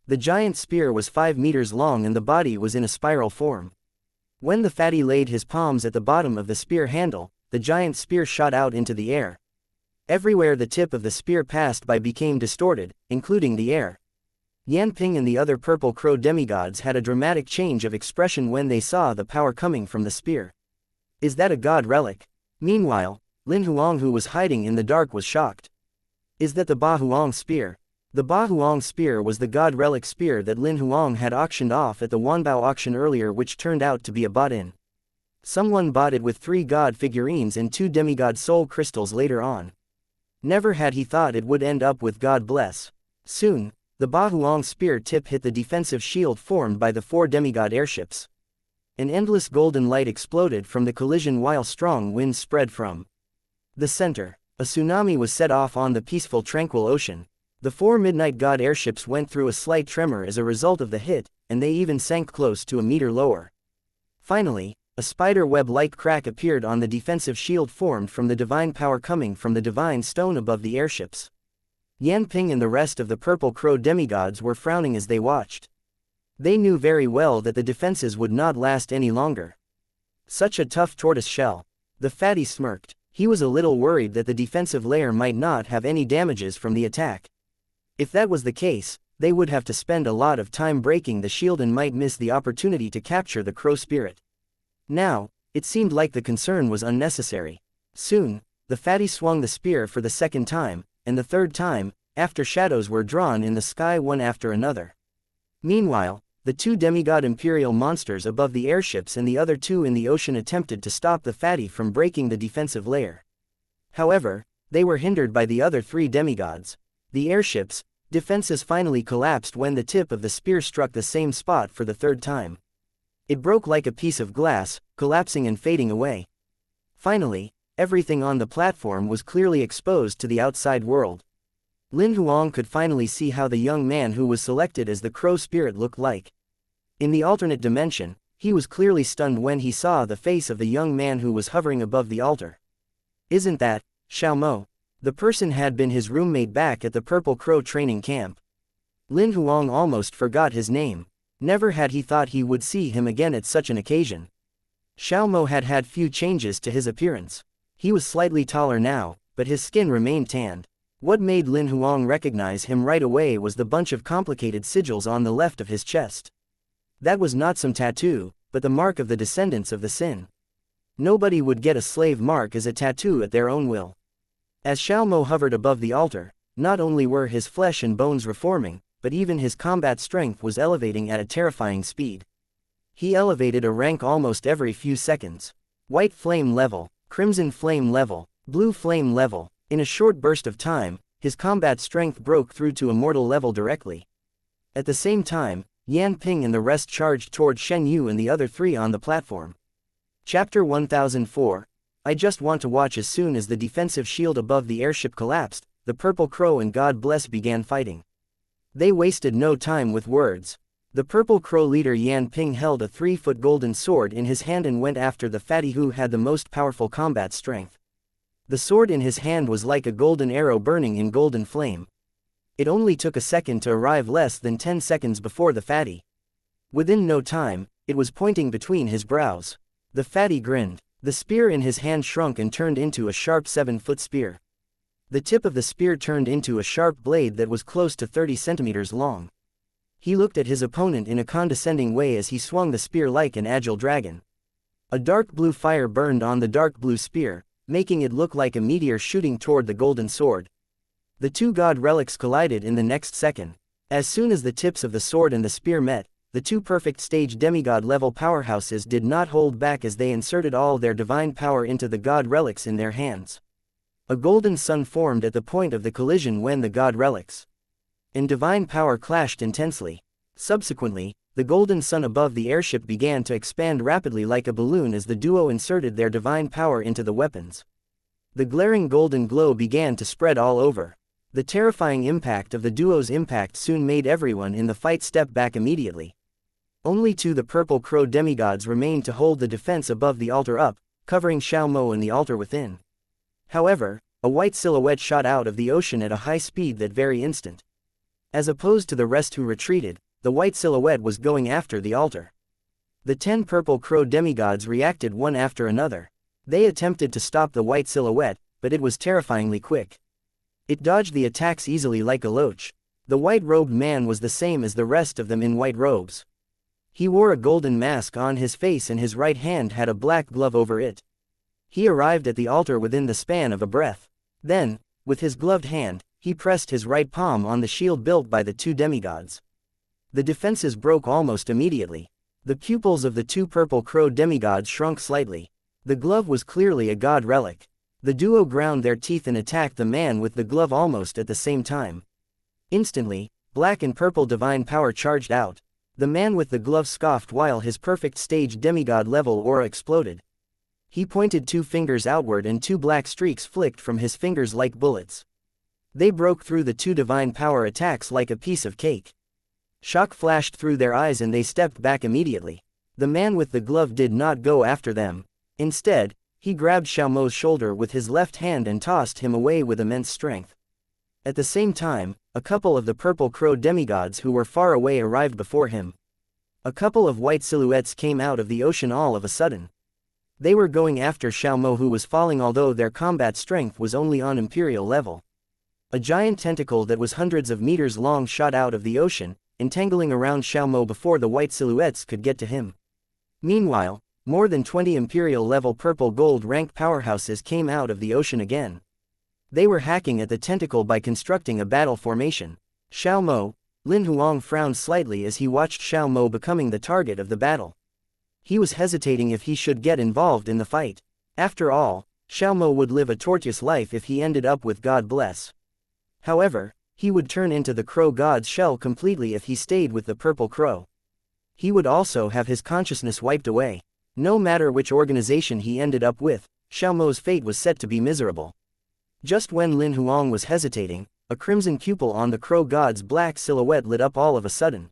The giant spear was 5 meters long and the body was in a spiral form. When the fatty laid his palms at the bottom of the spear handle, the giant spear shot out into the air. Everywhere the tip of the spear passed by became distorted, including the air. Yan Ping and the other purple crow demigods had a dramatic change of expression when they saw the power coming from the spear. "Is that a god relic?" Meanwhile, Lin Huang, who was hiding in the dark, was shocked. "Is that the Ba Huang spear?" The Ba Huang spear was the god relic spear that Lin Huang had auctioned off at the Wanbao auction earlier, which turned out to be a bought-in. Someone bought it with 3 god figurines and 2 demigod soul crystals later on. Never had he thought it would end up with God bless. Soon, the Ba Huang spear tip hit the defensive shield formed by the 4 demigod airships. An endless golden light exploded from the collision while strong winds spread from the center. A tsunami was set off on the peaceful tranquil ocean. The 4 midnight god airships went through a slight tremor as a result of the hit, and they even sank close to a meter lower. Finally, a spider web-like crack appeared on the defensive shield formed from the divine power coming from the divine stone above the airships. Yan Ping and the rest of the purple crow demigods were frowning as they watched. They knew very well that the defenses would not last any longer. Such a tough tortoise shell. The fatty smirked. He was a little worried that the defensive layer might not have any damages from the attack. If that was the case, they would have to spend a lot of time breaking the shield and might miss the opportunity to capture the crow spirit. Now, it seemed like the concern was unnecessary. Soon, the fatty swung the spear for the second time, and the third time, after shadows were drawn in the sky one after another. Meanwhile, the two demigod imperial monsters above the airships and the other two in the ocean attempted to stop the fatty from breaking the defensive layer. However, they were hindered by the other three demigods. The airships' defenses finally collapsed when the tip of the spear struck the same spot for the third time. It broke like a piece of glass, collapsing and fading away. Finally, everything on the platform was clearly exposed to the outside world. Lin Huang could finally see how the young man who was selected as the crow spirit looked like. In the alternate dimension, he was clearly stunned when he saw the face of the young man who was hovering above the altar. Isn't that Xiaomo? The person had been his roommate back at the Purple Crow training camp. Lin Huang almost forgot his name. Never had he thought he would see him again at such an occasion. Xiaomo had had few changes to his appearance. He was slightly taller now, but his skin remained tanned. What made Lin Huang recognize him right away was the bunch of complicated sigils on the left of his chest. That was not some tattoo, but the mark of the descendants of the Sin. Nobody would get a slave mark as a tattoo at their own will. As Xiaomo hovered above the altar, not only were his flesh and bones reforming, but even his combat strength was elevating at a terrifying speed. He elevated a rank almost every few seconds. White flame level, crimson flame level, blue flame level. In a short burst of time, his combat strength broke through to immortal level directly. At the same time, Yan Ping and the rest charged toward Shen Yu and the other three on the platform. Chapter 1004. I just want to watch. As soon as the defensive shield above the airship collapsed, the Purple Crow and God Bless began fighting. They wasted no time with words. The Purple Crow leader Yan Ping held a 3-foot golden sword in his hand and went after the fatty who had the most powerful combat strength. The sword in his hand was like a golden arrow burning in golden flame. It only took a second to arrive, less than 10 seconds before the fatty. Within no time, it was pointing between his brows. The fatty grinned. The spear in his hand shrunk and turned into a sharp 7-foot spear. The tip of the spear turned into a sharp blade that was close to 30 centimeters long. He looked at his opponent in a condescending way as he swung the spear like an agile dragon. A dark blue fire burned on the dark blue spear, making it look like a meteor shooting toward the golden sword. The two god relics collided in the next second. As soon as the tips of the sword and the spear met, the two perfect stage demigod-level powerhouses did not hold back as they inserted all their divine power into the god relics in their hands. A golden sun formed at the point of the collision when the god relics and divine power clashed intensely. Subsequently, the golden sun above the airship began to expand rapidly like a balloon as the duo inserted their divine power into the weapons. The glaring golden glow began to spread all over. The terrifying impact of the duo's impact soon made everyone in the fight step back immediately. Only two the Purple Crow demigods remained to hold the defense above the altar up, covering Xiaomo and the altar within. However, a white silhouette shot out of the ocean at a high speed that very instant. As opposed to the rest who retreated, the white silhouette was going after the altar. The 10 Purple Crow demigods reacted one after another. They attempted to stop the white silhouette, but it was terrifyingly quick. It dodged the attacks easily like a loach. The white-robed man was the same as the rest of them in white robes. He wore a golden mask on his face and his right hand had a black glove over it. He arrived at the altar within the span of a breath. Then, with his gloved hand, he pressed his right palm on the shield built by the two demigods. The defenses broke almost immediately. The pupils of the two Purple Crow demigods shrunk slightly. The glove was clearly a god relic. The duo ground their teeth and attacked the man with the glove almost at the same time. Instantly, black and purple divine power charged out. The man with the glove scoffed while his perfect stage demigod level aura exploded. He pointed 2 fingers outward and 2 black streaks flicked from his fingers like bullets. They broke through the 2 divine power attacks like a piece of cake. Shock flashed through their eyes and they stepped back immediately. The man with the glove did not go after them. Instead, he grabbed Xiaomo's shoulder with his left hand and tossed him away with immense strength. At the same time, a couple of the Purple Crow demigods who were far away arrived before him. A couple of white silhouettes came out of the ocean all of a sudden. They were going after Xiaomo who was falling although their combat strength was only on imperial level. A giant tentacle that was hundreds of meters long shot out of the ocean, entangling around Xiao Mo before the white silhouettes could get to him. Meanwhile, more than 20 Imperial-level purple gold rank powerhouses came out of the ocean again. They were hacking at the tentacle by constructing a battle formation. Xiao Mo, Lin Huang frowned slightly as he watched Xiao Mo becoming the target of the battle. He was hesitating if he should get involved in the fight. After all, Xiao Mo would live a tortuous life if he ended up with God bless. However, he would turn into the crow god's shell completely if he stayed with the purple crow. He would also have his consciousness wiped away. No matter which organization he ended up with, Xiao Mo's fate was set to be miserable. Just when Lin Huang was hesitating, a crimson pupil on the crow god's black silhouette lit up all of a sudden.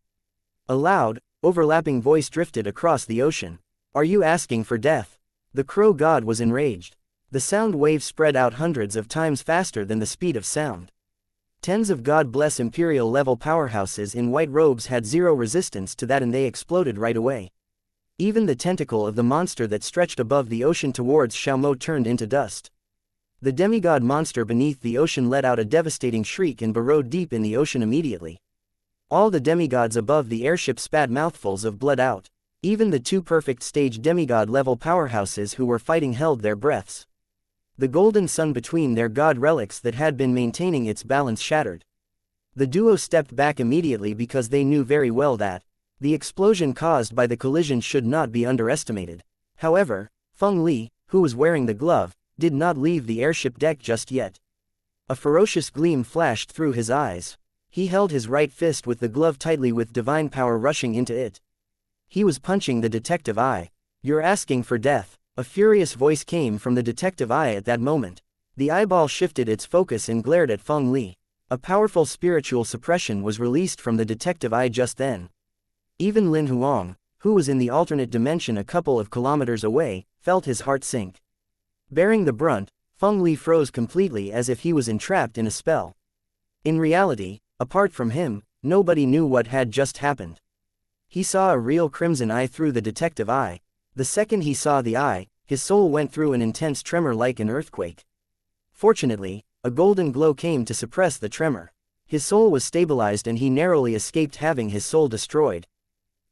A loud, overlapping voice drifted across the ocean. "Are you asking for death?" The crow god was enraged. The sound wave spread out hundreds of times faster than the speed of sound. Tens of God bless Imperial-level powerhouses in white robes had zero resistance to that, and they exploded right away. Even the tentacle of the monster that stretched above the ocean towards Xiao Mo turned into dust. The demigod monster beneath the ocean let out a devastating shriek and burrowed deep in the ocean immediately. All the demigods above the airship spat mouthfuls of blood out. Even the two perfect stage demigod-level powerhouses who were fighting held their breaths. The golden sun between their god relics that had been maintaining its balance shattered. The duo stepped back immediately because they knew very well that the explosion caused by the collision should not be underestimated. However, Feng Li, who was wearing the glove, did not leave the airship deck just yet. A ferocious gleam flashed through his eyes. He held his right fist with the glove tightly, with divine power rushing into it. He was punching the detective eye. "You're asking for death." A furious voice came from the detective eye at that moment. The eyeball shifted its focus and glared at Feng Li. A powerful spiritual suppression was released from the detective eye just then. Even Lin Huang, who was in the alternate dimension a couple of kilometers away, felt his heart sink. Bearing the brunt, Feng Li froze completely as if he was entrapped in a spell. In reality, apart from him, nobody knew what had just happened. He saw a real crimson eye through the detective eye. The second he saw the eye, his soul went through an intense tremor like an earthquake. Fortunately, a golden glow came to suppress the tremor. His soul was stabilized and he narrowly escaped having his soul destroyed.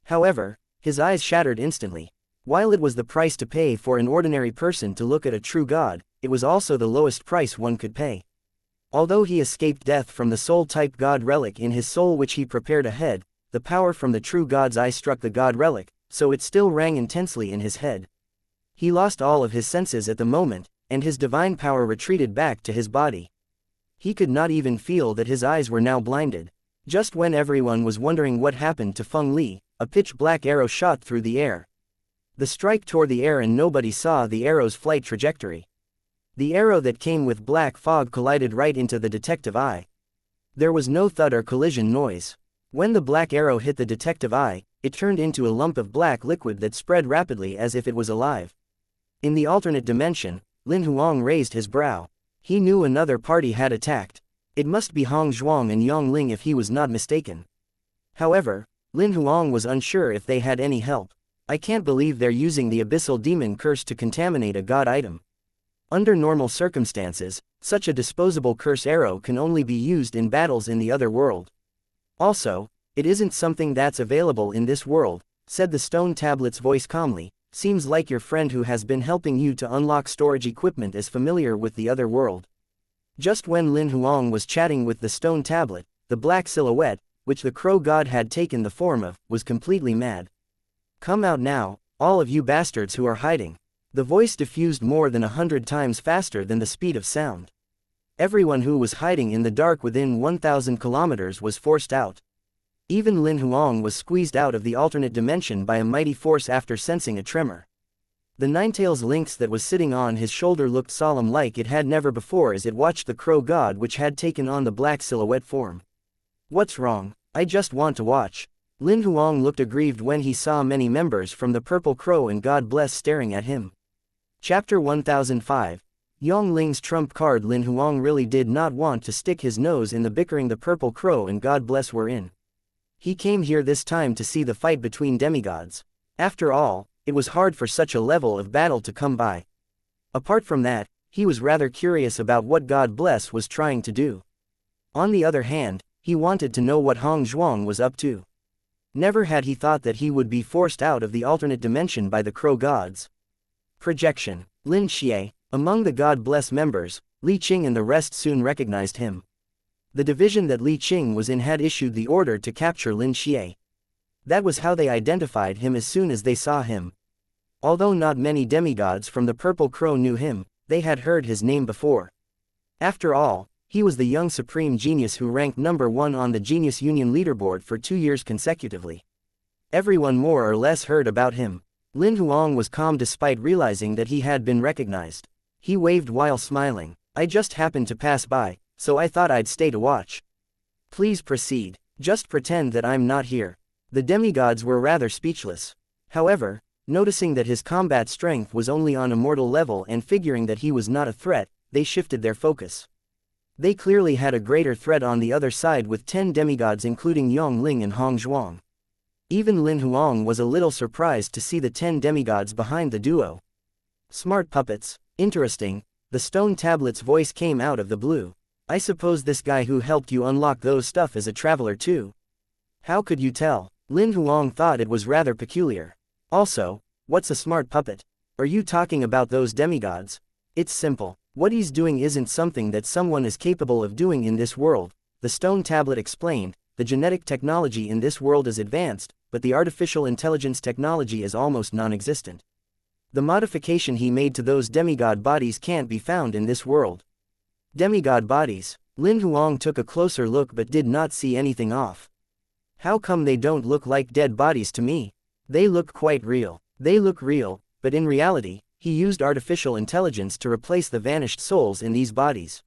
However, his eyes shattered instantly. While it was the price to pay for an ordinary person to look at a true god, it was also the lowest price one could pay. Although he escaped death from the soul-type god relic in his soul which he prepared ahead, the power from the true god's eye struck the god relic, so it still rang intensely in his head. He lost all of his senses at the moment, and his divine power retreated back to his body. He could not even feel that his eyes were now blinded. Just when everyone was wondering what happened to Feng Li, a pitch-black arrow shot through the air. The strike tore the air and nobody saw the arrow's flight trajectory. The arrow that came with black fog collided right into the detective eye. There was no thud or collision noise. When the black arrow hit the detective eye, it turned into a lump of black liquid that spread rapidly as if it was alive. In the alternate dimension, Lin Huang raised his brow. He knew another party had attacked. It must be Hong Zhuang and Yang Ling if he was not mistaken. However, Lin Huang was unsure if they had any help. "I can't believe they're using the abyssal demon curse to contaminate a god item. Under normal circumstances, such a disposable curse arrow can only be used in battles in the other world. Also, it isn't something that's available in this world," said the stone tablet's voice calmly. "Seems like your friend who has been helping you to unlock storage equipment is familiar with the other world." Just when Lin Huang was chatting with the stone tablet, the black silhouette, which the crow god had taken the form of, was completely mad. "Come out now, all of you bastards who are hiding." The voice diffused more than 100 times faster than the speed of sound. Everyone who was hiding in the dark within 1,000 kilometers was forced out. Even Lin Huang was squeezed out of the alternate dimension by a mighty force after sensing a tremor. The Ninetails lynx that was sitting on his shoulder looked solemn like it had never before as it watched the crow god which had taken on the black silhouette form. "What's wrong? I just want to watch." Lin Huang looked aggrieved when he saw many members from the Purple Crow and God Bless staring at him. Chapter 1005. Yang Ling's trump card. Lin Huang really did not want to stick his nose in the bickering the Purple Crow and God Bless were in. He came here this time to see the fight between demigods. After all, it was hard for such a level of battle to come by. Apart from that, he was rather curious about what God Bless was trying to do. On the other hand, he wanted to know what Hong Zhuang was up to. Never had he thought that he would be forced out of the alternate dimension by the crow gods. Projection. Lin Xie, among the God Bless members, Li Qing and the rest soon recognized him. The division that Li Qing was in had issued the order to capture Lin Xie. That was how they identified him as soon as they saw him. Although not many demigods from the Purple Crow knew him, they had heard his name before. After all, he was the young supreme genius who ranked number 1 on the Genius Union leaderboard for 2 years consecutively. Everyone more or less heard about him. Lin Huang was calm despite realizing that he had been recognized. He waved while smiling. I just happened to pass by, so I thought I'd stay to watch. Please proceed. Just pretend that I'm not here. The demigods were rather speechless. However, noticing that his combat strength was only on a mortal level and figuring that he was not a threat, they shifted their focus. They clearly had a greater threat on the other side with 10 demigods including Yong Ling and Hong Zhuang. Even Lin Huang was a little surprised to see the 10 demigods behind the duo. Smart puppets. Interesting. The stone tablet's voice came out of the blue. I suppose this guy who helped you unlock those stuff is a traveler too. How could you tell? Lin Huang thought it was rather peculiar. Also, what's a smart puppet? Are you talking about those demigods? It's simple. What he's doing isn't something that someone is capable of doing in this world, the stone tablet explained. The genetic technology in this world is advanced, but the artificial intelligence technology is almost non-existent. The modification he made to those demigod bodies can't be found in this world. Demigod bodies. Lin Huang took a closer look but did not see anything off. How come they don't look like dead bodies to me? They look quite real. They look real, but in reality, he used artificial intelligence to replace the vanished souls in these bodies.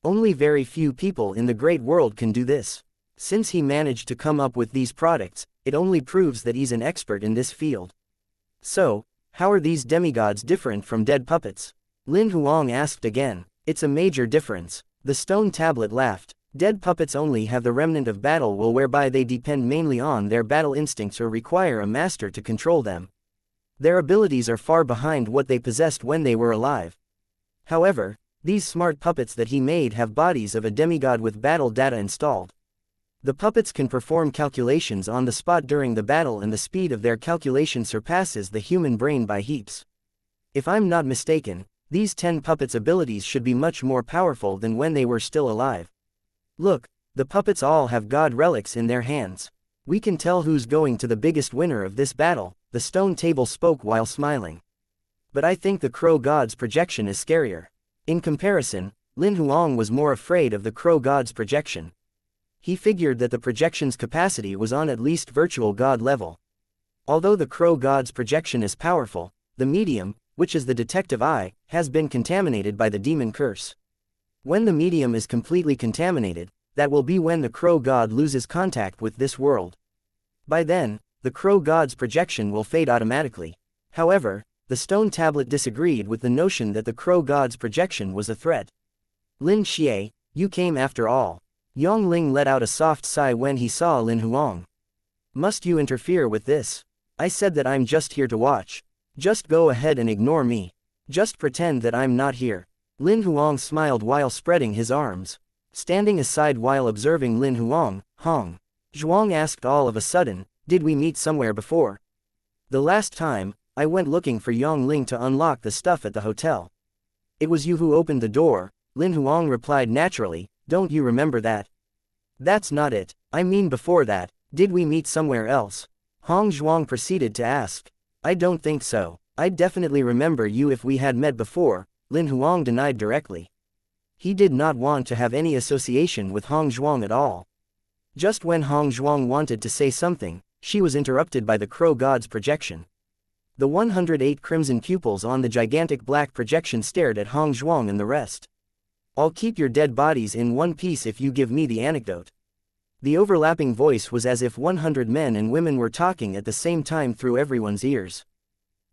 Only very few people in the great world can do this. Since he managed to come up with these products, it only proves that he's an expert in this field. So, how are these demigods different from dead puppets? Lin Huang asked again. It's a major difference. The stone tablet laughed. Dead puppets only have the remnant of battle will whereby they depend mainly on their battle instincts or require a master to control them. Their abilities are far behind what they possessed when they were alive. However, these smart puppets that he made have bodies of a demigod with battle data installed. The puppets can perform calculations on the spot during the battle and the speed of their calculation surpasses the human brain by heaps. If I'm not mistaken, these 10 puppets' abilities should be much more powerful than when they were still alive. Look, the puppets all have god relics in their hands. We can tell who's going to the biggest winner of this battle, the stone table spoke while smiling. But I think the crow god's projection is scarier. In comparison, Lin Huang was more afraid of the crow god's projection. He figured that the projection's capacity was on at least virtual god level. Although the crow god's projection is powerful, the medium, which is the detective eye, has been contaminated by the demon curse. When the medium is completely contaminated, that will be when the crow god loses contact with this world. By then, the crow god's projection will fade automatically. However, the stone tablet disagreed with the notion that the crow god's projection was a threat. Lin Xie, you came after all. Yong Ling let out a soft sigh when he saw Lin Huang. Must you interfere with this? I said that I'm just here to watch. Just go ahead and ignore me. Just pretend that I'm not here. Lin Huang smiled while spreading his arms. Standing aside while observing Lin Huang, Hong Zhuang asked all of a sudden, did we meet somewhere before? The last time, I went looking for Yong Ling to unlock the stuff at the hotel. It was you who opened the door, Lin Huang replied naturally, don't you remember that? That's not it, I mean before that, did we meet somewhere else? Hong Zhuang proceeded to ask. I don't think so, I'd definitely remember you if we had met before, Lin Huang denied directly. He did not want to have any association with Hong Zhuang at all. Just when Hong Zhuang wanted to say something, she was interrupted by the crow god's projection. The 108 crimson pupils on the gigantic black projection stared at Hong Zhuang and the rest. I'll keep your dead bodies in one piece if you give me the anecdote. The overlapping voice was as if 100 men and women were talking at the same time through everyone's ears.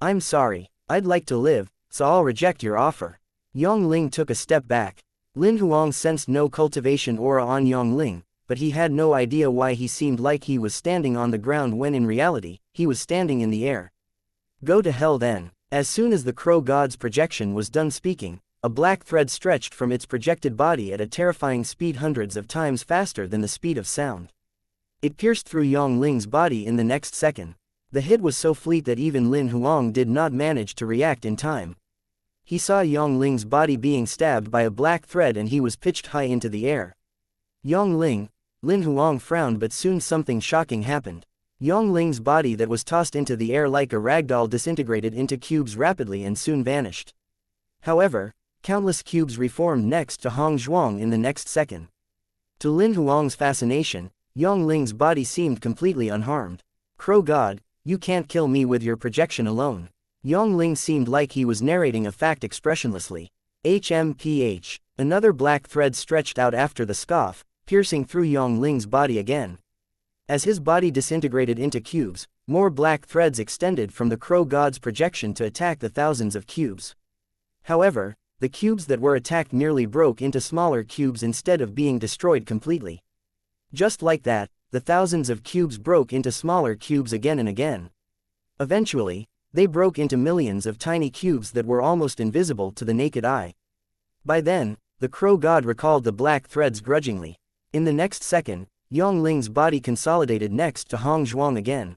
I'm sorry, I'd like to live, so I'll reject your offer. Yong Ling took a step back. Lin Huang sensed no cultivation aura on Yong Ling, but he had no idea why he seemed like he was standing on the ground when in reality, he was standing in the air. Go to hell then. As soon as the crow god's projection was done speaking, a black thread stretched from its projected body at a terrifying speed hundreds of times faster than the speed of sound. It pierced through Yang Ling's body in the next second. The hit was so fleet that even Lin Huang did not manage to react in time. He saw Yang Ling's body being stabbed by a black thread and he was pitched high into the air. Lin Huang frowned, but soon something shocking happened. Yang Ling's body that was tossed into the air like a ragdoll disintegrated into cubes rapidly and soon vanished. However, countless cubes reformed next to Hong Zhuang in the next second. To Lin Huang's fascination, Yang Ling's body seemed completely unharmed. Crow God, you can't kill me with your projection alone. Yang Ling seemed like he was narrating a fact expressionlessly. HMPH. Another black thread stretched out after the scoff, piercing through Yang Ling's body again. As his body disintegrated into cubes, more black threads extended from the Crow God's projection to attack the thousands of cubes. However, the cubes that were attacked merely broke into smaller cubes instead of being destroyed completely. Just like that, the thousands of cubes broke into smaller cubes again and again. Eventually, they broke into millions of tiny cubes that were almost invisible to the naked eye. By then, the Crow God recalled the black threads grudgingly. In the next second, Yang Ling's body consolidated next to Hong Zhuang again.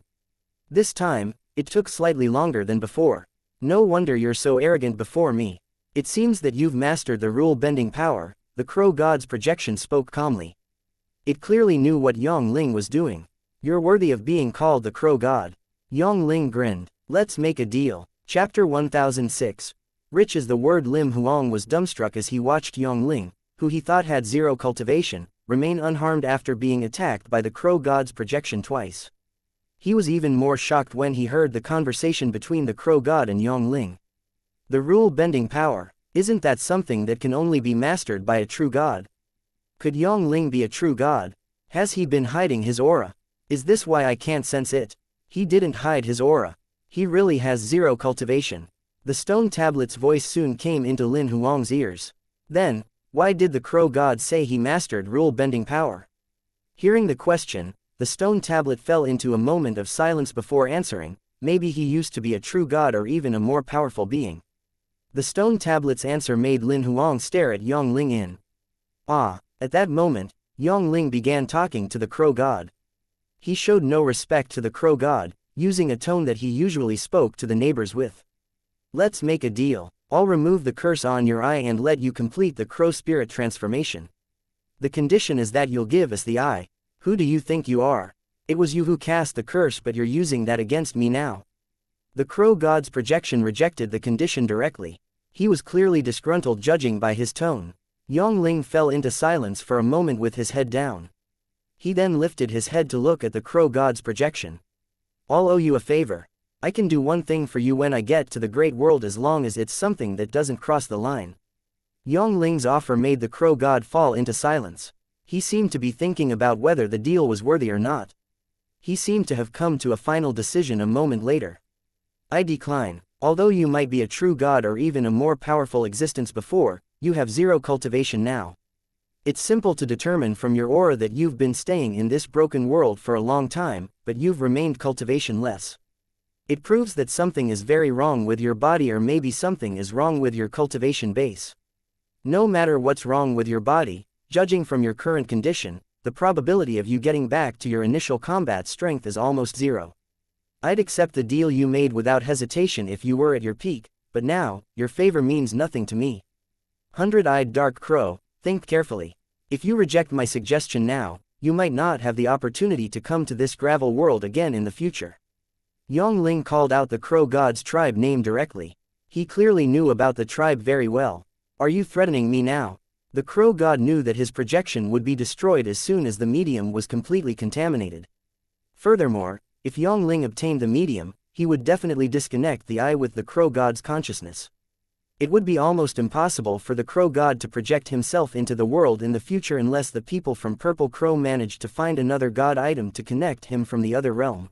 This time, it took slightly longer than before. No wonder you're so arrogant before me. It seems that you've mastered the rule-bending power, the Crow God's projection spoke calmly. It clearly knew what Yang Ling was doing. You're worthy of being called the Crow God. Yang Ling grinned. Let's make a deal. Chapter 1006. Rich as the word. Lin Huang was dumbstruck as he watched Yang Ling, who he thought had zero cultivation, remain unharmed after being attacked by the Crow God's projection twice. He was even more shocked when he heard the conversation between the Crow God and Yang Ling. The rule-bending power, isn't that something that can only be mastered by a true god? Could Yang Ling be a true god? Has he been hiding his aura? Is this why I can't sense it? He didn't hide his aura. He really has zero cultivation. The stone tablet's voice soon came into Lin Huang's ears. Then, why did the Crow God say he mastered rule-bending power? Hearing the question, the stone tablet fell into a moment of silence before answering. Maybe he used to be a true god or even a more powerful being. The stone tablet's answer made Lin Huang stare at Yang Ling in awe. At that moment, Yang Ling began talking to the Crow God. He showed no respect to the Crow God, using a tone that he usually spoke to the neighbors with. Let's make a deal. I'll remove the curse on your eye and let you complete the crow spirit transformation. The condition is that you'll give us the eye. Who do you think you are? It was you who cast the curse, but you're using that against me now. The Crow God's projection rejected the condition directly. He was clearly disgruntled judging by his tone. Yang Ling fell into silence for a moment with his head down. He then lifted his head to look at the Crow God's projection. I'll owe you a favor. I can do one thing for you when I get to the great world, as long as it's something that doesn't cross the line. Yang Ling's offer made the Crow God fall into silence. He seemed to be thinking about whether the deal was worthy or not. He seemed to have come to a final decision a moment later. I decline. Although you might be a true god or even a more powerful existence before, you have zero cultivation now. It's simple to determine from your aura that you've been staying in this broken world for a long time, but you've remained cultivation-less. It proves that something is very wrong with your body, or maybe something is wrong with your cultivation base. No matter what's wrong with your body, judging from your current condition, the probability of you getting back to your initial combat strength is almost zero. I'd accept the deal you made without hesitation if you were at your peak, but now, your favor means nothing to me. Hundred-eyed dark crow, think carefully. If you reject my suggestion now, you might not have the opportunity to come to this gravel world again in the future. Yang Ling called out the Crow God's tribe name directly. He clearly knew about the tribe very well. Are you threatening me now? The Crow God knew that his projection would be destroyed as soon as the medium was completely contaminated. Furthermore, if Yang Ling obtained the medium, he would definitely disconnect the eye with the Crow God's consciousness. It would be almost impossible for the Crow God to project himself into the world in the future unless the people from Purple Crow managed to find another god item to connect him from the other realm.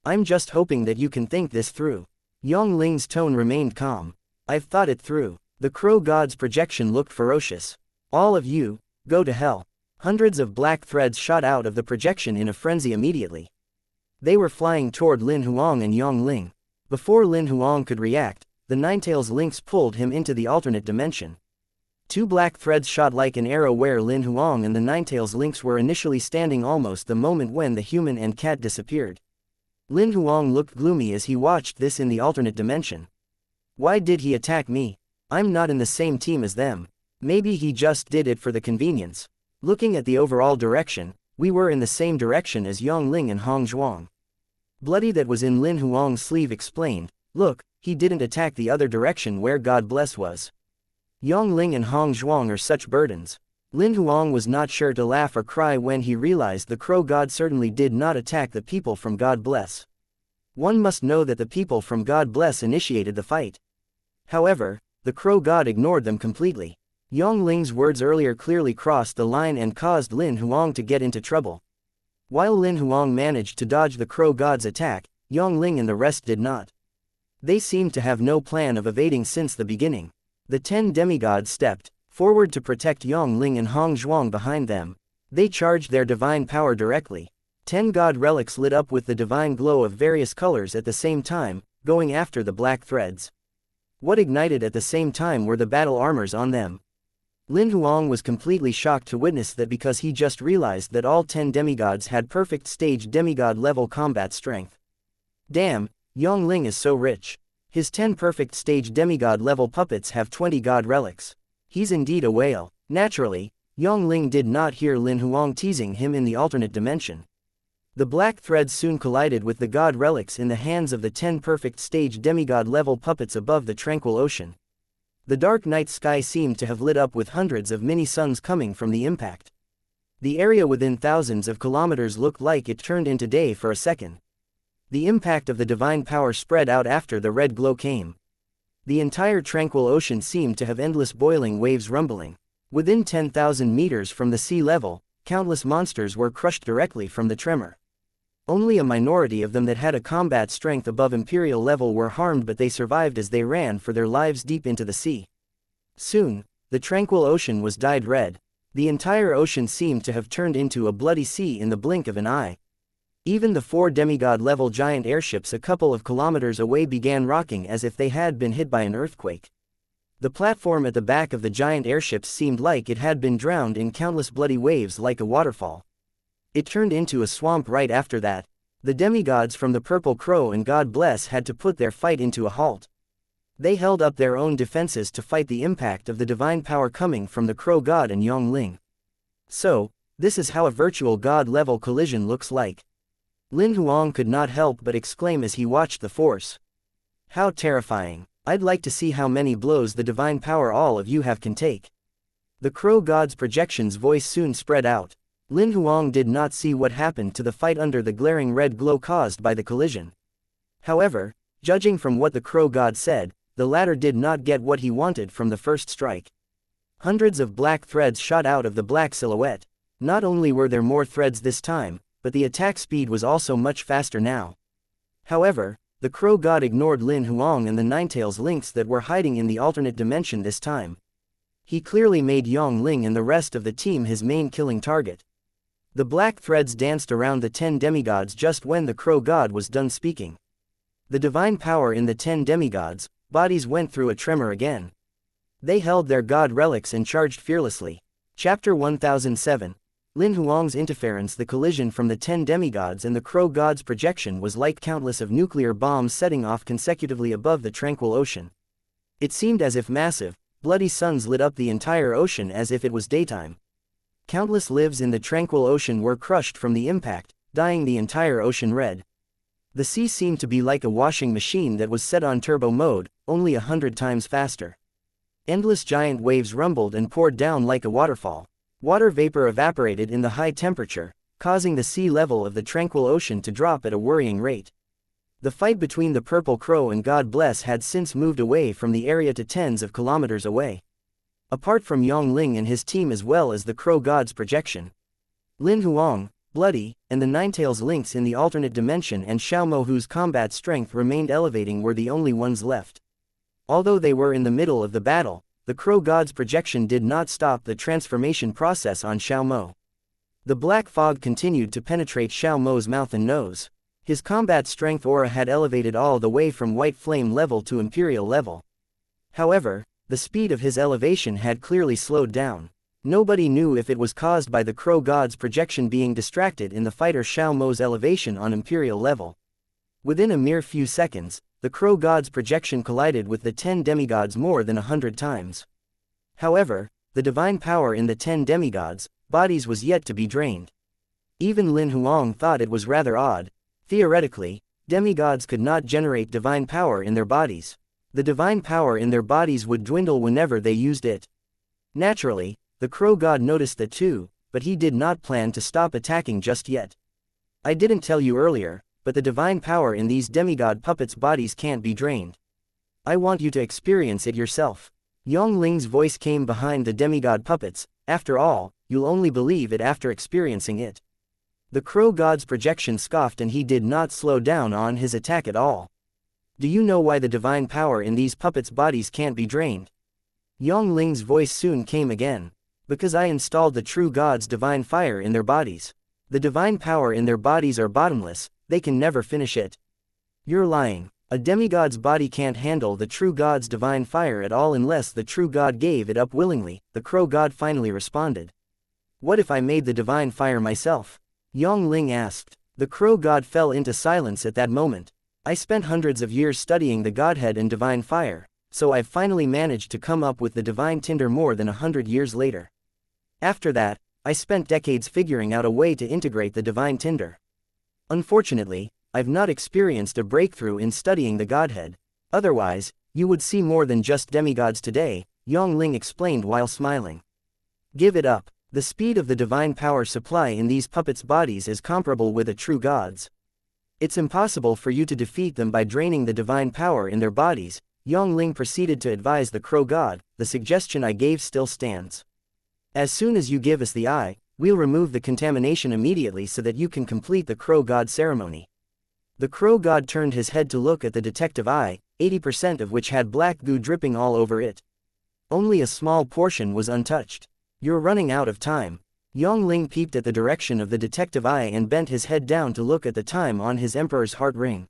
I'm just hoping that you can think this through. Yang Ling's tone remained calm. I've thought it through. The Crow God's projection looked ferocious. All of you, go to hell. Hundreds of black threads shot out of the projection in a frenzy immediately. They were flying toward Lin Huang and Yang Ling. Before Lin Huang could react, the Ninetails lynx pulled him into the alternate dimension. Two black threads shot like an arrow where Lin Huang and the Ninetails lynx were initially standing almost the moment when the human and cat disappeared. Lin Huang looked gloomy as he watched this in the alternate dimension. Why did he attack me? I'm not in the same team as them. Maybe he just did it for the convenience. Looking at the overall direction, we were in the same direction as Yongling and Hong Zhuang. Bloody that was in Lin Huang's sleeve explained, look, he didn't attack the other direction where God bless was. Yongling and Hong Zhuang are such burdens. Lin Huang was not sure to laugh or cry when he realized the crow god certainly did not attack the people from God bless. One must know that the people from God bless initiated the fight. However, the crow god ignored them completely. Yongling's words earlier clearly crossed the line and caused Lin Huang to get into trouble. While Lin Huang managed to dodge the crow god's attack, Yongling and the rest did not. They seemed to have no plan of evading since the beginning. The 10 demigods stepped forward to protect Yongling and Hong Zhuang behind them. They charged their divine power directly. 10 god relics lit up with the divine glow of various colors at the same time, going after the black threads. What ignited at the same time were the battle armors on them. Lin Huang was completely shocked to witness that because he just realized that all 10 demigods had perfect stage demigod level combat strength. Damn, Yongling is so rich. His 10 perfect stage demigod level puppets have 20 god relics. He's indeed a whale. Naturally, Yongling did not hear Lin Huang teasing him in the alternate dimension. The black threads soon collided with the god relics in the hands of the 10 perfect stage demigod level puppets above the tranquil ocean. The dark night sky seemed to have lit up with hundreds of mini-suns coming from the impact. The area within thousands of kilometers looked like it turned into day for a second. The impact of the divine power spread out after the red glow came. The entire tranquil ocean seemed to have endless boiling waves rumbling. Within 10,000 meters from the sea level, countless monsters were crushed directly from the tremor. Only a minority of them that had a combat strength above imperial level were harmed, but they survived as they ran for their lives deep into the sea. Soon, the tranquil ocean was dyed red. The entire ocean seemed to have turned into a bloody sea in the blink of an eye. Even the 4 demigod-level giant airships a couple of kilometers away began rocking as if they had been hit by an earthquake. The platform at the back of the giant airships seemed like it had been drowned in countless bloody waves like a waterfall. It turned into a swamp right after that. The demigods from the Purple Crow and God Bless had to put their fight into a halt. They held up their own defenses to fight the impact of the divine power coming from the Crow God and Yongling. So, this is how a virtual god-level collision looks like. Lin Huang could not help but exclaim as he watched the force. How terrifying. I'd like to see how many blows the divine power all of you have can take. The Crow God's projection's voice soon spread out. Lin Huang did not see what happened to the fight under the glaring red glow caused by the collision. However, judging from what the Crow God said, the latter did not get what he wanted from the first strike. Hundreds of black threads shot out of the black silhouette. Not only were there more threads this time, but the attack speed was also much faster now. However, the Crow God ignored Lin Huang and the Ninetails lynx that were hiding in the alternate dimension this time. He clearly made Yongling and the rest of the team his main killing target. The black threads danced around the 10 demigods just when the Crow God was done speaking. The divine power in the 10 demigods' bodies went through a tremor again. They held their god relics and charged fearlessly. Chapter 1007. Lin Huang's interference. The collision from the 10 demigods and the Crow God's projection was like countless of nuclear bombs setting off consecutively above the tranquil ocean. It seemed as if massive, bloody suns lit up the entire ocean as if it was daytime. Countless lives in the tranquil ocean were crushed from the impact, dyeing the entire ocean red. The sea seemed to be like a washing machine that was set on turbo mode, only 100 times faster. Endless giant waves rumbled and poured down like a waterfall. Water vapor evaporated in the high temperature, causing the sea level of the tranquil ocean to drop at a worrying rate. The fight between the Purple Crow and God Bless had since moved away from the area to tens of kilometers away. Apart from Yongling and his team as well as the Crow God's projection, Lin Huang, Bloody, and the Ninetails lynx in the alternate dimension and Xiaomo whose combat strength remained elevating were the only ones left. Although they were in the middle of the battle, the Crow God's projection did not stop the transformation process on Xiaomo. The black fog continued to penetrate Xiaomo's mouth and nose. His combat strength aura had elevated all the way from white flame level to imperial level. However, the speed of his elevation had clearly slowed down. Nobody knew if it was caused by the Crow God's projection being distracted in the fighter Xiao Mo's elevation on imperial level. Within a mere few seconds, the Crow God's projection collided with the 10 demigods more than 100 times. However, the divine power in the 10 demigods' bodies was yet to be drained. Even Lin Huang thought it was rather odd. Theoretically, demigods could not generate divine power in their bodies. The divine power in their bodies would dwindle whenever they used it. Naturally, the Crow God noticed that too, but he did not plan to stop attacking just yet. I didn't tell you earlier, but the divine power in these demigod puppets' bodies can't be drained. I want you to experience it yourself. Yang Ling's voice came behind the demigod puppets. After all, you'll only believe it after experiencing it. The Crow God's projection scoffed and he did not slow down on his attack at all. Do you know why the divine power in these puppets' bodies can't be drained? Yang Ling's voice soon came again. Because I installed the true God's divine fire in their bodies. The divine power in their bodies are bottomless, they can never finish it. You're lying. A demigod's body can't handle the true God's divine fire at all unless the true God gave it up willingly, the Crow God finally responded. What if I made the divine fire myself? Yang Ling asked. The Crow God fell into silence at that moment. I spent hundreds of years studying the Godhead and divine fire, so I've finally managed to come up with the divine tinder more than 100 years later. After that, I spent decades figuring out a way to integrate the divine tinder. Unfortunately, I've not experienced a breakthrough in studying the Godhead. Otherwise, you would see more than just demigods today, Yang Ling explained while smiling. Give it up. The speed of the divine power supply in these puppets' bodies is comparable with a true God's. It's impossible for you to defeat them by draining the divine power in their bodies. Yang Ling proceeded to advise the Crow God. The suggestion I gave still stands. As soon as you give us the eye, we'll remove the contamination immediately so that you can complete the Crow God ceremony. The Crow God turned his head to look at the detective eye, 80% of which had black goo dripping all over it. Only a small portion was untouched. You're running out of time. Yang Ling peeped at the direction of the detective eye and bent his head down to look at the time on his emperor's heart ring.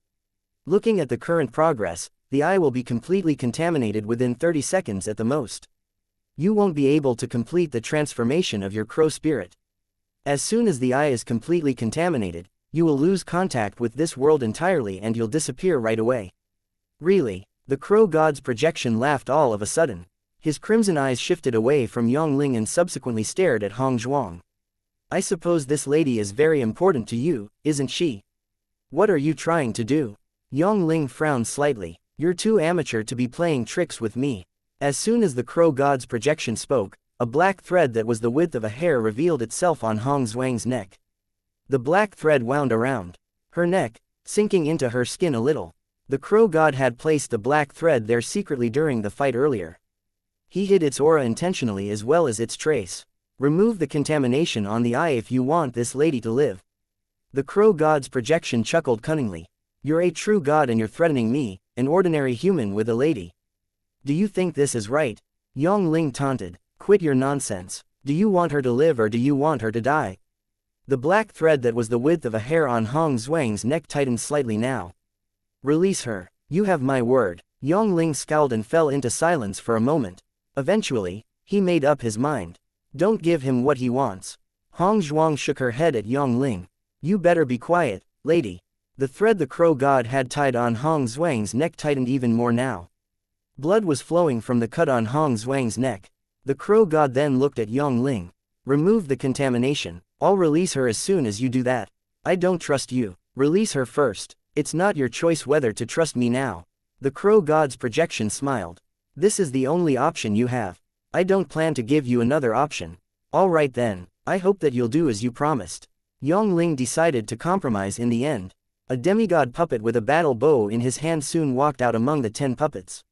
Looking at the current progress, the eye will be completely contaminated within 30 seconds at the most. You won't be able to complete the transformation of your crow spirit. As soon as the eye is completely contaminated, you will lose contact with this world entirely and you'll disappear right away. Really? The Crow God's projection laughed all of a sudden. His crimson eyes shifted away from Yang Ling and subsequently stared at Hong Zhuang. I suppose this lady is very important to you, isn't she? What are you trying to do? Yang Ling frowned slightly. You're too amateur to be playing tricks with me. As soon as the Crow God's projection spoke, a black thread that was the width of a hair revealed itself on Hong Zhuang's neck. The black thread wound around her neck, sinking into her skin a little. The Crow God had placed the black thread there secretly during the fight earlier. He hid its aura intentionally as well as its trace. Remove the contamination on the eye if you want this lady to live. The Crow God's projection chuckled cunningly. You're a true god and you're threatening me, an ordinary human with a lady. Do you think this is right? Yang Ling taunted. Quit your nonsense. Do you want her to live or do you want her to die? The black thread that was the width of a hair on Hong Zhuang's neck tightened slightly now. Release her. You have my word. Yang Ling scowled and fell into silence for a moment. Eventually, he made up his mind. Don't give him what he wants. Hong Zhuang shook her head at Yang Ling. You better be quiet, lady. The thread the Crow God had tied on Hong Zhuang's neck tightened even more now. Blood was flowing from the cut on Hong Zhuang's neck. The Crow God then looked at Yang Ling. Remove the contamination. I'll release her as soon as you do that. I don't trust you. Release her first. It's not your choice whether to trust me now. The Crow God's projection smiled. This is the only option you have. I don't plan to give you another option. All right then, I hope that you'll do as you promised. Yang Ling decided to compromise in the end. A demigod puppet with a battle bow in his hand soon walked out among the 10 puppets.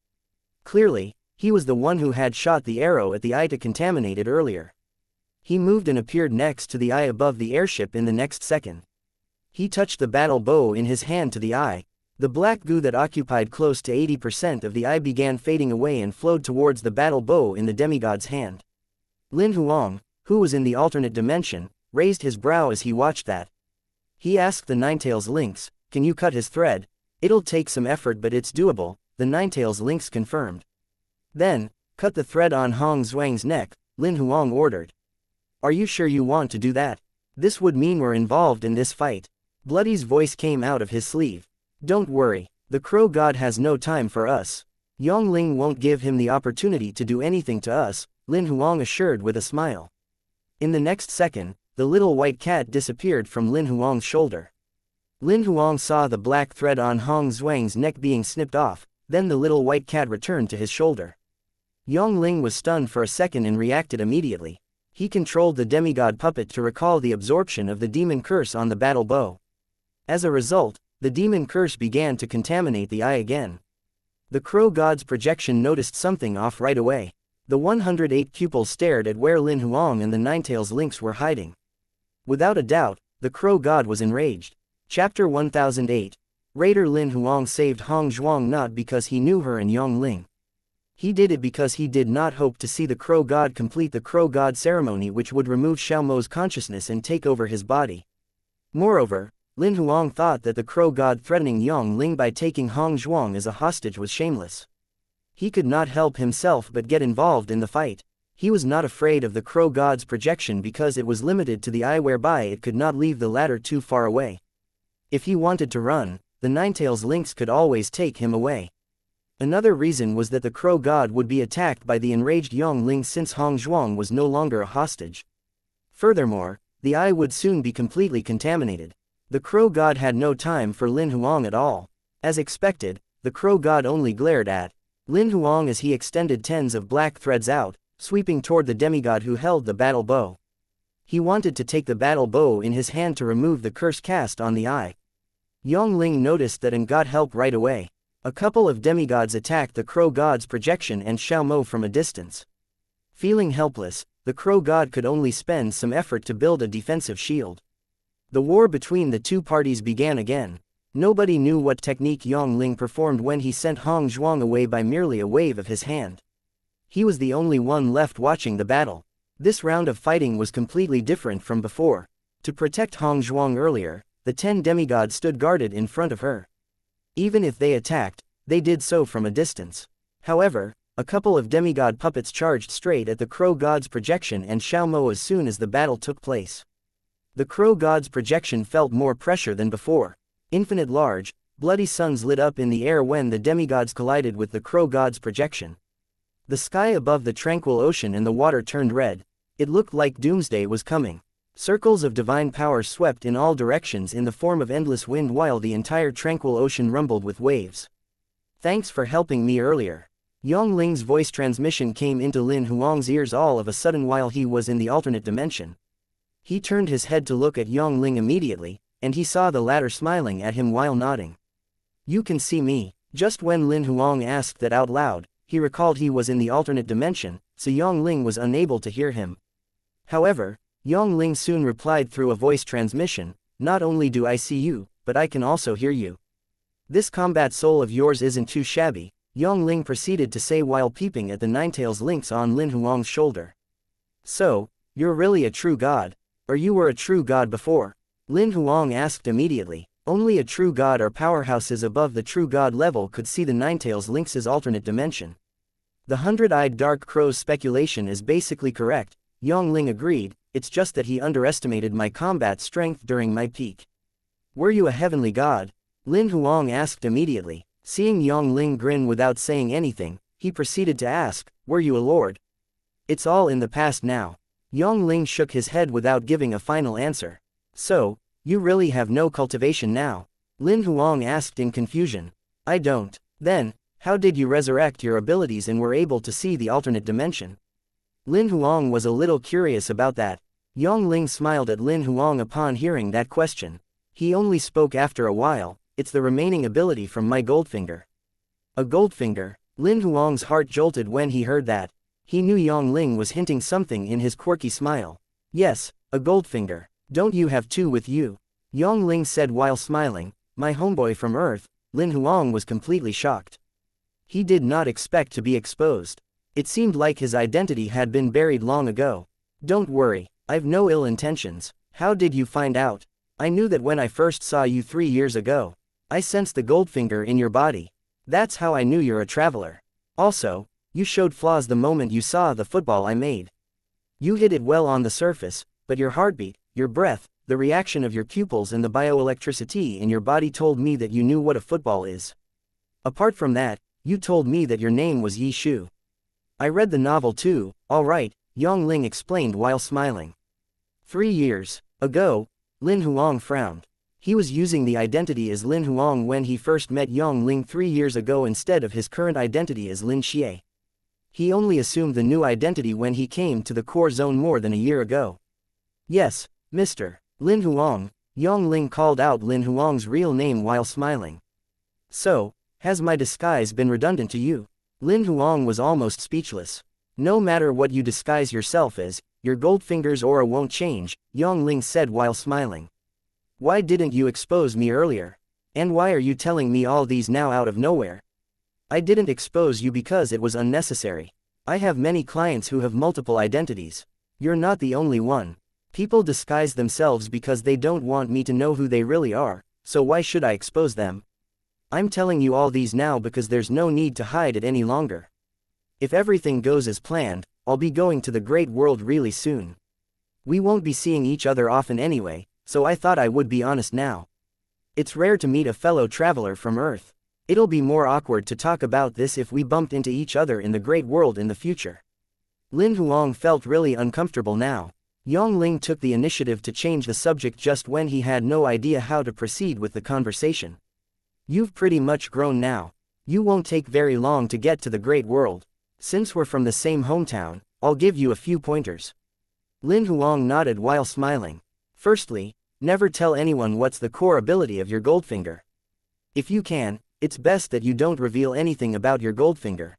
Clearly, he was the one who had shot the arrow at the eye to contaminate it earlier. He moved and appeared next to the eye above the airship in the next second. He touched the battle bow in his hand to the eye. The black goo that occupied close to 80% of the eye began fading away and flowed towards the battle bow in the demigod's hand. Lin Huang, who was in the alternate dimension, raised his brow as he watched that. He asked the Ninetails Lynx, can you cut his thread? It'll take some effort but it's doable, the Ninetails Lynx confirmed. Then, Cut the thread on Hong Zhuang's neck, Lin Huang ordered. Are you sure you want to do that? This would mean we're involved in this fight. Bloody's voice came out of his sleeve. Don't worry, the crow god has no time for us. Yongling won't give him the opportunity to do anything to us, Lin Huang assured with a smile. In the next second, the little white cat disappeared from Lin Huang's shoulder. Lin Huang saw the black thread on Hong Zhuang's neck being snipped off, then the little white cat returned to his shoulder. Yongling was stunned for a second and reacted immediately. He controlled the demigod puppet to recall the absorption of the demon curse on the battle bow. As a result, the demon curse began to contaminate the eye again. The crow god's projection noticed something off right away. The 108 pupils stared at where Lin Huang and the Ninetails lynx were hiding. Without a doubt, the crow god was enraged. Chapter 1008. Raider Lin Huang saved Hong Zhuang not because he knew her and Yongling. He did it because he did not hope to see the crow god complete the crow god ceremony, which would remove Xiaomo's consciousness and take over his body. Moreover, Lin Huang thought that the crow god threatening Yongling by taking Hong Zhuang as a hostage was shameless. He could not help himself but get involved in the fight. He was not afraid of the crow god's projection because it was limited to the eye, whereby it could not leave the latter too far away. If he wanted to run, the Ninetails lynx could always take him away. Another reason was that the crow god would be attacked by the enraged Yongling since Hong Zhuang was no longer a hostage. Furthermore, the eye would soon be completely contaminated. The crow god had no time for Lin Huang at all. As expected, the crow god only glared at Lin Huang as he extended tens of black threads out, sweeping toward the demigod who held the battle bow. He wanted to take the battle bow in his hand to remove the curse cast on the eye. Yongling noticed that and got help right away. A couple of demigods attacked the crow god's projection and Xiaomo from a distance. Feeling helpless, the crow god could only spend some effort to build a defensive shield. The war between the two parties began again. Nobody knew what technique Yongling performed when he sent Hong Zhuang away by merely a wave of his hand. He was the only one left watching the battle. This round of fighting was completely different from before. To protect Hong Zhuang earlier, the 10 demigods stood guarded in front of her. Even if they attacked, they did so from a distance. However, a couple of demigod puppets charged straight at the crow god's projection and Xiaomo as soon as the battle took place. The crow god's projection felt more pressure than before. Infinite large, bloody suns lit up in the air when the demigods collided with the crow god's projection. The sky above the tranquil ocean and the water turned red. It looked like doomsday was coming. Circles of divine power swept in all directions in the form of endless wind while the entire tranquil ocean rumbled with waves. Thanks for helping me earlier. Yongling's voice transmission came into Lin Huang's ears all of a sudden while he was in the alternate dimension. He turned his head to look at Yongling immediately, and he saw the latter smiling at him while nodding. You can see me. Just when Lin Huang asked that out loud, he recalled he was in the alternate dimension, so Yongling was unable to hear him. However, Yongling soon replied through a voice transmission, not only do I see you, but I can also hear you. This combat soul of yours isn't too shabby, Yongling proceeded to say while peeping at the Ninetails lynx on Lin Huang's shoulder. So, you're really a true god. Or you were a true god before? Lin Huang asked immediately. Only a true god or powerhouses above the true god level could see the Ninetails lynx's alternate dimension. The 100-eyed dark crow's speculation is basically correct, Yongling agreed. It's just that he underestimated my combat strength during my peak. Were you a heavenly god? Lin Huang asked immediately. Seeing Yongling grin without saying anything, he proceeded to ask, were you a lord? It's all in the past now. Yongling shook his head without giving a final answer. So, you really have no cultivation now? Lin Huang asked in confusion. I don't. Then, how did you resurrect your abilities and were able to see the alternate dimension? Lin Huang was a little curious about that. Yongling smiled at Lin Huang upon hearing that question. He only spoke after a while, it's the remaining ability from my Goldfinger. A Goldfinger? Lin Huang's heart jolted when he heard that. He knew Yongling was hinting something in his quirky smile. Yes, a Goldfinger. Don't you have two with you? Yongling said while smiling. My homeboy from Earth. Lin Huang was completely shocked. He did not expect to be exposed. It seemed like his identity had been buried long ago. Don't worry, I've no ill intentions. How did you find out? I knew that when I first saw you 3 years ago. I sensed the Goldfinger in your body. That's how I knew you're a traveler. Also, You showed flaws the moment you saw the football I made. You hit it well on the surface, but your heartbeat, your breath, the reaction of your pupils and the bioelectricity in your body told me that you knew what a football is. Apart from that, you told me that your name was Yi Shu. I read the novel too, all right, Yang Ling explained while smiling. 3 years ago, Lin Huang frowned. He was using the identity as Lin Huang when he first met Yang Ling 3 years ago instead of his current identity as Lin Xie. He only assumed the new identity when he came to the core zone more than a year ago. Yes, Mr. Lin Huang, Yang Ling called out Lin Huang's real name while smiling. So, has my disguise been redundant to you? Lin Huang was almost speechless. No matter what you disguise yourself as, your Goldfinger's aura won't change, Yang Ling said while smiling. Why didn't you expose me earlier? And why are you telling me all these now out of nowhere? I didn't expose you because it was unnecessary. I have many clients who have multiple identities. You're not the only one. People disguise themselves because they don't want me to know who they really are, so why should I expose them? I'm telling you all these now because there's no need to hide it any longer. If everything goes as planned, I'll be going to the great world really soon. We won't be seeing each other often anyway, so I thought I would be honest now. It's rare to meet a fellow traveler from Earth. It'll be more awkward to talk about this if we bumped into each other in the great world in the future. Lin Huang felt really uncomfortable now. Yang Ling took the initiative to change the subject just when he had no idea how to proceed with the conversation. You've pretty much grown now. You won't take very long to get to the great world. Since we're from the same hometown, I'll give you a few pointers. Lin Huang nodded while smiling. Firstly, never tell anyone what's the core ability of your Goldfinger. If you can, it's best that you don't reveal anything about your Goldfinger.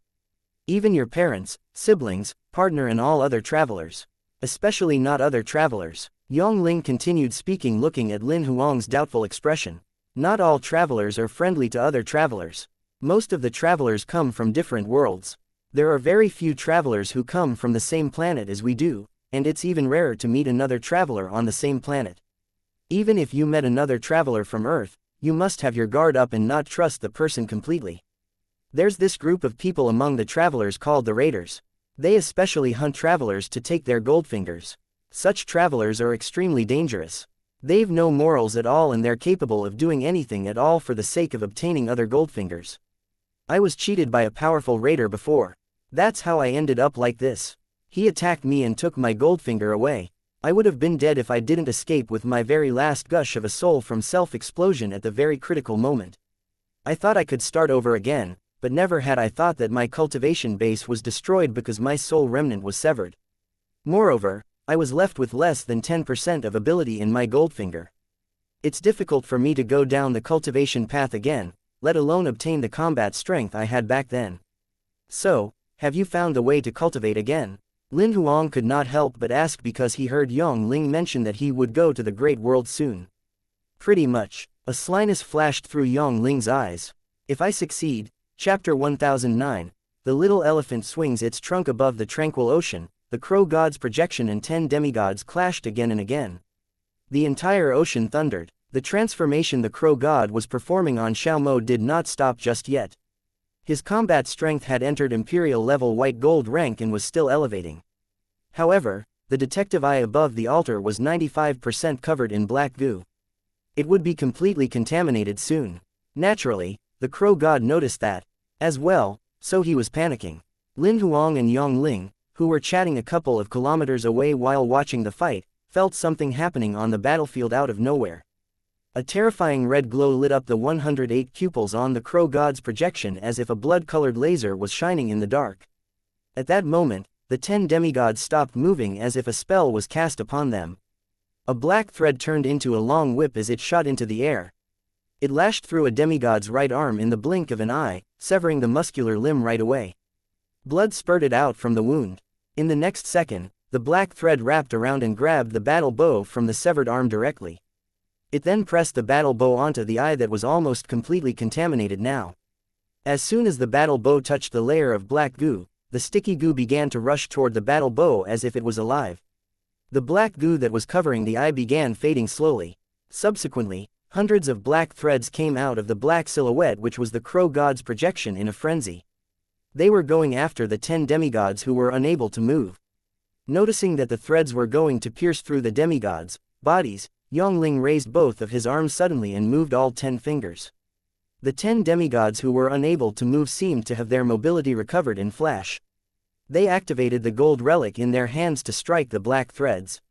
Even your parents, siblings, partner and all other travelers. Especially not other travelers. Yang Ling continued speaking looking at Lin Huang's doubtful expression. Not all travelers are friendly to other travelers. Most of the travelers come from different worlds. There are very few travelers who come from the same planet as we do, and it's even rarer to meet another traveler on the same planet. Even if you met another traveler from Earth, you must have your guard up and not trust the person completely. There's this group of people among the travelers called the Raiders. They especially hunt travelers to take their Goldfingers. Such travelers are extremely dangerous. They've no morals at all and they're capable of doing anything at all for the sake of obtaining other Goldfingers. I was cheated by a powerful raider before. That's how I ended up like this. He attacked me and took my Goldfinger away. I would have been dead if I didn't escape with my very last gush of a soul from self-explosion at the very critical moment. I thought I could start over again, but never had I thought that my cultivation base was destroyed because my soul remnant was severed. Moreover, I was left with less than 10% of ability in my Goldfinger. It's difficult for me to go down the cultivation path again, let alone obtain the combat strength I had back then. So, have you found a way to cultivate again? Lin Huang could not help but ask because he heard Yang Ling mention that he would go to the great world soon. Pretty much. A slyness flashed through Yang Ling's eyes. If I succeed, Chapter 1009, the little elephant swings its trunk above the tranquil ocean, the crow god's projection and 10 demigods clashed again and again. The entire ocean thundered. The transformation the crow god was performing on Xiaomo did not stop just yet. His combat strength had entered imperial level white gold rank and was still elevating. However, the detective eye above the altar was 95% covered in black goo. It would be completely contaminated soon. Naturally, the crow god noticed that, as well, so he was panicking. Lin Huang and Yang Ling, who were chatting a couple of kilometers away while watching the fight, felt something happening on the battlefield out of nowhere. A terrifying red glow lit up the 108 pupils on the crow god's projection as if a blood-colored laser was shining in the dark. At that moment, the 10 demigods stopped moving as if a spell was cast upon them. A black thread turned into a long whip as it shot into the air. It lashed through a demigod's right arm in the blink of an eye, severing the muscular limb right away. Blood spurted out from the wound. In the next second, the black thread wrapped around and grabbed the battle bow from the severed arm directly. It then pressed the battle bow onto the eye that was almost completely contaminated now. As soon as the battle bow touched the layer of black goo, the sticky goo began to rush toward the battle bow as if it was alive. The black goo that was covering the eye began fading slowly. Subsequently, hundreds of black threads came out of the black silhouette which was the crow god's projection in a frenzy. They were going after the 10 demigods who were unable to move. Noticing that the threads were going to pierce through the demigods' bodies, Yongling raised both of his arms suddenly and moved all 10 fingers. The 10 demigods who were unable to move seemed to have their mobility recovered in flash. They activated the gold relic in their hands to strike the black threads.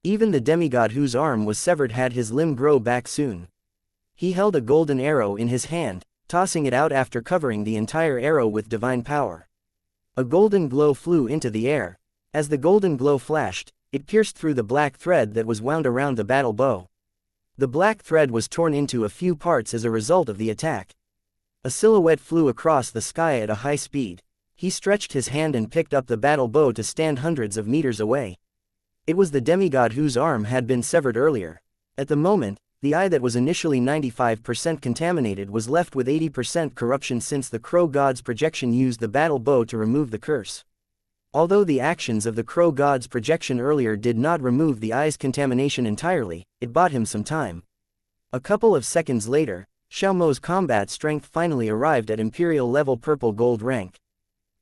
Even the demigod whose arm was severed had his limb grow back soon. He held a golden arrow in his hand, tossing it out after covering the entire arrow with divine power. A golden glow flew into the air. As the golden glow flashed, it pierced through the black thread that was wound around the battle bow. The black thread was torn into a few parts as a result of the attack. A silhouette flew across the sky at a high speed. He stretched his hand and picked up the battle bow to stand hundreds of meters away. It was the demigod whose arm had been severed earlier. At the moment, the eye that was initially 95% contaminated was left with 80% corruption since the crow god's projection used the battle bow to remove the curse. Although the actions of the crow god's projection earlier did not remove the eye's contamination entirely, it bought him some time. A couple of seconds later, Xiaomo's combat strength finally arrived at Imperial level purple gold rank.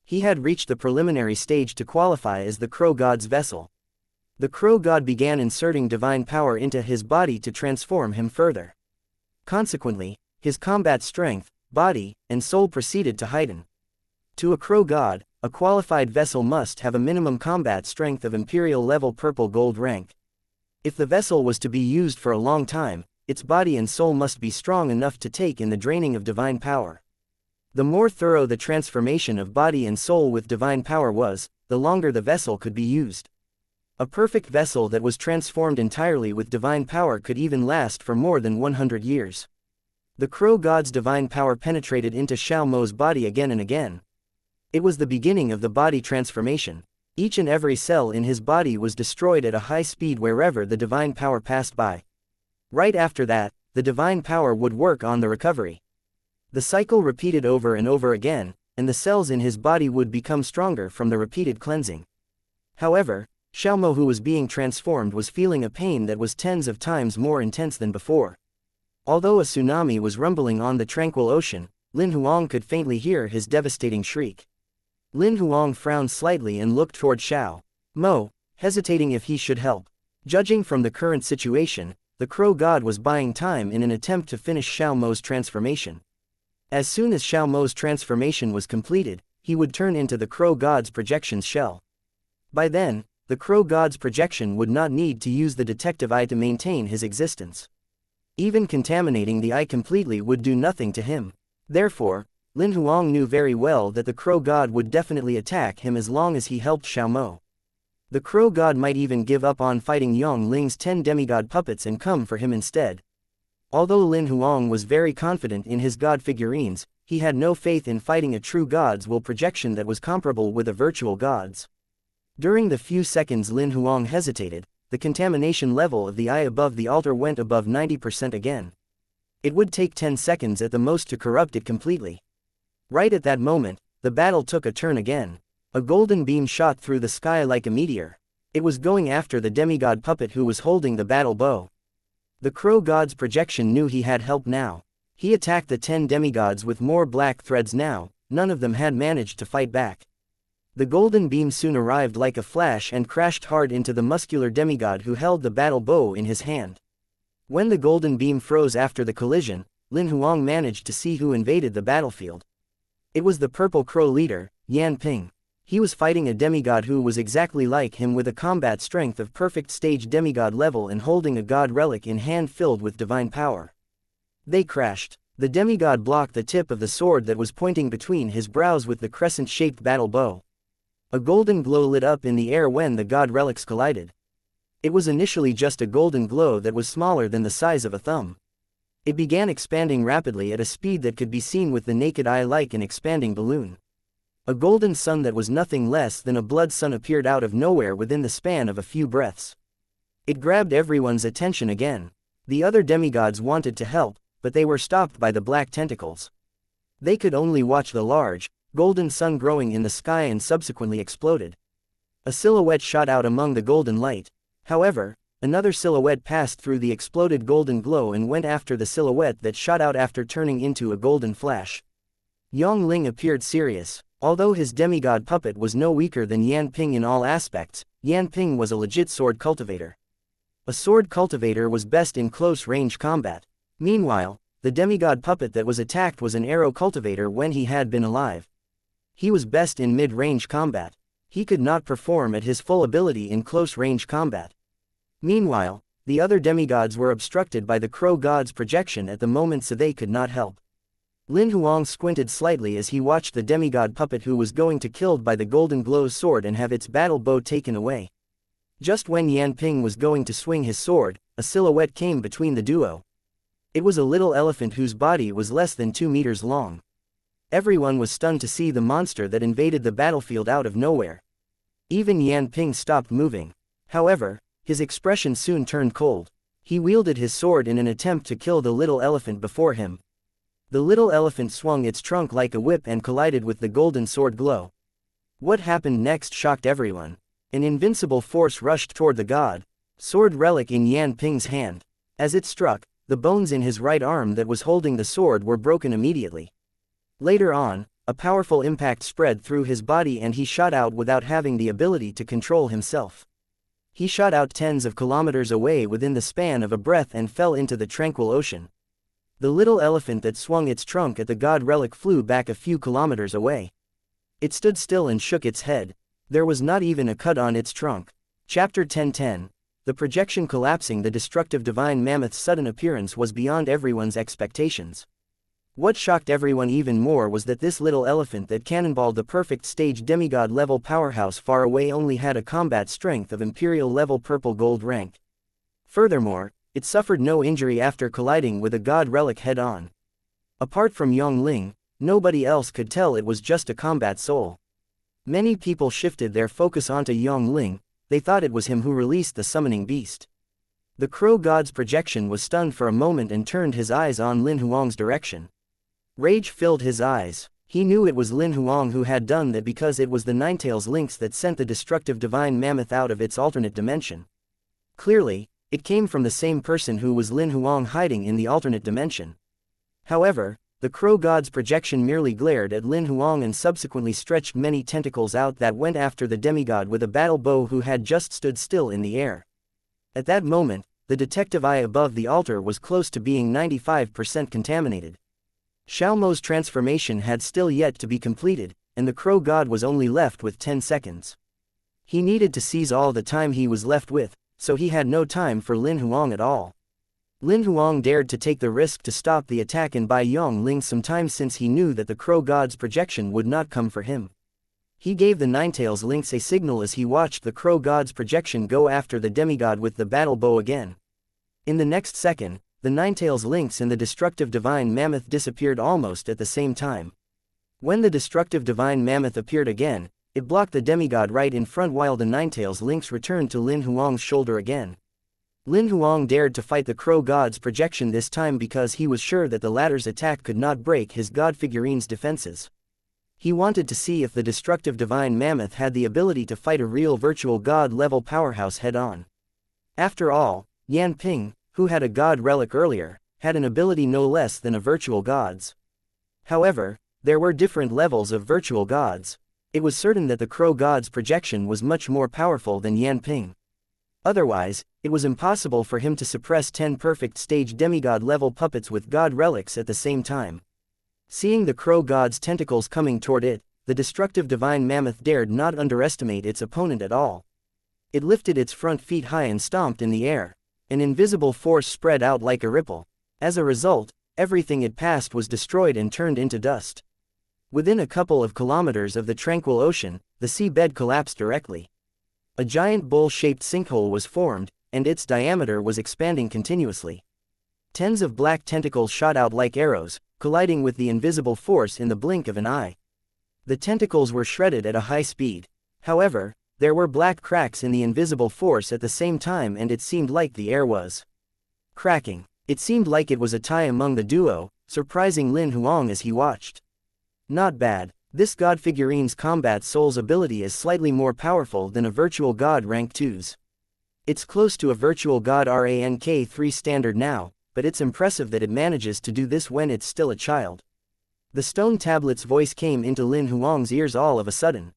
He had reached the preliminary stage to qualify as the crow god's vessel. The crow god began inserting divine power into his body to transform him further. Consequently, his combat strength, body, and soul proceeded to heighten. To a crow god, a qualified vessel must have a minimum combat strength of Imperial level purple gold rank. If the vessel was to be used for a long time, its body and soul must be strong enough to take in the draining of divine power. The more thorough the transformation of body and soul with divine power was, the longer the vessel could be used. A perfect vessel that was transformed entirely with divine power could even last for more than 100 years. The crow god's divine power penetrated into Xiaomo's body again and again. It was the beginning of the body transformation. Each and every cell in his body was destroyed at a high speed wherever the divine power passed by. Right after that, the divine power would work on the recovery. The cycle repeated over and over again, and the cells in his body would become stronger from the repeated cleansing. However, Xiaomo, who was being transformed, was feeling a pain that was tens of times more intense than before. Although a tsunami was rumbling on the tranquil ocean, Lin Huang could faintly hear his devastating shriek. Lin Huang frowned slightly and looked toward Xiaomo, hesitating if he should help. Judging from the current situation, the crow god was buying time in an attempt to finish Xiaomo's transformation. As soon as Xiaomo's transformation was completed, he would turn into the crow god's projection's shell. By then, the crow god's projection would not need to use the detective eye to maintain his existence. Even contaminating the eye completely would do nothing to him. Therefore, Lin Huang knew very well that the crow god would definitely attack him as long as he helped Xiaomo. The crow god might even give up on fighting Yongling's 10 demigod puppets and come for him instead. Although Lin Huang was very confident in his god figurines, he had no faith in fighting a true god's will projection that was comparable with a virtual god's. During the few seconds Lin Huang hesitated, the contamination level of the eye above the altar went above 90% again. It would take 10 seconds at the most to corrupt it completely. Right at that moment, the battle took a turn again. A golden beam shot through the sky like a meteor. It was going after the demigod puppet who was holding the battle bow. The crow god's projection knew he had help now. He attacked the 10 demigods with more black threads now. None of them had managed to fight back. The golden beam soon arrived like a flash and crashed hard into the muscular demigod who held the battle bow in his hand. When the golden beam froze after the collision, Lin Huang managed to see who invaded the battlefield. It was the purple crow leader, Yan Ping. He was fighting a demigod who was exactly like him with a combat strength of perfect stage demigod level and holding a god relic in hand filled with divine power. They crashed. The demigod blocked the tip of the sword that was pointing between his brows with the crescent-shaped battle bow. A golden glow lit up in the air when the god relics collided. It was initially just a golden glow that was smaller than the size of a thumb. It began expanding rapidly at a speed that could be seen with the naked eye like an expanding balloon. A golden sun that was nothing less than a blood sun appeared out of nowhere within the span of a few breaths. It grabbed everyone's attention again. The other demigods wanted to help, but they were stopped by the black tentacles. They could only watch the large, golden sun growing in the sky and subsequently exploded. A silhouette shot out among the golden light. However, another silhouette passed through the exploded golden glow and went after the silhouette that shot out after turning into a golden flash. Yongling appeared serious. Although his demigod puppet was no weaker than Yan Ping in all aspects, Yan Ping was a legit sword cultivator. A sword cultivator was best in close-range combat. Meanwhile, the demigod puppet that was attacked was an arrow cultivator when he had been alive. He was best in mid-range combat. He could not perform at his full ability in close-range combat. Meanwhile, the other demigods were obstructed by the crow god's projection at the moment, so they could not help. Lin Huang squinted slightly as he watched the demigod puppet who was going to killed by the golden glow's sword and have its battle bow taken away. Just when Yan Ping was going to swing his sword, a silhouette came between the duo. It was a little elephant whose body was less than 2 meters long. Everyone was stunned to see the monster that invaded the battlefield out of nowhere. Even Yan Ping stopped moving. However, his expression soon turned cold. He wielded his sword in an attempt to kill the little elephant before him. The little elephant swung its trunk like a whip and collided with the golden sword glow. What happened next shocked everyone. An invincible force rushed toward the god sword relic in Yan Ping's hand. As it struck, the bones in his right arm that was holding the sword were broken immediately. Later on, a powerful impact spread through his body and he shot out without having the ability to control himself. He shot out tens of kilometers away within the span of a breath and fell into the tranquil ocean. The little elephant that swung its trunk at the god relic flew back a few kilometers away. It stood still and shook its head. There was not even a cut on its trunk. Chapter 10:10. The projection collapsing. The destructive divine mammoth's sudden appearance was beyond everyone's expectations. What shocked everyone even more was that this little elephant that cannonballed the perfect stage demigod level powerhouse far away only had a combat strength of imperial level purple gold rank. Furthermore, it suffered no injury after colliding with a god relic head-on. Apart from Yongling, nobody else could tell it was just a combat soul. Many people shifted their focus onto Yongling. They thought it was him who released the summoning beast. The crow god's projection was stunned for a moment and turned his eyes on Lin Huang's direction. Rage filled his eyes. He knew it was Lin Huang who had done that because it was the Ninetails lynx that sent the destructive divine mammoth out of its alternate dimension. Clearly, it came from the same person who was Lin Huang hiding in the alternate dimension. However, the crow god's projection merely glared at Lin Huang and subsequently stretched many tentacles out that went after the demigod with a battle bow who had just stood still in the air. At that moment, the detective eye above the altar was close to being 95% contaminated. Xiaomo's transformation had still yet to be completed, and the crow god was only left with 10 seconds. He needed to seize all the time he was left with, so he had no time for Lin Huang at all. Lin Huang dared to take the risk to stop the attack and buy Yongling some time since he knew that the crow god's projection would not come for him. He gave the Ninetails lynx a signal as he watched the crow god's projection go after the demigod with the battle bow again. In the next second, the Ninetails lynx and the destructive divine mammoth disappeared almost at the same time. When the destructive divine mammoth appeared again, it blocked the demigod right in front while the Ninetails lynx returned to Lin Huang's shoulder again. Lin Huang dared to fight the crow god's projection this time because he was sure that the latter's attack could not break his god figurine's defenses. He wanted to see if the destructive divine mammoth had the ability to fight a real virtual god-level powerhouse head-on. After all, Yan Ping, who had a god relic earlier, had an ability no less than a virtual god's. However, there were different levels of virtual gods. It was certain that the crow god's projection was much more powerful than Yan Ping. Otherwise, it was impossible for him to suppress 10 perfect stage demigod-level puppets with god relics at the same time. Seeing the crow god's tentacles coming toward it, the destructive divine mammoth dared not underestimate its opponent at all. It lifted its front feet high and stomped in the air. An invisible force spread out like a ripple. As a result, everything it passed was destroyed and turned into dust. Within a couple of kilometers of the tranquil ocean, the seabed collapsed directly. A giant bowl-shaped sinkhole was formed, and its diameter was expanding continuously. Tens of black tentacles shot out like arrows, colliding with the invisible force in the blink of an eye. The tentacles were shredded at a high speed. However, there were black cracks in the invisible force at the same time and it seemed like the air was cracking. It seemed like it was a tie among the duo, surprising Lin Huang as he watched. Not bad. This god figurine's combat soul's ability is slightly more powerful than a virtual god rank 2's. It's close to a virtual god rank 3 standard now, but it's impressive that it manages to do this when it's still a child. The stone tablet's voice came into Lin Huang's ears all of a sudden.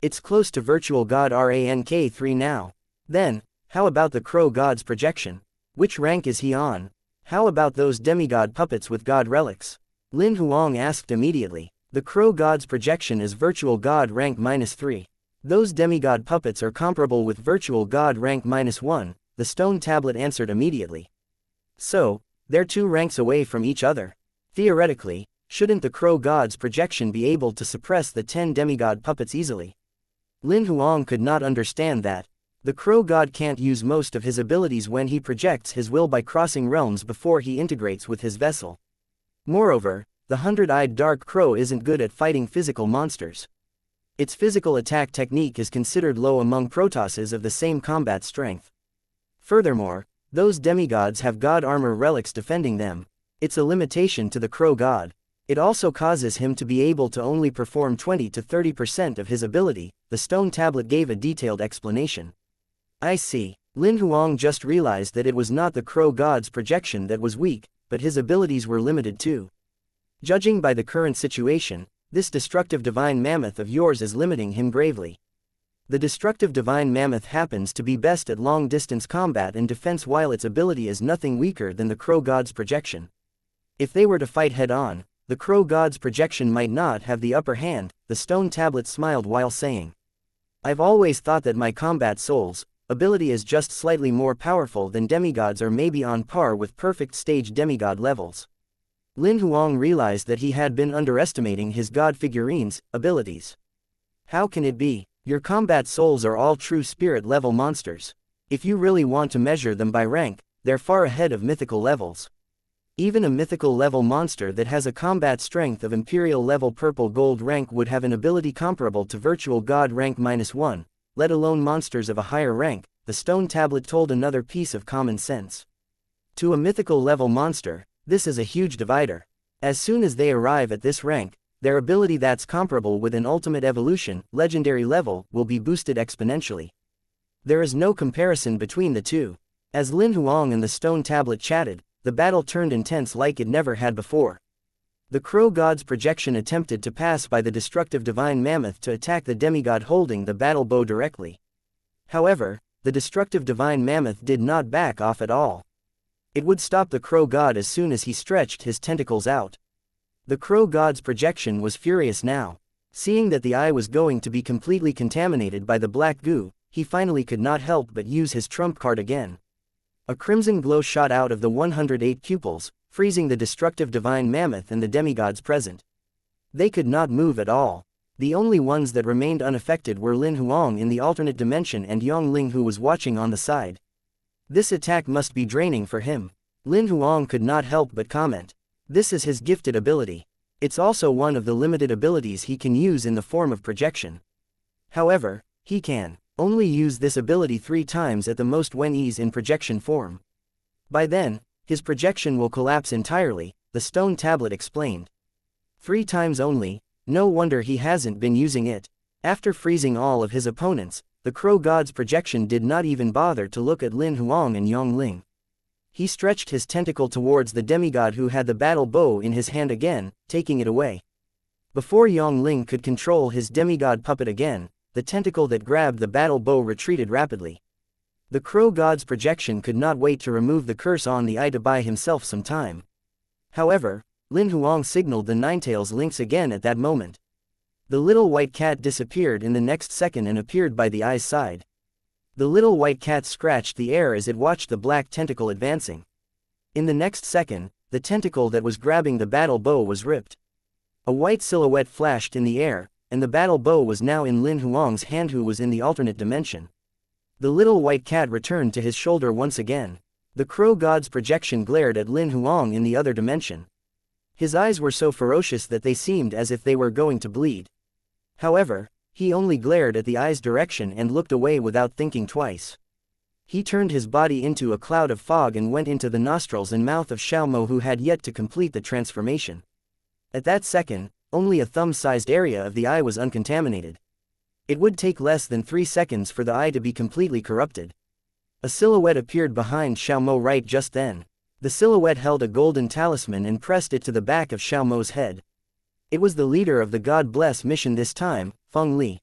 It's close to virtual god rank 3 now. Then, how about the crow god's projection? Which rank is he on? How about those demigod puppets with god relics? Lin Huang asked immediately. The crow god's projection is virtual god rank -3. Those demigod puppets are comparable with virtual god rank -1, the stone tablet answered immediately. So, they're 2 ranks away from each other. Theoretically, shouldn't the crow god's projection be able to suppress the 10 demigod puppets easily? Lin Huang could not understand that. The crow god can't use most of his abilities when he projects his will by crossing realms before he integrates with his vessel. Moreover, the 100-eyed dark crow isn't good at fighting physical monsters. Its physical attack technique is considered low among protosses of the same combat strength. Furthermore, those demigods have god armor relics defending them. It's a limitation to the crow god. It also causes him to be able to only perform 20 to 30% of his ability, the stone tablet gave a detailed explanation. I see. Lin Huang just realized that it was not the crow god's projection that was weak, but his abilities were limited too. Judging by the current situation, this destructive divine mammoth of yours is limiting him gravely. The destructive divine mammoth happens to be best at long-distance combat and defense while its ability is nothing weaker than the crow god's projection. If they were to fight head-on, the crow god's projection might not have the upper hand, the stone tablet smiled while saying. I've always thought that my combat soul's ability is just slightly more powerful than demigods or maybe on par with perfect stage demigod levels. Lin Huang realized that he had been underestimating his god figurine's abilities. How can it be? Your combat souls are all true spirit level monsters. If you really want to measure them by rank, they're far ahead of mythical levels. Even a mythical level monster that has a combat strength of imperial level purple gold rank would have an ability comparable to virtual god rank -1, let alone monsters of a higher rank, the stone tablet told another piece of common sense. To a mythical level monster, this is a huge divider. As soon as they arrive at this rank, their ability that's comparable with an ultimate evolution, legendary level, will be boosted exponentially. There is no comparison between the two. As Lin Huang and the stone tablet chatted, the battle turned intense like it never had before. The crow god's projection attempted to pass by the destructive divine mammoth to attack the demigod holding the battle bow directly. However, the destructive divine mammoth did not back off at all. It would stop the crow god as soon as he stretched his tentacles out. The crow god's projection was furious now. Seeing that the eye was going to be completely contaminated by the black goo, he finally could not help but use his trump card again. A crimson glow shot out of the 108 pupils, freezing the destructive divine mammoth and the demigods present. They could not move at all. The only ones that remained unaffected were Lin Huang in the alternate dimension and Yongling who was watching on the side. This attack must be draining for him. Lin Huang could not help but comment. This is his gifted ability. It's also one of the limited abilities he can use in the form of projection. However, he can only use this ability 3 times at the most when he's in projection form. By then, his projection will collapse entirely, the stone tablet explained. 3 times only, no wonder he hasn't been using it. After freezing all of his opponents, the crow god's projection did not even bother to look at Lin Huang and Yongling. He stretched his tentacle towards the demigod who had the battle bow in his hand again, taking it away. Before Yongling could control his demigod puppet again, the tentacle that grabbed the battle bow retreated rapidly. The crow god's projection could not wait to remove the curse on the eye to buy himself some time. However, Lin Huang signaled the Ninetails lynx again at that moment. The little white cat disappeared in the next second and appeared by the eye's side. The little white cat scratched the air as it watched the black tentacle advancing. In the next second, the tentacle that was grabbing the battle bow was ripped. A white silhouette flashed in the air, and the battle bow was now in Lin Huang's hand who was in the alternate dimension. The little white cat returned to his shoulder once again. The crow god's projection glared at Lin Huang in the other dimension. His eyes were so ferocious that they seemed as if they were going to bleed. However, he only glared at the eye's direction and looked away without thinking twice. He turned his body into a cloud of fog and went into the nostrils and mouth of Xiaomo who had yet to complete the transformation. At that second, only a thumb-sized area of the eye was uncontaminated. It would take less than 3 seconds for the eye to be completely corrupted. A silhouette appeared behind Xiaomo right just then. The silhouette held a golden talisman and pressed it to the back of Xiaomo's head. It was the leader of the God Bless mission this time, Feng Li.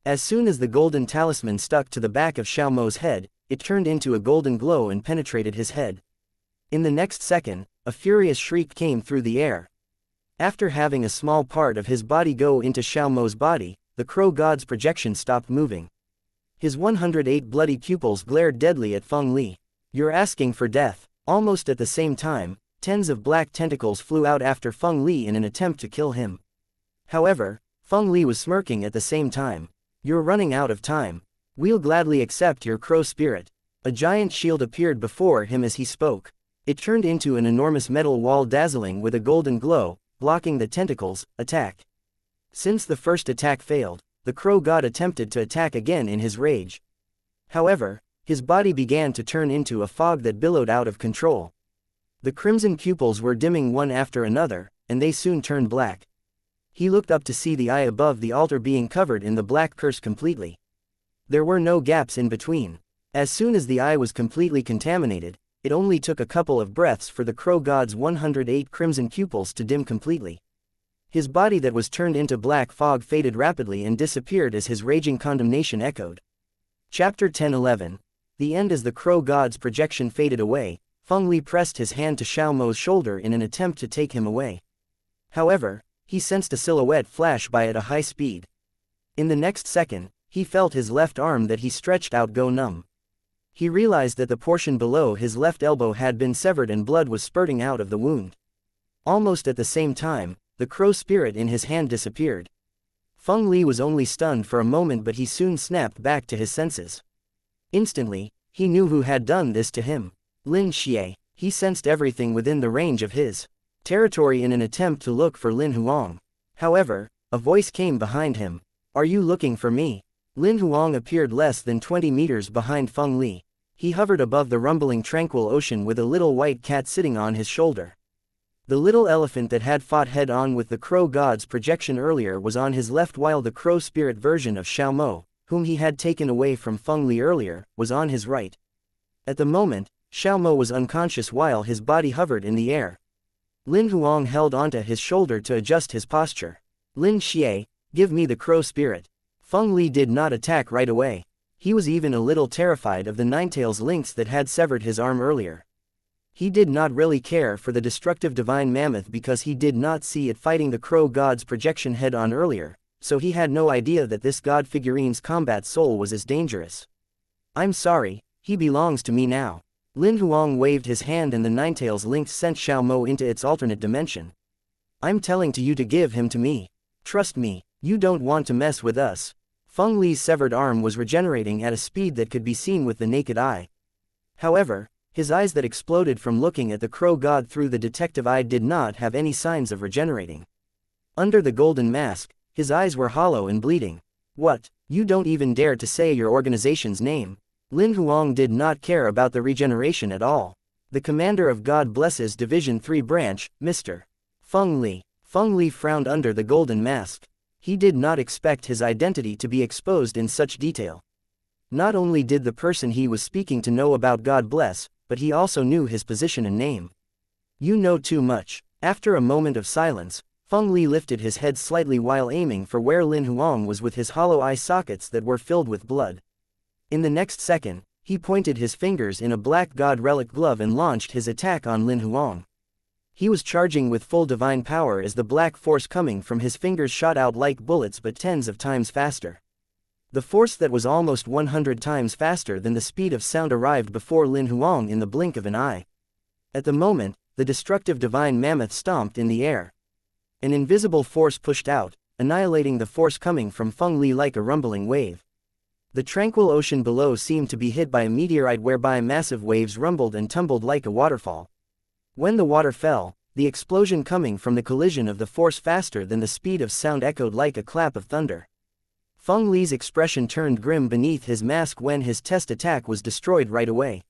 As soon as the golden talisman stuck to the back of Xiao Mo's head, it turned into a golden glow and penetrated his head. In the next second, a furious shriek came through the air. After having a small part of his body go into Xiao Mo's body, the crow god's projection stopped moving. His 108 bloody pupils glared deadly at Feng Li. "You're asking for death." Almost at the same time, tens of black tentacles flew out after Feng Li in an attempt to kill him. However, Feng Li was smirking at the same time. "You're running out of time. We'll gladly accept your crow spirit." A giant shield appeared before him as he spoke. It turned into an enormous metal wall dazzling with a golden glow, blocking the tentacles' attack. Since the first attack failed, the crow god attempted to attack again in his rage. However, his body began to turn into a fog that billowed out of control. The crimson pupils were dimming one after another, and they soon turned black. He looked up to see the eye above the altar being covered in the black curse completely. There were no gaps in between. As soon as the eye was completely contaminated, it only took a couple of breaths for the crow god's 108 crimson pupils to dim completely. His body that was turned into black fog faded rapidly and disappeared as his raging condemnation echoed. Chapter 10:11. The end. As the crow god's projection faded away, Feng Li pressed his hand to Xiao Mo's shoulder in an attempt to take him away. However, he sensed a silhouette flash by at a high speed. In the next second, he felt his left arm that he stretched out go numb. He realized that the portion below his left elbow had been severed and blood was spurting out of the wound. Almost at the same time, the crow spirit in his hand disappeared. Feng Li was only stunned for a moment, but he soon snapped back to his senses. Instantly, he knew who had done this to him. Lin Xie. He sensed everything within the range of his territory in an attempt to look for Lin Huang. However, a voice came behind him. "Are you looking for me?" Lin Huang appeared less than 20 meters behind Feng Li. He hovered above the rumbling tranquil ocean with a little white cat sitting on his shoulder. The little elephant that had fought head-on with the crow god's projection earlier was on his left, while the crow spirit version of Xiao Mo, whom he had taken away from Feng Li earlier, was on his right. At the moment, Xiao Mo was unconscious while his body hovered in the air. Lin Huang held onto his shoulder to adjust his posture. "Lin Xie, give me the crow spirit." Feng Li did not attack right away. He was even a little terrified of the Ninetails lynx that had severed his arm earlier. He did not really care for the destructive divine mammoth because he did not see it fighting the crow god's projection head-on earlier, so he had no idea that this god figurine's combat soul was as dangerous. "I'm sorry, he belongs to me now." Lin Huang waved his hand and the Ninetails lynx sent Xiao Mo into its alternate dimension. "I'm telling you to give him to me. Trust me, you don't want to mess with us." Feng Li's severed arm was regenerating at a speed that could be seen with the naked eye. However, his eyes that exploded from looking at the crow god through the detective eye did not have any signs of regenerating. Under the golden mask, his eyes were hollow and bleeding. "What? You don't even dare to say your organization's name?" Lin Huang did not care about the regeneration at all. "The commander of God Bless's Division 3 branch, Mr. Feng Li." Feng Li frowned under the golden mask. He did not expect his identity to be exposed in such detail. Not only did the person he was speaking to know about God Bless, but he also knew his position and name. "You know too much." After a moment of silence, Feng Li lifted his head slightly while aiming for where Lin Huang was with his hollow eye sockets that were filled with blood. In the next second, he pointed his fingers in a black god relic glove and launched his attack on Lin Huang. He was charging with full divine power as the black force coming from his fingers shot out like bullets, but tens of times faster. The force that was almost 100 times faster than the speed of sound arrived before Lin Huang in the blink of an eye. At the moment, the destructive divine mammoth stomped in the air. An invisible force pushed out, annihilating the force coming from Feng Li like a rumbling wave. The tranquil ocean below seemed to be hit by a meteorite, whereby massive waves rumbled and tumbled like a waterfall. When the water fell, the explosion coming from the collision of the force faster than the speed of sound echoed like a clap of thunder. Feng Li's expression turned grim beneath his mask when his test attack was destroyed right away.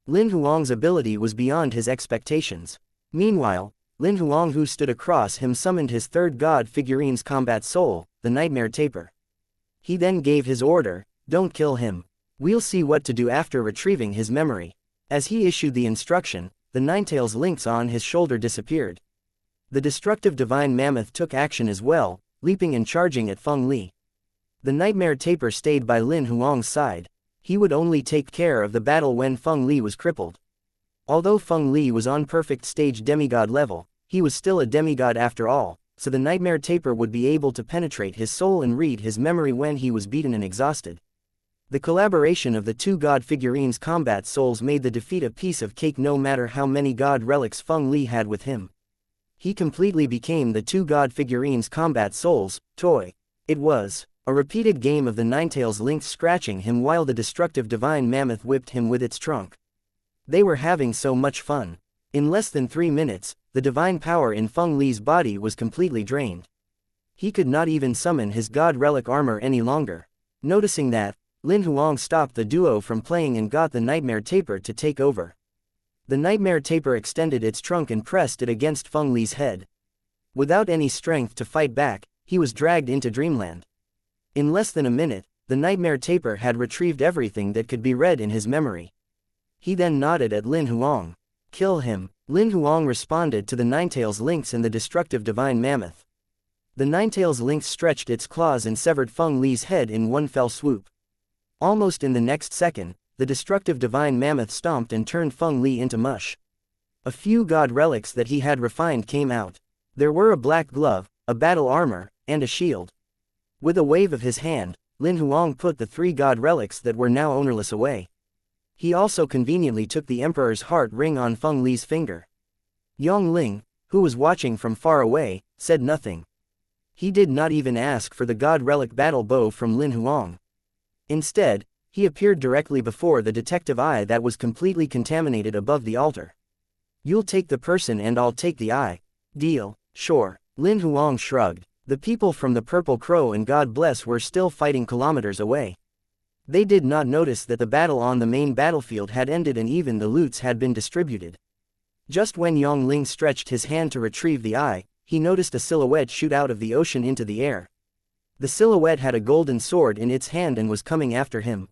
Lin Huang's ability was beyond his expectations. Meanwhile, Lin Huang, who stood across him, summoned his third god figurine's combat soul, the Nightmare Taper. He then gave his order, "Don't kill him. We'll see what to do after retrieving his memory." As he issued the instruction, the Ninetails lynx on his shoulder disappeared. The destructive divine mammoth took action as well, leaping and charging at Feng Li. The nightmare tapir stayed by Lin Huang's side. He would only take care of the battle when Feng Li was crippled. Although Feng Li was on perfect stage demigod level, he was still a demigod after all, so the nightmare tapir would be able to penetrate his soul and read his memory when he was beaten and exhausted. The collaboration of the two god figurines' combat souls made the defeat a piece of cake no matter how many god relics Feng Li had with him. He completely became the two god figurines' combat souls' toy. It was a repeated game of the Ninetails lynx scratching him while the destructive divine mammoth whipped him with its trunk. They were having so much fun. In less than 3 minutes, the divine power in Feng Li's body was completely drained. He could not even summon his god relic armor any longer. Noticing that, Lin Huang stopped the duo from playing and got the nightmare tapir to take over. The nightmare tapir extended its trunk and pressed it against Feng Li's head. Without any strength to fight back, he was dragged into dreamland. In less than a minute, the nightmare tapir had retrieved everything that could be read in his memory. He then nodded at Lin Huang. "Kill him," Lin Huang responded to the Ninetails lynx and the destructive divine mammoth. The Ninetails lynx stretched its claws and severed Feng Li's head in one fell swoop. Almost in the next second, the destructive divine mammoth stomped and turned Feng Li into mush. A few god relics that he had refined came out. There were a black glove, a battle armor, and a shield. With a wave of his hand, Lin Huang put the 3 god relics that were now ownerless away. He also conveniently took the Emperor's heart ring on Feng Li's finger. Yang Ling, who was watching from far away, said nothing. He did not even ask for the god relic battle bow from Lin Huang. Instead, he appeared directly before the detective eye that was completely contaminated above the altar. "You'll take the person and I'll take the eye. Deal." "Sure." Lin Huang shrugged. The people from the Purple Crow and God Bless were still fighting kilometers away. They did not notice that the battle on the main battlefield had ended and even the loots had been distributed. Just when Yang Ling stretched his hand to retrieve the eye, he noticed a silhouette shoot out of the ocean into the air. The silhouette had a golden sword in its hand and was coming after him.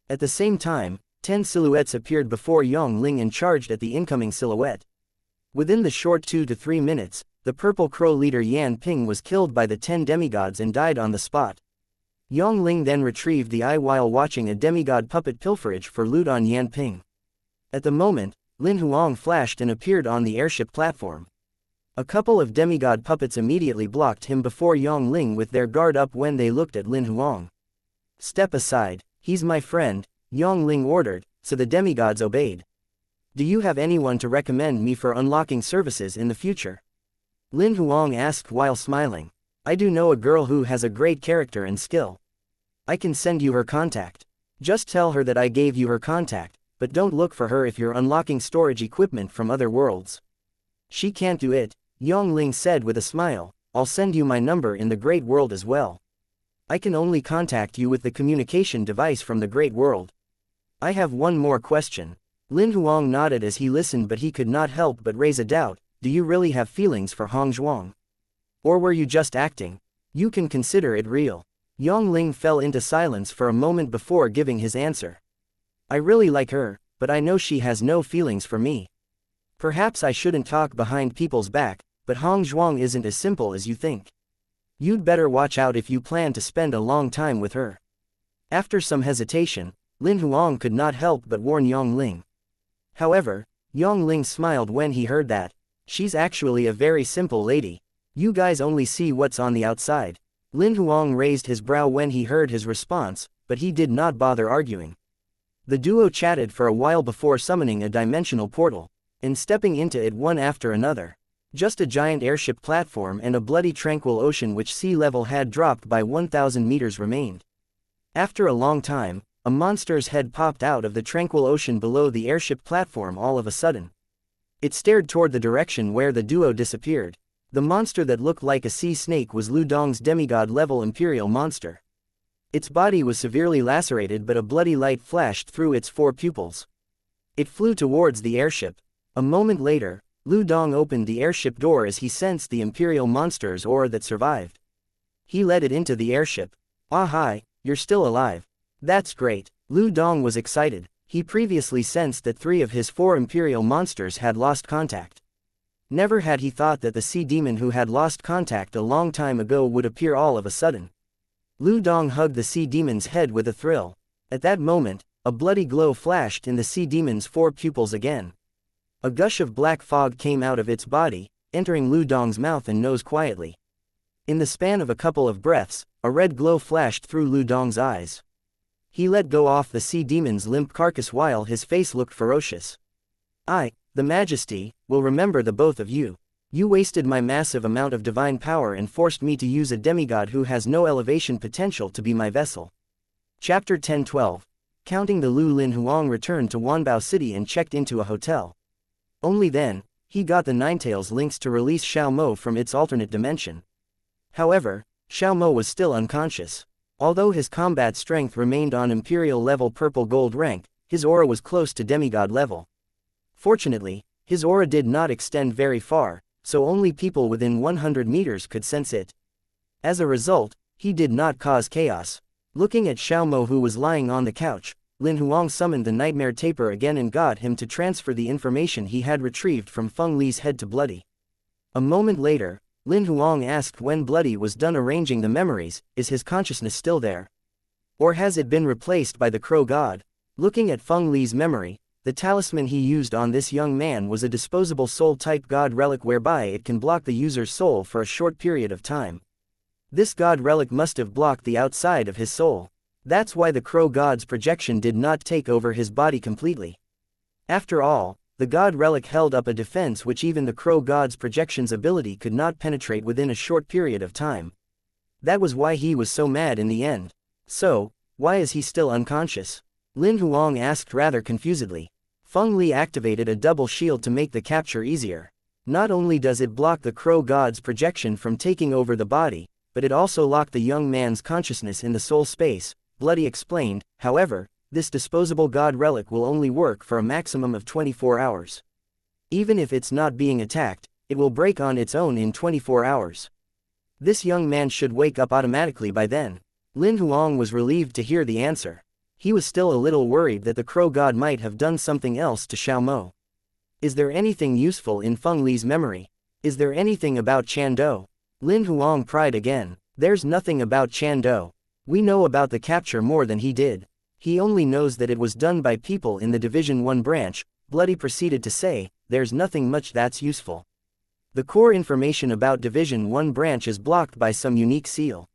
At the same time, 10 silhouettes appeared before Yang Ling and charged at the incoming silhouette. Within the short 2 to 3 minutes, the Purple Crow leader Yan Ping was killed by the 10 demigods and died on the spot. Yang Ling then retrieved the eye while watching a demigod puppet pilferage for loot on Yan Ping. At the moment, Lin Huang flashed and appeared on the airship platform. A couple of demigod puppets immediately blocked him before Yang Ling with their guard up when they looked at Lin Huang. "Step aside, he's my friend," Yang Ling ordered, so the demigods obeyed. "Do you have anyone to recommend me for unlocking services in the future?" Lin Huang asked while smiling. "I do know a girl who has a great character and skill. I can send you her contact. Just tell her that I gave you her contact, but don't look for her if you're unlocking storage equipment from other worlds." "She can't do it," Yang Ling said with a smile. "I'll send you my number in the Great World as well. I can only contact you with the communication device from the Great World." "I have one more question." Lin Huang nodded as he listened, but he could not help but raise a doubt. "Do you really have feelings for Hong Zhuang? Or were you just acting? You can consider it real." Yang Ling fell into silence for a moment before giving his answer. "I really like her, but I know she has no feelings for me. Perhaps I shouldn't talk behind people's back, but Hong Zhuang isn't as simple as you think. You'd better watch out if you plan to spend a long time with her." After some hesitation, Lin Huang could not help but warn Yang Ling. However, Yang Ling smiled when he heard that. "She's actually a very simple lady. You guys only see what's on the outside." Lin Huang raised his brow when he heard his response, but he did not bother arguing. The duo chatted for a while before summoning a dimensional portal, and stepping into it one after another. Just a giant airship platform and a bloody tranquil ocean which sea level had dropped by 1,000 meters remained. After a long time, a monster's head popped out of the tranquil ocean below the airship platform all of a sudden. It stared toward the direction where the duo disappeared. The monster that looked like a sea snake was Lu Dong's demigod-level imperial monster. Its body was severely lacerated, but a bloody light flashed through its 4 pupils. It flew towards the airship. A moment later, Lu Dong opened the airship door as he sensed the imperial monster's aura that survived. He led it into the airship. "Ah hi, you're still alive. That's great." Lu Dong was excited. He previously sensed that 3 of his 4 imperial monsters had lost contact. Never had he thought that the sea demon who had lost contact a long time ago would appear all of a sudden. Lu Dong hugged the sea demon's head with a thrill. At that moment, a bloody glow flashed in the sea demon's 4 pupils again. A gush of black fog came out of its body, entering Lu Dong's mouth and nose quietly. In the span of a couple of breaths, a red glow flashed through Lu Dong's eyes. He let go off the sea demon's limp carcass while his face looked ferocious. I, the Majesty, will remember the both of you. You wasted my massive amount of divine power and forced me to use a demigod who has no elevation potential to be my vessel. Chapter 10-12. Counting the Lin Huang returned to Wanbao City and checked into a hotel. Only then, he got the Ninetails links to release Xiao Mo from its alternate dimension. However, Xiao Mo was still unconscious. Although his combat strength remained on Imperial level purple gold rank, his aura was close to demigod level. Fortunately, his aura did not extend very far, so only people within 100 meters could sense it. As a result, he did not cause chaos. Looking at Xiao Mo who was lying on the couch, Lin Huang summoned the nightmare taper again and got him to transfer the information he had retrieved from Feng Li's head to Bloody. A moment later, Lin Huang asked when Bloody was done arranging the memories, is his consciousness still there? Or has it been replaced by the Crow God? Looking at Feng Li's memory, the talisman he used on this young man was a disposable soul-type god relic whereby it can block the user's soul for a short period of time. This god relic must have blocked the outside of his soul. That's why the Crow God's projection did not take over his body completely. After all, the god relic held up a defense which even the Crow God's projection's ability could not penetrate within a short period of time. That was why he was so mad in the end. So, why is he still unconscious? Lin Huang asked rather confusedly. Feng Li activated a double shield to make the capture easier. Not only does it block the Crow God's projection from taking over the body, but it also locked the young man's consciousness in the soul space, Bloody explained. However, this disposable god relic will only work for a maximum of 24 hours. Even if it's not being attacked, it will break on its own in 24 hours. This young man should wake up automatically by then. Lin Huang was relieved to hear the answer. He was still a little worried that the Crow God might have done something else to Xiao Mo. Is there anything useful in Feng Li's memory? Is there anything about Chando? Lin Huang pried again. There's nothing about Chando. We know about the capture more than he did. He only knows that it was done by people in the Division 1 branch. Bloody proceeded to say, there's nothing much that's useful. The core information about Division 1 branch is blocked by some unique seal.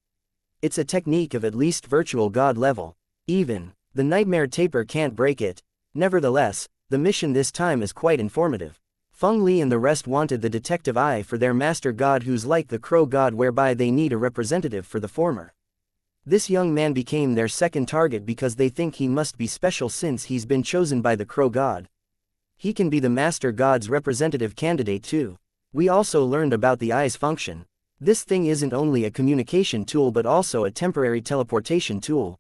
It's a technique of at least virtual god level. Even the nightmare taper can't break it. Nevertheless, the mission this time is quite informative. Feng Li and the rest wanted the detective eye for their master god who's like the Crow God whereby they need a representative for the former. This young man became their second target because they think he must be special since he's been chosen by the Crow God. He can be the master god's representative candidate too. We also learned about the eye's function. This thing isn't only a communication tool but also a temporary teleportation tool.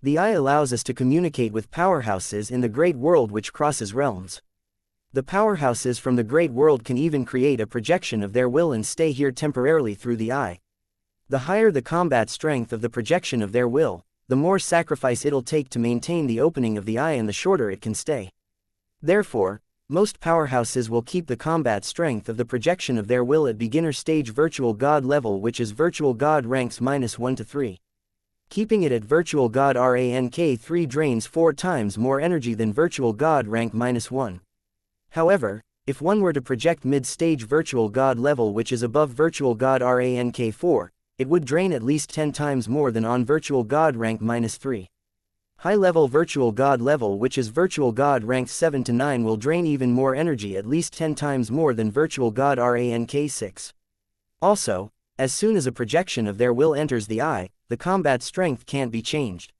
The eye allows us to communicate with powerhouses in the great world which crosses realms. The powerhouses from the great world can even create a projection of their will and stay here temporarily through the eye. The higher the combat strength of the projection of their will, the more sacrifice it'll take to maintain the opening of the eye and the shorter it can stay. Therefore, most powerhouses will keep the combat strength of the projection of their will at beginner stage virtual god level which is virtual god ranks -1 to 3. Keeping it at virtual god rank 3 drains 4 times more energy than virtual god rank -1. However, if one were to project mid-stage virtual god level which is above virtual god rank 4, it would drain at least 10 times more than on virtual god rank -3. High-level virtual god level which is virtual god rank 7 to 9 will drain even more energy at least 10 times more than virtual god rank 6. Also, as soon as a projection of their will enters the eye, the combat strength can't be changed.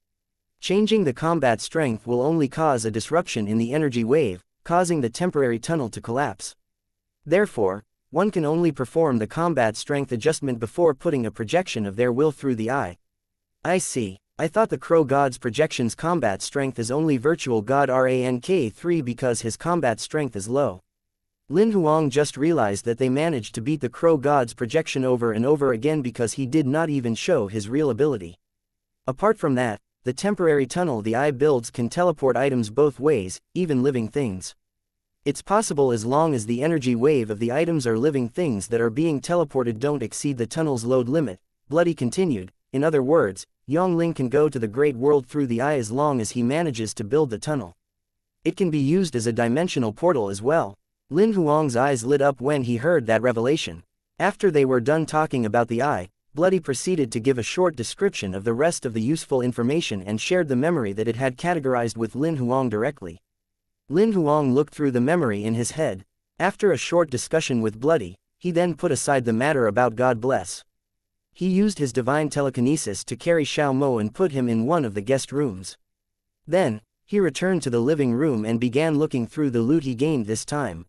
Changing the combat strength will only cause a disruption in the energy wave, causing the temporary tunnel to collapse. Therefore, one can only perform the combat strength adjustment before putting a projection of their will through the eye. I see. I thought the Crow God's projection's combat strength is only virtual god rank 3 because his combat strength is low. Lin Huang just realized that they managed to beat the Crow God's projection over and over again because he did not even show his real ability. Apart from that, the temporary tunnel the eye builds can teleport items both ways, even living things. It's possible as long as the energy wave of the items or living things that are being teleported don't exceed the tunnel's load limit, Bloody continued. In other words, Yongling can go to the great world through the eye as long as he manages to build the tunnel. It can be used as a dimensional portal as well. Lin Huang's eyes lit up when he heard that revelation. After they were done talking about the eye, Bloody proceeded to give a short description of the rest of the useful information and shared the memory that it had categorized with Lin Huang directly. Lin Huang looked through the memory in his head. After a short discussion with Bloody, he then put aside the matter about God bless. He used his divine telekinesis to carry Xiao Mo and put him in one of the guest rooms. Then, he returned to the living room and began looking through the loot he gained this time.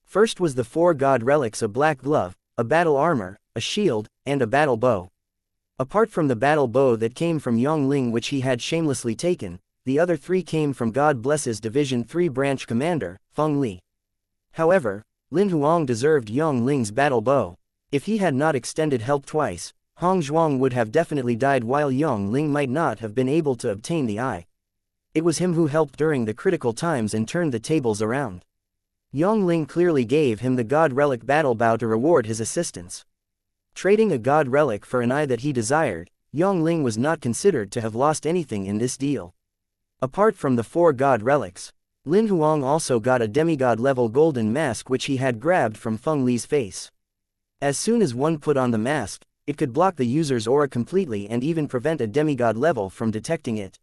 First was the 4 god relics: a black glove, a battle armor, a shield, and a battle bow. Apart from the battle bow that came from Yongling, which he had shamelessly taken, the other 3 came from God Bless's Division 3 branch commander, Feng Li. However, Lin Huang deserved Yongling's battle bow. If he had not extended help twice, Hong Zhuang would have definitely died, while Yongling might not have been able to obtain the eye. It was him who helped during the critical times and turned the tables around. Yongling clearly gave him the God Relic battle bow to reward his assistance. Trading a God Relic for an eye that he desired, Yongling was not considered to have lost anything in this deal. Apart from the 4 God Relics, Lin Huang also got a demigod-level golden mask which he had grabbed from Feng Li's face. As soon as one put on the mask, it could block the user's aura completely and even prevent a demigod level from detecting it.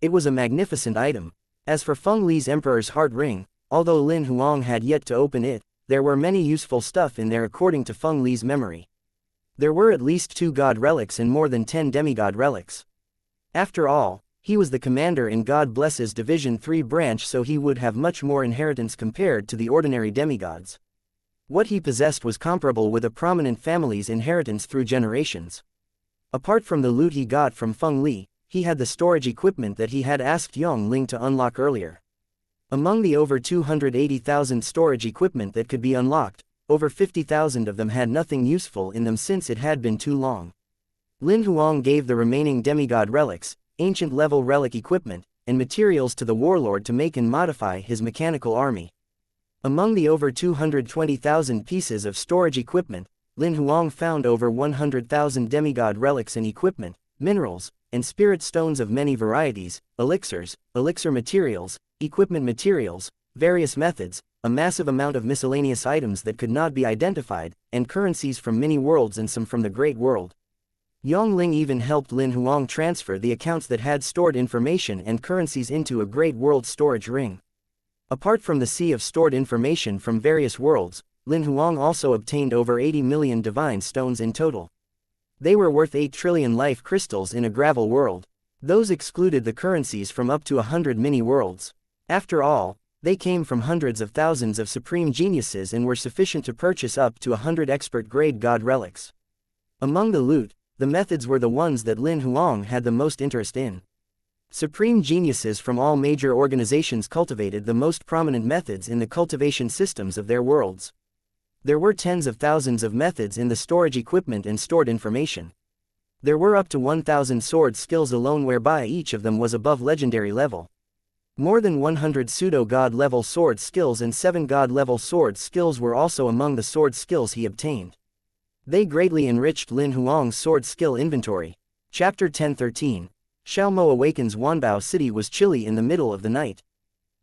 It was a magnificent item. As for Feng Li's Emperor's Heart Ring, although Lin Huang had yet to open it, there were many useful stuff in there according to Feng Li's memory. There were at least 2 God Relics and more than 10 demigod relics. After all, he was the commander in God Bless's Division 3 branch, so he would have much more inheritance compared to the ordinary demigods. What he possessed was comparable with a prominent family's inheritance through generations. Apart from the loot he got from Feng Li, he had the storage equipment that he had asked Yongling to unlock earlier. Among the over 280,000 storage equipment that could be unlocked, over 50,000 of them had nothing useful in them since it had been too long. Lin Huang gave the remaining demigod relics, ancient level relic equipment, and materials to the warlord to make and modify his mechanical army. Among the over 220,000 pieces of storage equipment, Lin Huang found over 100,000 demigod relics and equipment, minerals, and spirit stones of many varieties, elixirs, elixir materials, equipment materials, various methods, a massive amount of miscellaneous items that could not be identified, and currencies from many worlds and some from the Great World. Yongling even helped Lin Huang transfer the accounts that had stored information and currencies into a Great World storage ring. Apart from the sea of stored information from various worlds, Lin Huang also obtained over 80 million divine stones in total. They were worth 8 trillion life crystals in a gravel world. Those excluded the currencies from up to 100 mini-worlds. After all, they came from hundreds of thousands of supreme geniuses and were sufficient to purchase up to 100 expert-grade god relics. Among the loot, the methods were the ones that Lin Huang had the most interest in. Supreme geniuses from all major organizations cultivated the most prominent methods in the cultivation systems of their worlds. There were tens of thousands of methods in the storage equipment and stored information. There were up to 1,000 sword skills alone, whereby each of them was above legendary level. More than 100 pseudo-god level sword skills and 7 god level sword skills were also among the sword skills he obtained. They greatly enriched Lin Huang's sword skill inventory. Chapter 10:13. Xiao Mo awakens. Wanbao City was chilly in the middle of the night.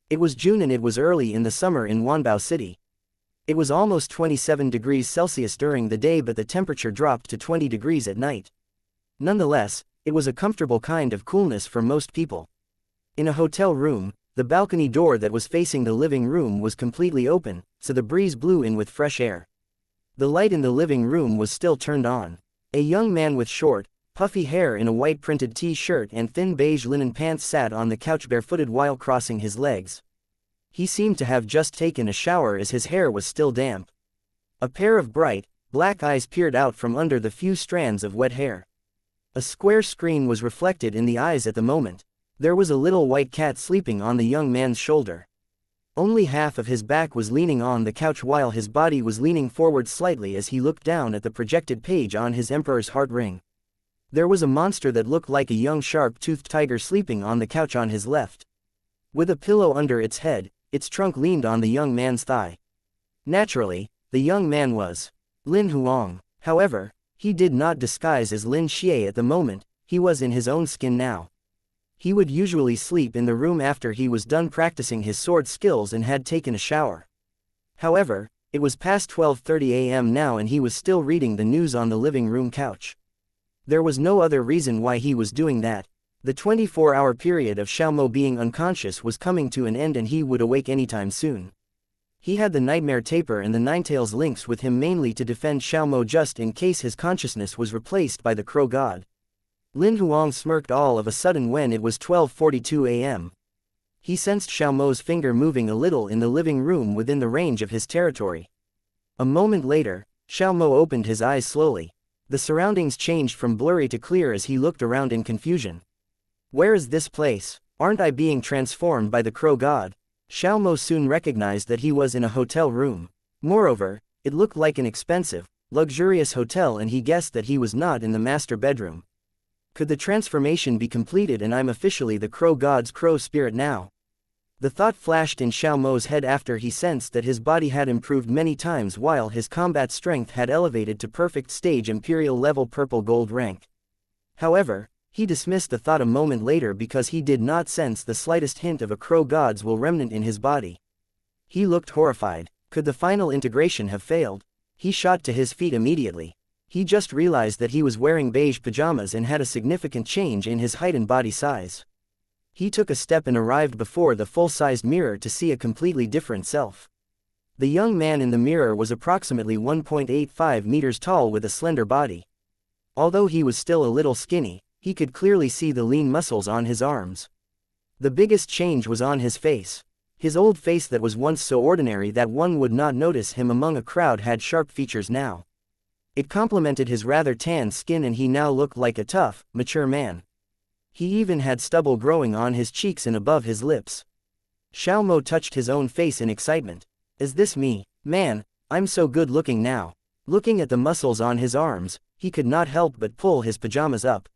It was June and it was early in the summer in Wanbao City. It was almost 27 degrees Celsius during the day, but the temperature dropped to 20 degrees at night. Nonetheless, it was a comfortable kind of coolness for most people. In a hotel room, the balcony door that was facing the living room was completely open, so the breeze blew in with fresh air. The light in the living room was still turned on. A young man with short, puffy hair in a white printed t-shirt and thin beige linen pants sat on the couch barefooted while crossing his legs. He seemed to have just taken a shower as his hair was still damp. A pair of bright, black eyes peered out from under the few strands of wet hair. A square screen was reflected in the eyes at the moment. There was a little white cat sleeping on the young man's shoulder. Only half of his back was leaning on the couch while his body was leaning forward slightly as he looked down at the projected page on his Emperor's Heart Ring. There was a monster that looked like a young sharp-toothed tiger sleeping on the couch on his left. With a pillow under its head, its trunk leaned on the young man's thigh. Naturally, the young man was Lin Huang. However, he did not disguise as Lin Xie at the moment, he was in his own skin now. He would usually sleep in the room after he was done practicing his sword skills and had taken a shower. However, it was past 12:30 a.m. now and he was still reading the news on the living room couch. There was no other reason why he was doing that. The 24-hour period of Xiaomo being unconscious was coming to an end and he would awake anytime soon. He had the Nightmare Taper and the Ninetails Lynx with him mainly to defend Xiaomo just in case his consciousness was replaced by the Crow God. Lin Huang smirked all of a sudden when it was 12:42 a.m. He sensed Xiaomo's finger moving a little in the living room within the range of his territory. A moment later, Xiaomo opened his eyes slowly. The surroundings changed from blurry to clear as he looked around in confusion. Where is this place? Aren't I being transformed by the Crow God? Xiaomo soon recognized that he was in a hotel room. Moreover, it looked like an expensive, luxurious hotel and he guessed that he was not in the master bedroom. Could the transformation be completed and I'm officially the Crow God's crow spirit now? The thought flashed in Xiaomo's head after he sensed that his body had improved many times while his combat strength had elevated to perfect stage Imperial level purple gold rank. However, he dismissed the thought a moment later because he did not sense the slightest hint of a Crow God's will remnant in his body. He looked horrified. Could the final integration have failed? He shot to his feet immediately. He just realized that he was wearing beige pajamas and had a significant change in his height and body size. He took a step and arrived before the full-sized mirror to see a completely different self. The young man in the mirror was approximately 1.85 meters tall with a slender body. Although he was still a little skinny, he could clearly see the lean muscles on his arms. The biggest change was on his face. His old face that was once so ordinary that one would not notice him among a crowd had sharp features now. It complemented his rather tan skin and he now looked like a tough, mature man. He even had stubble growing on his cheeks and above his lips. Xiaomo touched his own face in excitement. Is this me? Man, I'm so good looking now. Looking at the muscles on his arms, he could not help but pull his pajamas up.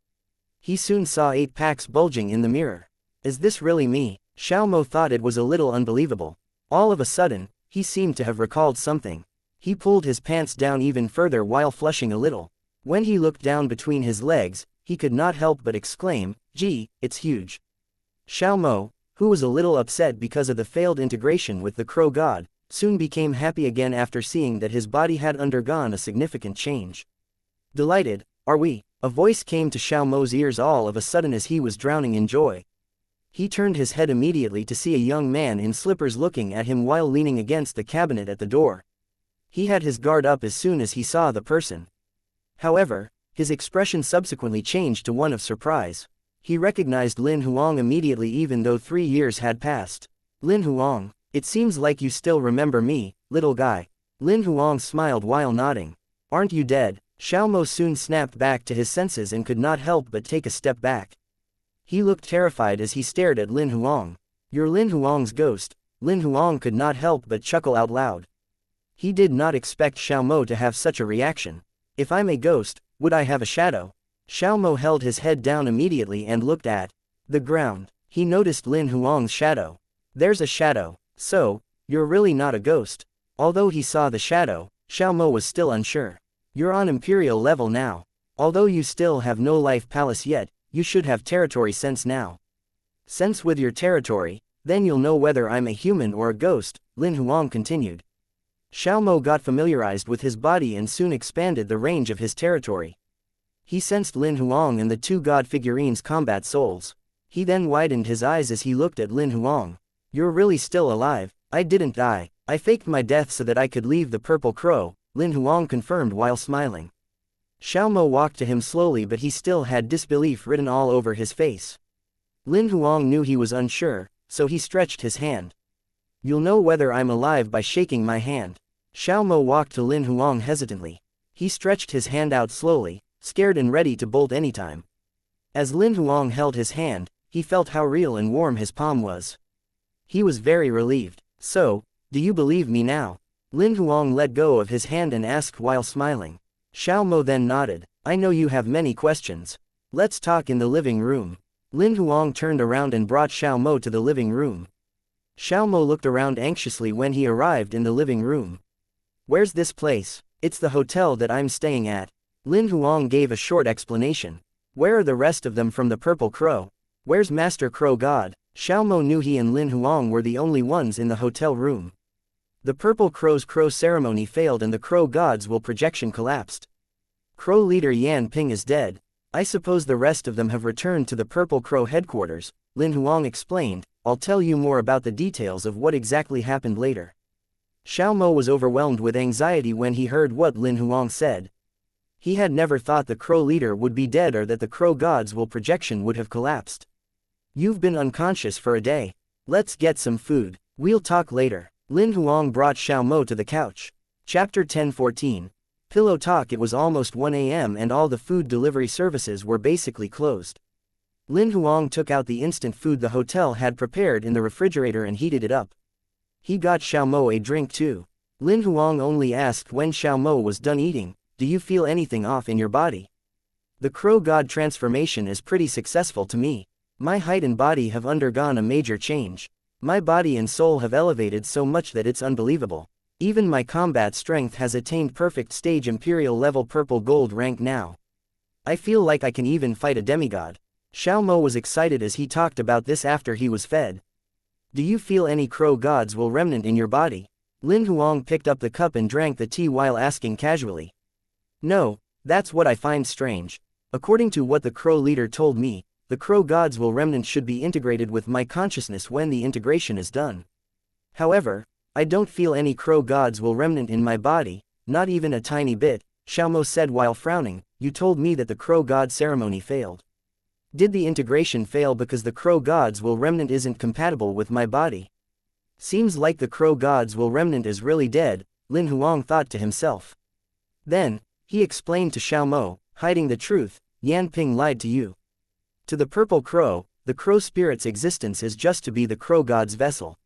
He soon saw 8 packs bulging in the mirror. Is this really me? Xiaomo thought it was a little unbelievable. All of a sudden, he seemed to have recalled something. He pulled his pants down even further while flushing a little. When he looked down between his legs, he could not help but exclaim, "Gee, it's huge." Xiaomo, who was a little upset because of the failed integration with the Crow God, soon became happy again after seeing that his body had undergone a significant change. Delighted, are we? A voice came to Xiaomo's ears all of a sudden as he was drowning in joy. He turned his head immediately to see a young man in slippers looking at him while leaning against the cabinet at the door. He had his guard up as soon as he saw the person. However, his expression subsequently changed to one of surprise. He recognized Lin Huang immediately even though 3 years had passed. Lin Huang, it seems like you still remember me, little guy. Lin Huang smiled while nodding. Aren't you dead? Xiaomo soon snapped back to his senses and could not help but take a step back. He looked terrified as he stared at Lin Huang. You're Lin Huang's ghost. Lin Huang could not help but chuckle out loud. He did not expect Xiaomo to have such a reaction. If I'm a ghost, would I have a shadow? Xiaomo held his head down immediately and looked at the ground. He noticed Lin Huang's shadow. There's a shadow. So, you're really not a ghost. Although he saw the shadow, Xiaomo was still unsure. You're on Imperial level now. Although you still have no life palace yet, you should have territory sense now. Sense with your territory, then you'll know whether I'm a human or a ghost, Lin Huang continued. Xiaomo got familiarized with his body and soon expanded the range of his territory. He sensed Lin Huang and the 2 god figurines' combat souls. He then widened his eyes as he looked at Lin Huang. You're really still alive. I didn't die. I faked my death so that I could leave the Purple Crow, Lin Huang confirmed while smiling. Xiaomo walked to him slowly but he still had disbelief written all over his face. Lin Huang knew he was unsure, so he stretched his hand. You'll know whether I'm alive by shaking my hand. Xiaomo walked to Lin Huang hesitantly. He stretched his hand out slowly, scared and ready to bolt anytime. As Lin Huang held his hand, he felt how real and warm his palm was. He was very relieved. So, do you believe me now? Lin Huang let go of his hand and asked while smiling. Xiaomo then nodded. I know you have many questions. Let's talk in the living room. Lin Huang turned around and brought Xiaomo to the living room. Xiao Mo looked around anxiously when he arrived in the living room. Where's this place? It's the hotel that I'm staying at. Lin Huang gave a short explanation. Where are the rest of them from the Purple Crow? Where's Master Crow God? Xiao Mo knew he and Lin Huang were the only ones in the hotel room. The Purple Crow's crow ceremony failed and the Crow God's will projection collapsed. Crow leader Yan Ping is dead. I suppose the rest of them have returned to the Purple Crow headquarters, Lin Huang explained. I'll tell you more about the details of what exactly happened later. Xiao Mo was overwhelmed with anxiety when he heard what Lin Huang said. He had never thought the Crow leader would be dead or that the Crow God's will projection would have collapsed. You've been unconscious for a day. Let's get some food. We'll talk later. Lin Huang brought Xiao Mo to the couch. Chapter 10:14. Pillow Talk. It was almost 1 a.m. and all the food delivery services were basically closed. Lin Huang took out the instant food the hotel had prepared in the refrigerator and heated it up. He got Xiao Mo a drink too. Lin Huang only asked when Xiao Mo was done eating, do you feel anything off in your body? The Crow God transformation is pretty successful to me. My height and body have undergone a major change. My body and soul have elevated so much that it's unbelievable. Even my combat strength has attained perfect stage imperial level purple gold rank now. I feel like I can even fight a demigod. Xiao Mo was excited as he talked about this after he was fed. Do you feel any Crow God's will remnant in your body? Lin Huang picked up the cup and drank the tea while asking casually. No, that's what I find strange. According to what the Crow leader told me, the Crow God's will remnant should be integrated with my consciousness when the integration is done. However, I don't feel any Crow God's will remnant in my body, not even a tiny bit, Xiao Mo said while frowning. You told me that the Crow God ceremony failed. Did the integration fail because the Crow God's will remnant isn't compatible with my body? Seems like the Crow God's will remnant is really dead, Lin Huang thought to himself. Then, he explained to Xiao Mo, hiding the truth, Yan Ping lied to you. To the Purple Crow, the Crow Spirit's existence is just to be the Crow God's vessel.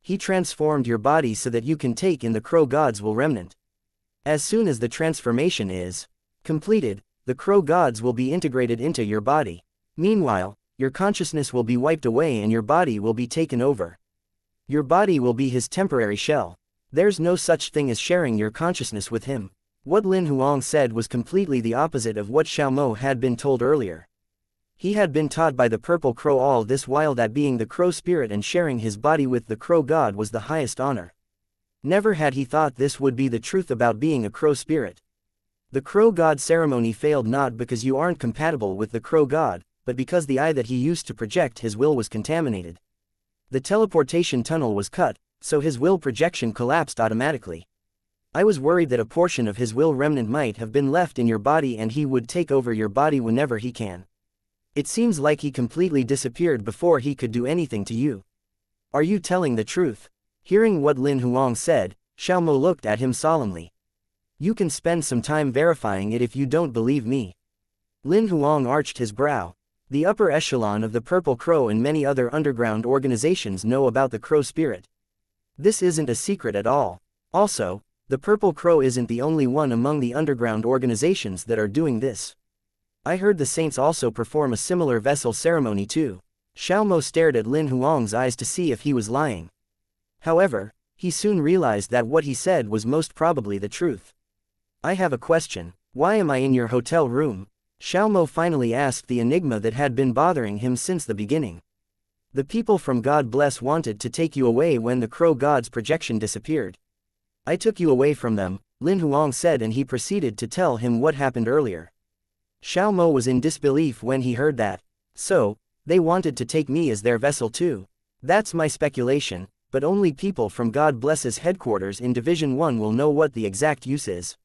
He transformed your body so that you can take in the Crow God's will remnant. As soon as the transformation is completed, the Crow God's will be integrated into your body. Meanwhile, your consciousness will be wiped away and your body will be taken over. Your body will be his temporary shell. There's no such thing as sharing your consciousness with him. What Lin Huang said was completely the opposite of what Xiao Mo had been told earlier. He had been taught by the Purple Crow all this while that being the Crow Spirit and sharing his body with the Crow God was the highest honor. Never had he thought this would be the truth about being a Crow Spirit. The Crow God ceremony failed not because you aren't compatible with the Crow God, but because the eye that he used to project his will was contaminated. The teleportation tunnel was cut, so his will projection collapsed automatically. I was worried that a portion of his will remnant might have been left in your body and he would take over your body whenever he can. It seems like he completely disappeared before he could do anything to you. Are you telling the truth? Hearing what Lin Huang said, Xiao Mo looked at him solemnly. You can spend some time verifying it if you don't believe me. Lin Huang arched his brow. The upper echelon of the Purple Crow and many other underground organizations know about the Crow Spirit. This isn't a secret at all. Also, the Purple Crow isn't the only one among the underground organizations that are doing this. I heard the saints also perform a similar vessel ceremony too. Xiao Mo stared at Lin Huang's eyes to see if he was lying. However, he soon realized that what he said was most probably the truth. I have a question. Why am I in your hotel room? Xiao Mo finally asked the enigma that had been bothering him since the beginning. The people from God Bless wanted to take you away when the Crow God's projection disappeared. I took you away from them, Lin Huang said, and he proceeded to tell him what happened earlier. Xiao Mo was in disbelief when he heard that. So, they wanted to take me as their vessel too. That's my speculation, but only people from God Bless's headquarters in Division 1 will know what the exact use is.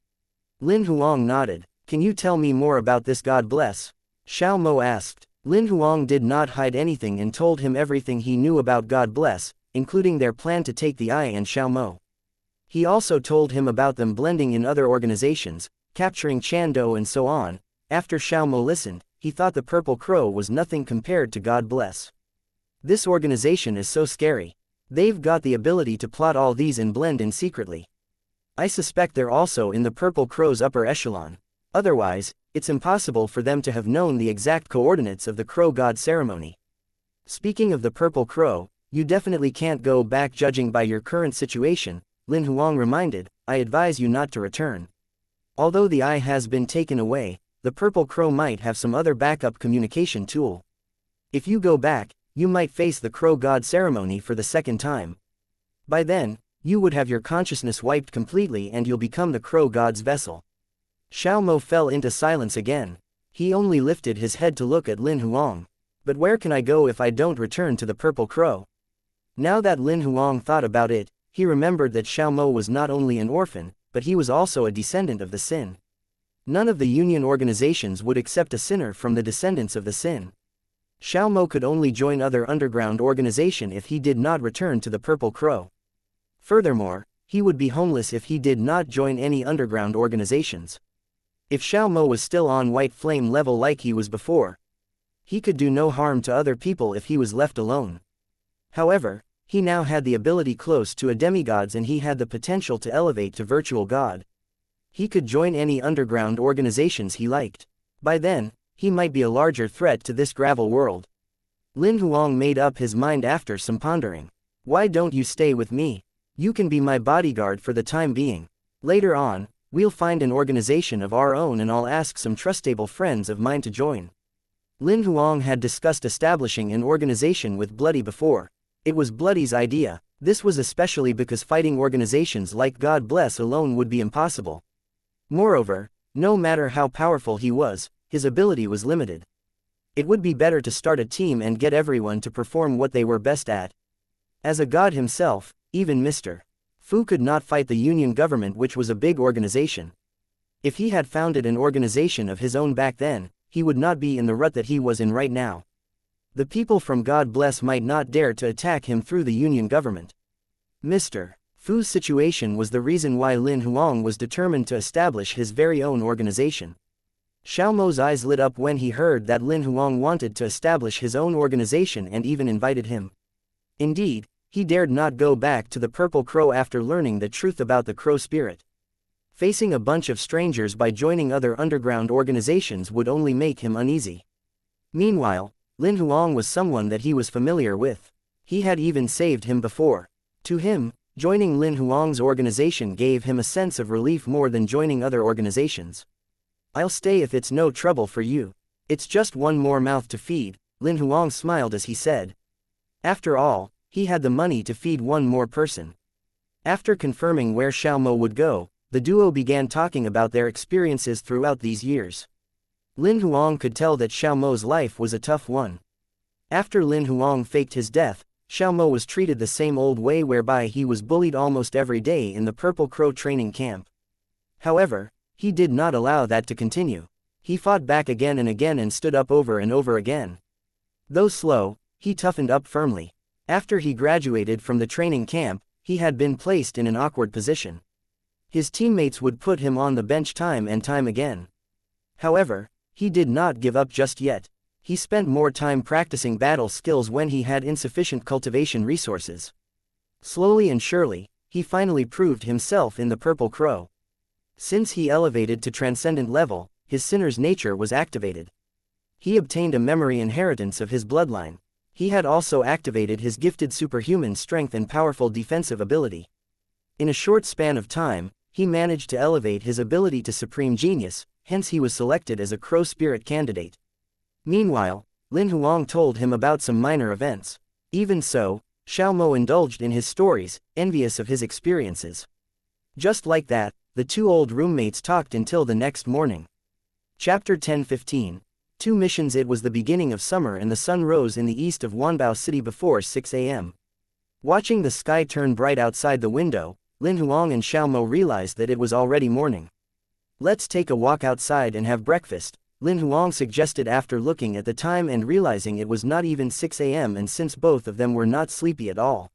Lin Huang nodded. Can you tell me more about this God Bless? Xiao Mo asked. Lin Huang did not hide anything and told him everything he knew about God Bless, including their plan to take the eye and Xiao Mo. He also told him about them blending in other organizations, capturing Chando and so on. After Xiao Mo listened, he thought the Purple Crow was nothing compared to God Bless. This organization is so scary. They've got the ability to plot all these and blend in secretly. I suspect they're also in the Purple Crow's upper echelon. Otherwise, it's impossible for them to have known the exact coordinates of the Crow God ceremony. Speaking of the Purple Crow, you definitely can't go back judging by your current situation, Lin Huang reminded. I advise you not to return. Although the eye has been taken away, the purple crow might have some other backup communication tool. If you go back, you might face the crow god ceremony for the second time. By then, you would have your consciousness wiped completely and you'll become the crow god's vessel. Xiao Mo fell into silence again. He only lifted his head to look at Lin Huang. But where can I go if I don't return to the purple crow? Now that Lin Huang thought about it, he remembered that Xiao Mo was not only an orphan, but he was also a descendant of the Sin. None of the union organizations would accept a sinner from the descendants of the Sin. Xiao Mo could only join other underground organization if he did not return to the purple crow. Furthermore, he would be homeless if he did not join any underground organizations. If Xiao Mo was still on white flame level like he was before, he could do no harm to other people if he was left alone. However, he now had the ability close to a demigods and he had the potential to elevate to virtual god. He could join any underground organizations he liked. By then, he might be a larger threat to this gravel world. Lin Huang made up his mind after some pondering. Why don't you stay with me? You can be my bodyguard for the time being. Later on, we'll find an organization of our own and I'll ask some trustable friends of mine to join. Lin Huang had discussed establishing an organization with Bloody before. It was Bloody's idea. This was especially because fighting organizations like God Bless alone would be impossible. Moreover, no matter how powerful he was, his ability was limited. It would be better to start a team and get everyone to perform what they were best at. As a god himself, even Mr. Fu could not fight the Union government, which was a big organization. If he had founded an organization of his own back then, he would not be in the rut that he was in right now. The people from God Bless might not dare to attack him through the Union government. Mr. Fu's situation was the reason why Lin Huang was determined to establish his very own organization. Xiao Mo's eyes lit up when he heard that Lin Huang wanted to establish his own organization and even invited him. Indeed, he dared not go back to the purple crow after learning the truth about the crow spirit. Facing a bunch of strangers by joining other underground organizations would only make him uneasy. Meanwhile, Lin Huang was someone that he was familiar with. He had even saved him before. To him, joining Lin Huang's organization gave him a sense of relief more than joining other organizations. I'll stay if it's no trouble for you. It's just one more mouth to feed, Lin Huang smiled as he said. After all, he had the money to feed one more person. After confirming where Xiao Mo would go, the duo began talking about their experiences throughout these years. Lin Huang could tell that Xiao Mo's life was a tough one. After Lin Huang faked his death, Xiao Mo was treated the same old way whereby he was bullied almost every day in the Purple Crow training camp. However, he did not allow that to continue. He fought back again and again and stood up over and over again. Though slow, he toughened up firmly. After he graduated from the training camp, he had been placed in an awkward position. His teammates would put him on the bench time and time again. However, he did not give up just yet. He spent more time practicing battle skills when he had insufficient cultivation resources. Slowly and surely, he finally proved himself in the Purple Crow. Since he elevated to transcendent level, his sinner's nature was activated. He obtained a memory inheritance of his bloodline. He had also activated his gifted superhuman strength and powerful defensive ability. In a short span of time, he managed to elevate his ability to supreme genius, hence he was selected as a crow spirit candidate. Meanwhile, Lin Huang told him about some minor events. Even so, Xiao Mo indulged in his stories, envious of his experiences. Just like that, the two old roommates talked until the next morning. Chapter 10-15. 2 missions. It was the beginning of summer and the sun rose in the east of Wanbao City before 6 a.m. Watching the sky turn bright outside the window, Lin Huang and Xiao Mo realized that it was already morning. Let's take a walk outside and have breakfast, Lin Huang suggested after looking at the time and realizing it was not even 6 a.m. and since both of them were not sleepy at all.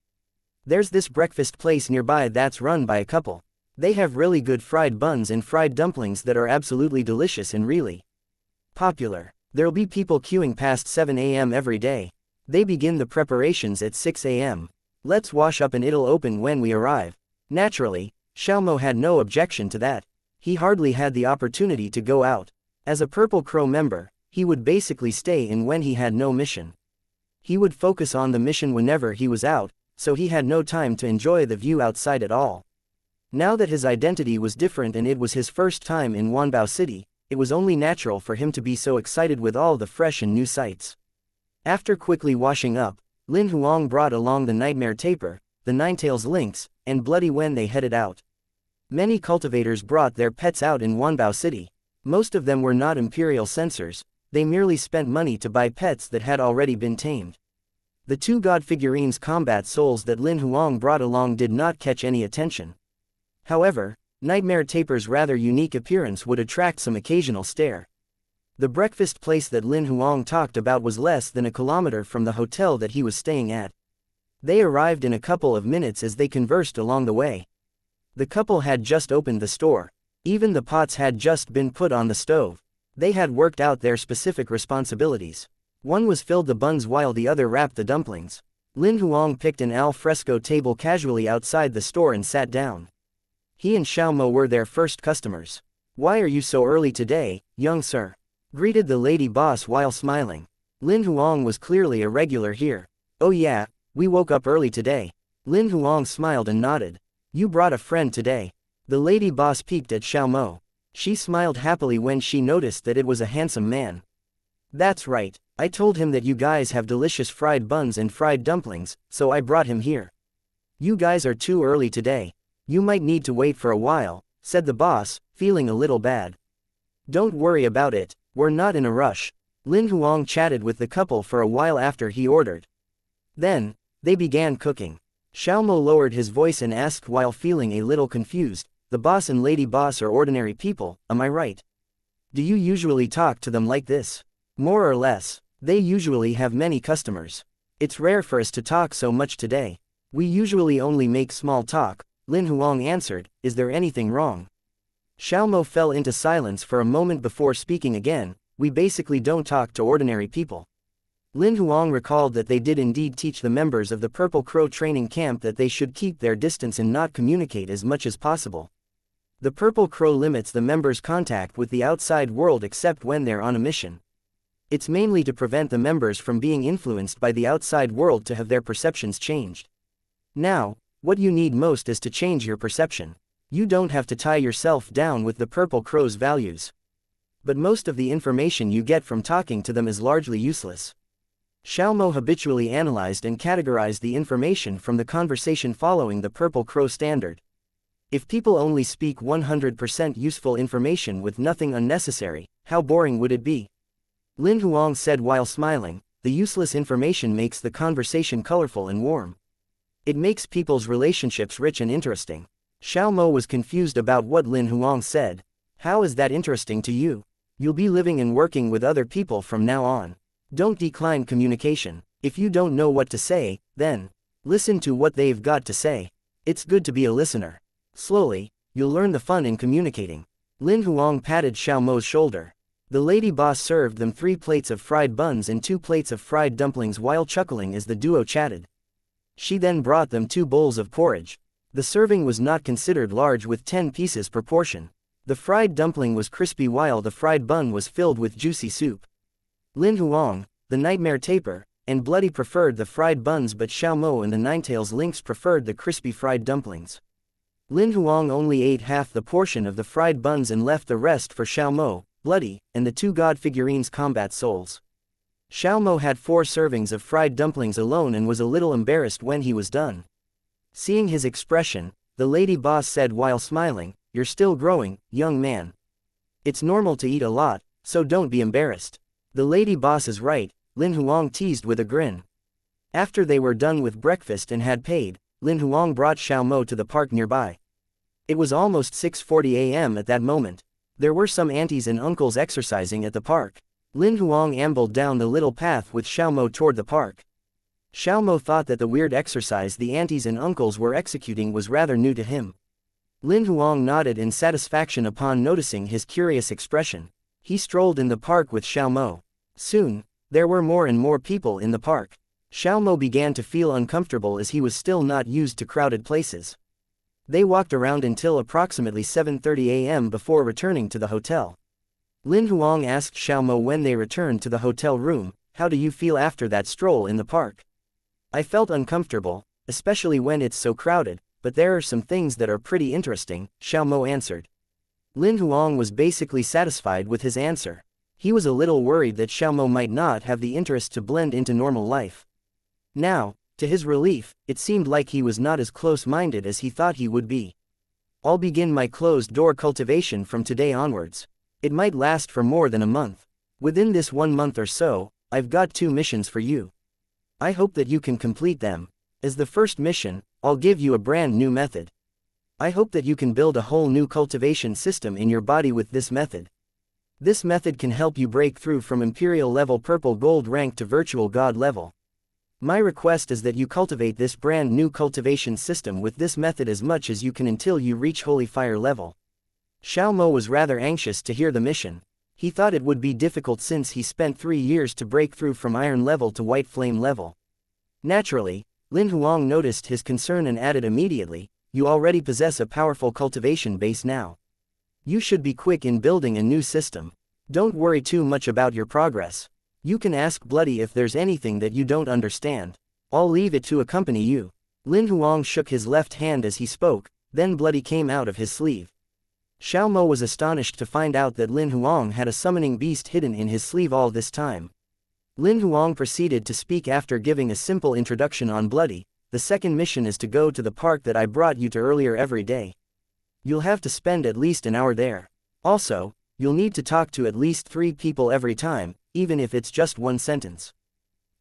There's this breakfast place nearby that's run by a couple. They have really good fried buns and fried dumplings that are absolutely delicious and really popular. There'll be people queuing past 7 a.m. every day. They begin the preparations at 6 a.m. Let's wash up and it'll open when we arrive. Naturally, Xiao Mo had no objection to that. He hardly had the opportunity to go out. As a Purple Crow member, he would basically stay in when he had no mission. He would focus on the mission whenever he was out, so he had no time to enjoy the view outside at all. Now that his identity was different and it was his first time in Wanbao City, it was only natural for him to be so excited with all the fresh and new sights. After quickly washing up, Lin Huang brought along the nightmare tapir, the nine-tails lynx, and Bloody when they headed out. Many cultivators brought their pets out in Wanbao City. Most of them were not imperial censors, they merely spent money to buy pets that had already been tamed. The two god figurines combat souls that Lin Huang brought along did not catch any attention. However, Nightmare Tapir's rather unique appearance would attract some occasional stare. The breakfast place that Lin Huang talked about was less than a kilometer from the hotel that he was staying at. They arrived in a couple of minutes as they conversed along the way. The couple had just opened the store. Even the pots had just been put on the stove. They had worked out their specific responsibilities. One was filled the buns while the other wrapped the dumplings. Lin Huang picked an al fresco table casually outside the store and sat down. He and Xiao Mo were their first customers. "Why are you so early today, young sir?" greeted the lady boss while smiling. Lin Huang was clearly a regular here. "Oh yeah, we woke up early today." Lin Huang smiled and nodded. "You brought a friend today." The lady boss peeked at Xiao Mo. She smiled happily when she noticed that it was a handsome man. "That's right, I told him that you guys have delicious fried buns and fried dumplings, so I brought him here." "You guys are too early today. You might need to wait for a while," said the boss, feeling a little bad. "Don't worry about it, we're not in a rush." Lin Huang chatted with the couple for a while after he ordered. Then, they began cooking. Xiao Mo lowered his voice and asked while feeling a little confused, "The boss and lady boss are ordinary people, am I right? Do you usually talk to them like this?" "More or less. They usually have many customers. It's rare for us to talk so much today. We usually only make small talk," Lin Huang answered. "Is there anything wrong?" Xiao Mo fell into silence for a moment before speaking again. "We basically don't talk to ordinary people." Lin Huang recalled that they did indeed teach the members of the Purple Crow training camp that they should keep their distance and not communicate as much as possible. The Purple Crow limits the members' contact with the outside world except when they're on a mission. It's mainly to prevent the members from being influenced by the outside world to have their perceptions changed. Now, what you need most is to change your perception. You don't have to tie yourself down with the Purple Crow's values. But most of the information you get from talking to them is largely useless. Xiao Mo habitually analyzed and categorized the information from the conversation following the Purple Crow standard. If people only speak 100% useful information with nothing unnecessary, how boring would it be? Lin Huang said while smiling, "The useless information makes the conversation colorful and warm. It makes people's relationships rich and interesting." Xiao Mo was confused about what Lin Huang said. "How is that interesting to you? You'll be living and working with other people from now on. Don't decline communication. If you don't know what to say, then listen to what they've got to say. It's good to be a listener. Slowly, you'll learn the fun in communicating." Lin Huang patted Xiao Mo's shoulder. The lady boss served them 3 plates of fried buns and 2 plates of fried dumplings while chuckling as the duo chatted. She then brought them 2 bowls of porridge. The serving was not considered large with 10 pieces per portion. The fried dumpling was crispy while the fried bun was filled with juicy soup. Lin Huang, the nightmare tapir, and Bloody preferred the fried buns but Xiao Mo and the nine-tails lynx preferred the crispy fried dumplings. Lin Huang only ate half the portion of the fried buns and left the rest for Xiao Mo, Bloody, and the 2 god figurines combat souls. Xiao Mo had 4 servings of fried dumplings alone and was a little embarrassed when he was done. Seeing his expression, the lady boss said while smiling, "You're still growing, young man. It's normal to eat a lot, so don't be embarrassed." The lady boss is right, Lin Huang teased with a grin. After they were done with breakfast and had paid, Lin Huang brought Xiao Mo to the park nearby. It was almost 6:40 a.m. at that moment. There were some aunties and uncles exercising at the park. Lin Huang ambled down the little path with Xiao Mo toward the park. Xiao Mo thought that the weird exercise the aunties and uncles were executing was rather new to him. Lin Huang nodded in satisfaction upon noticing his curious expression. He strolled in the park with Xiao Mo. Soon, there were more and more people in the park. Xiao Mo began to feel uncomfortable as he was still not used to crowded places. They walked around until approximately 7:30 a.m. before returning to the hotel. Lin Huang asked Xiao Mo when they returned to the hotel room, how do you feel after that stroll in the park? I felt uncomfortable, especially when it's so crowded, but there are some things that are pretty interesting, Xiaomo answered. Lin Huang was basically satisfied with his answer. He was a little worried that Xiaomo might not have the interest to blend into normal life. Now, to his relief, it seemed like he was not as close-minded as he thought he would be. I'll begin my closed-door cultivation from today onwards. It might last for more than a month. Within this 1 month or so, I've got 2 missions for you. I hope that you can complete them. As the first mission, I'll give you a brand new method. I hope that you can build a whole new cultivation system in your body with this method. This method can help you break through from Imperial level Purple Gold rank to Virtual God level. My request is that you cultivate this brand new cultivation system with this method as much as you can until you reach Holy Fire level. Xiaomo was rather anxious to hear the mission. He thought it would be difficult since he spent 3 years to break through from Iron level to White Flame level. Naturally, Lin Huang noticed his concern and added immediately, you already possess a powerful cultivation base now. You should be quick in building a new system. Don't worry too much about your progress. You can ask Bloody if there's anything that you don't understand. I'll leave it to accompany you. Lin Huang shook his left hand as he spoke, then Bloody came out of his sleeve. Xiaomo was astonished to find out that Lin Huang had a summoning beast hidden in his sleeve all this time. Lin Huang proceeded to speak after giving a simple introduction on Bloody. The second mission is to go to the park that I brought you to earlier every day. You'll have to spend at least an hour there. Also, you'll need to talk to at least 3 people every time, even if it's just 1 sentence.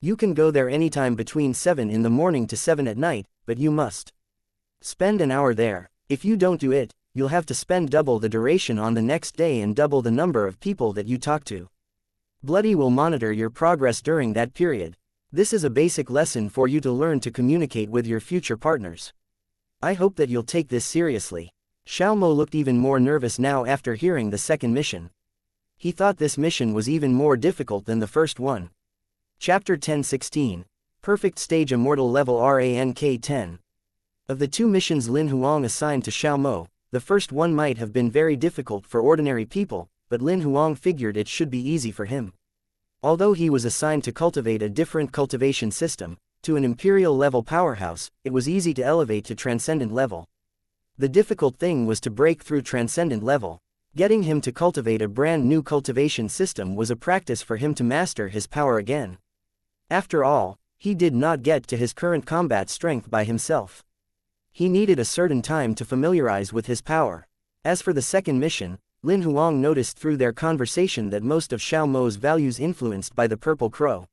You can go there anytime between 7 in the morning to 7 at night, but you must spend an hour there. If you don't do it, you'll have to spend double the duration on the next day and double the number of people that you talk to. Bloody will monitor your progress during that period. This is a basic lesson for you to learn to communicate with your future partners. I hope that you'll take this seriously. Xiaomo looked even more nervous now after hearing the second mission. He thought this mission was even more difficult than the first one. Chapter 10:16. Perfect Stage Immortal Level Rank 10. Of the 2 missions Lin Huang assigned to Xiaomo, the first one might have been very difficult for ordinary people, but Lin Huang figured it should be easy for him. Although he was assigned to cultivate a different cultivation system, to an Imperial level powerhouse, it was easy to elevate to Transcendent level. The difficult thing was to break through Transcendent level. Getting him to cultivate a brand new cultivation system was a practice for him to master his power again. After all, he did not get to his current combat strength by himself. He needed a certain time to familiarize with his power. As for the second mission, Lin Huang noticed through their conversation that most of Xiaomo's values influenced by the Purple Crow.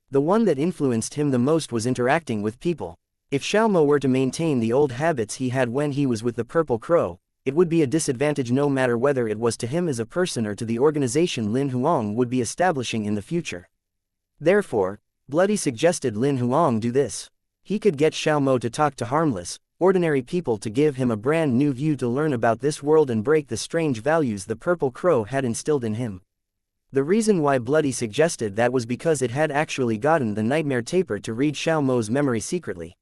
The one that influenced him the most was interacting with people. If Xiaomo were to maintain the old habits he had when he was with the Purple Crow, it would be a disadvantage no matter whether it was to him as a person or to the organization Lin Huang would be establishing in the future. Therefore, Bloody suggested Lin Huang do this. He could get Xiaomo to talk to harmless, ordinary people to give him a brand new view to learn about this world and break the strange values the Purple Crow had instilled in him. The reason why Bloody suggested that was because it had actually gotten the Nightmare Taper to read Xiaomo's memory secretly.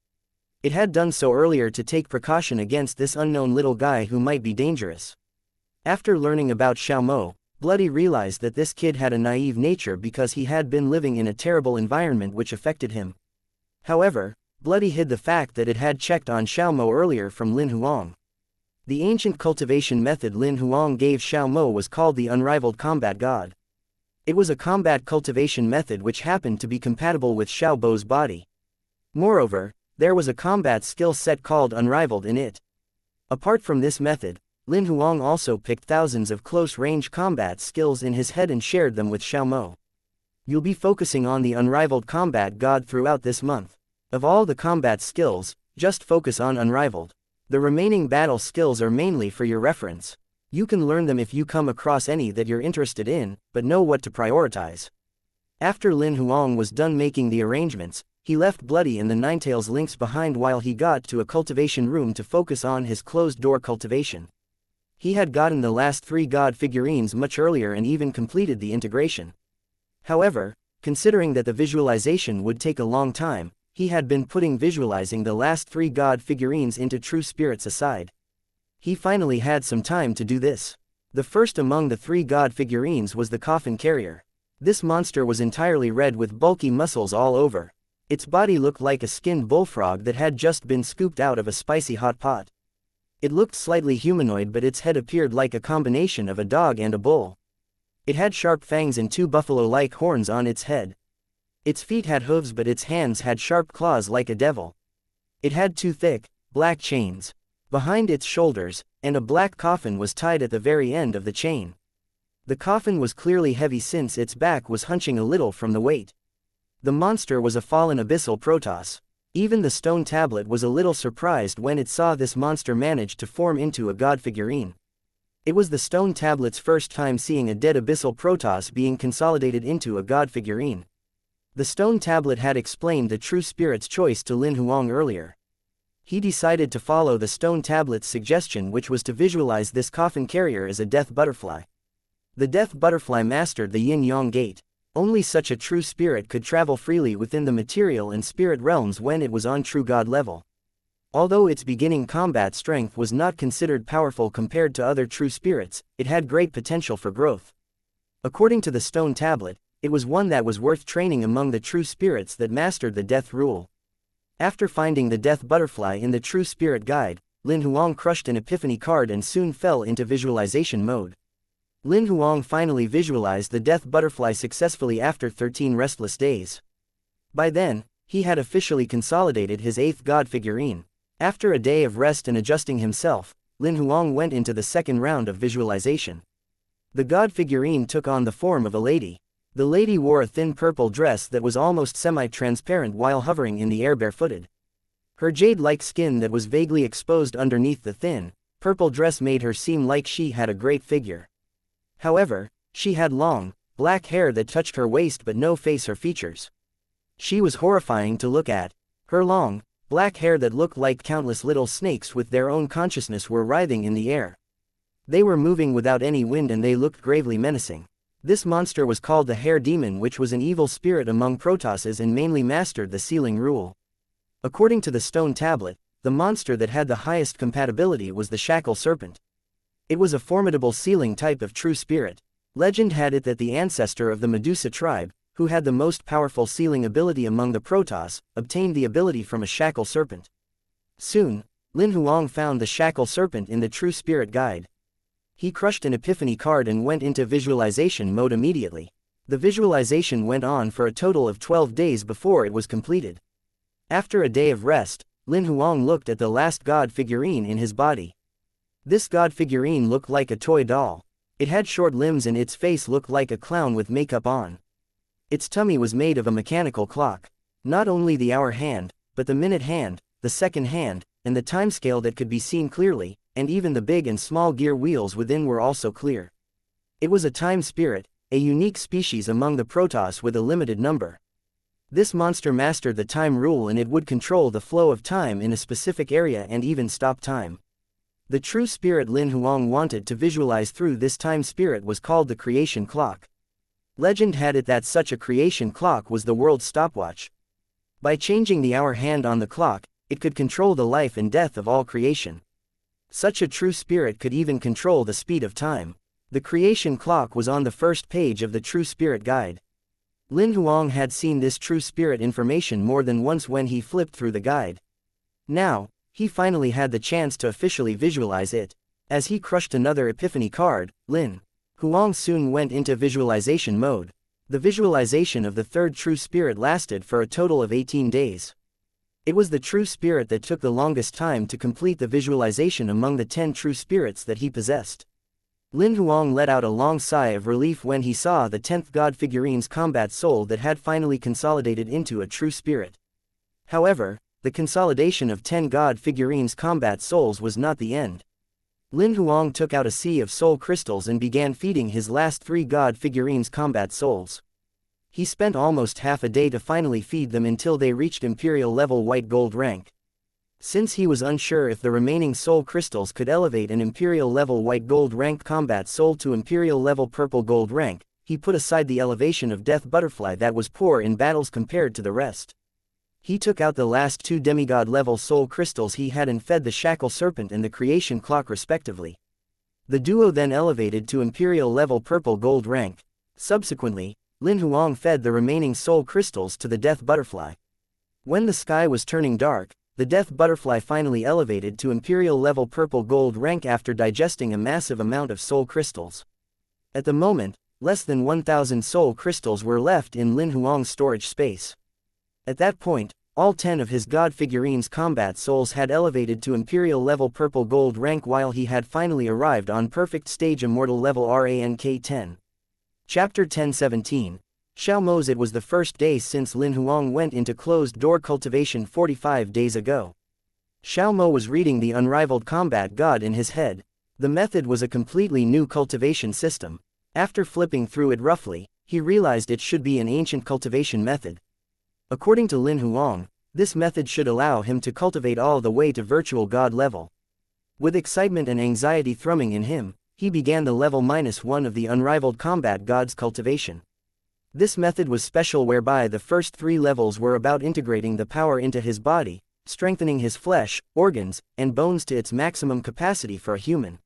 It had done so earlier to take precaution against this unknown little guy who might be dangerous. After learning about Xiaomo, Bloody realized that this kid had a naive nature because he had been living in a terrible environment which affected him. However, Bloody hid the fact that it had checked on Xiaomo earlier from Lin Huang. The ancient cultivation method Lin Huang gave Xiaomo was called the Unrivaled Combat God. It was a combat cultivation method which happened to be compatible with Xiaobo's body. Moreover, there was a combat skill set called Unrivaled in it. Apart from this method, Lin Huang also picked thousands of close-range combat skills in his head and shared them with Xiaomo. You'll be focusing on the Unrivaled Combat God throughout this month. Of all the combat skills, just focus on Unrivaled. The remaining battle skills are mainly for your reference. You can learn them if you come across any that you're interested in, but know what to prioritize. After Lin Huang was done making the arrangements, he left Bloody and the Ninetails Lynx behind while he got to a cultivation room to focus on his closed-door cultivation. He had gotten the last 3 god figurines much earlier and even completed the integration. However, considering that the visualization would take a long time, he had been putting visualizing the last 3 god figurines into true spirits aside. He finally had some time to do this. The first among the 3 god figurines was the coffin carrier. This monster was entirely red with bulky muscles all over. Its body looked like a skinned bullfrog that had just been scooped out of a spicy hot pot. It looked slightly humanoid, but its head appeared like a combination of a dog and a bull. It had sharp fangs and two buffalo-like horns on its head. Its feet had hooves, but its hands had sharp claws like a devil. It had two thick, black chains behind its shoulders, and a black coffin was tied at the very end of the chain. The coffin was clearly heavy since its back was hunching a little from the weight. The monster was a fallen abyssal Protoss. Even the stone tablet was a little surprised when it saw this monster manage to form into a god figurine. It was the stone tablet's first time seeing a dead abyssal Protoss being consolidated into a god figurine. The stone tablet had explained the true spirit's choice to Lin Huang earlier. He decided to follow the stone tablet's suggestion, which was to visualize this coffin carrier as a death butterfly. The death butterfly mastered the yin-yang gate. Only such a true spirit could travel freely within the material and spirit realms when it was on true god level. Although its beginning combat strength was not considered powerful compared to other true spirits, it had great potential for growth. According to the stone tablet, it was one that was worth training among the true spirits that mastered the death rule. After finding the death butterfly in the true spirit guide, Lin Huang crushed an epiphany card and soon fell into visualization mode. Lin Huang finally visualized the death butterfly successfully after 13 restless days. By then, he had officially consolidated his 8th god figurine. After a day of rest and adjusting himself, Lin Huang went into the second round of visualization. The god figurine took on the form of a lady. The lady wore a thin purple dress that was almost semi-transparent while hovering in the air barefooted. Her jade-like skin that was vaguely exposed underneath the thin, purple dress made her seem like she had a great figure. However, she had long, black hair that touched her waist but no face or features. She was horrifying to look at. Her long, black hair that looked like countless little snakes with their own consciousness were writhing in the air. They were moving without any wind and they looked gravely menacing. This monster was called the Hair Demon, which was an evil spirit among Protosses and mainly mastered the sealing rule. According to the stone tablet, the monster that had the highest compatibility was the Shackle Serpent. It was a formidable sealing type of true spirit. Legend had it that the ancestor of the Medusa tribe, who had the most powerful sealing ability among the Protoss, obtained the ability from a Shackle Serpent. Soon, Lin Huang found the Shackle Serpent in the True Spirit Guide. He crushed an epiphany card and went into visualization mode immediately. The visualization went on for a total of 12 days before it was completed. After a day of rest, Lin Huang looked at the last god figurine in his body. This god figurine looked like a toy doll. It had short limbs and its face looked like a clown with makeup on. Its tummy was made of a mechanical clock. Not only the hour hand, but the minute hand, the second hand, and the timescale that could be seen clearly, and even the big and small gear wheels within were also clear. It was a time spirit, a unique species among the Protoss with a limited number. This monster mastered the time rule and it would control the flow of time in a specific area and even stop time. The true spirit Lin Huang wanted to visualize through this time spirit was called the creation clock. Legend had it that such a creation clock was the world's stopwatch. By changing the hour hand on the clock, it could control the life and death of all creation. Such a true spirit could even control the speed of time. The creation clock was on the first page of the True Spirit Guide. Lin Huang had seen this true spirit information more than once when he flipped through the guide. Now, he finally had the chance to officially visualize it. As he crushed another epiphany card, Lin Huang soon went into visualization mode. The visualization of the third true spirit lasted for a total of 18 days. It was the true spirit that took the longest time to complete the visualization among the 10 true spirits that he possessed. Lin Huang let out a long sigh of relief when he saw the 10th god figurine's combat soul that had finally consolidated into a true spirit. However, the consolidation of 10 god figurines' combat souls was not the end. Lin Huang took out a sea of soul crystals and began feeding his last 3 god figurines' combat souls. He spent almost half a day to finally feed them until they reached Imperial level white gold rank. Since he was unsure if the remaining soul crystals could elevate an Imperial level white gold rank combat soul to Imperial level purple gold rank, he put aside the elevation of Death Butterfly that was poor in battles compared to the rest. He took out the last 2 demigod level soul crystals he had and fed the Shackle Serpent and the Creation Clock respectively. The duo then elevated to Imperial level purple gold rank. Subsequently, Lin Huang fed the remaining soul crystals to the death butterfly. When the sky was turning dark, the death butterfly finally elevated to imperial level purple gold rank after digesting a massive amount of soul crystals. At the moment, less than 1,000 soul crystals were left in Lin Huang's storage space. At that point, all 10 of his god figurines' combat souls had elevated to imperial level purple gold rank while he had finally arrived on perfect stage immortal level rank 10. Chapter 1017. Xiao Mo's. It was the first day since Lin Huang went into closed-door cultivation 45 days ago. Xiao Mo was reading the unrivaled combat god in his head. The method was a completely new cultivation system. After flipping through it roughly, he realized it should be an ancient cultivation method. According to Lin Huang, this method should allow him to cultivate all the way to virtual god level. With excitement and anxiety thrumming in him, he began the level -1 of the unrivaled combat god's cultivation. This method was special, whereby the first 3 levels were about integrating the power into his body, strengthening his flesh, organs, and bones to its maximum capacity for a human.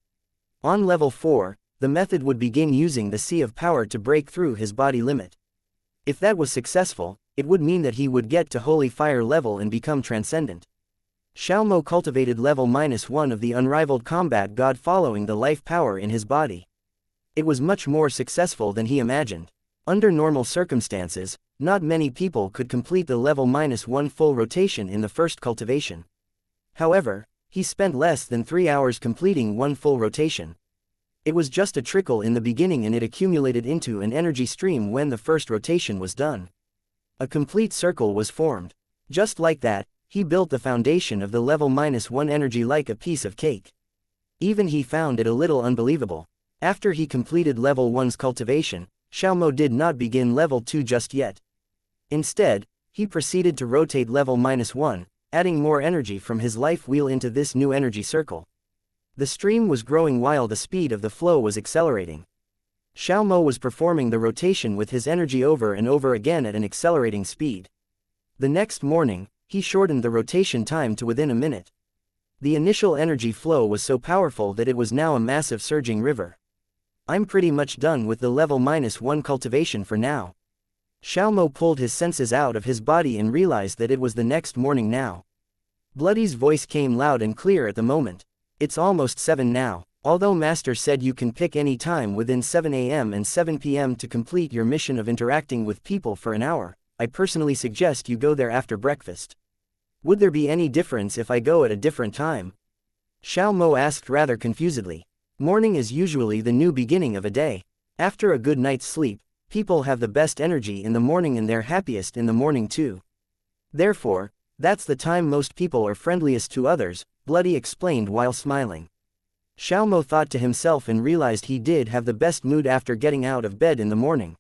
On level 4, the method would begin using the sea of power to break through his body limit. If that was successful, it would mean that he would get to holy fire level and become transcendent. Xiao Mo cultivated level -1 of the unrivaled combat god following the life power in his body. It was much more successful than he imagined. Under normal circumstances, not many people could complete the level -1 full rotation in the first cultivation. However, he spent less than 3 hours completing one full rotation. It was just a trickle in the beginning and it accumulated into an energy stream when the first rotation was done. A complete circle was formed. Just like that, he built the foundation of the level -1 energy like a piece of cake. Even he found it a little unbelievable. After he completed level 1's cultivation, Xiao Mo did not begin level 2 just yet. Instead, he proceeded to rotate level -1, adding more energy from his life wheel into this new energy circle. The stream was growing while the speed of the flow was accelerating. Xiao Mo was performing the rotation with his energy over and over again at an accelerating speed. The next morning, he shortened the rotation time to within a minute. The initial energy flow was so powerful that it was now a massive surging river. I'm pretty much done with the level -1 cultivation for now. Xiao Mo pulled his senses out of his body and realized that it was the next morning now. Bloody's voice came loud and clear at the moment. It's almost 7 now. Although Master said you can pick any time within 7 AM and 7 PM to complete your mission of interacting with people for an hour, I personally suggest you go there after breakfast. Would there be any difference if I go at a different time? Xiao Mo asked rather confusedly. Morning is usually the new beginning of a day. After a good night's sleep, people have the best energy in the morning and they're happiest in the morning too. Therefore, that's the time most people are friendliest to others, Bloody explained while smiling. Xiao Mo thought to himself and realized he did have the best mood after getting out of bed in the morning.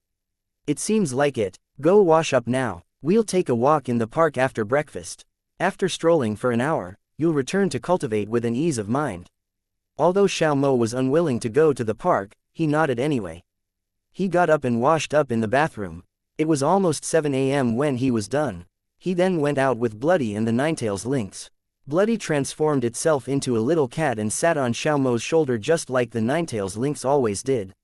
It seems like it. Go wash up now. We'll take a walk in the park after breakfast. After strolling for an hour, you'll return to cultivate with an ease of mind. Although Xiao Mo was unwilling to go to the park, he nodded anyway. He got up and washed up in the bathroom. It was almost 7 AM when he was done. He then went out with Bloody and the Ninetails lynx. Bloody transformed itself into a little cat and sat on Xiao Mo's shoulder just like the Ninetails lynx always did.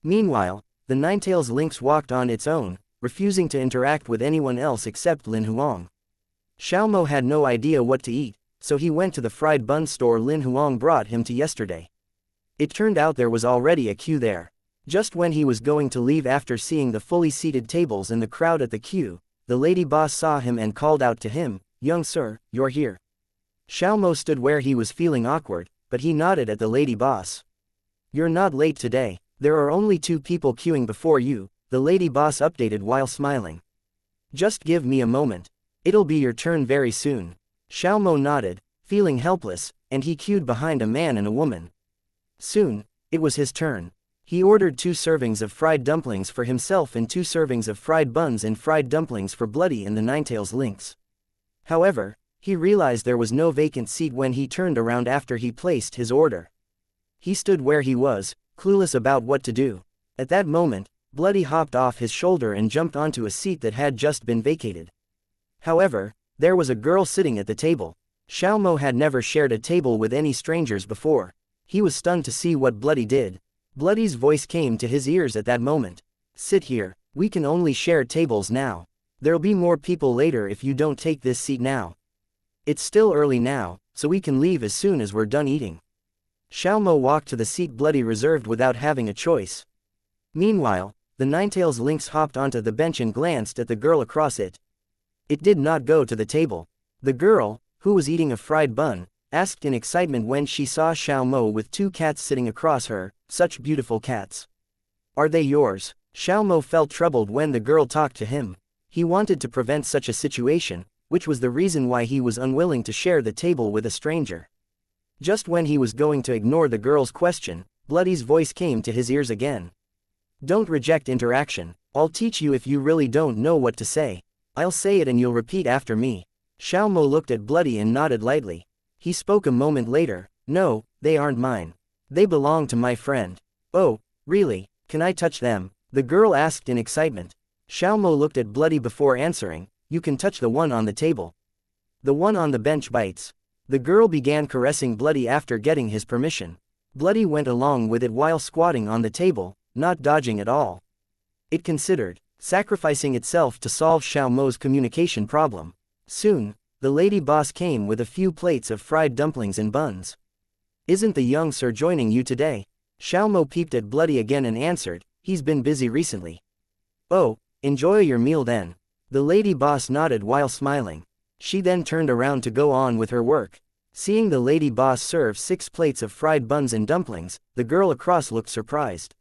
Meanwhile, the Ninetails lynx walked on its own, refusing to interact with anyone else except Lin Huang. Xiao Mo had no idea what to eat, so he went to the fried bun store Lin Huang brought him to yesterday. It turned out there was already a queue there. Just when he was going to leave after seeing the fully seated tables and the crowd at the queue, the lady boss saw him and called out to him, "Young sir, you're here." Xiao Mo stood where he was feeling awkward, but he nodded at the lady boss. "You're not late today, there are only 2 people queuing before you," the lady boss updated while smiling. "Just give me a moment. It'll be your turn very soon." Xiao Mo nodded, feeling helpless, and he queued behind a man and a woman. Soon, it was his turn. He ordered 2 servings of fried dumplings for himself and 2 servings of fried buns and fried dumplings for Bloody and the Ninetails lynx. However, he realized there was no vacant seat when he turned around after he placed his order. He stood where he was, clueless about what to do. At that moment, Bloody hopped off his shoulder and jumped onto a seat that had just been vacated. However, there was a girl sitting at the table. Xiao Mo had never shared a table with any strangers before. He was stunned to see what Bloody did. Bloody's voice came to his ears at that moment. "Sit here, We can only share tables now. There'll be more people later if you don't take this seat now. It's still early now, so we can leave as soon as we're done eating. Xiaomo walked to the seat Bloody reserved without having a choice. Meanwhile, the Ninetails lynx hopped onto the bench and glanced at the girl across it. It did not go to the table. The girl, who was eating a fried bun, asked in excitement when she saw Xiaomo with 2 cats sitting across her. Such beautiful cats. Are they yours? Xiaomo felt troubled when the girl talked to him. He wanted to prevent such a situation, which was the reason why he was unwilling to share the table with a stranger. Just when he was going to ignore the girl's question, Bloody's voice came to his ears again. Don't reject interaction. I'll teach you if you really don't know what to say. I'll say it and you'll repeat after me. Xiaomo looked at Bloody and nodded lightly. He spoke a moment later. No, they aren't mine. They belong to my friend. Oh, really? Can I touch them? The girl asked in excitement. Xiaomo looked at Bloody before answering. You can touch the one on the table. The one on the bench bites. The girl began caressing Bloody after getting his permission. Bloody went along with it while squatting on the table, not dodging at all. It considered sacrificing itself to solve Xiaomo's communication problem. Soon, the lady boss came with a few plates of fried dumplings and buns. Isn't the young sir joining you today? Xiaomo peeped at Bloody again and answered, he's been busy recently. Oh, enjoy your meal then. The lady boss nodded while smiling. She then turned around to go on with her work. Seeing the lady boss serve 6 plates of fried buns and dumplings, the girl across looked surprised.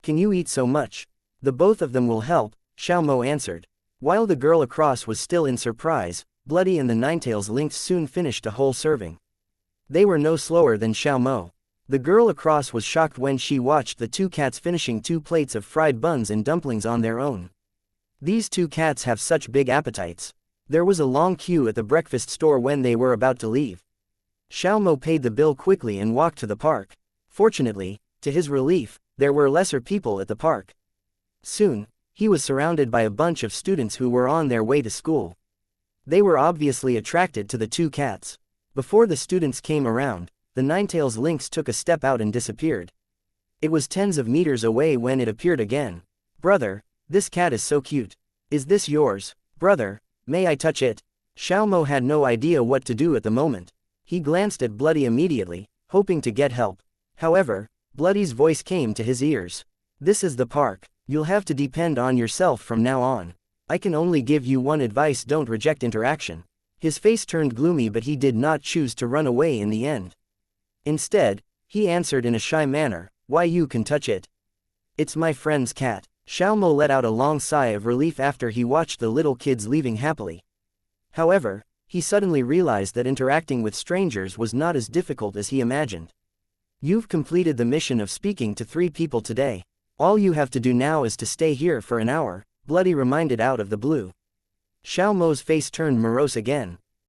Can you eat so much? The both of them will help, Xiaomo answered. While the girl across was still in surprise, Bloody and the Ninetails lynx soon finished a whole serving. They were no slower than Xiaomo. The girl across was shocked when she watched the 2 cats finishing 2 plates of fried buns and dumplings on their own. These 2 cats have such big appetites. There was a long queue at the breakfast store when they were about to leave. Xiaomo paid the bill quickly and walked to the park. Fortunately, to his relief, there were lesser people at the park. Soon, he was surrounded by a bunch of students who were on their way to school. They were obviously attracted to the 2 cats. Before the students came around, the Ninetails lynx took a step out and disappeared. It was tens of meters away when it appeared again. Brother, this cat is so cute. Is this yours? Brother, may I touch it? Xiaomo had no idea what to do at the moment. He glanced at Bloody immediately, hoping to get help. However, Bloody's voice came to his ears. This is the park. You'll have to depend on yourself from now on. I can only give you one advice: don't reject interaction. His face turned gloomy, but he did not choose to run away in the end. Instead, he answered in a shy manner, why, you can touch it. It's my friend's cat. Xiaomo let out a long sigh of relief after he watched the little kids leaving happily. However, he suddenly realized that interacting with strangers was not as difficult as he imagined. You've completed the mission of speaking to 3 people today. All you have to do now is to stay here for an hour, Bloody reminded out of the blue. Xiaomo's face turned morose again.